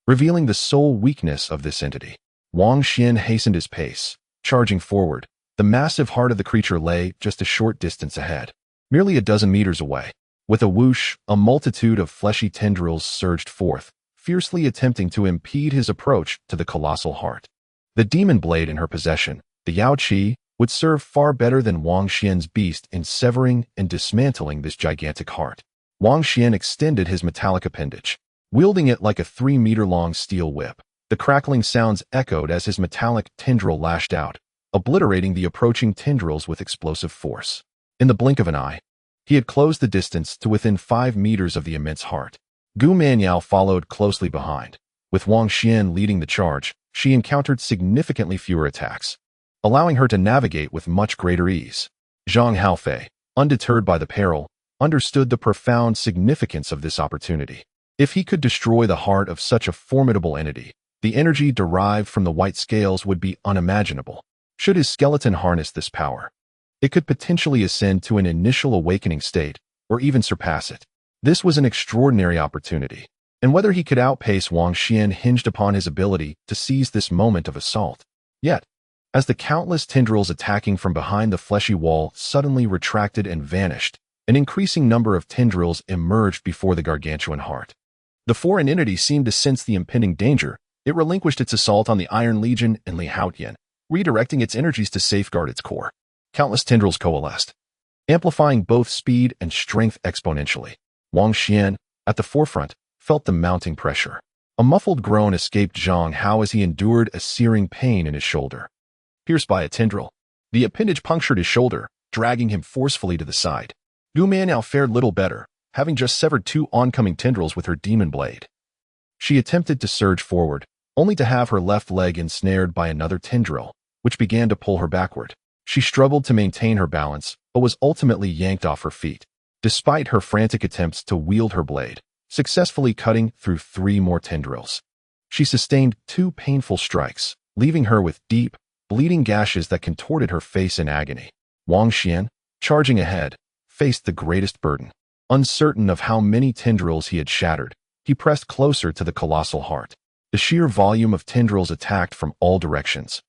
revealing the sole weakness of this entity. Wang Xuan hastened his pace, charging forward. The massive heart of the creature lay just a short distance ahead, merely a dozen meters away. With a whoosh, a multitude of fleshy tendrils surged forth, fiercely attempting to impede his approach to the colossal heart. The demon blade in her possession, the Yao Qi, would serve far better than Wang Xuan's beast in severing and dismantling this gigantic heart. Wang Xuan extended his metallic appendage, wielding it like a 3-meter-long steel whip. The crackling sounds echoed as his metallic tendril lashed out, obliterating the approaching tendrils with explosive force. In the blink of an eye, he had closed the distance to within 5 meters of the immense heart. Gu Manyao followed closely behind. With Wang Xuan leading the charge, she encountered significantly fewer attacks, allowing her to navigate with much greater ease. Zhang Haofei, undeterred by the peril, understood the profound significance of this opportunity. If he could destroy the heart of such a formidable entity, the energy derived from the white scales would be unimaginable. Should his skeleton harness this power, it could potentially ascend to an initial awakening state, or even surpass it. This was an extraordinary opportunity, and whether he could outpace Wang Xuan hinged upon his ability to seize this moment of assault. Yet, as the countless tendrils attacking from behind the fleshy wall suddenly retracted and vanished, an increasing number of tendrils emerged before the gargantuan heart. The foreign entity seemed to sense the impending danger. It relinquished its assault on the Iron Legion and Li Haoyan, redirecting its energies to safeguard its core. Countless tendrils coalesced, amplifying both speed and strength exponentially. Wang Xuan, at the forefront, felt the mounting pressure. A muffled groan escaped Zhang Hao as he endured a searing pain in his shoulder. Pierced by a tendril, the appendage punctured his shoulder, dragging him forcefully to the side. Gu Mianyao fared little better, having just severed 2 oncoming tendrils with her demon blade. She attempted to surge forward, only to have her left leg ensnared by another tendril, which began to pull her backward. She struggled to maintain her balance, but was ultimately yanked off her feet, despite her frantic attempts to wield her blade, successfully cutting through 3 more tendrils. She sustained 2 painful strikes, leaving her with deep, bleeding gashes that contorted her face in agony. Wang Xuan, charging ahead, faced the greatest burden. Uncertain of how many tendrils he had shattered, he pressed closer to the colossal heart. The sheer volume of tendrils attacked from all directions,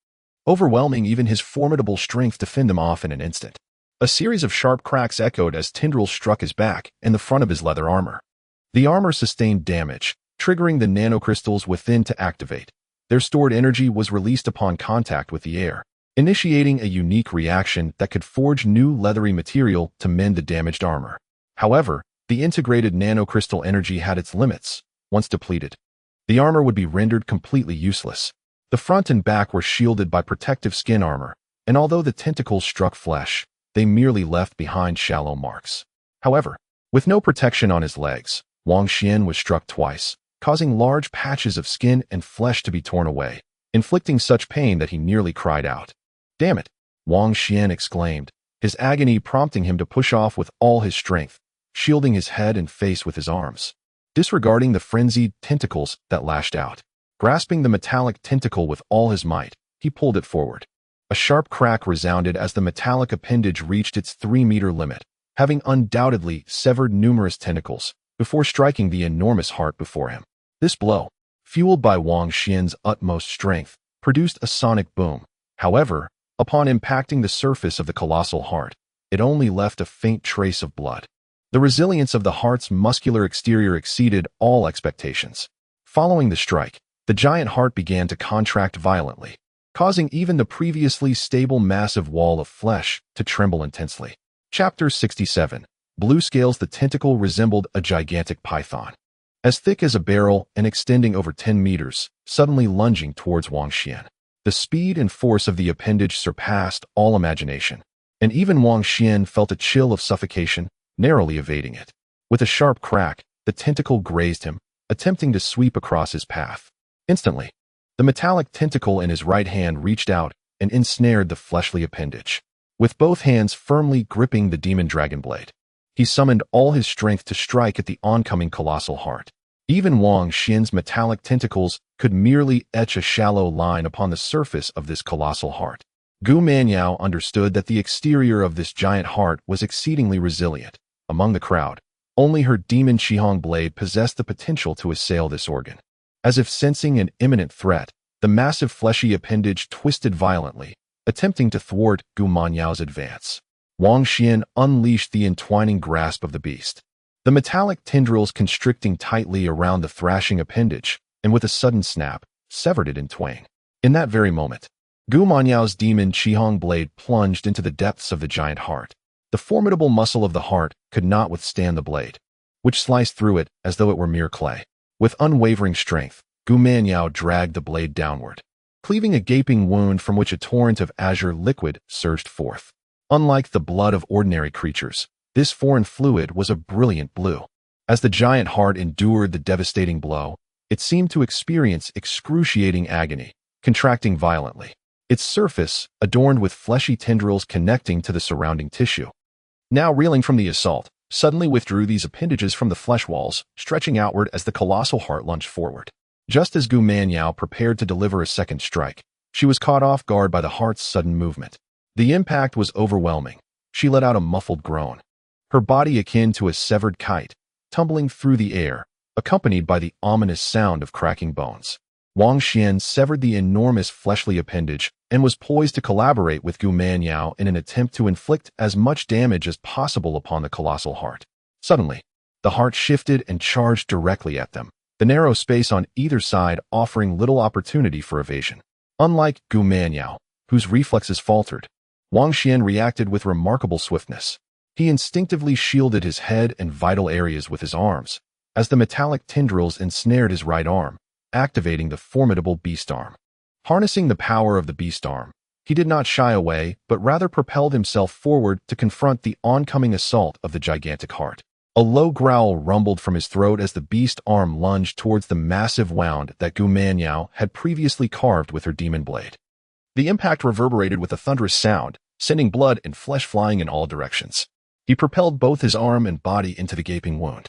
overwhelming even his formidable strength to fend them off in an instant. A series of sharp cracks echoed as tendrils struck his back and the front of his leather armor. The armor sustained damage, triggering the nanocrystals within to activate. Their stored energy was released upon contact with the air, initiating a unique reaction that could forge new leathery material to mend the damaged armor. However, the integrated nanocrystal energy had its limits. Once depleted, the armor would be rendered completely useless. The front and back were shielded by protective skin armor, and although the tentacles struck flesh, they merely left behind shallow marks. However, with no protection on his legs, Wang Xuan was struck twice, causing large patches of skin and flesh to be torn away, inflicting such pain that he nearly cried out. "Damn it!" Wang Xuan exclaimed, his agony prompting him to push off with all his strength, shielding his head and face with his arms, disregarding the frenzied tentacles that lashed out. Grasping the metallic tentacle with all his might, he pulled it forward. A sharp crack resounded as the metallic appendage reached its 3-meter limit, having undoubtedly severed numerous tentacles, before striking the enormous heart before him. This blow, fueled by Wang Xuan's utmost strength, produced a sonic boom. However, upon impacting the surface of the colossal heart, it only left a faint trace of blood. The resilience of the heart's muscular exterior exceeded all expectations. Following the strike, the giant heart began to contract violently, causing even the previously stable massive wall of flesh to tremble intensely. Chapter 67. Blue Scales. The tentacle resembled a gigantic python, as thick as a barrel and extending over 10 meters, suddenly lunging towards Wang Xuan. The speed and force of the appendage surpassed all imagination, and even Wang Xuan felt a chill of suffocation, narrowly evading it. With a sharp crack, the tentacle grazed him, attempting to sweep across his path. Instantly, the metallic tentacle in his right hand reached out and ensnared the fleshly appendage. With both hands firmly gripping the demon dragon blade, he summoned all his strength to strike at the oncoming colossal heart. Even Wang Xuan's metallic tentacles could merely etch a shallow line upon the surface of this colossal heart. Gu Mianyao understood that the exterior of this giant heart was exceedingly resilient. Among the crowd, only her demon Qihong blade possessed the potential to assail this organ. As if sensing an imminent threat, the massive fleshy appendage twisted violently, attempting to thwart Gu Mianyao's advance. Wang Xuan unleashed the entwining grasp of the beast, the metallic tendrils constricting tightly around the thrashing appendage, and with a sudden snap, severed it in twain. In that very moment, Gu Mianyao's demon Qihong blade plunged into the depths of the giant heart. The formidable muscle of the heart could not withstand the blade, which sliced through it as though it were mere clay. With unwavering strength, Gu Mianyao dragged the blade downward, cleaving a gaping wound from which a torrent of azure liquid surged forth. Unlike the blood of ordinary creatures, this foreign fluid was a brilliant blue. As the giant heart endured the devastating blow, it seemed to experience excruciating agony, contracting violently, its surface adorned with fleshy tendrils connecting to the surrounding tissue. Now reeling from the assault, suddenly withdrew these appendages from the flesh walls, stretching outward as the colossal heart lunged forward. Just as Gu Mianyao prepared to deliver a second strike, she was caught off guard by the heart's sudden movement. The impact was overwhelming. She let out a muffled groan, her body akin to a severed kite, tumbling through the air, accompanied by the ominous sound of cracking bones. Wang Xuan severed the enormous fleshly appendage and was poised to collaborate with Gu Mianyao in an attempt to inflict as much damage as possible upon the colossal heart. Suddenly, the heart shifted and charged directly at them, the narrow space on either side offering little opportunity for evasion. Unlike Gu Mianyao, whose reflexes faltered, Wang Xuan reacted with remarkable swiftness. He instinctively shielded his head and vital areas with his arms, as the metallic tendrils ensnared his right arm, activating the formidable beast arm. Harnessing the power of the beast arm, he did not shy away, but rather propelled himself forward to confront the oncoming assault of the gigantic heart. A low growl rumbled from his throat as the beast arm lunged towards the massive wound that Gu Manyao had previously carved with her demon blade. The impact reverberated with a thunderous sound, sending blood and flesh flying in all directions. He propelled both his arm and body into the gaping wound,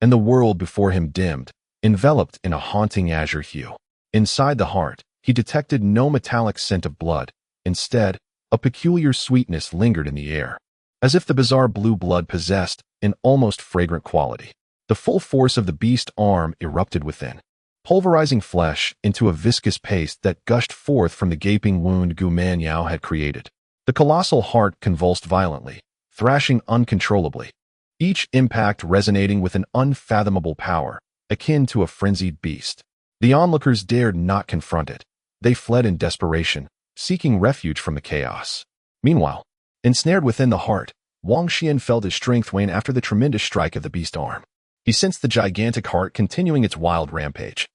and the world before him dimmed, enveloped in a haunting azure hue. Inside the heart, he detected no metallic scent of blood. Instead, a peculiar sweetness lingered in the air, as if the bizarre blue blood possessed an almost fragrant quality. The full force of the beast arm erupted within, pulverizing flesh into a viscous paste that gushed forth from the gaping wound Gu Manyao had created. The colossal heart convulsed violently, thrashing uncontrollably, each impact resonating with an unfathomable power, akin to a frenzied beast. The onlookers dared not confront it. They fled in desperation, seeking refuge from the chaos. Meanwhile, ensnared within the heart, Wang Xuan felt his strength wane after the tremendous strike of the beast arm. He sensed the gigantic heart continuing its wild rampage,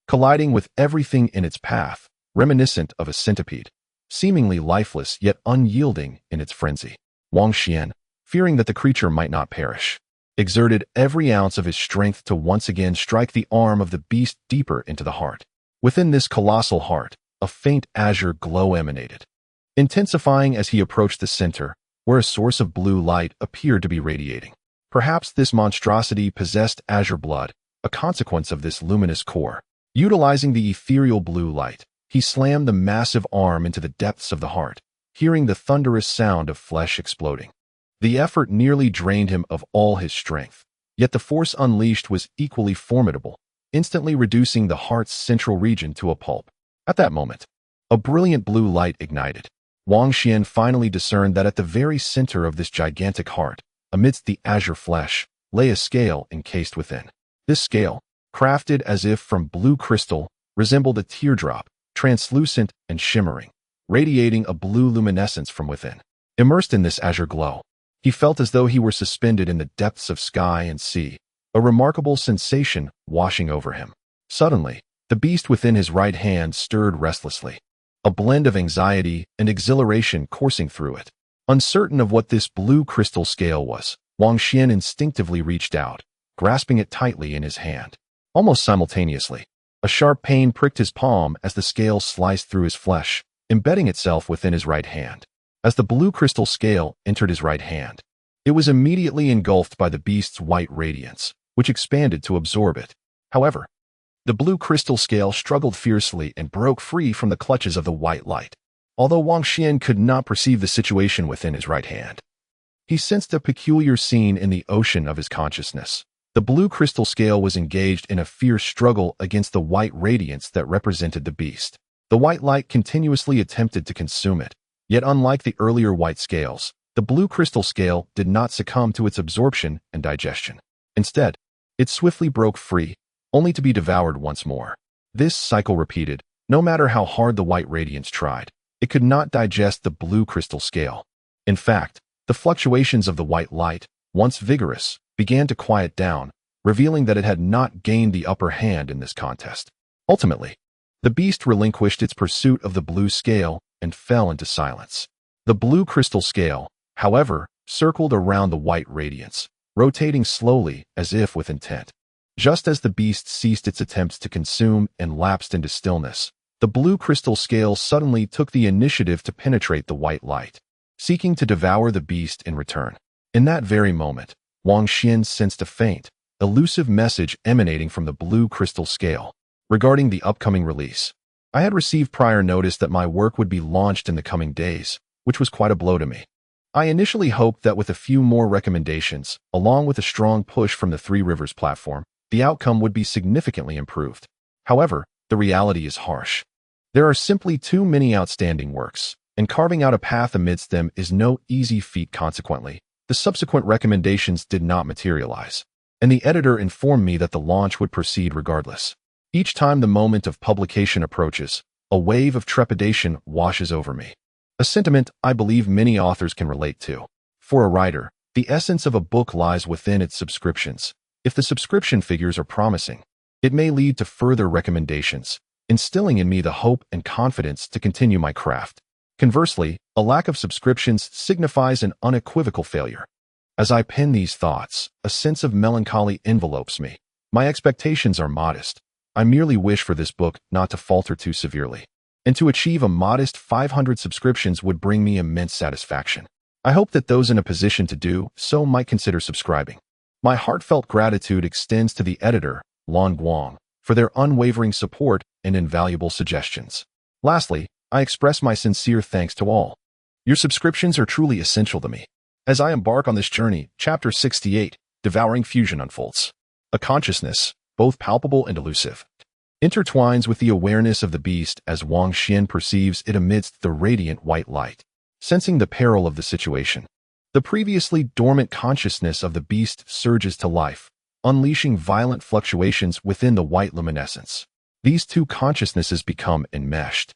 colliding with everything in its path, reminiscent of a centipede, seemingly lifeless yet unyielding in its frenzy. Wang Xuan, fearing that the creature might not perish, exerted every ounce of his strength to once again strike the arm of the beast deeper into the heart. Within this colossal heart, a faint azure glow emanated, intensifying as he approached the center, where a source of blue light appeared to be radiating. Perhaps this monstrosity possessed azure blood, a consequence of this luminous core. Utilizing the ethereal blue light, he slammed the massive arm into the depths of the heart, hearing the thunderous sound of flesh exploding. The effort nearly drained him of all his strength, yet the force unleashed was equally formidable, instantly reducing the heart's central region to a pulp. At that moment, a brilliant blue light ignited. Wang Xuan finally discerned that at the very center of this gigantic heart, amidst the azure flesh, lay a scale encased within. This scale, crafted as if from blue crystal, resembled a teardrop, translucent and shimmering, radiating a blue luminescence from within. Immersed in this azure glow, he felt as though he were suspended in the depths of sky and sea, a remarkable sensation washing over him. Suddenly, the beast within his right hand stirred restlessly, a blend of anxiety and exhilaration coursing through it. Uncertain of what this blue crystal scale was, Wang Xuan instinctively reached out, grasping it tightly in his hand. Almost simultaneously, a sharp pain pricked his palm as the scale sliced through his flesh, embedding itself within his right hand. As the blue crystal scale entered his right hand, it was immediately engulfed by the beast's white radiance, which expanded to absorb it. However, the blue crystal scale struggled fiercely and broke free from the clutches of the white light. Although Wang Xuan could not perceive the situation within his right hand, he sensed a peculiar scene in the ocean of his consciousness. The blue crystal scale was engaged in a fierce struggle against the white radiance that represented the beast. The white light continuously attempted to consume it, yet unlike the earlier white scales, the blue crystal scale did not succumb to its absorption and digestion. Instead, it swiftly broke free, only to be devoured once more. This cycle repeated. No matter how hard the white radiance tried, it could not digest the blue crystal scale. In fact, the fluctuations of the white light, once vigorous, began to quiet down, revealing that it had not gained the upper hand in this contest. Ultimately, the beast relinquished its pursuit of the blue scale and fell into silence. The blue crystal scale, however, circled around the white radiance, rotating slowly as if with intent. Just as the beast ceased its attempts to consume and lapsed into stillness, the blue crystal scale suddenly took the initiative to penetrate the white light, seeking to devour the beast in return. In that very moment, Wang Xuan sensed a faint, elusive message emanating from the blue crystal scale regarding the upcoming release. I had received prior notice that my work would be launched in the coming days, which was quite a blow to me. I initially hoped that with a few more recommendations, along with a strong push from the Three Rivers platform, the outcome would be significantly improved. However, the reality is harsh. There are simply too many outstanding works, and carving out a path amidst them is no easy feat. Consequently, the subsequent recommendations did not materialize, and the editor informed me that the launch would proceed regardless. Each time the moment of publication approaches, a wave of trepidation washes over me. A sentiment I believe many authors can relate to. For a writer, The essence of a book lies within its subscriptions. If the subscription figures are promising, it may lead to further recommendations, instilling in me the hope and confidence to continue my craft. Conversely, a lack of subscriptions signifies an unequivocal failure. As I pen these thoughts, a sense of melancholy envelopes me. My expectations are modest. I merely wish for this book not to falter too severely. And to achieve a modest 500 subscriptions would bring me immense satisfaction. I hope that those in a position to do so might consider subscribing. My heartfelt gratitude extends to the editor, Longmao, for their unwavering support and invaluable suggestions. Lastly, I express my sincere thanks to all. Your subscriptions are truly essential to me. As I embark on this journey, Chapter 68, Devouring Fusion unfolds. A consciousness, both palpable and elusive, intertwines with the awareness of the beast as Wang Xuan perceives it amidst the radiant white light. Sensing the peril of the situation, the previously dormant consciousness of the beast surges to life, unleashing violent fluctuations within the white luminescence. These two consciousnesses become enmeshed.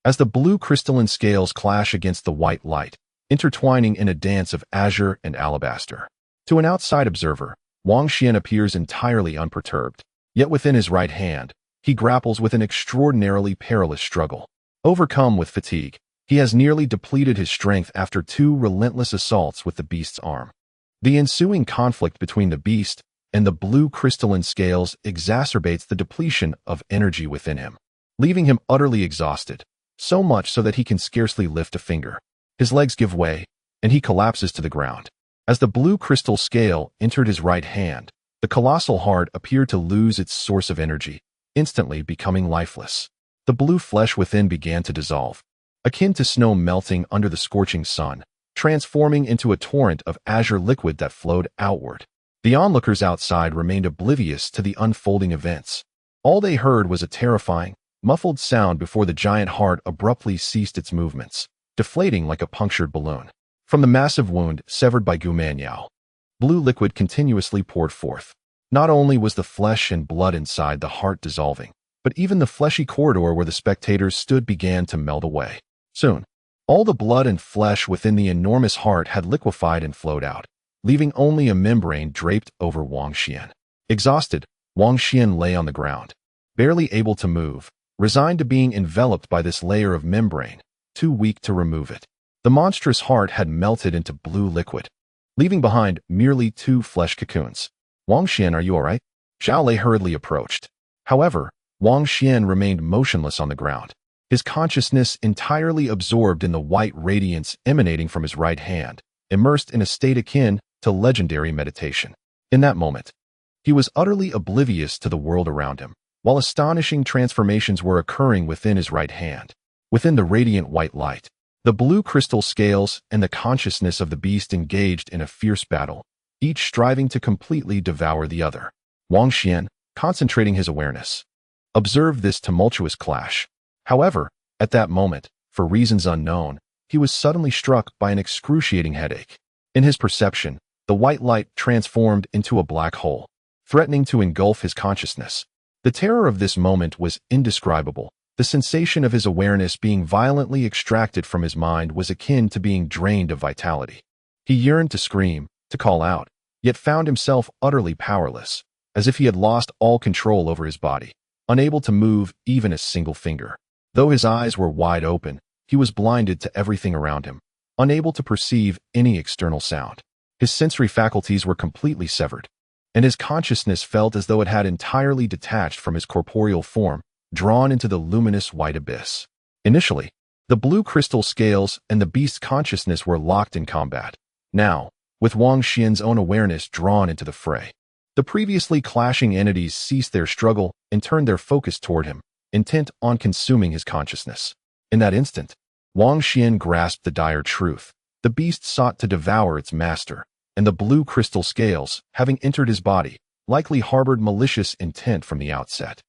As the blue crystalline scales clash against the white light, intertwining in a dance of azure and alabaster. To an outside observer, Wang Xuan appears entirely unperturbed. Yet within his right hand, he grapples with an extraordinarily perilous struggle. Overcome with fatigue, he has nearly depleted his strength after 2 relentless assaults with the beast's arm. The ensuing conflict between the beast and the blue crystalline scales exacerbates the depletion of energy within him, leaving him utterly exhausted, so much so that he can scarcely lift a finger. His legs give way, and he collapses to the ground. As the blue crystal scale entered his right hand, the colossal heart appeared to lose its source of energy, instantly becoming lifeless. The blue flesh within began to dissolve, akin to snow melting under the scorching sun, transforming into a torrent of azure liquid that flowed outward. The onlookers outside remained oblivious to the unfolding events. All they heard was a terrifying, muffled sound before the giant heart abruptly ceased its movements, deflating like a punctured balloon. From the massive wound severed by Gu Manyao, blue liquid continuously poured forth. Not only was the flesh and blood inside the heart dissolving, but even the fleshy corridor where the spectators stood began to melt away. Soon, all the blood and flesh within the enormous heart had liquefied and flowed out, leaving only a membrane draped over Wang Xuan. Exhausted, Wang Xuan lay on the ground, barely able to move, resigned to being enveloped by this layer of membrane, too weak to remove it. The monstrous heart had melted into blue liquid, leaving behind merely 2 flesh cocoons. Wang Xuan, are you all right? Zhao Lei hurriedly approached. However, Wang Xuan remained motionless on the ground, his consciousness entirely absorbed in the white radiance emanating from his right hand, immersed in a state akin to legendary meditation. In that moment, he was utterly oblivious to the world around him, while astonishing transformations were occurring within his right hand. Within the radiant white light, the blue crystal scales and the consciousness of the beast engaged in a fierce battle, each striving to completely devour the other. Wang Xuan, concentrating his awareness, observed this tumultuous clash. However, at that moment, for reasons unknown, he was suddenly struck by an excruciating headache. In his perception, the white light transformed into a black hole, threatening to engulf his consciousness. The terror of this moment was indescribable. The sensation of his awareness being violently extracted from his mind was akin to being drained of vitality. He yearned to scream, to call out, yet found himself utterly powerless, as if he had lost all control over his body, unable to move even a single finger. Though his eyes were wide open, he was blinded to everything around him, unable to perceive any external sound. His sensory faculties were completely severed, and his consciousness felt as though it had entirely detached from his corporeal form, drawn into the luminous white abyss. Initially, the blue crystal scales and the beast's consciousness were locked in combat. Now, with Wang Xuan's own awareness drawn into the fray, the previously clashing entities ceased their struggle and turned their focus toward him, intent on consuming his consciousness. In that instant, Wang Xuan grasped the dire truth. The beast sought to devour its master, and the blue crystal scales, having entered his body, likely harbored malicious intent from the outset.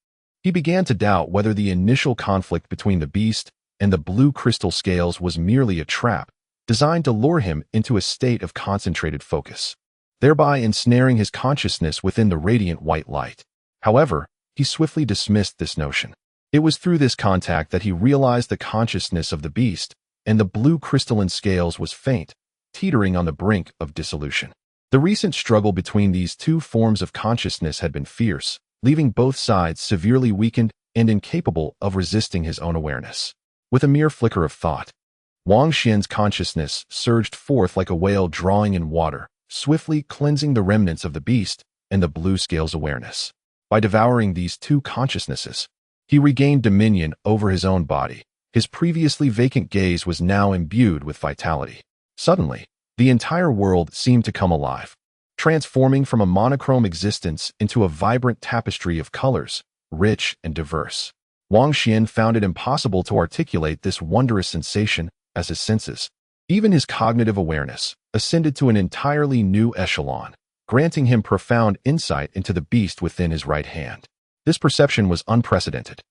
He began to doubt whether the initial conflict between the beast and the blue crystal scales was merely a trap, designed to lure him into a state of concentrated focus, thereby ensnaring his consciousness within the radiant white light. However, he swiftly dismissed this notion. It was through this contact that he realized the consciousness of the beast and the blue crystalline scales was faint, teetering on the brink of dissolution. The recent struggle between these two forms of consciousness had been fierce, leaving both sides severely weakened and incapable of resisting his own awareness. With a mere flicker of thought, Wang Xian's consciousness surged forth like a whale drawing in water, swiftly cleansing the remnants of the beast and the blue scale's awareness. By devouring these two consciousnesses, he regained dominion over his own body. His previously vacant gaze was now imbued with vitality. Suddenly, the entire world seemed to come alive, transforming from a monochrome existence into a vibrant tapestry of colors, rich and diverse. Wang Xian found it impossible to articulate this wondrous sensation as his senses, even his cognitive awareness, ascended to an entirely new echelon, granting him profound insight into the beast within his right hand. This perception was unprecedented.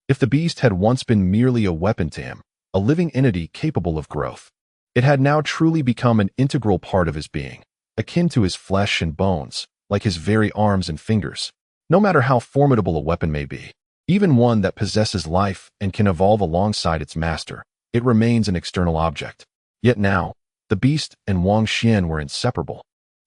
If the beast had once been merely a weapon to him, a living entity capable of growth, it had now truly become an integral part of his being, akin to his flesh and bones, like his very arms and fingers. No matter how formidable a weapon may be, even one that possesses life and can evolve alongside its master, it remains an external object. Yet now, the beast and Wang Xian were inseparable.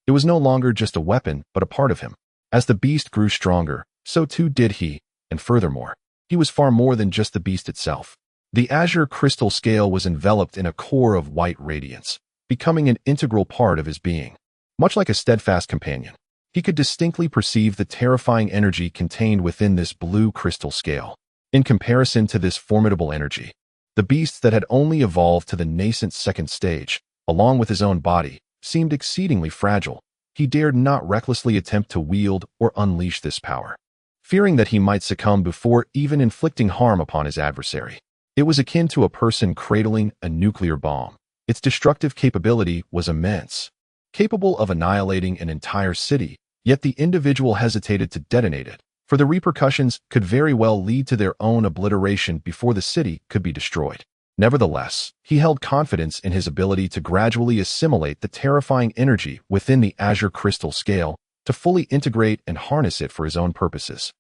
It was no longer just a weapon, but a part of him. As the beast grew stronger, so too did he, and furthermore, he was far more than just the beast itself. The azure crystal scale was enveloped in a core of white radiance, becoming an integral part of his being. Much like a steadfast companion, he could distinctly perceive the terrifying energy contained within this blue crystal scale. In comparison to this formidable energy, the beast that had only evolved to the nascent second stage, along with his own body, seemed exceedingly fragile. He dared not recklessly attempt to wield or unleash this power, fearing that he might succumb before even inflicting harm upon his adversary. It was akin to a person cradling a nuclear bomb. Its destructive capability was immense, capable of annihilating an entire city, yet the individual hesitated to detonate it, for the repercussions could very well lead to their own obliteration before the city could be destroyed. Nevertheless, he held confidence in his ability to gradually assimilate the terrifying energy within the azure crystal scale, to fully integrate and harness it for his own purposes.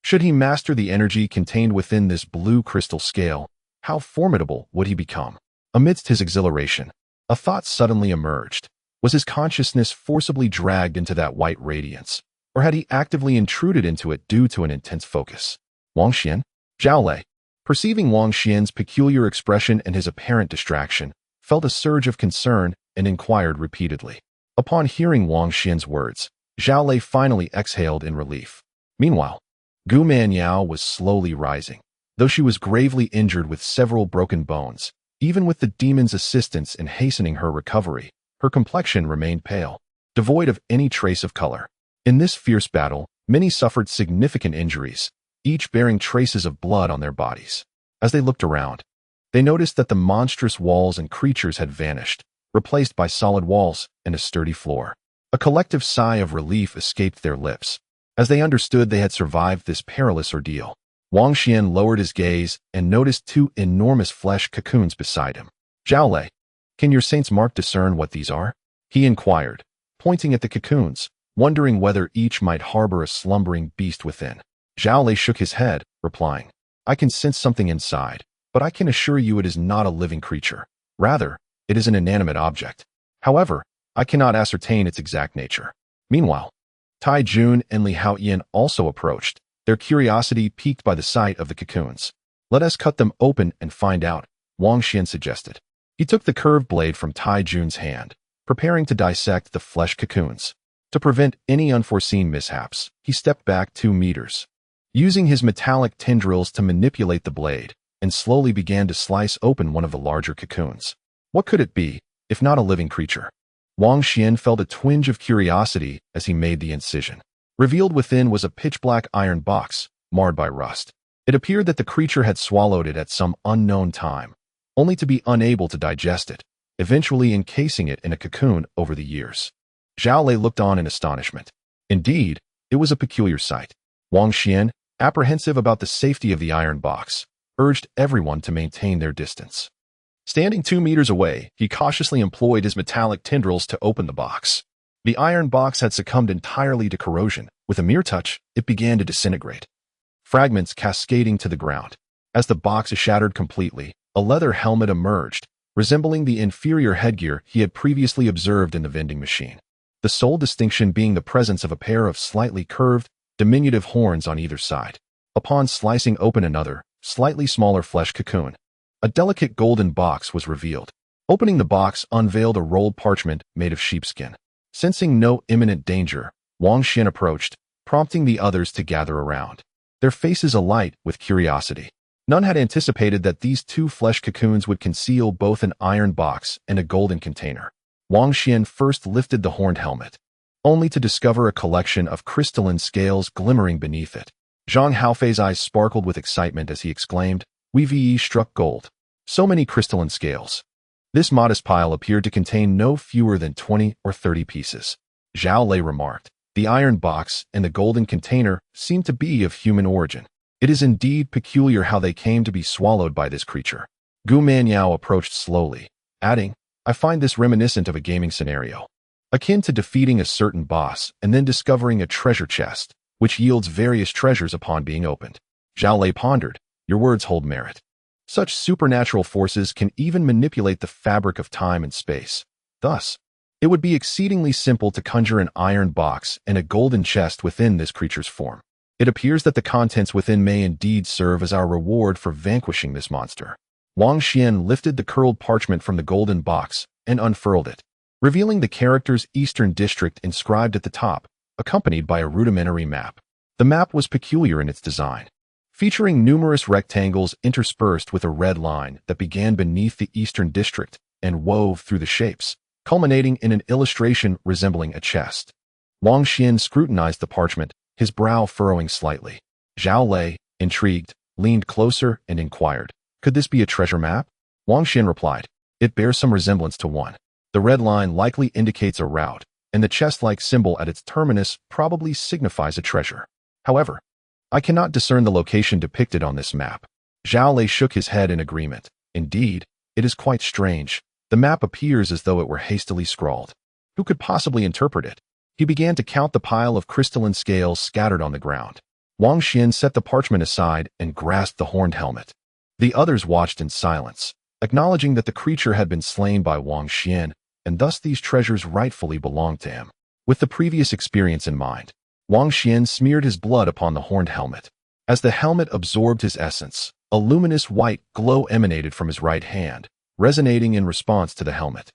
Should he master the energy contained within this blue crystal scale, how formidable would he become? Amidst his exhilaration, a thought suddenly emerged. Was his consciousness forcibly dragged into that white radiance, or had he actively intruded into it due to an intense focus? Wang Xian? Zhao Lei, perceiving Wang Xian's peculiar expression and his apparent distraction, felt a surge of concern and inquired repeatedly. Upon hearing Wang Xian's words, Zhao Lei finally exhaled in relief. Meanwhile, Gu Manyao was slowly rising. Though she was gravely injured with several broken bones, even with the demon's assistance in hastening her recovery, her complexion remained pale, devoid of any trace of color. In this fierce battle, many suffered significant injuries, each bearing traces of blood on their bodies. As they looked around, they noticed that the monstrous walls and creatures had vanished, replaced by solid walls and a sturdy floor. A collective sigh of relief escaped their lips, as they understood they had survived this perilous ordeal. Wang Xian lowered his gaze and noticed two enormous flesh cocoons beside him. Zhao Lei, can your saint's mark discern what these are? He inquired, pointing at the cocoons, wondering whether each might harbor a slumbering beast within. Zhao Lei shook his head, replying, I can sense something inside, but I can assure you it is not a living creature. Rather, it is an inanimate object. However, I cannot ascertain its exact nature. Meanwhile, Tai Jun and Li Haoyan also approached, their curiosity piqued by the sight of the cocoons. Let us cut them open and find out, Wang Xian suggested. He took the curved blade from Tai Jun's hand, preparing to dissect the flesh cocoons. To prevent any unforeseen mishaps, he stepped back 2 meters, using his metallic tendrils to manipulate the blade, and slowly began to slice open one of the larger cocoons. What could it be, if not a living creature? Wang Xian felt a twinge of curiosity as he made the incision. Revealed within was a pitch-black iron box, marred by rust. It appeared that the creature had swallowed it at some unknown time, only to be unable to digest it, eventually encasing it in a cocoon over the years. Zhao Lei looked on in astonishment. Indeed, it was a peculiar sight. Wang Xian, apprehensive about the safety of the iron box, urged everyone to maintain their distance. Standing 2 meters away, he cautiously employed his metallic tendrils to open the box. The iron box had succumbed entirely to corrosion. With a mere touch, it began to disintegrate, fragments cascading to the ground. As the box shattered completely, a leather helmet emerged, resembling the inferior headgear he had previously observed in the vending machine. the sole distinction being the presence of a pair of slightly curved, diminutive horns on either side. Upon slicing open another, slightly smaller flesh cocoon, a delicate golden box was revealed. Opening the box unveiled a rolled parchment made of sheepskin. Sensing no imminent danger, Wang Xuan approached, prompting the others to gather around, their faces alight with curiosity. None had anticipated that these two flesh cocoons would conceal both an iron box and a golden container. Wang Xuan first lifted the horned helmet, only to discover a collection of crystalline scales glimmering beneath it. Zhang Haofei's eyes sparkled with excitement as he exclaimed, "We struck gold. So many crystalline scales." This modest pile appeared to contain no fewer than 20 or 30 pieces. Zhao Lei remarked, "The iron box and the golden container seem to be of human origin. It is indeed peculiar how they came to be swallowed by this creature." Gu Manyao approached slowly, adding, "I find this reminiscent of a gaming scenario, akin to defeating a certain boss and then discovering a treasure chest, which yields various treasures upon being opened." Zhao Lei pondered, "Your words hold merit. Such supernatural forces can even manipulate the fabric of time and space. Thus, it would be exceedingly simple to conjure an iron box and a golden chest within this creature's form. It appears that the contents within may indeed serve as our reward for vanquishing this monster." Wang Xuan lifted the curled parchment from the golden box and unfurled it, revealing the characters Eastern District inscribed at the top, accompanied by a rudimentary map. The map was peculiar in its design, featuring numerous rectangles interspersed with a red line that began beneath the Eastern District and wove through the shapes, culminating in an illustration resembling a chest. Wang Xuan scrutinized the parchment, his brow furrowing slightly. Zhao Lei, intrigued, leaned closer and inquired, "Could this be a treasure map?" Wang Xuan replied, "It bears some resemblance to one. The red line likely indicates a route, and the chest-like symbol at its terminus probably signifies a treasure. However, I cannot discern the location depicted on this map." Zhao Lei shook his head in agreement. "Indeed, it is quite strange. The map appears as though it were hastily scrawled. Who could possibly interpret it?" He began to count the pile of crystalline scales scattered on the ground. Wang Xuan set the parchment aside and grasped the horned helmet. The others watched in silence, acknowledging that the creature had been slain by Wang Xuan, and thus these treasures rightfully belonged to him. With the previous experience in mind, Wang Xuan smeared his blood upon the horned helmet. As the helmet absorbed his essence, a luminous white glow emanated from his right hand, resonating in response to the helmet.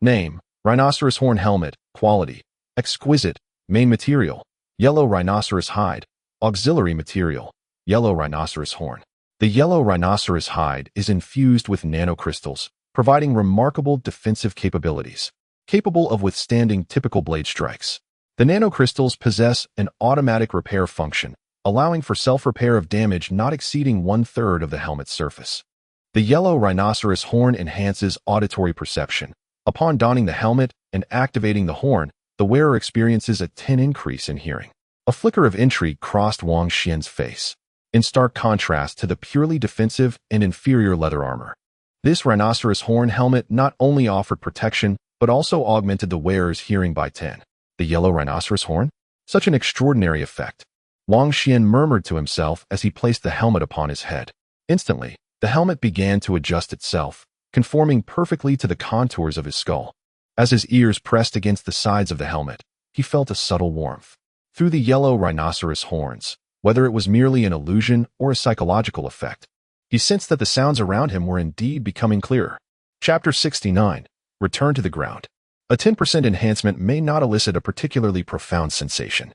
Name: Rhinoceros Horn Helmet. Quality: exquisite. Main material: yellow rhinoceros hide. Auxiliary material: yellow rhinoceros horn. The yellow rhinoceros hide is infused with nanocrystals, providing remarkable defensive capabilities, capable of withstanding typical blade strikes. The nanocrystals possess an automatic repair function, allowing for self-repair of damage not exceeding 1/3 of the helmet's surface. The yellow rhinoceros horn enhances auditory perception. Upon donning the helmet and activating the horn, the wearer experiences a 10 increase in hearing. A flicker of intrigue crossed Wang Xuan's face, in stark contrast to the purely defensive and inferior leather armor. This rhinoceros horn helmet not only offered protection, but also augmented the wearer's hearing by 10. The yellow rhinoceros horn? Such an extraordinary effect. Wang Xuan murmured to himself as he placed the helmet upon his head. Instantly, the helmet began to adjust itself, conforming perfectly to the contours of his skull. As his ears pressed against the sides of the helmet, he felt a subtle warmth. Through the yellow rhinoceros horns, whether it was merely an illusion or a psychological effect, he sensed that the sounds around him were indeed becoming clearer. Chapter 69. Return to the ground. A 10% enhancement may not elicit a particularly profound sensation.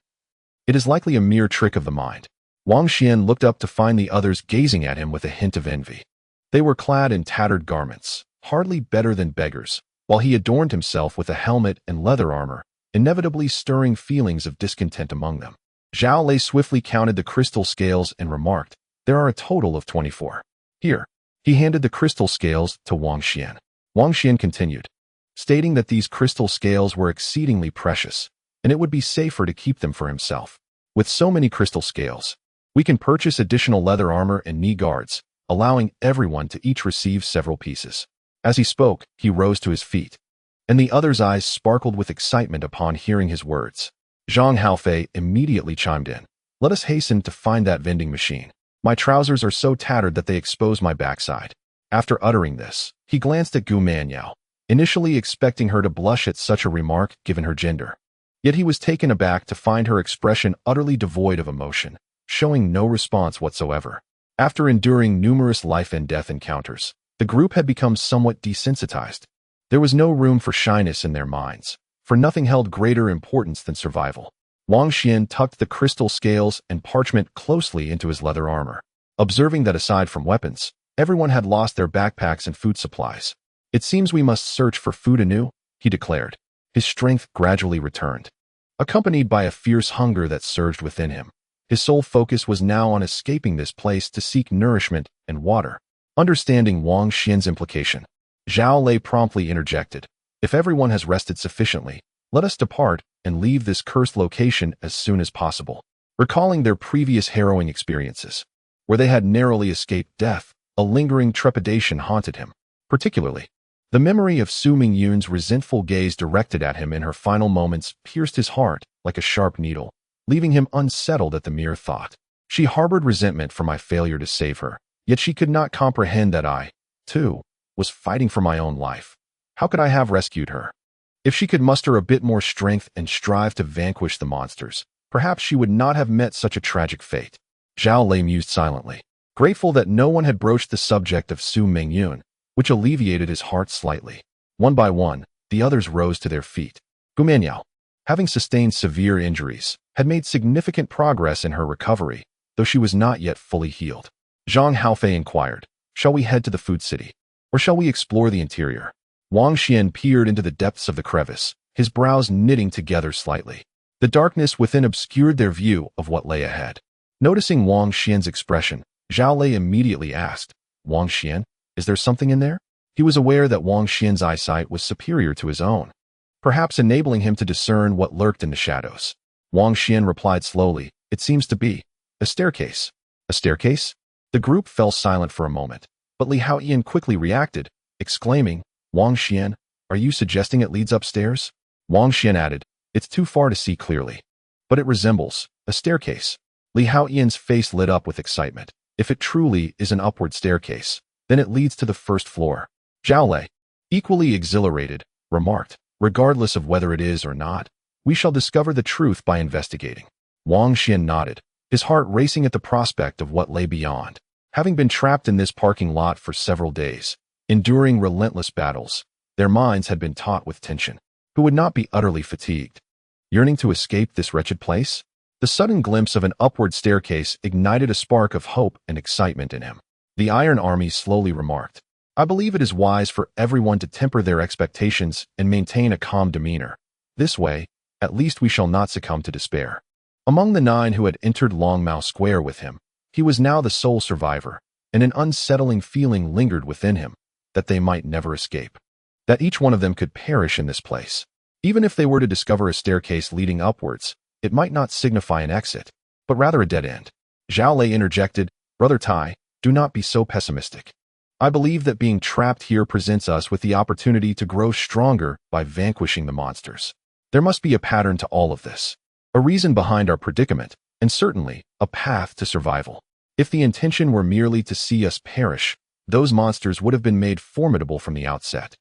It is likely a mere trick of the mind. Wang Xuan looked up to find the others gazing at him with a hint of envy. They were clad in tattered garments, hardly better than beggars, while he adorned himself with a helmet and leather armor, inevitably stirring feelings of discontent among them. Zhao Lei swiftly counted the crystal scales and remarked, "There are a total of 24. Here." He handed the crystal scales to Wang Xuan. Wang Xuan continued, stating that these crystal scales were exceedingly precious, and it would be safer to keep them for himself. "With so many crystal scales, we can purchase additional leather armor and knee guards, allowing everyone to each receive several pieces." As he spoke, he rose to his feet, and the others' eyes sparkled with excitement upon hearing his words. Zhang Haofei immediately chimed in, "Let us hasten to find that vending machine. My trousers are so tattered that they expose my backside." After uttering this, he glanced at Gu Manyao, initially expecting her to blush at such a remark given her gender. Yet he was taken aback to find her expression utterly devoid of emotion, showing no response whatsoever. After enduring numerous life and death encounters, the group had become somewhat desensitized. There was no room for shyness in their minds, for nothing held greater importance than survival. Wang Xuan tucked the crystal scales and parchment closely into his leather armor, observing that aside from weapons, everyone had lost their backpacks and food supplies. "It seems we must search for food anew," he declared. His strength gradually returned, accompanied by a fierce hunger that surged within him. His sole focus was now on escaping this place to seek nourishment and water. Understanding Wang Xuan's implication, Zhao Lei promptly interjected, "If everyone has rested sufficiently, let us depart and leave this cursed location as soon as possible." Recalling their previous harrowing experiences, where they had narrowly escaped death, a lingering trepidation haunted him. Particularly, the memory of Su Mingyun's resentful gaze directed at him in her final moments pierced his heart like a sharp needle, leaving him unsettled at the mere thought. She harbored resentment for my failure to save her, yet she could not comprehend that I, too, was fighting for my own life. How could I have rescued her? If she could muster a bit more strength and strive to vanquish the monsters, perhaps she would not have met such a tragic fate. Zhao Lei mused silently, grateful that no one had broached the subject of Su Mingyun, which alleviated his heart slightly. One by one, the others rose to their feet. Gu Mianyao, having sustained severe injuries, had made significant progress in her recovery, though she was not yet fully healed. Zhang Haofei inquired, "Shall we head to the food city, or shall we explore the interior?" Wang Xuan peered into the depths of the crevice, his brows knitting together slightly. The darkness within obscured their view of what lay ahead. Noticing Wang Xuan's expression, Zhao Lei immediately asked, "Wang Xuan, is there something in there?" He was aware that Wang Xuan's eyesight was superior to his own, perhaps enabling him to discern what lurked in the shadows. Wang Xuan replied slowly, "It seems to be a staircase." "A staircase?" The group fell silent for a moment, but Li Haoyan quickly reacted, exclaiming, "Wang Xuan, are you suggesting it leads upstairs?" Wang Xuan added, "It's too far to see clearly, but it resembles a staircase." Li Haoyan's face lit up with excitement. If it truly is an upward staircase, then it leads to the first floor. Zhao Lei, equally exhilarated, remarked, "Regardless of whether it is or not, we shall discover the truth by investigating." Wang Xuan nodded, his heart racing at the prospect of what lay beyond. Having been trapped in this parking lot for several days, enduring relentless battles, their minds had been taut with tension. Who would not be utterly fatigued? Yearning to escape this wretched place? The sudden glimpse of an upward staircase ignited a spark of hope and excitement in him. The Iron Army slowly remarked, "I believe it is wise for everyone to temper their expectations and maintain a calm demeanor. This way, at least we shall not succumb to despair." Among the 9 who had entered Longmao Square with him, he was now the sole survivor, and an unsettling feeling lingered within him that they might never escape, that each one of them could perish in this place. Even if they were to discover a staircase leading upwards, it might not signify an exit, but rather a dead end. Zhao Lei interjected, "Brother Tai, do not be so pessimistic. I believe that being trapped here presents us with the opportunity to grow stronger by vanquishing the monsters. There must be a pattern to all of this, a reason behind our predicament, and certainly a path to survival. If the intention were merely to see us perish, those monsters would have been made formidable from the outset,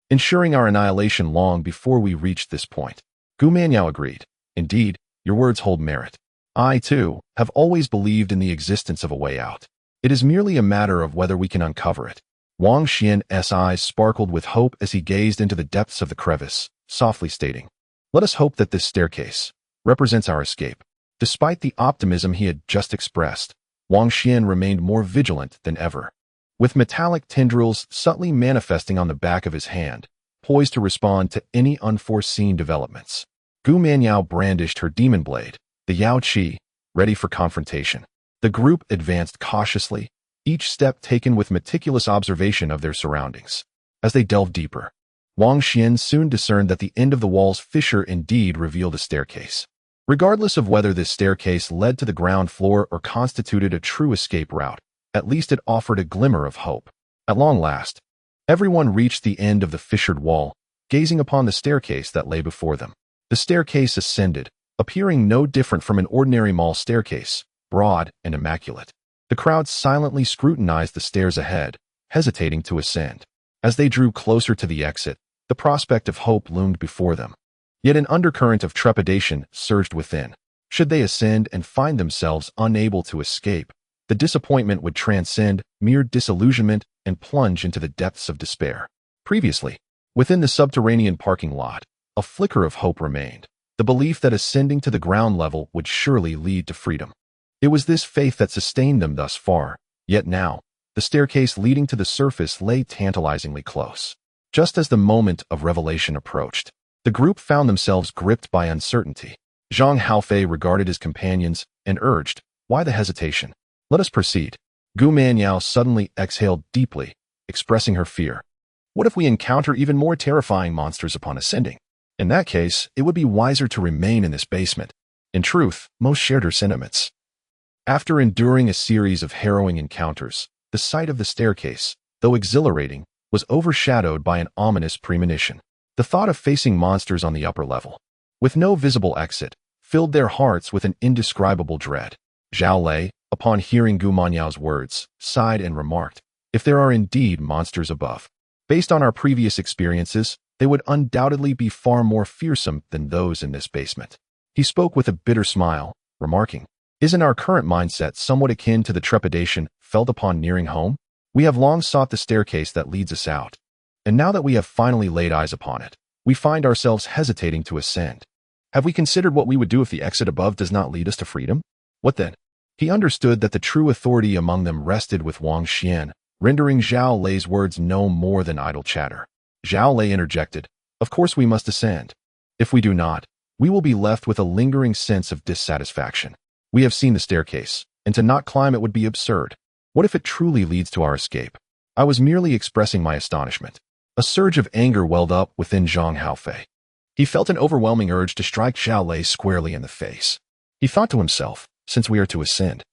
ensuring our annihilation long before we reached this point." Gu Mianyao agreed, "Indeed, your words hold merit. I, too, have always believed in the existence of a way out. It is merely a matter of whether we can uncover it." Wang Xuan's eyes sparkled with hope as he gazed into the depths of the crevice, softly stating, "Let us hope that this staircase represents our escape." Despite the optimism he had just expressed, Wang Xuan remained more vigilant than ever. With metallic tendrils subtly manifesting on the back of his hand, poised to respond to any unforeseen developments, Gu Mianyao brandished her demon blade, the Yao Qi, ready for confrontation. The group advanced cautiously, each step taken with meticulous observation of their surroundings. As they delved deeper, Wang Xuan soon discerned that the end of the wall's fissure indeed revealed a staircase. Regardless of whether this staircase led to the ground floor or constituted a true escape route, at least it offered a glimmer of hope. At long last, everyone reached the end of the fissured wall, gazing upon the staircase that lay before them. The staircase ascended, appearing no different from an ordinary mall staircase, broad and immaculate. The crowd silently scrutinized the stairs ahead, hesitating to ascend. As they drew closer to the exit, the prospect of hope loomed before them. Yet an undercurrent of trepidation surged within. Should they ascend and find themselves unable to escape, the disappointment would transcend mere disillusionment and plunge into the depths of despair. Previously, within the subterranean parking lot, a flicker of hope remained, the belief that ascending to the ground level would surely lead to freedom. It was this faith that sustained them thus far, yet now, the staircase leading to the surface lay tantalizingly close. Just as the moment of revelation approached, the group found themselves gripped by uncertainty. Zhang Haofei regarded his companions and urged, "Why the hesitation? Let us proceed." Gu Manyao suddenly exhaled deeply, expressing her fear. "What if we encounter even more terrifying monsters upon ascending? In that case, it would be wiser to remain in this basement." In truth, most shared her sentiments. After enduring a series of harrowing encounters, the sight of the staircase, though exhilarating, was overshadowed by an ominous premonition. The thought of facing monsters on the upper level, with no visible exit, filled their hearts with an indescribable dread. Zhao Lei, upon hearing Gu Manyao's words, sighed and remarked, "If there are indeed monsters above, based on our previous experiences, they would undoubtedly be far more fearsome than those in this basement." He spoke with a bitter smile, remarking, "Isn't our current mindset somewhat akin to the trepidation felt upon nearing home? We have long sought the staircase that leads us out, and now that we have finally laid eyes upon it, we find ourselves hesitating to ascend. Have we considered what we would do if the exit above does not lead us to freedom? What then?" He understood that the true authority among them rested with Wang Xuan, rendering Zhao Lei's words no more than idle chatter. Zhao Lei interjected, "Of course we must ascend. If we do not, we will be left with a lingering sense of dissatisfaction. We have seen the staircase, and to not climb it would be absurd. What if it truly leads to our escape?" I was merely expressing my astonishment. A surge of anger welled up within Zhang Haofei. He felt an overwhelming urge to strike Zhao Lei squarely in the face. He thought to himself, since we are to ascend,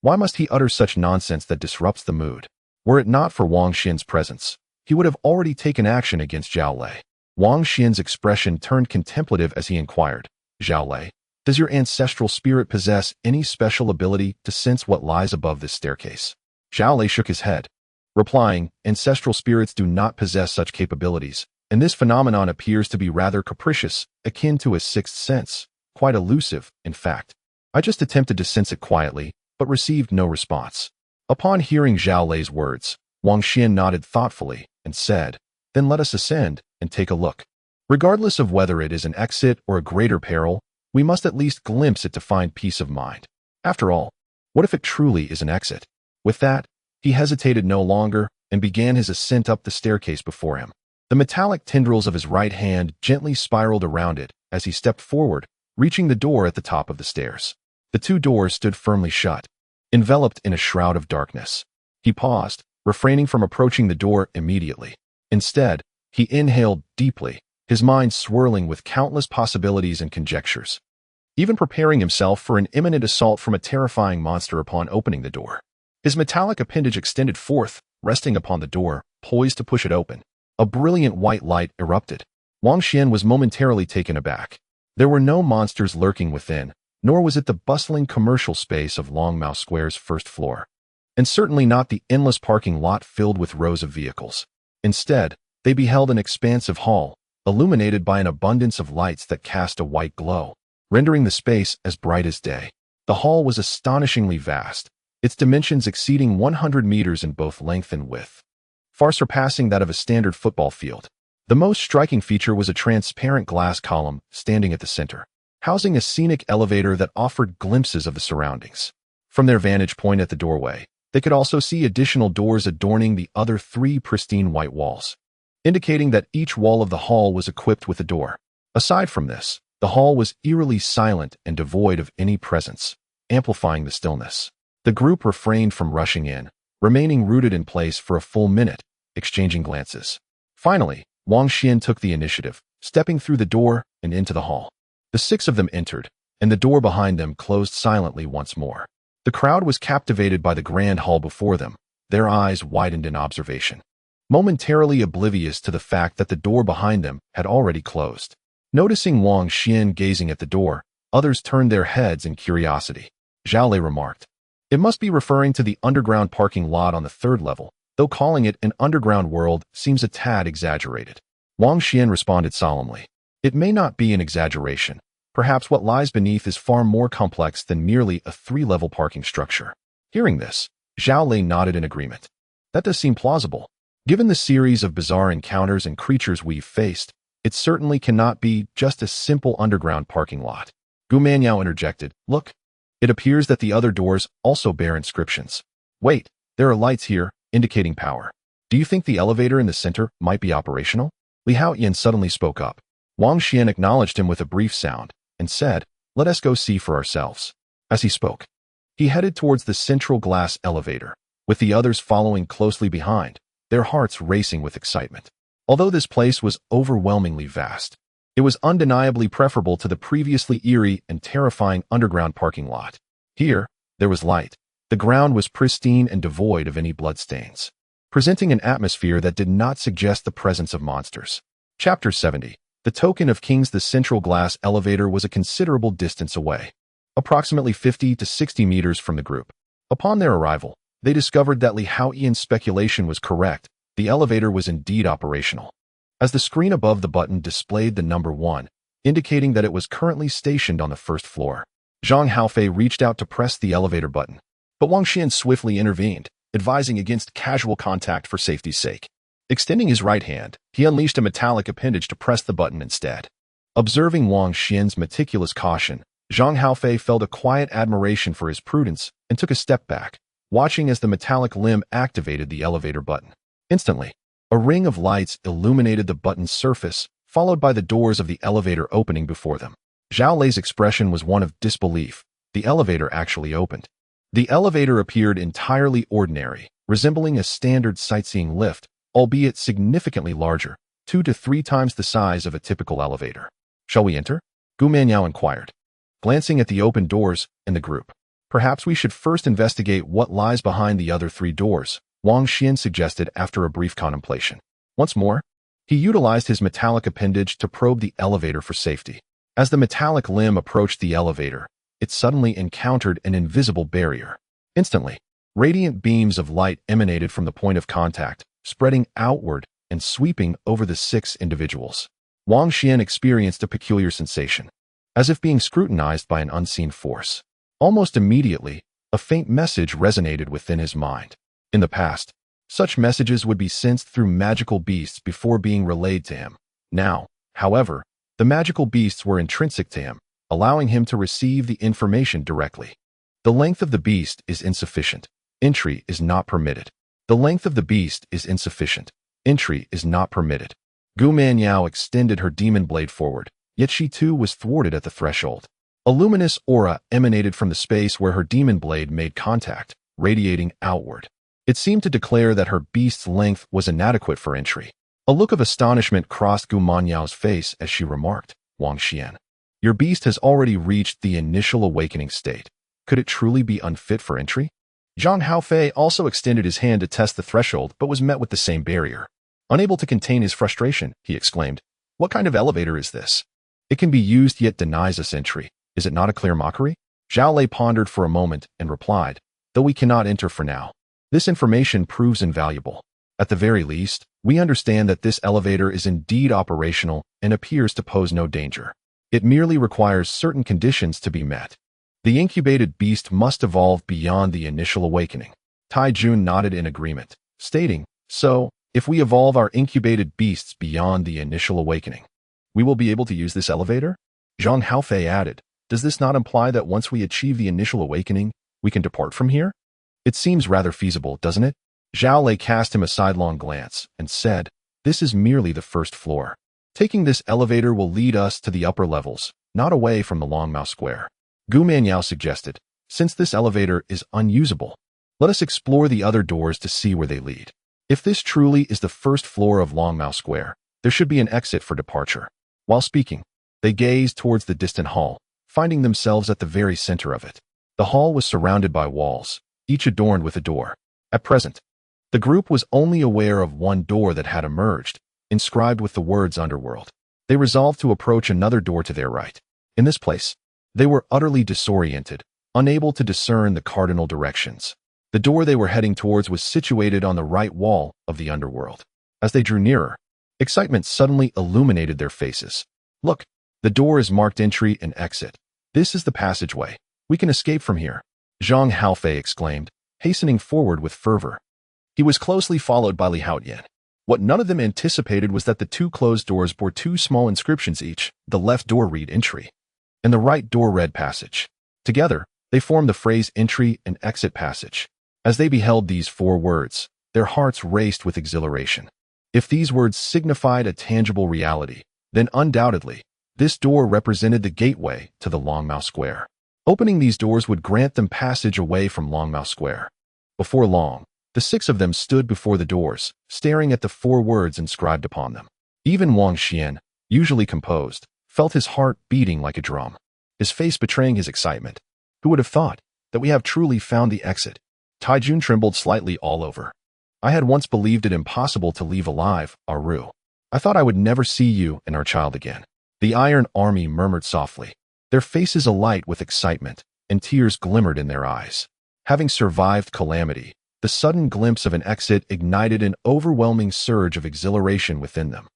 why must he utter such nonsense that disrupts the mood? Were it not for Wang Xian's presence, he would have already taken action against Zhao Lei. Wang Xian's expression turned contemplative as he inquired, "Zhao Lei, does your ancestral spirit possess any special ability to sense what lies above this staircase?" Zhao Lei shook his head, replying, "Ancestral spirits do not possess such capabilities, and this phenomenon appears to be rather capricious, akin to a sixth sense, quite elusive, in fact. I just attempted to sense it quietly, but received no response." Upon hearing Zhao Lei's words, Wang Xian nodded thoughtfully and said, "Then let us ascend and take a look. Regardless of whether it is an exit or a greater peril, we must at least glimpse it to find peace of mind. After all, what if it truly is an exit?" With that, he hesitated no longer and began his ascent up the staircase before him. The metallic tendrils of his right hand gently spiraled around it as he stepped forward, reaching the door at the top of the stairs. The two doors stood firmly shut, enveloped in a shroud of darkness. He paused, refraining from approaching the door immediately. Instead, he inhaled deeply, his mind swirling with countless possibilities and conjectures, even preparing himself for an imminent assault from a terrifying monster upon opening the door. His metallic appendage extended forth, resting upon the door, poised to push it open. A brilliant white light erupted. Wang Xian was momentarily taken aback. There were no monsters lurking within, nor was it the bustling commercial space of Longmao Square's first floor, and certainly not the endless parking lot filled with rows of vehicles. Instead, they beheld an expansive hall, illuminated by an abundance of lights that cast a white glow, rendering the space as bright as day. The hall was astonishingly vast, its dimensions exceeding 100 meters in both length and width, far surpassing that of a standard football field. The most striking feature was a transparent glass column standing at the center, housing a scenic elevator that offered glimpses of the surroundings. From their vantage point at the doorway, they could also see additional doors adorning the other three pristine white walls, indicating that each wall of the hall was equipped with a door. Aside from this, the hall was eerily silent and devoid of any presence, amplifying the stillness. The group refrained from rushing in, remaining rooted in place for a full minute, exchanging glances. Finally, Wang Xian took the initiative, stepping through the door and into the hall. The six of them entered, and the door behind them closed silently once more. The crowd was captivated by the grand hall before them, their eyes widened in observation, momentarily oblivious to the fact that the door behind them had already closed. Noticing Wang Xian gazing at the door, others turned their heads in curiosity. Zhao Lei remarked, "It must be referring to the underground parking lot on the third level, though calling it an underground world seems a tad exaggerated." Wang Xian responded solemnly, It may not be an exaggeration. Perhaps what lies beneath is far more complex than merely a three-level parking structure. Hearing this, Zhao Lei nodded in agreement. That does seem plausible. Given the series of bizarre encounters and creatures we've faced, it certainly cannot be just a simple underground parking lot. Gu Manyao interjected, "Look, it appears that the other doors also bear inscriptions. Wait, there are lights here, indicating power. Do you think the elevator in the center might be operational?" Li Haoyan suddenly spoke up. Wang Xuan acknowledged him with a brief sound and said, "Let us go see for ourselves." As he spoke, he headed towards the central glass elevator, with the others following closely behind, their hearts racing with excitement. Although this place was overwhelmingly vast, it was undeniably preferable to the previously eerie and terrifying underground parking lot. Here, there was light. The ground was pristine and devoid of any bloodstains, presenting an atmosphere that did not suggest the presence of monsters. Chapter 70. The Token of Kings. The central glass elevator was a considerable distance away, approximately 50 to 60 meters from the group. Upon their arrival, they discovered that Li Haoyan's speculation was correct. The elevator was indeed operational, as the screen above the button displayed the number 1, indicating that it was currently stationed on the first floor. Zhang Haofei reached out to press the elevator button, but Wang Xuan swiftly intervened, advising against casual contact for safety's sake. Extending his right hand, he unleashed a metallic appendage to press the button instead. Observing Wang Xuan's meticulous caution, Zhang Haofei felt a quiet admiration for his prudence and took a step back, watching as the metallic limb activated the elevator button. Instantly, a ring of lights illuminated the button's surface, followed by the doors of the elevator opening before them. Zhao Lei's expression was one of disbelief. The elevator actually opened. The elevator appeared entirely ordinary, resembling a standard sightseeing lift, albeit significantly larger, 2 to 3 times the size of a typical elevator. "Shall we enter?" Gu Manyao inquired, glancing at the open doors and the group. "Perhaps we should first investigate what lies behind the other 3 doors," Wang Xuan suggested after a brief contemplation. Once more, he utilized his metallic appendage to probe the elevator for safety. As the metallic limb approached the elevator, it suddenly encountered an invisible barrier. Instantly, radiant beams of light emanated from the point of contact, spreading outward and sweeping over the 6 individuals. Wang Xuan experienced a peculiar sensation, as if being scrutinized by an unseen force. Almost immediately, a faint message resonated within his mind. In the past, such messages would be sensed through magical beasts before being relayed to him. Now, however, the magical beasts were intrinsic to him, allowing him to receive the information directly. The length of the beast is insufficient. Entry is not permitted. The length of the beast is insufficient. Entry is not permitted. Gu Manyao extended her demon blade forward, yet she too was thwarted at the threshold. A luminous aura emanated from the space where her demon blade made contact, radiating outward. It seemed to declare that her beast's length was inadequate for entry. A look of astonishment crossed Gu Manyao's face as she remarked, "Wang Xuan, your beast has already reached the initial awakening state. Could it truly be unfit for entry?" Zhang Haofei also extended his hand to test the threshold but was met with the same barrier. Unable to contain his frustration, he exclaimed, "What kind of elevator is this? It can be used yet denies us entry. Is it not a clear mockery?" Zhao Lei pondered for a moment and replied, "Though we cannot enter for now, this information proves invaluable. At the very least, we understand that this elevator is indeed operational and appears to pose no danger. It merely requires certain conditions to be met. The incubated beast must evolve beyond the initial awakening." Tai Jun nodded in agreement, stating, "So, if we evolve our incubated beasts beyond the initial awakening, we will be able to use this elevator?" Zhang Haofei added, "Does this not imply that once we achieve the initial awakening, we can depart from here?" "It seems rather feasible, doesn't it?" Zhao Lei cast him a sidelong glance and said, "This is merely the first floor. Taking this elevator will lead us to the upper levels, not away from the Longmao Square." Gu Manyao suggested, "Since this elevator is unusable, let us explore the other doors to see where they lead. If this truly is the first floor of Longmao Square, there should be an exit for departure." While speaking, they gazed towards the distant hall, finding themselves at the very center of it. The hall was surrounded by walls, each adorned with a door. At present, the group was only aware of one door that had emerged, inscribed with the words Underworld. They resolved to approach another door to their right. In this place, they were utterly disoriented, unable to discern the cardinal directions. The door they were heading towards was situated on the right wall of the underworld. As they drew nearer, excitement suddenly illuminated their faces. Look, the door is marked entry and exit. This is the passageway. We can escape from here, Zhang Haofei exclaimed, hastening forward with fervor. He was closely followed by Li Haoyan. What none of them anticipated was that the two closed doors bore two small inscriptions each. The left door read entry, and the right door read passage. Together, they formed the phrase entry and exit passage. As they beheld these four words, their hearts raced with exhilaration. If these words signified a tangible reality, then undoubtedly, this door represented the gateway to the Longmao Square. Opening these doors would grant them passage away from Longmao Square. Before long, the six of them stood before the doors, staring at the four words inscribed upon them. Even Wang Xuan, usually composed, felt his heart beating like a drum, his face betraying his excitement. Who would have thought that we have truly found the exit? Taijun trembled slightly all over. I had once believed it impossible to leave alive, Aru. I thought I would never see you and our child again. The Iron Army murmured softly, their faces alight with excitement, and tears glimmered in their eyes. Having survived calamity, the sudden glimpse of an exit ignited an overwhelming surge of exhilaration within them.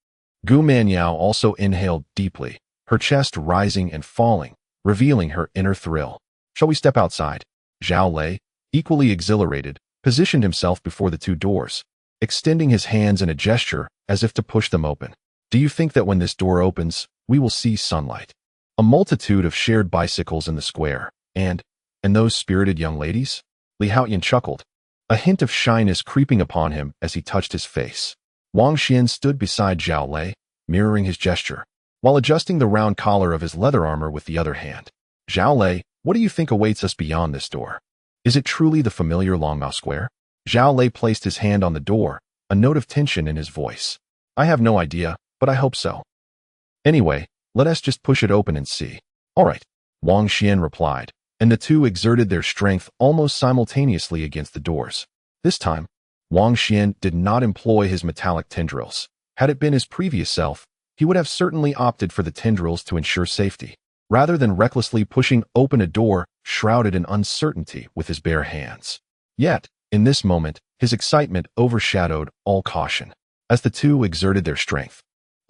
Gu Manyao also inhaled deeply, her chest rising and falling, revealing her inner thrill. Shall we step outside? Zhao Lei, equally exhilarated, positioned himself before the two doors, extending his hands in a gesture as if to push them open. Do you think that when this door opens, we will see sunlight? A multitude of shared bicycles in the square, and those spirited young ladies? Li Haoyan chuckled, a hint of shyness creeping upon him as he touched his face. Wang Xuan stood beside Zhao Lei, mirroring his gesture, while adjusting the round collar of his leather armor with the other hand. Zhao Lei, what do you think awaits us beyond this door? Is it truly the familiar Longmao Square? Zhao Lei placed his hand on the door, a note of tension in his voice. I have no idea, but I hope so. Anyway, let us just push it open and see. All right, Wang Xuan replied, and the two exerted their strength almost simultaneously against the doors. This time, Wang Xuan did not employ his metallic tendrils. Had it been his previous self, he would have certainly opted for the tendrils to ensure safety, rather than recklessly pushing open a door shrouded in uncertainty with his bare hands. Yet, in this moment, his excitement overshadowed all caution. As the two exerted their strength,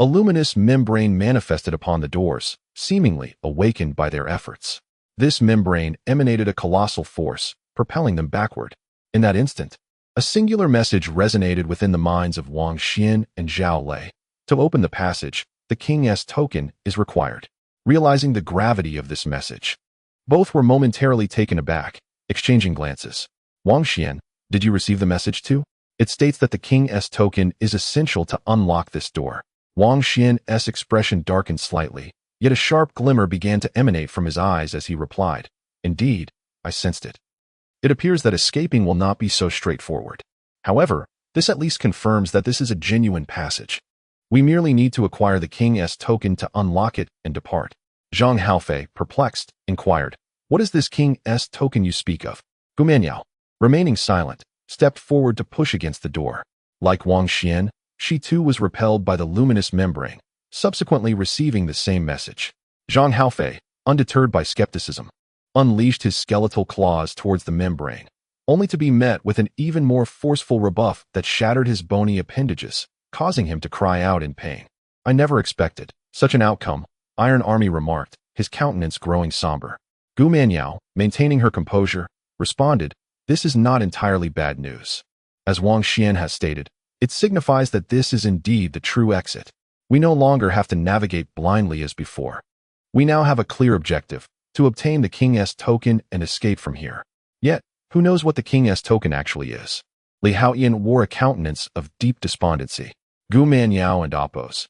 a luminous membrane manifested upon the doors, seemingly awakened by their efforts. This membrane emanated a colossal force, propelling them backward. In that instant, a singular message resonated within the minds of Wang Xuan and Zhao Lei. To open the passage, the King's token is required. Realizing the gravity of this message, both were momentarily taken aback, exchanging glances. Wang Xuan, did you receive the message too? It states that the King's token is essential to unlock this door. Wang Xuan's expression darkened slightly, yet a sharp glimmer began to emanate from his eyes as he replied, Indeed, I sensed it. It appears that escaping will not be so straightforward. However, this at least confirms that this is a genuine passage. We merely need to acquire the King's token to unlock it and depart. Zhang Haofei, perplexed, inquired, What is this King's token you speak of? Gu Manyao, remaining silent, stepped forward to push against the door. Like Wang Xuan, she too was repelled by the luminous membrane, subsequently receiving the same message. Zhang Haofei, undeterred by skepticism, unleashed his skeletal claws towards the membrane, only to be met with an even more forceful rebuff that shattered his bony appendages, causing him to cry out in pain. I never expected such an outcome, Iron Army remarked, his countenance growing somber. Gu Manyao, maintaining her composure, responded, This is not entirely bad news. As Wang Xuan has stated, it signifies that this is indeed the true exit. We no longer have to navigate blindly as before. We now have a clear objective, to obtain the King's token and escape from here. Yet, who knows what the King's token actually is? Li Haoyan wore a countenance of deep despondency. Gu Manyao and Appo's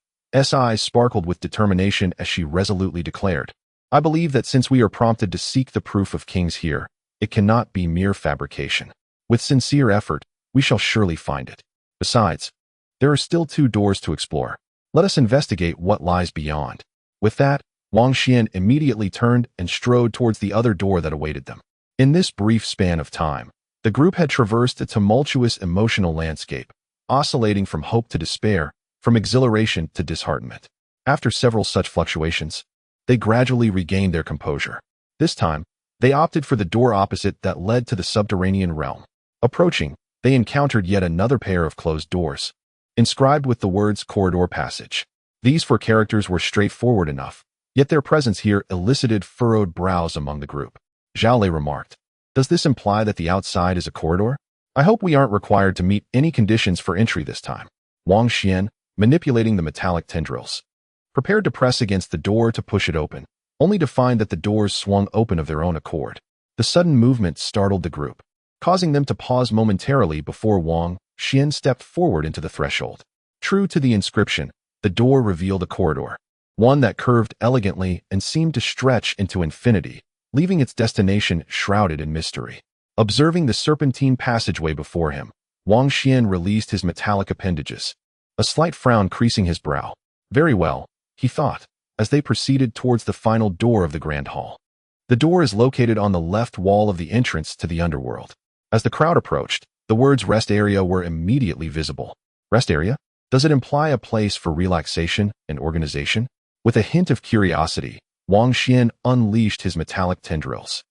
eyes sparkled with determination as she resolutely declared, I believe that since we are prompted to seek the proof of kings here, it cannot be mere fabrication. With sincere effort, we shall surely find it. Besides, there are still two doors to explore. Let us investigate what lies beyond. With that, Wang Xuan immediately turned and strode towards the other door that awaited them. In this brief span of time, the group had traversed a tumultuous emotional landscape, oscillating from hope to despair, from exhilaration to disheartenment. After several such fluctuations, they gradually regained their composure. This time, they opted for the door opposite that led to the subterranean realm. Approaching, they encountered yet another pair of closed doors, inscribed with the words Corridor Passage. These 4 characters were straightforward enough, yet their presence here elicited furrowed brows among the group. Zhao Lei remarked, "Does this imply that the outside is a corridor? I hope we aren't required to meet any conditions for entry this time." Wang Xuan, manipulating the metallic tendrils, prepared to press against the door to push it open, only to find that the doors swung open of their own accord. The sudden movement startled the group, causing them to pause momentarily before Wang Xuan stepped forward into the threshold. True to the inscription, the door revealed a corridor, one that curved elegantly and seemed to stretch into infinity, leaving its destination shrouded in mystery. Observing the serpentine passageway before him, Wang Xuan released his metallic appendages, a slight frown creasing his brow. Very well, he thought, as they proceeded towards the final door of the Grand Hall. The door is located on the left wall of the entrance to the underworld. As the crowd approached, the words "rest area" were immediately visible. Rest area? Does it imply a place for relaxation and organization? With a hint of curiosity, Wang Xuan unleashed his metallic tendrils.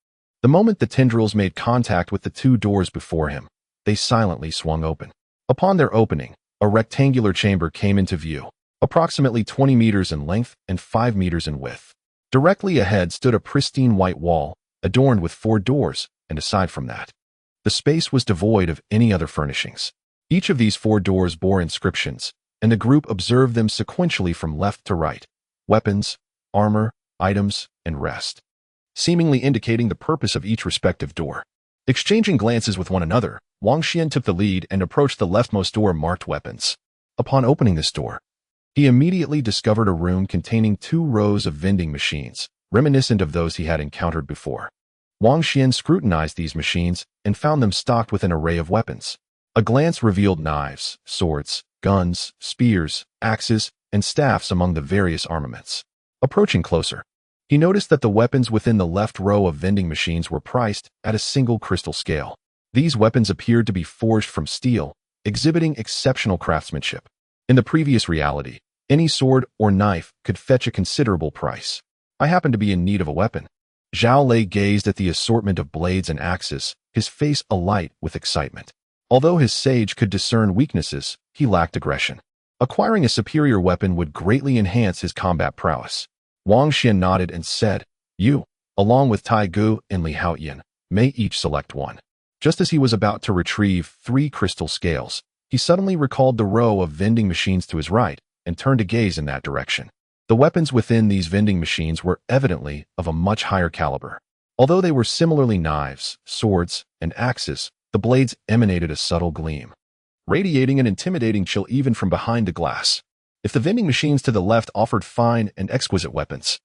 The moment the tendrils made contact with the 2 doors before him, they silently swung open. Upon their opening, a rectangular chamber came into view, approximately 20 meters in length and 5 meters in width. Directly ahead stood a pristine white wall, adorned with 4 doors, and aside from that, the space was devoid of any other furnishings. Each of these 4 doors bore inscriptions, and the group observed them sequentially from left to right: weapons, armor, items, and rest, seemingly indicating the purpose of each respective door. Exchanging glances with one another, Wang Xuan took the lead and approached the leftmost door marked weapons. Upon opening this door, he immediately discovered a room containing 2 rows of vending machines, reminiscent of those he had encountered before. Wang Xuan scrutinized these machines and found them stocked with an array of weapons. A glance revealed knives, swords, guns, spears, axes, and staffs among the various armaments. Approaching closer, he noticed that the weapons within the left row of vending machines were priced at a single crystal scale. These weapons appeared to be forged from steel, exhibiting exceptional craftsmanship. In the previous reality, any sword or knife could fetch a considerable price. "I happen to be in need of a weapon." Zhao Lei gazed at the assortment of blades and axes, his face alight with excitement. Although his sage could discern weaknesses, he lacked aggression. Acquiring a superior weapon would greatly enhance his combat prowess. Wang Xuan nodded and said, "You, along with Tai Gu and Li Haoyan, may each select one." Just as he was about to retrieve 3 crystal scales, he suddenly recalled the row of vending machines to his right and turned to gaze in that direction. The weapons within these vending machines were evidently of a much higher caliber. Although they were similarly knives, swords, and axes, the blades emanated a subtle gleam, radiating an intimidating chill even from behind the glass. If the vending machines to the left offered fine and exquisite weapons,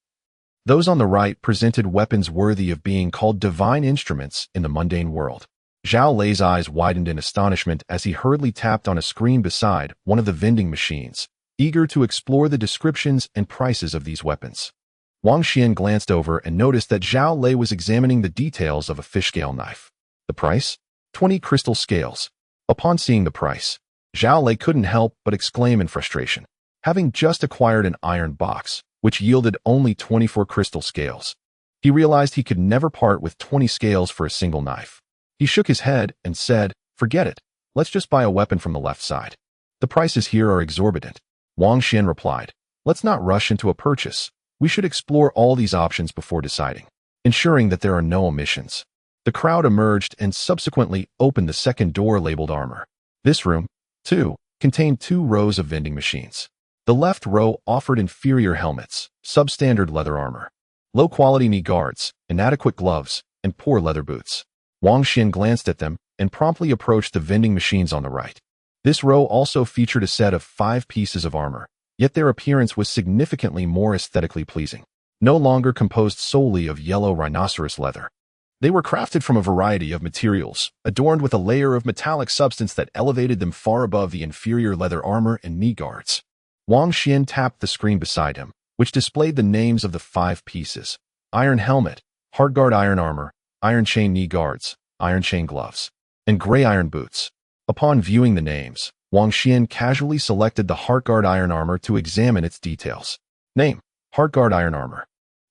those on the right presented weapons worthy of being called divine instruments in the mundane world. Zhao Lei's eyes widened in astonishment as he hurriedly tapped on a screen beside one of the vending machines, eager to explore the descriptions and prices of these weapons. Wang Xuan glanced over and noticed that Zhao Lei was examining the details of a fish scale knife. The price? 20 crystal scales. Upon seeing the price, Zhao Lei couldn't help but exclaim in frustration. Having just acquired an iron box, which yielded only 24 crystal scales, he realized he could never part with 20 scales for a single knife. He shook his head and said, "Forget it. Let's just buy a weapon from the left side. The prices here are exorbitant." Wang Xuan replied, "Let's not rush into a purchase. We should explore all these options before deciding, ensuring that there are no omissions." The crowd emerged and subsequently opened the second door labeled armor. This room, too, contained 2 rows of vending machines. The left row offered inferior helmets, substandard leather armor, low-quality knee guards, inadequate gloves, and poor leather boots. Wang Xuan glanced at them and promptly approached the vending machines on the right. This row also featured a set of 5 pieces of armor, yet their appearance was significantly more aesthetically pleasing. No longer composed solely of yellow rhinoceros leather, they were crafted from a variety of materials, adorned with a layer of metallic substance that elevated them far above the inferior leather armor and knee guards. Wang Xuan tapped the screen beside him, which displayed the names of the 5 pieces: iron helmet, heartguard iron armor, iron chain knee guards, iron chain gloves, and gray iron boots. Upon viewing the names, Wang Xuan casually selected the heartguard iron armor to examine its details. Name: heartguard iron armor.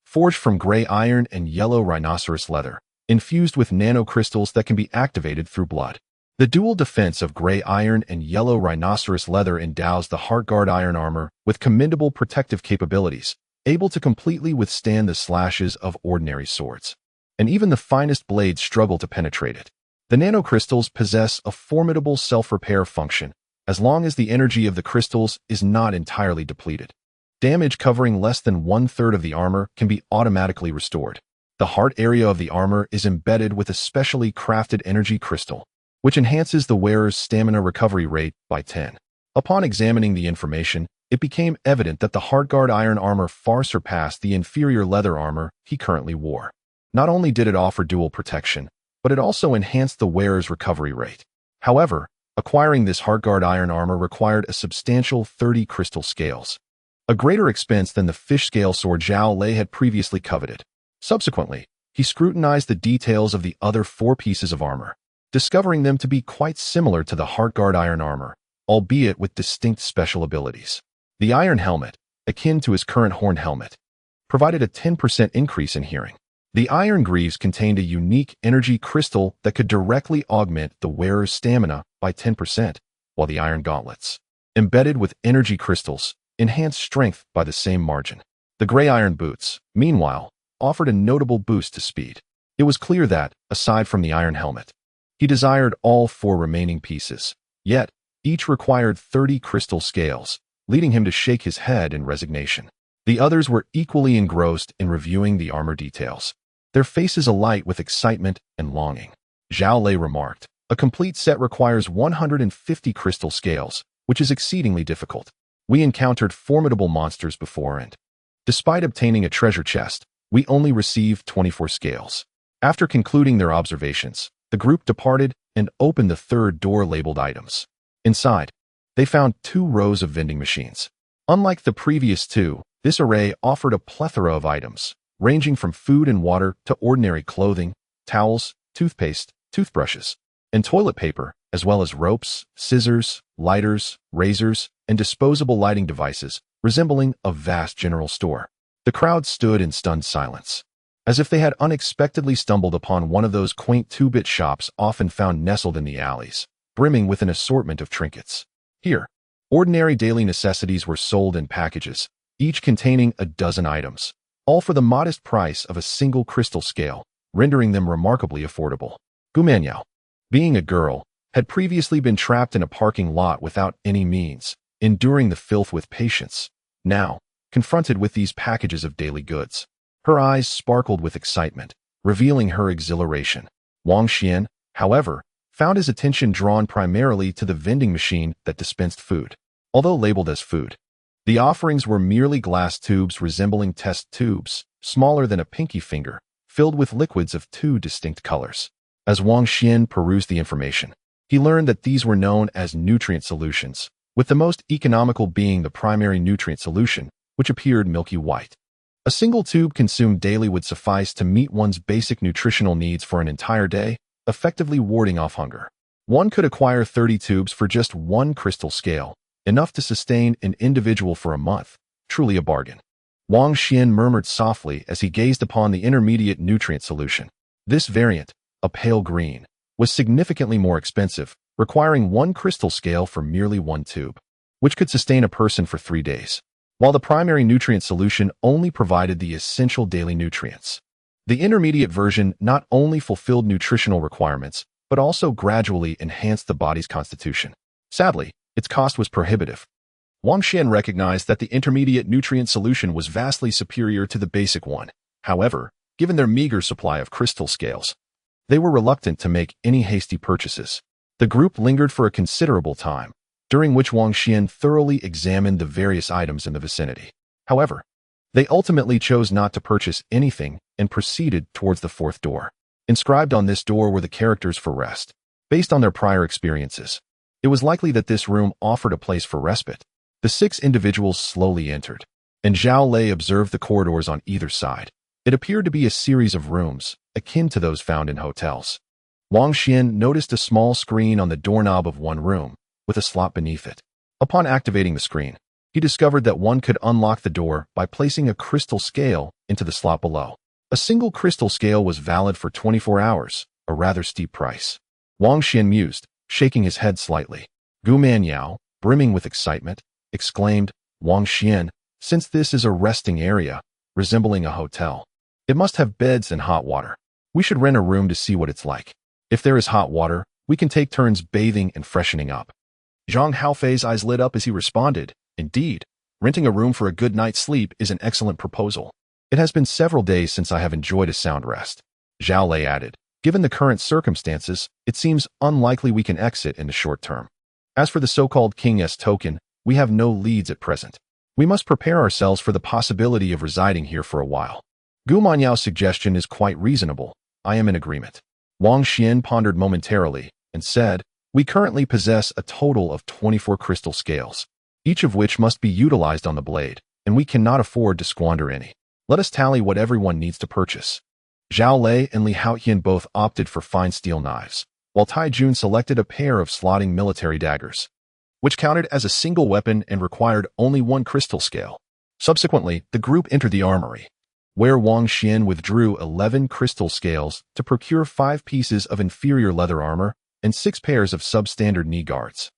Forged from gray iron and yellow rhinoceros leather, infused with nanocrystals that can be activated through blood. The dual defense of gray iron and yellow rhinoceros leather endows the Heartguard iron armor with commendable protective capabilities, able to completely withstand the slashes of ordinary swords. And even the finest blades struggle to penetrate it. The nanocrystals possess a formidable self-repair function, as long as the energy of the crystals is not entirely depleted. Damage covering less than 1/3 of the armor can be automatically restored. The heart area of the armor is embedded with a specially crafted energy crystal, which enhances the wearer's stamina recovery rate by 10. Upon examining the information, it became evident that the Heartguard iron armor far surpassed the inferior leather armor he currently wore. Not only did it offer dual protection, but it also enhanced the wearer's recovery rate. However, acquiring this Heartguard iron armor required a substantial 30 crystal scales, a greater expense than the fish scale sword Zhao Lei had previously coveted. Subsequently, he scrutinized the details of the other 4 pieces of armor, discovering them to be quite similar to the Heartguard iron armor, albeit with distinct special abilities. The iron helmet, akin to his current horned helmet, provided a 10% increase in hearing. The iron greaves contained a unique energy crystal that could directly augment the wearer's stamina by 10%, while the iron gauntlets, embedded with energy crystals, enhanced strength by the same margin. The gray iron boots, meanwhile, offered a notable boost to speed. It was clear that, aside from the iron helmet, he desired all 4 remaining pieces, yet each required 30 crystal scales, leading him to shake his head in resignation. The others were equally engrossed in reviewing the armor details, their faces alight with excitement and longing. Zhao Lei remarked, "A complete set requires 150 crystal scales, which is exceedingly difficult. We encountered formidable monsters before and, despite obtaining a treasure chest, we only received 24 scales." After concluding their observations, the group departed and opened the 3rd door labeled items. Inside, they found 2 rows of vending machines. Unlike the previous 2, this array offered a plethora of items, ranging from food and water to ordinary clothing, towels, toothpaste, toothbrushes, and toilet paper, as well as ropes, scissors, lighters, razors, and disposable lighting devices, resembling a vast general store. The crowd stood in stunned silence, as if they had unexpectedly stumbled upon one of those quaint 2-bit shops often found nestled in the alleys, brimming with an assortment of trinkets. Here, ordinary daily necessities were sold in packages, each containing a dozen items, all for the modest price of a single crystal scale, rendering them remarkably affordable. Gumanyao, being a girl, had previously been trapped in a parking lot without any means, enduring the filth with patience. Now, confronted with these packages of daily goods, her eyes sparkled with excitement, revealing her exhilaration. Wang Xuan, however, found his attention drawn primarily to the vending machine that dispensed food. Although labeled as food, the offerings were merely glass tubes resembling test tubes, smaller than a pinky finger, filled with liquids of 2 distinct colors. As Wang Xuan perused the information, he learned that these were known as nutrient solutions, with the most economical being the primary nutrient solution, which appeared milky white. A single tube consumed daily would suffice to meet one's basic nutritional needs for an entire day, effectively warding off hunger. One could acquire 30 tubes for just 1 crystal scale, enough to sustain an individual for a month. Truly a bargain. Wang Xuan murmured softly as he gazed upon the intermediate nutrient solution. This variant, a pale green, was significantly more expensive, requiring 1 crystal scale for merely 1 tube, which could sustain a person for 3 days, while the primary nutrient solution only provided the essential daily nutrients. The intermediate version not only fulfilled nutritional requirements, but also gradually enhanced the body's constitution. Sadly, its cost was prohibitive. Wang Xuan recognized that the intermediate nutrient solution was vastly superior to the basic one. However, given their meager supply of crystal scales, they were reluctant to make any hasty purchases. The group lingered for a considerable time, during which Wang Xuan thoroughly examined the various items in the vicinity. However, they ultimately chose not to purchase anything and proceeded towards the 4th door. Inscribed on this door were the characters for rest. Based on their prior experiences, it was likely that this room offered a place for respite. The 6 individuals slowly entered, and Zhao Lei observed the corridors on either side. It appeared to be a series of rooms, akin to those found in hotels. Wang Xuan noticed a small screen on the doorknob of one room, with a slot beneath it. Upon activating the screen, he discovered that one could unlock the door by placing a crystal scale into the slot below. A single crystal scale was valid for 24 hours, a rather steep price. Wang Xuan mused, shaking his head slightly. Gu Manyao, brimming with excitement, exclaimed, Wang Xuan, since this is a resting area, resembling a hotel, it must have beds and hot water. We should rent a room to see what it's like. If there is hot water, we can take turns bathing and freshening up. Zhang Haofei's eyes lit up as he responded, indeed, renting a room for a good night's sleep is an excellent proposal. It has been several days since I have enjoyed a sound rest. Zhao Lei added, given the current circumstances, it seems unlikely we can exit in the short term. As for the so-called King's token, we have no leads at present. We must prepare ourselves for the possibility of residing here for a while. Gu Manyao's suggestion is quite reasonable. I am in agreement. Wang Xuan pondered momentarily and said, we currently possess a total of 24 crystal scales, each of which must be utilized on the blade, and we cannot afford to squander any. Let us tally what everyone needs to purchase. Zhao Lei and Li Haotian both opted for fine steel knives, while Tai Jun selected a pair of slotting military daggers, which counted as a single weapon and required only one crystal scale. Subsequently, the group entered the armory, where Wang Xuan withdrew 11 crystal scales to procure 5 pieces of inferior leather armor and 6 pairs of substandard knee guards.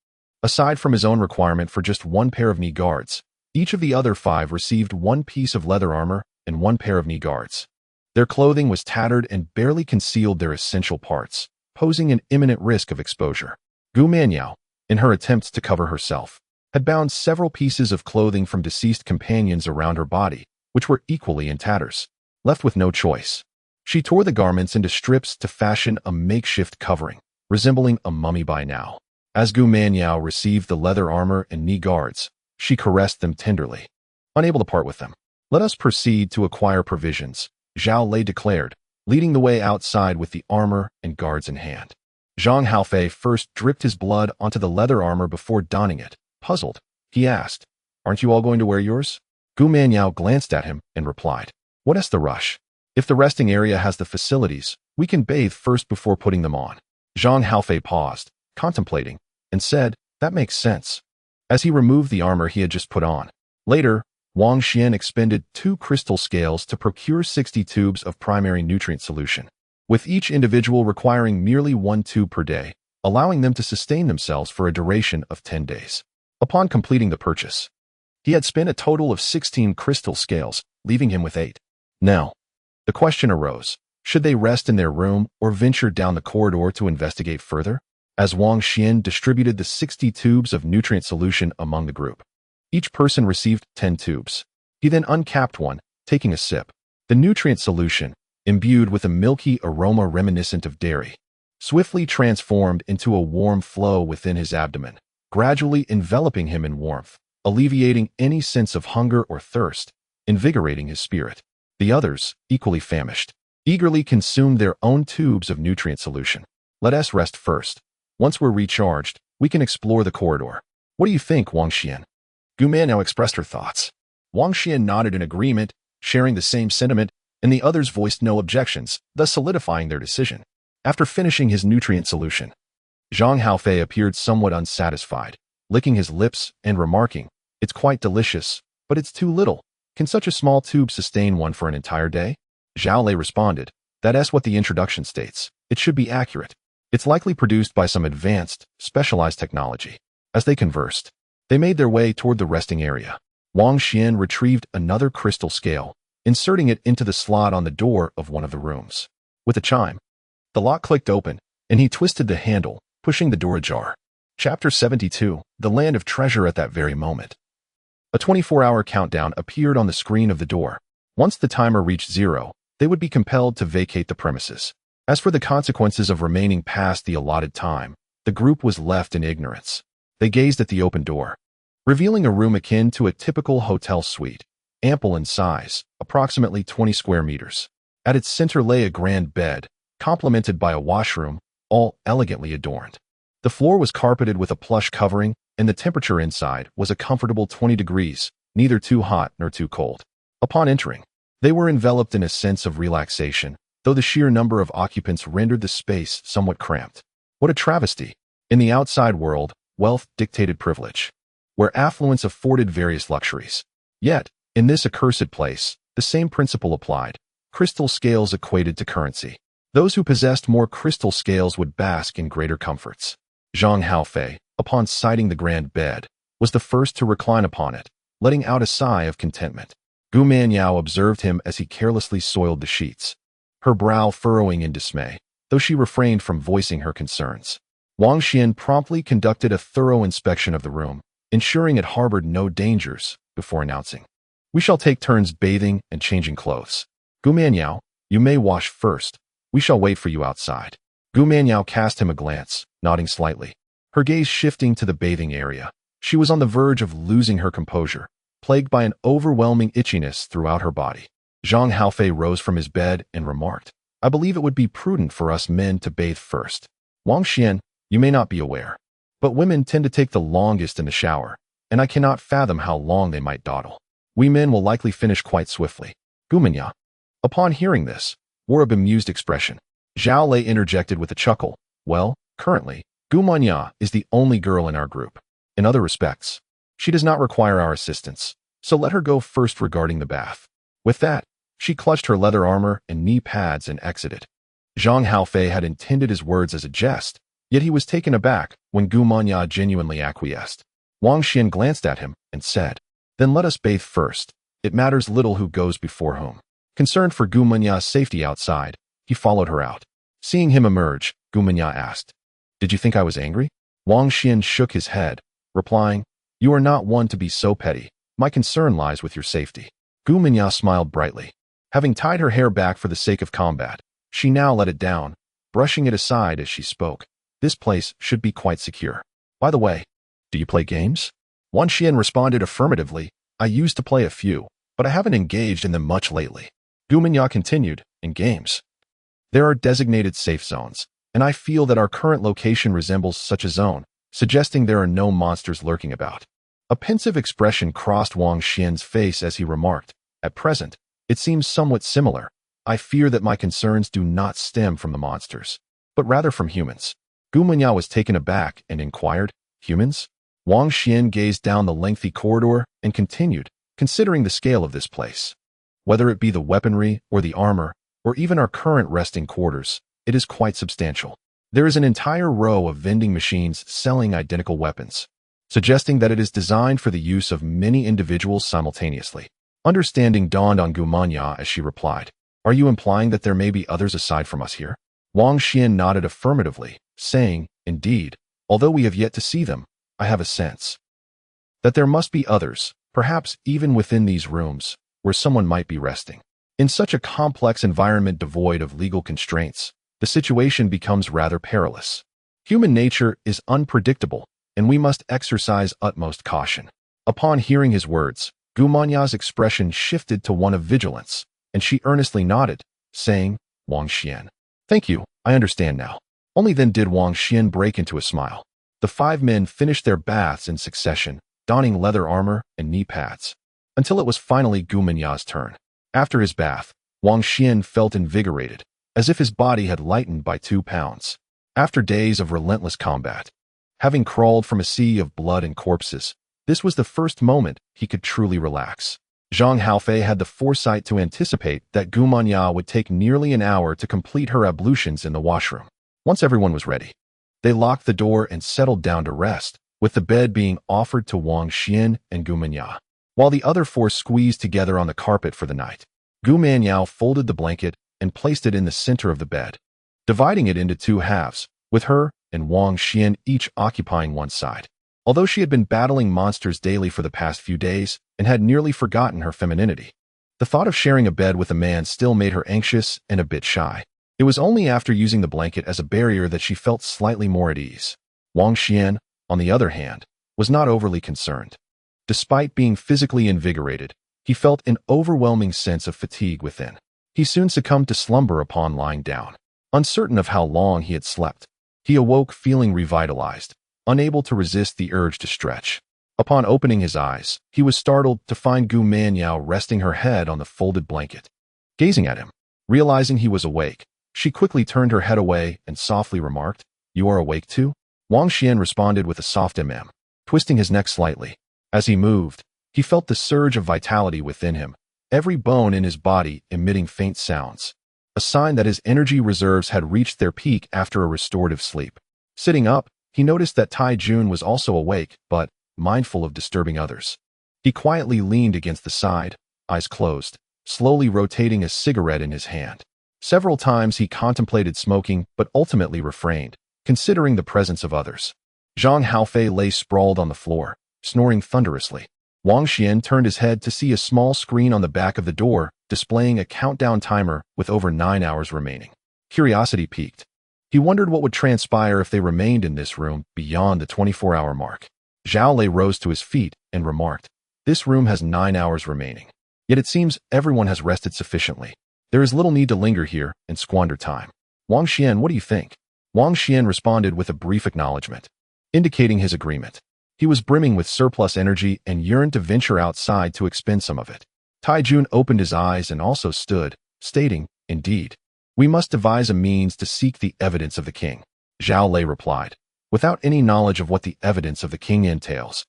Aside from his own requirement for just 1 pair of knee guards, each of the other 5 received 1 piece of leather armor and 1 pair of knee guards. Their clothing was tattered and barely concealed their essential parts, posing an imminent risk of exposure. Gu Manyao, in her attempts to cover herself, had bound several pieces of clothing from deceased companions around her body, which were equally in tatters. Left with no choice, she tore the garments into strips to fashion a makeshift covering, resembling a mummy by now. As Gu Manyao received the leather armor and knee guards, she caressed them tenderly, unable to part with them. Let us proceed to acquire provisions, Zhao Lei declared, leading the way outside with the armor and guards in hand. Zhang Haofei first dripped his blood onto the leather armor before donning it. Puzzled, he asked, aren't you all going to wear yours? Gu Manyao glanced at him and replied, what is the rush? If the resting area has the facilities, we can bathe first before putting them on. Zhang Haofei paused, contemplating, and said, that makes sense, as he removed the armor he had just put on. Later, Wang Xuan expended 2 crystal scales to procure 60 tubes of primary nutrient solution, with each individual requiring merely 1 tube per day, allowing them to sustain themselves for a duration of 10 days. Upon completing the purchase, he had spent a total of 16 crystal scales, leaving him with 8. Now, the question arose, should they rest in their room or venture down the corridor to investigate further? As Wang Xuan distributed the 60 tubes of nutrient solution among the group, each person received 10 tubes. He then uncapped one, taking a sip. The nutrient solution, imbued with a milky aroma reminiscent of dairy, swiftly transformed into a warm flow within his abdomen, gradually enveloping him in warmth, alleviating any sense of hunger or thirst, invigorating his spirit. The others, equally famished, eagerly consumed their own tubes of nutrient solution. Let us rest first. Once we're recharged, we can explore the corridor. What do you think, Wang Xuan? Gu Manyao expressed her thoughts. Wang Xuan nodded in agreement, sharing the same sentiment, and the others voiced no objections, thus solidifying their decision. After finishing his nutrient solution, Zhang Haofei appeared somewhat unsatisfied, licking his lips and remarking, it's quite delicious, but it's too little. Can such a small tube sustain one for an entire day? Zhao Lei responded, that's what the introduction states. It should be accurate. It's likely produced by some advanced, specialized technology. As they conversed, they made their way toward the resting area. Wang Xuan retrieved another crystal scale, inserting it into the slot on the door of one of the rooms. With a chime, the lock clicked open, and he twisted the handle, pushing the door ajar. Chapter 72, The Land of Treasure. At that very moment, a 24-hour countdown appeared on the screen of the door. Once the timer reached 0, they would be compelled to vacate the premises. As for the consequences of remaining past the allotted time, the group was left in ignorance. They gazed at the open door, revealing a room akin to a typical hotel suite, ample in size, approximately 20 square meters. At its center lay a grand bed, complemented by a washroom, all elegantly adorned. The floor was carpeted with a plush covering, and the temperature inside was a comfortable 20 degrees, neither too hot nor too cold. Upon entering, they were enveloped in a sense of relaxation, though the sheer number of occupants rendered the space somewhat cramped. What a travesty! In the outside world, wealth dictated privilege, where affluence afforded various luxuries. Yet, in this accursed place, the same principle applied. Crystal scales equated to currency. Those who possessed more crystal scales would bask in greater comforts. Zhang Haofei, upon sighting the grand bed, was the first to recline upon it, letting out a sigh of contentment. Gu Manyao observed him as he carelessly soiled the sheets, her brow furrowing in dismay, though she refrained from voicing her concerns. Wang Xuan promptly conducted a thorough inspection of the room, ensuring it harbored no dangers, before announcing, "We shall take turns bathing and changing clothes. Gu Manyao, you may wash first. We shall wait for you outside." Gu Manyao cast him a glance, nodding slightly, her gaze shifting to the bathing area. She was on the verge of losing her composure, plagued by an overwhelming itchiness throughout her body. Zhang Haofei rose from his bed and remarked, "I believe it would be prudent for us men to bathe first. Wang Xuan, you may not be aware, but women tend to take the longest in the shower, and I cannot fathom how long they might dawdle. We men will likely finish quite swiftly." Gu Manyao, upon hearing this, wore a bemused expression. Zhao Lei interjected with a chuckle, "Well, currently, Gu Manyao is the only girl in our group. In other respects, she does not require our assistance, so let her go first regarding the bath." With that, she clutched her leather armor and knee pads and exited. Zhang Haofei had intended his words as a jest, yet he was taken aback when Gu Manyao genuinely acquiesced. Wang Xuan glanced at him and said, "Then let us bathe first. It matters little who goes before whom." Concerned for Gu Manyao's safety outside, he followed her out. Seeing him emerge, Gu Manyao asked, "Did you think I was angry?" Wang Xuan shook his head, replying, "You are not one to be so petty. My concern lies with your safety." Gu Manyao smiled brightly. Having tied her hair back for the sake of combat, she now let it down, brushing it aside as she spoke. "This place should be quite secure. By the way, do you play games?" Wang Xuan responded affirmatively. "I used to play a few, but I haven't engaged in them much lately." Gu Manyao continued, "In games, there are designated safe zones, and I feel that our current location resembles such a zone, suggesting there are no monsters lurking about." A pensive expression crossed Wang Xuan's face as he remarked, "At present, it seems somewhat similar. I fear that my concerns do not stem from the monsters, but rather from humans." Gu Manyao was taken aback and inquired, "Humans?" Wang Xuan gazed down the lengthy corridor and continued, "Considering the scale of this place, whether it be the weaponry or the armor, or even our current resting quarters, it is quite substantial. There is an entire row of vending machines selling identical weapons, suggesting that it is designed for the use of many individuals simultaneously." Understanding dawned on Gu Manyao as she replied, "Are you implying that there may be others aside from us here?" Wang Xuan nodded affirmatively, saying, "Indeed, although we have yet to see them, I have a sense that there must be others, perhaps even within these rooms, where someone might be resting." In such a complex environment devoid of legal constraints, the situation becomes rather perilous. Human nature is unpredictable, and we must exercise utmost caution. Upon hearing his words, Gu Manyao's expression shifted to one of vigilance, and she earnestly nodded, saying, "Wang Xuan, thank you, I understand now." Only then did Wang Xuan break into a smile. The five men finished their baths in succession, donning leather armor and knee pads, until it was finally Gu Manyao's turn. After his bath, Wang Xuan felt invigorated, as if his body had lightened by 2 pounds. After days of relentless combat, having crawled from a sea of blood and corpses, this was the first moment he could truly relax. Zhang Haofei had the foresight to anticipate that Gu Manyao would take nearly an hour to complete her ablutions in the washroom. Once everyone was ready, they locked the door and settled down to rest, with the bed being offered to Wang Xuan and Gu Manyao, while the other four squeezed together on the carpet for the night. Gu Manyao folded the blanket and placed it in the center of the bed, dividing it into 2 halves, with her and Wang Xuan each occupying one side. Although she had been battling monsters daily for the past few days and had nearly forgotten her femininity, the thought of sharing a bed with a man still made her anxious and a bit shy. It was only after using the blanket as a barrier that she felt slightly more at ease. Wang Xuan, on the other hand, was not overly concerned. Despite being physically invigorated, he felt an overwhelming sense of fatigue within. He soon succumbed to slumber upon lying down. Uncertain of how long he had slept, he awoke feeling revitalized, unable to resist the urge to stretch. Upon opening his eyes, he was startled to find Gu Manyao resting her head on the folded blanket. Gazing at him, realizing he was awake, she quickly turned her head away and softly remarked, "You are awake too?" Wang Xuan responded with a soft twisting his neck slightly. As he moved, he felt the surge of vitality within him, every bone in his body emitting faint sounds, a sign that his energy reserves had reached their peak after a restorative sleep. Sitting up, He noticed that Tai Jun was also awake, but mindful of disturbing others. He quietly leaned against the side, eyes closed, slowly rotating a cigarette in his hand. Several times he contemplated smoking, but ultimately refrained, considering the presence of others. Zhang Haofei lay sprawled on the floor, snoring thunderously. Wang Xuan turned his head to see a small screen on the back of the door, displaying a countdown timer with over 9 hours remaining. Curiosity piqued. He wondered what would transpire if they remained in this room beyond the 24-hour mark. Zhao Lei rose to his feet and remarked, "This room has 9 hours remaining. Yet it seems everyone has rested sufficiently. There is little need to linger here and squander time. Wang Xuan, what do you think?" Wang Xuan responded with a brief acknowledgement, indicating his agreement. He was brimming with surplus energy and yearned to venture outside to expend some of it. Tai Jun opened his eyes and also stood, stating, "Indeed. We must devise a means to seek the evidence of the king." Zhao Lei replied, "Without any knowledge of what the evidence of the king entails,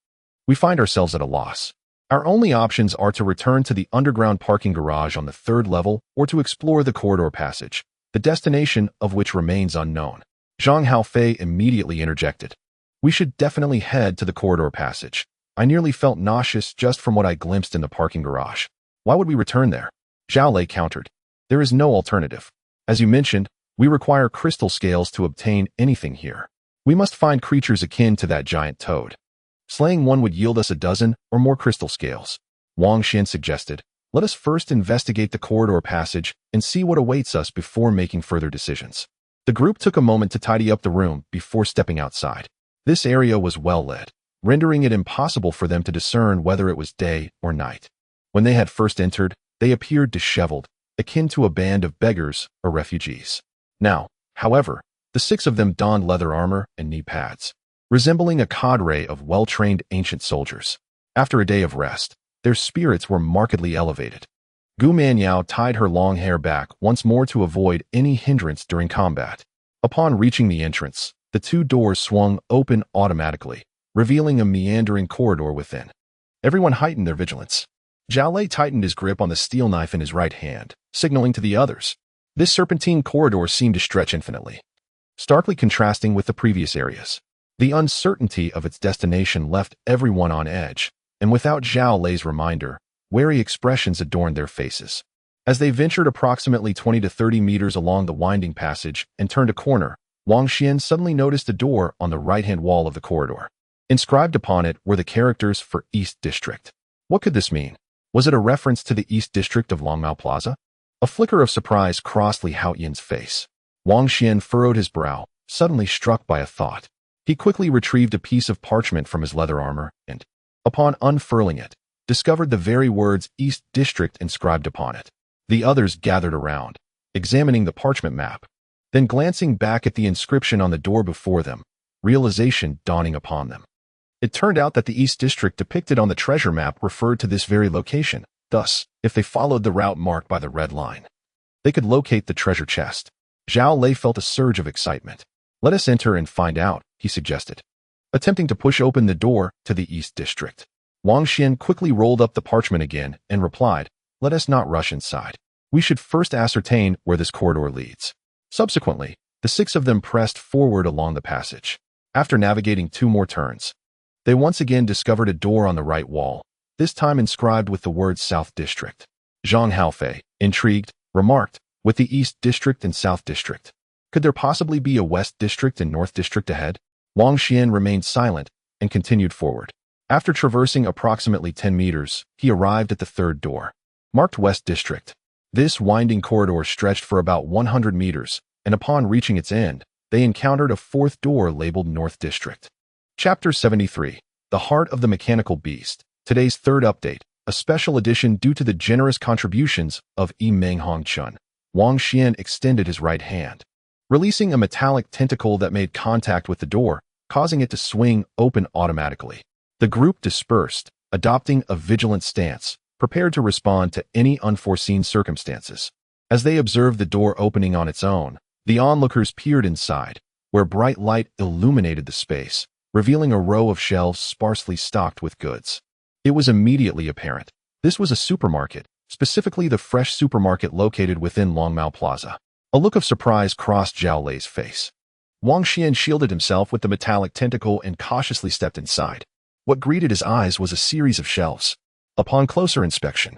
we find ourselves at a loss. Our only options are to return to the underground parking garage on the 3rd level or to explore the corridor passage, the destination of which remains unknown." Zhang Haofei immediately interjected, "We should definitely head to the corridor passage. I nearly felt nauseous just from what I glimpsed in the parking garage. Why would we return there?" Zhao Lei countered, "There is no alternative. As you mentioned, we require crystal scales to obtain anything here. We must find creatures akin to that giant toad. Slaying one would yield us a dozen or more crystal scales." Wang Xuan suggested, "Let us first investigate the corridor passage and see what awaits us before making further decisions." The group took a moment to tidy up the room before stepping outside. This area was well lit, rendering it impossible for them to discern whether it was day or night. When they had first entered, they appeared disheveled, akin to a band of beggars or refugees. Now, however, the 6 of them donned leather armor and knee pads, resembling a cadre of well-trained ancient soldiers. After a day of rest, their spirits were markedly elevated. Gu Manyao tied her long hair back once more to avoid any hindrance during combat. Upon reaching the entrance, the 2 doors swung open automatically, revealing a meandering corridor within. Everyone heightened their vigilance. Zhao Lei tightened his grip on the steel knife in his right hand, signaling to the others. This serpentine corridor seemed to stretch infinitely, starkly contrasting with the previous areas. The uncertainty of its destination left everyone on edge, and without Zhao Lei's reminder, wary expressions adorned their faces. As they ventured approximately 20 to 30 meters along the winding passage and turned a corner, Wang Xuan suddenly noticed a door on the right-hand wall of the corridor. Inscribed upon it were the characters for East District. What could this mean? Was it a reference to the East District of Longmao Plaza? A flicker of surprise crossed Li Haoyin's face. Wang Xuan furrowed his brow, suddenly struck by a thought. He quickly retrieved a piece of parchment from his leather armor and, upon unfurling it, discovered the very words East District inscribed upon it. The others gathered around, examining the parchment map. Then glancing back at the inscription on the door before them, realization dawning upon them. It turned out that the East District depicted on the treasure map referred to this very location. Thus, if they followed the route marked by the red line, they could locate the treasure chest. Zhao Lei felt a surge of excitement. "Let us enter and find out," he suggested, attempting to push open the door to the East District. Wang Xuan quickly rolled up the parchment again and replied, "Let us not rush inside. We should first ascertain where this corridor leads." Subsequently, the 6 of them pressed forward along the passage. After navigating 2 more turns, they once again discovered a door on the right wall, this time inscribed with the words South District. Zhang Haofei, intrigued, remarked, "With the East District and South District, could there possibly be a West District and North District ahead?" Wang Xuan remained silent and continued forward. After traversing approximately 10 meters, he arrived at the 3rd door, marked West District. This winding corridor stretched for about 100 meters, and upon reaching its end, they encountered a 4th door labeled North District. Chapter 73, The Heart of the Mechanical Beast. Today's 3rd update, a special edition due to the generous contributions of Meng Hongchun. Wang Xuan extended his right hand, releasing a metallic tentacle that made contact with the door, causing it to swing open automatically. The group dispersed, adopting a vigilant stance, prepared to respond to any unforeseen circumstances. As they observed the door opening on its own, the onlookers peered inside, where bright light illuminated the space, revealing a row of shelves sparsely stocked with goods. It was immediately apparent. This was a supermarket, specifically the fresh supermarket located within Longmao Plaza. A look of surprise crossed Zhao Lei's face. Wang Xuan shielded himself with the metallic tentacle and cautiously stepped inside. What greeted his eyes was a series of shelves. Upon closer inspection,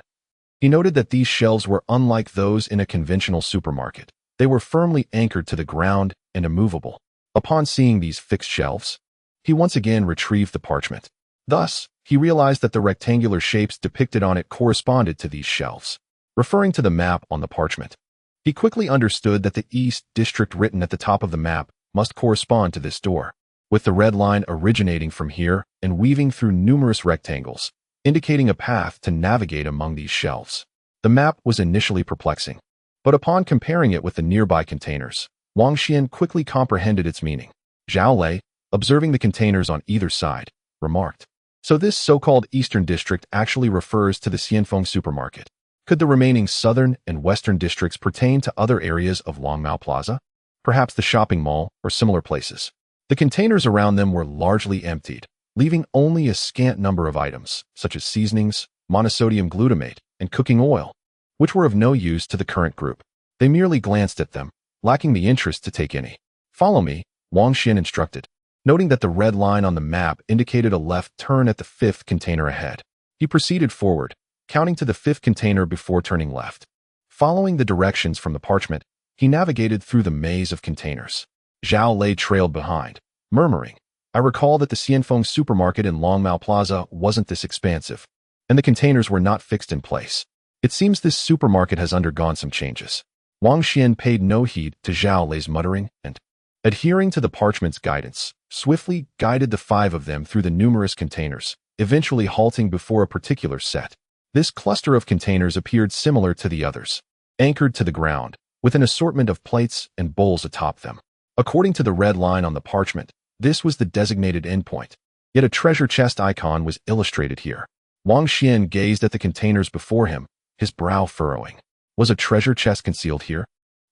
he noted that these shelves were unlike those in a conventional supermarket. They were firmly anchored to the ground and immovable. Upon seeing these fixed shelves, he once again retrieved the parchment. Thus, he realized that the rectangular shapes depicted on it corresponded to these shelves. Referring to the map on the parchment, he quickly understood that the East District written at the top of the map must correspond to this door, with the red line originating from here and weaving through numerous rectangles, indicating a path to navigate among these shelves. The map was initially perplexing, but upon comparing it with the nearby containers, Wang Xuan quickly comprehended its meaning. Zhao Lei, observing the containers on either side, remarked, "So this so-called Eastern District actually refers to the Xianfeng supermarket. Could the remaining Southern and Western districts pertain to other areas of Longmao Plaza? Perhaps the shopping mall or similar places?" The containers around them were largely emptied, leaving only a scant number of items, such as seasonings, monosodium glutamate, and cooking oil, which were of no use to the current group. They merely glanced at them, lacking the interest to take any. "Follow me," Wang Xuan instructed, noting that the red line on the map indicated a left turn at the fifth container ahead. He proceeded forward, counting to the fifth container before turning left. Following the directions from the parchment, he navigated through the maze of containers. Zhao Lei trailed behind, murmuring, "I recall that the Xianfeng supermarket in Longmao Plaza wasn't this expansive, and the containers were not fixed in place. It seems this supermarket has undergone some changes." Wang Xuan paid no heed to Zhao Lei's muttering and, adhering to the parchment's guidance, swiftly guided the five of them through the numerous containers, eventually halting before a particular set. This cluster of containers appeared similar to the others, anchored to the ground, with an assortment of plates and bowls atop them. According to the red line on the parchment, this was the designated endpoint, yet a treasure chest icon was illustrated here. Wang Xuan gazed at the containers before him, his brow furrowing. Was a treasure chest concealed here?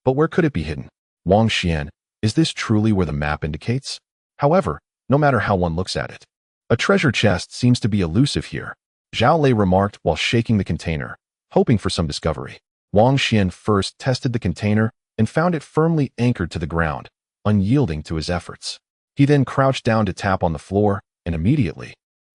But where could it be hidden? Wang Xuan, is this truly where the map indicates? However, no matter how one looks at it, a treasure chest seems to be elusive here, Zhao Lei remarked while shaking the container, hoping for some discovery. Wang Xuan first tested the container and found it firmly anchored to the ground, unyielding to his efforts. He then crouched down to tap on the floor, and immediately,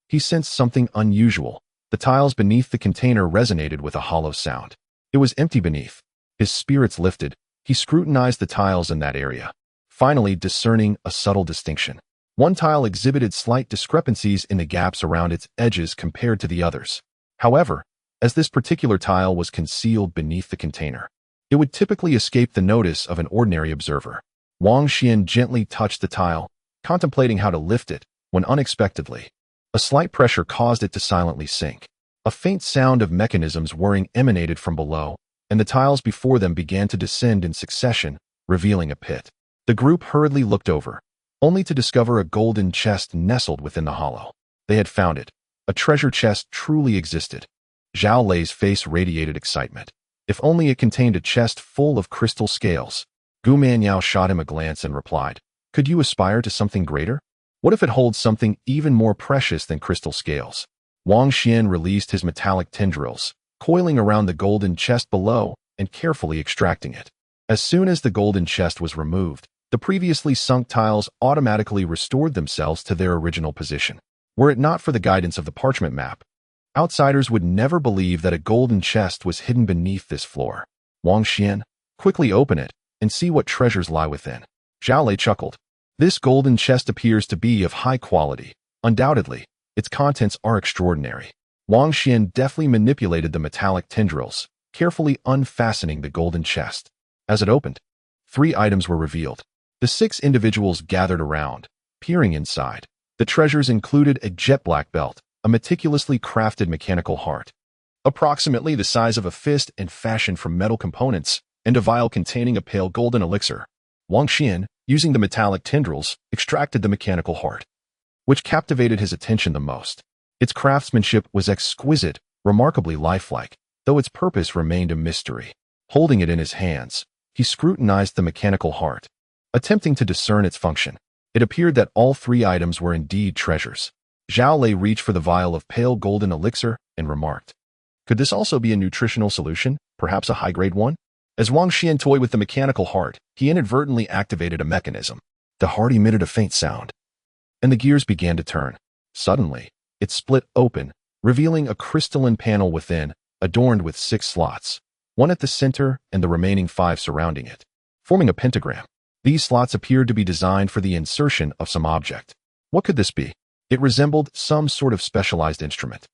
he sensed something unusual. The tiles beneath the container resonated with a hollow sound. It was empty beneath. His spirits lifted. He scrutinized the tiles in that area, finally discerning a subtle distinction. One tile exhibited slight discrepancies in the gaps around its edges compared to the others. However, as this particular tile was concealed beneath the container, it would typically escape the notice of an ordinary observer. Wang Xuan gently touched the tile, contemplating how to lift it, when unexpectedly, a slight pressure caused it to silently sink. A faint sound of mechanisms whirring emanated from below, and the tiles before them began to descend in succession, revealing a pit. The group hurriedly looked over, only to discover a golden chest nestled within the hollow. They had found it. A treasure chest truly existed. Zhao Lei's face radiated excitement. If only it contained a chest full of crystal scales. Gu Manyao shot him a glance and replied, "Could you aspire to something greater? What if it holds something even more precious than crystal scales?" Wang Xuan released his metallic tendrils, coiling around the golden chest below and carefully extracting it. As soon as the golden chest was removed, the previously sunk tiles automatically restored themselves to their original position. Were it not for the guidance of the parchment map, outsiders would never believe that a golden chest was hidden beneath this floor. Wang Xuan, quickly open it and see what treasures lie within. Zhao Lei chuckled. This golden chest appears to be of high quality. Undoubtedly, its contents are extraordinary. Wang Xuan deftly manipulated the metallic tendrils, carefully unfastening the golden chest. As it opened, 3 items were revealed. The 6 individuals gathered around, peering inside. The treasures included a jet black belt, a meticulously crafted mechanical heart, approximately the size of a fist and fashioned from metal components, and a vial containing a pale golden elixir. Wang Xuan, using the metallic tendrils, extracted the mechanical heart, which captivated his attention the most. Its craftsmanship was exquisite, remarkably lifelike, though its purpose remained a mystery. Holding it in his hands, he scrutinized the mechanical heart, attempting to discern its function. It appeared that all 3 items were indeed treasures. Zhao Lei reached for the vial of pale golden elixir and remarked, "Could this also be a nutritional solution, perhaps a high-grade one?" As Wang Xuan toyed with the mechanical heart, he inadvertently activated a mechanism. The heart emitted a faint sound, and the gears began to turn. Suddenly, it split open, revealing a crystalline panel within, adorned with 6 slots, one at the center and the remaining 5 surrounding it, forming a pentagram. These slots appeared to be designed for the insertion of some object. What could this be? It resembled some sort of specialized instrument,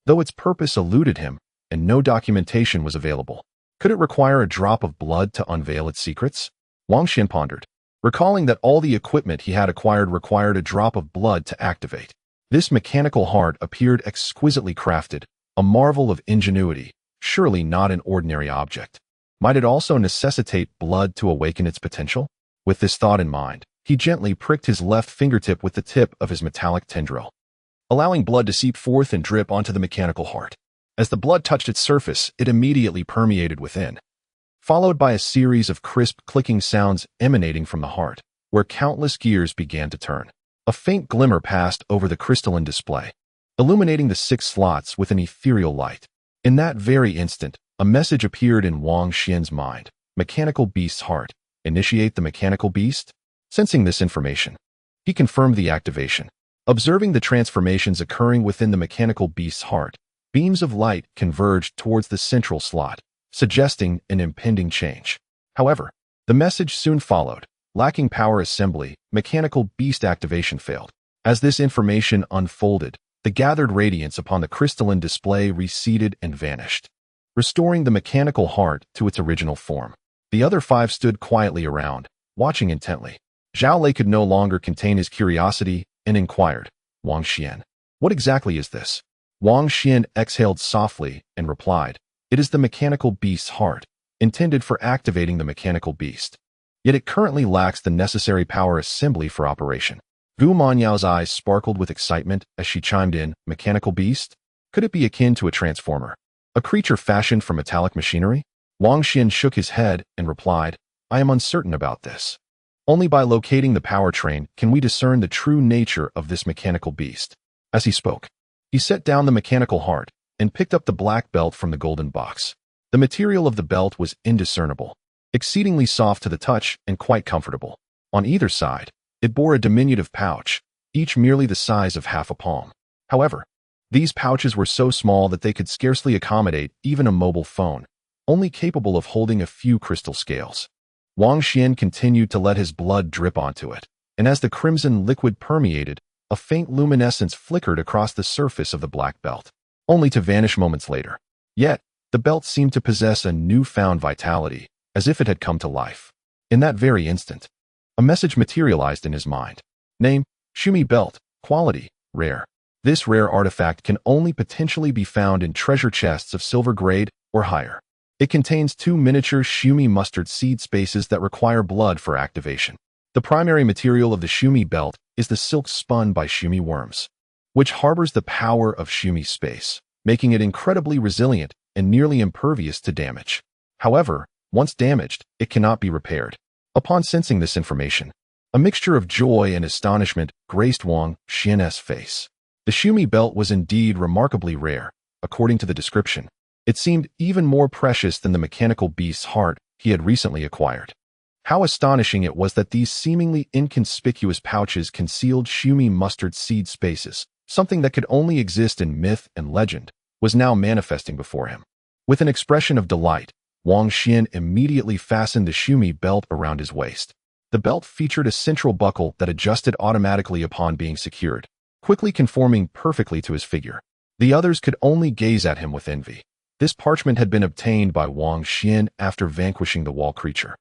though its purpose eluded him and no documentation was available. Could it require a drop of blood to unveil its secrets? Wang Xuan pondered, recalling that all the equipment he had acquired required a drop of blood to activate. This mechanical heart appeared exquisitely crafted, a marvel of ingenuity, surely not an ordinary object. Might it also necessitate blood to awaken its potential? With this thought in mind, he gently pricked his left fingertip with the tip of his metallic tendril, allowing blood to seep forth and drip onto the mechanical heart. As the blood touched its surface, it immediately permeated within, followed by a series of crisp clicking sounds emanating from the heart, where countless gears began to turn. A faint glimmer passed over the crystalline display, illuminating the 6 slots with an ethereal light. In that very instant, a message appeared in Wang Xuan's mind. Mechanical beast's heart. Initiate the mechanical beast? Sensing this information, he confirmed the activation. Observing the transformations occurring within the mechanical beast's heart, beams of light converged towards the central slot, suggesting an impending change. However, the message soon followed. Lacking power assembly, mechanical beast activation failed. As this information unfolded, the gathered radiance upon the crystalline display receded and vanished, restoring the mechanical heart to its original form. The other 5 stood quietly around, watching intently. Zhao Lei could no longer contain his curiosity and inquired, Wang Xuan, what exactly is this? Wang Xuan exhaled softly and replied, it is the mechanical beast's heart, intended for activating the mechanical beast. Yet it currently lacks the necessary power assembly for operation. Gu Manyao's eyes sparkled with excitement as she chimed in, mechanical beast? Could it be akin to a transformer? A creature fashioned from metallic machinery? Wang Xuan shook his head and replied, I am uncertain about this. Only by locating the powertrain can we discern the true nature of this mechanical beast. As he spoke, he set down the mechanical heart and picked up the black belt from the golden box. The material of the belt was indiscernible, exceedingly soft to the touch and quite comfortable. On either side, it bore a diminutive pouch, each merely the size of half a palm. However, these pouches were so small that they could scarcely accommodate even a mobile phone, only capable of holding a few crystal scales. Wang Xuan continued to let his blood drip onto it, and as the crimson liquid permeated, a faint luminescence flickered across the surface of the black belt, only to vanish moments later. Yet, the belt seemed to possess a newfound vitality, as if it had come to life. In that very instant, a message materialized in his mind. Name, Shumi Belt. Quality, rare. This rare artifact can only potentially be found in treasure chests of silver grade or higher. It contains 2 miniature Shumi mustard seed spaces that require blood for activation. The primary material of the Shumi belt is the silk spun by Shumi worms, which harbors the power of Shumi space, making it incredibly resilient and nearly impervious to damage. However, once damaged, it cannot be repaired. Upon sensing this information, a mixture of joy and astonishment graced Wang Xuan's face. The Shumi belt was indeed remarkably rare. According to the description, it seemed even more precious than the mechanical beast's heart he had recently acquired. How astonishing it was that these seemingly inconspicuous pouches concealed Shumi mustard seed spaces, something that could only exist in myth and legend, was now manifesting before him. With an expression of delight, Wang Xuan immediately fastened the Shumi belt around his waist. The belt featured a central buckle that adjusted automatically upon being secured, quickly conforming perfectly to his figure. The others could only gaze at him with envy. This parchment had been obtained by Wang Xuan after vanquishing the wall creature,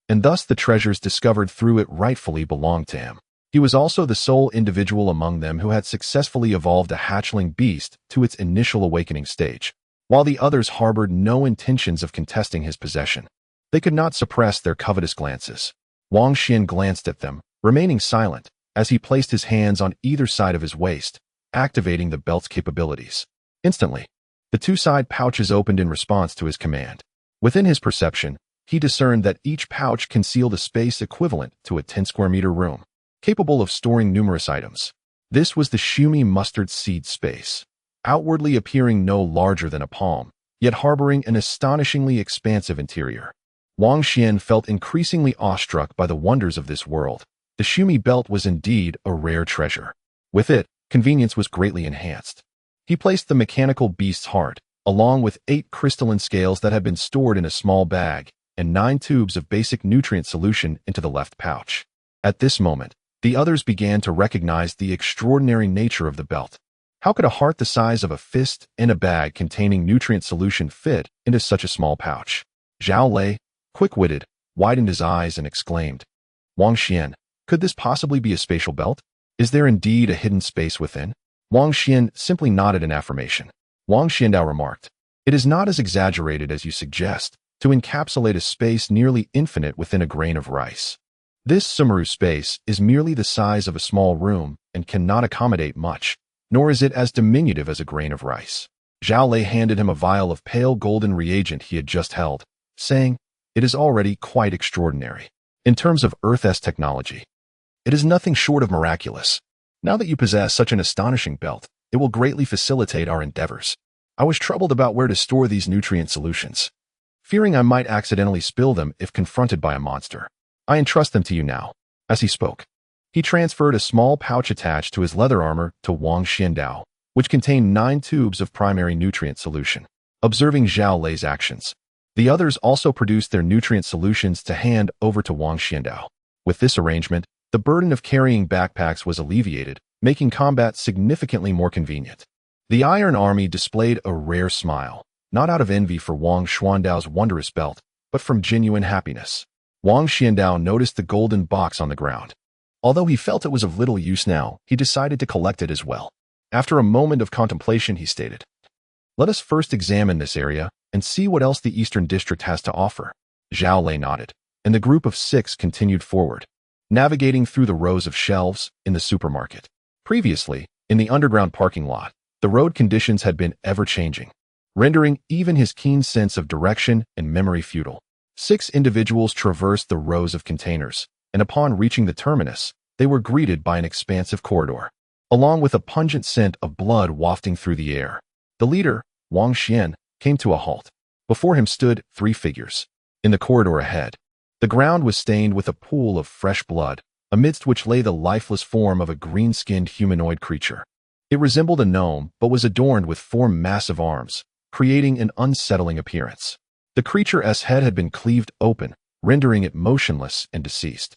and thus the treasures discovered through it rightfully belonged to him. He was also the sole individual among them who had successfully evolved a hatchling beast to its initial awakening stage, while the others harbored no intentions of contesting his possession. They could not suppress their covetous glances. Wang Xuan glanced at them, remaining silent, as he placed his hands on either side of his waist, activating the belt's capabilities. Instantly, the 2 side pouches opened in response to his command. Within his perception, he discerned that each pouch concealed a space equivalent to a 10 square meter room, capable of storing numerous items. This was the Shumi mustard seed space, outwardly appearing no larger than a palm, yet harboring an astonishingly expansive interior. Wang Xuan felt increasingly awestruck by the wonders of this world, The Shumi belt was indeed a rare treasure. With it, convenience was greatly enhanced. He placed the mechanical beast's heart, along with 8 crystalline scales that had been stored in a small bag, and 9 tubes of basic nutrient solution into the left pouch. At this moment, the others began to recognize the extraordinary nature of the belt. How could a heart the size of a fist and a bag containing nutrient solution fit into such a small pouch? Zhao Lei, quick-witted, widened his eyes and exclaimed, "Wang Xuan, could this possibly be a spatial belt? Is there indeed a hidden space within?" Wang Xuan simply nodded in affirmation. Wang Xiandao remarked, "It is not as exaggerated as you suggest to encapsulate a space nearly infinite within a grain of rice. This Sumeru space is merely the size of a small room and cannot accommodate much, nor is it as diminutive as a grain of rice." Zhao Lei handed him a vial of pale golden reagent he had just held, saying, "It is already quite extraordinary. In terms of Earth-S technology, it is nothing short of miraculous. Now that you possess such an astonishing belt, it will greatly facilitate our endeavors. I was troubled about where to store these nutrient solutions, fearing I might accidentally spill them if confronted by a monster. I entrust them to you now." As he spoke, he transferred a small pouch attached to his leather armor to Wang Xiandao, which contained 9 tubes of primary nutrient solution. Observing Zhao Lei's actions, the others also produced their nutrient solutions to hand over to Wang Xiandao. With this arrangement, the burden of carrying backpacks was alleviated, making combat significantly more convenient. The Iron Army displayed a rare smile, not out of envy for Wang Xuandao's wondrous belt, but from genuine happiness. Wang Xiandao noticed the golden box on the ground. Although he felt it was of little use now, he decided to collect it as well. After a moment of contemplation, he stated, "Let us first examine this area and see what else the Eastern District has to offer." Zhao Lei nodded, and the group of 6 continued forward, navigating through the rows of shelves in the supermarket. Previously, in the underground parking lot, the road conditions had been ever-changing, rendering even his keen sense of direction and memory futile. 6 individuals traversed the rows of containers, and upon reaching the terminus, they were greeted by an expansive corridor, along with a pungent scent of blood wafting through the air. The leader, Wang Xuan, came to a halt. Before him stood 3 figures. In the corridor ahead, the ground was stained with a pool of fresh blood, amidst which lay the lifeless form of a green-skinned humanoid creature. It resembled a gnome, but was adorned with 4 massive arms, creating an unsettling appearance. The creature's head had been cleaved open, rendering it motionless and deceased.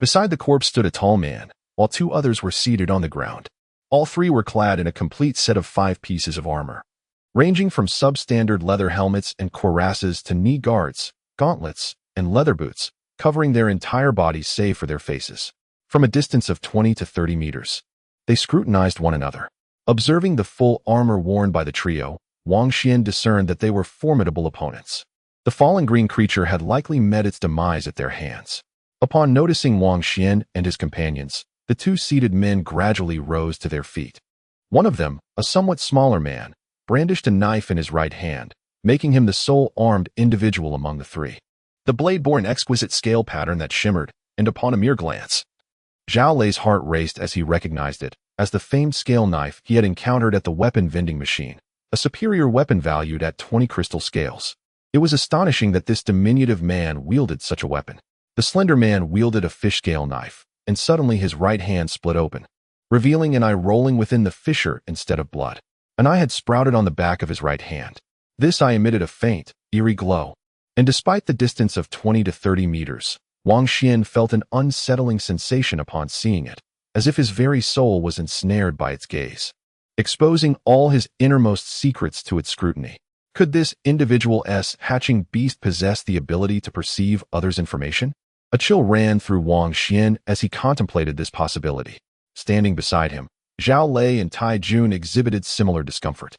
Beside the corpse stood a tall man, while 2 others were seated on the ground. All 3 were clad in a complete set of 5 pieces of armor, ranging from substandard leather helmets and cuirasses to knee guards, gauntlets, and leather boots, covering their entire bodies save for their faces. From a distance of 20 to 30 meters, they scrutinized one another. Observing the full armor worn by the trio, Wang Xuan discerned that they were formidable opponents. The fallen green creature had likely met its demise at their hands. Upon noticing Wang Xuan and his companions, the 2 seated men gradually rose to their feet. One of them, a somewhat smaller man, brandished a knife in his right hand, making him the sole armed individual among the 3. The blade bore an exquisite scale pattern that shimmered, and upon a mere glance, Zhao Lei's heart raced as he recognized it as the famed scale knife he had encountered at the weapon vending machine, a superior weapon valued at 20 crystal scales. It was astonishing that this diminutive man wielded such a weapon. The slender man wielded a fish scale knife, and suddenly his right hand split open, revealing an eye rolling within the fissure instead of blood. An eye had sprouted on the back of his right hand. This eye emitted a faint, eerie glow, and despite the distance of 20 to 30 meters, Wang Xuan felt an unsettling sensation upon seeing it, as if his very soul was ensnared by its gaze, exposing all his innermost secrets to its scrutiny. Could this individual's hatching beast possess the ability to perceive others' information? A chill ran through Wang Xuan as he contemplated this possibility. Standing beside him, Zhao Lei and Tai Jun exhibited similar discomfort,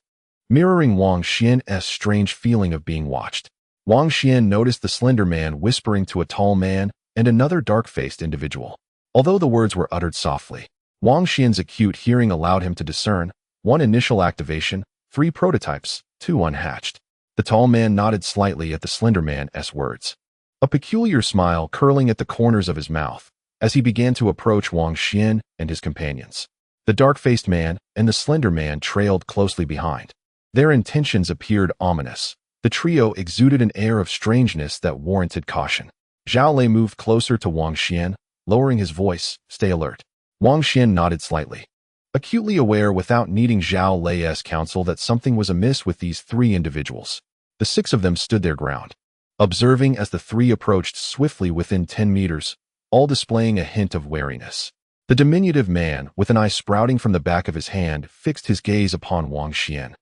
mirroring Wang Xuan's strange feeling of being watched. Wang Xuan noticed the slender man whispering to a tall man and another dark-faced individual. Although the words were uttered softly, Wang Xuan's acute hearing allowed him to discern 1 initial activation, 3 prototypes, 2 unhatched. The tall man nodded slightly at the slender man's words, a peculiar smile curling at the corners of his mouth as he began to approach Wang Xuan and his companions. The dark-faced man and the slender man trailed closely behind. Their intentions appeared ominous. The trio exuded an air of strangeness that warranted caution. Zhao Lei moved closer to Wang Xuan, lowering his voice, "Stay alert." Wang Xuan nodded slightly, acutely aware without needing Zhao Lei's counsel that something was amiss with these three individuals. The six of them stood their ground, observing as the three approached swiftly within 10 meters, all displaying a hint of wariness. The diminutive man, with an eye sprouting from the back of his hand, fixed his gaze upon Wang Xuan,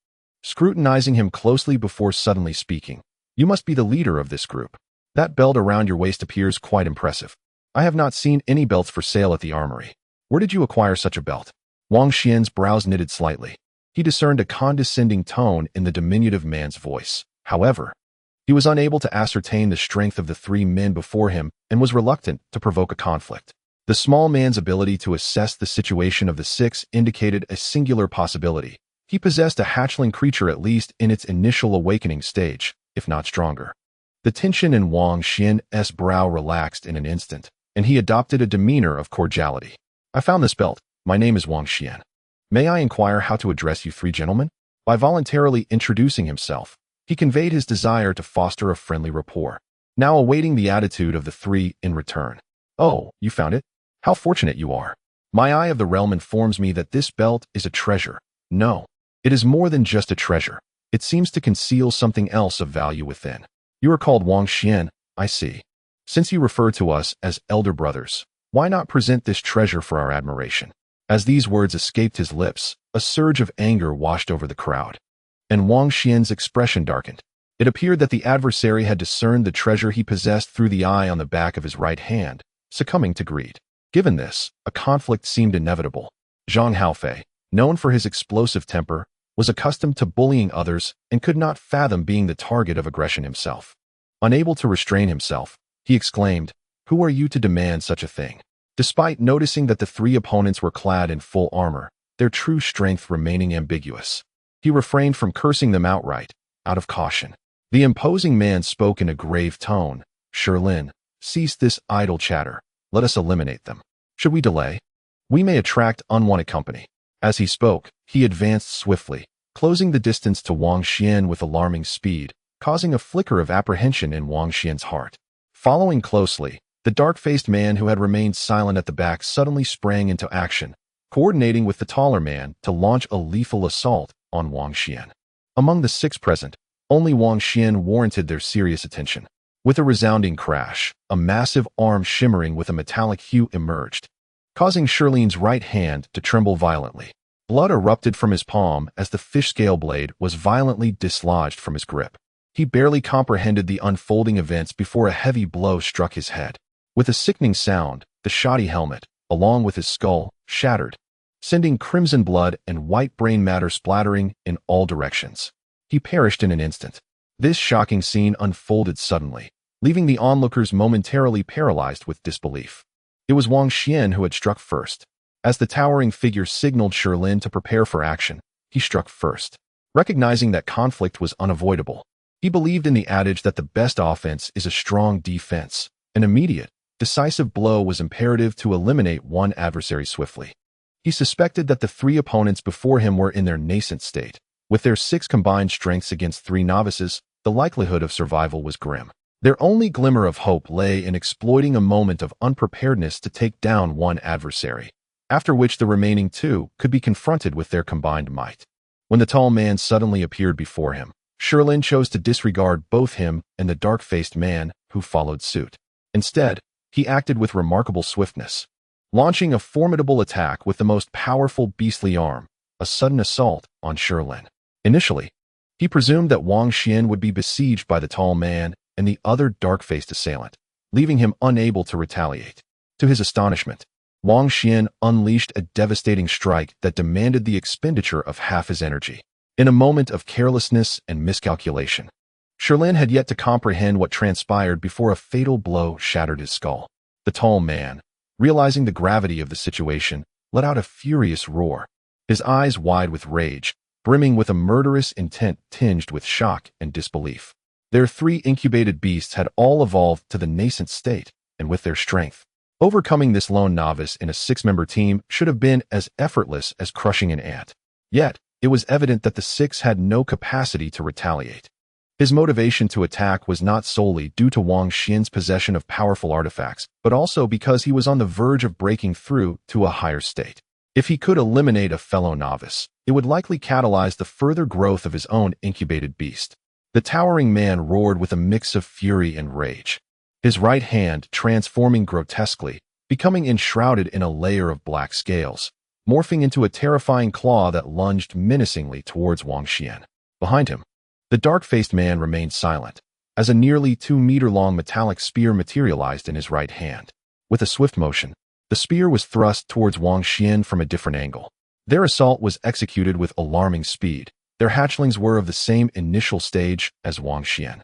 scrutinizing him closely before suddenly speaking. "You must be the leader of this group. That belt around your waist appears quite impressive. I have not seen any belts for sale at the armory. Where did you acquire such a belt?" Wang Xuan's brows knitted slightly. He discerned a condescending tone in the diminutive man's voice. However, he was unable to ascertain the strength of the three men before him and was reluctant to provoke a conflict. The small man's ability to assess the situation of the six indicated a singular possibility. He possessed a hatchling creature at least in its initial awakening stage, if not stronger. The tension in Wang Xuan's brow relaxed in an instant, and he adopted a demeanor of cordiality. "I found this belt. My name is Wang Xuan. May I inquire how to address you three gentlemen?" By voluntarily introducing himself, he conveyed his desire to foster a friendly rapport, now awaiting the attitude of the three in return. "Oh, you found it? How fortunate you are. My eye of the realm informs me that this belt is a treasure. No, it is more than just a treasure. It seems to conceal something else of value within. You are called Wang Xuan, I see. Since you refer to us as elder brothers, why not present this treasure for our admiration?" As these words escaped his lips, a surge of anger washed over the crowd, and Wang Xuan's expression darkened. It appeared that the adversary had discerned the treasure he possessed through the eye on the back of his right hand, succumbing to greed. Given this, a conflict seemed inevitable. Zhang Haofei, known for his explosive temper, was accustomed to bullying others and could not fathom being the target of aggression himself. Unable to restrain himself, he exclaimed, "Who are you to demand such a thing?" Despite noticing that the three opponents were clad in full armor, their true strength remaining ambiguous, he refrained from cursing them outright, out of caution. The imposing man spoke in a grave tone. "Shirlin, cease this idle chatter. Let us eliminate them. Should we delay, we may attract unwanted company." As he spoke, he advanced swiftly, closing the distance to Wang Xuan with alarming speed, causing a flicker of apprehension in Wang Xuan's heart. Following closely, the dark-faced man who had remained silent at the back suddenly sprang into action, coordinating with the taller man to launch a lethal assault on Wang Xuan. Among the six present, only Wang Xuan warranted their serious attention. With a resounding crash, a massive arm shimmering with a metallic hue emerged, causing Shirleen's right hand to tremble violently. Blood erupted from his palm as the fish scale blade was violently dislodged from his grip. He barely comprehended the unfolding events before a heavy blow struck his head. With a sickening sound, the shoddy helmet, along with his skull, shattered, sending crimson blood and white brain matter splattering in all directions. He perished in an instant. This shocking scene unfolded suddenly, leaving the onlookers momentarily paralyzed with disbelief. It was Wang Xuan who had struck first. As the towering figure signaled Shirlin to prepare for action, he struck first. Recognizing that conflict was unavoidable, he believed in the adage that the best offense is a strong defense. An immediate, decisive blow was imperative to eliminate one adversary swiftly. He suspected that the three opponents before him were in their nascent state. With their six combined strengths against three novices, the likelihood of survival was grim. Their only glimmer of hope lay in exploiting a moment of unpreparedness to take down one adversary, after which the remaining two could be confronted with their combined might. When the tall man suddenly appeared before him, Shirlin chose to disregard both him and the dark-faced man who followed suit. Instead, he acted with remarkable swiftness, launching a formidable attack with the most powerful beastly arm, a sudden assault on Shirlin. Initially, he presumed that Wang Xuan would be besieged by the tall man and the other dark-faced assailant, leaving him unable to retaliate. To his astonishment, Wang Xuan unleashed a devastating strike that demanded the expenditure of half his energy. In a moment of carelessness and miscalculation, Shirlin had yet to comprehend what transpired before a fatal blow shattered his skull. The tall man, realizing the gravity of the situation, let out a furious roar, his eyes wide with rage, brimming with a murderous intent tinged with shock and disbelief. Their three incubated beasts had all evolved to the nascent state, and with their strength, overcoming this lone novice in a six-member team should have been as effortless as crushing an ant. Yet, it was evident that the six had no capacity to retaliate. His motivation to attack was not solely due to Wang Xian's possession of powerful artifacts, but also because he was on the verge of breaking through to a higher state. If he could eliminate a fellow novice, it would likely catalyze the further growth of his own incubated beast. The towering man roared with a mix of fury and rage. His right hand transforming grotesquely, becoming enshrouded in a layer of black scales, morphing into a terrifying claw that lunged menacingly towards Wang Xian. Behind him, the dark-faced man remained silent, as a nearly 2-meter-long metallic spear materialized in his right hand. With a swift motion, the spear was thrust towards Wang Xian from a different angle. Their assault was executed with alarming speed. Their hatchlings were of the same initial stage as Wang Xian.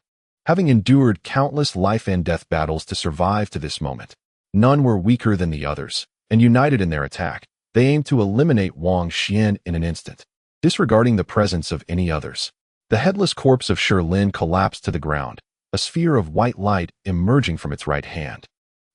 Having endured countless life-and-death battles to survive to this moment, none were weaker than the others, and united in their attack, they aimed to eliminate Wang Xian in an instant, disregarding the presence of any others. The headless corpse of Shilin collapsed to the ground, a sphere of white light emerging from its right hand,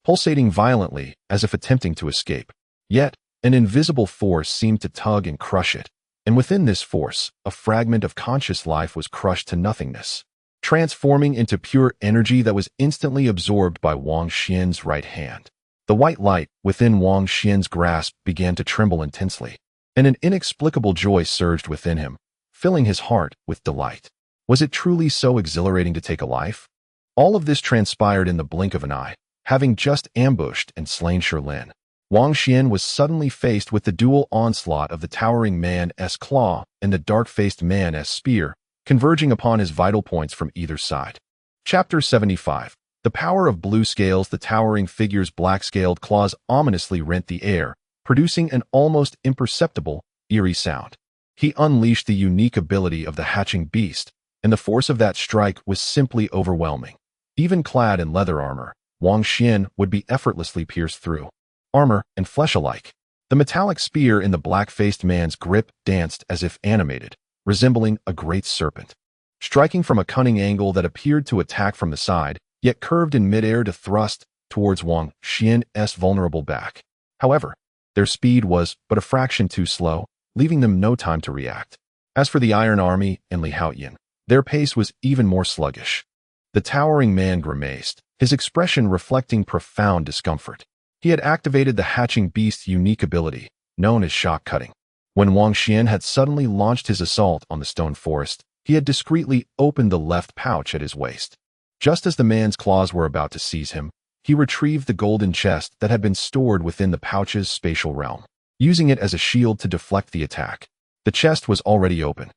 pulsating violently as if attempting to escape. Yet, an invisible force seemed to tug and crush it, and within this force, a fragment of conscious life was crushed to nothingness, transforming into pure energy that was instantly absorbed by Wang Xian's right hand. The white light within Wang Xian's grasp began to tremble intensely, and an inexplicable joy surged within him, filling his heart with delight. Was it truly so exhilarating to take a life? All of this transpired in the blink of an eye. Having just ambushed and slain Shilin, Wang Xian was suddenly faced with the dual onslaught of the towering man's claw and the dark-faced man's spear, converging upon his vital points from either side. Chapter 75. The power of blue scales. The towering figure's black-scaled claws ominously rent the air, producing an almost imperceptible, eerie sound. He unleashed the unique ability of the hatching beast, and the force of that strike was simply overwhelming. Even clad in leather armor, Wang Xian would be effortlessly pierced through armor and flesh alike. The metallic spear in the black-faced man's grip danced as if animated, resembling a great serpent, striking from a cunning angle that appeared to attack from the side, yet curved in midair to thrust towards Wang Xian's vulnerable back. However, their speed was but a fraction too slow, leaving them no time to react. As for the Iron Army and Li Haoyan, their pace was even more sluggish. The towering man grimaced, his expression reflecting profound discomfort. He had activated the hatching beast's unique ability, known as shock cutting. When Wang Xian had suddenly launched his assault on the stone forest, he had discreetly opened the left pouch at his waist. Just as the man's claws were about to seize him, he retrieved the golden chest that had been stored within the pouch's spatial realm, using it as a shield to deflect the attack. The chest was already open.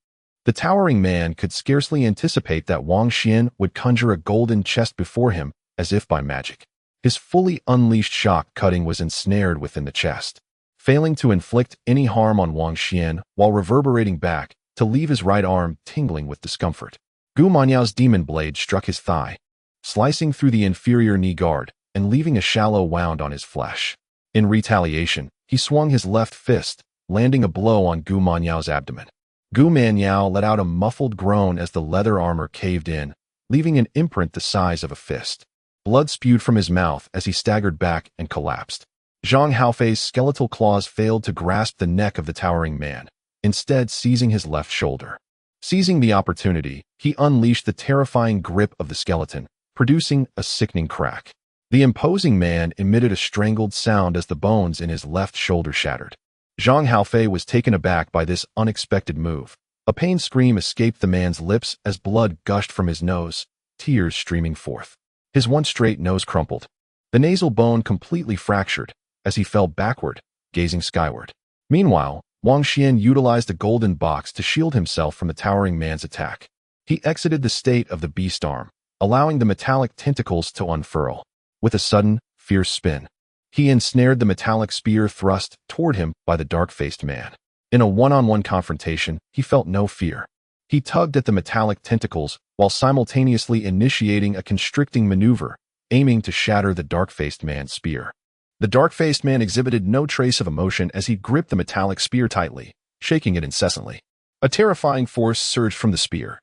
The towering man could scarcely anticipate that Wang Xian would conjure a golden chest before him, as if by magic. His fully unleashed shock cutting was ensnared within the chest, failing to inflict any harm on Wang Xian while reverberating back to leave his right arm tingling with discomfort. Gu Manyao's demon blade struck his thigh, slicing through the inferior knee guard and leaving a shallow wound on his flesh. In retaliation, he swung his left fist, landing a blow on Gu Manyao's abdomen. Gu Manyao let out a muffled groan as the leather armor caved in, leaving an imprint the size of a fist. Blood spewed from his mouth as he staggered back and collapsed. Zhang Haofei's skeletal claws failed to grasp the neck of the towering man, instead seizing his left shoulder. Seizing the opportunity, he unleashed the terrifying grip of the skeleton, producing a sickening crack. The imposing man emitted a strangled sound as the bones in his left shoulder shattered. Zhang Haofei was taken aback by this unexpected move. A pained scream escaped the man's lips as blood gushed from his nose, tears streaming forth. His once straight nose crumpled. The nasal bone completely fractured as he fell backward, gazing skyward. Meanwhile, Wang Xian utilized a golden box to shield himself from the towering man's attack. He exited the state of the beast arm, allowing the metallic tentacles to unfurl. With a sudden, fierce spin, he ensnared the metallic spear thrust toward him by the dark-faced man. In a one-on-one confrontation, he felt no fear. He tugged at the metallic tentacles while simultaneously initiating a constricting maneuver, aiming to shatter the dark-faced man's spear. The dark-faced man exhibited no trace of emotion as he gripped the metallic spear tightly, shaking it incessantly. A terrifying force surged from the spear,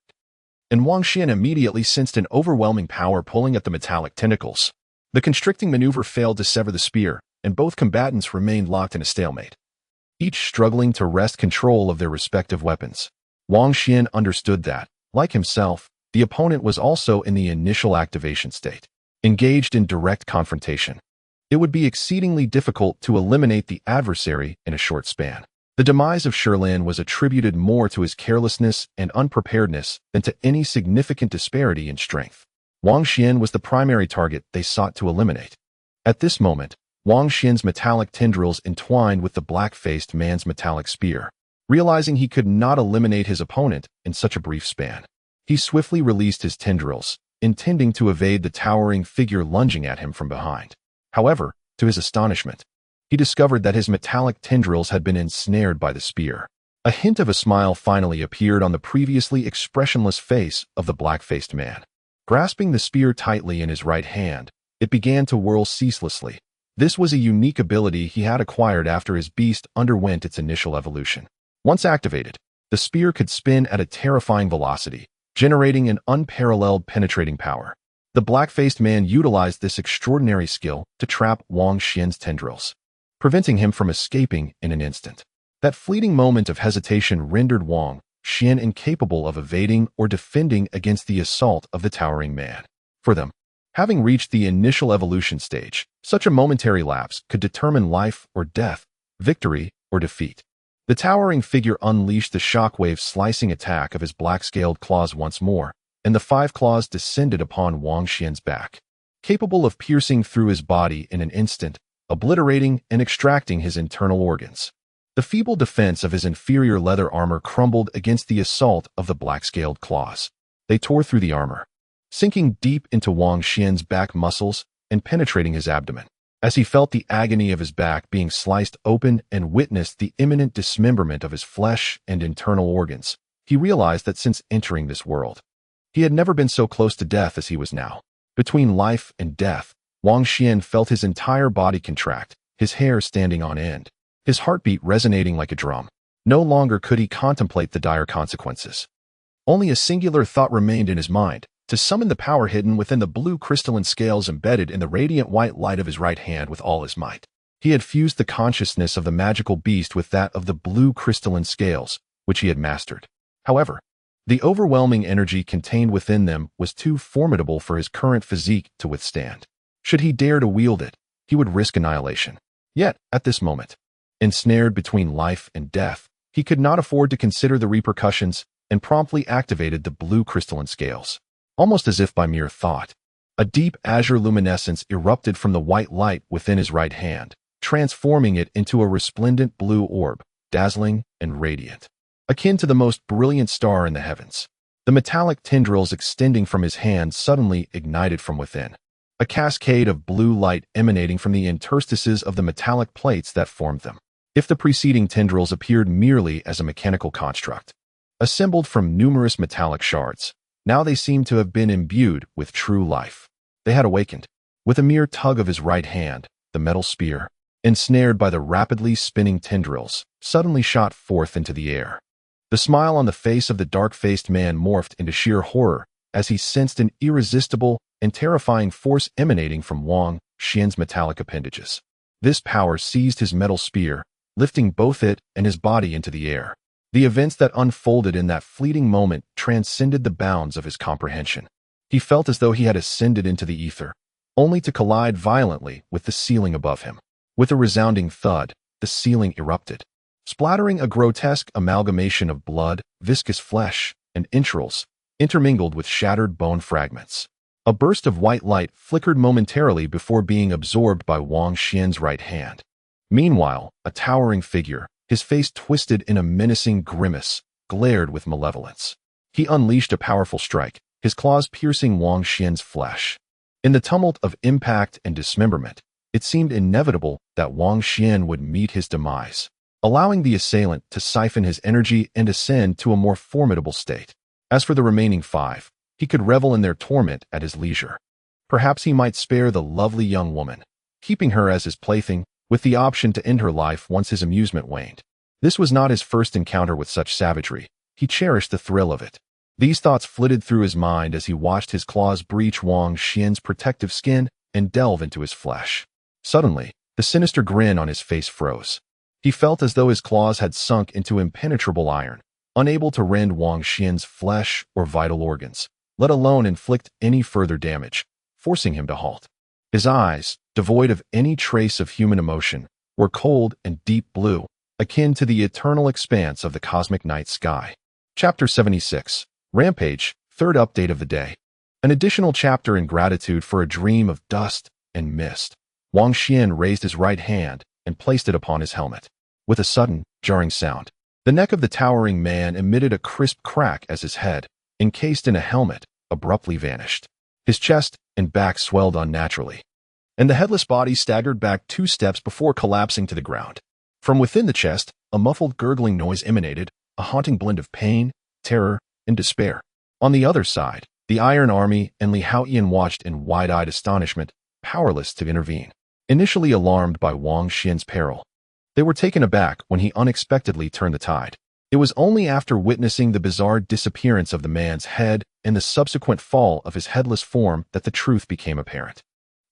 and Wang Xian immediately sensed an overwhelming power pulling at the metallic tentacles. The constricting maneuver failed to sever the spear, and both combatants remained locked in a stalemate, each struggling to wrest control of their respective weapons. Wang Xian understood that, like himself, The opponent was also in the initial activation state, engaged in direct confrontation. It would be exceedingly difficult to eliminate the adversary in a short span. The demise of Shirlin was attributed more to his carelessness and unpreparedness than to any significant disparity in strength. Wang Xuan was the primary target they sought to eliminate. At this moment, Wang Xuan's metallic tendrils entwined with the black-faced man's metallic spear. Realizing he could not eliminate his opponent in such a brief span, he swiftly released his tendrils, intending to evade the towering figure lunging at him from behind. However, to his astonishment, he discovered that his metallic tendrils had been ensnared by the spear. A hint of a smile finally appeared on the previously expressionless face of the black-faced man. Grasping the spear tightly in his right hand, it began to whirl ceaselessly. This was a unique ability he had acquired after his beast underwent its initial evolution. Once activated, the spear could spin at a terrifying velocity, generating an unparalleled penetrating power. The black-faced man utilized this extraordinary skill to trap Wang Xuan's tendrils, preventing him from escaping in an instant. That fleeting moment of hesitation rendered Wang Xuan incapable of evading or defending against the assault of the towering man. For them, having reached the initial evolution stage, such a momentary lapse could determine life or death, victory or defeat. The towering figure unleashed the shockwave-slicing attack of his black-scaled claws once more, and the 5 claws descended upon Wang Xuan's back, capable of piercing through his body in an instant, obliterating and extracting his internal organs. The feeble defense of his inferior leather armor crumbled against the assault of the black-scaled claws. They tore through the armor, sinking deep into Wang Xuan's back muscles and penetrating his abdomen. As he felt the agony of his back being sliced open and witnessed the imminent dismemberment of his flesh and internal organs, he realized that since entering this world, he had never been so close to death as he was now. Between life and death, Wang Xuan felt his entire body contract, his hair standing on end, his heartbeat resonating like a drum. No longer could he contemplate the dire consequences. Only a singular thought remained in his mind: to summon the power hidden within the blue crystalline scales embedded in the radiant white light of his right hand with all his might. He had fused the consciousness of the magical beast with that of the blue crystalline scales, which he had mastered. However, the overwhelming energy contained within them was too formidable for his current physique to withstand. Should he dare to wield it, he would risk annihilation. Yet, at this moment, ensnared between life and death, he could not afford to consider the repercussions and promptly activated the blue crystalline scales. Almost as if by mere thought, a deep azure luminescence erupted from the white light within his right hand, transforming it into a resplendent blue orb, dazzling and radiant, akin to the most brilliant star in the heavens. The metallic tendrils extending from his hand suddenly ignited from within, a cascade of blue light emanating from the interstices of the metallic plates that formed them. If the preceding tendrils appeared merely as a mechanical construct, assembled from numerous metallic shards, now they seemed to have been imbued with true life. They had awakened. With a mere tug of his right hand, the metal spear, ensnared by the rapidly spinning tendrils, suddenly shot forth into the air. The smile on the face of the dark-faced man morphed into sheer horror as he sensed an irresistible and terrifying force emanating from Wang Xuan's metallic appendages. This power seized his metal spear, lifting both it and his body into the air. The events that unfolded in that fleeting moment transcended the bounds of his comprehension. He felt as though he had ascended into the ether, only to collide violently with the ceiling above him. With a resounding thud, the ceiling erupted, splattering a grotesque amalgamation of blood, viscous flesh, and entrails, intermingled with shattered bone fragments. A burst of white light flickered momentarily before being absorbed by Wang Xuan's right hand. Meanwhile, a towering figure, his face twisted in a menacing grimace, glared with malevolence. He unleashed a powerful strike, his claws piercing Wang Xuan's flesh. In the tumult of impact and dismemberment, it seemed inevitable that Wang Xuan would meet his demise, allowing the assailant to siphon his energy and ascend to a more formidable state. As for the remaining 5, he could revel in their torment at his leisure. Perhaps he might spare the lovely young woman, keeping her as his plaything, with the option to end her life once his amusement waned. This was not his first encounter with such savagery. He cherished the thrill of it. These thoughts flitted through his mind as he watched his claws breach Wang Xuan's protective skin and delve into his flesh. Suddenly, the sinister grin on his face froze. He felt as though his claws had sunk into impenetrable iron, unable to rend Wang Xuan's flesh or vital organs. let alone inflict any further damage, forcing him to halt. His eyes, devoid of any trace of human emotion, were cold and deep blue, akin to the eternal expanse of the cosmic night sky. Chapter 76. Rampage, third update of the day. An additional chapter in gratitude for a dream of dust and mist. Wang Xuan raised his right hand and placed it upon his helmet. With a sudden, jarring sound, the neck of the towering man emitted a crisp crack as his head, encased in a helmet, abruptly vanished. His chest and back swelled unnaturally, and the headless body staggered back 2 steps before collapsing to the ground. From within the chest, a muffled gurgling noise emanated, a haunting blend of pain, terror, and despair. On the other side, the Iron Army and Li Haoyan watched in wide-eyed astonishment, powerless to intervene. Initially alarmed by Wang Xuan's peril, they were taken aback when he unexpectedly turned the tide. It was only after witnessing the bizarre disappearance of the man's head and the subsequent fall of his headless form that the truth became apparent.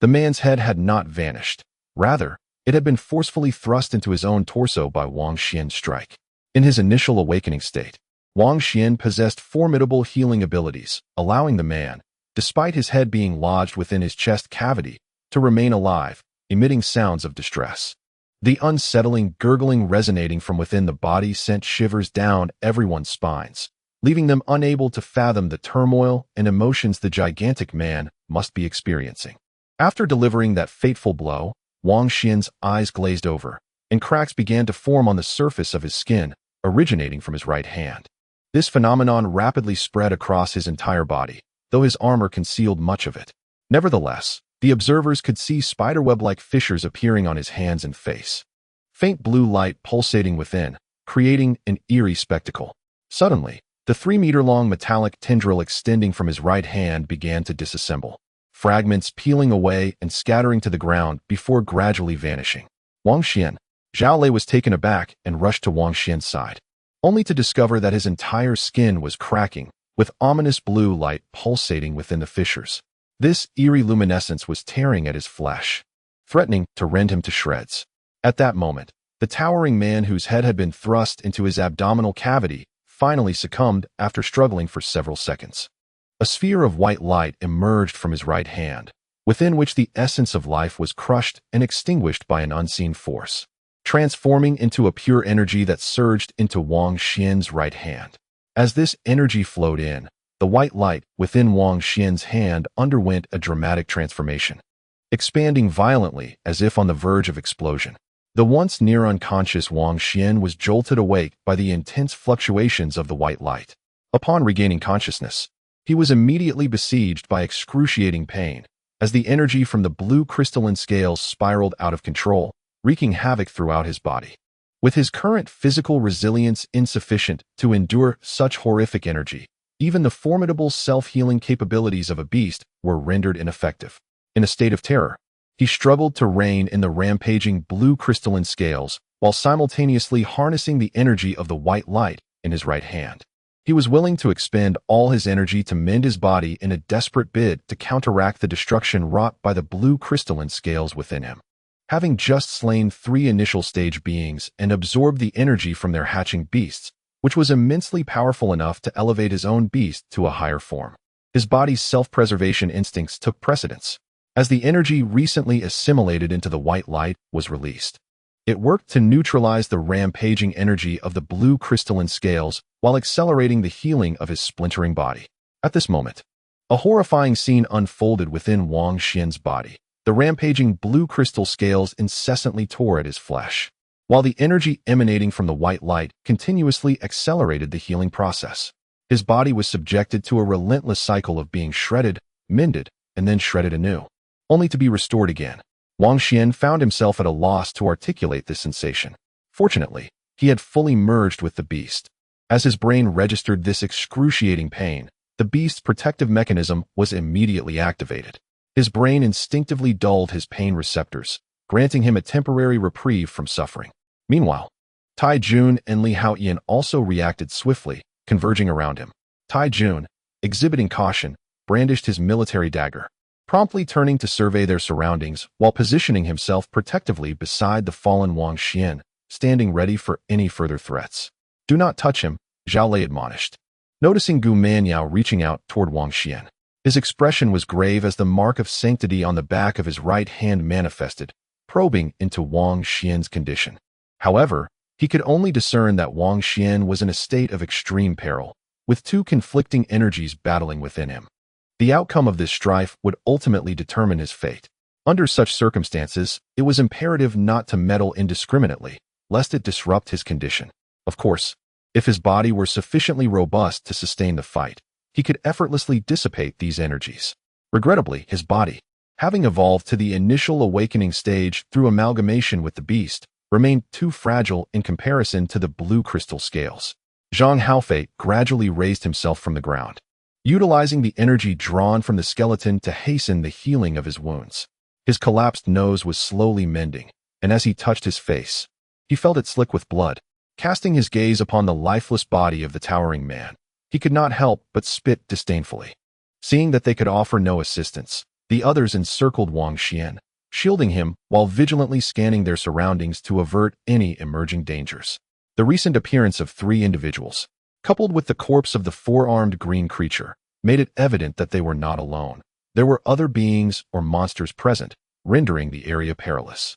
The man's head had not vanished. Rather, it had been forcefully thrust into his own torso by Wang Xuan's strike. In his initial awakening state, Wang Xuan possessed formidable healing abilities, allowing the man, despite his head being lodged within his chest cavity, to remain alive, emitting sounds of distress. The unsettling gurgling resonating from within the body sent shivers down everyone's spines, leaving them unable to fathom the turmoil and emotions the gigantic man must be experiencing. After delivering that fateful blow, Wang Xuan's eyes glazed over, and cracks began to form on the surface of his skin, originating from his right hand. This phenomenon rapidly spread across his entire body, though his armor concealed much of it. Nevertheless, the observers could see spiderweb-like fissures appearing on his hands and face. Faint blue light pulsating within, creating an eerie spectacle. Suddenly, the 3-meter-long metallic tendril extending from his right hand began to disassemble, fragments peeling away and scattering to the ground before gradually vanishing. Wang Xuan, Zhao Lei was taken aback and rushed to Wang Xuan's side, only to discover that his entire skin was cracking, with ominous blue light pulsating within the fissures. This eerie luminescence was tearing at his flesh, threatening to rend him to shreds. At that moment, the towering man whose head had been thrust into his abdominal cavity finally succumbed after struggling for several seconds. A sphere of white light emerged from his right hand, within which the essence of life was crushed and extinguished by an unseen force, transforming into a pure energy that surged into Wang Xuan's right hand. As this energy flowed in, the white light within Wang Xuan's hand underwent a dramatic transformation, expanding violently as if on the verge of explosion. The once near unconscious Wang Xuan was jolted awake by the intense fluctuations of the white light. Upon regaining consciousness, he was immediately besieged by excruciating pain, as the energy from the blue crystalline scales spiraled out of control, wreaking havoc throughout his body. With his current physical resilience insufficient to endure such horrific energy, even the formidable self-healing capabilities of a beast were rendered ineffective. In a state of terror, he struggled to rein in the rampaging blue crystalline scales while simultaneously harnessing the energy of the white light in his right hand. He was willing to expend all his energy to mend his body in a desperate bid to counteract the destruction wrought by the blue crystalline scales within him. Having just slain 3 initial stage beings and absorbed the energy from their hatching beasts, which was immensely powerful enough to elevate his own beast to a higher form, his body's self-preservation instincts took precedence, as the energy recently assimilated into the white light was released. It worked to neutralize the rampaging energy of the blue crystalline scales while accelerating the healing of his splintering body. At this moment, a horrifying scene unfolded within Wang Xuan's body. The rampaging blue crystal scales incessantly tore at his flesh, while the energy emanating from the white light continuously accelerated the healing process. His body was subjected to a relentless cycle of being shredded, mended, and then shredded anew, only to be restored again. Wang Xuan found himself at a loss to articulate this sensation. Fortunately, he had fully merged with the beast. As his brain registered this excruciating pain, the beast's protective mechanism was immediately activated. His brain instinctively dulled his pain receptors, granting him a temporary reprieve from suffering. Meanwhile, Tai Jun and Li Haoyan also reacted swiftly, converging around him. Tai Jun, exhibiting caution, brandished his military dagger, promptly turning to survey their surroundings while positioning himself protectively beside the fallen Wang Xuan, standing ready for any further threats. "Do not touch him," Zhao Lei admonished. noticing Gu Manyao reaching out toward Wang Xuan. His expression was grave as the mark of sanctity on the back of his right hand manifested, probing into Wang Xuan's condition. However, he could only discern that Wang Xuan was in a state of extreme peril, with two conflicting energies battling within him. The outcome of this strife would ultimately determine his fate. Under such circumstances, it was imperative not to meddle indiscriminately, lest it disrupt his condition. Of course, if his body were sufficiently robust to sustain the fight, he could effortlessly dissipate these energies. Regrettably, his body, having evolved to the initial awakening stage through amalgamation with the beast, remained too fragile in comparison to the blue crystal scales. Zhang Haofei gradually raised himself from the ground, utilizing the energy drawn from the skeleton to hasten the healing of his wounds. His collapsed nose was slowly mending, and as he touched his face, he felt it slick with blood. Casting his gaze upon the lifeless body of the towering man, he could not help but spit disdainfully. Seeing that they could offer no assistance, the others encircled Wang Xuan, shielding him while vigilantly scanning their surroundings to avert any emerging dangers. The recent appearance of three individuals, coupled with the corpse of the four-armed green creature, made it evident that they were not alone. There were other beings or monsters present, rendering the area perilous.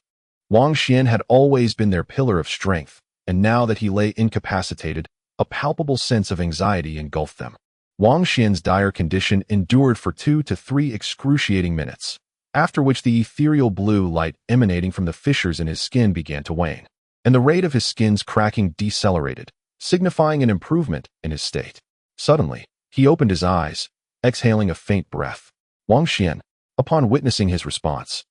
Wang Xuan had always been their pillar of strength, and now that he lay incapacitated, a palpable sense of anxiety engulfed them. Wang Xuan's dire condition endured for 2 to 3 excruciating minutes, after which the ethereal blue light emanating from the fissures in his skin began to wane, and the rate of his skin's cracking decelerated, signifying an improvement in his state. Suddenly, he opened his eyes, exhaling a faint breath. Wang Xuan, upon witnessing his response,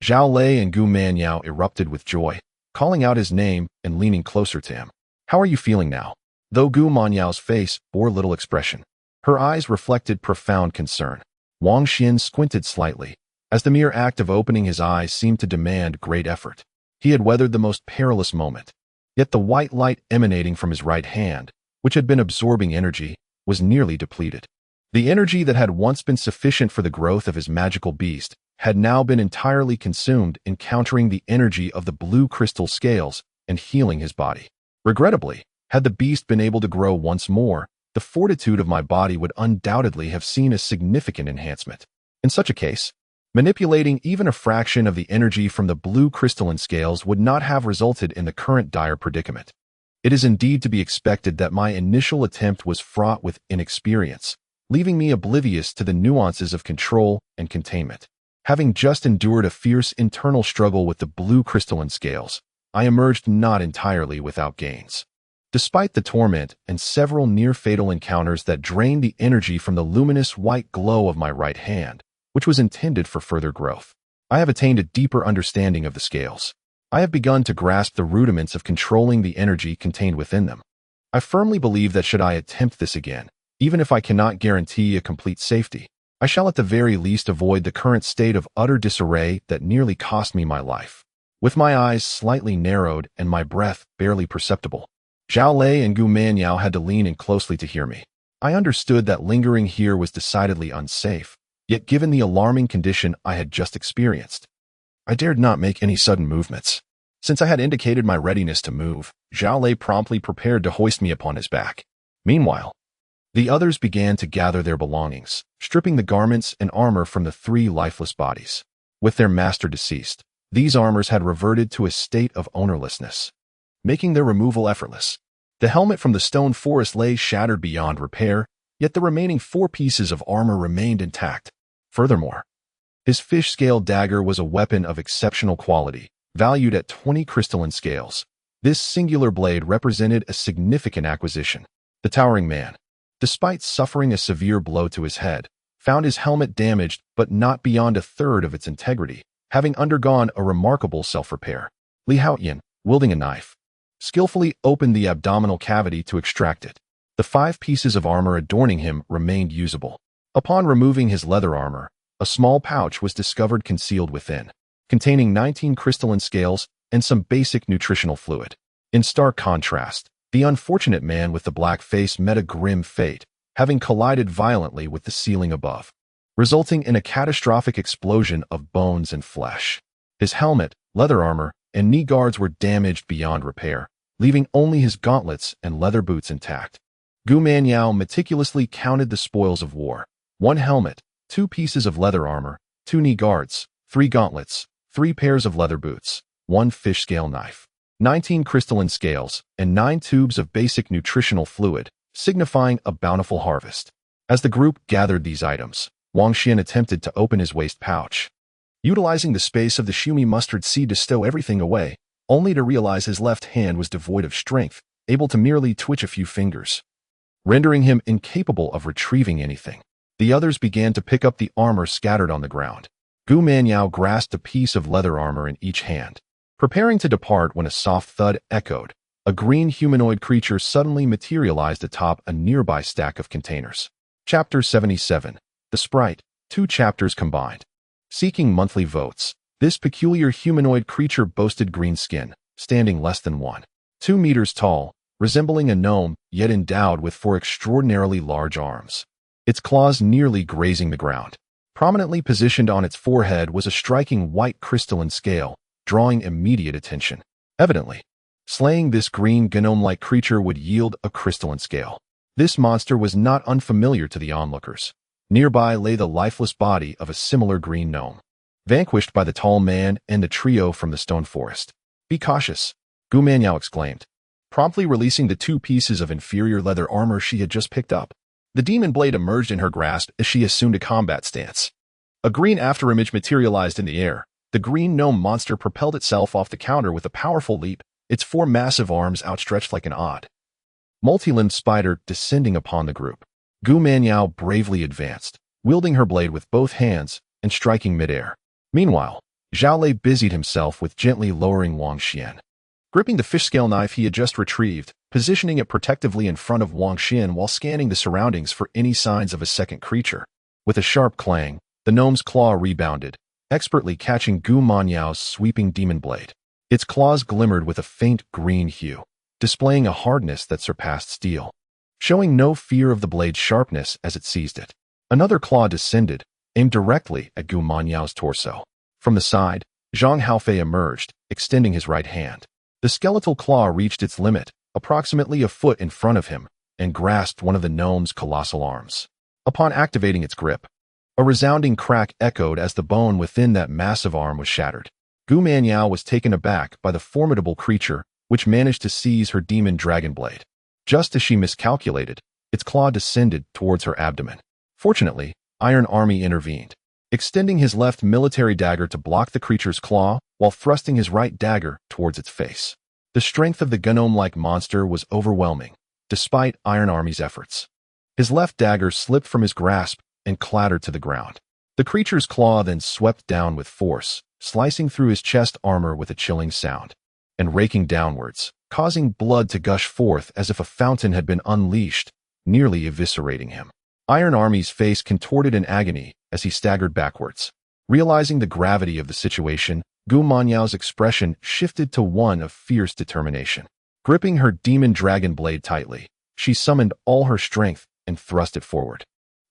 Zhao Lei and Gu Manyao erupted with joy, calling out his name and leaning closer to him. "How are you feeling now?" Though Gu Manyao's face bore little expression, her eyes reflected profound concern. Wang Xuan squinted slightly, as the mere act of opening his eyes seemed to demand great effort. He had weathered the most perilous moment, yet the white light emanating from his right hand, which had been absorbing energy, was nearly depleted. The energy that had once been sufficient for the growth of his magical beast had now been entirely consumed in countering the energy of the blue crystal scales and healing his body. Regrettably, had the beast been able to grow once more, the fortitude of my body would undoubtedly have seen a significant enhancement. In such a case, manipulating even a fraction of the energy from the blue crystalline scales would not have resulted in the current dire predicament. It is indeed to be expected that my initial attempt was fraught with inexperience, leaving me oblivious to the nuances of control and containment. Having just endured a fierce internal struggle with the blue crystalline scales, I emerged not entirely without gains. Despite the torment and several near-fatal encounters that drained the energy from the luminous white glow of my right hand, which was intended for further growth, I have attained a deeper understanding of the scales. I have begun to grasp the rudiments of controlling the energy contained within them. I firmly believe that should I attempt this again, even if I cannot guarantee a complete safety, I shall at the very least avoid the current state of utter disarray that nearly cost me my life. With my eyes slightly narrowed and my breath barely perceptible, Zhao Lei and Gu Manyao had to lean in closely to hear me. I understood that lingering here was decidedly unsafe, yet given the alarming condition I had just experienced, I dared not make any sudden movements. Since I had indicated my readiness to move, Zhao Lei promptly prepared to hoist me upon his back. Meanwhile, the others began to gather their belongings, stripping the garments and armor from the three lifeless bodies. With their master deceased, these armors had reverted to a state of ownerlessness, making their removal effortless. The helmet from the stone forest lay shattered beyond repair, yet the remaining 4 pieces of armor remained intact. Furthermore, his fish-scale dagger was a weapon of exceptional quality, valued at 20 crystalline scales. This singular blade represented a significant acquisition. The towering man, despite suffering a severe blow to his head, found his helmet damaged but not beyond a third of its integrity, having undergone a remarkable self-repair. Li Haoyan, wielding a knife, skillfully opened the abdominal cavity to extract it. The 5 pieces of armor adorning him remained usable. Upon removing his leather armor, a small pouch was discovered concealed within, containing 19 crystalline scales and some basic nutritional fluid. In stark contrast, the unfortunate man with the black face met a grim fate, having collided violently with the ceiling above, resulting in a catastrophic explosion of bones and flesh. His helmet, leather armor, and knee guards were damaged beyond repair, leaving only his gauntlets and leather boots intact. Gu Manyao meticulously counted the spoils of war: 1 helmet, 2 pieces of leather armor, 2 knee guards, 3 gauntlets, 3 pairs of leather boots, 1 fish scale knife, 19 crystalline scales, and 9 tubes of basic nutritional fluid, signifying a bountiful harvest. As the group gathered these items, Wang Xuan attempted to open his waist pouch, utilizing the space of the Shumi mustard seed to stow everything away, only to realize his left hand was devoid of strength, able to merely twitch a few fingers, rendering him incapable of retrieving anything. The others began to pick up the armor scattered on the ground. Gu Manyao grasped a piece of leather armor in each hand, preparing to depart when a soft thud echoed. A green humanoid creature suddenly materialized atop a nearby stack of containers. Chapter 77. The Sprite. 2 chapters combined. Seeking monthly votes, this peculiar humanoid creature boasted green skin, standing less than 1.2 meters tall, resembling a gnome, yet endowed with 4 extraordinarily large arms, its claws nearly grazing the ground. Prominently positioned on its forehead was a striking white crystalline scale, drawing immediate attention. Evidently, slaying this green gnome-like creature would yield a crystalline scale. This monster was not unfamiliar to the onlookers. Nearby lay the lifeless body of a similar green gnome, vanquished by the tall man and the trio from the stone forest. "Be cautious," Gu Manyao exclaimed, promptly releasing the 2 pieces of inferior leather armor she had just picked up. The demon blade emerged in her grasp as she assumed a combat stance. A green afterimage materialized in the air. The green gnome monster propelled itself off the counter with a powerful leap, its 4 massive arms outstretched like an odd, multi-limbed spider descending upon the group. Gu Manyao bravely advanced, wielding her blade with both hands and striking midair. Meanwhile, Zhao Lei busied himself with gently lowering Wang Xuan, gripping the fish scale knife he had just retrieved, positioning it protectively in front of Wang Xuan while scanning the surroundings for any signs of a second creature. With a sharp clang, the gnome's claw rebounded, expertly catching Gu Manyao's sweeping demon blade. Its claws glimmered with a faint green hue, displaying a hardness that surpassed steel, showing no fear of the blade's sharpness as it seized it. Another claw descended, aimed directly at Gu Manyao's torso. From the side, Zhang Haofei emerged, extending his right hand. The skeletal claw reached its limit, approximately a foot in front of him, and grasped one of the gnome's colossal arms. Upon activating its grip, a resounding crack echoed as the bone within that massive arm was shattered. Gu Manyao was taken aback by the formidable creature, which managed to seize her demon dragon blade. Just as she miscalculated, its claw descended towards her abdomen. Fortunately, Iron Army intervened, extending his left military dagger to block the creature's claw while thrusting his right dagger towards its face. The strength of the gnome-like monster was overwhelming, despite Iron Army's efforts. His left dagger slipped from his grasp and clattered to the ground. The creature's claw then swept down with force, slicing through his chest armor with a chilling sound, and raking downwards, causing blood to gush forth as if a fountain had been unleashed, nearly eviscerating him. Iron Army's face contorted in agony as he staggered backwards. Realizing the gravity of the situation, Gu Manyao's expression shifted to one of fierce determination. Gripping her demon dragon blade tightly, she summoned all her strength and thrust it forward.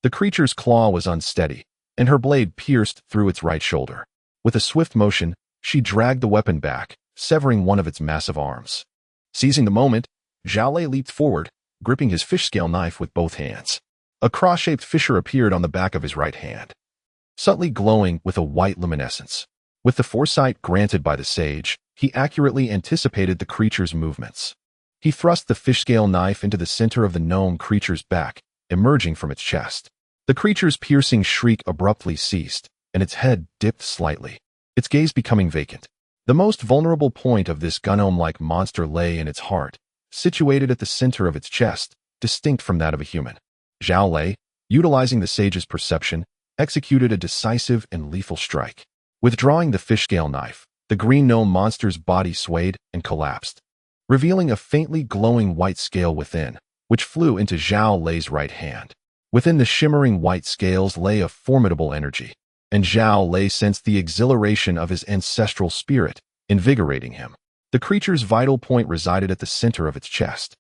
The creature's claw was unsteady, and her blade pierced through its right shoulder. With a swift motion, she dragged the weapon back, severing one of its massive arms. Seizing the moment, Zhao Lei leaped forward, gripping his fish scale knife with both hands. A cross-shaped fissure appeared on the back of his right hand, subtly glowing with a white luminescence. With the foresight granted by the sage, he accurately anticipated the creature's movements. He thrust the fish scale knife into the center of the gnome creature's back, emerging from its chest. The creature's piercing shriek abruptly ceased, and its head dipped slightly, its gaze becoming vacant. The most vulnerable point of this gnome-like monster lay in its heart, situated at the center of its chest, distinct from that of a human. Zhao Lei, utilizing the sage's perception, executed a decisive and lethal strike. Withdrawing the fish scale knife, the green gnome monster's body swayed and collapsed, revealing a faintly glowing white scale within, which flew into Zhao Lei's right hand. Within the shimmering white scales lay a formidable energy, and Zhao Lei sensed the exhilaration of his ancestral spirit, invigorating him. The creature's vital point resided at the center of its chest.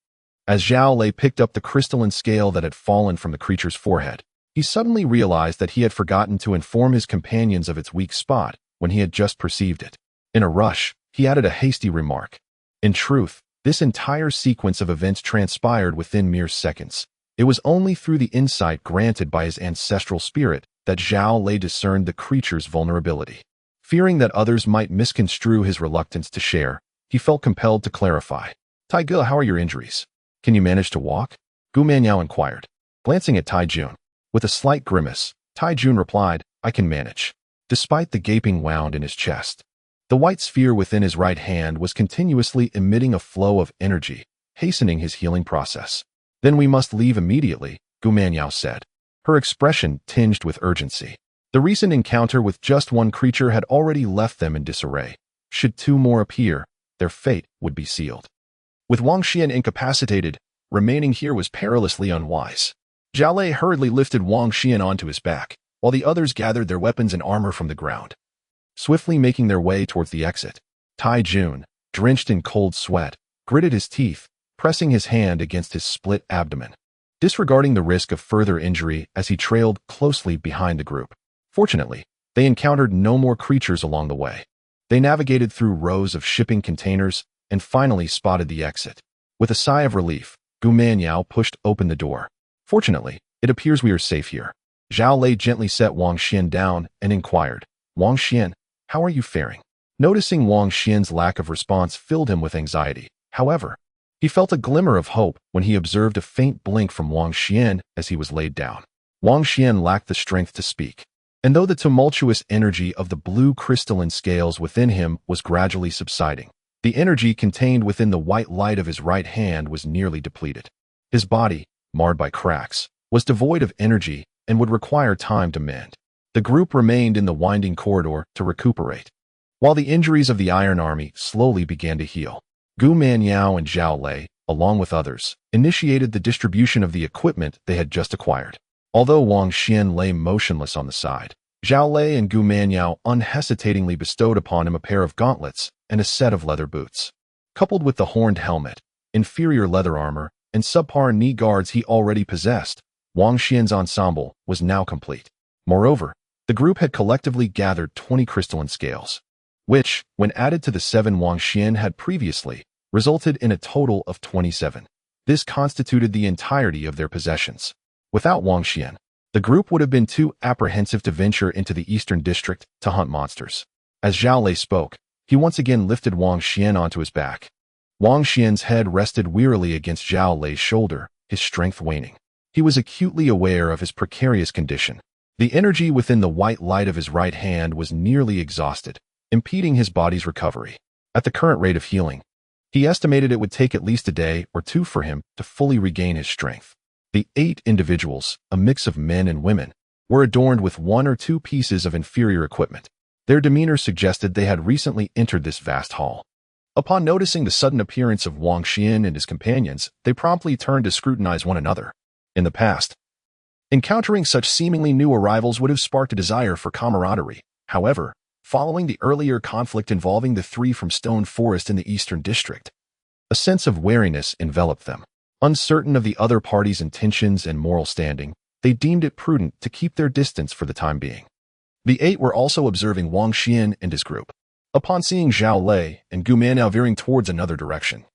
As Zhao Lei picked up the crystalline scale that had fallen from the creature's forehead, he suddenly realized that he had forgotten to inform his companions of its weak spot when he had just perceived it. In a rush, he added a hasty remark. In truth, This entire sequence of events transpired within mere seconds. It was only through the insight granted by his ancestral spirit that Zhao Lei discerned the creature's vulnerability. Fearing that others might misconstrue his reluctance to share, he felt compelled to clarify. Tai Ge, how are your injuries? Can you manage to walk? Gu Manyao inquired, glancing at Tai Jun. With a slight grimace, Tai Jun replied, I can manage. Despite the gaping wound in his chest, the white sphere within his right hand was continuously emitting a flow of energy, hastening his healing process. Then we must leave immediately, Gu Manyao said, her expression tinged with urgency. The recent encounter with just one creature had already left them in disarray. Should two more appear, their fate would be sealed. With Wang Xuan incapacitated, remaining here was perilously unwise. Zhao Lei hurriedly lifted Wang Xuan onto his back, while the others gathered their weapons and armor from the ground. Swiftly making their way towards the exit, Tai Jun, drenched in cold sweat, gritted his teeth, pressing his hand against his split abdomen, disregarding the risk of further injury as he trailed closely behind the group. Fortunately, they encountered no more creatures along the way. They navigated through rows of shipping containers and finally spotted the exit. With a sigh of relief, Gu Manyao pushed open the door. Fortunately, it appears we are safe here. Zhao Lei gently set Wang Xuan down and inquired, Wang Xuan, how are you faring? Noticing Wang Xuan's lack of response filled him with anxiety. However, he felt a glimmer of hope when he observed a faint blink from Wang Xuan as he was laid down. Wang Xuan lacked the strength to speak, and though the tumultuous energy of the blue crystalline scales within him was gradually subsiding, the energy contained within the white light of his right hand was nearly depleted. His body, marred by cracks, was devoid of energy and would require time to mend. The group remained in the winding corridor to recuperate, while the injuries of the Iron Army slowly began to heal. Gu Manyao and Zhao Lei, along with others, initiated the distribution of the equipment they had just acquired. Although Wang Xuan lay motionless on the side, Zhao Lei and Gu Manyao unhesitatingly bestowed upon him a pair of gauntlets and a set of leather boots. Coupled with the horned helmet, inferior leather armor, and subpar knee guards he already possessed, Wang Xuan's ensemble was now complete. Moreover, the group had collectively gathered 20 crystalline scales, which, when added to the 7 Wang Xuan had previously, resulted in a total of 27. This constituted the entirety of their possessions. Without Wang Xuan, the group would have been too apprehensive to venture into the eastern district to hunt monsters. As Zhao Lei spoke, he once again lifted Wang Xuan onto his back. Wang Xuan's head rested wearily against Zhao Lei's shoulder, his strength waning. He was acutely aware of his precarious condition. The energy within the white light of his right hand was nearly exhausted, impeding his body's recovery. At the current rate of healing, he estimated it would take at least a day or two for him to fully regain his strength. The 8 individuals, a mix of men and women, were adorned with 1 or 2 pieces of inferior equipment. Their demeanor suggested they had recently entered this vast hall. Upon noticing the sudden appearance of Wang Xuan and his companions, they promptly turned to scrutinize one another. In the past, encountering such seemingly new arrivals would have sparked a desire for camaraderie. However, following the earlier conflict involving the 3 from Stone Forest in the Eastern District, a sense of wariness enveloped them. Uncertain of the other party's intentions and moral standing, they deemed it prudent to keep their distance for the time being. The 8 were also observing Wang Xuan and his group. Upon seeing Zhao Lei and Gu Manyao veering towards another direction,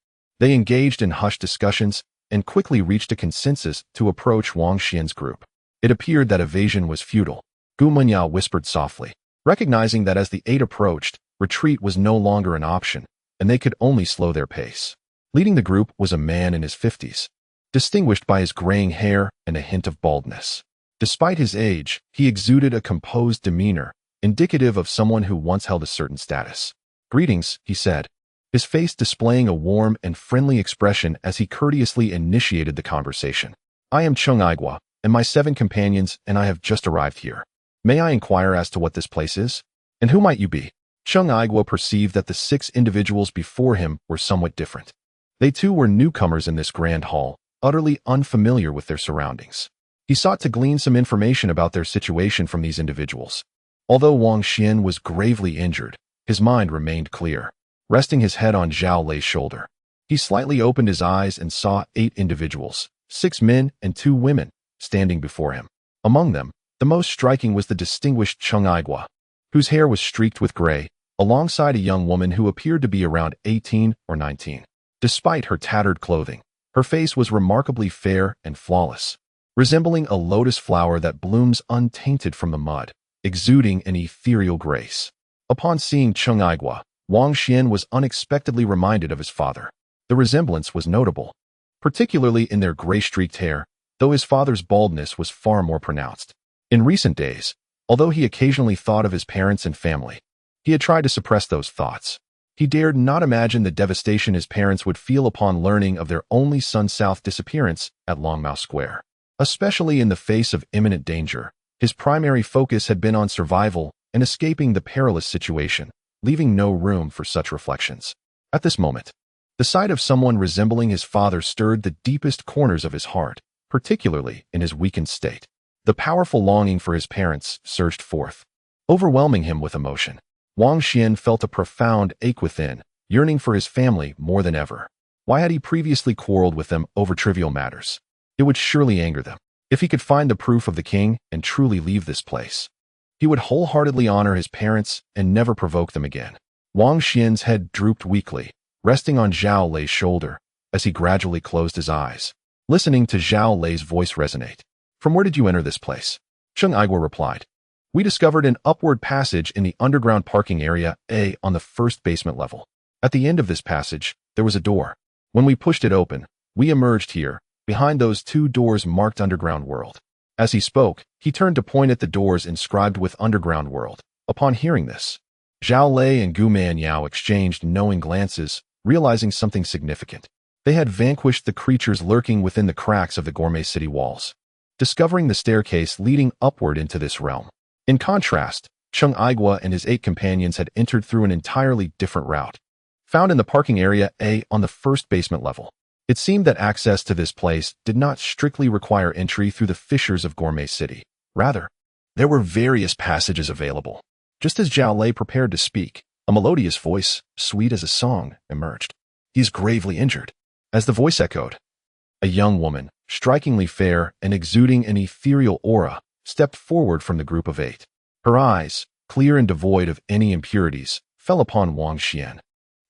they engaged in hushed discussions and quickly reached a consensus to approach Wang Xuan's group. It appeared that evasion was futile. Gu Manyao whispered softly, recognizing that as the 8 approached, retreat was no longer an option, and they could only slow their pace. Leading the group was a man in his 50s, distinguished by his graying hair and a hint of baldness. Despite his age, he exuded a composed demeanor, indicative of someone who once held a certain status. Greetings, he said, his face displaying a warm and friendly expression as he courteously initiated the conversation. I am Chung Aigua, and my 7 companions and I have just arrived here. May I inquire as to what this place is? And who might you be? Chung Aigua perceived that the 6 individuals before him were somewhat different. They too were newcomers in this grand hall, utterly unfamiliar with their surroundings. He sought to glean some information about their situation from these individuals. Although Wang Xuan was gravely injured, his mind remained clear. Resting his head on Zhao Lei's shoulder, he slightly opened his eyes and saw 8 individuals, 6 men and 2 women, standing before him. Among them, the most striking was the distinguished Chung Aigua, whose hair was streaked with gray, alongside a young woman who appeared to be around 18 or 19. Despite her tattered clothing, her face was remarkably fair and flawless, resembling a lotus flower that blooms untainted from the mud, exuding an ethereal grace. Upon seeing Cheng Aigua, Wang Xuan was unexpectedly reminded of his father. The resemblance was notable, particularly in their gray-streaked hair, though his father's baldness was far more pronounced. In recent days, although he occasionally thought of his parents and family, he had tried to suppress those thoughts. He dared not imagine the devastation his parents would feel upon learning of their only son's disappearance at Longmao Square. Especially in the face of imminent danger, his primary focus had been on survival and escaping the perilous situation, leaving no room for such reflections. At this moment, the sight of someone resembling his father stirred the deepest corners of his heart, particularly in his weakened state. The powerful longing for his parents surged forth, overwhelming him with emotion. Wang Xuan felt a profound ache within, yearning for his family more than ever. Why had he previously quarreled with them over trivial matters? It would surely anger them. If he could find the proof of the king and truly leave this place, he would wholeheartedly honor his parents and never provoke them again. Wang Xuan's head drooped weakly, resting on Zhao Lei's shoulder, as he gradually closed his eyes, listening to Zhao Lei's voice resonate. "From where did you enter this place?" Cheng Aigua replied. "We discovered an upward passage in the underground parking area A on the first basement level. At the end of this passage, there was a door. When we pushed it open, we emerged here, behind those two doors marked Underground World." As he spoke, he turned to point at the doors inscribed with Underground World. Upon hearing this, Zhao Lei and Gu Manyao exchanged knowing glances, realizing something significant. They had vanquished the creatures lurking within the cracks of the gourmet city walls, discovering the staircase leading upward into this realm. In contrast, Cheng Aigua and his 8 companions had entered through an entirely different route, found in the parking area A on the first basement level. It seemed that access to this place did not strictly require entry through the fissures of Gourmet City. Rather, there were various passages available. Just as Zhao Lei prepared to speak, a melodious voice, sweet as a song, emerged. "He is gravely injured." As the voice echoed, a young woman, strikingly fair and exuding an ethereal aura, stepped forward from the group of 8. Her eyes, clear and devoid of any impurities, fell upon Wang Xuan,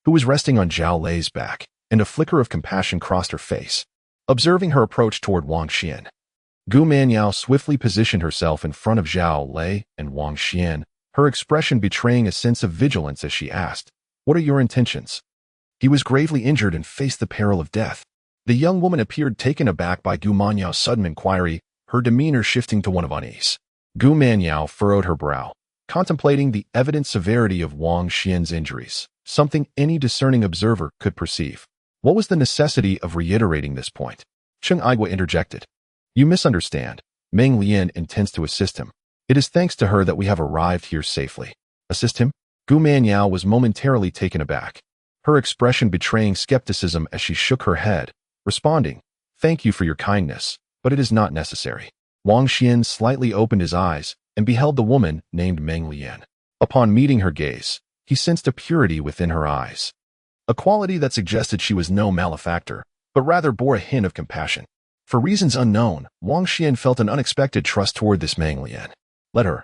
who was resting on Zhao Lei's back, and a flicker of compassion crossed her face. Observing her approach toward Wang Xuan, Gu Manyao swiftly positioned herself in front of Zhao Lei and Wang Xuan, her expression betraying a sense of vigilance as she asked, "What are your intentions?" "He was gravely injured and faced the peril of death." The young woman appeared taken aback by Gu Manyao's sudden inquiry, her demeanor shifting to one of unease. Gu Manyao furrowed her brow, contemplating the evident severity of Wang Xuan's injuries, something any discerning observer could perceive. What was the necessity of reiterating this point? Cheng Aigua interjected. "You misunderstand. Meng Lian intends to assist him. It is thanks to her that we have arrived here safely." "Assist him?" Gu Manyao was momentarily taken aback, her expression betraying skepticism as she shook her head, responding, "Thank you for your kindness, but it is not necessary." Wang Xuan slightly opened his eyes and beheld the woman named Meng Lian. Upon meeting her gaze, he sensed a purity within her eyes, a quality that suggested she was no malefactor, but rather bore a hint of compassion. For reasons unknown, Wang Xuan felt an unexpected trust toward this Meng Lian. "Let her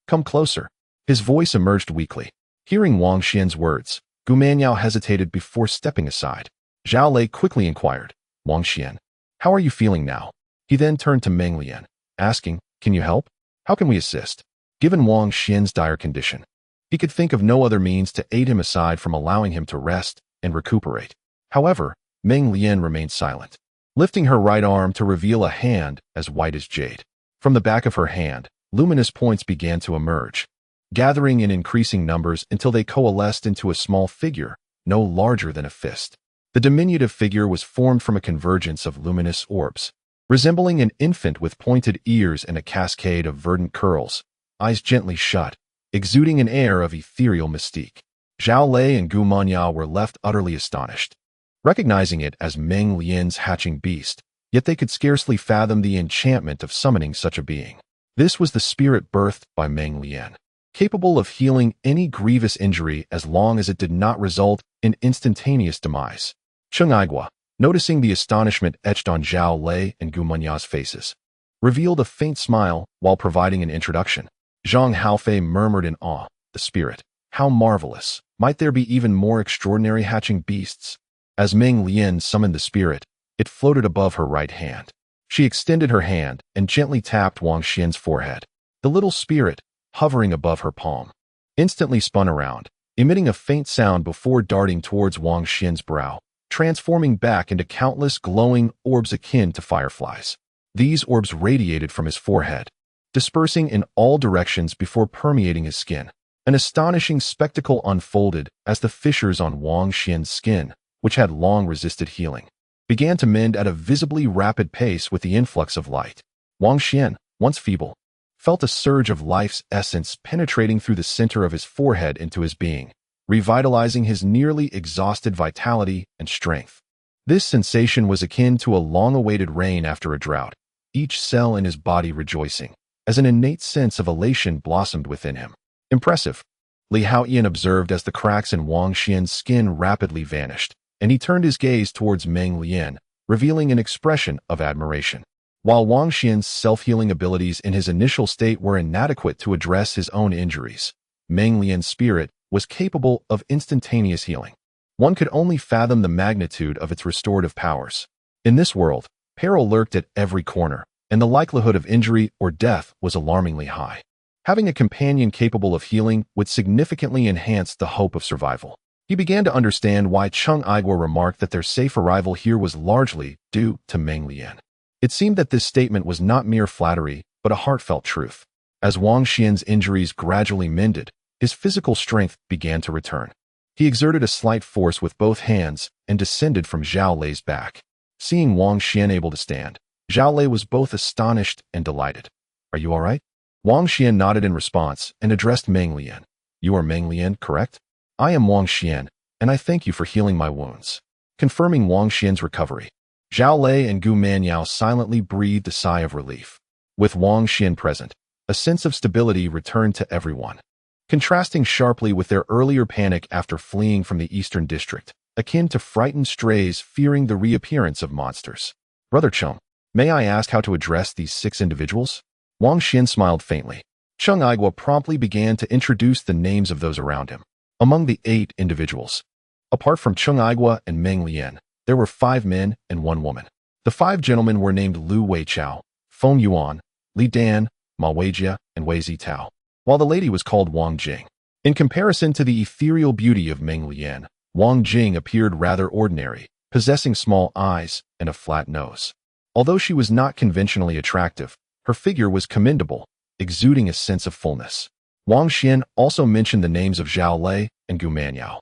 come closer." His voice emerged weakly. Hearing Wang Xuan's words, Gu Manyao hesitated before stepping aside. Zhao Lei quickly inquired, "Wang Xuan, how are you feeling now?" He then turned to Meng Lian, asking, "Can you help? How can we assist?" Given Wang Xuan's dire condition, he could think of no other means to aid him aside from allowing him to rest and recuperate. However, Meng Lian remained silent, lifting her right arm to reveal a hand as white as jade. From the back of her hand, luminous points began to emerge, gathering in increasing numbers until they coalesced into a small figure, no larger than a fist. The diminutive figure was formed from a convergence of luminous orbs, resembling an infant with pointed ears and a cascade of verdant curls, eyes gently shut, exuding an air of ethereal mystique. Zhao Lei and Gu Manyao were left utterly astonished, recognizing it as Meng Lian's hatching beast, yet they could scarcely fathom the enchantment of summoning such a being. This was the spirit birthed by Meng Lian, capable of healing any grievous injury as long as it did not result in instantaneous demise. Cheng Aigua, noticing the astonishment etched on Zhao Lei and Gu Manyao's faces, revealed a faint smile while providing an introduction. Zhang Haofei murmured in awe, "The spirit. How marvelous. Might there be even more extraordinary hatching beasts?" As Meng Lian summoned the spirit, it floated above her right hand. She extended her hand and gently tapped Wang Xian's forehead. The little spirit, hovering above her palm, instantly spun around, emitting a faint sound before darting towards Wang Xian's brow, transforming back into countless glowing orbs akin to fireflies. These orbs radiated from his forehead, dispersing in all directions before permeating his skin. An astonishing spectacle unfolded as the fissures on Wang Xian's skin, which had long resisted healing, began to mend at a visibly rapid pace with the influx of light. Wang Xian, once feeble, felt a surge of life's essence penetrating through the center of his forehead into his being, revitalizing his nearly exhausted vitality and strength. This sensation was akin to a long-awaited rain after a drought, each cell in his body rejoicing, as an innate sense of elation blossomed within him. Impressive, Li Haoyan observed as the cracks in Wang Xian's skin rapidly vanished, and he turned his gaze towards Meng Lian, revealing an expression of admiration. While Wang Xian's self-healing abilities in his initial state were inadequate to address his own injuries, Meng Lian's spirit was capable of instantaneous healing. One could only fathom the magnitude of its restorative powers. In this world, peril lurked at every corner, and the likelihood of injury or death was alarmingly high. Having a companion capable of healing would significantly enhance the hope of survival. He began to understand why Cheng Aiguo remarked that their safe arrival here was largely due to Meng Lian. It seemed that this statement was not mere flattery, but a heartfelt truth. As Wang Xian's injuries gradually mended, his physical strength began to return. He exerted a slight force with both hands and descended from Zhao Lei's back. Seeing Wang Xian able to stand, Zhao Lei was both astonished and delighted. "Are you all right?" Wang Xian nodded in response and addressed Meng Lian. "You are Meng Lian, correct?" "I am Wang Xian, and I thank you for healing my wounds." Confirming Wang Xian's recovery, Zhao Lei and Gu Manyao silently breathed a sigh of relief. With Wang Xian present, a sense of stability returned to everyone, contrasting sharply with their earlier panic after fleeing from the Eastern District, akin to frightened strays fearing the reappearance of monsters. "Brother Cheng, may I ask how to address these 6 individuals?" Wang Xian smiled faintly. Cheng Aiguo promptly began to introduce the names of those around him. Among the 8 individuals, apart from Cheng Aiguo and Meng Lian, there were 5 men and 1 woman. The 5 gentlemen were named Lu Weichao, Feng Yuan, Li Dan, Ma Weijia, and Wei Zitao, while the lady was called Wang Jing. In comparison to the ethereal beauty of Meng Lian, Wang Jing appeared rather ordinary, possessing small eyes and a flat nose. Although she was not conventionally attractive, her figure was commendable, exuding a sense of fullness. Wang Xian also mentioned the names of Zhao Lei and Gu Manyao,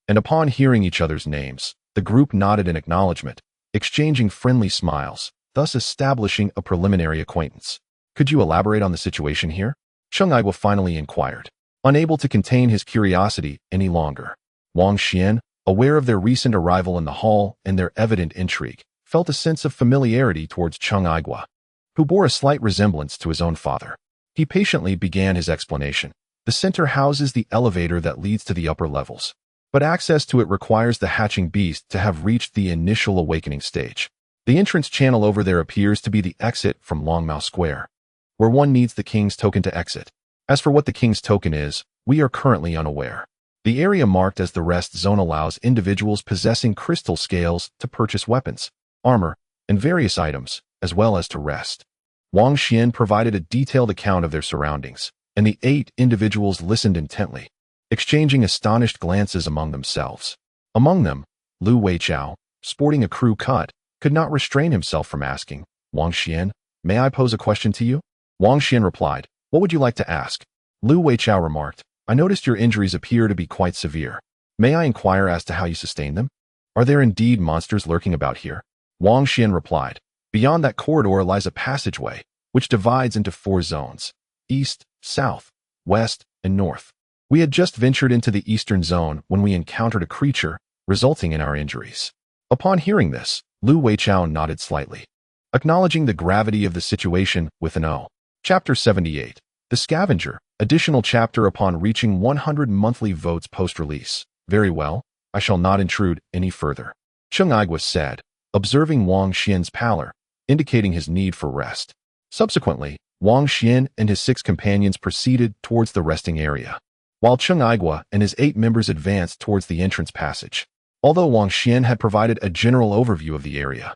and upon hearing each other's names, the group nodded in acknowledgement, exchanging friendly smiles, thus establishing a preliminary acquaintance. "Could you elaborate on the situation here?" Cheng Aiguo finally inquired, unable to contain his curiosity any longer. Wang Xian, aware of their recent arrival in the hall and their evident intrigue, felt a sense of familiarity towards Cheng Aiguo, who bore a slight resemblance to his own father. He patiently began his explanation. "The center houses the elevator that leads to the upper levels, but access to it requires the hatching beast to have reached the initial awakening stage. The entrance channel over there appears to be the exit from Longmao Square, where one needs the king's token to exit. As for what the king's token is, we are currently unaware. The area marked as the rest zone allows individuals possessing crystal scales to purchase weapons, armor, and various items, as well as to rest." Wang Xian provided a detailed account of their surroundings, and the 8 individuals listened intently, exchanging astonished glances among themselves. Among them, Lu Weichao, sporting a crew cut, could not restrain himself from asking, "Wang Xian, may I pose a question to you?" Wang Xian replied, "What would you like to ask?" Lu Weichao remarked, "I noticed your injuries appear to be quite severe. May I inquire as to how you sustained them? Are there indeed monsters lurking about here?" Wang Xian replied, "Beyond that corridor lies a passageway, which divides into 4 zones: east, south, west, and north. We had just ventured into the eastern zone when we encountered a creature, resulting in our injuries." Upon hearing this, Lu Weichao nodded slightly, acknowledging the gravity of the situation with an O. Chapter 78. The Scavenger. Additional chapter upon reaching 100 monthly votes post-release. "Very well, I shall not intrude any further," Cheng Aiguo said, observing Wang Xian's pallor, indicating his need for rest. Subsequently, Wang Xian and his 6 companions proceeded towards the resting area, while Cheng Aiguo and his 8 members advanced towards the entrance passage. Although Wang Xuan had provided a general overview of the area,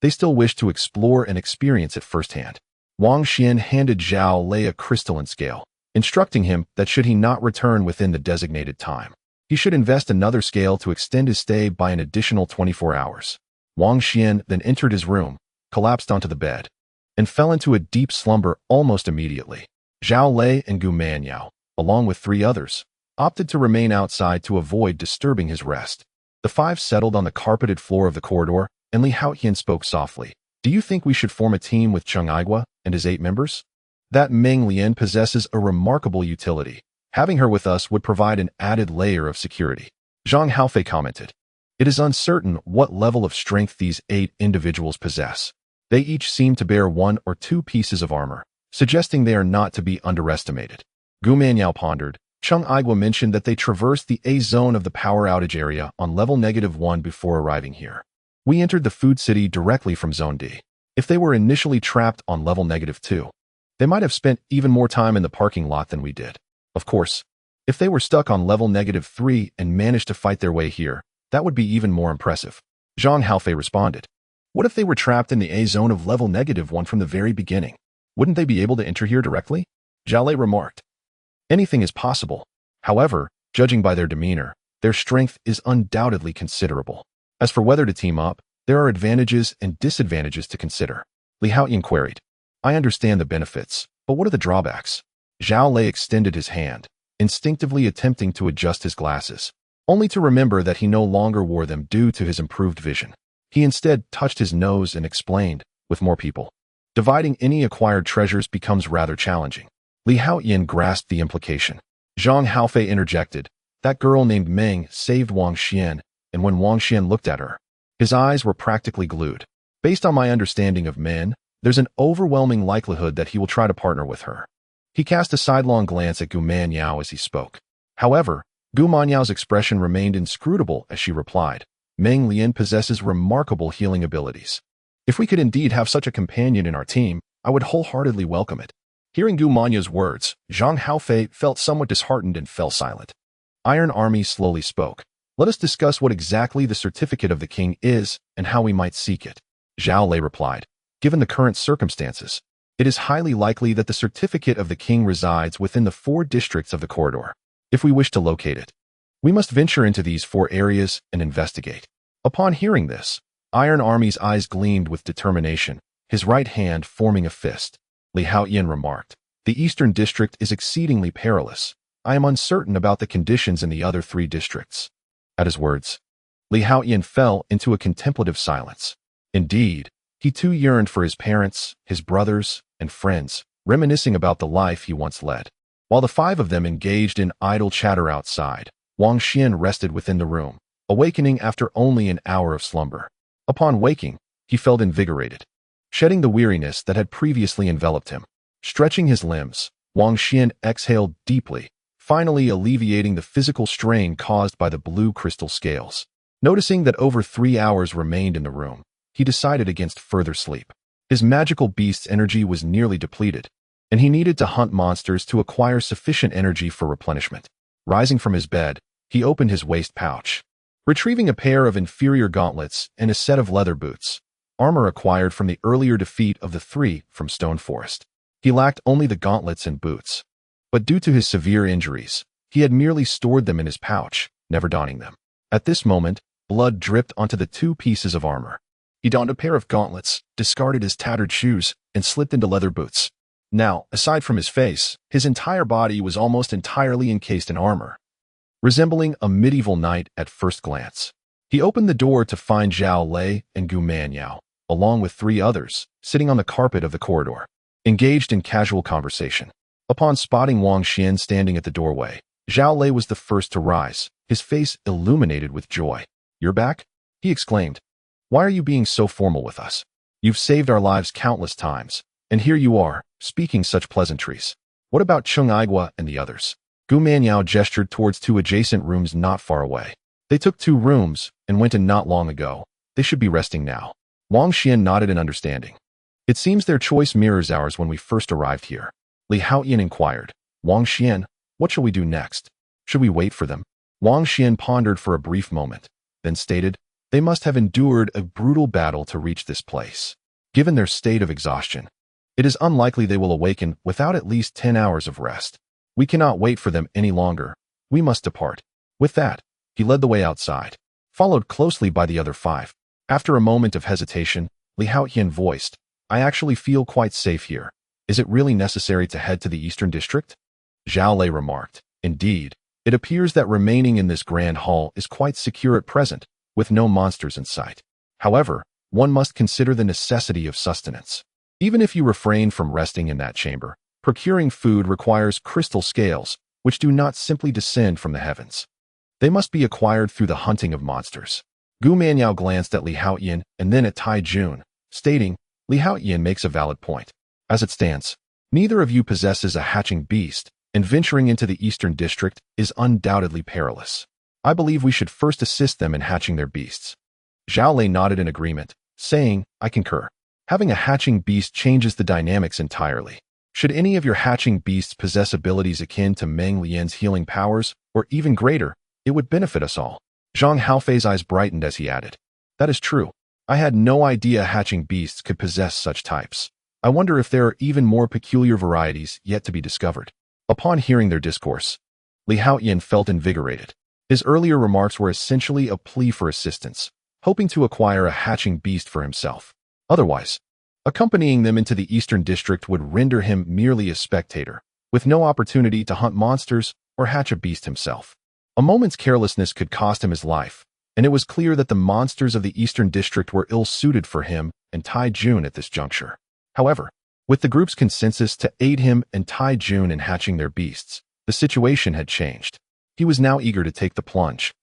they still wished to explore and experience it firsthand. Wang Xuan handed Zhao Lei a crystalline scale, instructing him that should he not return within the designated time, he should invest another scale to extend his stay by an additional 24 hours. Wang Xuan then entered his room, collapsed onto the bed, and fell into a deep slumber almost immediately. Zhao Lei and Gu Manyao, along with 3 others, opted to remain outside to avoid disturbing his rest. The 5 settled on the carpeted floor of the corridor, and Li Haotian spoke softly. Do you think we should form a team with Cheng Aigua and his 8 members? That Meng Lian possesses a remarkable utility. Having her with us would provide an added layer of security. Zhang Haofei commented. It is uncertain what level of strength these 8 individuals possess. They each seem to bear 1 or 2 pieces of armor, suggesting they are not to be underestimated. Gu Manyao pondered. Cheng Aigua mentioned that they traversed the A zone of the power outage area on level -1 before arriving here. We entered the food city directly from Zone D. If they were initially trapped on level -2, they might have spent even more time in the parking lot than we did. Of course, if they were stuck on level -3 and managed to fight their way here, that would be even more impressive. Zhang Haofei responded. What if they were trapped in the A zone of level -1 from the very beginning? Wouldn't they be able to enter here directly? Zhao Lei remarked. Anything is possible. However, judging by their demeanor, their strength is undoubtedly considerable. As for whether to team up, there are advantages and disadvantages to consider. Li Haotian queried. I understand the benefits, but what are the drawbacks? Zhao Lei extended his hand, instinctively attempting to adjust his glasses, only to remember that he no longer wore them due to his improved vision. He instead touched his nose and explained, with more people, dividing any acquired treasures becomes rather challenging. Li Haotian grasped the implication. Zhang Haofei interjected. That girl named Meng saved Wang Xuan, and when Wang Xuan looked at her, his eyes were practically glued. Based on my understanding of men, there's an overwhelming likelihood that he will try to partner with her. He cast a sidelong glance at Gu Manyao as he spoke. However, Gu Manyao's expression remained inscrutable as she replied. Meng Lian possesses remarkable healing abilities. If we could indeed have such a companion in our team, I would wholeheartedly welcome it. Hearing Gu Manyao's words, Zhang Haofei felt somewhat disheartened and fell silent. Iron Army slowly spoke. Let us discuss what exactly the certificate of the king is and how we might seek it. Zhao Lei replied. Given the current circumstances, it is highly likely that the certificate of the king resides within the 4 districts of the corridor. If we wish to locate it, we must venture into these 4 areas and investigate. Upon hearing this, Iron Army's eyes gleamed with determination, his right hand forming a fist. Li Haotian remarked, the Eastern District is exceedingly perilous. I am uncertain about the conditions in the other 3 districts. At his words, Li Haotian fell into a contemplative silence. Indeed, he too yearned for his parents, his brothers, and friends, reminiscing about the life he once led. While the 5 of them engaged in idle chatter outside, Wang Xuan rested within the room, awakening after only an hour of slumber. Upon waking, he felt invigorated, shedding the weariness that had previously enveloped him. Stretching his limbs, Wang Xuan exhaled deeply, finally alleviating the physical strain caused by the blue crystal scales. Noticing that over 3 hours remained in the room, he decided against further sleep. His magical beast's energy was nearly depleted, and he needed to hunt monsters to acquire sufficient energy for replenishment. Rising from his bed, he opened his waist pouch, retrieving a pair of inferior gauntlets and a set of leather boots, armor acquired from the earlier defeat of the 3 from Stone Forest. He lacked only the gauntlets and boots, but due to his severe injuries, he had merely stored them in his pouch, never donning them. At this moment, blood dripped onto the 2 pieces of armor. He donned a pair of gauntlets, discarded his tattered shoes, and slipped into leather boots. Now, aside from his face, his entire body was almost entirely encased in armor, resembling a medieval knight at first glance. He opened the door to find Zhao Lei and Gu Manyao, along with 3 others, sitting on the carpet of the corridor, engaged in casual conversation. Upon spotting Wang Xuan standing at the doorway, Zhao Lei was the first to rise, his face illuminated with joy. You're back? He exclaimed. Why are you being so formal with us? You've saved our lives countless times, and here you are, speaking such pleasantries. What about Cheng Aigua and the others? Gu Manyao gestured towards 2 adjacent rooms not far away. They took 2 rooms and went in not long ago. They should be resting now. Wang Xuan nodded in understanding. It seems their choice mirrors ours when we first arrived here. Li Haotian inquired. Wang Xuan, what shall we do next? Should we wait for them? Wang Xuan pondered for a brief moment, then stated, "They must have endured a brutal battle to reach this place. Given their state of exhaustion, it is unlikely they will awaken without at least 10 hours of rest. We cannot wait for them any longer. We must depart." With that, he led the way outside, followed closely by the other 5. After a moment of hesitation, Li Haoyan voiced, "I actually feel quite safe here. Is it really necessary to head to the Eastern District?" Zhao Lei remarked, "Indeed, it appears that remaining in this grand hall is quite secure at present, with no monsters in sight. However, one must consider the necessity of sustenance. Even if you refrain from resting in that chamber, procuring food requires crystal scales, which do not simply descend from the heavens. They must be acquired through the hunting of monsters." Gu Manyao glanced at Li Haoyan and then at Tai Jun, stating, "Li Haoyan makes a valid point. As it stands, neither of you possesses a hatching beast, and venturing into the Eastern District is undoubtedly perilous. I believe we should first assist them in hatching their beasts." Zhao Lei nodded in agreement, saying, "I concur. Having a hatching beast changes the dynamics entirely. Should any of your hatching beasts possess abilities akin to Meng Lian's healing powers, or even greater, it would benefit us all." Zhang Haofei's eyes brightened as he added, "That is true. I had no idea hatching beasts could possess such types. I wonder if there are even more peculiar varieties yet to be discovered." Upon hearing their discourse, Li Haoyan felt invigorated. His earlier remarks were essentially a plea for assistance, hoping to acquire a hatching beast for himself. Otherwise, accompanying them into the Eastern District would render him merely a spectator, with no opportunity to hunt monsters or hatch a beast himself. A moment's carelessness could cost him his life, and it was clear that the monsters of the Eastern District were ill-suited for him and Tai Jun at this juncture. However, with the group's consensus to aid him and Tai Jun in hatching their beasts, the situation had changed. He was now eager to take the plunge.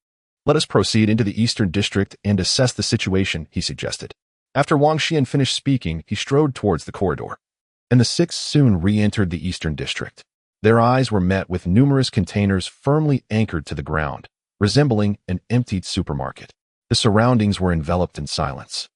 "Let us proceed into the Eastern District and assess the situation," he suggested. After Wang Xuan finished speaking, he strode towards the corridor, and the 6 soon re-entered the Eastern District. Their eyes were met with numerous containers firmly anchored to the ground, resembling an emptied supermarket. The surroundings were enveloped in silence,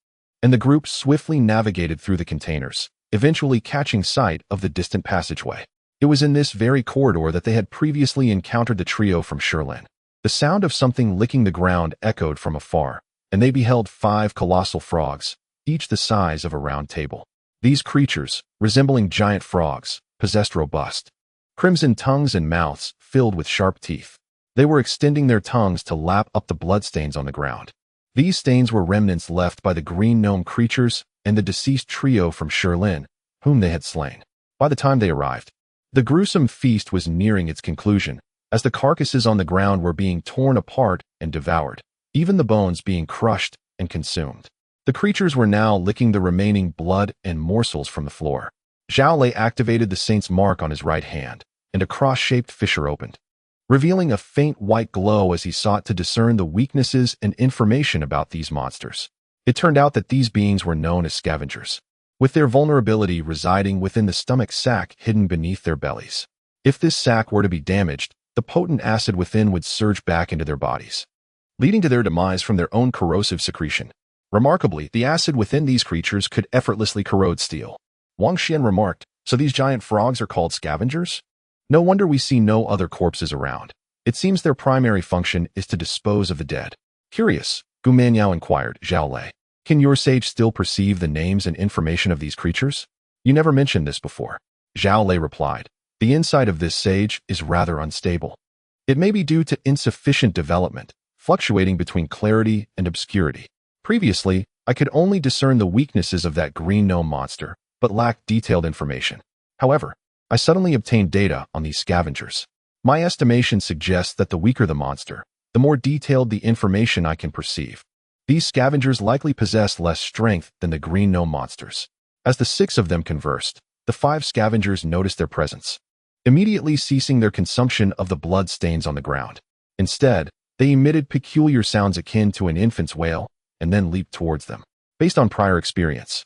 and the group swiftly navigated through the containers, eventually catching sight of the distant passageway. It was in this very corridor that they had previously encountered the trio from Shilin. The sound of something licking the ground echoed from afar, and they beheld 5 colossal frogs, each the size of a round table. These creatures, resembling giant frogs, possessed robust, crimson tongues and mouths filled with sharp teeth. They were extending their tongues to lap up the bloodstains on the ground. These stains were remnants left by the green gnome creatures and the deceased trio from Shilin, whom they had slain. By the time they arrived, the gruesome feast was nearing its conclusion, as the carcasses on the ground were being torn apart and devoured, even the bones being crushed and consumed. The creatures were now licking the remaining blood and morsels from the floor. Zhao Lei activated the saint's mark on his right hand, and a cross-shaped fissure opened, revealing a faint white glow as he sought to discern the weaknesses and information about these monsters. It turned out that these beings were known as scavengers, with their vulnerability residing within the stomach sac hidden beneath their bellies. If this sac were to be damaged, the potent acid within would surge back into their bodies, leading to their demise from their own corrosive secretion. Remarkably, the acid within these creatures could effortlessly corrode steel. Wang Xuan remarked, "So these giant frogs are called scavengers? No wonder we see no other corpses around. It seems their primary function is to dispose of the dead." "Curious," Gu Manyao inquired, "Zhao Lei, can your sage still perceive the names and information of these creatures? You never mentioned this before." Zhao Lei replied, "The insight of this sage is rather unstable. It may be due to insufficient development, fluctuating between clarity and obscurity. Previously, I could only discern the weaknesses of that green gnome monster, but lacked detailed information. However, I suddenly obtained data on these scavengers. My estimation suggests that the weaker the monster, the more detailed the information I can perceive. These scavengers likely possess less strength than the green gnome monsters." As the 6 of them conversed, the 5 scavengers noticed their presence, immediately ceasing their consumption of the blood stains on the ground. Instead, they emitted peculiar sounds akin to an infant's wail, and then leaped towards them. Based on prior experience,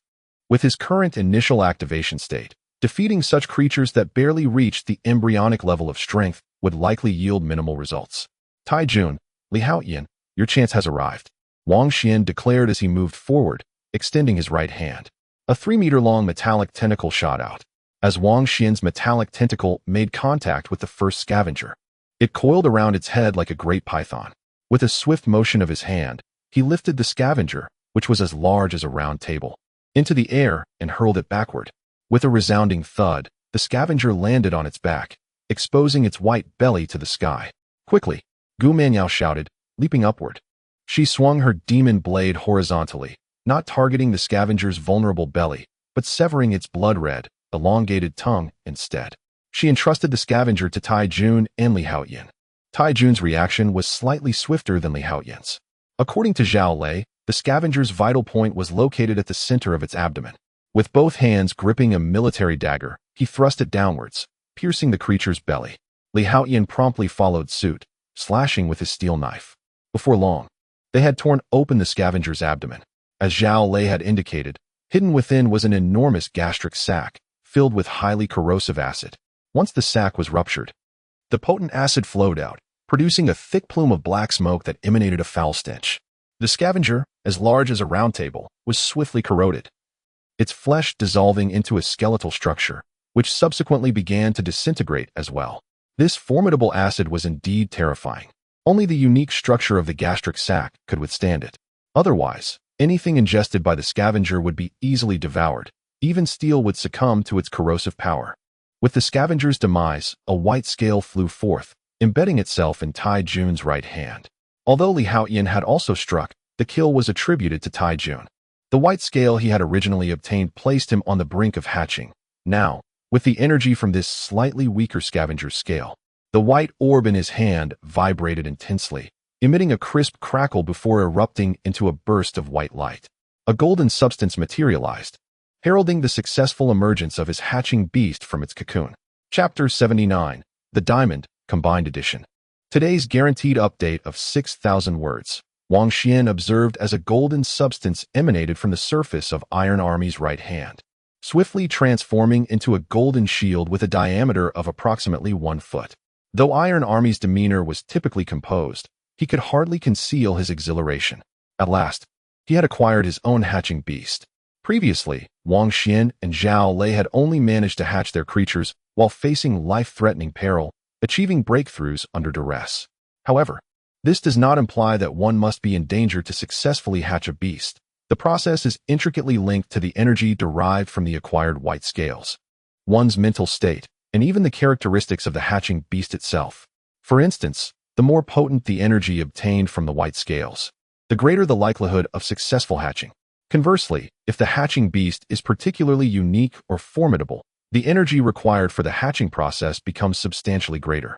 with his current initial activation state, defeating such creatures that barely reached the embryonic level of strength would likely yield minimal results. "Tai Jun, Li Haoyan, your chance has arrived," Wang Xuan declared as he moved forward, extending his right hand. A 3-meter-long metallic tentacle shot out. As Wang Xuan's metallic tentacle made contact with the first scavenger, it coiled around its head like a great python. With a swift motion of his hand, He lifted the scavenger, which was as large as a round table, into the air and hurled it backward. With a resounding thud, the scavenger landed on its back, exposing its white belly to the sky. Quickly, Gu Manyao shouted, leaping upward. She swung her demon blade horizontally, not targeting the scavenger's vulnerable belly, but severing its blood-red, elongated tongue instead. She entrusted the scavenger to Tai Jun and Li Haoyan. Tai Jun's reaction was slightly swifter than Li Haoyan's. According to Zhao Lei, the scavenger's vital point was located at the center of its abdomen. With both hands gripping a military dagger, he thrust it downwards, piercing the creature's belly. Li Haoyan promptly followed suit, slashing with his steel knife. Before long, they had torn open the scavenger's abdomen. As Zhao Lei had indicated, hidden within was an enormous gastric sac, filled with highly corrosive acid. Once the sac was ruptured, the potent acid flowed out, producing a thick plume of black smoke that emanated a foul stench. The scavenger, as large as a round table, was swiftly corroded, its flesh dissolving into a skeletal structure, which subsequently began to disintegrate as well. This formidable acid was indeed terrifying. Only the unique structure of the gastric sac could withstand it. Otherwise, anything ingested by the scavenger would be easily devoured. Even steel would succumb to its corrosive power. With the scavenger's demise, a white scale flew forth, embedding itself in Tai Jun's right hand. Although Li Haoyan had also struck, the kill was attributed to Tai Jun. The white scale he had originally obtained placed him on the brink of hatching. Now, with the energy from this slightly weaker scavenger's scale, the white orb in his hand vibrated intensely, emitting a crisp crackle before erupting into a burst of white light. A golden substance materialized, heralding the successful emergence of his hatching beast from its cocoon. Chapter 79, The Diamond, Combined Edition. Today's guaranteed update of 6,000 words. Wang Xuan observed as a golden substance emanated from the surface of Iron Army's right hand, swiftly transforming into a golden shield with a diameter of approximately 1 foot. Though Iron Army's demeanor was typically composed, he could hardly conceal his exhilaration. At last, he had acquired his own hatching beast. Previously, Wang Xuan and Zhao Lei had only managed to hatch their creatures while facing life-threatening peril, achieving breakthroughs under duress. However, this does not imply that one must be in danger to successfully hatch a beast. The process is intricately linked to the energy derived from the acquired white scales, one's mental state, and even the characteristics of the hatching beast itself. For instance, the more potent the energy obtained from the white scales, the greater the likelihood of successful hatching. Conversely, if the hatching beast is particularly unique or formidable, the energy required for the hatching process becomes substantially greater,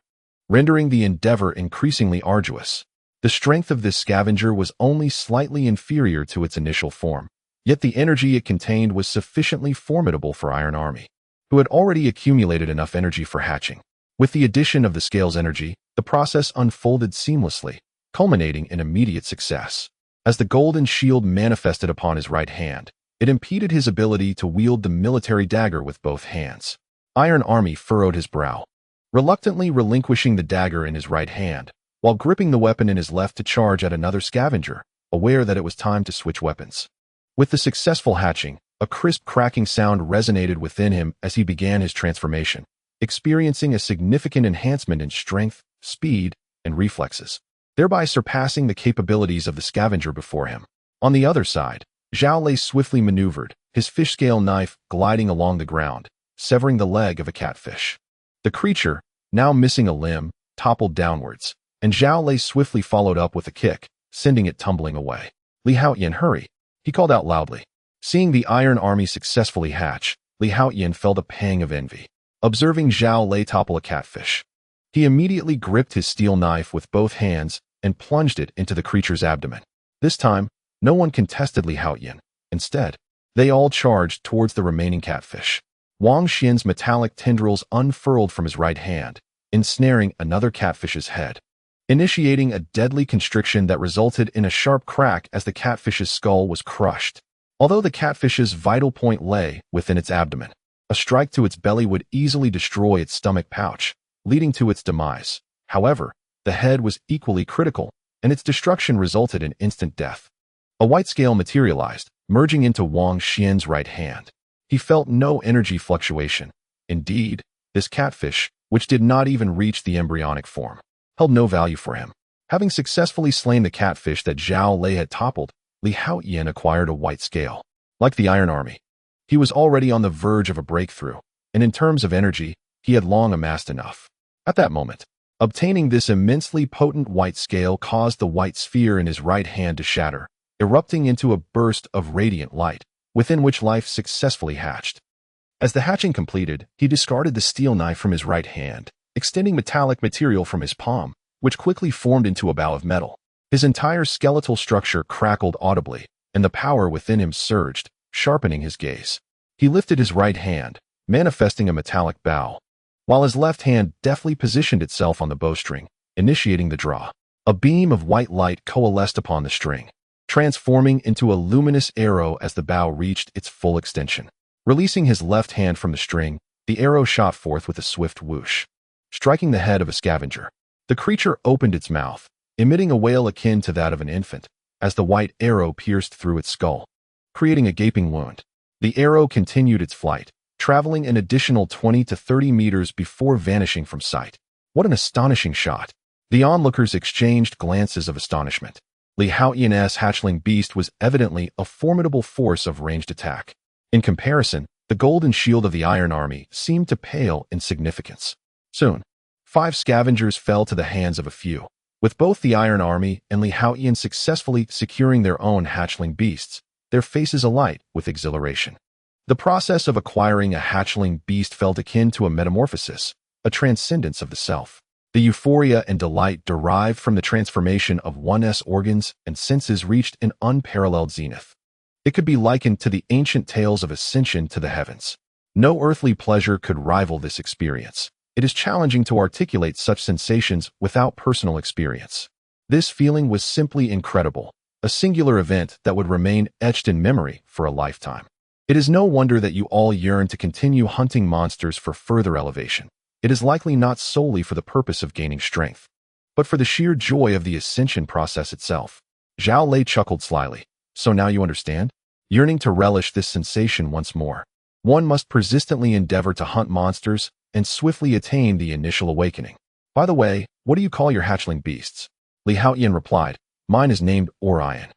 rendering the endeavor increasingly arduous. The strength of this scavenger was only slightly inferior to its initial form, yet the energy it contained was sufficiently formidable for Iron Army, who had already accumulated enough energy for hatching. With the addition of the scale's energy, the process unfolded seamlessly, culminating in immediate success. As the golden shield manifested upon his right hand, it impeded his ability to wield the military dagger with both hands. Iron Army furrowed his brow, reluctantly relinquishing the dagger in his right hand, while gripping the weapon in his left to charge at another scavenger, aware that it was time to switch weapons. With the successful hatching, a crisp cracking sound resonated within him as he began his transformation, experiencing a significant enhancement in strength, speed, and reflexes, thereby surpassing the capabilities of the scavenger before him. On the other side, Zhao Lei swiftly maneuvered, his fish-scale knife gliding along the ground, severing the leg of a catfish. The creature, now missing a limb, toppled downwards, and Zhao Lei swiftly followed up with a kick, sending it tumbling away. Li Haoyan, hurry! He called out loudly. Seeing the Iron Army successfully hatch, Li Haoyan felt a pang of envy, observing Zhao Lei topple a catfish. He immediately gripped his steel knife with both hands and plunged it into the creature's abdomen. This time, no one contested Li Haoyan. Instead, they all charged towards the remaining catfish. Wang Xuan's metallic tendrils unfurled from his right hand, ensnaring another catfish's head, initiating a deadly constriction that resulted in a sharp crack as the catfish's skull was crushed. Although the catfish's vital point lay within its abdomen, a strike to its belly would easily destroy its stomach pouch, leading to its demise. However, the head was equally critical, and its destruction resulted in instant death. A white scale materialized, merging into Wang Xuan's right hand. He felt no energy fluctuation. Indeed, this catfish, which did not even reach the embryonic form, held no value for him. Having successfully slain the catfish that Zhao Lei had toppled, Li Haoyan acquired a white scale. Like the Iron Army, he was already on the verge of a breakthrough, and in terms of energy, he had long amassed enough. At that moment, obtaining this immensely potent white scale caused the white sphere in his right hand to shatter, erupting into a burst of radiant light, within which life successfully hatched. As the hatching completed, he discarded the steel knife from his right hand, extending metallic material from his palm, which quickly formed into a bow of metal. His entire skeletal structure crackled audibly, and the power within him surged, sharpening his gaze. He lifted his right hand, manifesting a metallic bow, while his left hand deftly positioned itself on the bowstring, initiating the draw. A beam of white light coalesced upon the string, transforming into a luminous arrow as the bow reached its full extension. Releasing his left hand from the string, the arrow shot forth with a swift whoosh, striking the head of a scavenger. The creature opened its mouth, emitting a wail akin to that of an infant, as the white arrow pierced through its skull, creating a gaping wound. The arrow continued its flight, traveling an additional 20 to 30 meters before vanishing from sight. What an astonishing shot! The onlookers exchanged glances of astonishment. Li Haoyan's hatchling beast was evidently a formidable force of ranged attack. In comparison, the golden shield of the Iron Army seemed to pale in significance. Soon, 5 scavengers fell to the hands of a few, with both the Iron Army and Li Haoyan successfully securing their own hatchling beasts, their faces alight with exhilaration. The process of acquiring a hatchling beast felt akin to a metamorphosis, a transcendence of the self. The euphoria and delight derived from the transformation of one's organs and senses reached an unparalleled zenith. It could be likened to the ancient tales of ascension to the heavens. No earthly pleasure could rival this experience. It is challenging to articulate such sensations without personal experience. This feeling was simply incredible, a singular event that would remain etched in memory for a lifetime. It is no wonder that you all yearn to continue hunting monsters for further elevation. It is likely not solely for the purpose of gaining strength, but for the sheer joy of the ascension process itself. Zhao Lei chuckled slyly. So now you understand? Yearning to relish this sensation once more, one must persistently endeavor to hunt monsters and swiftly attain the initial awakening. By the way, what do you call your hatchling beasts? Li Haoyan replied, mine is named Orion.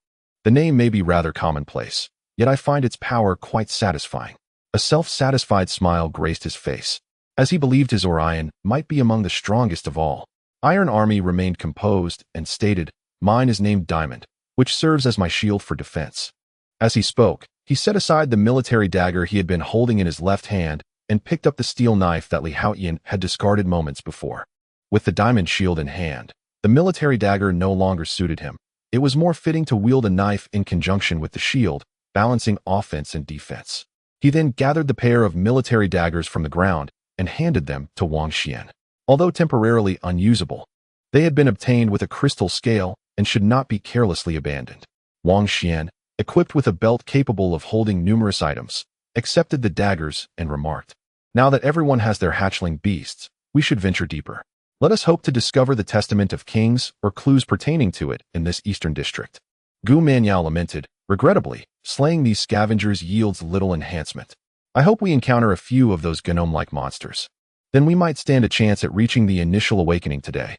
The name may be rather commonplace, yet I find its power quite satisfying. A self-satisfied smile graced his face, as he believed his Orion might be among the strongest of all. Iron Army remained composed and stated, mine is named Diamond, which serves as my shield for defense. As he spoke, he set aside the military dagger he had been holding in his left hand and picked up the steel knife that Li Haoyan had discarded moments before. With the diamond shield in hand, the military dagger no longer suited him. It was more fitting to wield a knife in conjunction with the shield, balancing offense and defense. He then gathered the pair of military daggers from the ground and handed them to Wang Xuan. Although temporarily unusable, they had been obtained with a crystal scale and should not be carelessly abandoned. Wang Xuan, equipped with a belt capable of holding numerous items, accepted the daggers and remarked, now that everyone has their hatchling beasts, we should venture deeper. Let us hope to discover the testament of kings or clues pertaining to it in this eastern district. Gu Manyao lamented, regrettably, slaying these scavengers yields little enhancement. I hope we encounter a few of those gnome-like monsters. Then we might stand a chance at reaching the initial awakening today.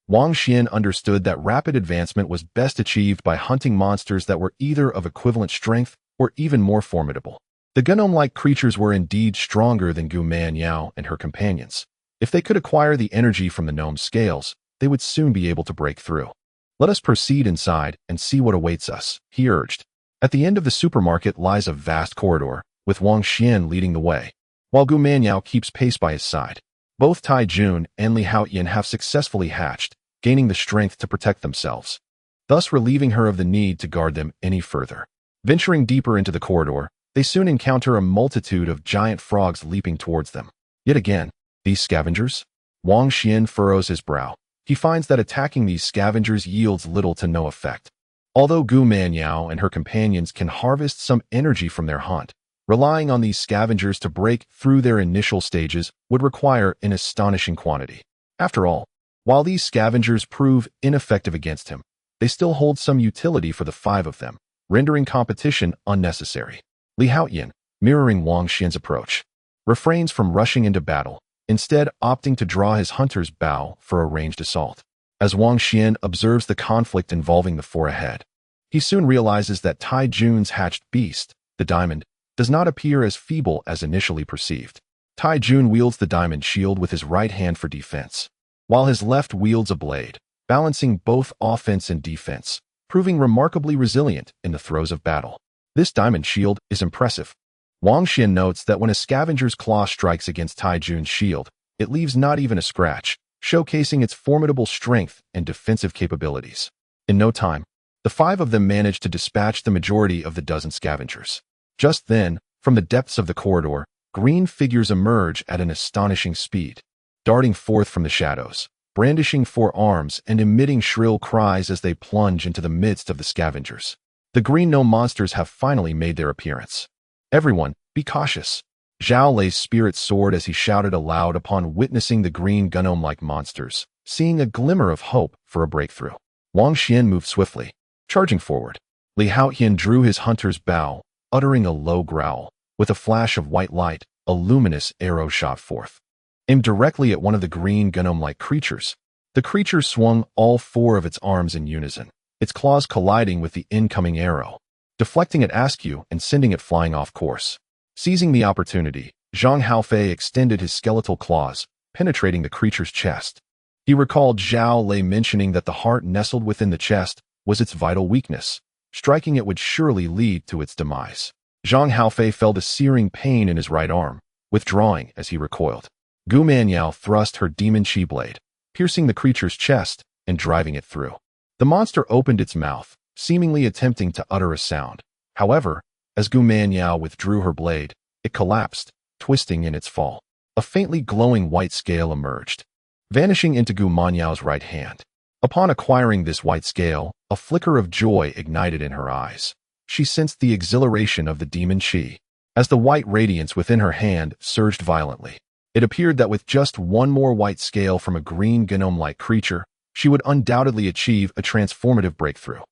Wang Xuan understood that rapid advancement was best achieved by hunting monsters that were either of equivalent strength or even more formidable. The gnome-like creatures were indeed stronger than Gu Manyao and her companions. If they could acquire the energy from the gnome's scales, they would soon be able to break through. Let us proceed inside and see what awaits us, he urged. At the end of the supermarket lies a vast corridor, with Wang Xuan leading the way, while Gu Manyao keeps pace by his side. Both Tai Jun and Li Haoyan have successfully hatched, gaining the strength to protect themselves, thus relieving her of the need to guard them any further. Venturing deeper into the corridor, they soon encounter a multitude of giant frogs leaping towards them. Yet again, these scavengers? Wang Xuan furrows his brow. He finds that attacking these scavengers yields little to no effect. Although Gu Manyao and her companions can harvest some energy from their hunt, relying on these scavengers to break through their initial stages would require an astonishing quantity. After all, while these scavengers prove ineffective against him, they still hold some utility for the 5 of them, rendering competition unnecessary. Li Haoyan, mirroring Wang Xuan's approach, refrains from rushing into battle, instead opting to draw his hunter's bow for a ranged assault. As Wang Xuan observes the conflict involving the four ahead, he soon realizes that Tai Jun's hatched beast, the diamond, does not appear as feeble as initially perceived. Tai Jun wields the diamond shield with his right hand for defense, while his left wields a blade, balancing both offense and defense, proving remarkably resilient in the throes of battle. This diamond shield is impressive. Wang Xuan notes that when a scavenger's claw strikes against Tai Jun's shield, it leaves not even a scratch, showcasing its formidable strength and defensive capabilities. In no time, the five of them managed to dispatch the majority of the dozen scavengers. Just then, from the depths of the corridor, green figures emerge at an astonishing speed, darting forth from the shadows, brandishing four arms and emitting shrill cries as they plunge into the midst of the scavengers. The green gnome monsters have finally made their appearance. Everyone, be cautious. Zhao Lei's spirit soared as he shouted aloud upon witnessing the green gnome-like monsters, seeing a glimmer of hope for a breakthrough. Wang Xuan moved swiftly, charging forward. Li Haotian drew his hunter's bow, uttering a low growl. With a flash of white light, a luminous arrow shot forth, aimed directly at one of the green gnome-like creatures. The creature swung all four of its arms in unison, its claws colliding with the incoming arrow, deflecting it askew and sending it flying off course. Seizing the opportunity, Zhang Haofei extended his skeletal claws, penetrating the creature's chest. He recalled Zhao Lei mentioning that the heart nestled within the chest was its vital weakness. Striking it would surely lead to its demise. Zhang Haofei felt a searing pain in his right arm, withdrawing as he recoiled. Gu Manyao thrust her demon chi blade, piercing the creature's chest and driving it through. The monster opened its mouth, seemingly attempting to utter a sound. However, as Gu Manyao withdrew her blade, it collapsed, twisting in its fall. A faintly glowing white scale emerged, vanishing into Gu Manyao's right hand. Upon acquiring this white scale, a flicker of joy ignited in her eyes. She sensed the exhilaration of the demon chi. As the white radiance within her hand surged violently, it appeared that with just one more white scale from a green gnome-like creature, she would undoubtedly achieve a transformative breakthrough.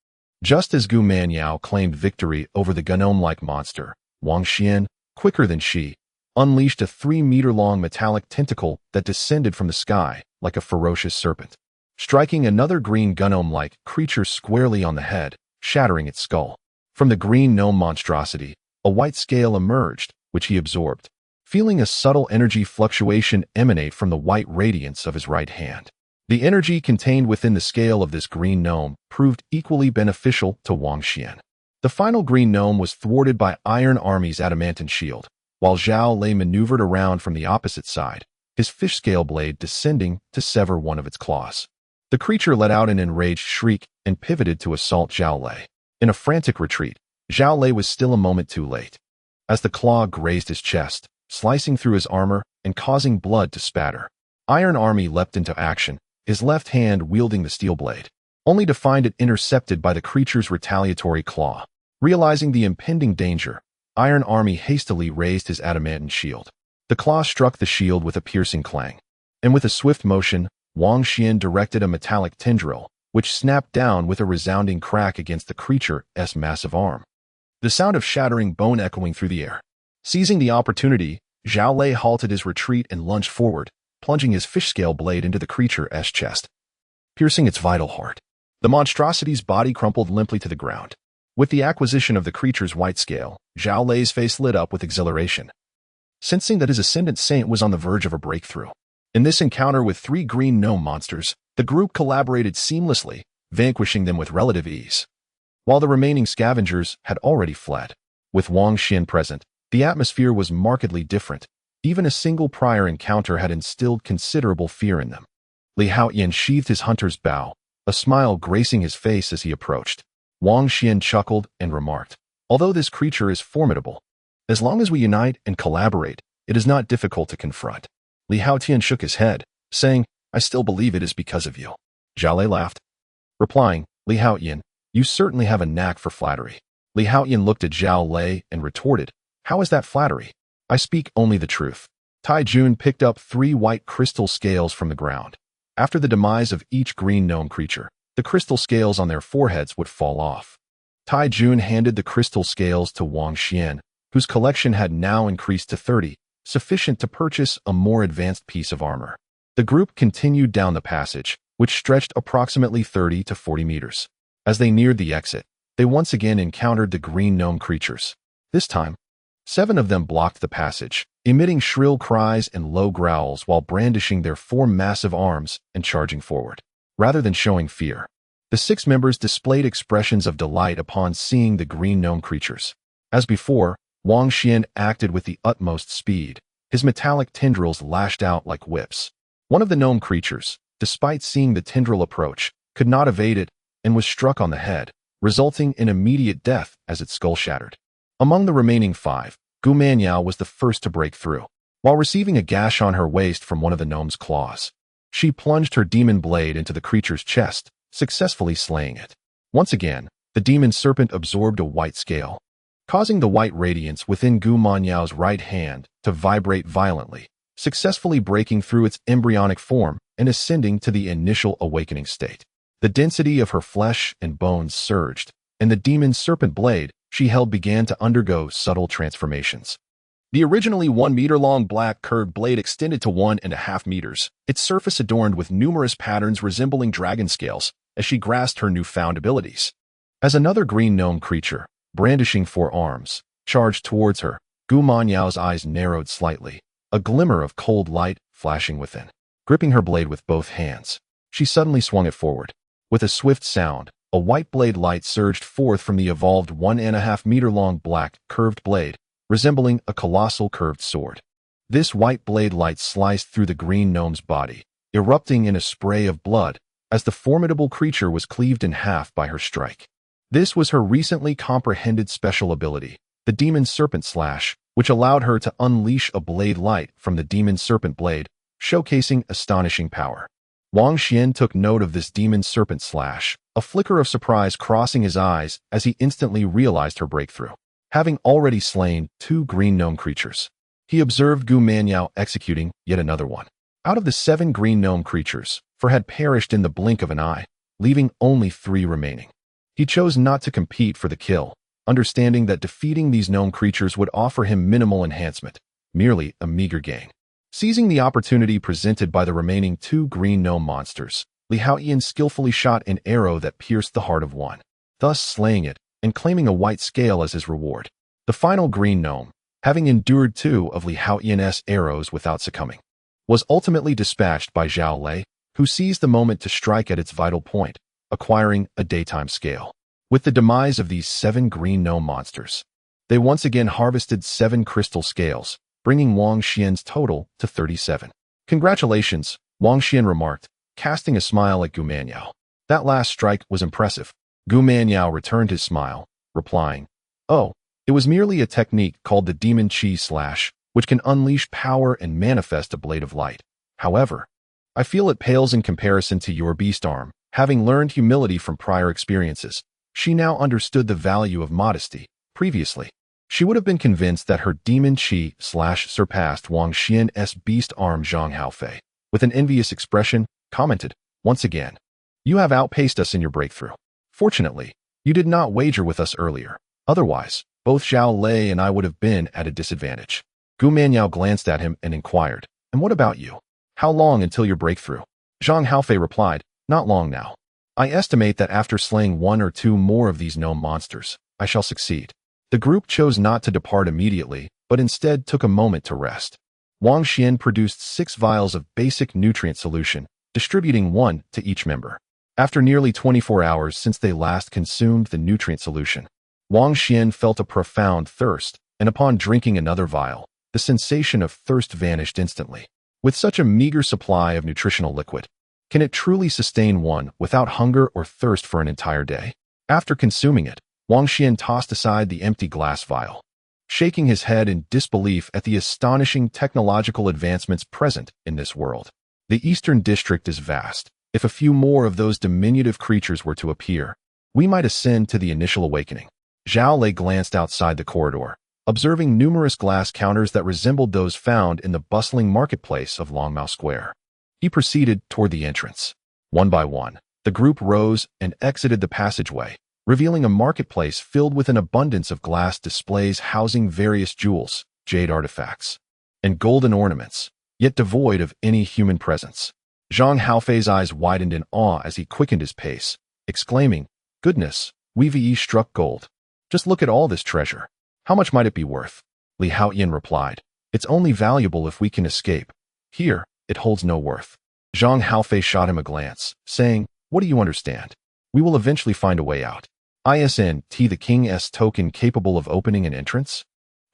Just as Gu Manyao claimed victory over the gnome-like monster, Wang Xuan, quicker than she, unleashed a 3-meter-long metallic tentacle that descended from the sky like a ferocious serpent, striking another green gnome-like creature squarely on the head, shattering its skull. From the green gnome monstrosity, a white scale emerged, which he absorbed, feeling a subtle energy fluctuation emanate from the white radiance of his right hand. The energy contained within the scale of this green gnome proved equally beneficial to Wang Xuan. The final green gnome was thwarted by Iron Army's adamantine shield, while Zhao Lei maneuvered around from the opposite side, his fish scale blade descending to sever one of its claws. The creature let out an enraged shriek and pivoted to assault Zhao Lei. In a frantic retreat, Zhao Lei was still a moment too late. As the claw grazed his chest, slicing through his armor and causing blood to spatter, Iron Army leapt into action, his left hand wielding the steel blade, only to find it intercepted by the creature's retaliatory claw. Realizing the impending danger, Iron Army hastily raised his adamantine shield. The claw struck the shield with a piercing clang, and with a swift motion, Wang Xuan directed a metallic tendril, which snapped down with a resounding crack against the creature's massive arm. The sound of shattering bone echoing through the air. Seizing the opportunity, Zhao Lei halted his retreat and lunged forward, plunging his fish-scale blade into the creature's chest, piercing its vital heart. The monstrosity's body crumpled limply to the ground. With the acquisition of the creature's white scale, Zhao Lei's face lit up with exhilaration, sensing that his ascendant saint was on the verge of a breakthrough. In this encounter with 3 green gnome monsters, the group collaborated seamlessly, vanquishing them with relative ease. While the remaining scavengers had already fled, with Wang Xuan present, the atmosphere was markedly different. Even a single prior encounter had instilled considerable fear in them. Li Haotian sheathed his hunter's bow, a smile gracing his face as he approached. Wang Xuan chuckled and remarked, "Although this creature is formidable, as long as we unite and collaborate, it is not difficult to confront." Li Haotian shook his head, saying, "I still believe it is because of you." Zhao Lei laughed, replying, "Li Haotian, you certainly have a knack for flattery." Li Haotian looked at Zhao Lei and retorted, "How is that flattery? I speak only the truth." Tai Jun picked up 3 white crystal scales from the ground. After the demise of each green gnome creature, the crystal scales on their foreheads would fall off. Tai Jun handed the crystal scales to Wang Xuan, whose collection had now increased to 30, sufficient to purchase a more advanced piece of armor. The group continued down the passage, which stretched approximately 30 to 40 meters. As they neared the exit, they once again encountered the green gnome creatures. This time, 7 of them blocked the passage, emitting shrill cries and low growls while brandishing their 4 massive arms and charging forward. Rather than showing fear, the 6 members displayed expressions of delight upon seeing the green gnome creatures. As before, Wang Xuan acted with the utmost speed. His metallic tendrils lashed out like whips. One of the gnome creatures, despite seeing the tendril approach, could not evade it and was struck on the head, resulting in immediate death as its skull shattered. Among the remaining 5, Gu Manyao was the first to break through. While receiving a gash on her waist from one of the gnome's claws, she plunged her demon blade into the creature's chest, successfully slaying it. Once again, the demon serpent absorbed a white scale, causing the white radiance within Gu Manyao's right hand to vibrate violently, successfully breaking through its embryonic form and ascending to the initial awakening state. The density of her flesh and bones surged, and the demon serpent blade she held began to undergo subtle transformations. The originally 1-meter-long black curved blade extended to 1.5 meters, its surface adorned with numerous patterns resembling dragon scales as she grasped her newfound abilities. As another green gnome creature, brandishing 4 arms, charged towards her, Gu Manyao's eyes narrowed slightly, a glimmer of cold light flashing within. Gripping her blade with both hands, she suddenly swung it forward. With a swift sound, a white blade light surged forth from the evolved 1.5-meter-long black, curved blade, resembling a colossal curved sword. This white blade light sliced through the green gnome's body, erupting in a spray of blood as the formidable creature was cleaved in half by her strike. This was her recently comprehended special ability, the Demon Serpent Slash, which allowed her to unleash a blade light from the Demon Serpent blade, showcasing astonishing power. Wang Xuan took note of this Demon Serpent Slash, a flicker of surprise crossing his eyes as he instantly realized her breakthrough. Having already slain 2 green gnome creatures, he observed Gu Manyao executing yet another one. Out of the 7 green gnome creatures, 4 had perished in the blink of an eye, leaving only 3 remaining. He chose not to compete for the kill, understanding that defeating these gnome creatures would offer him minimal enhancement, merely a meager gain. Seizing the opportunity presented by the remaining 2 green gnome monsters, Li Haoyan skillfully shot an arrow that pierced the heart of one, thus slaying it and claiming a white scale as his reward. The final green gnome, having endured 2 of Li Haoyan's arrows without succumbing, was ultimately dispatched by Zhao Lei, who seized the moment to strike at its vital point, acquiring a daytime scale. With the demise of these 7 green gnome monsters, they once again harvested 7 crystal scales, bringing Wang Xuan's total to 37. Congratulations, Wang Xuan remarked, casting a smile at Gu Manyao. That last strike was impressive. Gu Manyao returned his smile, replying, "Oh, it was merely a technique called the Demon Chi Slash, which can unleash power and manifest a blade of light. However, I feel it pales in comparison to your beast arm." Having learned humility from prior experiences, she now understood the value of modesty. Previously, she would have been convinced that her Demon Chi Slash surpassed Wang Xian's beast arm. Zhang Haofei, with an envious expression, commented, "Once again, you have outpaced us in your breakthrough. Fortunately, you did not wager with us earlier. Otherwise, both Zhao Lei and I would have been at a disadvantage." Gu Manyao glanced at him and inquired, "And what about you? How long until your breakthrough?" Zhang Haofei replied, "Not long now. I estimate that after slaying 1 or 2 more of these gnome monsters, I shall succeed." The group chose not to depart immediately, but instead took a moment to rest. Wang Xuan produced 6 vials of basic nutrient solution, distributing 1 to each member. After nearly 24 hours since they last consumed the nutrient solution, Wang Xuan felt a profound thirst, and upon drinking another vial, the sensation of thirst vanished instantly. With such a meager supply of nutritional liquid, can it truly sustain one without hunger or thirst for an entire day? After consuming it, Wang Xuan tossed aside the empty glass vial, shaking his head in disbelief at the astonishing technological advancements present in this world. The Eastern District is vast. If a few more of those diminutive creatures were to appear, we might ascend to the initial awakening. Zhao Lei glanced outside the corridor, observing numerous glass counters that resembled those found in the bustling marketplace of Longmao Square. He proceeded toward the entrance. One by one, the group rose and exited the passageway, revealing a marketplace filled with an abundance of glass displays housing various jewels, jade artifacts, and golden ornaments, yet devoid of any human presence. Zhang Haofei's eyes widened in awe as he quickened his pace, exclaiming, "Goodness, we've struck gold. Just look at all this treasure. How much might it be worth?" Li Haoyan replied, "It's only valuable if we can escape. Here, it holds no worth." Zhang Haofei shot him a glance, saying, "What do you understand? We will eventually find a way out. Isn't the king's token capable of opening an entrance?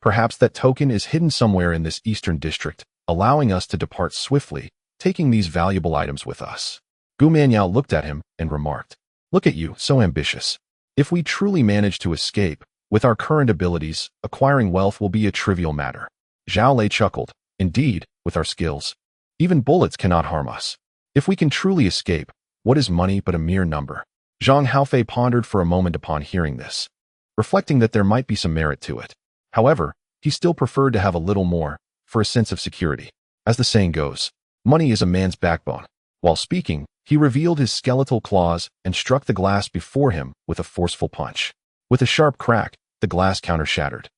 Perhaps that token is hidden somewhere in this eastern district, allowing us to depart swiftly, taking these valuable items with us." Gu Manyao looked at him and remarked, "Look at you, so ambitious. If we truly manage to escape, with our current abilities, acquiring wealth will be a trivial matter." Zhao Lei chuckled, "Indeed, with our skills, even bullets cannot harm us. If we can truly escape, what is money but a mere number?" Zhang Haofei pondered for a moment upon hearing this, reflecting that there might be some merit to it. However, he still preferred to have a little more, for a sense of security. As the saying goes, money is a man's backbone. While speaking, he revealed his skeletal claws and struck the glass before him with a forceful punch. With a sharp crack, the glass counter shattered,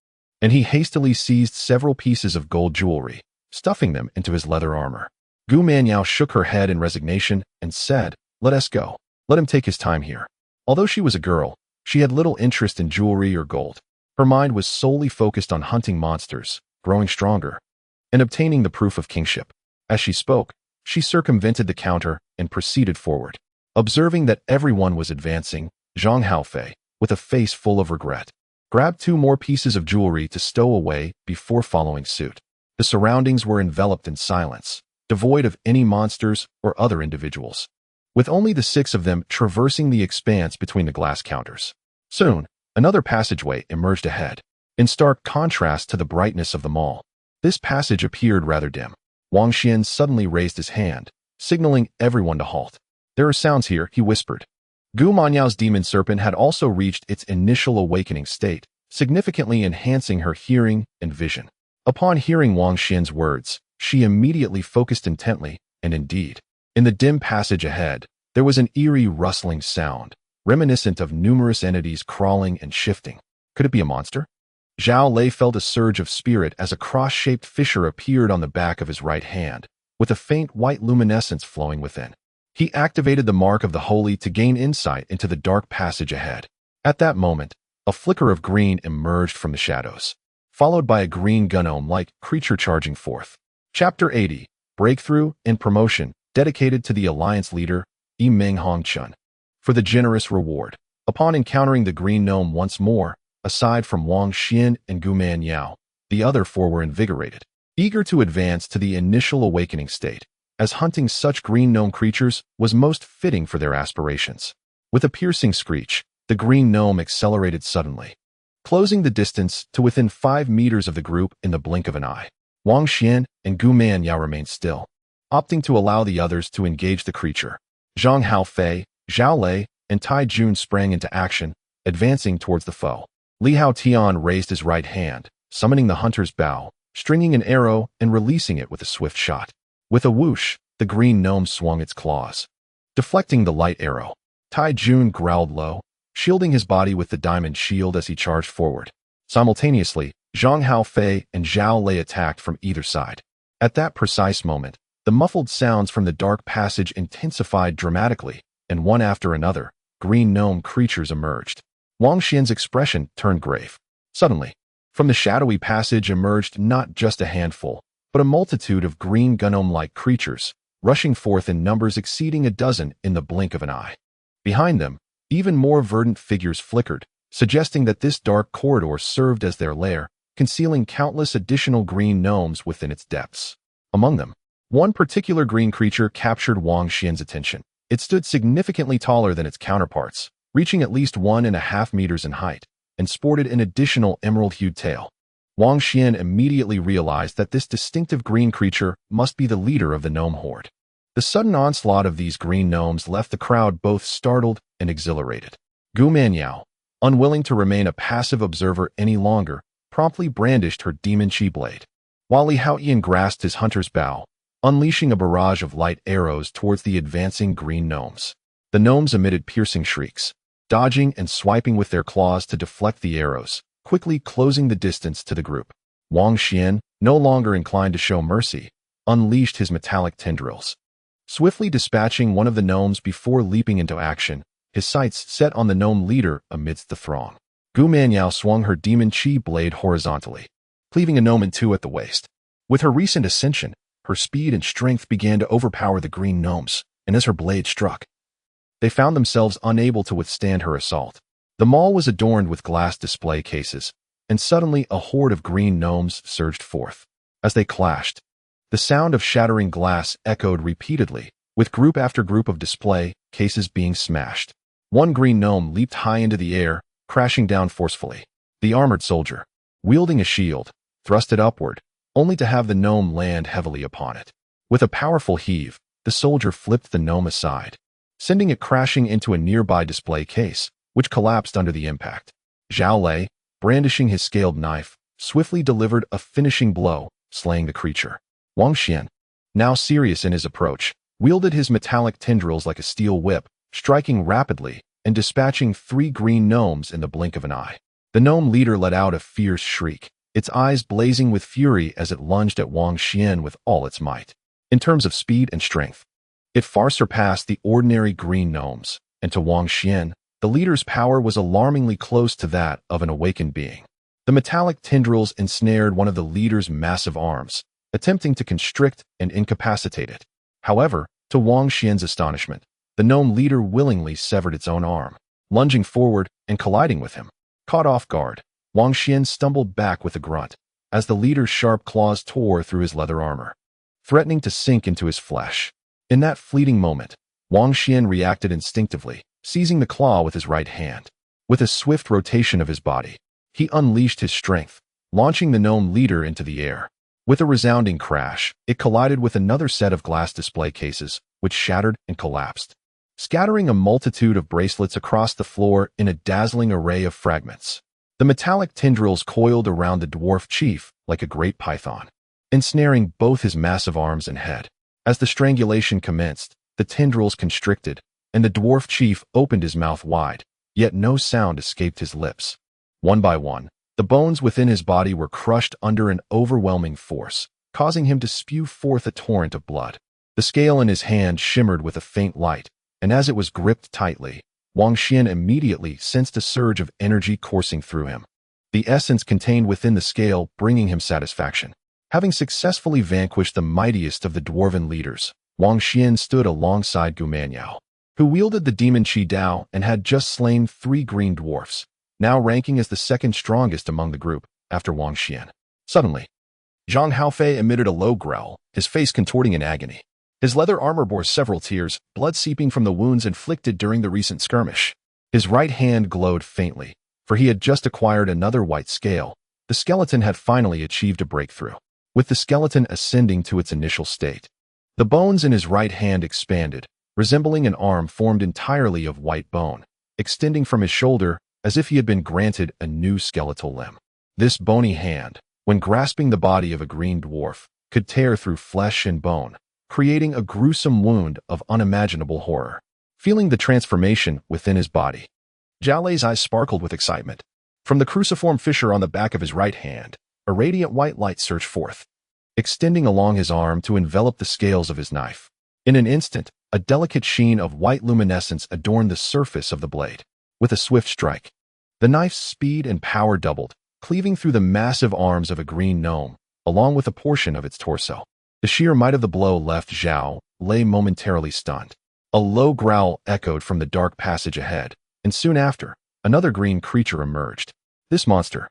and he hastily seized several pieces of gold jewelry, stuffing them into his leather armor. Gu Manyao shook her head in resignation and said, "Let us go. Let him take his time here." Although she was a girl, she had little interest in jewelry or gold. Her mind was solely focused on hunting monsters, growing stronger, and obtaining the proof of kingship. As she spoke, she circumvented the counter and proceeded forward. Observing that everyone was advancing, Zhang Haofei, with a face full of regret, grabbed 2 more pieces of jewelry to stow away before following suit. The surroundings were enveloped in silence, devoid of any monsters or other individuals, with only the 6 of them traversing the expanse between the glass counters. Soon, another passageway emerged ahead, in stark contrast to the brightness of the mall. This passage appeared rather dim. Wang Xuan suddenly raised his hand, signaling everyone to halt. "There are sounds here," he whispered. Gu Manyao's demon serpent had also reached its initial awakening state, significantly enhancing her hearing and vision. Upon hearing Wang Xuan's words, she immediately focused intently, and indeed, in the dim passage ahead, there was an eerie rustling sound, reminiscent of numerous entities crawling and shifting. Could it be a monster? Zhao Lei felt a surge of spirit as a cross-shaped fissure appeared on the back of his right hand, with a faint white luminescence flowing within. He activated the mark of the holy to gain insight into the dark passage ahead. At that moment, a flicker of green emerged from the shadows, followed by a green gnome-like creature charging forth. Chapter 80, Breakthrough and Promotion, dedicated to the Alliance leader, Meng Hongchun. For the generous reward. Upon encountering the green gnome once more, aside from Wang Xuan and Gu Manyao, the other 4 were invigorated, eager to advance to the initial awakening state, as hunting such green gnome creatures was most fitting for their aspirations. With a piercing screech, the green gnome accelerated suddenly, closing the distance to within 5 meters of the group in the blink of an eye. Wang Xuan and Gu Manyao remained still, opting to allow the others to engage the creature. Zhang Haofei, Zhao Lei, and Tai Jun sprang into action, advancing towards the foe. Li Haotian raised his right hand, summoning the hunter's bow, stringing an arrow and releasing it with a swift shot. With a whoosh, the green gnome swung its claws, deflecting the light arrow. Tai Jun growled low, shielding his body with the diamond shield as he charged forward. Simultaneously, Zhang Haofei and Zhao Lei attacked from either side. At that precise moment, the muffled sounds from the dark passage intensified dramatically, and one after another, green gnome creatures emerged. Wang Xuan's expression turned grave. Suddenly, from the shadowy passage emerged not just a handful, but a multitude of green gnome-like creatures, rushing forth in numbers exceeding a dozen in the blink of an eye. Behind them, even more verdant figures flickered, suggesting that this dark corridor served as their lair, concealing countless additional green gnomes within its depths. Among them, one particular green creature captured Wang Xuan's attention. It stood significantly taller than its counterparts, reaching at least 1.5 meters in height, and sported an additional emerald-hued tail. Wang Xuan immediately realized that this distinctive green creature must be the leader of the gnome horde. The sudden onslaught of these green gnomes left the crowd both startled and exhilarated. Gu Manyao, unwilling to remain a passive observer any longer, promptly brandished her demon chi blade, while Li Haoyan grasped his hunter's bow, unleashing a barrage of light arrows towards the advancing green gnomes. The gnomes emitted piercing shrieks, dodging and swiping with their claws to deflect the arrows, quickly closing the distance to the group. Wang Xuan, no longer inclined to show mercy, unleashed his metallic tendrils, Swiftly dispatching one of the gnomes before leaping into action, his sights set on the gnome leader amidst the throng. Gu Manyao swung her demon chi blade horizontally, cleaving a gnome in two at the waist. With her recent ascension, her speed and strength began to overpower the green gnomes, and as her blade struck, they found themselves unable to withstand her assault. The mall was adorned with glass display cases, and suddenly a horde of green gnomes surged forth. As they clashed, the sound of shattering glass echoed repeatedly, with group after group of display cases being smashed. One green gnome leaped high into the air, crashing down forcefully. The armored soldier, wielding a shield, thrust it upward, only to have the gnome land heavily upon it. With a powerful heave, the soldier flipped the gnome aside, sending it crashing into a nearby display case, which collapsed under the impact. Zhao Lei, brandishing his scaled knife, swiftly delivered a finishing blow, slaying the creature. Wang Xuan, now serious in his approach, wielded his metallic tendrils like a steel whip, striking rapidly and dispatching 3 green gnomes in the blink of an eye. The gnome leader let out a fierce shriek, its eyes blazing with fury as it lunged at Wang Xuan with all its might. In terms of speed and strength, it far surpassed the ordinary green gnomes, and to Wang Xuan, the leader's power was alarmingly close to that of an awakened being. The metallic tendrils ensnared one of the leader's massive arms, attempting to constrict and incapacitate it. However, to Wang Xuan's astonishment, the gnome leader willingly severed its own arm, lunging forward and colliding with him. Caught off guard, Wang Xuan stumbled back with a grunt, as the leader's sharp claws tore through his leather armor, threatening to sink into his flesh. In that fleeting moment, Wang Xuan reacted instinctively, seizing the claw with his right hand. With a swift rotation of his body, he unleashed his strength, launching the gnome leader into the air. With a resounding crash, it collided with another set of glass display cases, which shattered and collapsed, scattering a multitude of bracelets across the floor in a dazzling array of fragments. The metallic tendrils coiled around the dwarf chief like a great python, ensnaring both his massive arms and head. As the strangulation commenced, the tendrils constricted, and the dwarf chief opened his mouth wide, yet no sound escaped his lips. One by one, the bones within his body were crushed under an overwhelming force, causing him to spew forth a torrent of blood. The scale in his hand shimmered with a faint light, and as it was gripped tightly, Wang Xuan immediately sensed a surge of energy coursing through him, the essence contained within the scale bringing him satisfaction. Having successfully vanquished the mightiest of the dwarven leaders, Wang Xuan stood alongside Gu Manyao, who wielded the demon Qi Dao and had just slain 3 green dwarfs, now ranking as the second strongest among the group, after Wang Xuan. Suddenly, Zhang Haofei emitted a low growl, his face contorting in agony. His leather armor bore several tears, blood seeping from the wounds inflicted during the recent skirmish. His right hand glowed faintly, for he had just acquired another white scale. The skeleton had finally achieved a breakthrough, with the skeleton ascending to its initial state. The bones in his right hand expanded, resembling an arm formed entirely of white bone, extending from his shoulder as if he had been granted a new skeletal limb. This bony hand, when grasping the body of a green dwarf, could tear through flesh and bone, creating a gruesome wound of unimaginable horror. Feeling the transformation within his body, Zhao Lei's eyes sparkled with excitement. From the cruciform fissure on the back of his right hand, a radiant white light surged forth, extending along his arm to envelop the scales of his knife. In an instant, a delicate sheen of white luminescence adorned the surface of the blade. With a swift strike, the knife's speed and power doubled, cleaving through the massive arms of a green gnome, along with a portion of its torso. The sheer might of the blow left Zhao Lei momentarily stunned. A low growl echoed from the dark passage ahead, and soon after, another green creature emerged. This monster,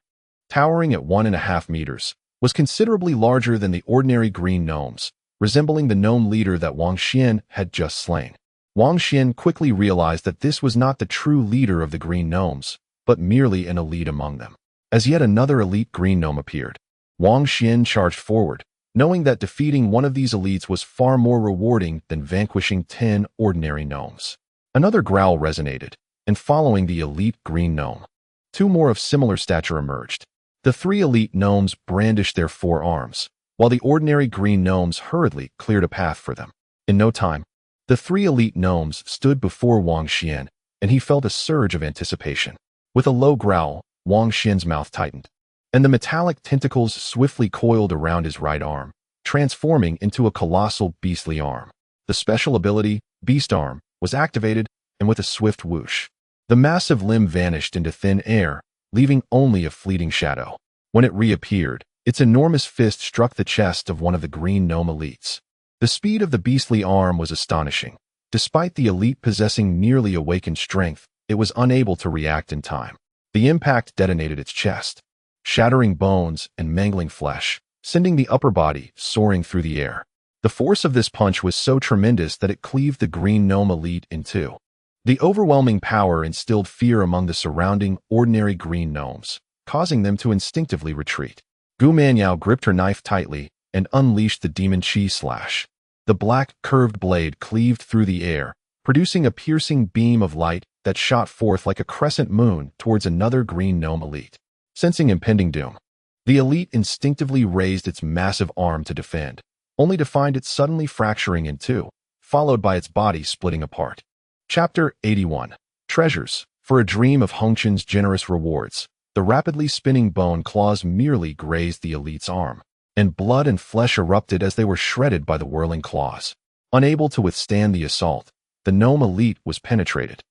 towering at 1.5 meters, was considerably larger than the ordinary green gnomes, resembling the gnome leader that Wang Xuan had just slain. Wang Xuan quickly realized that this was not the true leader of the green gnomes, but merely an elite among them. As yet another elite green gnome appeared, Wang Xuan charged forward, knowing that defeating one of these elites was far more rewarding than vanquishing 10 ordinary gnomes. Another growl resonated, and following the elite green gnome, 2 more of similar stature emerged. The 3 elite gnomes brandished their forearms, while the ordinary green gnomes hurriedly cleared a path for them. In no time, the 3 elite gnomes stood before Wang Xuan, and he felt a surge of anticipation. With a low growl, Wang Xuan's mouth tightened, and the metallic tentacles swiftly coiled around his right arm, transforming into a colossal beastly arm. The special ability, Beast Arm, was activated, and with a swift whoosh, the massive limb vanished into thin air, leaving only a fleeting shadow. When it reappeared, its enormous fist struck the chest of one of the green gnome elites. The speed of the beastly arm was astonishing. Despite the elite possessing nearly awakened strength, it was unable to react in time. The impact detonated its chest, shattering bones and mangling flesh, sending the upper body soaring through the air. The force of this punch was so tremendous that it cleaved the green gnome elite in two. The overwhelming power instilled fear among the surrounding ordinary green gnomes, causing them to instinctively retreat. Gu Manyao gripped her knife tightly and unleashed the demon chi slash. The black, curved blade cleaved through the air, producing a piercing beam of light that shot forth like a crescent moon towards another green gnome elite. Sensing impending doom, the elite instinctively raised its massive arm to defend, only to find it suddenly fracturing in two, followed by its body splitting apart. Chapter 81. Treasures. For a dream of Hongqian's generous rewards, the rapidly spinning bone claws merely grazed the elite's arm, and blood and flesh erupted as they were shredded by the whirling claws. Unable to withstand the assault, the gnome elite was penetrated,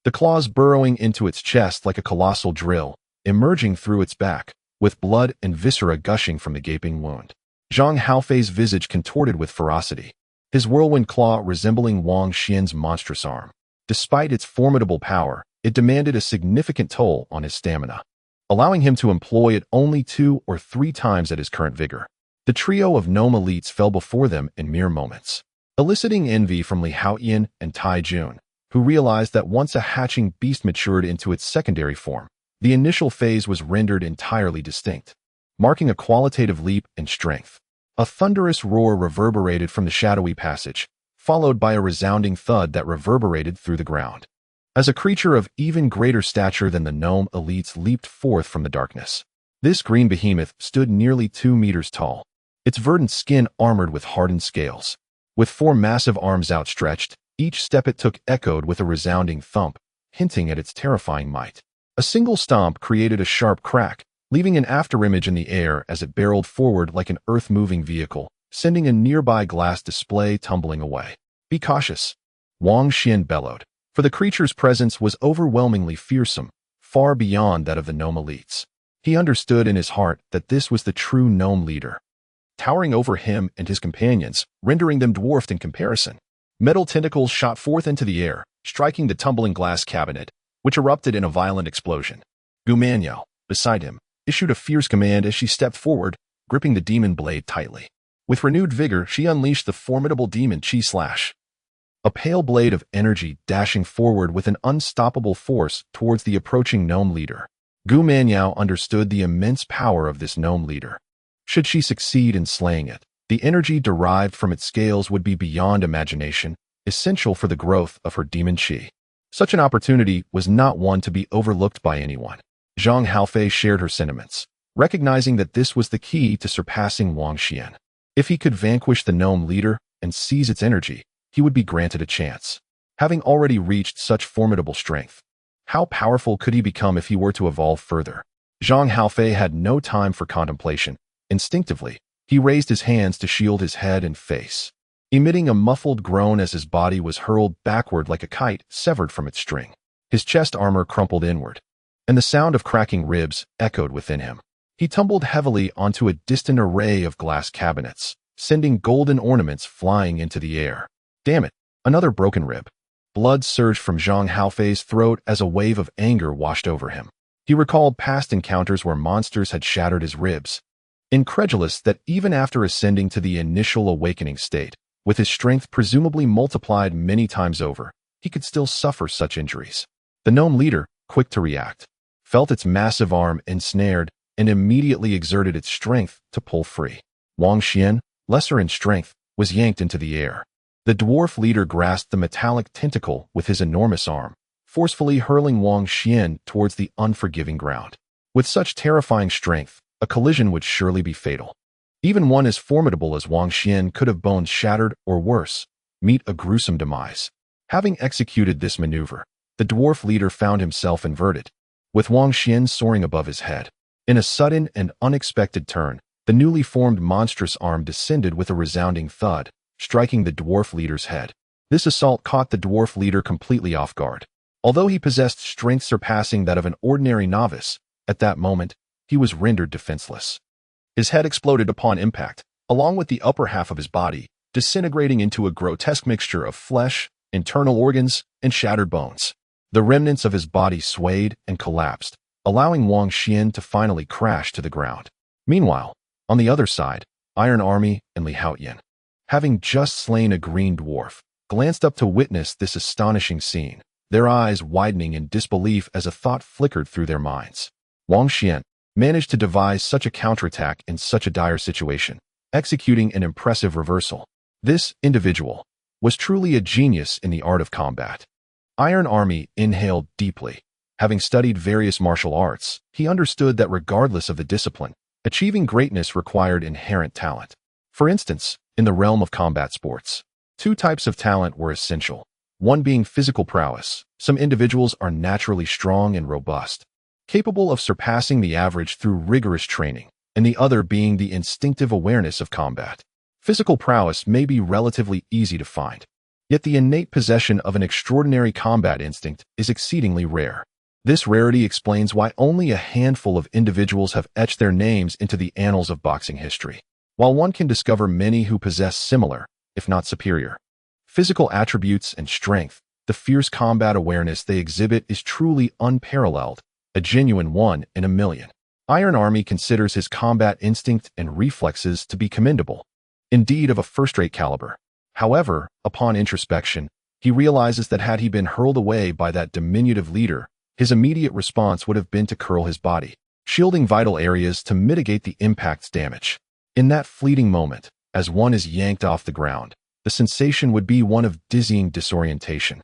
the claws burrowing into its chest like a colossal drill, emerging through its back, with blood and viscera gushing from the gaping wound. Zhang Haofei's visage contorted with ferocity, his whirlwind claw resembling Wang Xuan's monstrous arm. Despite its formidable power, it demanded a significant toll on his stamina, allowing him to employ it only 2 or 3 times at his current vigor. The trio of gnome elites fell before them in mere moments, eliciting envy from Li Haoyan and Tai Jun, who realized that once a hatching beast matured into its secondary form, the initial phase was rendered entirely distinct, marking a qualitative leap in strength. A thunderous roar reverberated from the shadowy passage, followed by a resounding thud that reverberated through the ground, as a creature of even greater stature than the gnome elites leaped forth from the darkness. This green behemoth stood nearly 2 meters tall, its verdant skin armored with hardened scales. With 4 massive arms outstretched, each step it took echoed with a resounding thump, hinting at its terrifying might. A single stomp created a sharp crack, leaving an afterimage in the air as it barreled forward like an earth-moving vehicle, sending a nearby glass display tumbling away. "Be cautious," Wang Xuan bellowed, for the creature's presence was overwhelmingly fearsome, far beyond that of the gnome elites. He understood in his heart that this was the true gnome leader, towering over him and his companions, rendering them dwarfed in comparison. Metal tentacles shot forth into the air, striking the tumbling glass cabinet, which erupted in a violent explosion. Gu Manyao, beside him, issued a fierce command as she stepped forward, gripping the demon blade tightly. With renewed vigor, she unleashed the formidable demon chi slash, a pale blade of energy dashing forward with an unstoppable force towards the approaching gnome leader. Gu Manyao understood the immense power of this gnome leader. Should she succeed in slaying it, the energy derived from its scales would be beyond imagination, essential for the growth of her demon chi. Such an opportunity was not one to be overlooked by anyone. Zhang Haofei shared her sentiments, recognizing that this was the key to surpassing Wang Xuan. If he could vanquish the gnome leader and seize its energy, he would be granted a chance. Having already reached such formidable strength, how powerful could he become if he were to evolve further? Zhang Haofei had no time for contemplation. Instinctively, he raised his hands to shield his head and face, emitting a muffled groan as his body was hurled backward like a kite severed from its string. His chest armor crumpled inward, and the sound of cracking ribs echoed within him. He tumbled heavily onto a distant array of glass cabinets, sending golden ornaments flying into the air. Damn it, another broken rib. Blood surged from Zhang Haofei's throat as a wave of anger washed over him. He recalled past encounters where monsters had shattered his ribs, incredulous that even after ascending to the initial awakening state, with his strength presumably multiplied many times over, he could still suffer such injuries. The gnome leader, quick to react, felt its massive arm ensnared and immediately exerted its strength to pull free. Wang Xuan, lesser in strength, was yanked into the air. The dwarf leader grasped the metallic tentacle with his enormous arm, forcefully hurling Wang Xuan towards the unforgiving ground. With such terrifying strength, a collision would surely be fatal. Even one as formidable as Wang Xuan could have bones shattered or worse, meet a gruesome demise. Having executed this maneuver, the dwarf leader found himself inverted, with Wang Xuan soaring above his head. In a sudden and unexpected turn, the newly formed monstrous arm descended with a resounding thud, striking the dwarf leader's head. This assault caught the dwarf leader completely off guard. Although he possessed strength surpassing that of an ordinary novice, at that moment, he was rendered defenseless. His head exploded upon impact, along with the upper half of his body, disintegrating into a grotesque mixture of flesh, internal organs, and shattered bones. The remnants of his body swayed and collapsed, allowing Wang Xuan to finally crash to the ground. Meanwhile, on the other side, Iron Army and Li Haoyan, having just slain a green dwarf, glanced up to witness this astonishing scene, their eyes widening in disbelief as a thought flickered through their minds. Wang Xuan managed to devise such a counterattack in such a dire situation, executing an impressive reversal. This individual was truly a genius in the art of combat. Iron Army inhaled deeply. Having studied various martial arts, he understood that regardless of the discipline, achieving greatness required inherent talent. For instance, in the realm of combat sports, two types of talent were essential, one being physical prowess. Some individuals are naturally strong and robust, capable of surpassing the average through rigorous training, and the other being the instinctive awareness of combat. Physical prowess may be relatively easy to find, yet the innate possession of an extraordinary combat instinct is exceedingly rare. This rarity explains why only a handful of individuals have etched their names into the annals of boxing history, while one can discover many who possess similar, if not superior, physical attributes and strength. The fierce combat awareness they exhibit is truly unparalleled, a genuine one in a million. Iron Army considers his combat instinct and reflexes to be commendable, indeed of a first-rate caliber. However, upon introspection, he realizes that had he been hurled away by that diminutive leader, his immediate response would have been to curl his body, shielding vital areas to mitigate the impact's damage. In that fleeting moment, as one is yanked off the ground, the sensation would be one of dizzying disorientation,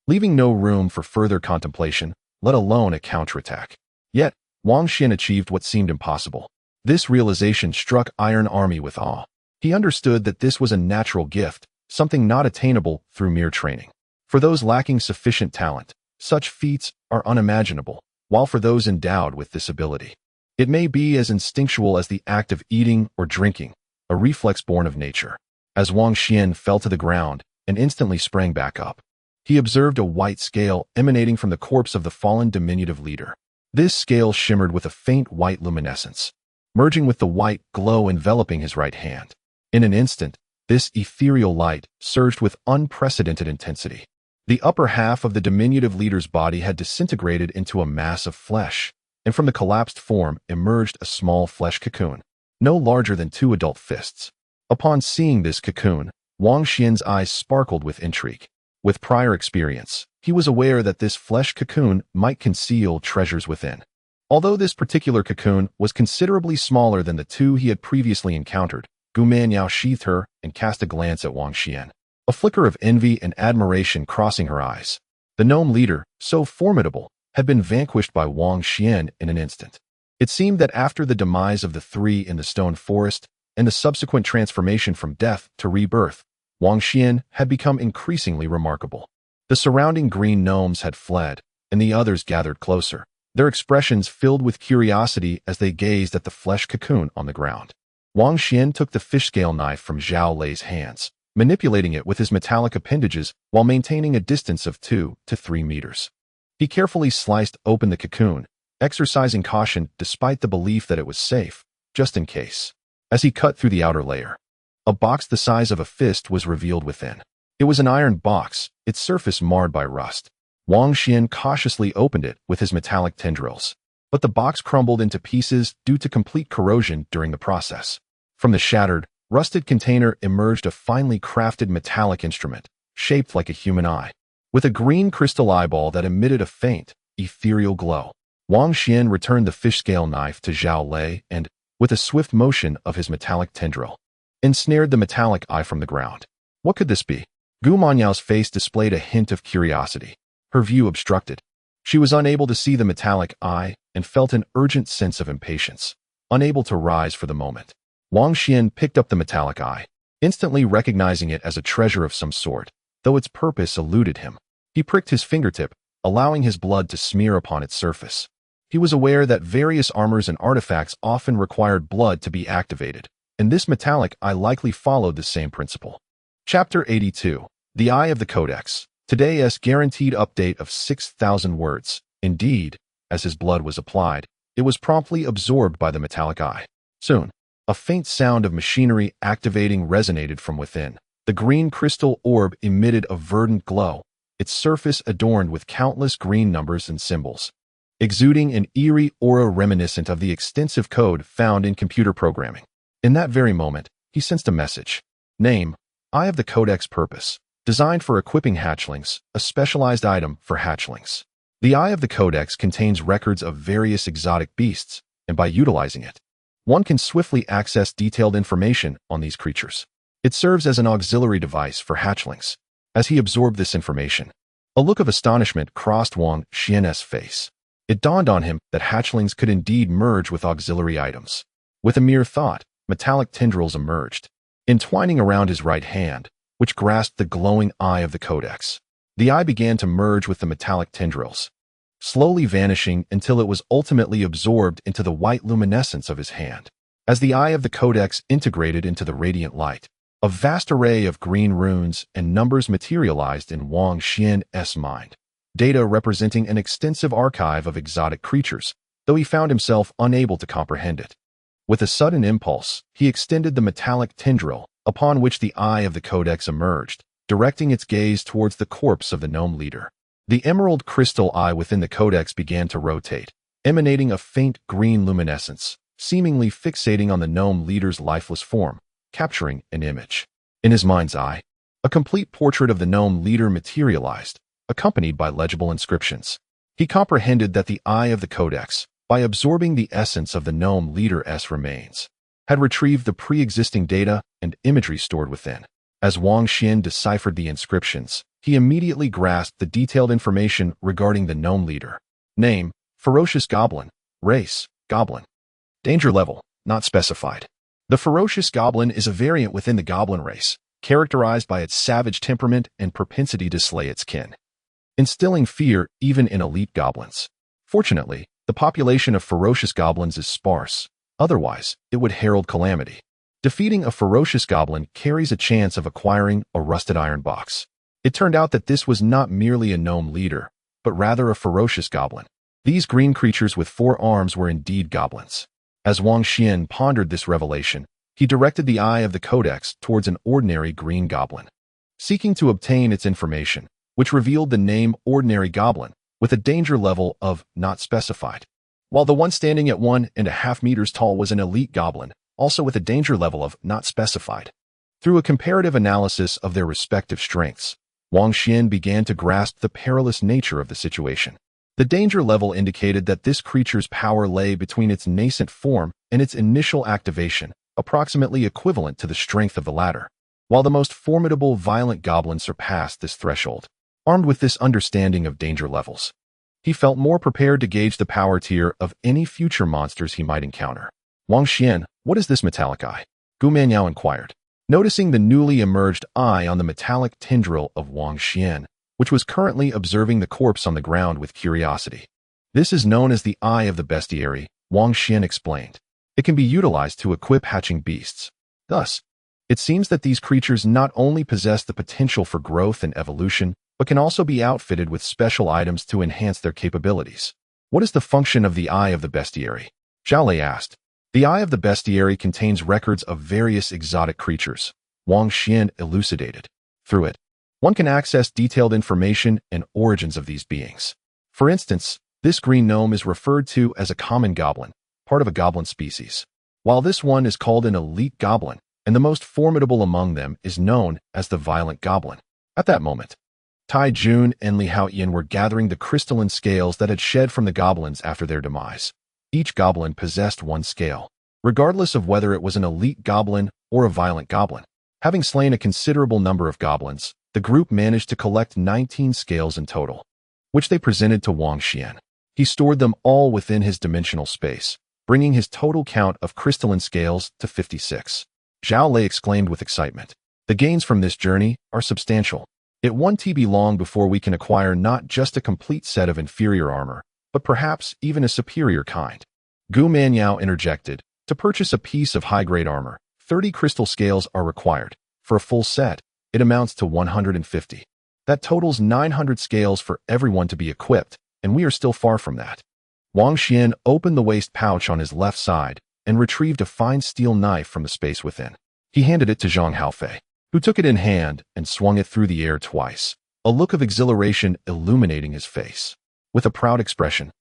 leaving no room for further contemplation, let alone a counterattack. Yet, Wang Xuan achieved what seemed impossible. This realization struck Iron Army with awe. He understood that this was a natural gift, something not attainable through mere training. For those lacking sufficient talent, such feats are unimaginable, while for those endowed with this ability, it may be as instinctual as the act of eating or drinking, a reflex born of nature. As Wang Xuan fell to the ground and instantly sprang back up, he observed a white scale emanating from the corpse of the fallen diminutive leader. This scale shimmered with a faint white luminescence, merging with the white glow enveloping his right hand. In an instant, this ethereal light surged with unprecedented intensity. The upper half of the diminutive leader's body had disintegrated into a mass of flesh, and from the collapsed form emerged a small flesh cocoon, no larger than 2 adult fists. Upon seeing this cocoon, Wang Xuan's eyes sparkled with intrigue. With prior experience, he was aware that this flesh cocoon might conceal treasures within. Although this particular cocoon was considerably smaller than the 2 he had previously encountered, Gu Manyao sheathed her and cast a glance at Wang Xuan, a flicker of envy and admiration crossing her eyes. The gnome leader, so formidable, had been vanquished by Wang Xuan in an instant. It seemed that after the demise of the 3 in the stone forest and the subsequent transformation from death to rebirth, Wang Xuan had become increasingly remarkable. The surrounding green gnomes had fled, and the others gathered closer, their expressions filled with curiosity as they gazed at the flesh cocoon on the ground. Wang Xuan took the fish scale knife from Zhao Lei's hands, manipulating it with his metallic appendages while maintaining a distance of 2 to 3 meters. He carefully sliced open the cocoon, exercising caution despite the belief that it was safe, just in case. As he cut through the outer layer, a box the size of a fist was revealed within. It was an iron box, its surface marred by rust. Wang Xuan cautiously opened it with his metallic tendrils, but the box crumbled into pieces due to complete corrosion during the process. From the shattered, rusted container emerged a finely crafted metallic instrument, shaped like a human eye, with a green crystal eyeball that emitted a faint, ethereal glow. Wang Xuan returned the fish scale knife to Zhao Lei and, with a swift motion of his metallic tendril, ensnared the metallic eye from the ground. What could this be? Gu Manyao's face displayed a hint of curiosity, her view obstructed. She was unable to see the metallic eye and felt an urgent sense of impatience, unable to rise for the moment. Wang Xuan picked up the metallic eye, instantly recognizing it as a treasure of some sort, though its purpose eluded him. He pricked his fingertip, allowing his blood to smear upon its surface. He was aware that various armors and artifacts often required blood to be activated, and this metallic eye likely followed the same principle. Chapter 82. The Eye of the Codex. Today's guaranteed update of 6,000 words. Indeed, as his blood was applied, it was promptly absorbed by the metallic eye. Soon, a faint sound of machinery activating resonated from within. The green crystal orb emitted a verdant glow, its surface adorned with countless green numbers and symbols, exuding an eerie aura reminiscent of the extensive code found in computer programming. In that very moment, he sensed a message. Name, Eye of the Codex. Purpose, designed for equipping hatchlings, a specialized item for hatchlings. The Eye of the Codex contains records of various exotic beasts, and by utilizing it, one can swiftly access detailed information on these creatures. It serves as an auxiliary device for hatchlings. As he absorbed this information, a look of astonishment crossed Wang Xuan's face. It dawned on him that hatchlings could indeed merge with auxiliary items. With a mere thought, metallic tendrils emerged, entwining around his right hand, which grasped the glowing eye of the Codex. The eye began to merge with the metallic tendrils, slowly vanishing until it was ultimately absorbed into the white luminescence of his hand. As the eye of the Codex integrated into the radiant light, a vast array of green runes and numbers materialized in Wang Xuan's mind, data representing an extensive archive of exotic creatures, though he found himself unable to comprehend it. With a sudden impulse, he extended the metallic tendril, upon which the eye of the Codex emerged, directing its gaze towards the corpse of the gnome leader. The emerald crystal eye within the Codex began to rotate, emanating a faint green luminescence, seemingly fixating on the gnome leader's lifeless form, capturing an image. In his mind's eye, a complete portrait of the gnome leader materialized, accompanied by legible inscriptions. He comprehended that the eye of the Codex, by absorbing the essence of the gnome leader's remains, had retrieved the pre-existing data and imagery stored within. As Wang Xuan deciphered the inscriptions, he immediately grasped the detailed information regarding the gnome leader. Name, Ferocious Goblin. Race, Goblin. Danger level, not specified. The Ferocious Goblin is a variant within the Goblin race, characterized by its savage temperament and propensity to slay its kin, instilling fear even in elite goblins. Fortunately, the population of ferocious goblins is sparse, otherwise, it would herald calamity. Defeating a ferocious goblin carries a chance of acquiring a rusted iron box. It turned out that this was not merely a gnome leader, but rather a ferocious goblin. These green creatures with 4 arms were indeed goblins. As Wang Xuan pondered this revelation, he directed the eye of the Codex towards an ordinary green goblin, seeking to obtain its information, which revealed the name Ordinary Goblin, with a danger level of not specified, while the one standing at 1.5 meters tall was an elite goblin, also with a danger level of not specified. Through a comparative analysis of their respective strengths, Wang Xuan began to grasp the perilous nature of the situation. The danger level indicated that this creature's power lay between its nascent form and its initial activation, approximately equivalent to the strength of the latter, while the most formidable violent goblins surpassed this threshold. Armed with this understanding of danger levels, he felt more prepared to gauge the power tier of any future monsters he might encounter. Wang Xuan, what is this metallic eye? Gu Manyao inquired, noticing the newly emerged eye on the metallic tendril of Wang Xuan, which was currently observing the corpse on the ground with curiosity. This is known as the Eye of the Bestiary, Wang Xuan explained. It can be utilized to equip hatching beasts. Thus, it seems that these creatures not only possess the potential for growth and evolution, but can also be outfitted with special items to enhance their capabilities. What is the function of the Eye of the Bestiary? Zhao Lei asked. The Eye of the Bestiary contains records of various exotic creatures, Wang Xuan elucidated. Through it, one can access detailed information and origins of these beings. For instance, this green gnome is referred to as a common goblin, part of a goblin species, while this one is called an elite goblin, and the most formidable among them is known as the violent goblin. At that moment, Tai Jun and Li Haoyan were gathering the crystalline scales that had shed from the goblins after their demise. Each goblin possessed 1 scale, regardless of whether it was an elite goblin or a violent goblin. Having slain a considerable number of goblins, the group managed to collect 19 scales in total, which they presented to Wang Xuan. He stored them all within his dimensional space, bringing his total count of crystalline scales to 56. Zhao Lei exclaimed with excitement. The gains from this journey are substantial. It won't be long before we can acquire not just a complete set of inferior armor, but perhaps even a superior kind. Gu Manyao interjected. To purchase a piece of high-grade armor, 30 crystal scales are required. For a full set, It amounts to 150. That totals 900 scales for everyone to be equipped, and we are still far from that. Wang Xuan opened the waist pouch on his left side and retrieved a fine steel knife from the space within. He handed it to Zhang Haofei, who took it in hand and swung it through the air twice, a look of exhilaration illuminating his face. With a proud expression,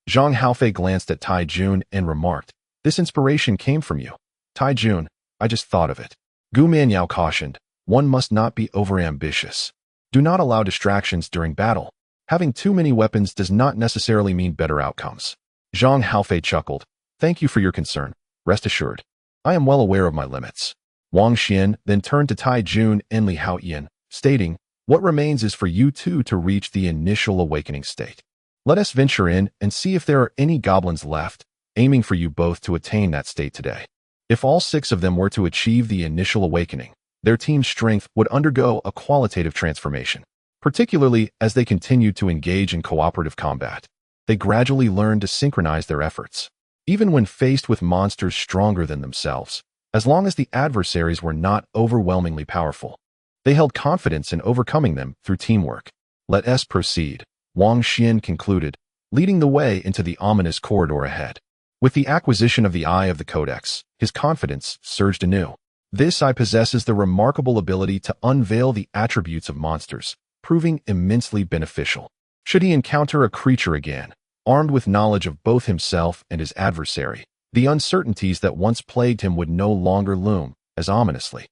Zhang Haofei glanced at Tai Jun and remarked, "This inspiration came from you. Tai Jun, I just thought of it." Gu Manyao cautioned, "One must not be overambitious. Do not allow distractions during battle. Having too many weapons does not necessarily mean better outcomes." Zhang Haofei chuckled, "Thank you for your concern. Rest assured, I am well aware of my limits." Wang Xuan then turned to Tai Jun and Li Haoyan, stating, "What remains is for you two to reach the initial awakening state. Let us venture in and see if there are any goblins left, aiming for you both to attain that state today." If all 6 of them were to achieve the initial awakening, their team's strength would undergo a qualitative transformation, particularly as they continued to engage in cooperative combat. They gradually learned to synchronize their efforts, even when faced with monsters stronger than themselves, as long as the adversaries were not overwhelmingly powerful. They held confidence in overcoming them through teamwork. "Let us proceed," Wang Xuan concluded, leading the way into the ominous corridor ahead. With the acquisition of the Eye of the Codex, his confidence surged anew. This eye possesses the remarkable ability to unveil the attributes of monsters, proving immensely beneficial. Should he encounter a creature again, armed with knowledge of both himself and his adversary, the uncertainties that once plagued him would no longer loom as ominously.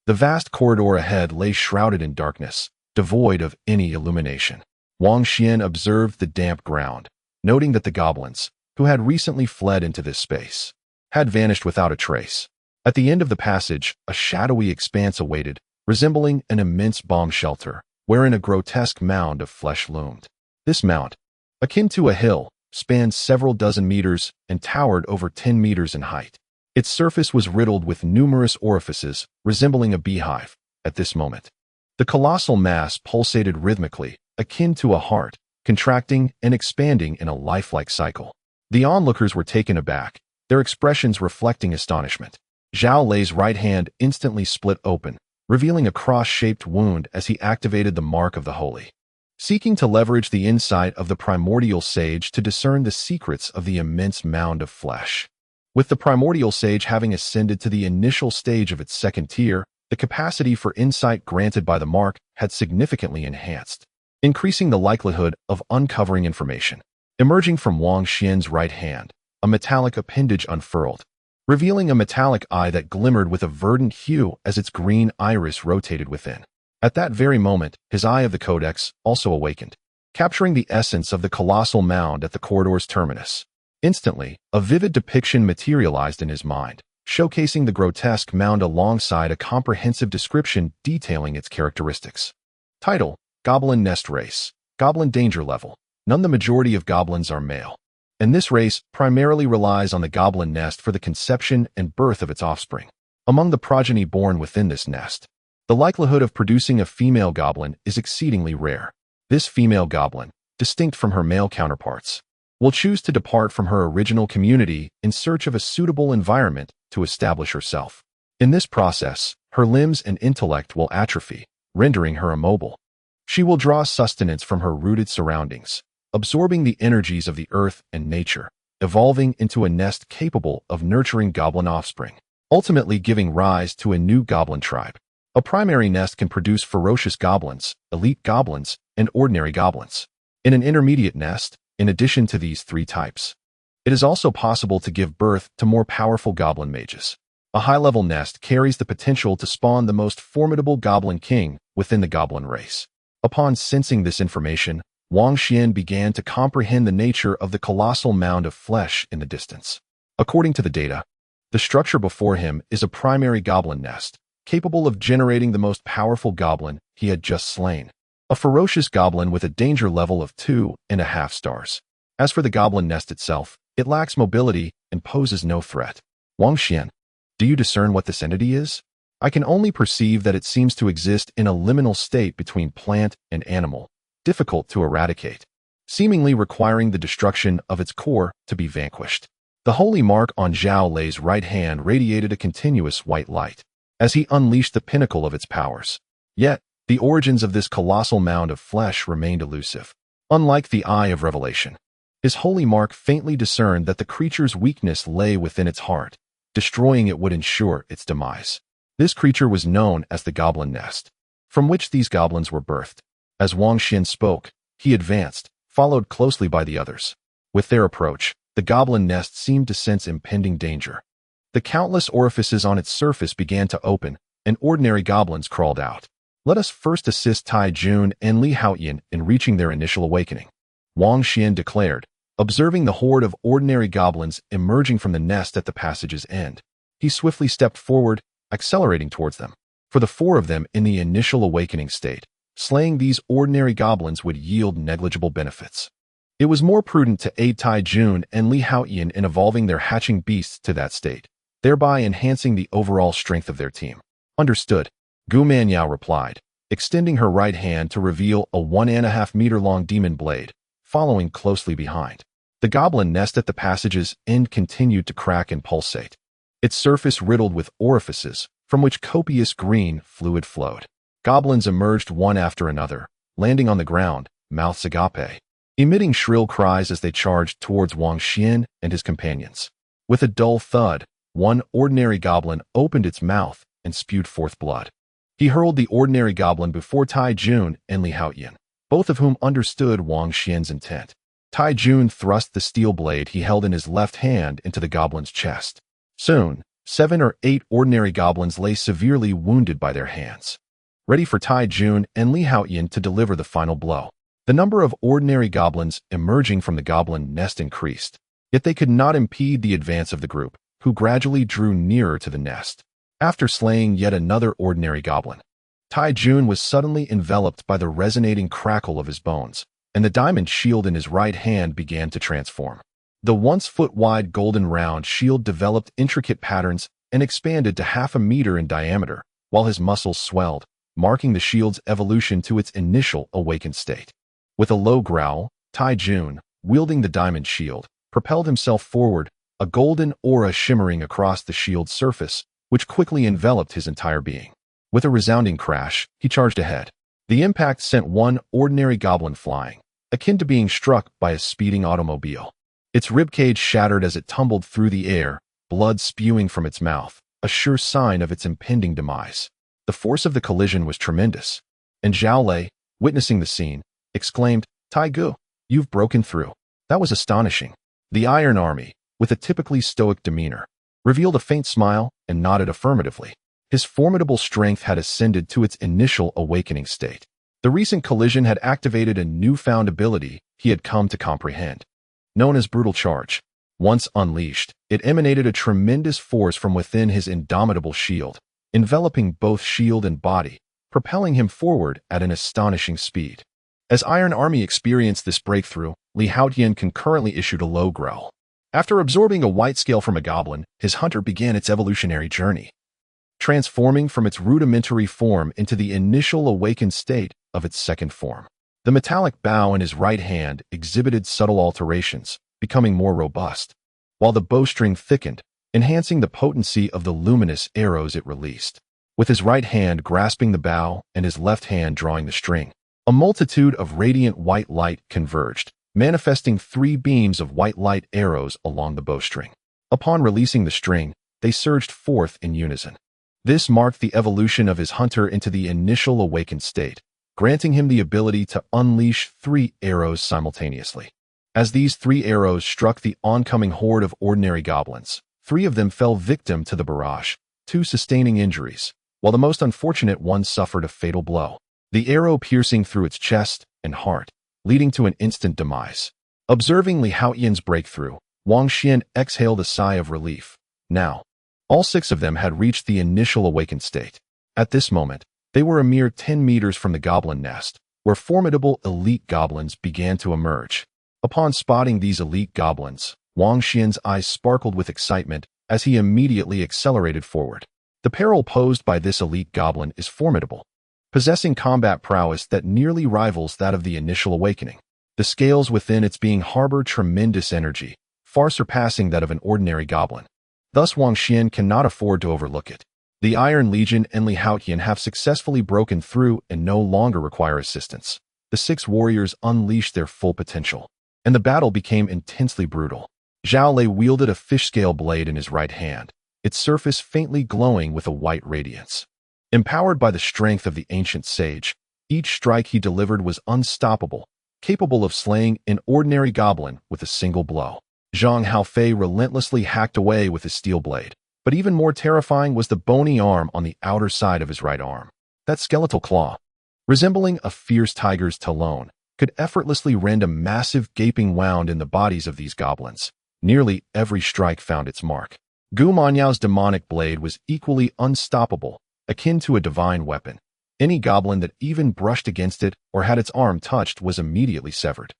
The vast corridor ahead lay shrouded in darkness, devoid of any illumination. Wang Xuan observed the damp ground, noting that the goblins, who had recently fled into this space, had vanished without a trace. At the end of the passage, a shadowy expanse awaited, resembling an immense bomb shelter, wherein a grotesque mound of flesh loomed. This mound, akin to a hill, spanned several dozen meters and towered over 10 meters in height. Its surface was riddled with numerous orifices, resembling a beehive. At this moment, the colossal mass pulsated rhythmically, akin to a heart, contracting and expanding in a lifelike cycle. The onlookers were taken aback, their expressions reflecting astonishment. Zhao Lei's right hand instantly split open, revealing a cross-shaped wound as he activated the Mark of the Holy. Seeking to leverage the insight of the primordial sage to discern the secrets of the immense mound of flesh. With the primordial sage having ascended to the initial stage of its second tier, the capacity for insight granted by the mark had significantly enhanced, increasing the likelihood of uncovering information. Emerging from Wang Xuan's right hand, a metallic appendage unfurled, revealing a metallic eye that glimmered with a verdant hue as its green iris rotated within. At that very moment, his Eye of the Codex also awakened, capturing the essence of the colossal mound at the corridor's terminus. Instantly, a vivid depiction materialized in his mind, showcasing the grotesque mound alongside a comprehensive description detailing its characteristics. Title: Goblin Nest Race. Goblin Danger Level. None. The majority of goblins are male, and this race primarily relies on the goblin nest for the conception and birth of its offspring. Among the progeny born within this nest, the likelihood of producing a female goblin is exceedingly rare. This female goblin, distinct from her male counterparts, will choose to depart from her original community in search of a suitable environment to establish herself. In this process, her limbs and intellect will atrophy, rendering her immobile. She will draw sustenance from her rooted surroundings, absorbing the energies of the earth and nature, evolving into a nest capable of nurturing goblin offspring, ultimately giving rise to a new goblin tribe. A primary nest can produce ferocious goblins, elite goblins, and ordinary goblins. In an intermediate nest, in addition to these 3 types, it is also possible to give birth to more powerful goblin mages. A high-level nest carries the potential to spawn the most formidable goblin king within the goblin race. Upon sensing this information, Wang Xuan began to comprehend the nature of the colossal mound of flesh in the distance. According to the data, the structure before him is a primary goblin nest, capable of generating the most powerful goblin he had just slain. A ferocious goblin with a danger level of 2.5 stars. As for the goblin nest itself, it lacks mobility and poses no threat. Wang Xuan, do you discern what this entity is? I can only perceive that it seems to exist in a liminal state between plant and animal, difficult to eradicate, seemingly requiring the destruction of its core to be vanquished. The holy mark on Zhao Lei's right hand radiated a continuous white light, as he unleashed the pinnacle of its powers. Yet, the origins of this colossal mound of flesh remained elusive. Unlike the Eye of Revelation, his holy mark faintly discerned that the creature's weakness lay within its heart. Destroying it would ensure its demise. This creature was known as the Goblin Nest, from which these goblins were birthed. As Wang Xuan spoke, he advanced, followed closely by the others. With their approach, the Goblin Nest seemed to sense impending danger. The countless orifices on its surface began to open, and ordinary goblins crawled out. Let us first assist Tai Jun and Li Haoyan in reaching their initial awakening, Wang Xuan declared, observing the horde of ordinary goblins emerging from the nest at the passage's end. He swiftly stepped forward, accelerating towards them. For the four of them in the initial awakening state, slaying these ordinary goblins would yield negligible benefits. It was more prudent to aid Tai Jun and Li Haoyan in evolving their hatching beasts to that state, thereby enhancing the overall strength of their team. Understood, Gu Manyao replied, extending her right hand to reveal a 1.5-meter-long demon blade, following closely behind. The goblin nest at the passage's end continued to crack and pulsate, its surface riddled with orifices, from which copious green fluid flowed. Goblins emerged one after another, landing on the ground, mouths agape, emitting shrill cries as they charged towards Wang Xuan and his companions. With a dull thud, one ordinary goblin opened its mouth and spewed forth blood. He hurled the ordinary goblin before Tai Jun and Li Haoyan, both of whom understood Wang Xuan's intent. Tai Jun thrust the steel blade he held in his left hand into the goblin's chest. Soon, 7 or 8 ordinary goblins lay severely wounded by their hands, ready for Tai Jun and Li Haoyan to deliver the final blow. The number of ordinary goblins emerging from the goblin nest increased, yet they could not impede the advance of the group, who gradually drew nearer to the nest. After slaying yet another ordinary goblin, Tai Jun was suddenly enveloped by the resonating crackle of his bones, and the diamond shield in his right hand began to transform. The once foot-wide golden round shield developed intricate patterns and expanded to 0.5 meter in diameter, while his muscles swelled, marking the shield's evolution to its initial awakened state. With a low growl, Tai Jun, wielding the diamond shield, propelled himself forward, a golden aura shimmering across the shield's surface, which quickly enveloped his entire being. With a resounding crash, he charged ahead. The impact sent one ordinary goblin flying, akin to being struck by a speeding automobile. Its ribcage shattered as it tumbled through the air, blood spewing from its mouth, a sure sign of its impending demise. The force of the collision was tremendous, and Zhao Lei, witnessing the scene, exclaimed, "Tai Gu, you've broken through." That was astonishing. The Iron Army, with a typically stoic demeanor, revealed a faint smile and nodded affirmatively. His formidable strength had ascended to its initial awakening state. The recent collision had activated a newfound ability he had come to comprehend, known as Brutal Charge. Once unleashed, it emanated a tremendous force from within his indomitable shield, enveloping both shield and body, propelling him forward at an astonishing speed. As Iron Army experienced this breakthrough, Li Haoyan concurrently issued a low growl. After absorbing a white scale from a goblin, his hunter began its evolutionary journey, transforming from its rudimentary form into the initial awakened state of its second form. The metallic bow in his right hand exhibited subtle alterations, becoming more robust, while the bowstring thickened, enhancing the potency of the luminous arrows it released. With his right hand grasping the bow and his left hand drawing the string, a multitude of radiant white light converged, manifesting 3 beams of white light arrows along the bowstring. Upon releasing the string, they surged forth in unison. This marked the evolution of his hunter into the initial awakened state, granting him the ability to unleash 3 arrows simultaneously. As these 3 arrows struck the oncoming horde of ordinary goblins, 3 of them fell victim to the barrage, 2 sustaining injuries, while the most unfortunate one suffered a fatal blow, the arrow piercing through its chest and heart, leading to an instant demise. Observing Li Haoyan's breakthrough, Wang Xuan exhaled a sigh of relief. Now, all 6 of them had reached the initial awakened state. At this moment, they were a mere 10 meters from the goblin nest, where formidable elite goblins began to emerge. Upon spotting these elite goblins, Wang Xuan's eyes sparkled with excitement as he immediately accelerated forward. The peril posed by this elite goblin is formidable, possessing combat prowess that nearly rivals that of the initial awakening. The scales within its being harbor tremendous energy, far surpassing that of an ordinary goblin. Thus Wang Xuan cannot afford to overlook it. The Iron Legion and Li Haotian have successfully broken through and no longer require assistance. The 6 warriors unleashed their full potential, and the battle became intensely brutal. Zhao Lei wielded a fish-scale blade in his right hand, its surface faintly glowing with a white radiance. Empowered by the strength of the ancient sage, each strike he delivered was unstoppable, capable of slaying an ordinary goblin with a single blow. Zhang Haofei relentlessly hacked away with his steel blade, but even more terrifying was the bony arm on the outer side of his right arm. That skeletal claw, resembling a fierce tiger's talon, could effortlessly rend a massive gaping wound in the bodies of these goblins. Nearly every strike found its mark. Gu Manyao's demonic blade was equally unstoppable, akin to a divine weapon. Any goblin that even brushed against it or had its arm touched was immediately severed.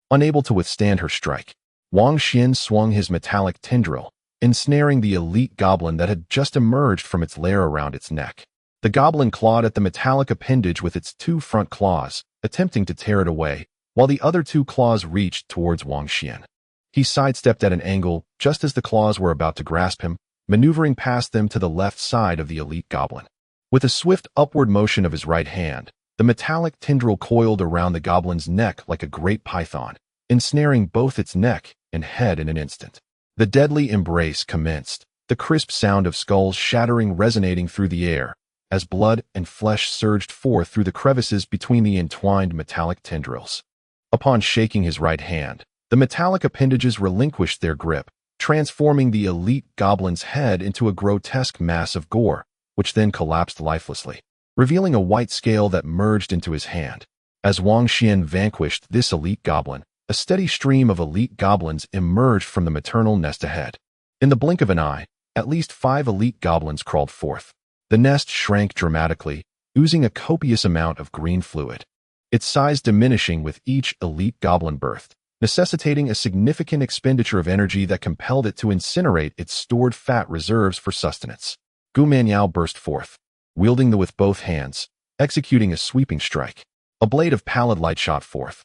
Unable to withstand her strike, Wang Xuan swung his metallic tendril, ensnaring the elite goblin that had just emerged from its lair around its neck. The goblin clawed at the metallic appendage with its 2 front claws, attempting to tear it away, while the other 2 claws reached towards Wang Xuan. He sidestepped at an angle just as the claws were about to grasp him, maneuvering past them to the left side of the elite goblin. With a swift upward motion of his right hand, the metallic tendril coiled around the goblin's neck like a great python, ensnaring both its neck and head in an instant. The deadly embrace commenced, the crisp sound of skulls shattering resonating through the air, as blood and flesh surged forth through the crevices between the entwined metallic tendrils. Upon shaking his right hand, the metallic appendages relinquished their grip, transforming the elite goblin's head into a grotesque mass of gore, which then collapsed lifelessly, revealing a white scale that merged into his hand. As Wang Xuan vanquished this elite goblin, a steady stream of elite goblins emerged from the maternal nest ahead. In the blink of an eye, at least 5 elite goblins crawled forth. The nest shrank dramatically, oozing a copious amount of green fluid, its size diminishing with each elite goblin birthed, necessitating a significant expenditure of energy that compelled it to incinerate its stored fat reserves for sustenance. Gu Manyao burst forth, wielding the with both hands, executing a sweeping strike. A blade of pallid light shot forth,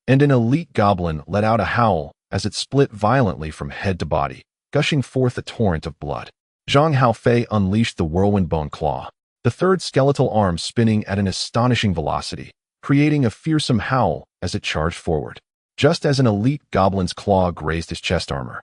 and an elite goblin let out a howl as it split violently from head to body, gushing forth a torrent of blood. Zhang Haofei unleashed the whirlwind bone claw, the 3rd skeletal arm spinning at an astonishing velocity, creating a fearsome howl as it charged forward. Just as an elite goblin's claw grazed his chest armor,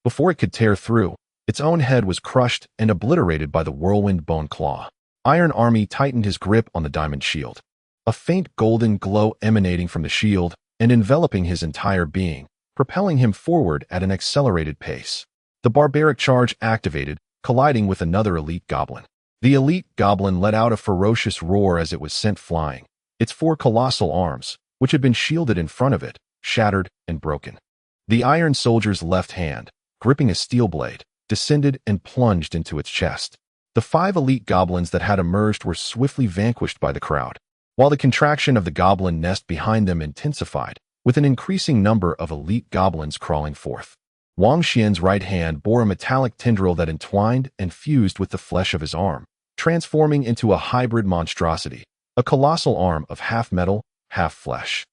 before it could tear through, its own head was crushed and obliterated by the whirlwind bone claw. Iron Army tightened his grip on the diamond shield, a faint golden glow emanating from the shield and enveloping his entire being, propelling him forward at an accelerated pace. The barbaric charge activated, colliding with another elite goblin. The elite goblin let out a ferocious roar as it was sent flying, its 4 colossal arms, which had been shielded in front of it, shattered and broken. The iron soldier's left hand, gripping a steel blade, descended and plunged into its chest. The 5 elite goblins that had emerged were swiftly vanquished by the crowd, while the contraction of the goblin nest behind them intensified, with an increasing number of elite goblins crawling forth. Wang Xuan's right hand bore a metallic tendril that entwined and fused with the flesh of his arm, transforming into a hybrid monstrosity, a colossal arm of half metal, half flesh.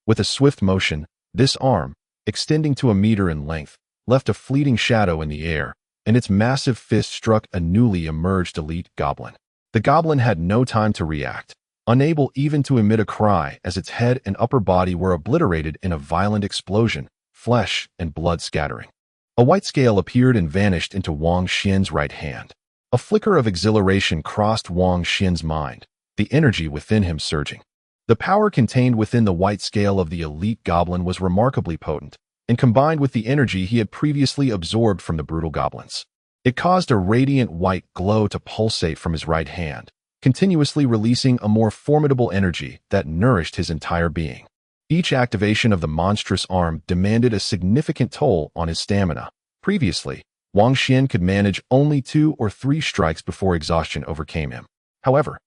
With a swift motion, this arm, extending to 1 meter in length, left a fleeting shadow in the air, and its massive fist struck a newly emerged elite goblin. The goblin had no time to react, unable even to emit a cry as its head and upper body were obliterated in a violent explosion, flesh and blood scattering. A white scale appeared and vanished into Wang Xuan's right hand. A flicker of exhilaration crossed Wang Xuan's mind, the energy within him surging. The power contained within the white scale of the elite goblin was remarkably potent, and combined with the energy he had previously absorbed from the brutal goblins, it caused a radiant white glow to pulsate from his right hand, continuously releasing a more formidable energy that nourished his entire being. Each activation of the monstrous arm demanded a significant toll on his stamina. Previously, Wang Xuan could manage only 2 or 3 strikes before exhaustion overcame him. However,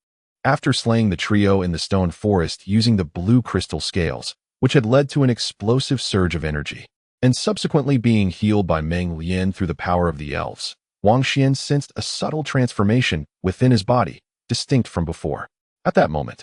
after slaying the trio in the stone forest using the blue crystal scales, which had led to an explosive surge of energy, and subsequently being healed by Meng Lian through the power of the elves, Wang Xuan sensed a subtle transformation within his body, distinct from before. At that moment,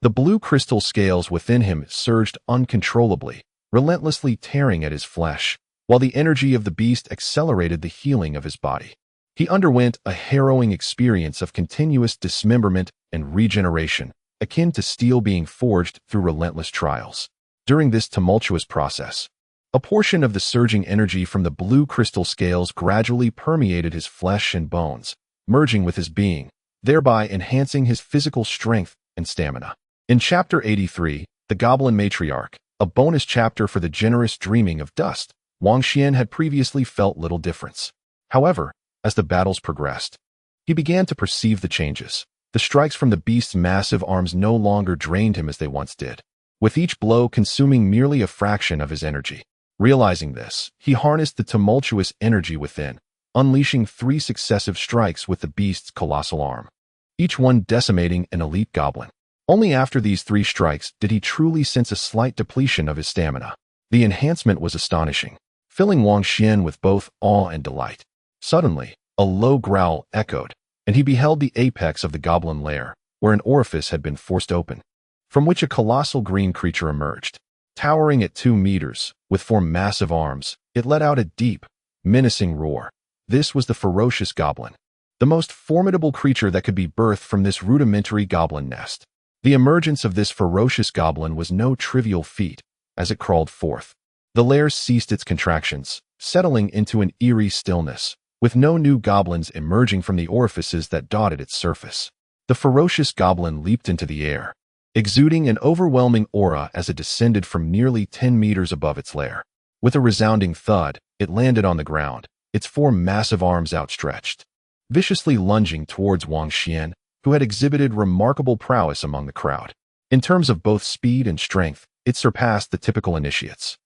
the blue crystal scales within him surged uncontrollably, relentlessly tearing at his flesh, while the energy of the beast accelerated the healing of his body. He underwent a harrowing experience of continuous dismemberment and regeneration, akin to steel being forged through relentless trials. During this tumultuous process, a portion of the surging energy from the blue crystal scales gradually permeated his flesh and bones, merging with his being, thereby enhancing his physical strength and stamina. In Chapter 83, The Goblin Matriarch, a bonus chapter for the generous dreaming of dust, Wang Xuan had previously felt little difference. However, as the battles progressed, he began to perceive the changes. The strikes from the beast's massive arms no longer drained him as they once did, with each blow consuming merely a fraction of his energy. Realizing this, he harnessed the tumultuous energy within, unleashing 3 successive strikes with the beast's colossal arm, each one decimating an elite goblin. Only after these 3 strikes did he truly sense a slight depletion of his stamina. The enhancement was astonishing, filling Wang Xuan with both awe and delight. Suddenly, a low growl echoed, and he beheld the apex of the goblin lair, where an orifice had been forced open, from which a colossal green creature emerged. Towering at 2 meters, with 4 massive arms, it let out a deep, menacing roar. This was the ferocious goblin, the most formidable creature that could be birthed from this rudimentary goblin nest. The emergence of this ferocious goblin was no trivial feat. As it crawled forth, the lair ceased its contractions, settling into an eerie stillness, with no new goblins emerging from the orifices that dotted its surface. The ferocious goblin leaped into the air, exuding an overwhelming aura as it descended from nearly 10 meters above its lair. With a resounding thud, it landed on the ground, its 4 massive arms outstretched, viciously lunging towards Wang Xuan, who had exhibited remarkable prowess among the crowd. In terms of both speed and strength, it surpassed the typical initiates.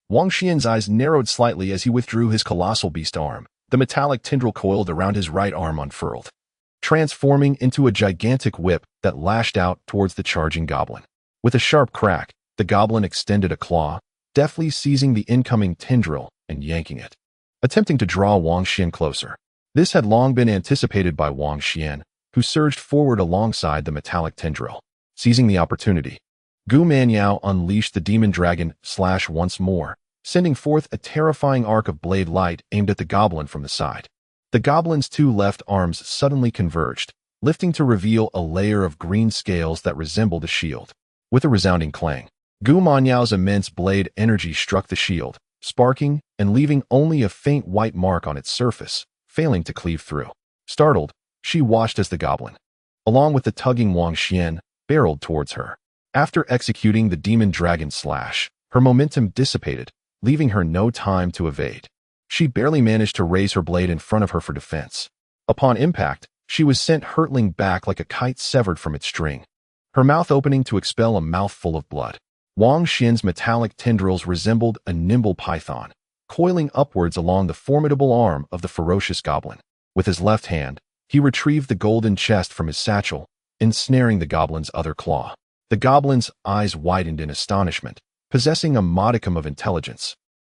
Wang Xuan's eyes narrowed slightly as he withdrew his colossal beast arm. The metallic tendril coiled around his right arm unfurled, transforming into a gigantic whip that lashed out towards the charging goblin. With a sharp crack, the goblin extended a claw, deftly seizing the incoming tendril and yanking it, attempting to draw Wang Xuan closer. This had long been anticipated by Wang Xuan, who surged forward alongside the metallic tendril. Seizing the opportunity, Gu Manyao unleashed the demon dragon slash once more, sending forth a terrifying arc of blade light aimed at the goblin from the side. The goblin's 2 left arms suddenly converged, lifting to reveal a layer of green scales that resembled a shield. With a resounding clang, Gu Manyao's immense blade energy struck the shield, sparking and leaving only a faint white mark on its surface, failing to cleave through. Startled, she watched as the goblin, along with the tugging Wang Xuan, barreled towards her. After executing the demon dragon slash, her momentum dissipated, leaving her no time to evade. She barely managed to raise her blade in front of her for defense. Upon impact, she was sent hurtling back like a kite severed from its string, her mouth opening to expel a mouthful of blood. Wang Xuan's metallic tendrils resembled a nimble python, coiling upwards along the formidable arm of the ferocious goblin. With his left hand, he retrieved the golden chest from his satchel, ensnaring the goblin's other claw. The goblin's eyes widened in astonishment, possessing a modicum of intelligence.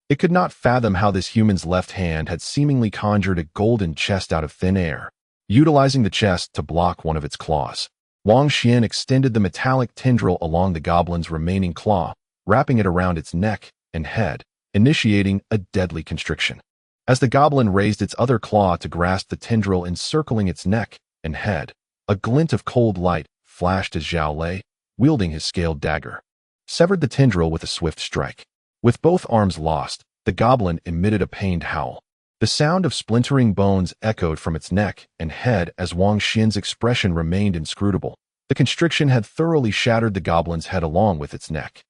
It could not fathom how this human's left hand had seemingly conjured a golden chest out of thin air. Utilizing the chest to block one of its claws, Wang Xuan extended the metallic tendril along the goblin's remaining claw, wrapping it around its neck and head, initiating a deadly constriction. As the goblin raised its other claw to grasp the tendril encircling its neck and head, a glint of cold light flashed as Zhao Lei, wielding his scaled dagger, severed the tendril with a swift strike. With both arms lost, the goblin emitted a pained howl. The sound of splintering bones echoed from its neck and head as Wang Xuan's expression remained inscrutable. The constriction had thoroughly shattered the goblin's head along with its neck.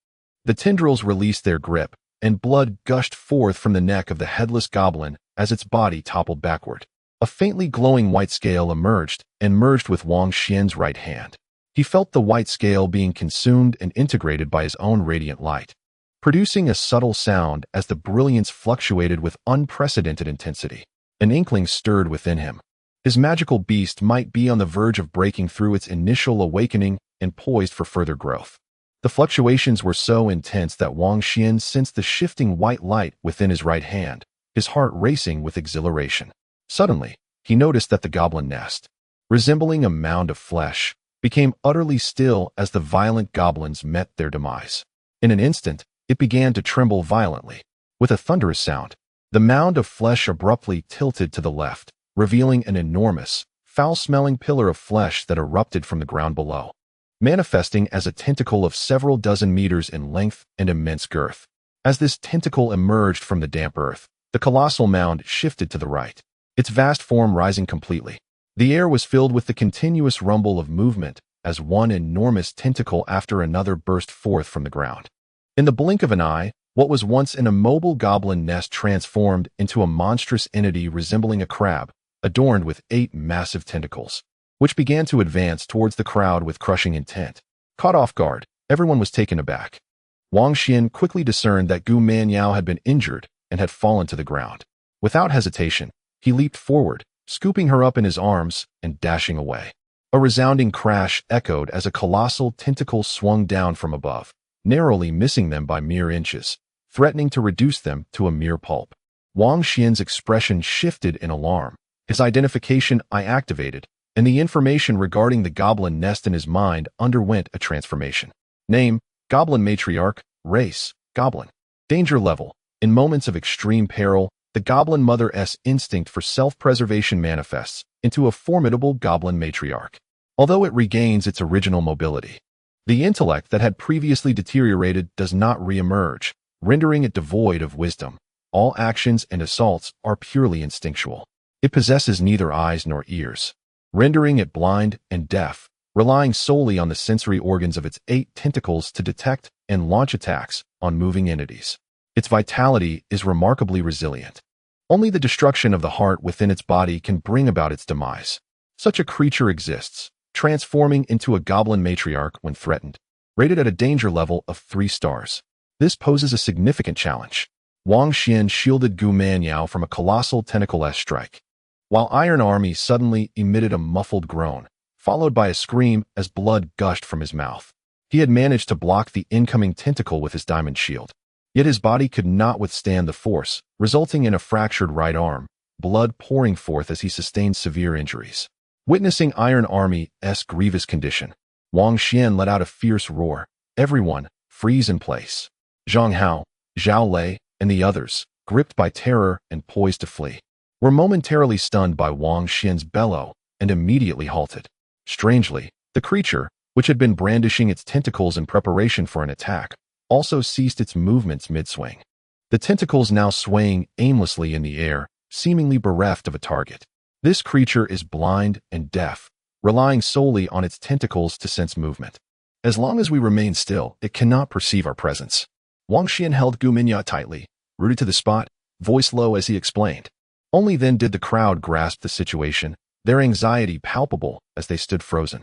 The tendrils released their grip, and blood gushed forth from the neck of the headless goblin as its body toppled backward. A faintly glowing white scale emerged and merged with Wang Xuan's right hand. He felt the white scale being consumed and integrated by his own radiant light, producing a subtle sound as the brilliance fluctuated with unprecedented intensity. An inkling stirred within him. His magical beast might be on the verge of breaking through its initial awakening and poised for further growth. The fluctuations were so intense that Wang Xuan sensed the shifting white light within his right hand, his heart racing with exhilaration. Suddenly, he noticed that the goblin nest, resembling a mound of flesh, became utterly still as the violent goblins met their demise. In an instant, it began to tremble violently. With a thunderous sound, the mound of flesh abruptly tilted to the left, revealing an enormous, foul-smelling pillar of flesh that erupted from the ground below, manifesting as a tentacle of several dozen meters in length and immense girth. As this tentacle emerged from the damp earth, the colossal mound shifted to the right, its vast form rising completely. The air was filled with the continuous rumble of movement as one enormous tentacle after another burst forth from the ground. In the blink of an eye, what was once an immobile goblin nest transformed into a monstrous entity resembling a crab, adorned with 8 massive tentacles, which began to advance towards the crowd with crushing intent. Caught off guard, everyone was taken aback. Wang Xuan quickly discerned that Gu Manyao had been injured and had fallen to the ground. Without hesitation, he leaped forward, scooping her up in his arms and dashing away. A resounding crash echoed as a colossal tentacle swung down from above, narrowly missing them by mere inches, threatening to reduce them to a mere pulp. Wang Xuan's expression shifted in alarm. His identification eye activated, and the information regarding the goblin nest in his mind underwent a transformation. Name: Goblin Matriarch. Race: Goblin. Danger level: in moments of extreme peril, the Goblin Mother's instinct for self-preservation manifests into a formidable Goblin Matriarch. Although it regains its original mobility, the intellect that had previously deteriorated does not re-emerge, rendering it devoid of wisdom. All actions and assaults are purely instinctual. It possesses neither eyes nor ears, rendering it blind and deaf, relying solely on the sensory organs of its 8 tentacles to detect and launch attacks on moving entities. Its vitality is remarkably resilient. Only the destruction of the heart within its body can bring about its demise. Such a creature exists, transforming into a Goblin Matriarch when threatened, rated at a danger level of 3 stars. This poses a significant challenge. Wang Xuan shielded Gu Manyao from a colossal tentacle-esque strike, while Iron Army suddenly emitted a muffled groan, followed by a scream as blood gushed from his mouth. He had managed to block the incoming tentacle with his diamond shield, yet his body could not withstand the force, resulting in a fractured right arm, blood pouring forth as he sustained severe injuries. Witnessing Iron Army's grievous condition, Wang Xuan let out a fierce roar. Everyone, freeze in place. Zhang Hao, Zhao Lei, and the others, gripped by terror and poised to flee, were momentarily stunned by Wang Xuan's bellow and immediately halted. Strangely, the creature, which had been brandishing its tentacles in preparation for an attack, also ceased its movements mid-swing. The tentacles now swaying aimlessly in the air, seemingly bereft of a target. This creature is blind and deaf, relying solely on its tentacles to sense movement. As long as we remain still, it cannot perceive our presence. Wang Xuan held Gu Manyao tightly, rooted to the spot, voice low as he explained. Only then did the crowd grasp the situation, their anxiety palpable as they stood frozen.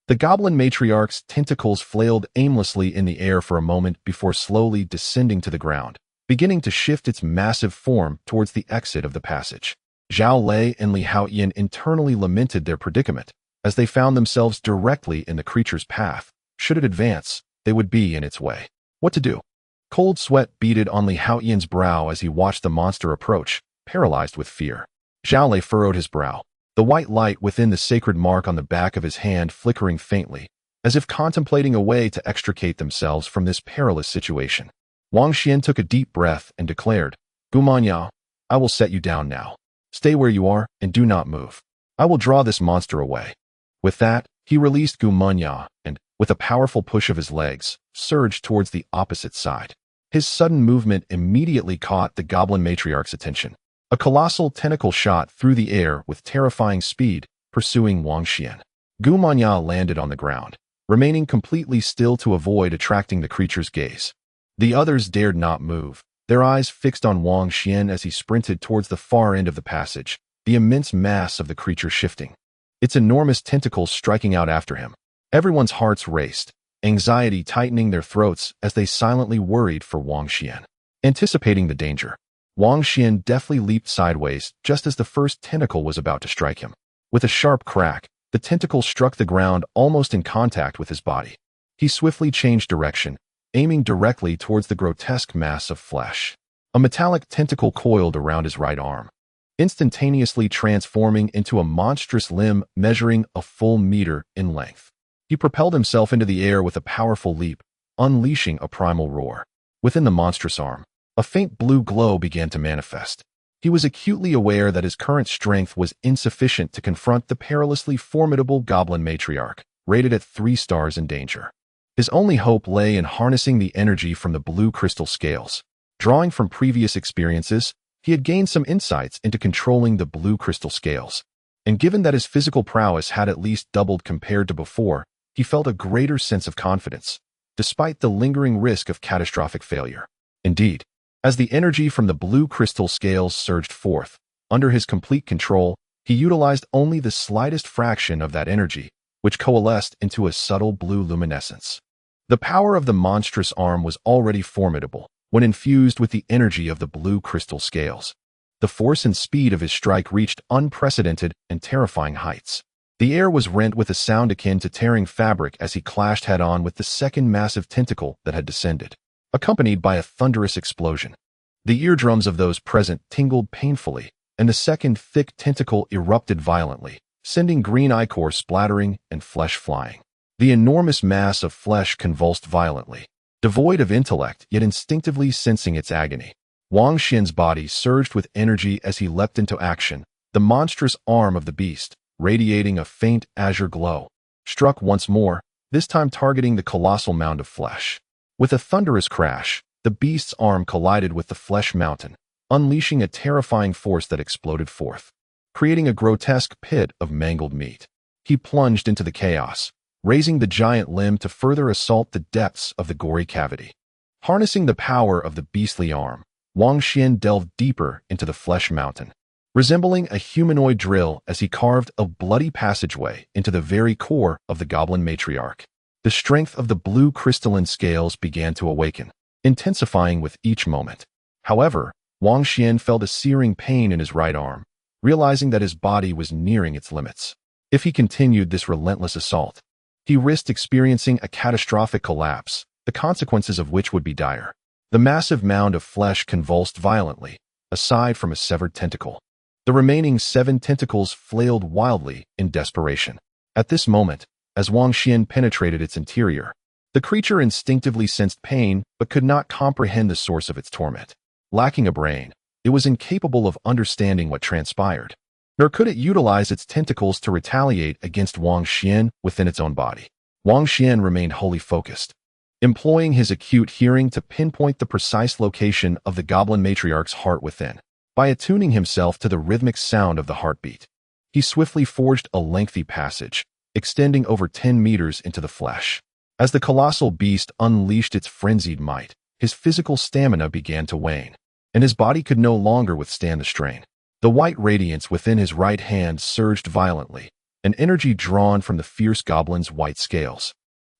The Goblin Matriarch's tentacles flailed aimlessly in the air for a moment before slowly descending to the ground, beginning to shift its massive form towards the exit of the passage. Zhao Lei and Li Haoyan internally lamented their predicament, as they found themselves directly in the creature's path. Should it advance, they would be in its way. What to do? Cold sweat beaded on Li Haoyan's brow as he watched the monster approach, paralyzed with fear. Zhao Lei furrowed his brow, the white light within the sacred mark on the back of his hand flickering faintly, as if contemplating a way to extricate themselves from this perilous situation. Wang Xuan took a deep breath and declared, Gu Manyao, I will set you down now. Stay where you are and do not move. I will draw this monster away. With that, he released Gu Manyao and, with a powerful push of his legs, surged towards the opposite side. His sudden movement immediately caught the Goblin Matriarch's attention. A colossal tentacle shot through the air with terrifying speed, pursuing Wang Xuan. Gu Manyao landed on the ground, remaining completely still to avoid attracting the creature's gaze. The others dared not move, their eyes fixed on Wang Xuan as he sprinted towards the far end of the passage, the immense mass of the creature shifting, its enormous tentacles striking out after him. Everyone's hearts raced, anxiety tightening their throats as they silently worried for Wang Xuan. Anticipating the danger, Wang Xuan deftly leaped sideways just as the first tentacle was about to strike him. With a sharp crack, the tentacle struck the ground almost in contact with his body. He swiftly changed direction, aiming directly towards the grotesque mass of flesh. A metallic tentacle coiled around his right arm, instantaneously transforming into a monstrous limb measuring a full meter in length. He propelled himself into the air with a powerful leap, unleashing a primal roar. Within the monstrous arm, a faint blue glow began to manifest. He was acutely aware that his current strength was insufficient to confront the perilously formidable goblin matriarch, rated at 3 stars in danger. His only hope lay in harnessing the energy from the blue crystal scales. Drawing from previous experiences, he had gained some insights into controlling the blue crystal scales. And given that his physical prowess had at least doubled compared to before, he felt a greater sense of confidence, despite the lingering risk of catastrophic failure. Indeed, as the energy from the blue crystal scales surged forth, under his complete control, he utilized only the slightest fraction of that energy, which coalesced into a subtle blue luminescence. The power of the monstrous arm was already formidable when infused with the energy of the blue crystal scales. The force and speed of his strike reached unprecedented and terrifying heights. The air was rent with a sound akin to tearing fabric as he clashed head-on with the second massive tentacle that had descended, accompanied by a thunderous explosion. The eardrums of those present tingled painfully, and the second thick tentacle erupted violently, sending green ichor splattering and flesh flying. The enormous mass of flesh convulsed violently, devoid of intellect yet instinctively sensing its agony. Wang Xuan's body surged with energy as he leapt into action. The monstrous arm of the beast, radiating a faint azure glow, struck once more, this time targeting the colossal mound of flesh. With a thunderous crash, the beast's arm collided with the flesh mountain, unleashing a terrifying force that exploded forth, creating a grotesque pit of mangled meat. He plunged into the chaos, raising the giant limb to further assault the depths of the gory cavity. Harnessing the power of the beastly arm, Wang Xuan delved deeper into the flesh mountain, resembling a humanoid drill as he carved a bloody passageway into the very core of the goblin matriarch. The strength of the blue crystalline scales began to awaken, intensifying with each moment. However, Wang Xuan felt a searing pain in his right arm, realizing that his body was nearing its limits. If he continued this relentless assault, he risked experiencing a catastrophic collapse, the consequences of which would be dire. The massive mound of flesh convulsed violently, aside from a severed tentacle. The remaining 7 tentacles flailed wildly in desperation. At this moment, as Wang Xuan penetrated its interior, the creature instinctively sensed pain but could not comprehend the source of its torment. Lacking a brain, it was incapable of understanding what transpired, nor could it utilize its tentacles to retaliate against Wang Xuan within its own body. Wang Xuan remained wholly focused, employing his acute hearing to pinpoint the precise location of the goblin matriarch's heart within. By attuning himself to the rhythmic sound of the heartbeat, he swiftly forged a lengthy passage, extending over 10 meters into the flesh. As the colossal beast unleashed its frenzied might, his physical stamina began to wane, and his body could no longer withstand the strain. The white radiance within his right hand surged violently, an energy drawn from the fierce goblin's white scales,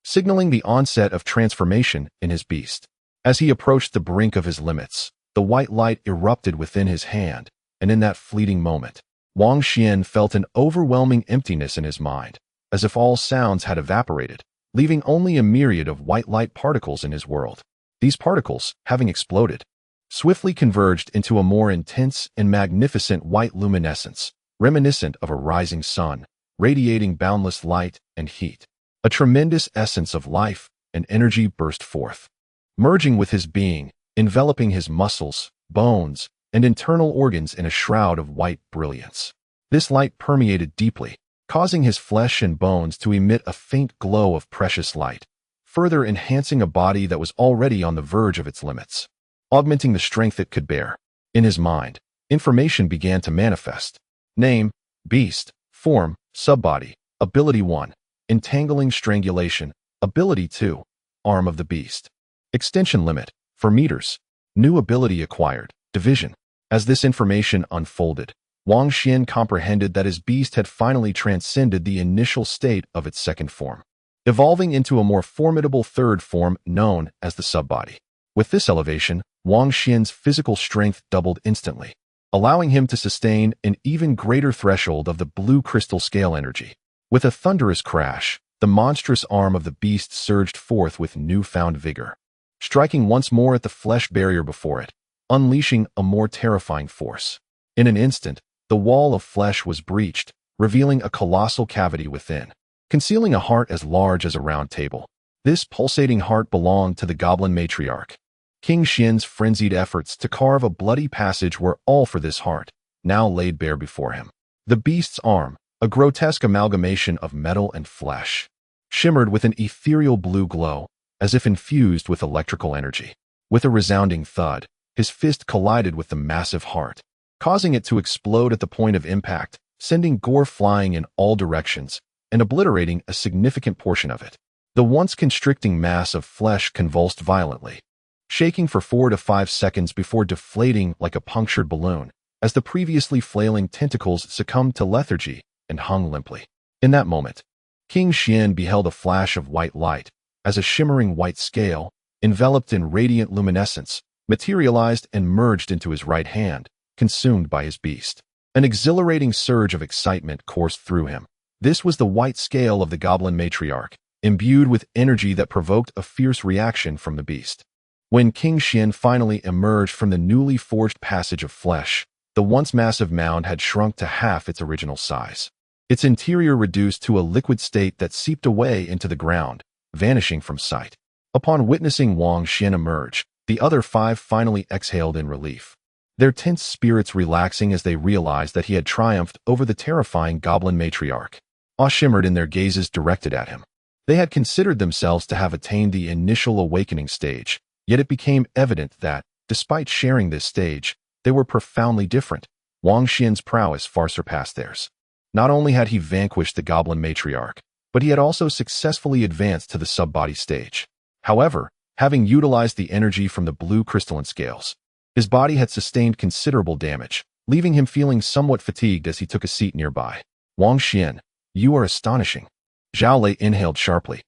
signaling the onset of transformation in his beast. As he approached the brink of his limits, the white light erupted within his hand, and in that fleeting moment, Wang Xuan felt an overwhelming emptiness in his mind, as if all sounds had evaporated, leaving only a myriad of white light particles in his world. These particles, having exploded, swiftly converged into a more intense and magnificent white luminescence, reminiscent of a rising sun, radiating boundless light and heat. A tremendous essence of life and energy burst forth, merging with his being, enveloping his muscles, bones, and internal organs in a shroud of white brilliance. This light permeated deeply, causing his flesh and bones to emit a faint glow of precious light, further enhancing a body that was already on the verge of its limits, augmenting the strength it could bear. In his mind, information began to manifest. Name, beast, form, subbody, ability 1. Entangling strangulation, ability 2, arm of the beast. Extension limit, for meters. New ability acquired, division. As this information unfolded, Wang Xuan comprehended that his beast had finally transcended the initial state of its second form, evolving into a more formidable third form known as the subbody. With this elevation, Wang Xuan's physical strength doubled instantly, allowing him to sustain an even greater threshold of the blue crystal scale energy. With a thunderous crash, the monstrous arm of the beast surged forth with newfound vigor, striking once more at the flesh barrier before it, unleashing a more terrifying force. In an instant, the wall of flesh was breached, revealing a colossal cavity within, concealing a heart as large as a round table. This pulsating heart belonged to the goblin matriarch. King Xian's frenzied efforts to carve a bloody passage were all for this heart, now laid bare before him. The beast's arm, a grotesque amalgamation of metal and flesh, shimmered with an ethereal blue glow, as if infused with electrical energy. With a resounding thud, his fist collided with the massive heart, causing it to explode at the point of impact, sending gore flying in all directions and obliterating a significant portion of it. The once constricting mass of flesh convulsed violently, shaking for 4 to 5 seconds before deflating like a punctured balloon, as the previously flailing tentacles succumbed to lethargy and hung limply. In that moment, King Xian beheld a flash of white light, as a shimmering white scale, enveloped in radiant luminescence, materialized and merged into his right hand, consumed by his beast. An exhilarating surge of excitement coursed through him. This was the white scale of the goblin matriarch, imbued with energy that provoked a fierce reaction from the beast. When King Xian finally emerged from the newly forged passage of flesh, the once massive mound had shrunk to half its original size. Its interior reduced to a liquid state that seeped away into the ground, vanishing from sight. Upon witnessing Wang Xuan emerge, the other 5 finally exhaled in relief, their tense spirits relaxing as they realized that he had triumphed over the terrifying goblin matriarch. Awe shimmered in their gazes directed at him. They had considered themselves to have attained the initial awakening stage, yet it became evident that, despite sharing this stage, they were profoundly different. Wang Xian's prowess far surpassed theirs. Not only had he vanquished the goblin matriarch, but he had also successfully advanced to the sub-body stage. However, having utilized the energy from the blue crystalline scales, his body had sustained considerable damage, leaving him feeling somewhat fatigued as he took a seat nearby. Wang Xian, you are astonishing. Zhao Lei inhaled sharply,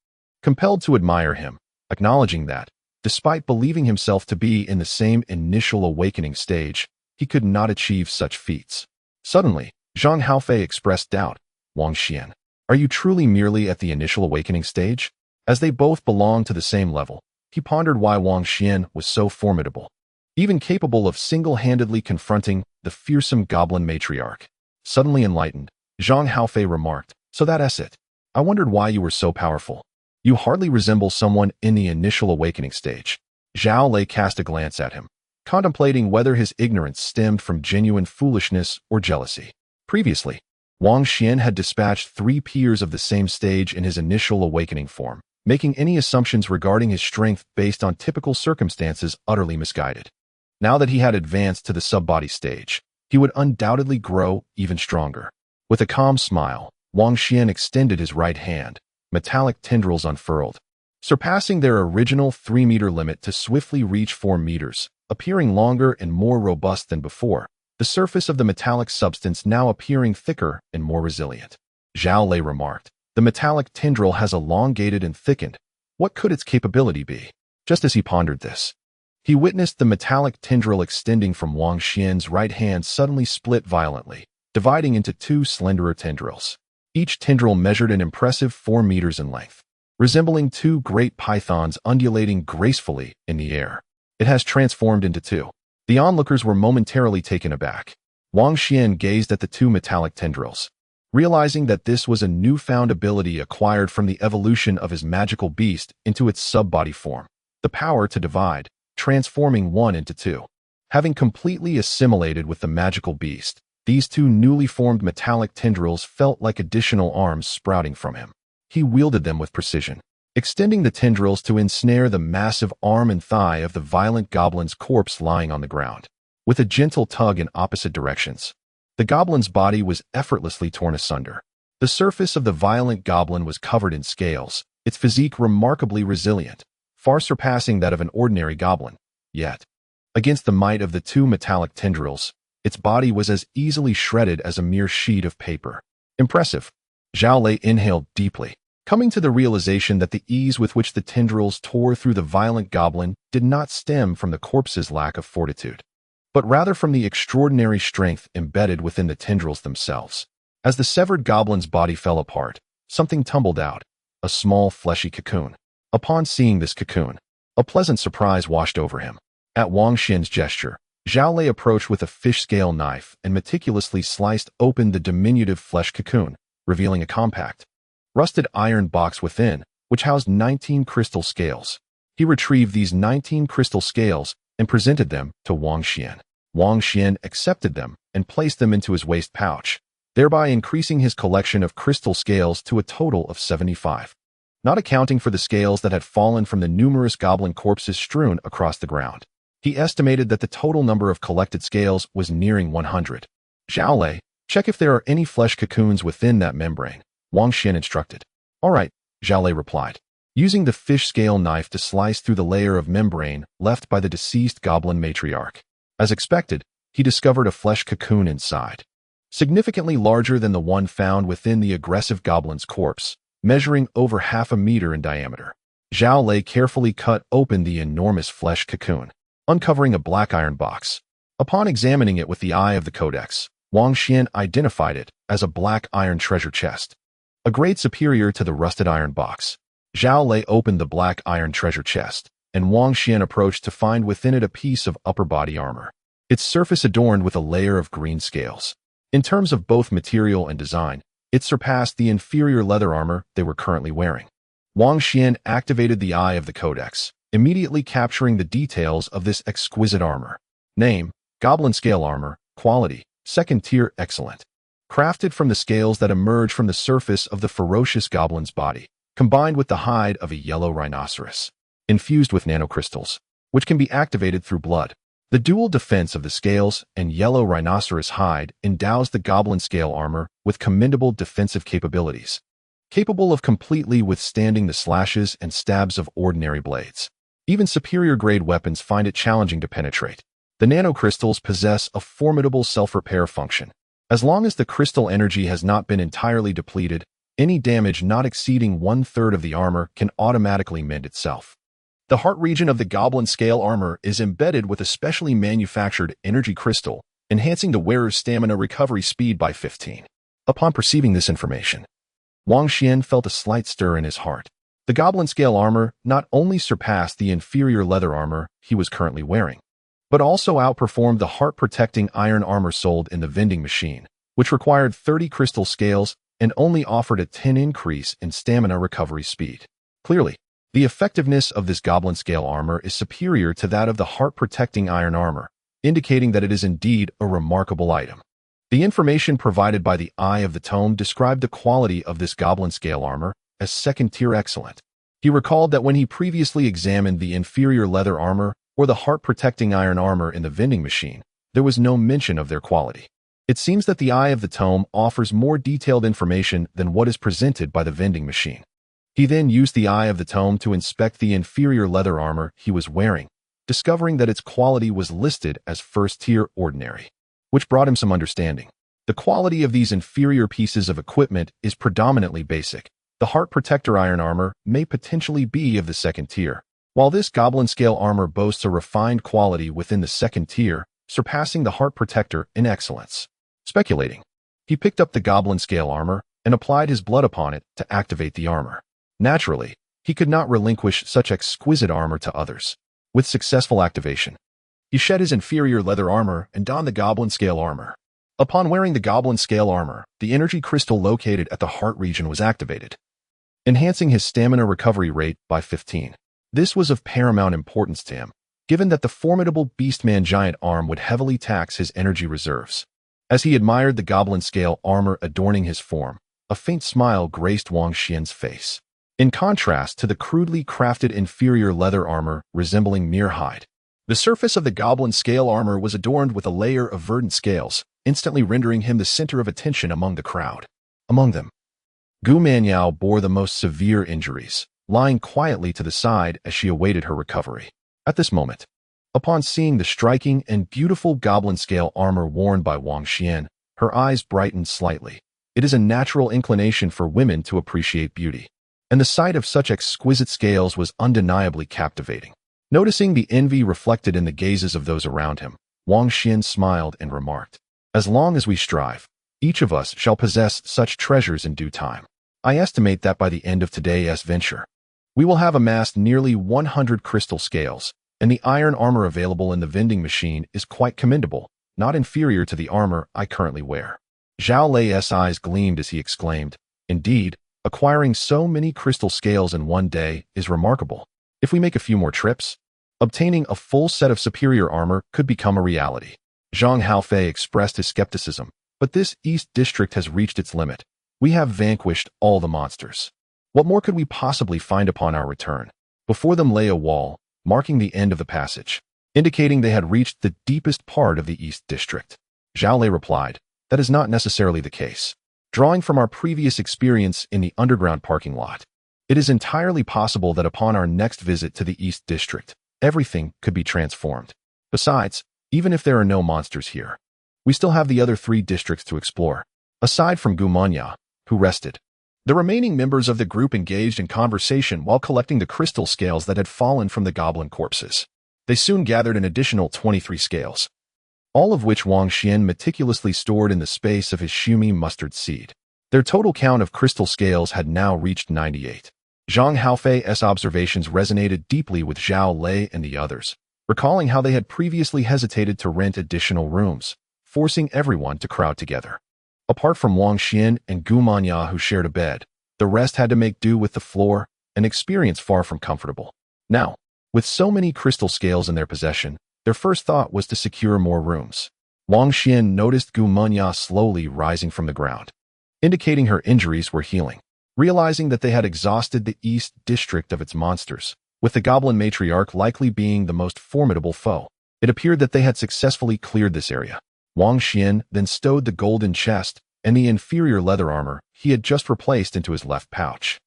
compelled to admire him, acknowledging that, despite believing himself to be in the same initial awakening stage, he could not achieve such feats. Suddenly, Zhang Haofei expressed doubt. Wang Xian, are you truly merely at the initial awakening stage? As they both belonged to the same level, he pondered why Wang Xian was so formidable, even capable of single-handedly confronting the fearsome goblin matriarch. Suddenly enlightened, Zhang Haofei remarked, so that's it. I wondered why you were so powerful. You hardly resemble someone in the initial awakening stage. Zhao Lei cast a glance at him, contemplating whether his ignorance stemmed from genuine foolishness or jealousy. Previously, Wang Xian had dispatched 3 peers of the same stage in his initial awakening form, making any assumptions regarding his strength based on typical circumstances utterly misguided. Now that he had advanced to the sub-body stage, he would undoubtedly grow even stronger. With a calm smile, Wang Xian extended his right hand, metallic tendrils unfurled, surpassing their original 3-meter limit to swiftly reach 4 meters, appearing longer and more robust than before, the surface of the metallic substance now appearing thicker and more resilient. Zhao Lei remarked, the metallic tendril has elongated and thickened. What could its capability be? Just as he pondered this, he witnessed the metallic tendril extending from Wang Xian's right hand suddenly split violently, dividing into 2 slenderer tendrils. Each tendril measured an impressive 4 meters in length, resembling 2 great pythons undulating gracefully in the air. It has transformed into 2. The onlookers were momentarily taken aback. Wang Xian gazed at the 2 metallic tendrils, realizing that this was a newfound ability acquired from the evolution of his magical beast into its sub-body form, the power to divide, transforming one into 2. Having completely assimilated with the magical beast, these 2 newly formed metallic tendrils felt like additional arms sprouting from him. He wielded them with precision, extending the tendrils to ensnare the massive arm and thigh of the violent goblin's corpse lying on the ground. With a gentle tug in opposite directions, the goblin's body was effortlessly torn asunder. The surface of the violent goblin was covered in scales, its physique remarkably resilient, far surpassing that of an ordinary goblin. Yet, against the might of the 2 metallic tendrils, its body was as easily shredded as a mere sheet of paper. Impressive. Zhao Lei inhaled deeply, coming to the realization that the ease with which the tendrils tore through the violent goblin did not stem from the corpse's lack of fortitude, but rather from the extraordinary strength embedded within the tendrils themselves. As the severed goblin's body fell apart, something tumbled out, a small fleshy cocoon. Upon seeing this cocoon, a pleasant surprise washed over him. At Wang Xian's gesture, Zhao Lei approached with a fish scale knife and meticulously sliced open the diminutive flesh cocoon, revealing a compact, rusted iron box within, which housed 19 crystal scales. He retrieved these 19 crystal scales and presented them to Wang Xuan. Wang Xuan accepted them and placed them into his waist pouch, thereby increasing his collection of crystal scales to a total of 75. Not accounting for the scales that had fallen from the numerous goblin corpses strewn across the ground. He estimated that the total number of collected scales was nearing 100. Zhao Lei, check if there are any flesh cocoons within that membrane, Wang Xuan instructed. All right, Zhao Lei replied, using the fish scale knife to slice through the layer of membrane left by the deceased goblin matriarch. As expected, he discovered a flesh cocoon inside, significantly larger than the one found within the aggressive goblin's corpse, measuring over half a meter in diameter. Zhao Lei carefully cut open the enormous flesh cocoon, uncovering a black iron box. Upon examining it with the eye of the codex, Wang Xuan identified it as a black iron treasure chest, a grade superior to the rusted iron box. Zhao Lei opened the black iron treasure chest, and Wang Xuan approached to find within it a piece of upper body armor, its surface adorned with a layer of green scales. In terms of both material and design, it surpassed the inferior leather armor they were currently wearing. Wang Xuan activated the eye of the codex, immediately capturing the details of this exquisite armor. Name: Goblin Scale Armor. Quality: Second Tier Excellent. Crafted from the scales that emerge from the surface of the ferocious goblin's body, combined with the hide of a yellow rhinoceros. Infused with nanocrystals, which can be activated through blood. The dual defense of the scales and yellow rhinoceros hide endows the goblin scale armor with commendable defensive capabilities, capable of completely withstanding the slashes and stabs of ordinary blades. Even superior-grade weapons find it challenging to penetrate. The nanocrystals possess a formidable self-repair function. As long as the crystal energy has not been entirely depleted, any damage not exceeding 1/3 of the armor can automatically mend itself. The heart region of the goblin scale armor is embedded with a specially manufactured energy crystal, enhancing the wearer's stamina recovery speed by 15. Upon perceiving this information, Wang Xuan felt a slight stir in his heart. The goblin scale armor not only surpassed the inferior leather armor he was currently wearing, but also outperformed the heart-protecting iron armor sold in the vending machine, which required 30 crystal scales and only offered a 10 increase in stamina recovery speed. Clearly, the effectiveness of this goblin scale armor is superior to that of the heart-protecting iron armor, indicating that it is indeed a remarkable item. The information provided by the Eye of the Tome described the quality of this goblin scale armor as second-tier excellent. He recalled that when he previously examined the inferior leather armor or the heart-protecting iron armor in the vending machine, there was no mention of their quality. It seems that the Eye of the Tome offers more detailed information than what is presented by the vending machine. He then used the Eye of the Tome to inspect the inferior leather armor he was wearing, discovering that its quality was listed as first-tier ordinary, which brought him some understanding. The quality of these inferior pieces of equipment is predominantly basic. The heart protector iron armor may potentially be of the second tier, while this goblin scale armor boasts a refined quality within the second tier, surpassing the heart protector in excellence. Speculating, he picked up the goblin scale armor and applied his blood upon it to activate the armor. Naturally, he could not relinquish such exquisite armor to others. With successful activation, he shed his inferior leather armor and donned the goblin scale armor. Upon wearing the goblin scale armor, the energy crystal located at the heart region was activated, enhancing his stamina recovery rate by 15. This was of paramount importance to him, given that the formidable Beastman giant arm would heavily tax his energy reserves. As he admired the goblin scale armor adorning his form, a faint smile graced Wang Xuan's face. In contrast to the crudely crafted inferior leather armor resembling mere hide, the surface of the goblin scale armor was adorned with a layer of verdant scales, instantly rendering him the center of attention among the crowd. Among them, Gu Manyao bore the most severe injuries, lying quietly to the side as she awaited her recovery. At this moment, upon seeing the striking and beautiful goblin scale armor worn by Wang Xuan, her eyes brightened slightly. It is a natural inclination for women to appreciate beauty, and the sight of such exquisite scales was undeniably captivating. Noticing the envy reflected in the gazes of those around him, Wang Xuan smiled and remarked, "As long as we strive, each of us shall possess such treasures in due time. I estimate that by the end of today's venture, we will have amassed nearly 100 crystal scales, and the iron armor available in the vending machine is quite commendable, not inferior to the armor I currently wear." Zhao Lei's eyes gleamed as he exclaimed, "Indeed, acquiring so many crystal scales in one day is remarkable. If we make a few more trips, obtaining a full set of superior armor could become a reality. Zhang Haofei expressed his skepticism, but this East District has reached its limit. We have vanquished all the monsters. What more could we possibly find upon our return? Before them lay a wall, marking the end of the passage, indicating they had reached the deepest part of the East District. Zhao Lei replied, that is not necessarily the case. Drawing from our previous experience in the underground parking lot, it is entirely possible that upon our next visit to the East District, everything could be transformed. Besides, even if there are no monsters here, we still have the other 3 districts to explore. Aside from Gumanya, who rested, the remaining members of the group engaged in conversation while collecting the crystal scales that had fallen from the goblin corpses. They soon gathered an additional 23 scales, all of which Wang Xuan meticulously stored in the space of his Shumi mustard seed. Their total count of crystal scales had now reached 98. Zhang Haofei's observations resonated deeply with Zhao Lei and the others, recalling how they had previously hesitated to rent additional rooms, forcing everyone to crowd together. Apart from Wang Xuan and Gumanya, who shared a bed, the rest had to make do with the floor, an experience far from comfortable. Now, with so many crystal scales in their possession, their first thought was to secure more rooms. Wang Xuan noticed Gumanya slowly rising from the ground, indicating her injuries were healing. Realizing that they had exhausted the East District of its monsters, with the goblin matriarch likely being the most formidable foe, it appeared that they had successfully cleared this area. Wang Xuan then stowed the golden chest and the inferior leather armor he had just replaced into his left pouch.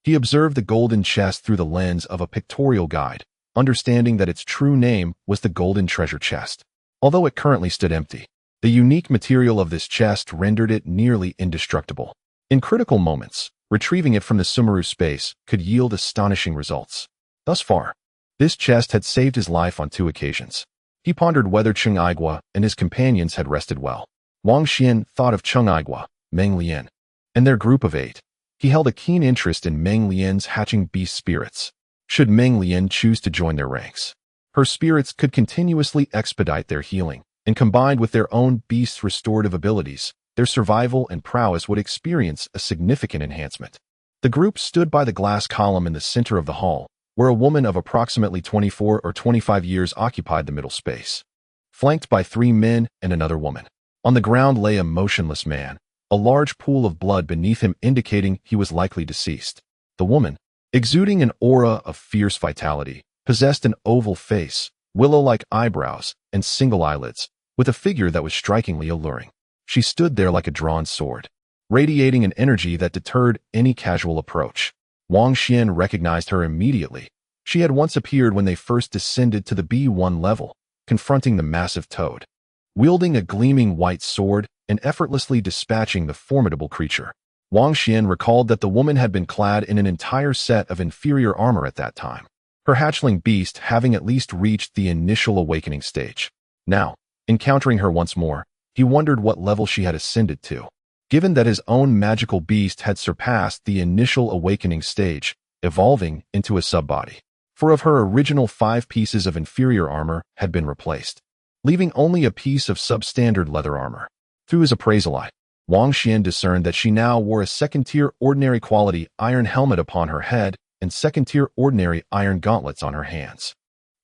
He observed the golden chest through the lens of a pictorial guide, understanding that its true name was the Golden Treasure Chest. Although it currently stood empty, the unique material of this chest rendered it nearly indestructible. In critical moments, retrieving it from the Sumeru space could yield astonishing results. Thus far, this chest had saved his life on 2 occasions. He pondered whether Cheng Aigua and his companions had rested well. Wang Xuan thought of Cheng Aigua, Meng Lian, and their group of 8. He held a keen interest in Meng Lian's hatching beast spirits. Should Meng Lian choose to join their ranks, her spirits could continuously expedite their healing, and combined with their own beast's restorative abilities, their survival and prowess would experience a significant enhancement. The group stood by the glass column in the center of the hall, where a woman of approximately 24 or 25 years occupied the middle space, flanked by 3 men and another woman. On the ground lay a motionless man, a large pool of blood beneath him indicating he was likely deceased. The woman, exuding an aura of fierce vitality, possessed an oval face, willow-like eyebrows, and single eyelids, with a figure that was strikingly alluring. She stood there like a drawn sword, radiating an energy that deterred any casual approach. Wang Xuan recognized her immediately. She had once appeared when they first descended to the B1 level, confronting the massive toad, wielding a gleaming white sword and effortlessly dispatching the formidable creature. Wang Xuan recalled that the woman had been clad in an entire set of inferior armor at that time, her hatchling beast having at least reached the initial awakening stage. Now, encountering her once more, he wondered what level she had ascended to. Given that his own magical beast had surpassed the initial awakening stage, evolving into a subbody, 4 of her original 5 pieces of inferior armor had been replaced, leaving only a piece of substandard leather armor. Through his appraisal eye, Wang Xuan discerned that she now wore a second-tier ordinary quality iron helmet upon her head and second-tier ordinary iron gauntlets on her hands.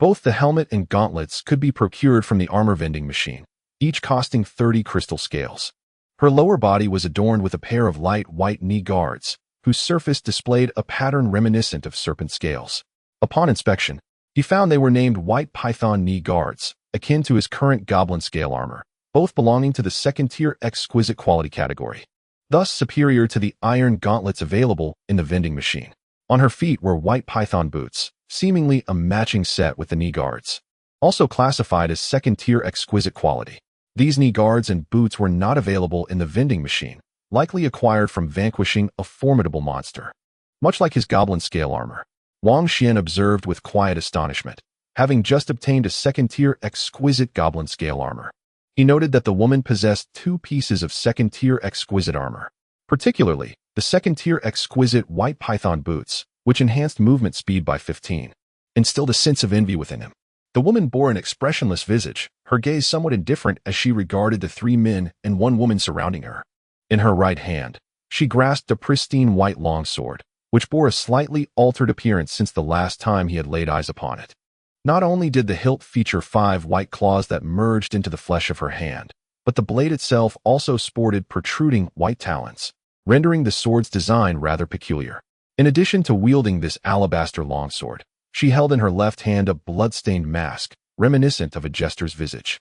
Both the helmet and gauntlets could be procured from the armor vending machine, each costing 30 crystal scales. Her lower body was adorned with a pair of light white knee guards, whose surface displayed a pattern reminiscent of serpent scales. Upon inspection, he found they were named white python knee guards, akin to his current goblin scale armor, both belonging to the second-tier exquisite quality category, thus superior to the iron gauntlets available in the vending machine. On her feet were white python boots, seemingly a matching set with the knee guards, also classified as second-tier exquisite quality. These knee guards and boots were not available in the vending machine, likely acquired from vanquishing a formidable monster. Much like his goblin scale armor, Wang Xuan observed with quiet astonishment, having just obtained a second-tier exquisite goblin scale armor. He noted that the woman possessed 2 pieces of second-tier exquisite armor, particularly the second-tier exquisite white python boots, which enhanced movement speed by 15, instilled a sense of envy within him. The woman bore an expressionless visage, her gaze somewhat indifferent as she regarded the 3 men and 1 woman surrounding her. In her right hand, she grasped a pristine white longsword, which bore a slightly altered appearance since the last time he had laid eyes upon it. Not only did the hilt feature 5 white claws that merged into the flesh of her hand, but the blade itself also sported protruding white talons, rendering the sword's design rather peculiar. In addition to wielding this alabaster longsword, she held in her left hand a blood-stained mask, reminiscent of a jester's visage.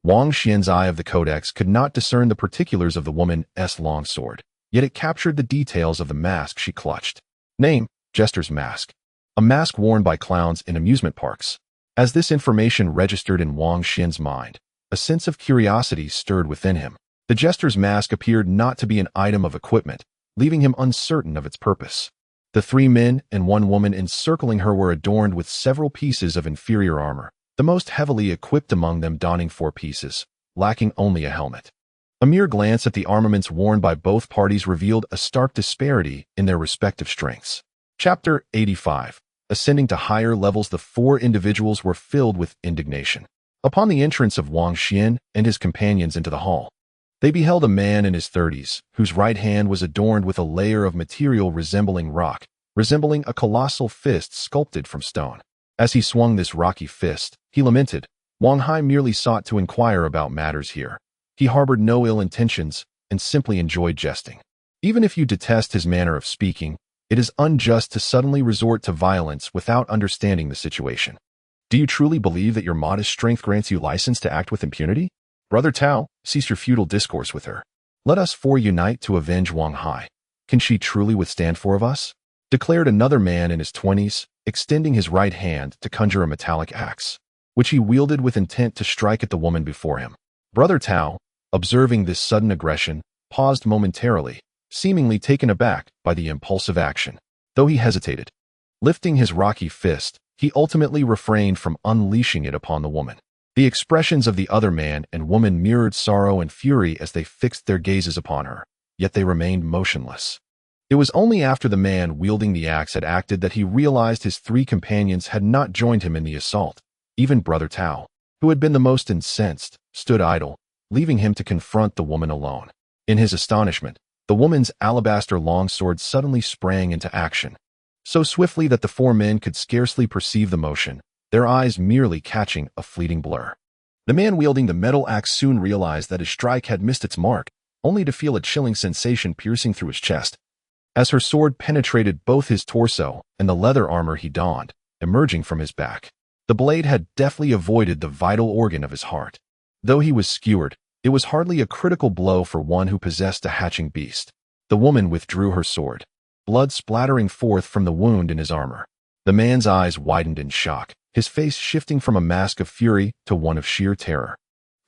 Wang Xuan's eye of the codex could not discern the particulars of the woman's longsword, yet it captured the details of the mask she clutched. Name: Jester's Mask. A mask worn by clowns in amusement parks. As this information registered in Wang Xuan's mind, a sense of curiosity stirred within him. The jester's mask appeared not to be an item of equipment, leaving him uncertain of its purpose. The 3 men and 1 woman encircling her were adorned with several pieces of inferior armor, the most heavily equipped among them donning 4 pieces, lacking only a helmet. A mere glance at the armaments worn by both parties revealed a stark disparity in their respective strengths. Chapter 85. Ascending to higher levels, the 4 individuals were filled with indignation. Upon the entrance of Wang Xuan and his companions into the hall, they beheld a man in his 30s, whose right hand was adorned with a layer of material resembling a colossal fist sculpted from stone. As he swung this rocky fist, he lamented. Wang Hai merely sought to inquire about matters here. He harbored no ill intentions and simply enjoyed jesting. Even if you detest his manner of speaking, it is unjust to suddenly resort to violence without understanding the situation. Do you truly believe that your modest strength grants you license to act with impunity? Brother Tao, cease your futile discourse with her. Let us 4 unite to avenge Wang Hai. Can she truly withstand 4 of us? Declared another man in his 20s, extending his right hand to conjure a metallic axe, which he wielded with intent to strike at the woman before him. Brother Tao, observing this sudden aggression, paused momentarily, seemingly taken aback by the impulsive action. Though he hesitated, lifting his rocky fist, he ultimately refrained from unleashing it upon the woman. The expressions of the other man and woman mirrored sorrow and fury as they fixed their gazes upon her, yet they remained motionless. It was only after the man wielding the axe had acted that he realized his 3 companions had not joined him in the assault. Even Brother Tao, who had been the most incensed, stood idle, leaving him to confront the woman alone. In his astonishment, the woman's alabaster longsword suddenly sprang into action, so swiftly that the 4 men could scarcely perceive the motion, their eyes merely catching a fleeting blur. The man wielding the metal axe soon realized that his strike had missed its mark, only to feel a chilling sensation piercing through his chest, as her sword penetrated both his torso and the leather armor he donned, emerging from his back. The blade had deftly avoided the vital organ of his heart. Though he was skewered, it was hardly a critical blow for one who possessed a hatching beast. The woman withdrew her sword, blood splattering forth from the wound in his armor. The man's eyes widened in shock, his face shifting from a mask of fury to one of sheer terror.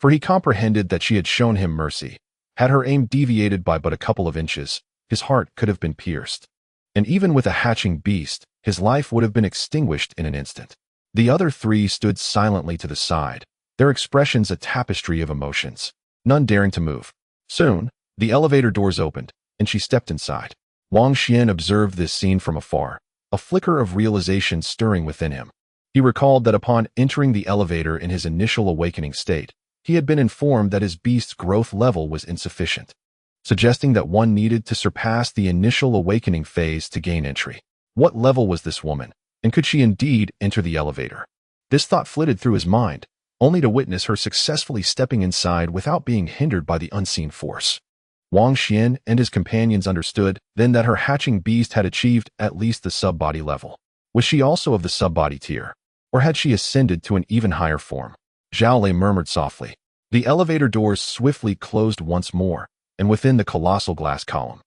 For he comprehended that she had shown him mercy. Had her aim deviated by but a couple of inches, his heart could have been pierced. And even with a hatching beast, his life would have been extinguished in an instant. The other 3 stood silently to the side, their expressions a tapestry of emotions, none daring to move. Soon, the elevator doors opened, and she stepped inside. Wang Xuan observed this scene from afar, a flicker of realization stirring within him. He recalled that upon entering the elevator in his initial awakening state, he had been informed that his beast's growth level was insufficient, suggesting that one needed to surpass the initial awakening phase to gain entry. What level was this woman, and could she indeed enter the elevator? This thought flitted through his mind, only to witness her successfully stepping inside without being hindered by the unseen force. Wang Xuan and his companions understood then that her hatching beast had achieved at least the sub-body level. Was she also of the sub-body tier, or had she ascended to an even higher form? Zhao Lei murmured softly. The elevator doors swiftly closed once more, and within the colossal glass column,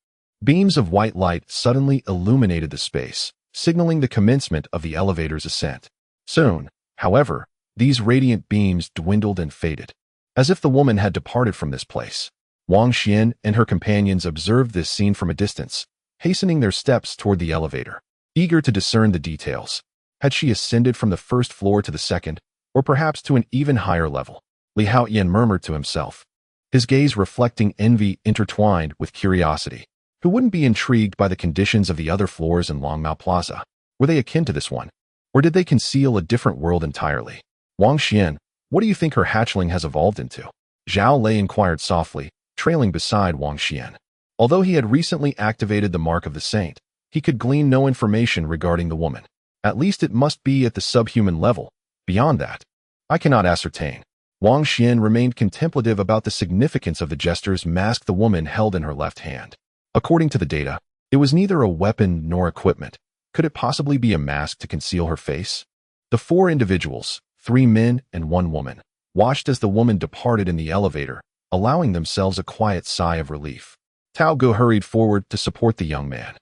beams of white light suddenly illuminated the space, signaling the commencement of the elevator's ascent. Soon, however, these radiant beams dwindled and faded, as if the woman had departed from this place. Wang Xuan and her companions observed this scene from a distance, hastening their steps toward the elevator, eager to discern the details. Had she ascended from the first floor to the second, or perhaps to an even higher level? Li Haoyan murmured to himself, his gaze reflecting envy intertwined with curiosity. Who wouldn't be intrigued by the conditions of the other floors in Longmao Plaza? Were they akin to this one? Or did they conceal a different world entirely? Wang Xuan, what do you think her hatchling has evolved into? Zhao Lei inquired softly, trailing beside Wang Xuan. Although he had recently activated the Mark of the Saint, He could glean no information regarding the woman. At least it must be at the subhuman level. Beyond that, I cannot ascertain. Wang Xuan remained contemplative about the significance of the gestures mask the woman held in her left hand. According to the data, it was neither a weapon nor equipment. Could it possibly be a mask to conceal her face? The 4 individuals, 3 men and 1 woman, watched as the woman departed in the elevator, allowing themselves a quiet sigh of relief. Tao Go hurried forward to support the young man,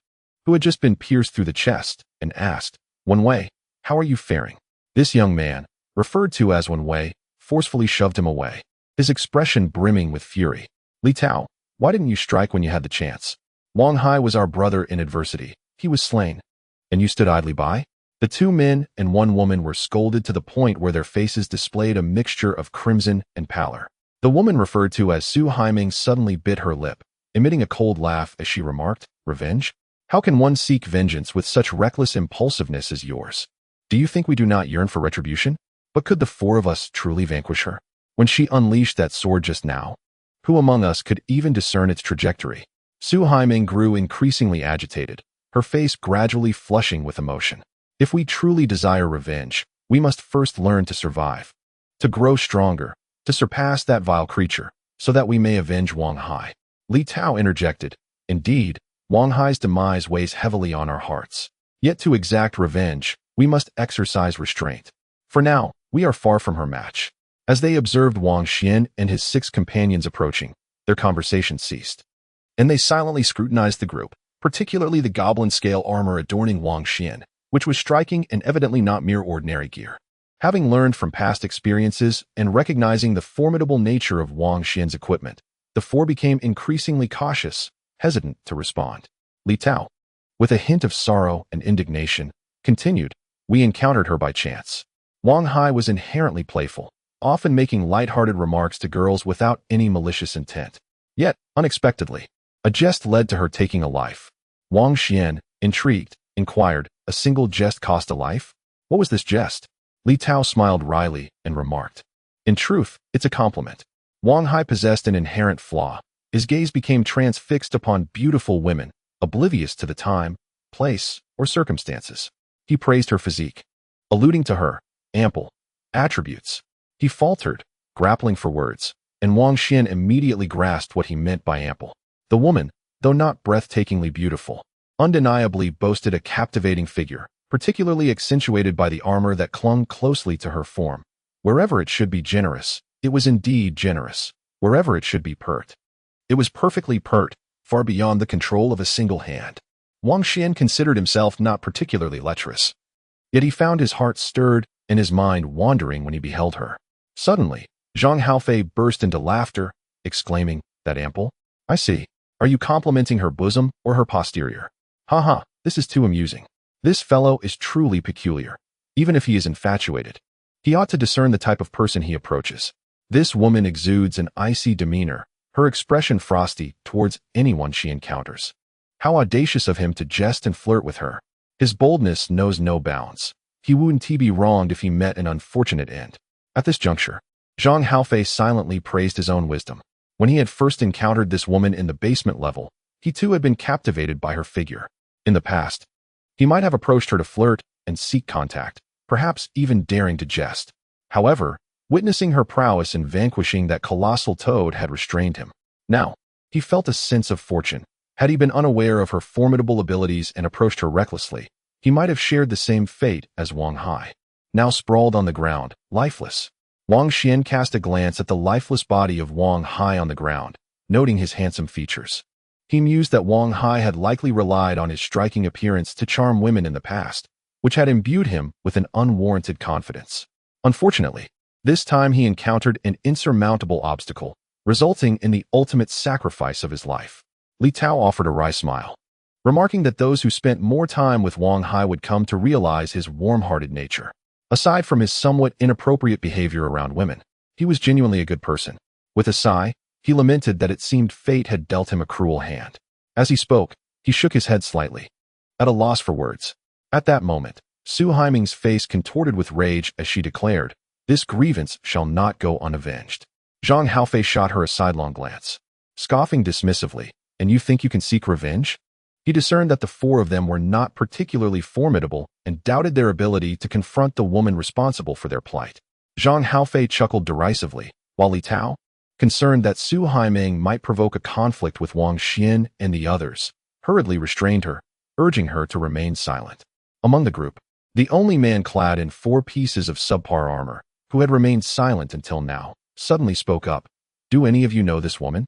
who had just been pierced through the chest, and asked, "Wen Wei, how are you faring?" This young man, referred to as Wen Wei, forcefully shoved him away, his expression brimming with fury. "Li Tao, why didn't you strike when you had the chance? Wang Hai was our brother in adversity. He was slain. And you stood idly by?" The 2 men and 1 woman were scolded to the point where their faces displayed a mixture of crimson and pallor. The woman referred to as Su Haiming suddenly bit her lip, emitting a cold laugh as she remarked, "Revenge? How can one seek vengeance with such reckless impulsiveness as yours? Do you think we do not yearn for retribution? But could the 4 of us truly vanquish her? When she unleashed that sword just now, who among us could even discern its trajectory?" Su Haiming grew increasingly agitated, her face gradually flushing with emotion. "If we truly desire revenge, we must first learn to survive, to grow stronger, to surpass that vile creature, so that we may avenge Wang Hai." Li Tao interjected, "Indeed, Wang Hai's demise weighs heavily on our hearts. Yet to exact revenge, we must exercise restraint. For now, we are far from her match." As they observed Wang Xuan and his 6 companions approaching, their conversation ceased, and they silently scrutinized the group, particularly the goblin scale armor adorning Wang Xuan, which was striking and evidently not mere ordinary gear. Having learned from past experiences and recognizing the formidable nature of Wang Xuan's equipment, the 4 became increasingly cautious, hesitant to respond. Li Tao, with a hint of sorrow and indignation, continued, "We encountered her by chance. Wang Hai was inherently playful, often making light-hearted remarks to girls without any malicious intent. Yet, unexpectedly, a jest led to her taking a life." Wang Xuan, intrigued, inquired, "A single jest cost a life? What was this jest?" Li Tao smiled wryly and remarked, "In truth, it's a compliment." Wang Hai possessed an inherent flaw. His gaze became transfixed upon beautiful women, oblivious to the time, place, or circumstances. He praised her physique, alluding to her ample attributes. He faltered, grappling for words, and Wang Xuan immediately grasped what he meant by ample. The woman, though not breathtakingly beautiful, undeniably boasted a captivating figure, particularly accentuated by the armor that clung closely to her form. Wherever it should be generous, it was indeed generous. Wherever it should be pert, it was perfectly pert, far beyond the control of a single hand. Wang Xuan considered himself not particularly lecherous. Yet he found his heart stirred and his mind wandering when he beheld her. Suddenly, Zhang Haofei burst into laughter, exclaiming, "That ample? I see. Are you complimenting her bosom or her posterior? Ha ha, this is too amusing. This fellow is truly peculiar. Even if he is infatuated, he ought to discern the type of person he approaches. This woman exudes an icy demeanor, her expression frosty towards anyone she encounters. How audacious of him to jest and flirt with her. His boldness knows no bounds. He wouldn't be wronged if he met an unfortunate end." At this juncture, Zhang Haofei silently praised his own wisdom. When he had first encountered this woman in the basement level, he too had been captivated by her figure. In the past, he might have approached her to flirt and seek contact, perhaps even daring to jest. However, witnessing her prowess in vanquishing that colossal toad had restrained him. Now, he felt a sense of fortune. Had he been unaware of her formidable abilities and approached her recklessly, he might have shared the same fate as Wang Hai. Now sprawled on the ground, lifeless, Wang Xuan cast a glance at the lifeless body of Wang Hai on the ground, noting his handsome features. He mused that Wang Hai had likely relied on his striking appearance to charm women in the past, which had imbued him with an unwarranted confidence. Unfortunately, this time he encountered an insurmountable obstacle, resulting in the ultimate sacrifice of his life. Li Tao offered a wry smile, remarking that those who spent more time with Wang Hai would come to realize his warm-hearted nature. Aside from his somewhat inappropriate behavior around women, he was genuinely a good person. With a sigh, he lamented that it seemed fate had dealt him a cruel hand. As he spoke, he shook his head slightly, at a loss for words. At that moment, Su Haiming's face contorted with rage as she declared, "This grievance shall not go unavenged." Zhang Haofei shot her a sidelong glance, scoffing dismissively, "And you think you can seek revenge? He discerned that the four of them were not particularly formidable and doubted their ability to confront the woman responsible for their plight. Zhang Haofei chuckled derisively, while Li Tao, concerned that Su Haiming might provoke a conflict with Wang Xuan and the others, hurriedly restrained her, urging her to remain silent. Among the group, the only man clad in 4 pieces of subpar armor, who had remained silent until now, suddenly spoke up. "Do any of you know this woman?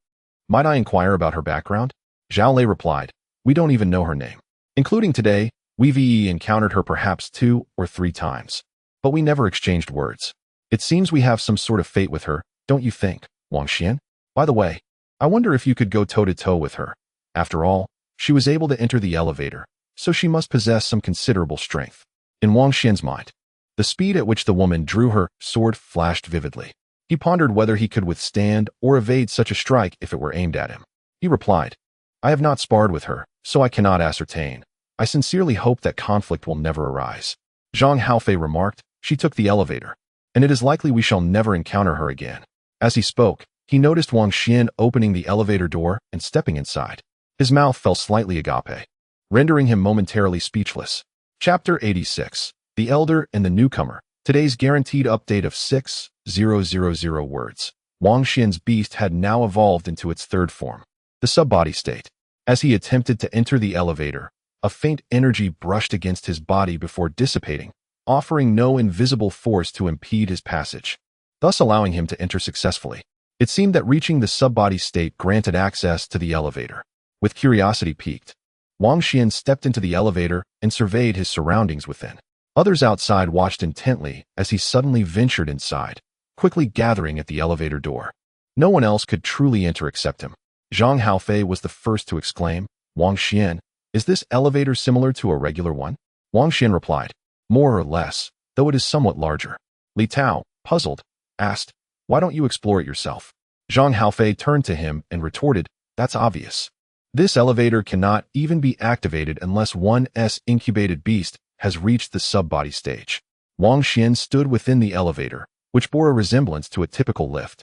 Might I inquire about her background?" Zhao Lei replied, "We don't even know her name. Including today, we've encountered her perhaps 2 or 3 times. But we never exchanged words. It seems we have some sort of fate with her, don't you think, Wang Xuan? By the way, I wonder if you could go toe-to-toe with her. After all, she was able to enter the elevator, so she must possess some considerable strength." In Wang Xuan's mind, the speed at which the woman drew her sword flashed vividly. He pondered whether he could withstand or evade such a strike if it were aimed at him. He replied, "I have not sparred with her, so I cannot ascertain. I sincerely hope that conflict will never arise." Zhang Haofei remarked, "She took the elevator, and it is likely we shall never encounter her again." As he spoke, he noticed Wang Xuan opening the elevator door and stepping inside. His mouth fell slightly agape, rendering him momentarily speechless. Chapter 86. The Elder and the Newcomer. Today's guaranteed update of 6,000 words. Wang Xuan's beast had now evolved into its 3rd form, the sub-body state. As he attempted to enter the elevator, a faint energy brushed against his body before dissipating, offering no invisible force to impede his passage, thus allowing him to enter successfully. It seemed that reaching the sub-body state granted access to the elevator. With curiosity piqued, Wang Xuan stepped into the elevator and surveyed his surroundings within. Others outside watched intently as he suddenly ventured inside, quickly gathering at the elevator door. No one else could truly enter except him. Zhang Haofei was the first to exclaim, "Wang Xuan, is this elevator similar to a regular one?" Wang Xuan replied, "More or less, though it is somewhat larger." Li Tao, puzzled, asked, "Why don't you explore it yourself?" Zhang Haofei turned to him and retorted, "That's obvious. This elevator cannot even be activated unless one's incubated beast has reached the sub-body stage." Wang Xuan stood within the elevator, which bore a resemblance to a typical lift.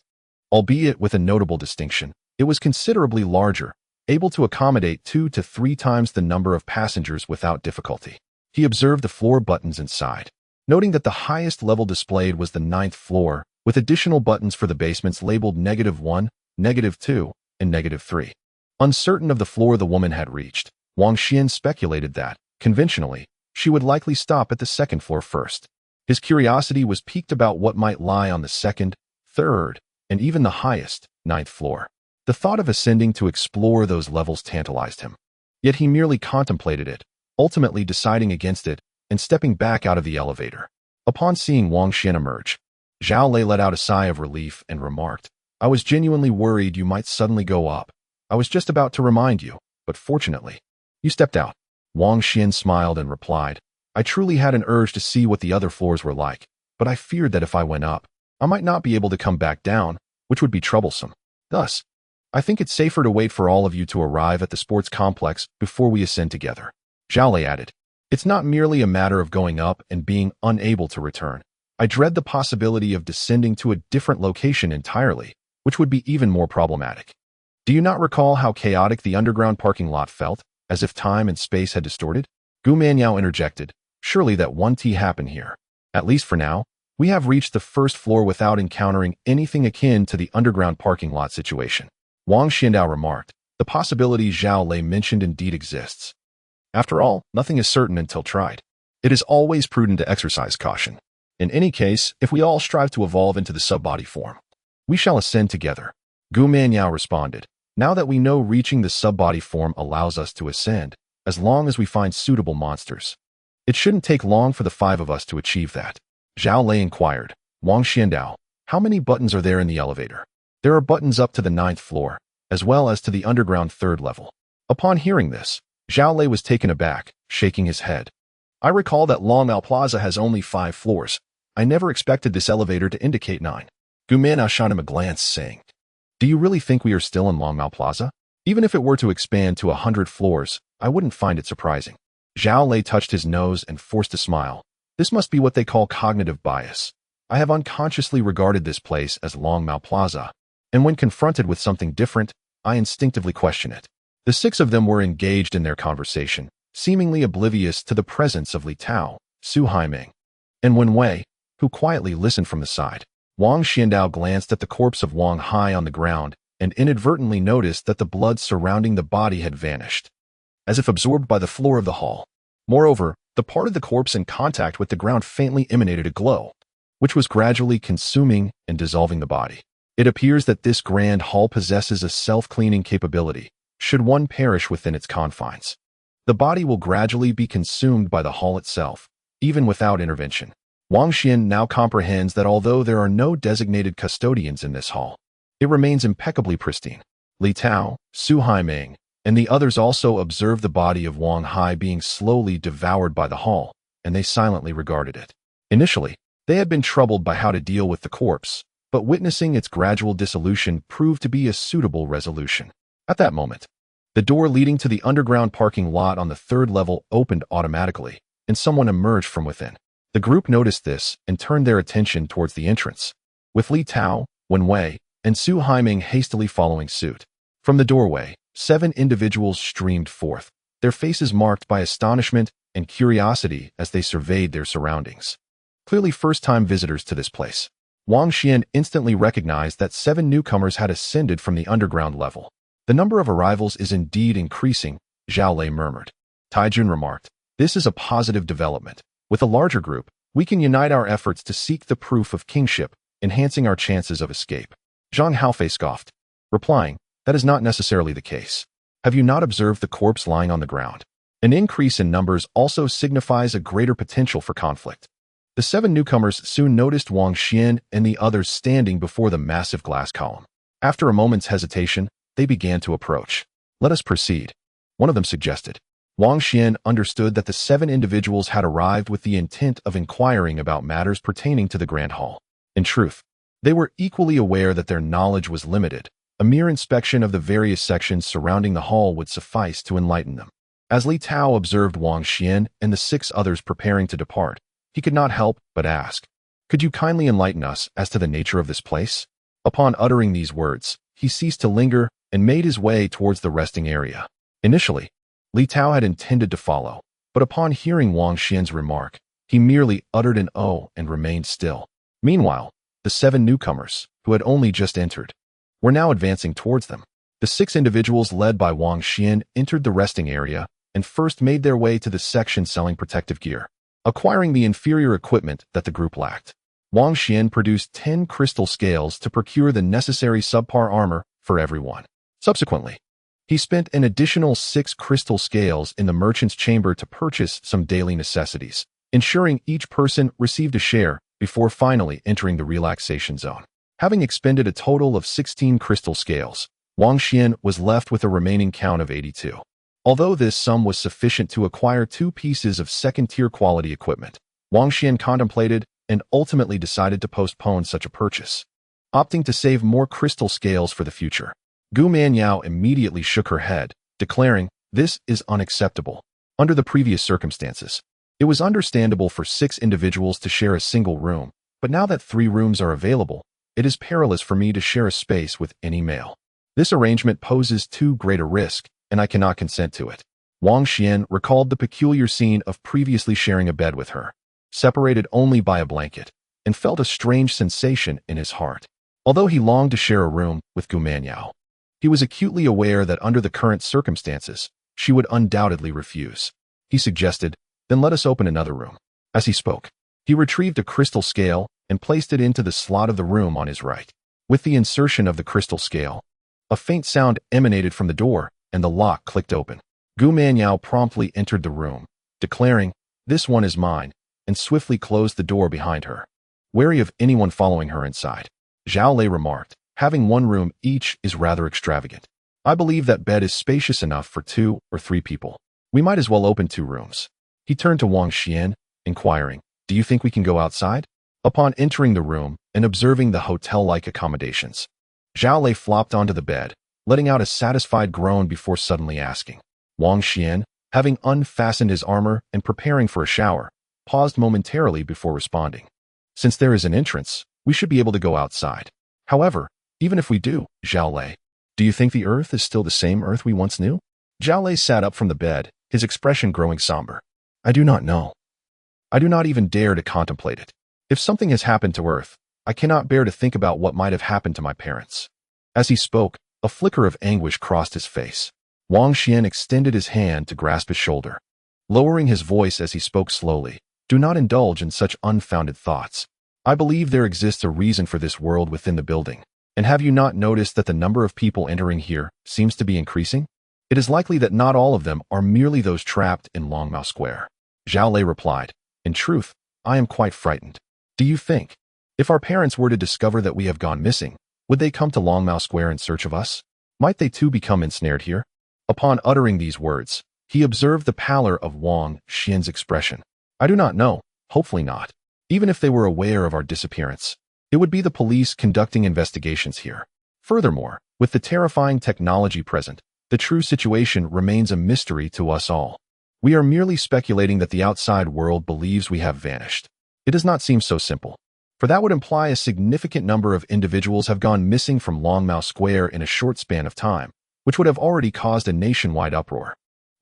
Albeit with a notable distinction, it was considerably larger, able to accommodate 2 to 3 times the number of passengers without difficulty. He observed the floor buttons inside, noting that the highest level displayed was the 9th floor, with additional buttons for the basements labeled -1, -2, and -3. Uncertain of the floor the woman had reached, Wang Xuan speculated that, conventionally, she would likely stop at the 2nd floor first. His curiosity was piqued about what might lie on the 2nd, 3rd, and even the highest, 9th floor. The thought of ascending to explore those levels tantalized him. Yet he merely contemplated it, ultimately deciding against it and stepping back out of the elevator. Upon seeing Wang Xuan emerge, Zhao Lei let out a sigh of relief and remarked, "I was genuinely worried you might suddenly go up. I was just about to remind you, but fortunately, you stepped out." Wang Xuan smiled and replied, "I truly had an urge to see what the other floors were like, but I feared that if I went up, I might not be able to come back down, which would be troublesome. Thus, I think it's safer to wait for all of you to arrive at the sports complex before we ascend together." Zhao Lei added, "It's not merely a matter of going up and being unable to return. I dread the possibility of descending to a different location entirely, which would be even more problematic. Do you not recall how chaotic the underground parking lot felt, as if time and space had distorted?" Gu Manyao interjected, "Surely that won't happen here. At least for now, we have reached the 1st floor without encountering anything akin to the underground parking lot situation." Wang Xiandao remarked, "The possibility Zhao Lei mentioned indeed exists. After all, nothing is certain until tried. It is always prudent to exercise caution. In any case, if we all strive to evolve into the sub-body form, we shall ascend together." Gu Manyao responded, "Now that we know reaching the sub-body form allows us to ascend, as long as we find suitable monsters, it shouldn't take long for the 5 of us to achieve that." Zhao Lei inquired, "Wang Xiandao, how many buttons are there in the elevator?" "There are buttons up to the 9th floor, as well as to the underground 3rd level." Upon hearing this, Zhao Lei was taken aback, shaking his head. "I recall that Longmao Plaza has only 5 floors. I never expected this elevator to indicate 9. Gu Manyao shot him a glance, saying, "Do you really think we are still in Longmao Plaza? Even if it were to expand to 100 floors, I wouldn't find it surprising." Zhao Lei touched his nose and forced a smile. "This must be what they call cognitive bias. I have unconsciously regarded this place as Longmao Plaza, and when confronted with something different, I instinctively question it." The six of them were engaged in their conversation, seemingly oblivious to the presence of Li Tao, Su Haiming, and Wen Wei, who quietly listened from the side. Wang Xiandao glanced at the corpse of Wang Hai on the ground and inadvertently noticed that the blood surrounding the body had vanished, as if absorbed by the floor of the hall. Moreover, the part of the corpse in contact with the ground faintly emanated a glow, which was gradually consuming and dissolving the body. It appears that this grand hall possesses a self-cleaning capability, should one perish within its confines. The body will gradually be consumed by the hall itself, even without intervention. Wang Xian now comprehends that although there are no designated custodians in this hall, it remains impeccably pristine. Li Tao, Su Haiming, and the others also observed the body of Wang Hai being slowly devoured by the hall, and they silently regarded it. Initially, they had been troubled by how to deal with the corpse, but witnessing its gradual dissolution proved to be a suitable resolution. At that moment, the door leading to the underground parking lot on the third level opened automatically, and someone emerged from within. The group noticed this and turned their attention towards the entrance, with Li Tao, Wen Wei, and Su Haiming hastily following suit. From the doorway, 7 individuals streamed forth, their faces marked by astonishment and curiosity as they surveyed their surroundings. Clearly first-time visitors to this place. Wang Xian instantly recognized that 7 newcomers had ascended from the underground level. The number of arrivals is indeed increasing, Zhao Lei murmured. Taijun remarked, this is a positive development. With a larger group, we can unite our efforts to seek the proof of kingship, enhancing our chances of escape. Zhang Haofei scoffed, replying, that is not necessarily the case. Have you not observed the corpse lying on the ground? An increase in numbers also signifies a greater potential for conflict. The 7 newcomers soon noticed Wang Xian and the others standing before the massive glass column. After a moment's hesitation, they began to approach. Let us proceed, one of them suggested. Wang Xian understood that the 7 individuals had arrived with the intent of inquiring about matters pertaining to the Grand Hall. In truth, they were equally aware that their knowledge was limited. A mere inspection of the various sections surrounding the hall would suffice to enlighten them. As Li Tao observed Wang Xian and the 6 others preparing to depart, he could not help but ask, could you kindly enlighten us as to the nature of this place? Upon uttering these words, he ceased to linger and made his way towards the resting area. Initially, Li Tao had intended to follow, but upon hearing Wang Xian's remark, he merely uttered an "oh" and remained still. Meanwhile, the 7 newcomers, who had only just entered, were now advancing towards them. The 6 individuals led by Wang Xian entered the resting area and first made their way to the section selling protective gear, acquiring the inferior equipment that the group lacked. Wang Xian produced 10 crystal scales to procure the necessary subpar armor for everyone. Subsequently, he spent an additional 6 crystal scales in the merchant's chamber to purchase some daily necessities, ensuring each person received a share before finally entering the relaxation zone. Having expended a total of 16 crystal scales, Wang Xian was left with a remaining count of 82. Although this sum was sufficient to acquire 2 pieces of second-tier quality equipment, Wang Xian contemplated and ultimately decided to postpone such a purchase, opting to save more crystal scales for the future. Gu Manyao immediately shook her head, declaring, this is unacceptable. Under the previous circumstances, it was understandable for 6 individuals to share a single room, but now that 3 rooms are available, it is perilous for me to share a space with any male. This arrangement poses too great a risk, and I cannot consent to it. Wang Xian recalled the peculiar scene of previously sharing a bed with her, separated only by a blanket, and felt a strange sensation in his heart. Although he longed to share a room with Gu Manyao, he was acutely aware that under the current circumstances, she would undoubtedly refuse. He suggested, then let us open another room. As he spoke, he retrieved a crystal scale and placed it into the slot of the room on his right. With the insertion of the crystal scale, a faint sound emanated from the door, and the lock clicked open. Gu Manyao promptly entered the room, declaring, this one is mine, and swiftly closed the door behind her, wary of anyone following her inside. Zhao Lei remarked, having 1 room each is rather extravagant. I believe that bed is spacious enough for 2 or 3 people. We might as well open 2 rooms. He turned to Wang Xian, inquiring, do you think we can go outside? Upon entering the room and observing the hotel-like accommodations, Zhao Lei flopped onto the bed, letting out a satisfied groan before suddenly asking. Wang Xian, having unfastened his armor and preparing for a shower, paused momentarily before responding. Since there is an entrance, we should be able to go outside. However, even if we do, Zhao Lei, do you think the Earth is still the same Earth we once knew? Zhao Lei sat up from the bed, his expression growing somber. I do not know. I do not even dare to contemplate it. If something has happened to Earth, I cannot bear to think about what might have happened to my parents. As he spoke, a flicker of anguish crossed his face. Wang Xuan extended his hand to grasp his shoulder. Lowering his voice as he spoke slowly, do not indulge in such unfounded thoughts. I believe there exists a reason for this world within the building. And have you not noticed that the number of people entering here seems to be increasing? It is likely that not all of them are merely those trapped in Longmao Square. Zhao Lei replied, in truth, I am quite frightened. Do you think, if our parents were to discover that we have gone missing, would they come to Longmao Square in search of us? Might they too become ensnared here? Upon uttering these words, he observed the pallor of Wang Xuan's expression. I do not know, hopefully not. Even if they were aware of our disappearance, it would be the police conducting investigations here. Furthermore, with the terrifying technology present, the true situation remains a mystery to us all. We are merely speculating that the outside world believes we have vanished. It does not seem so simple, for that would imply a significant number of individuals have gone missing from Longmao Square in a short span of time, which would have already caused a nationwide uproar.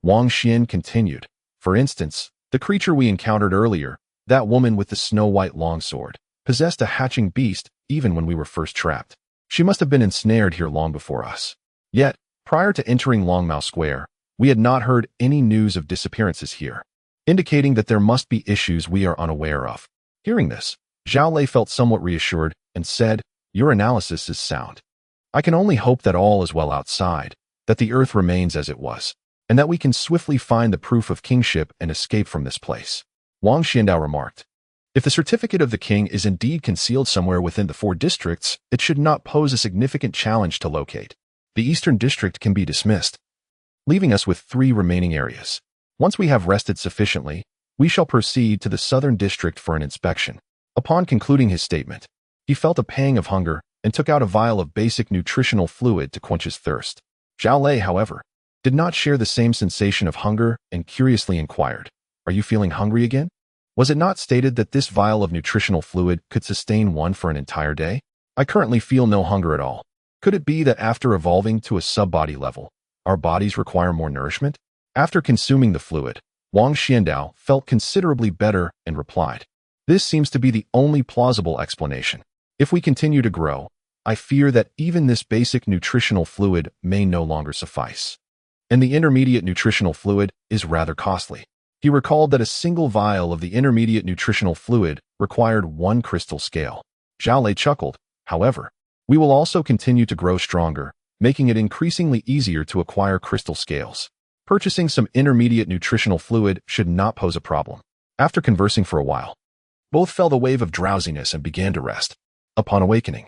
Wang Xuan continued, for instance, the creature we encountered earlier, that woman with the snow-white longsword, possessed a hatching beast even when we were first trapped. She must have been ensnared here long before us. Yet, prior to entering Longmao Square, we had not heard any news of disappearances here, indicating that there must be issues we are unaware of. Hearing this, Zhao Lei felt somewhat reassured and said, your analysis is sound. I can only hope that all is well outside, that the earth remains as it was, and that we can swiftly find the proof of kingship and escape from this place. Wang Xiandao remarked, if the certificate of the king is indeed concealed somewhere within the 4 districts, it should not pose a significant challenge to locate. The eastern district can be dismissed, leaving us with 3 remaining areas. Once we have rested sufficiently, we shall proceed to the southern district for an inspection. Upon concluding his statement, he felt a pang of hunger and took out a vial of basic nutritional fluid to quench his thirst. Zhao Lei, however, did not share the same sensation of hunger and curiously inquired, are you feeling hungry again? Was it not stated that this vial of nutritional fluid could sustain one for an entire day? I currently feel no hunger at all. Could it be that after evolving to a sub-body level, our bodies require more nourishment? After consuming the fluid, Wang Xiandao felt considerably better and replied, this seems to be the only plausible explanation. If we continue to grow, I fear that even this basic nutritional fluid may no longer suffice. And the intermediate nutritional fluid is rather costly. He recalled that a single vial of the intermediate nutritional fluid required 1 crystal scale. Zhao Lei chuckled, however, we will also continue to grow stronger, making it increasingly easier to acquire crystal scales. Purchasing some intermediate nutritional fluid should not pose a problem. After conversing for a while, both felt a wave of drowsiness and began to rest. Upon awakening,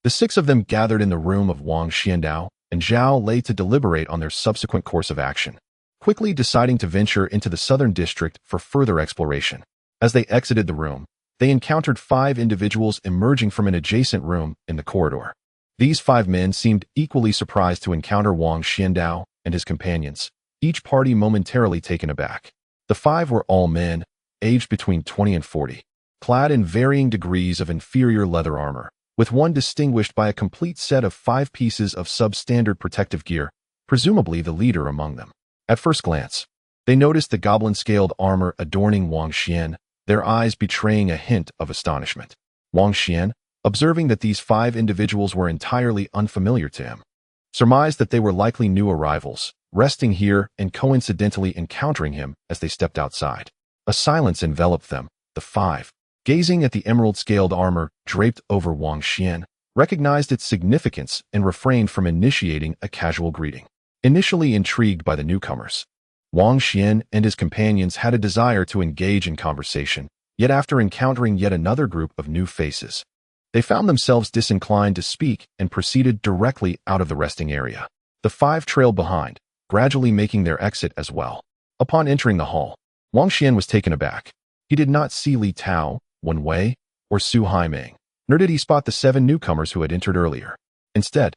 the 6 of them gathered in the room of Wang Xiandao and Zhao Lei to deliberate on their subsequent course of action, quickly deciding to venture into the southern district for further exploration. As they exited the room, they encountered 5 individuals emerging from an adjacent room in the corridor. These 5 men seemed equally surprised to encounter Wang Xiandao and his companions, each party momentarily taken aback. The 5 were all men, aged between 20 and 40, clad in varying degrees of inferior leather armor, with one distinguished by a complete set of 5 pieces of substandard protective gear, presumably the leader among them. At first glance, they noticed the goblin-scaled armor adorning Wang Xuan, their eyes betraying a hint of astonishment. Wang Xuan, observing that these 5 individuals were entirely unfamiliar to him, surmised that they were likely new arrivals, resting here and coincidentally encountering him as they stepped outside. A silence enveloped them. The 5, gazing at the emerald-scaled armor draped over Wang Xuan, recognized its significance and refrained from initiating a casual greeting. Initially intrigued by the newcomers, Wang Xuan and his companions had a desire to engage in conversation, yet after encountering yet another group of new faces, they found themselves disinclined to speak and proceeded directly out of the resting area. The 5 trailed behind, gradually making their exit as well. Upon entering the hall, Wang Xuan was taken aback. He did not see Li Tao, Wen Wei, or Su Haiming, nor did he spot the 7 newcomers who had entered earlier. Instead,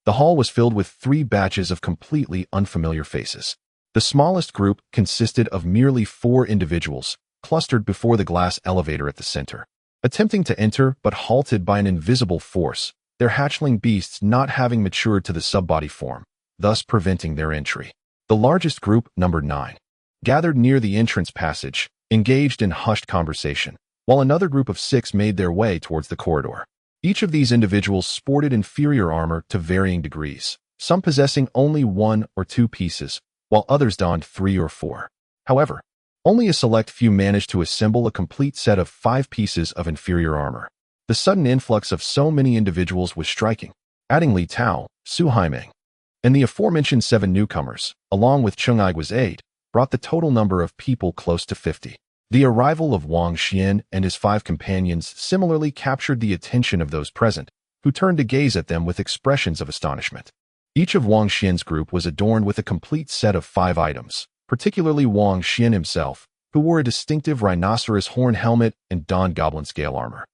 the hall was filled with 3 batches of completely unfamiliar faces. The smallest group consisted of merely 4 individuals, clustered before the glass elevator at the center. Attempting to enter but halted by an invisible force, their hatchling beasts not having matured to the sub-body form, thus preventing their entry. The largest group, number 9, gathered near the entrance passage, engaged in hushed conversation, while another group of 6 made their way towards the corridor. Each of these individuals sported inferior armor to varying degrees, some possessing only 1 or 2 pieces, while others donned 3 or 4. However, only a select few managed to assemble a complete set of 5 pieces of inferior armor. The sudden influx of so many individuals was striking. Adding Li Tao, Su Haiming, and the aforementioned 7 newcomers, along with Cheng Aigua's aide, brought the total number of people close to 50. The arrival of Wang Xuan and his 5 companions similarly captured the attention of those present, who turned to gaze at them with expressions of astonishment. Each of Wang Xuan's group was adorned with a complete set of 5 items, particularly Wang Xuan himself, who wore a distinctive rhinoceros horn helmet and donned goblin scale armor.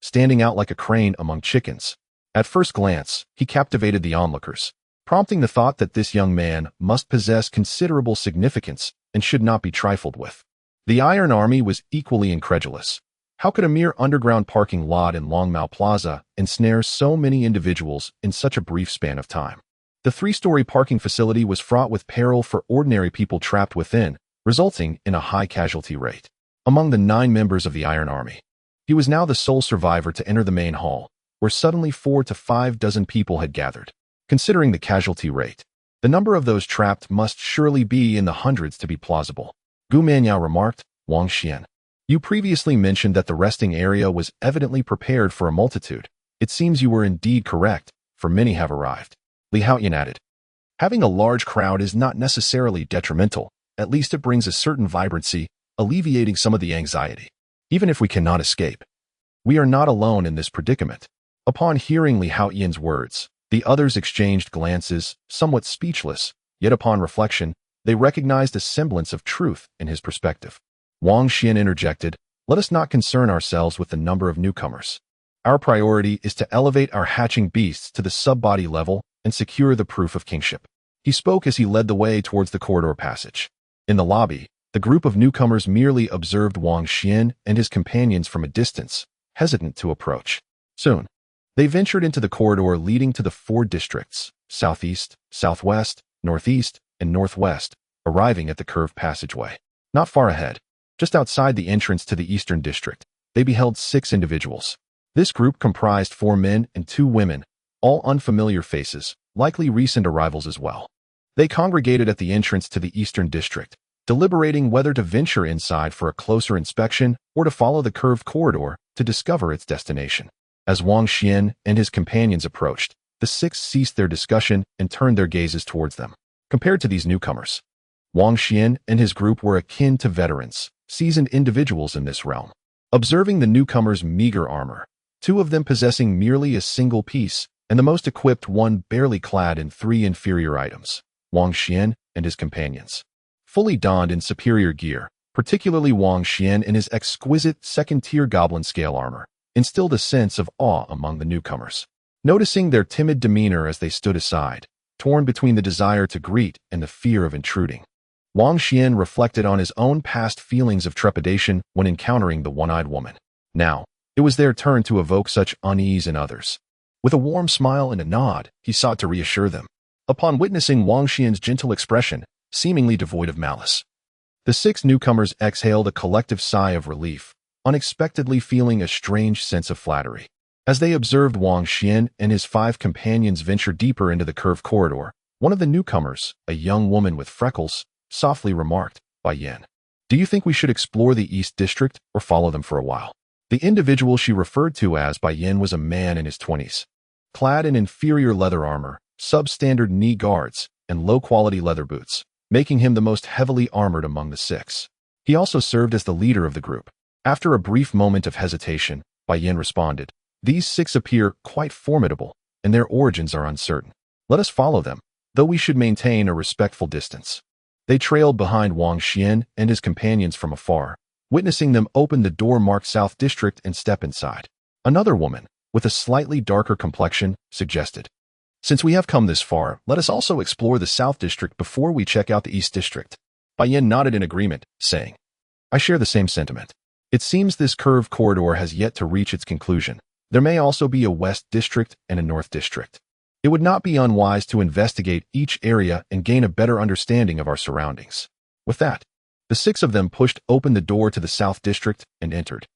Standing out like a crane among chickens, at first glance, he captivated the onlookers, prompting the thought that this young man must possess considerable significance and should not be trifled with. The Iron Army was equally incredulous. How could a mere underground parking lot in Longmao Plaza ensnare so many individuals in such a brief span of time? The 3-story parking facility was fraught with peril for ordinary people trapped within, resulting in a high casualty rate. Among the 9 members of the Iron Army, he was now the sole survivor to enter the main hall, where suddenly 4 to 5 dozen people had gathered. Considering the casualty rate, the number of those trapped must surely be in the hundreds to be plausible. Gu Manyao remarked, Wang Xuan, you previously mentioned that the resting area was evidently prepared for a multitude. It seems you were indeed correct, for many have arrived. Li Haoyan added, having a large crowd is not necessarily detrimental. At least it brings a certain vibrancy, alleviating some of the anxiety. Even if we cannot escape, we are not alone in this predicament. Upon hearing Li Haoyan's words, the others exchanged glances, somewhat speechless, yet upon reflection, they recognized a semblance of truth in his perspective. Wang Xuan interjected, let us not concern ourselves with the number of newcomers. Our priority is to elevate our hatching beasts to the sub-body level and secure the proof of kingship. He spoke as he led the way towards the corridor passage. In the lobby, the group of newcomers merely observed Wang Xuan and his companions from a distance, hesitant to approach. Soon, they ventured into the corridor leading to the 4 districts, southeast, southwest, northeast, and northwest, arriving at the curved passageway. Not far ahead, just outside the entrance to the eastern district, they beheld 6 individuals. This group comprised 4 men and 2 women, all unfamiliar faces, likely recent arrivals as well. They congregated at the entrance to the eastern district, deliberating whether to venture inside for a closer inspection or to follow the curved corridor to discover its destination. As Wang Xuan and his companions approached, the 6 ceased their discussion and turned their gazes towards them. Compared to these newcomers, Wang Xuan and his group were akin to veterans, seasoned individuals in this realm. Observing the newcomers' meager armor, 2 of them possessing merely a single piece, and the most equipped one barely clad in 3 inferior items, Wang Xuan and his companions, fully donned in superior gear, particularly Wang Xuan and his exquisite second-tier goblin scale armor, instilled a sense of awe among the newcomers. Noticing their timid demeanor as they stood aside, torn between the desire to greet and the fear of intruding, Wang Xuan reflected on his own past feelings of trepidation when encountering the one-eyed woman. Now, it was their turn to evoke such unease in others. With a warm smile and a nod, he sought to reassure them. Upon witnessing Wang Xuan's gentle expression, seemingly devoid of malice, the 6 newcomers exhaled a collective sigh of relief, unexpectedly feeling a strange sense of flattery. As they observed Wang Xuan and his 5 companions venture deeper into the curved corridor, one of the newcomers, a young woman with freckles, softly remarked, Bai Yan, do you think we should explore the East District or follow them for a while? The individual she referred to as Bai Yan was a man in his 20s, clad in inferior leather armor, substandard knee guards, and low-quality leather boots, making him the most heavily armored among the 6. He also served as the leader of the group. After a brief moment of hesitation, Bai Yan responded, these 6 appear quite formidable, and their origins are uncertain. Let us follow them, though we should maintain a respectful distance. They trailed behind Wang Xuan and his companions from afar, witnessing them open the door marked South District and step inside. Another woman, with a slightly darker complexion, suggested, since we have come this far, let us also explore the South District before we check out the East District. Bai Yan nodded in agreement, saying, I share the same sentiment. It seems this curved corridor has yet to reach its conclusion. There may also be a West District and a North District. It would not be unwise to investigate each area and gain a better understanding of our surroundings. With that, the six of them pushed open the door to the South District and entered.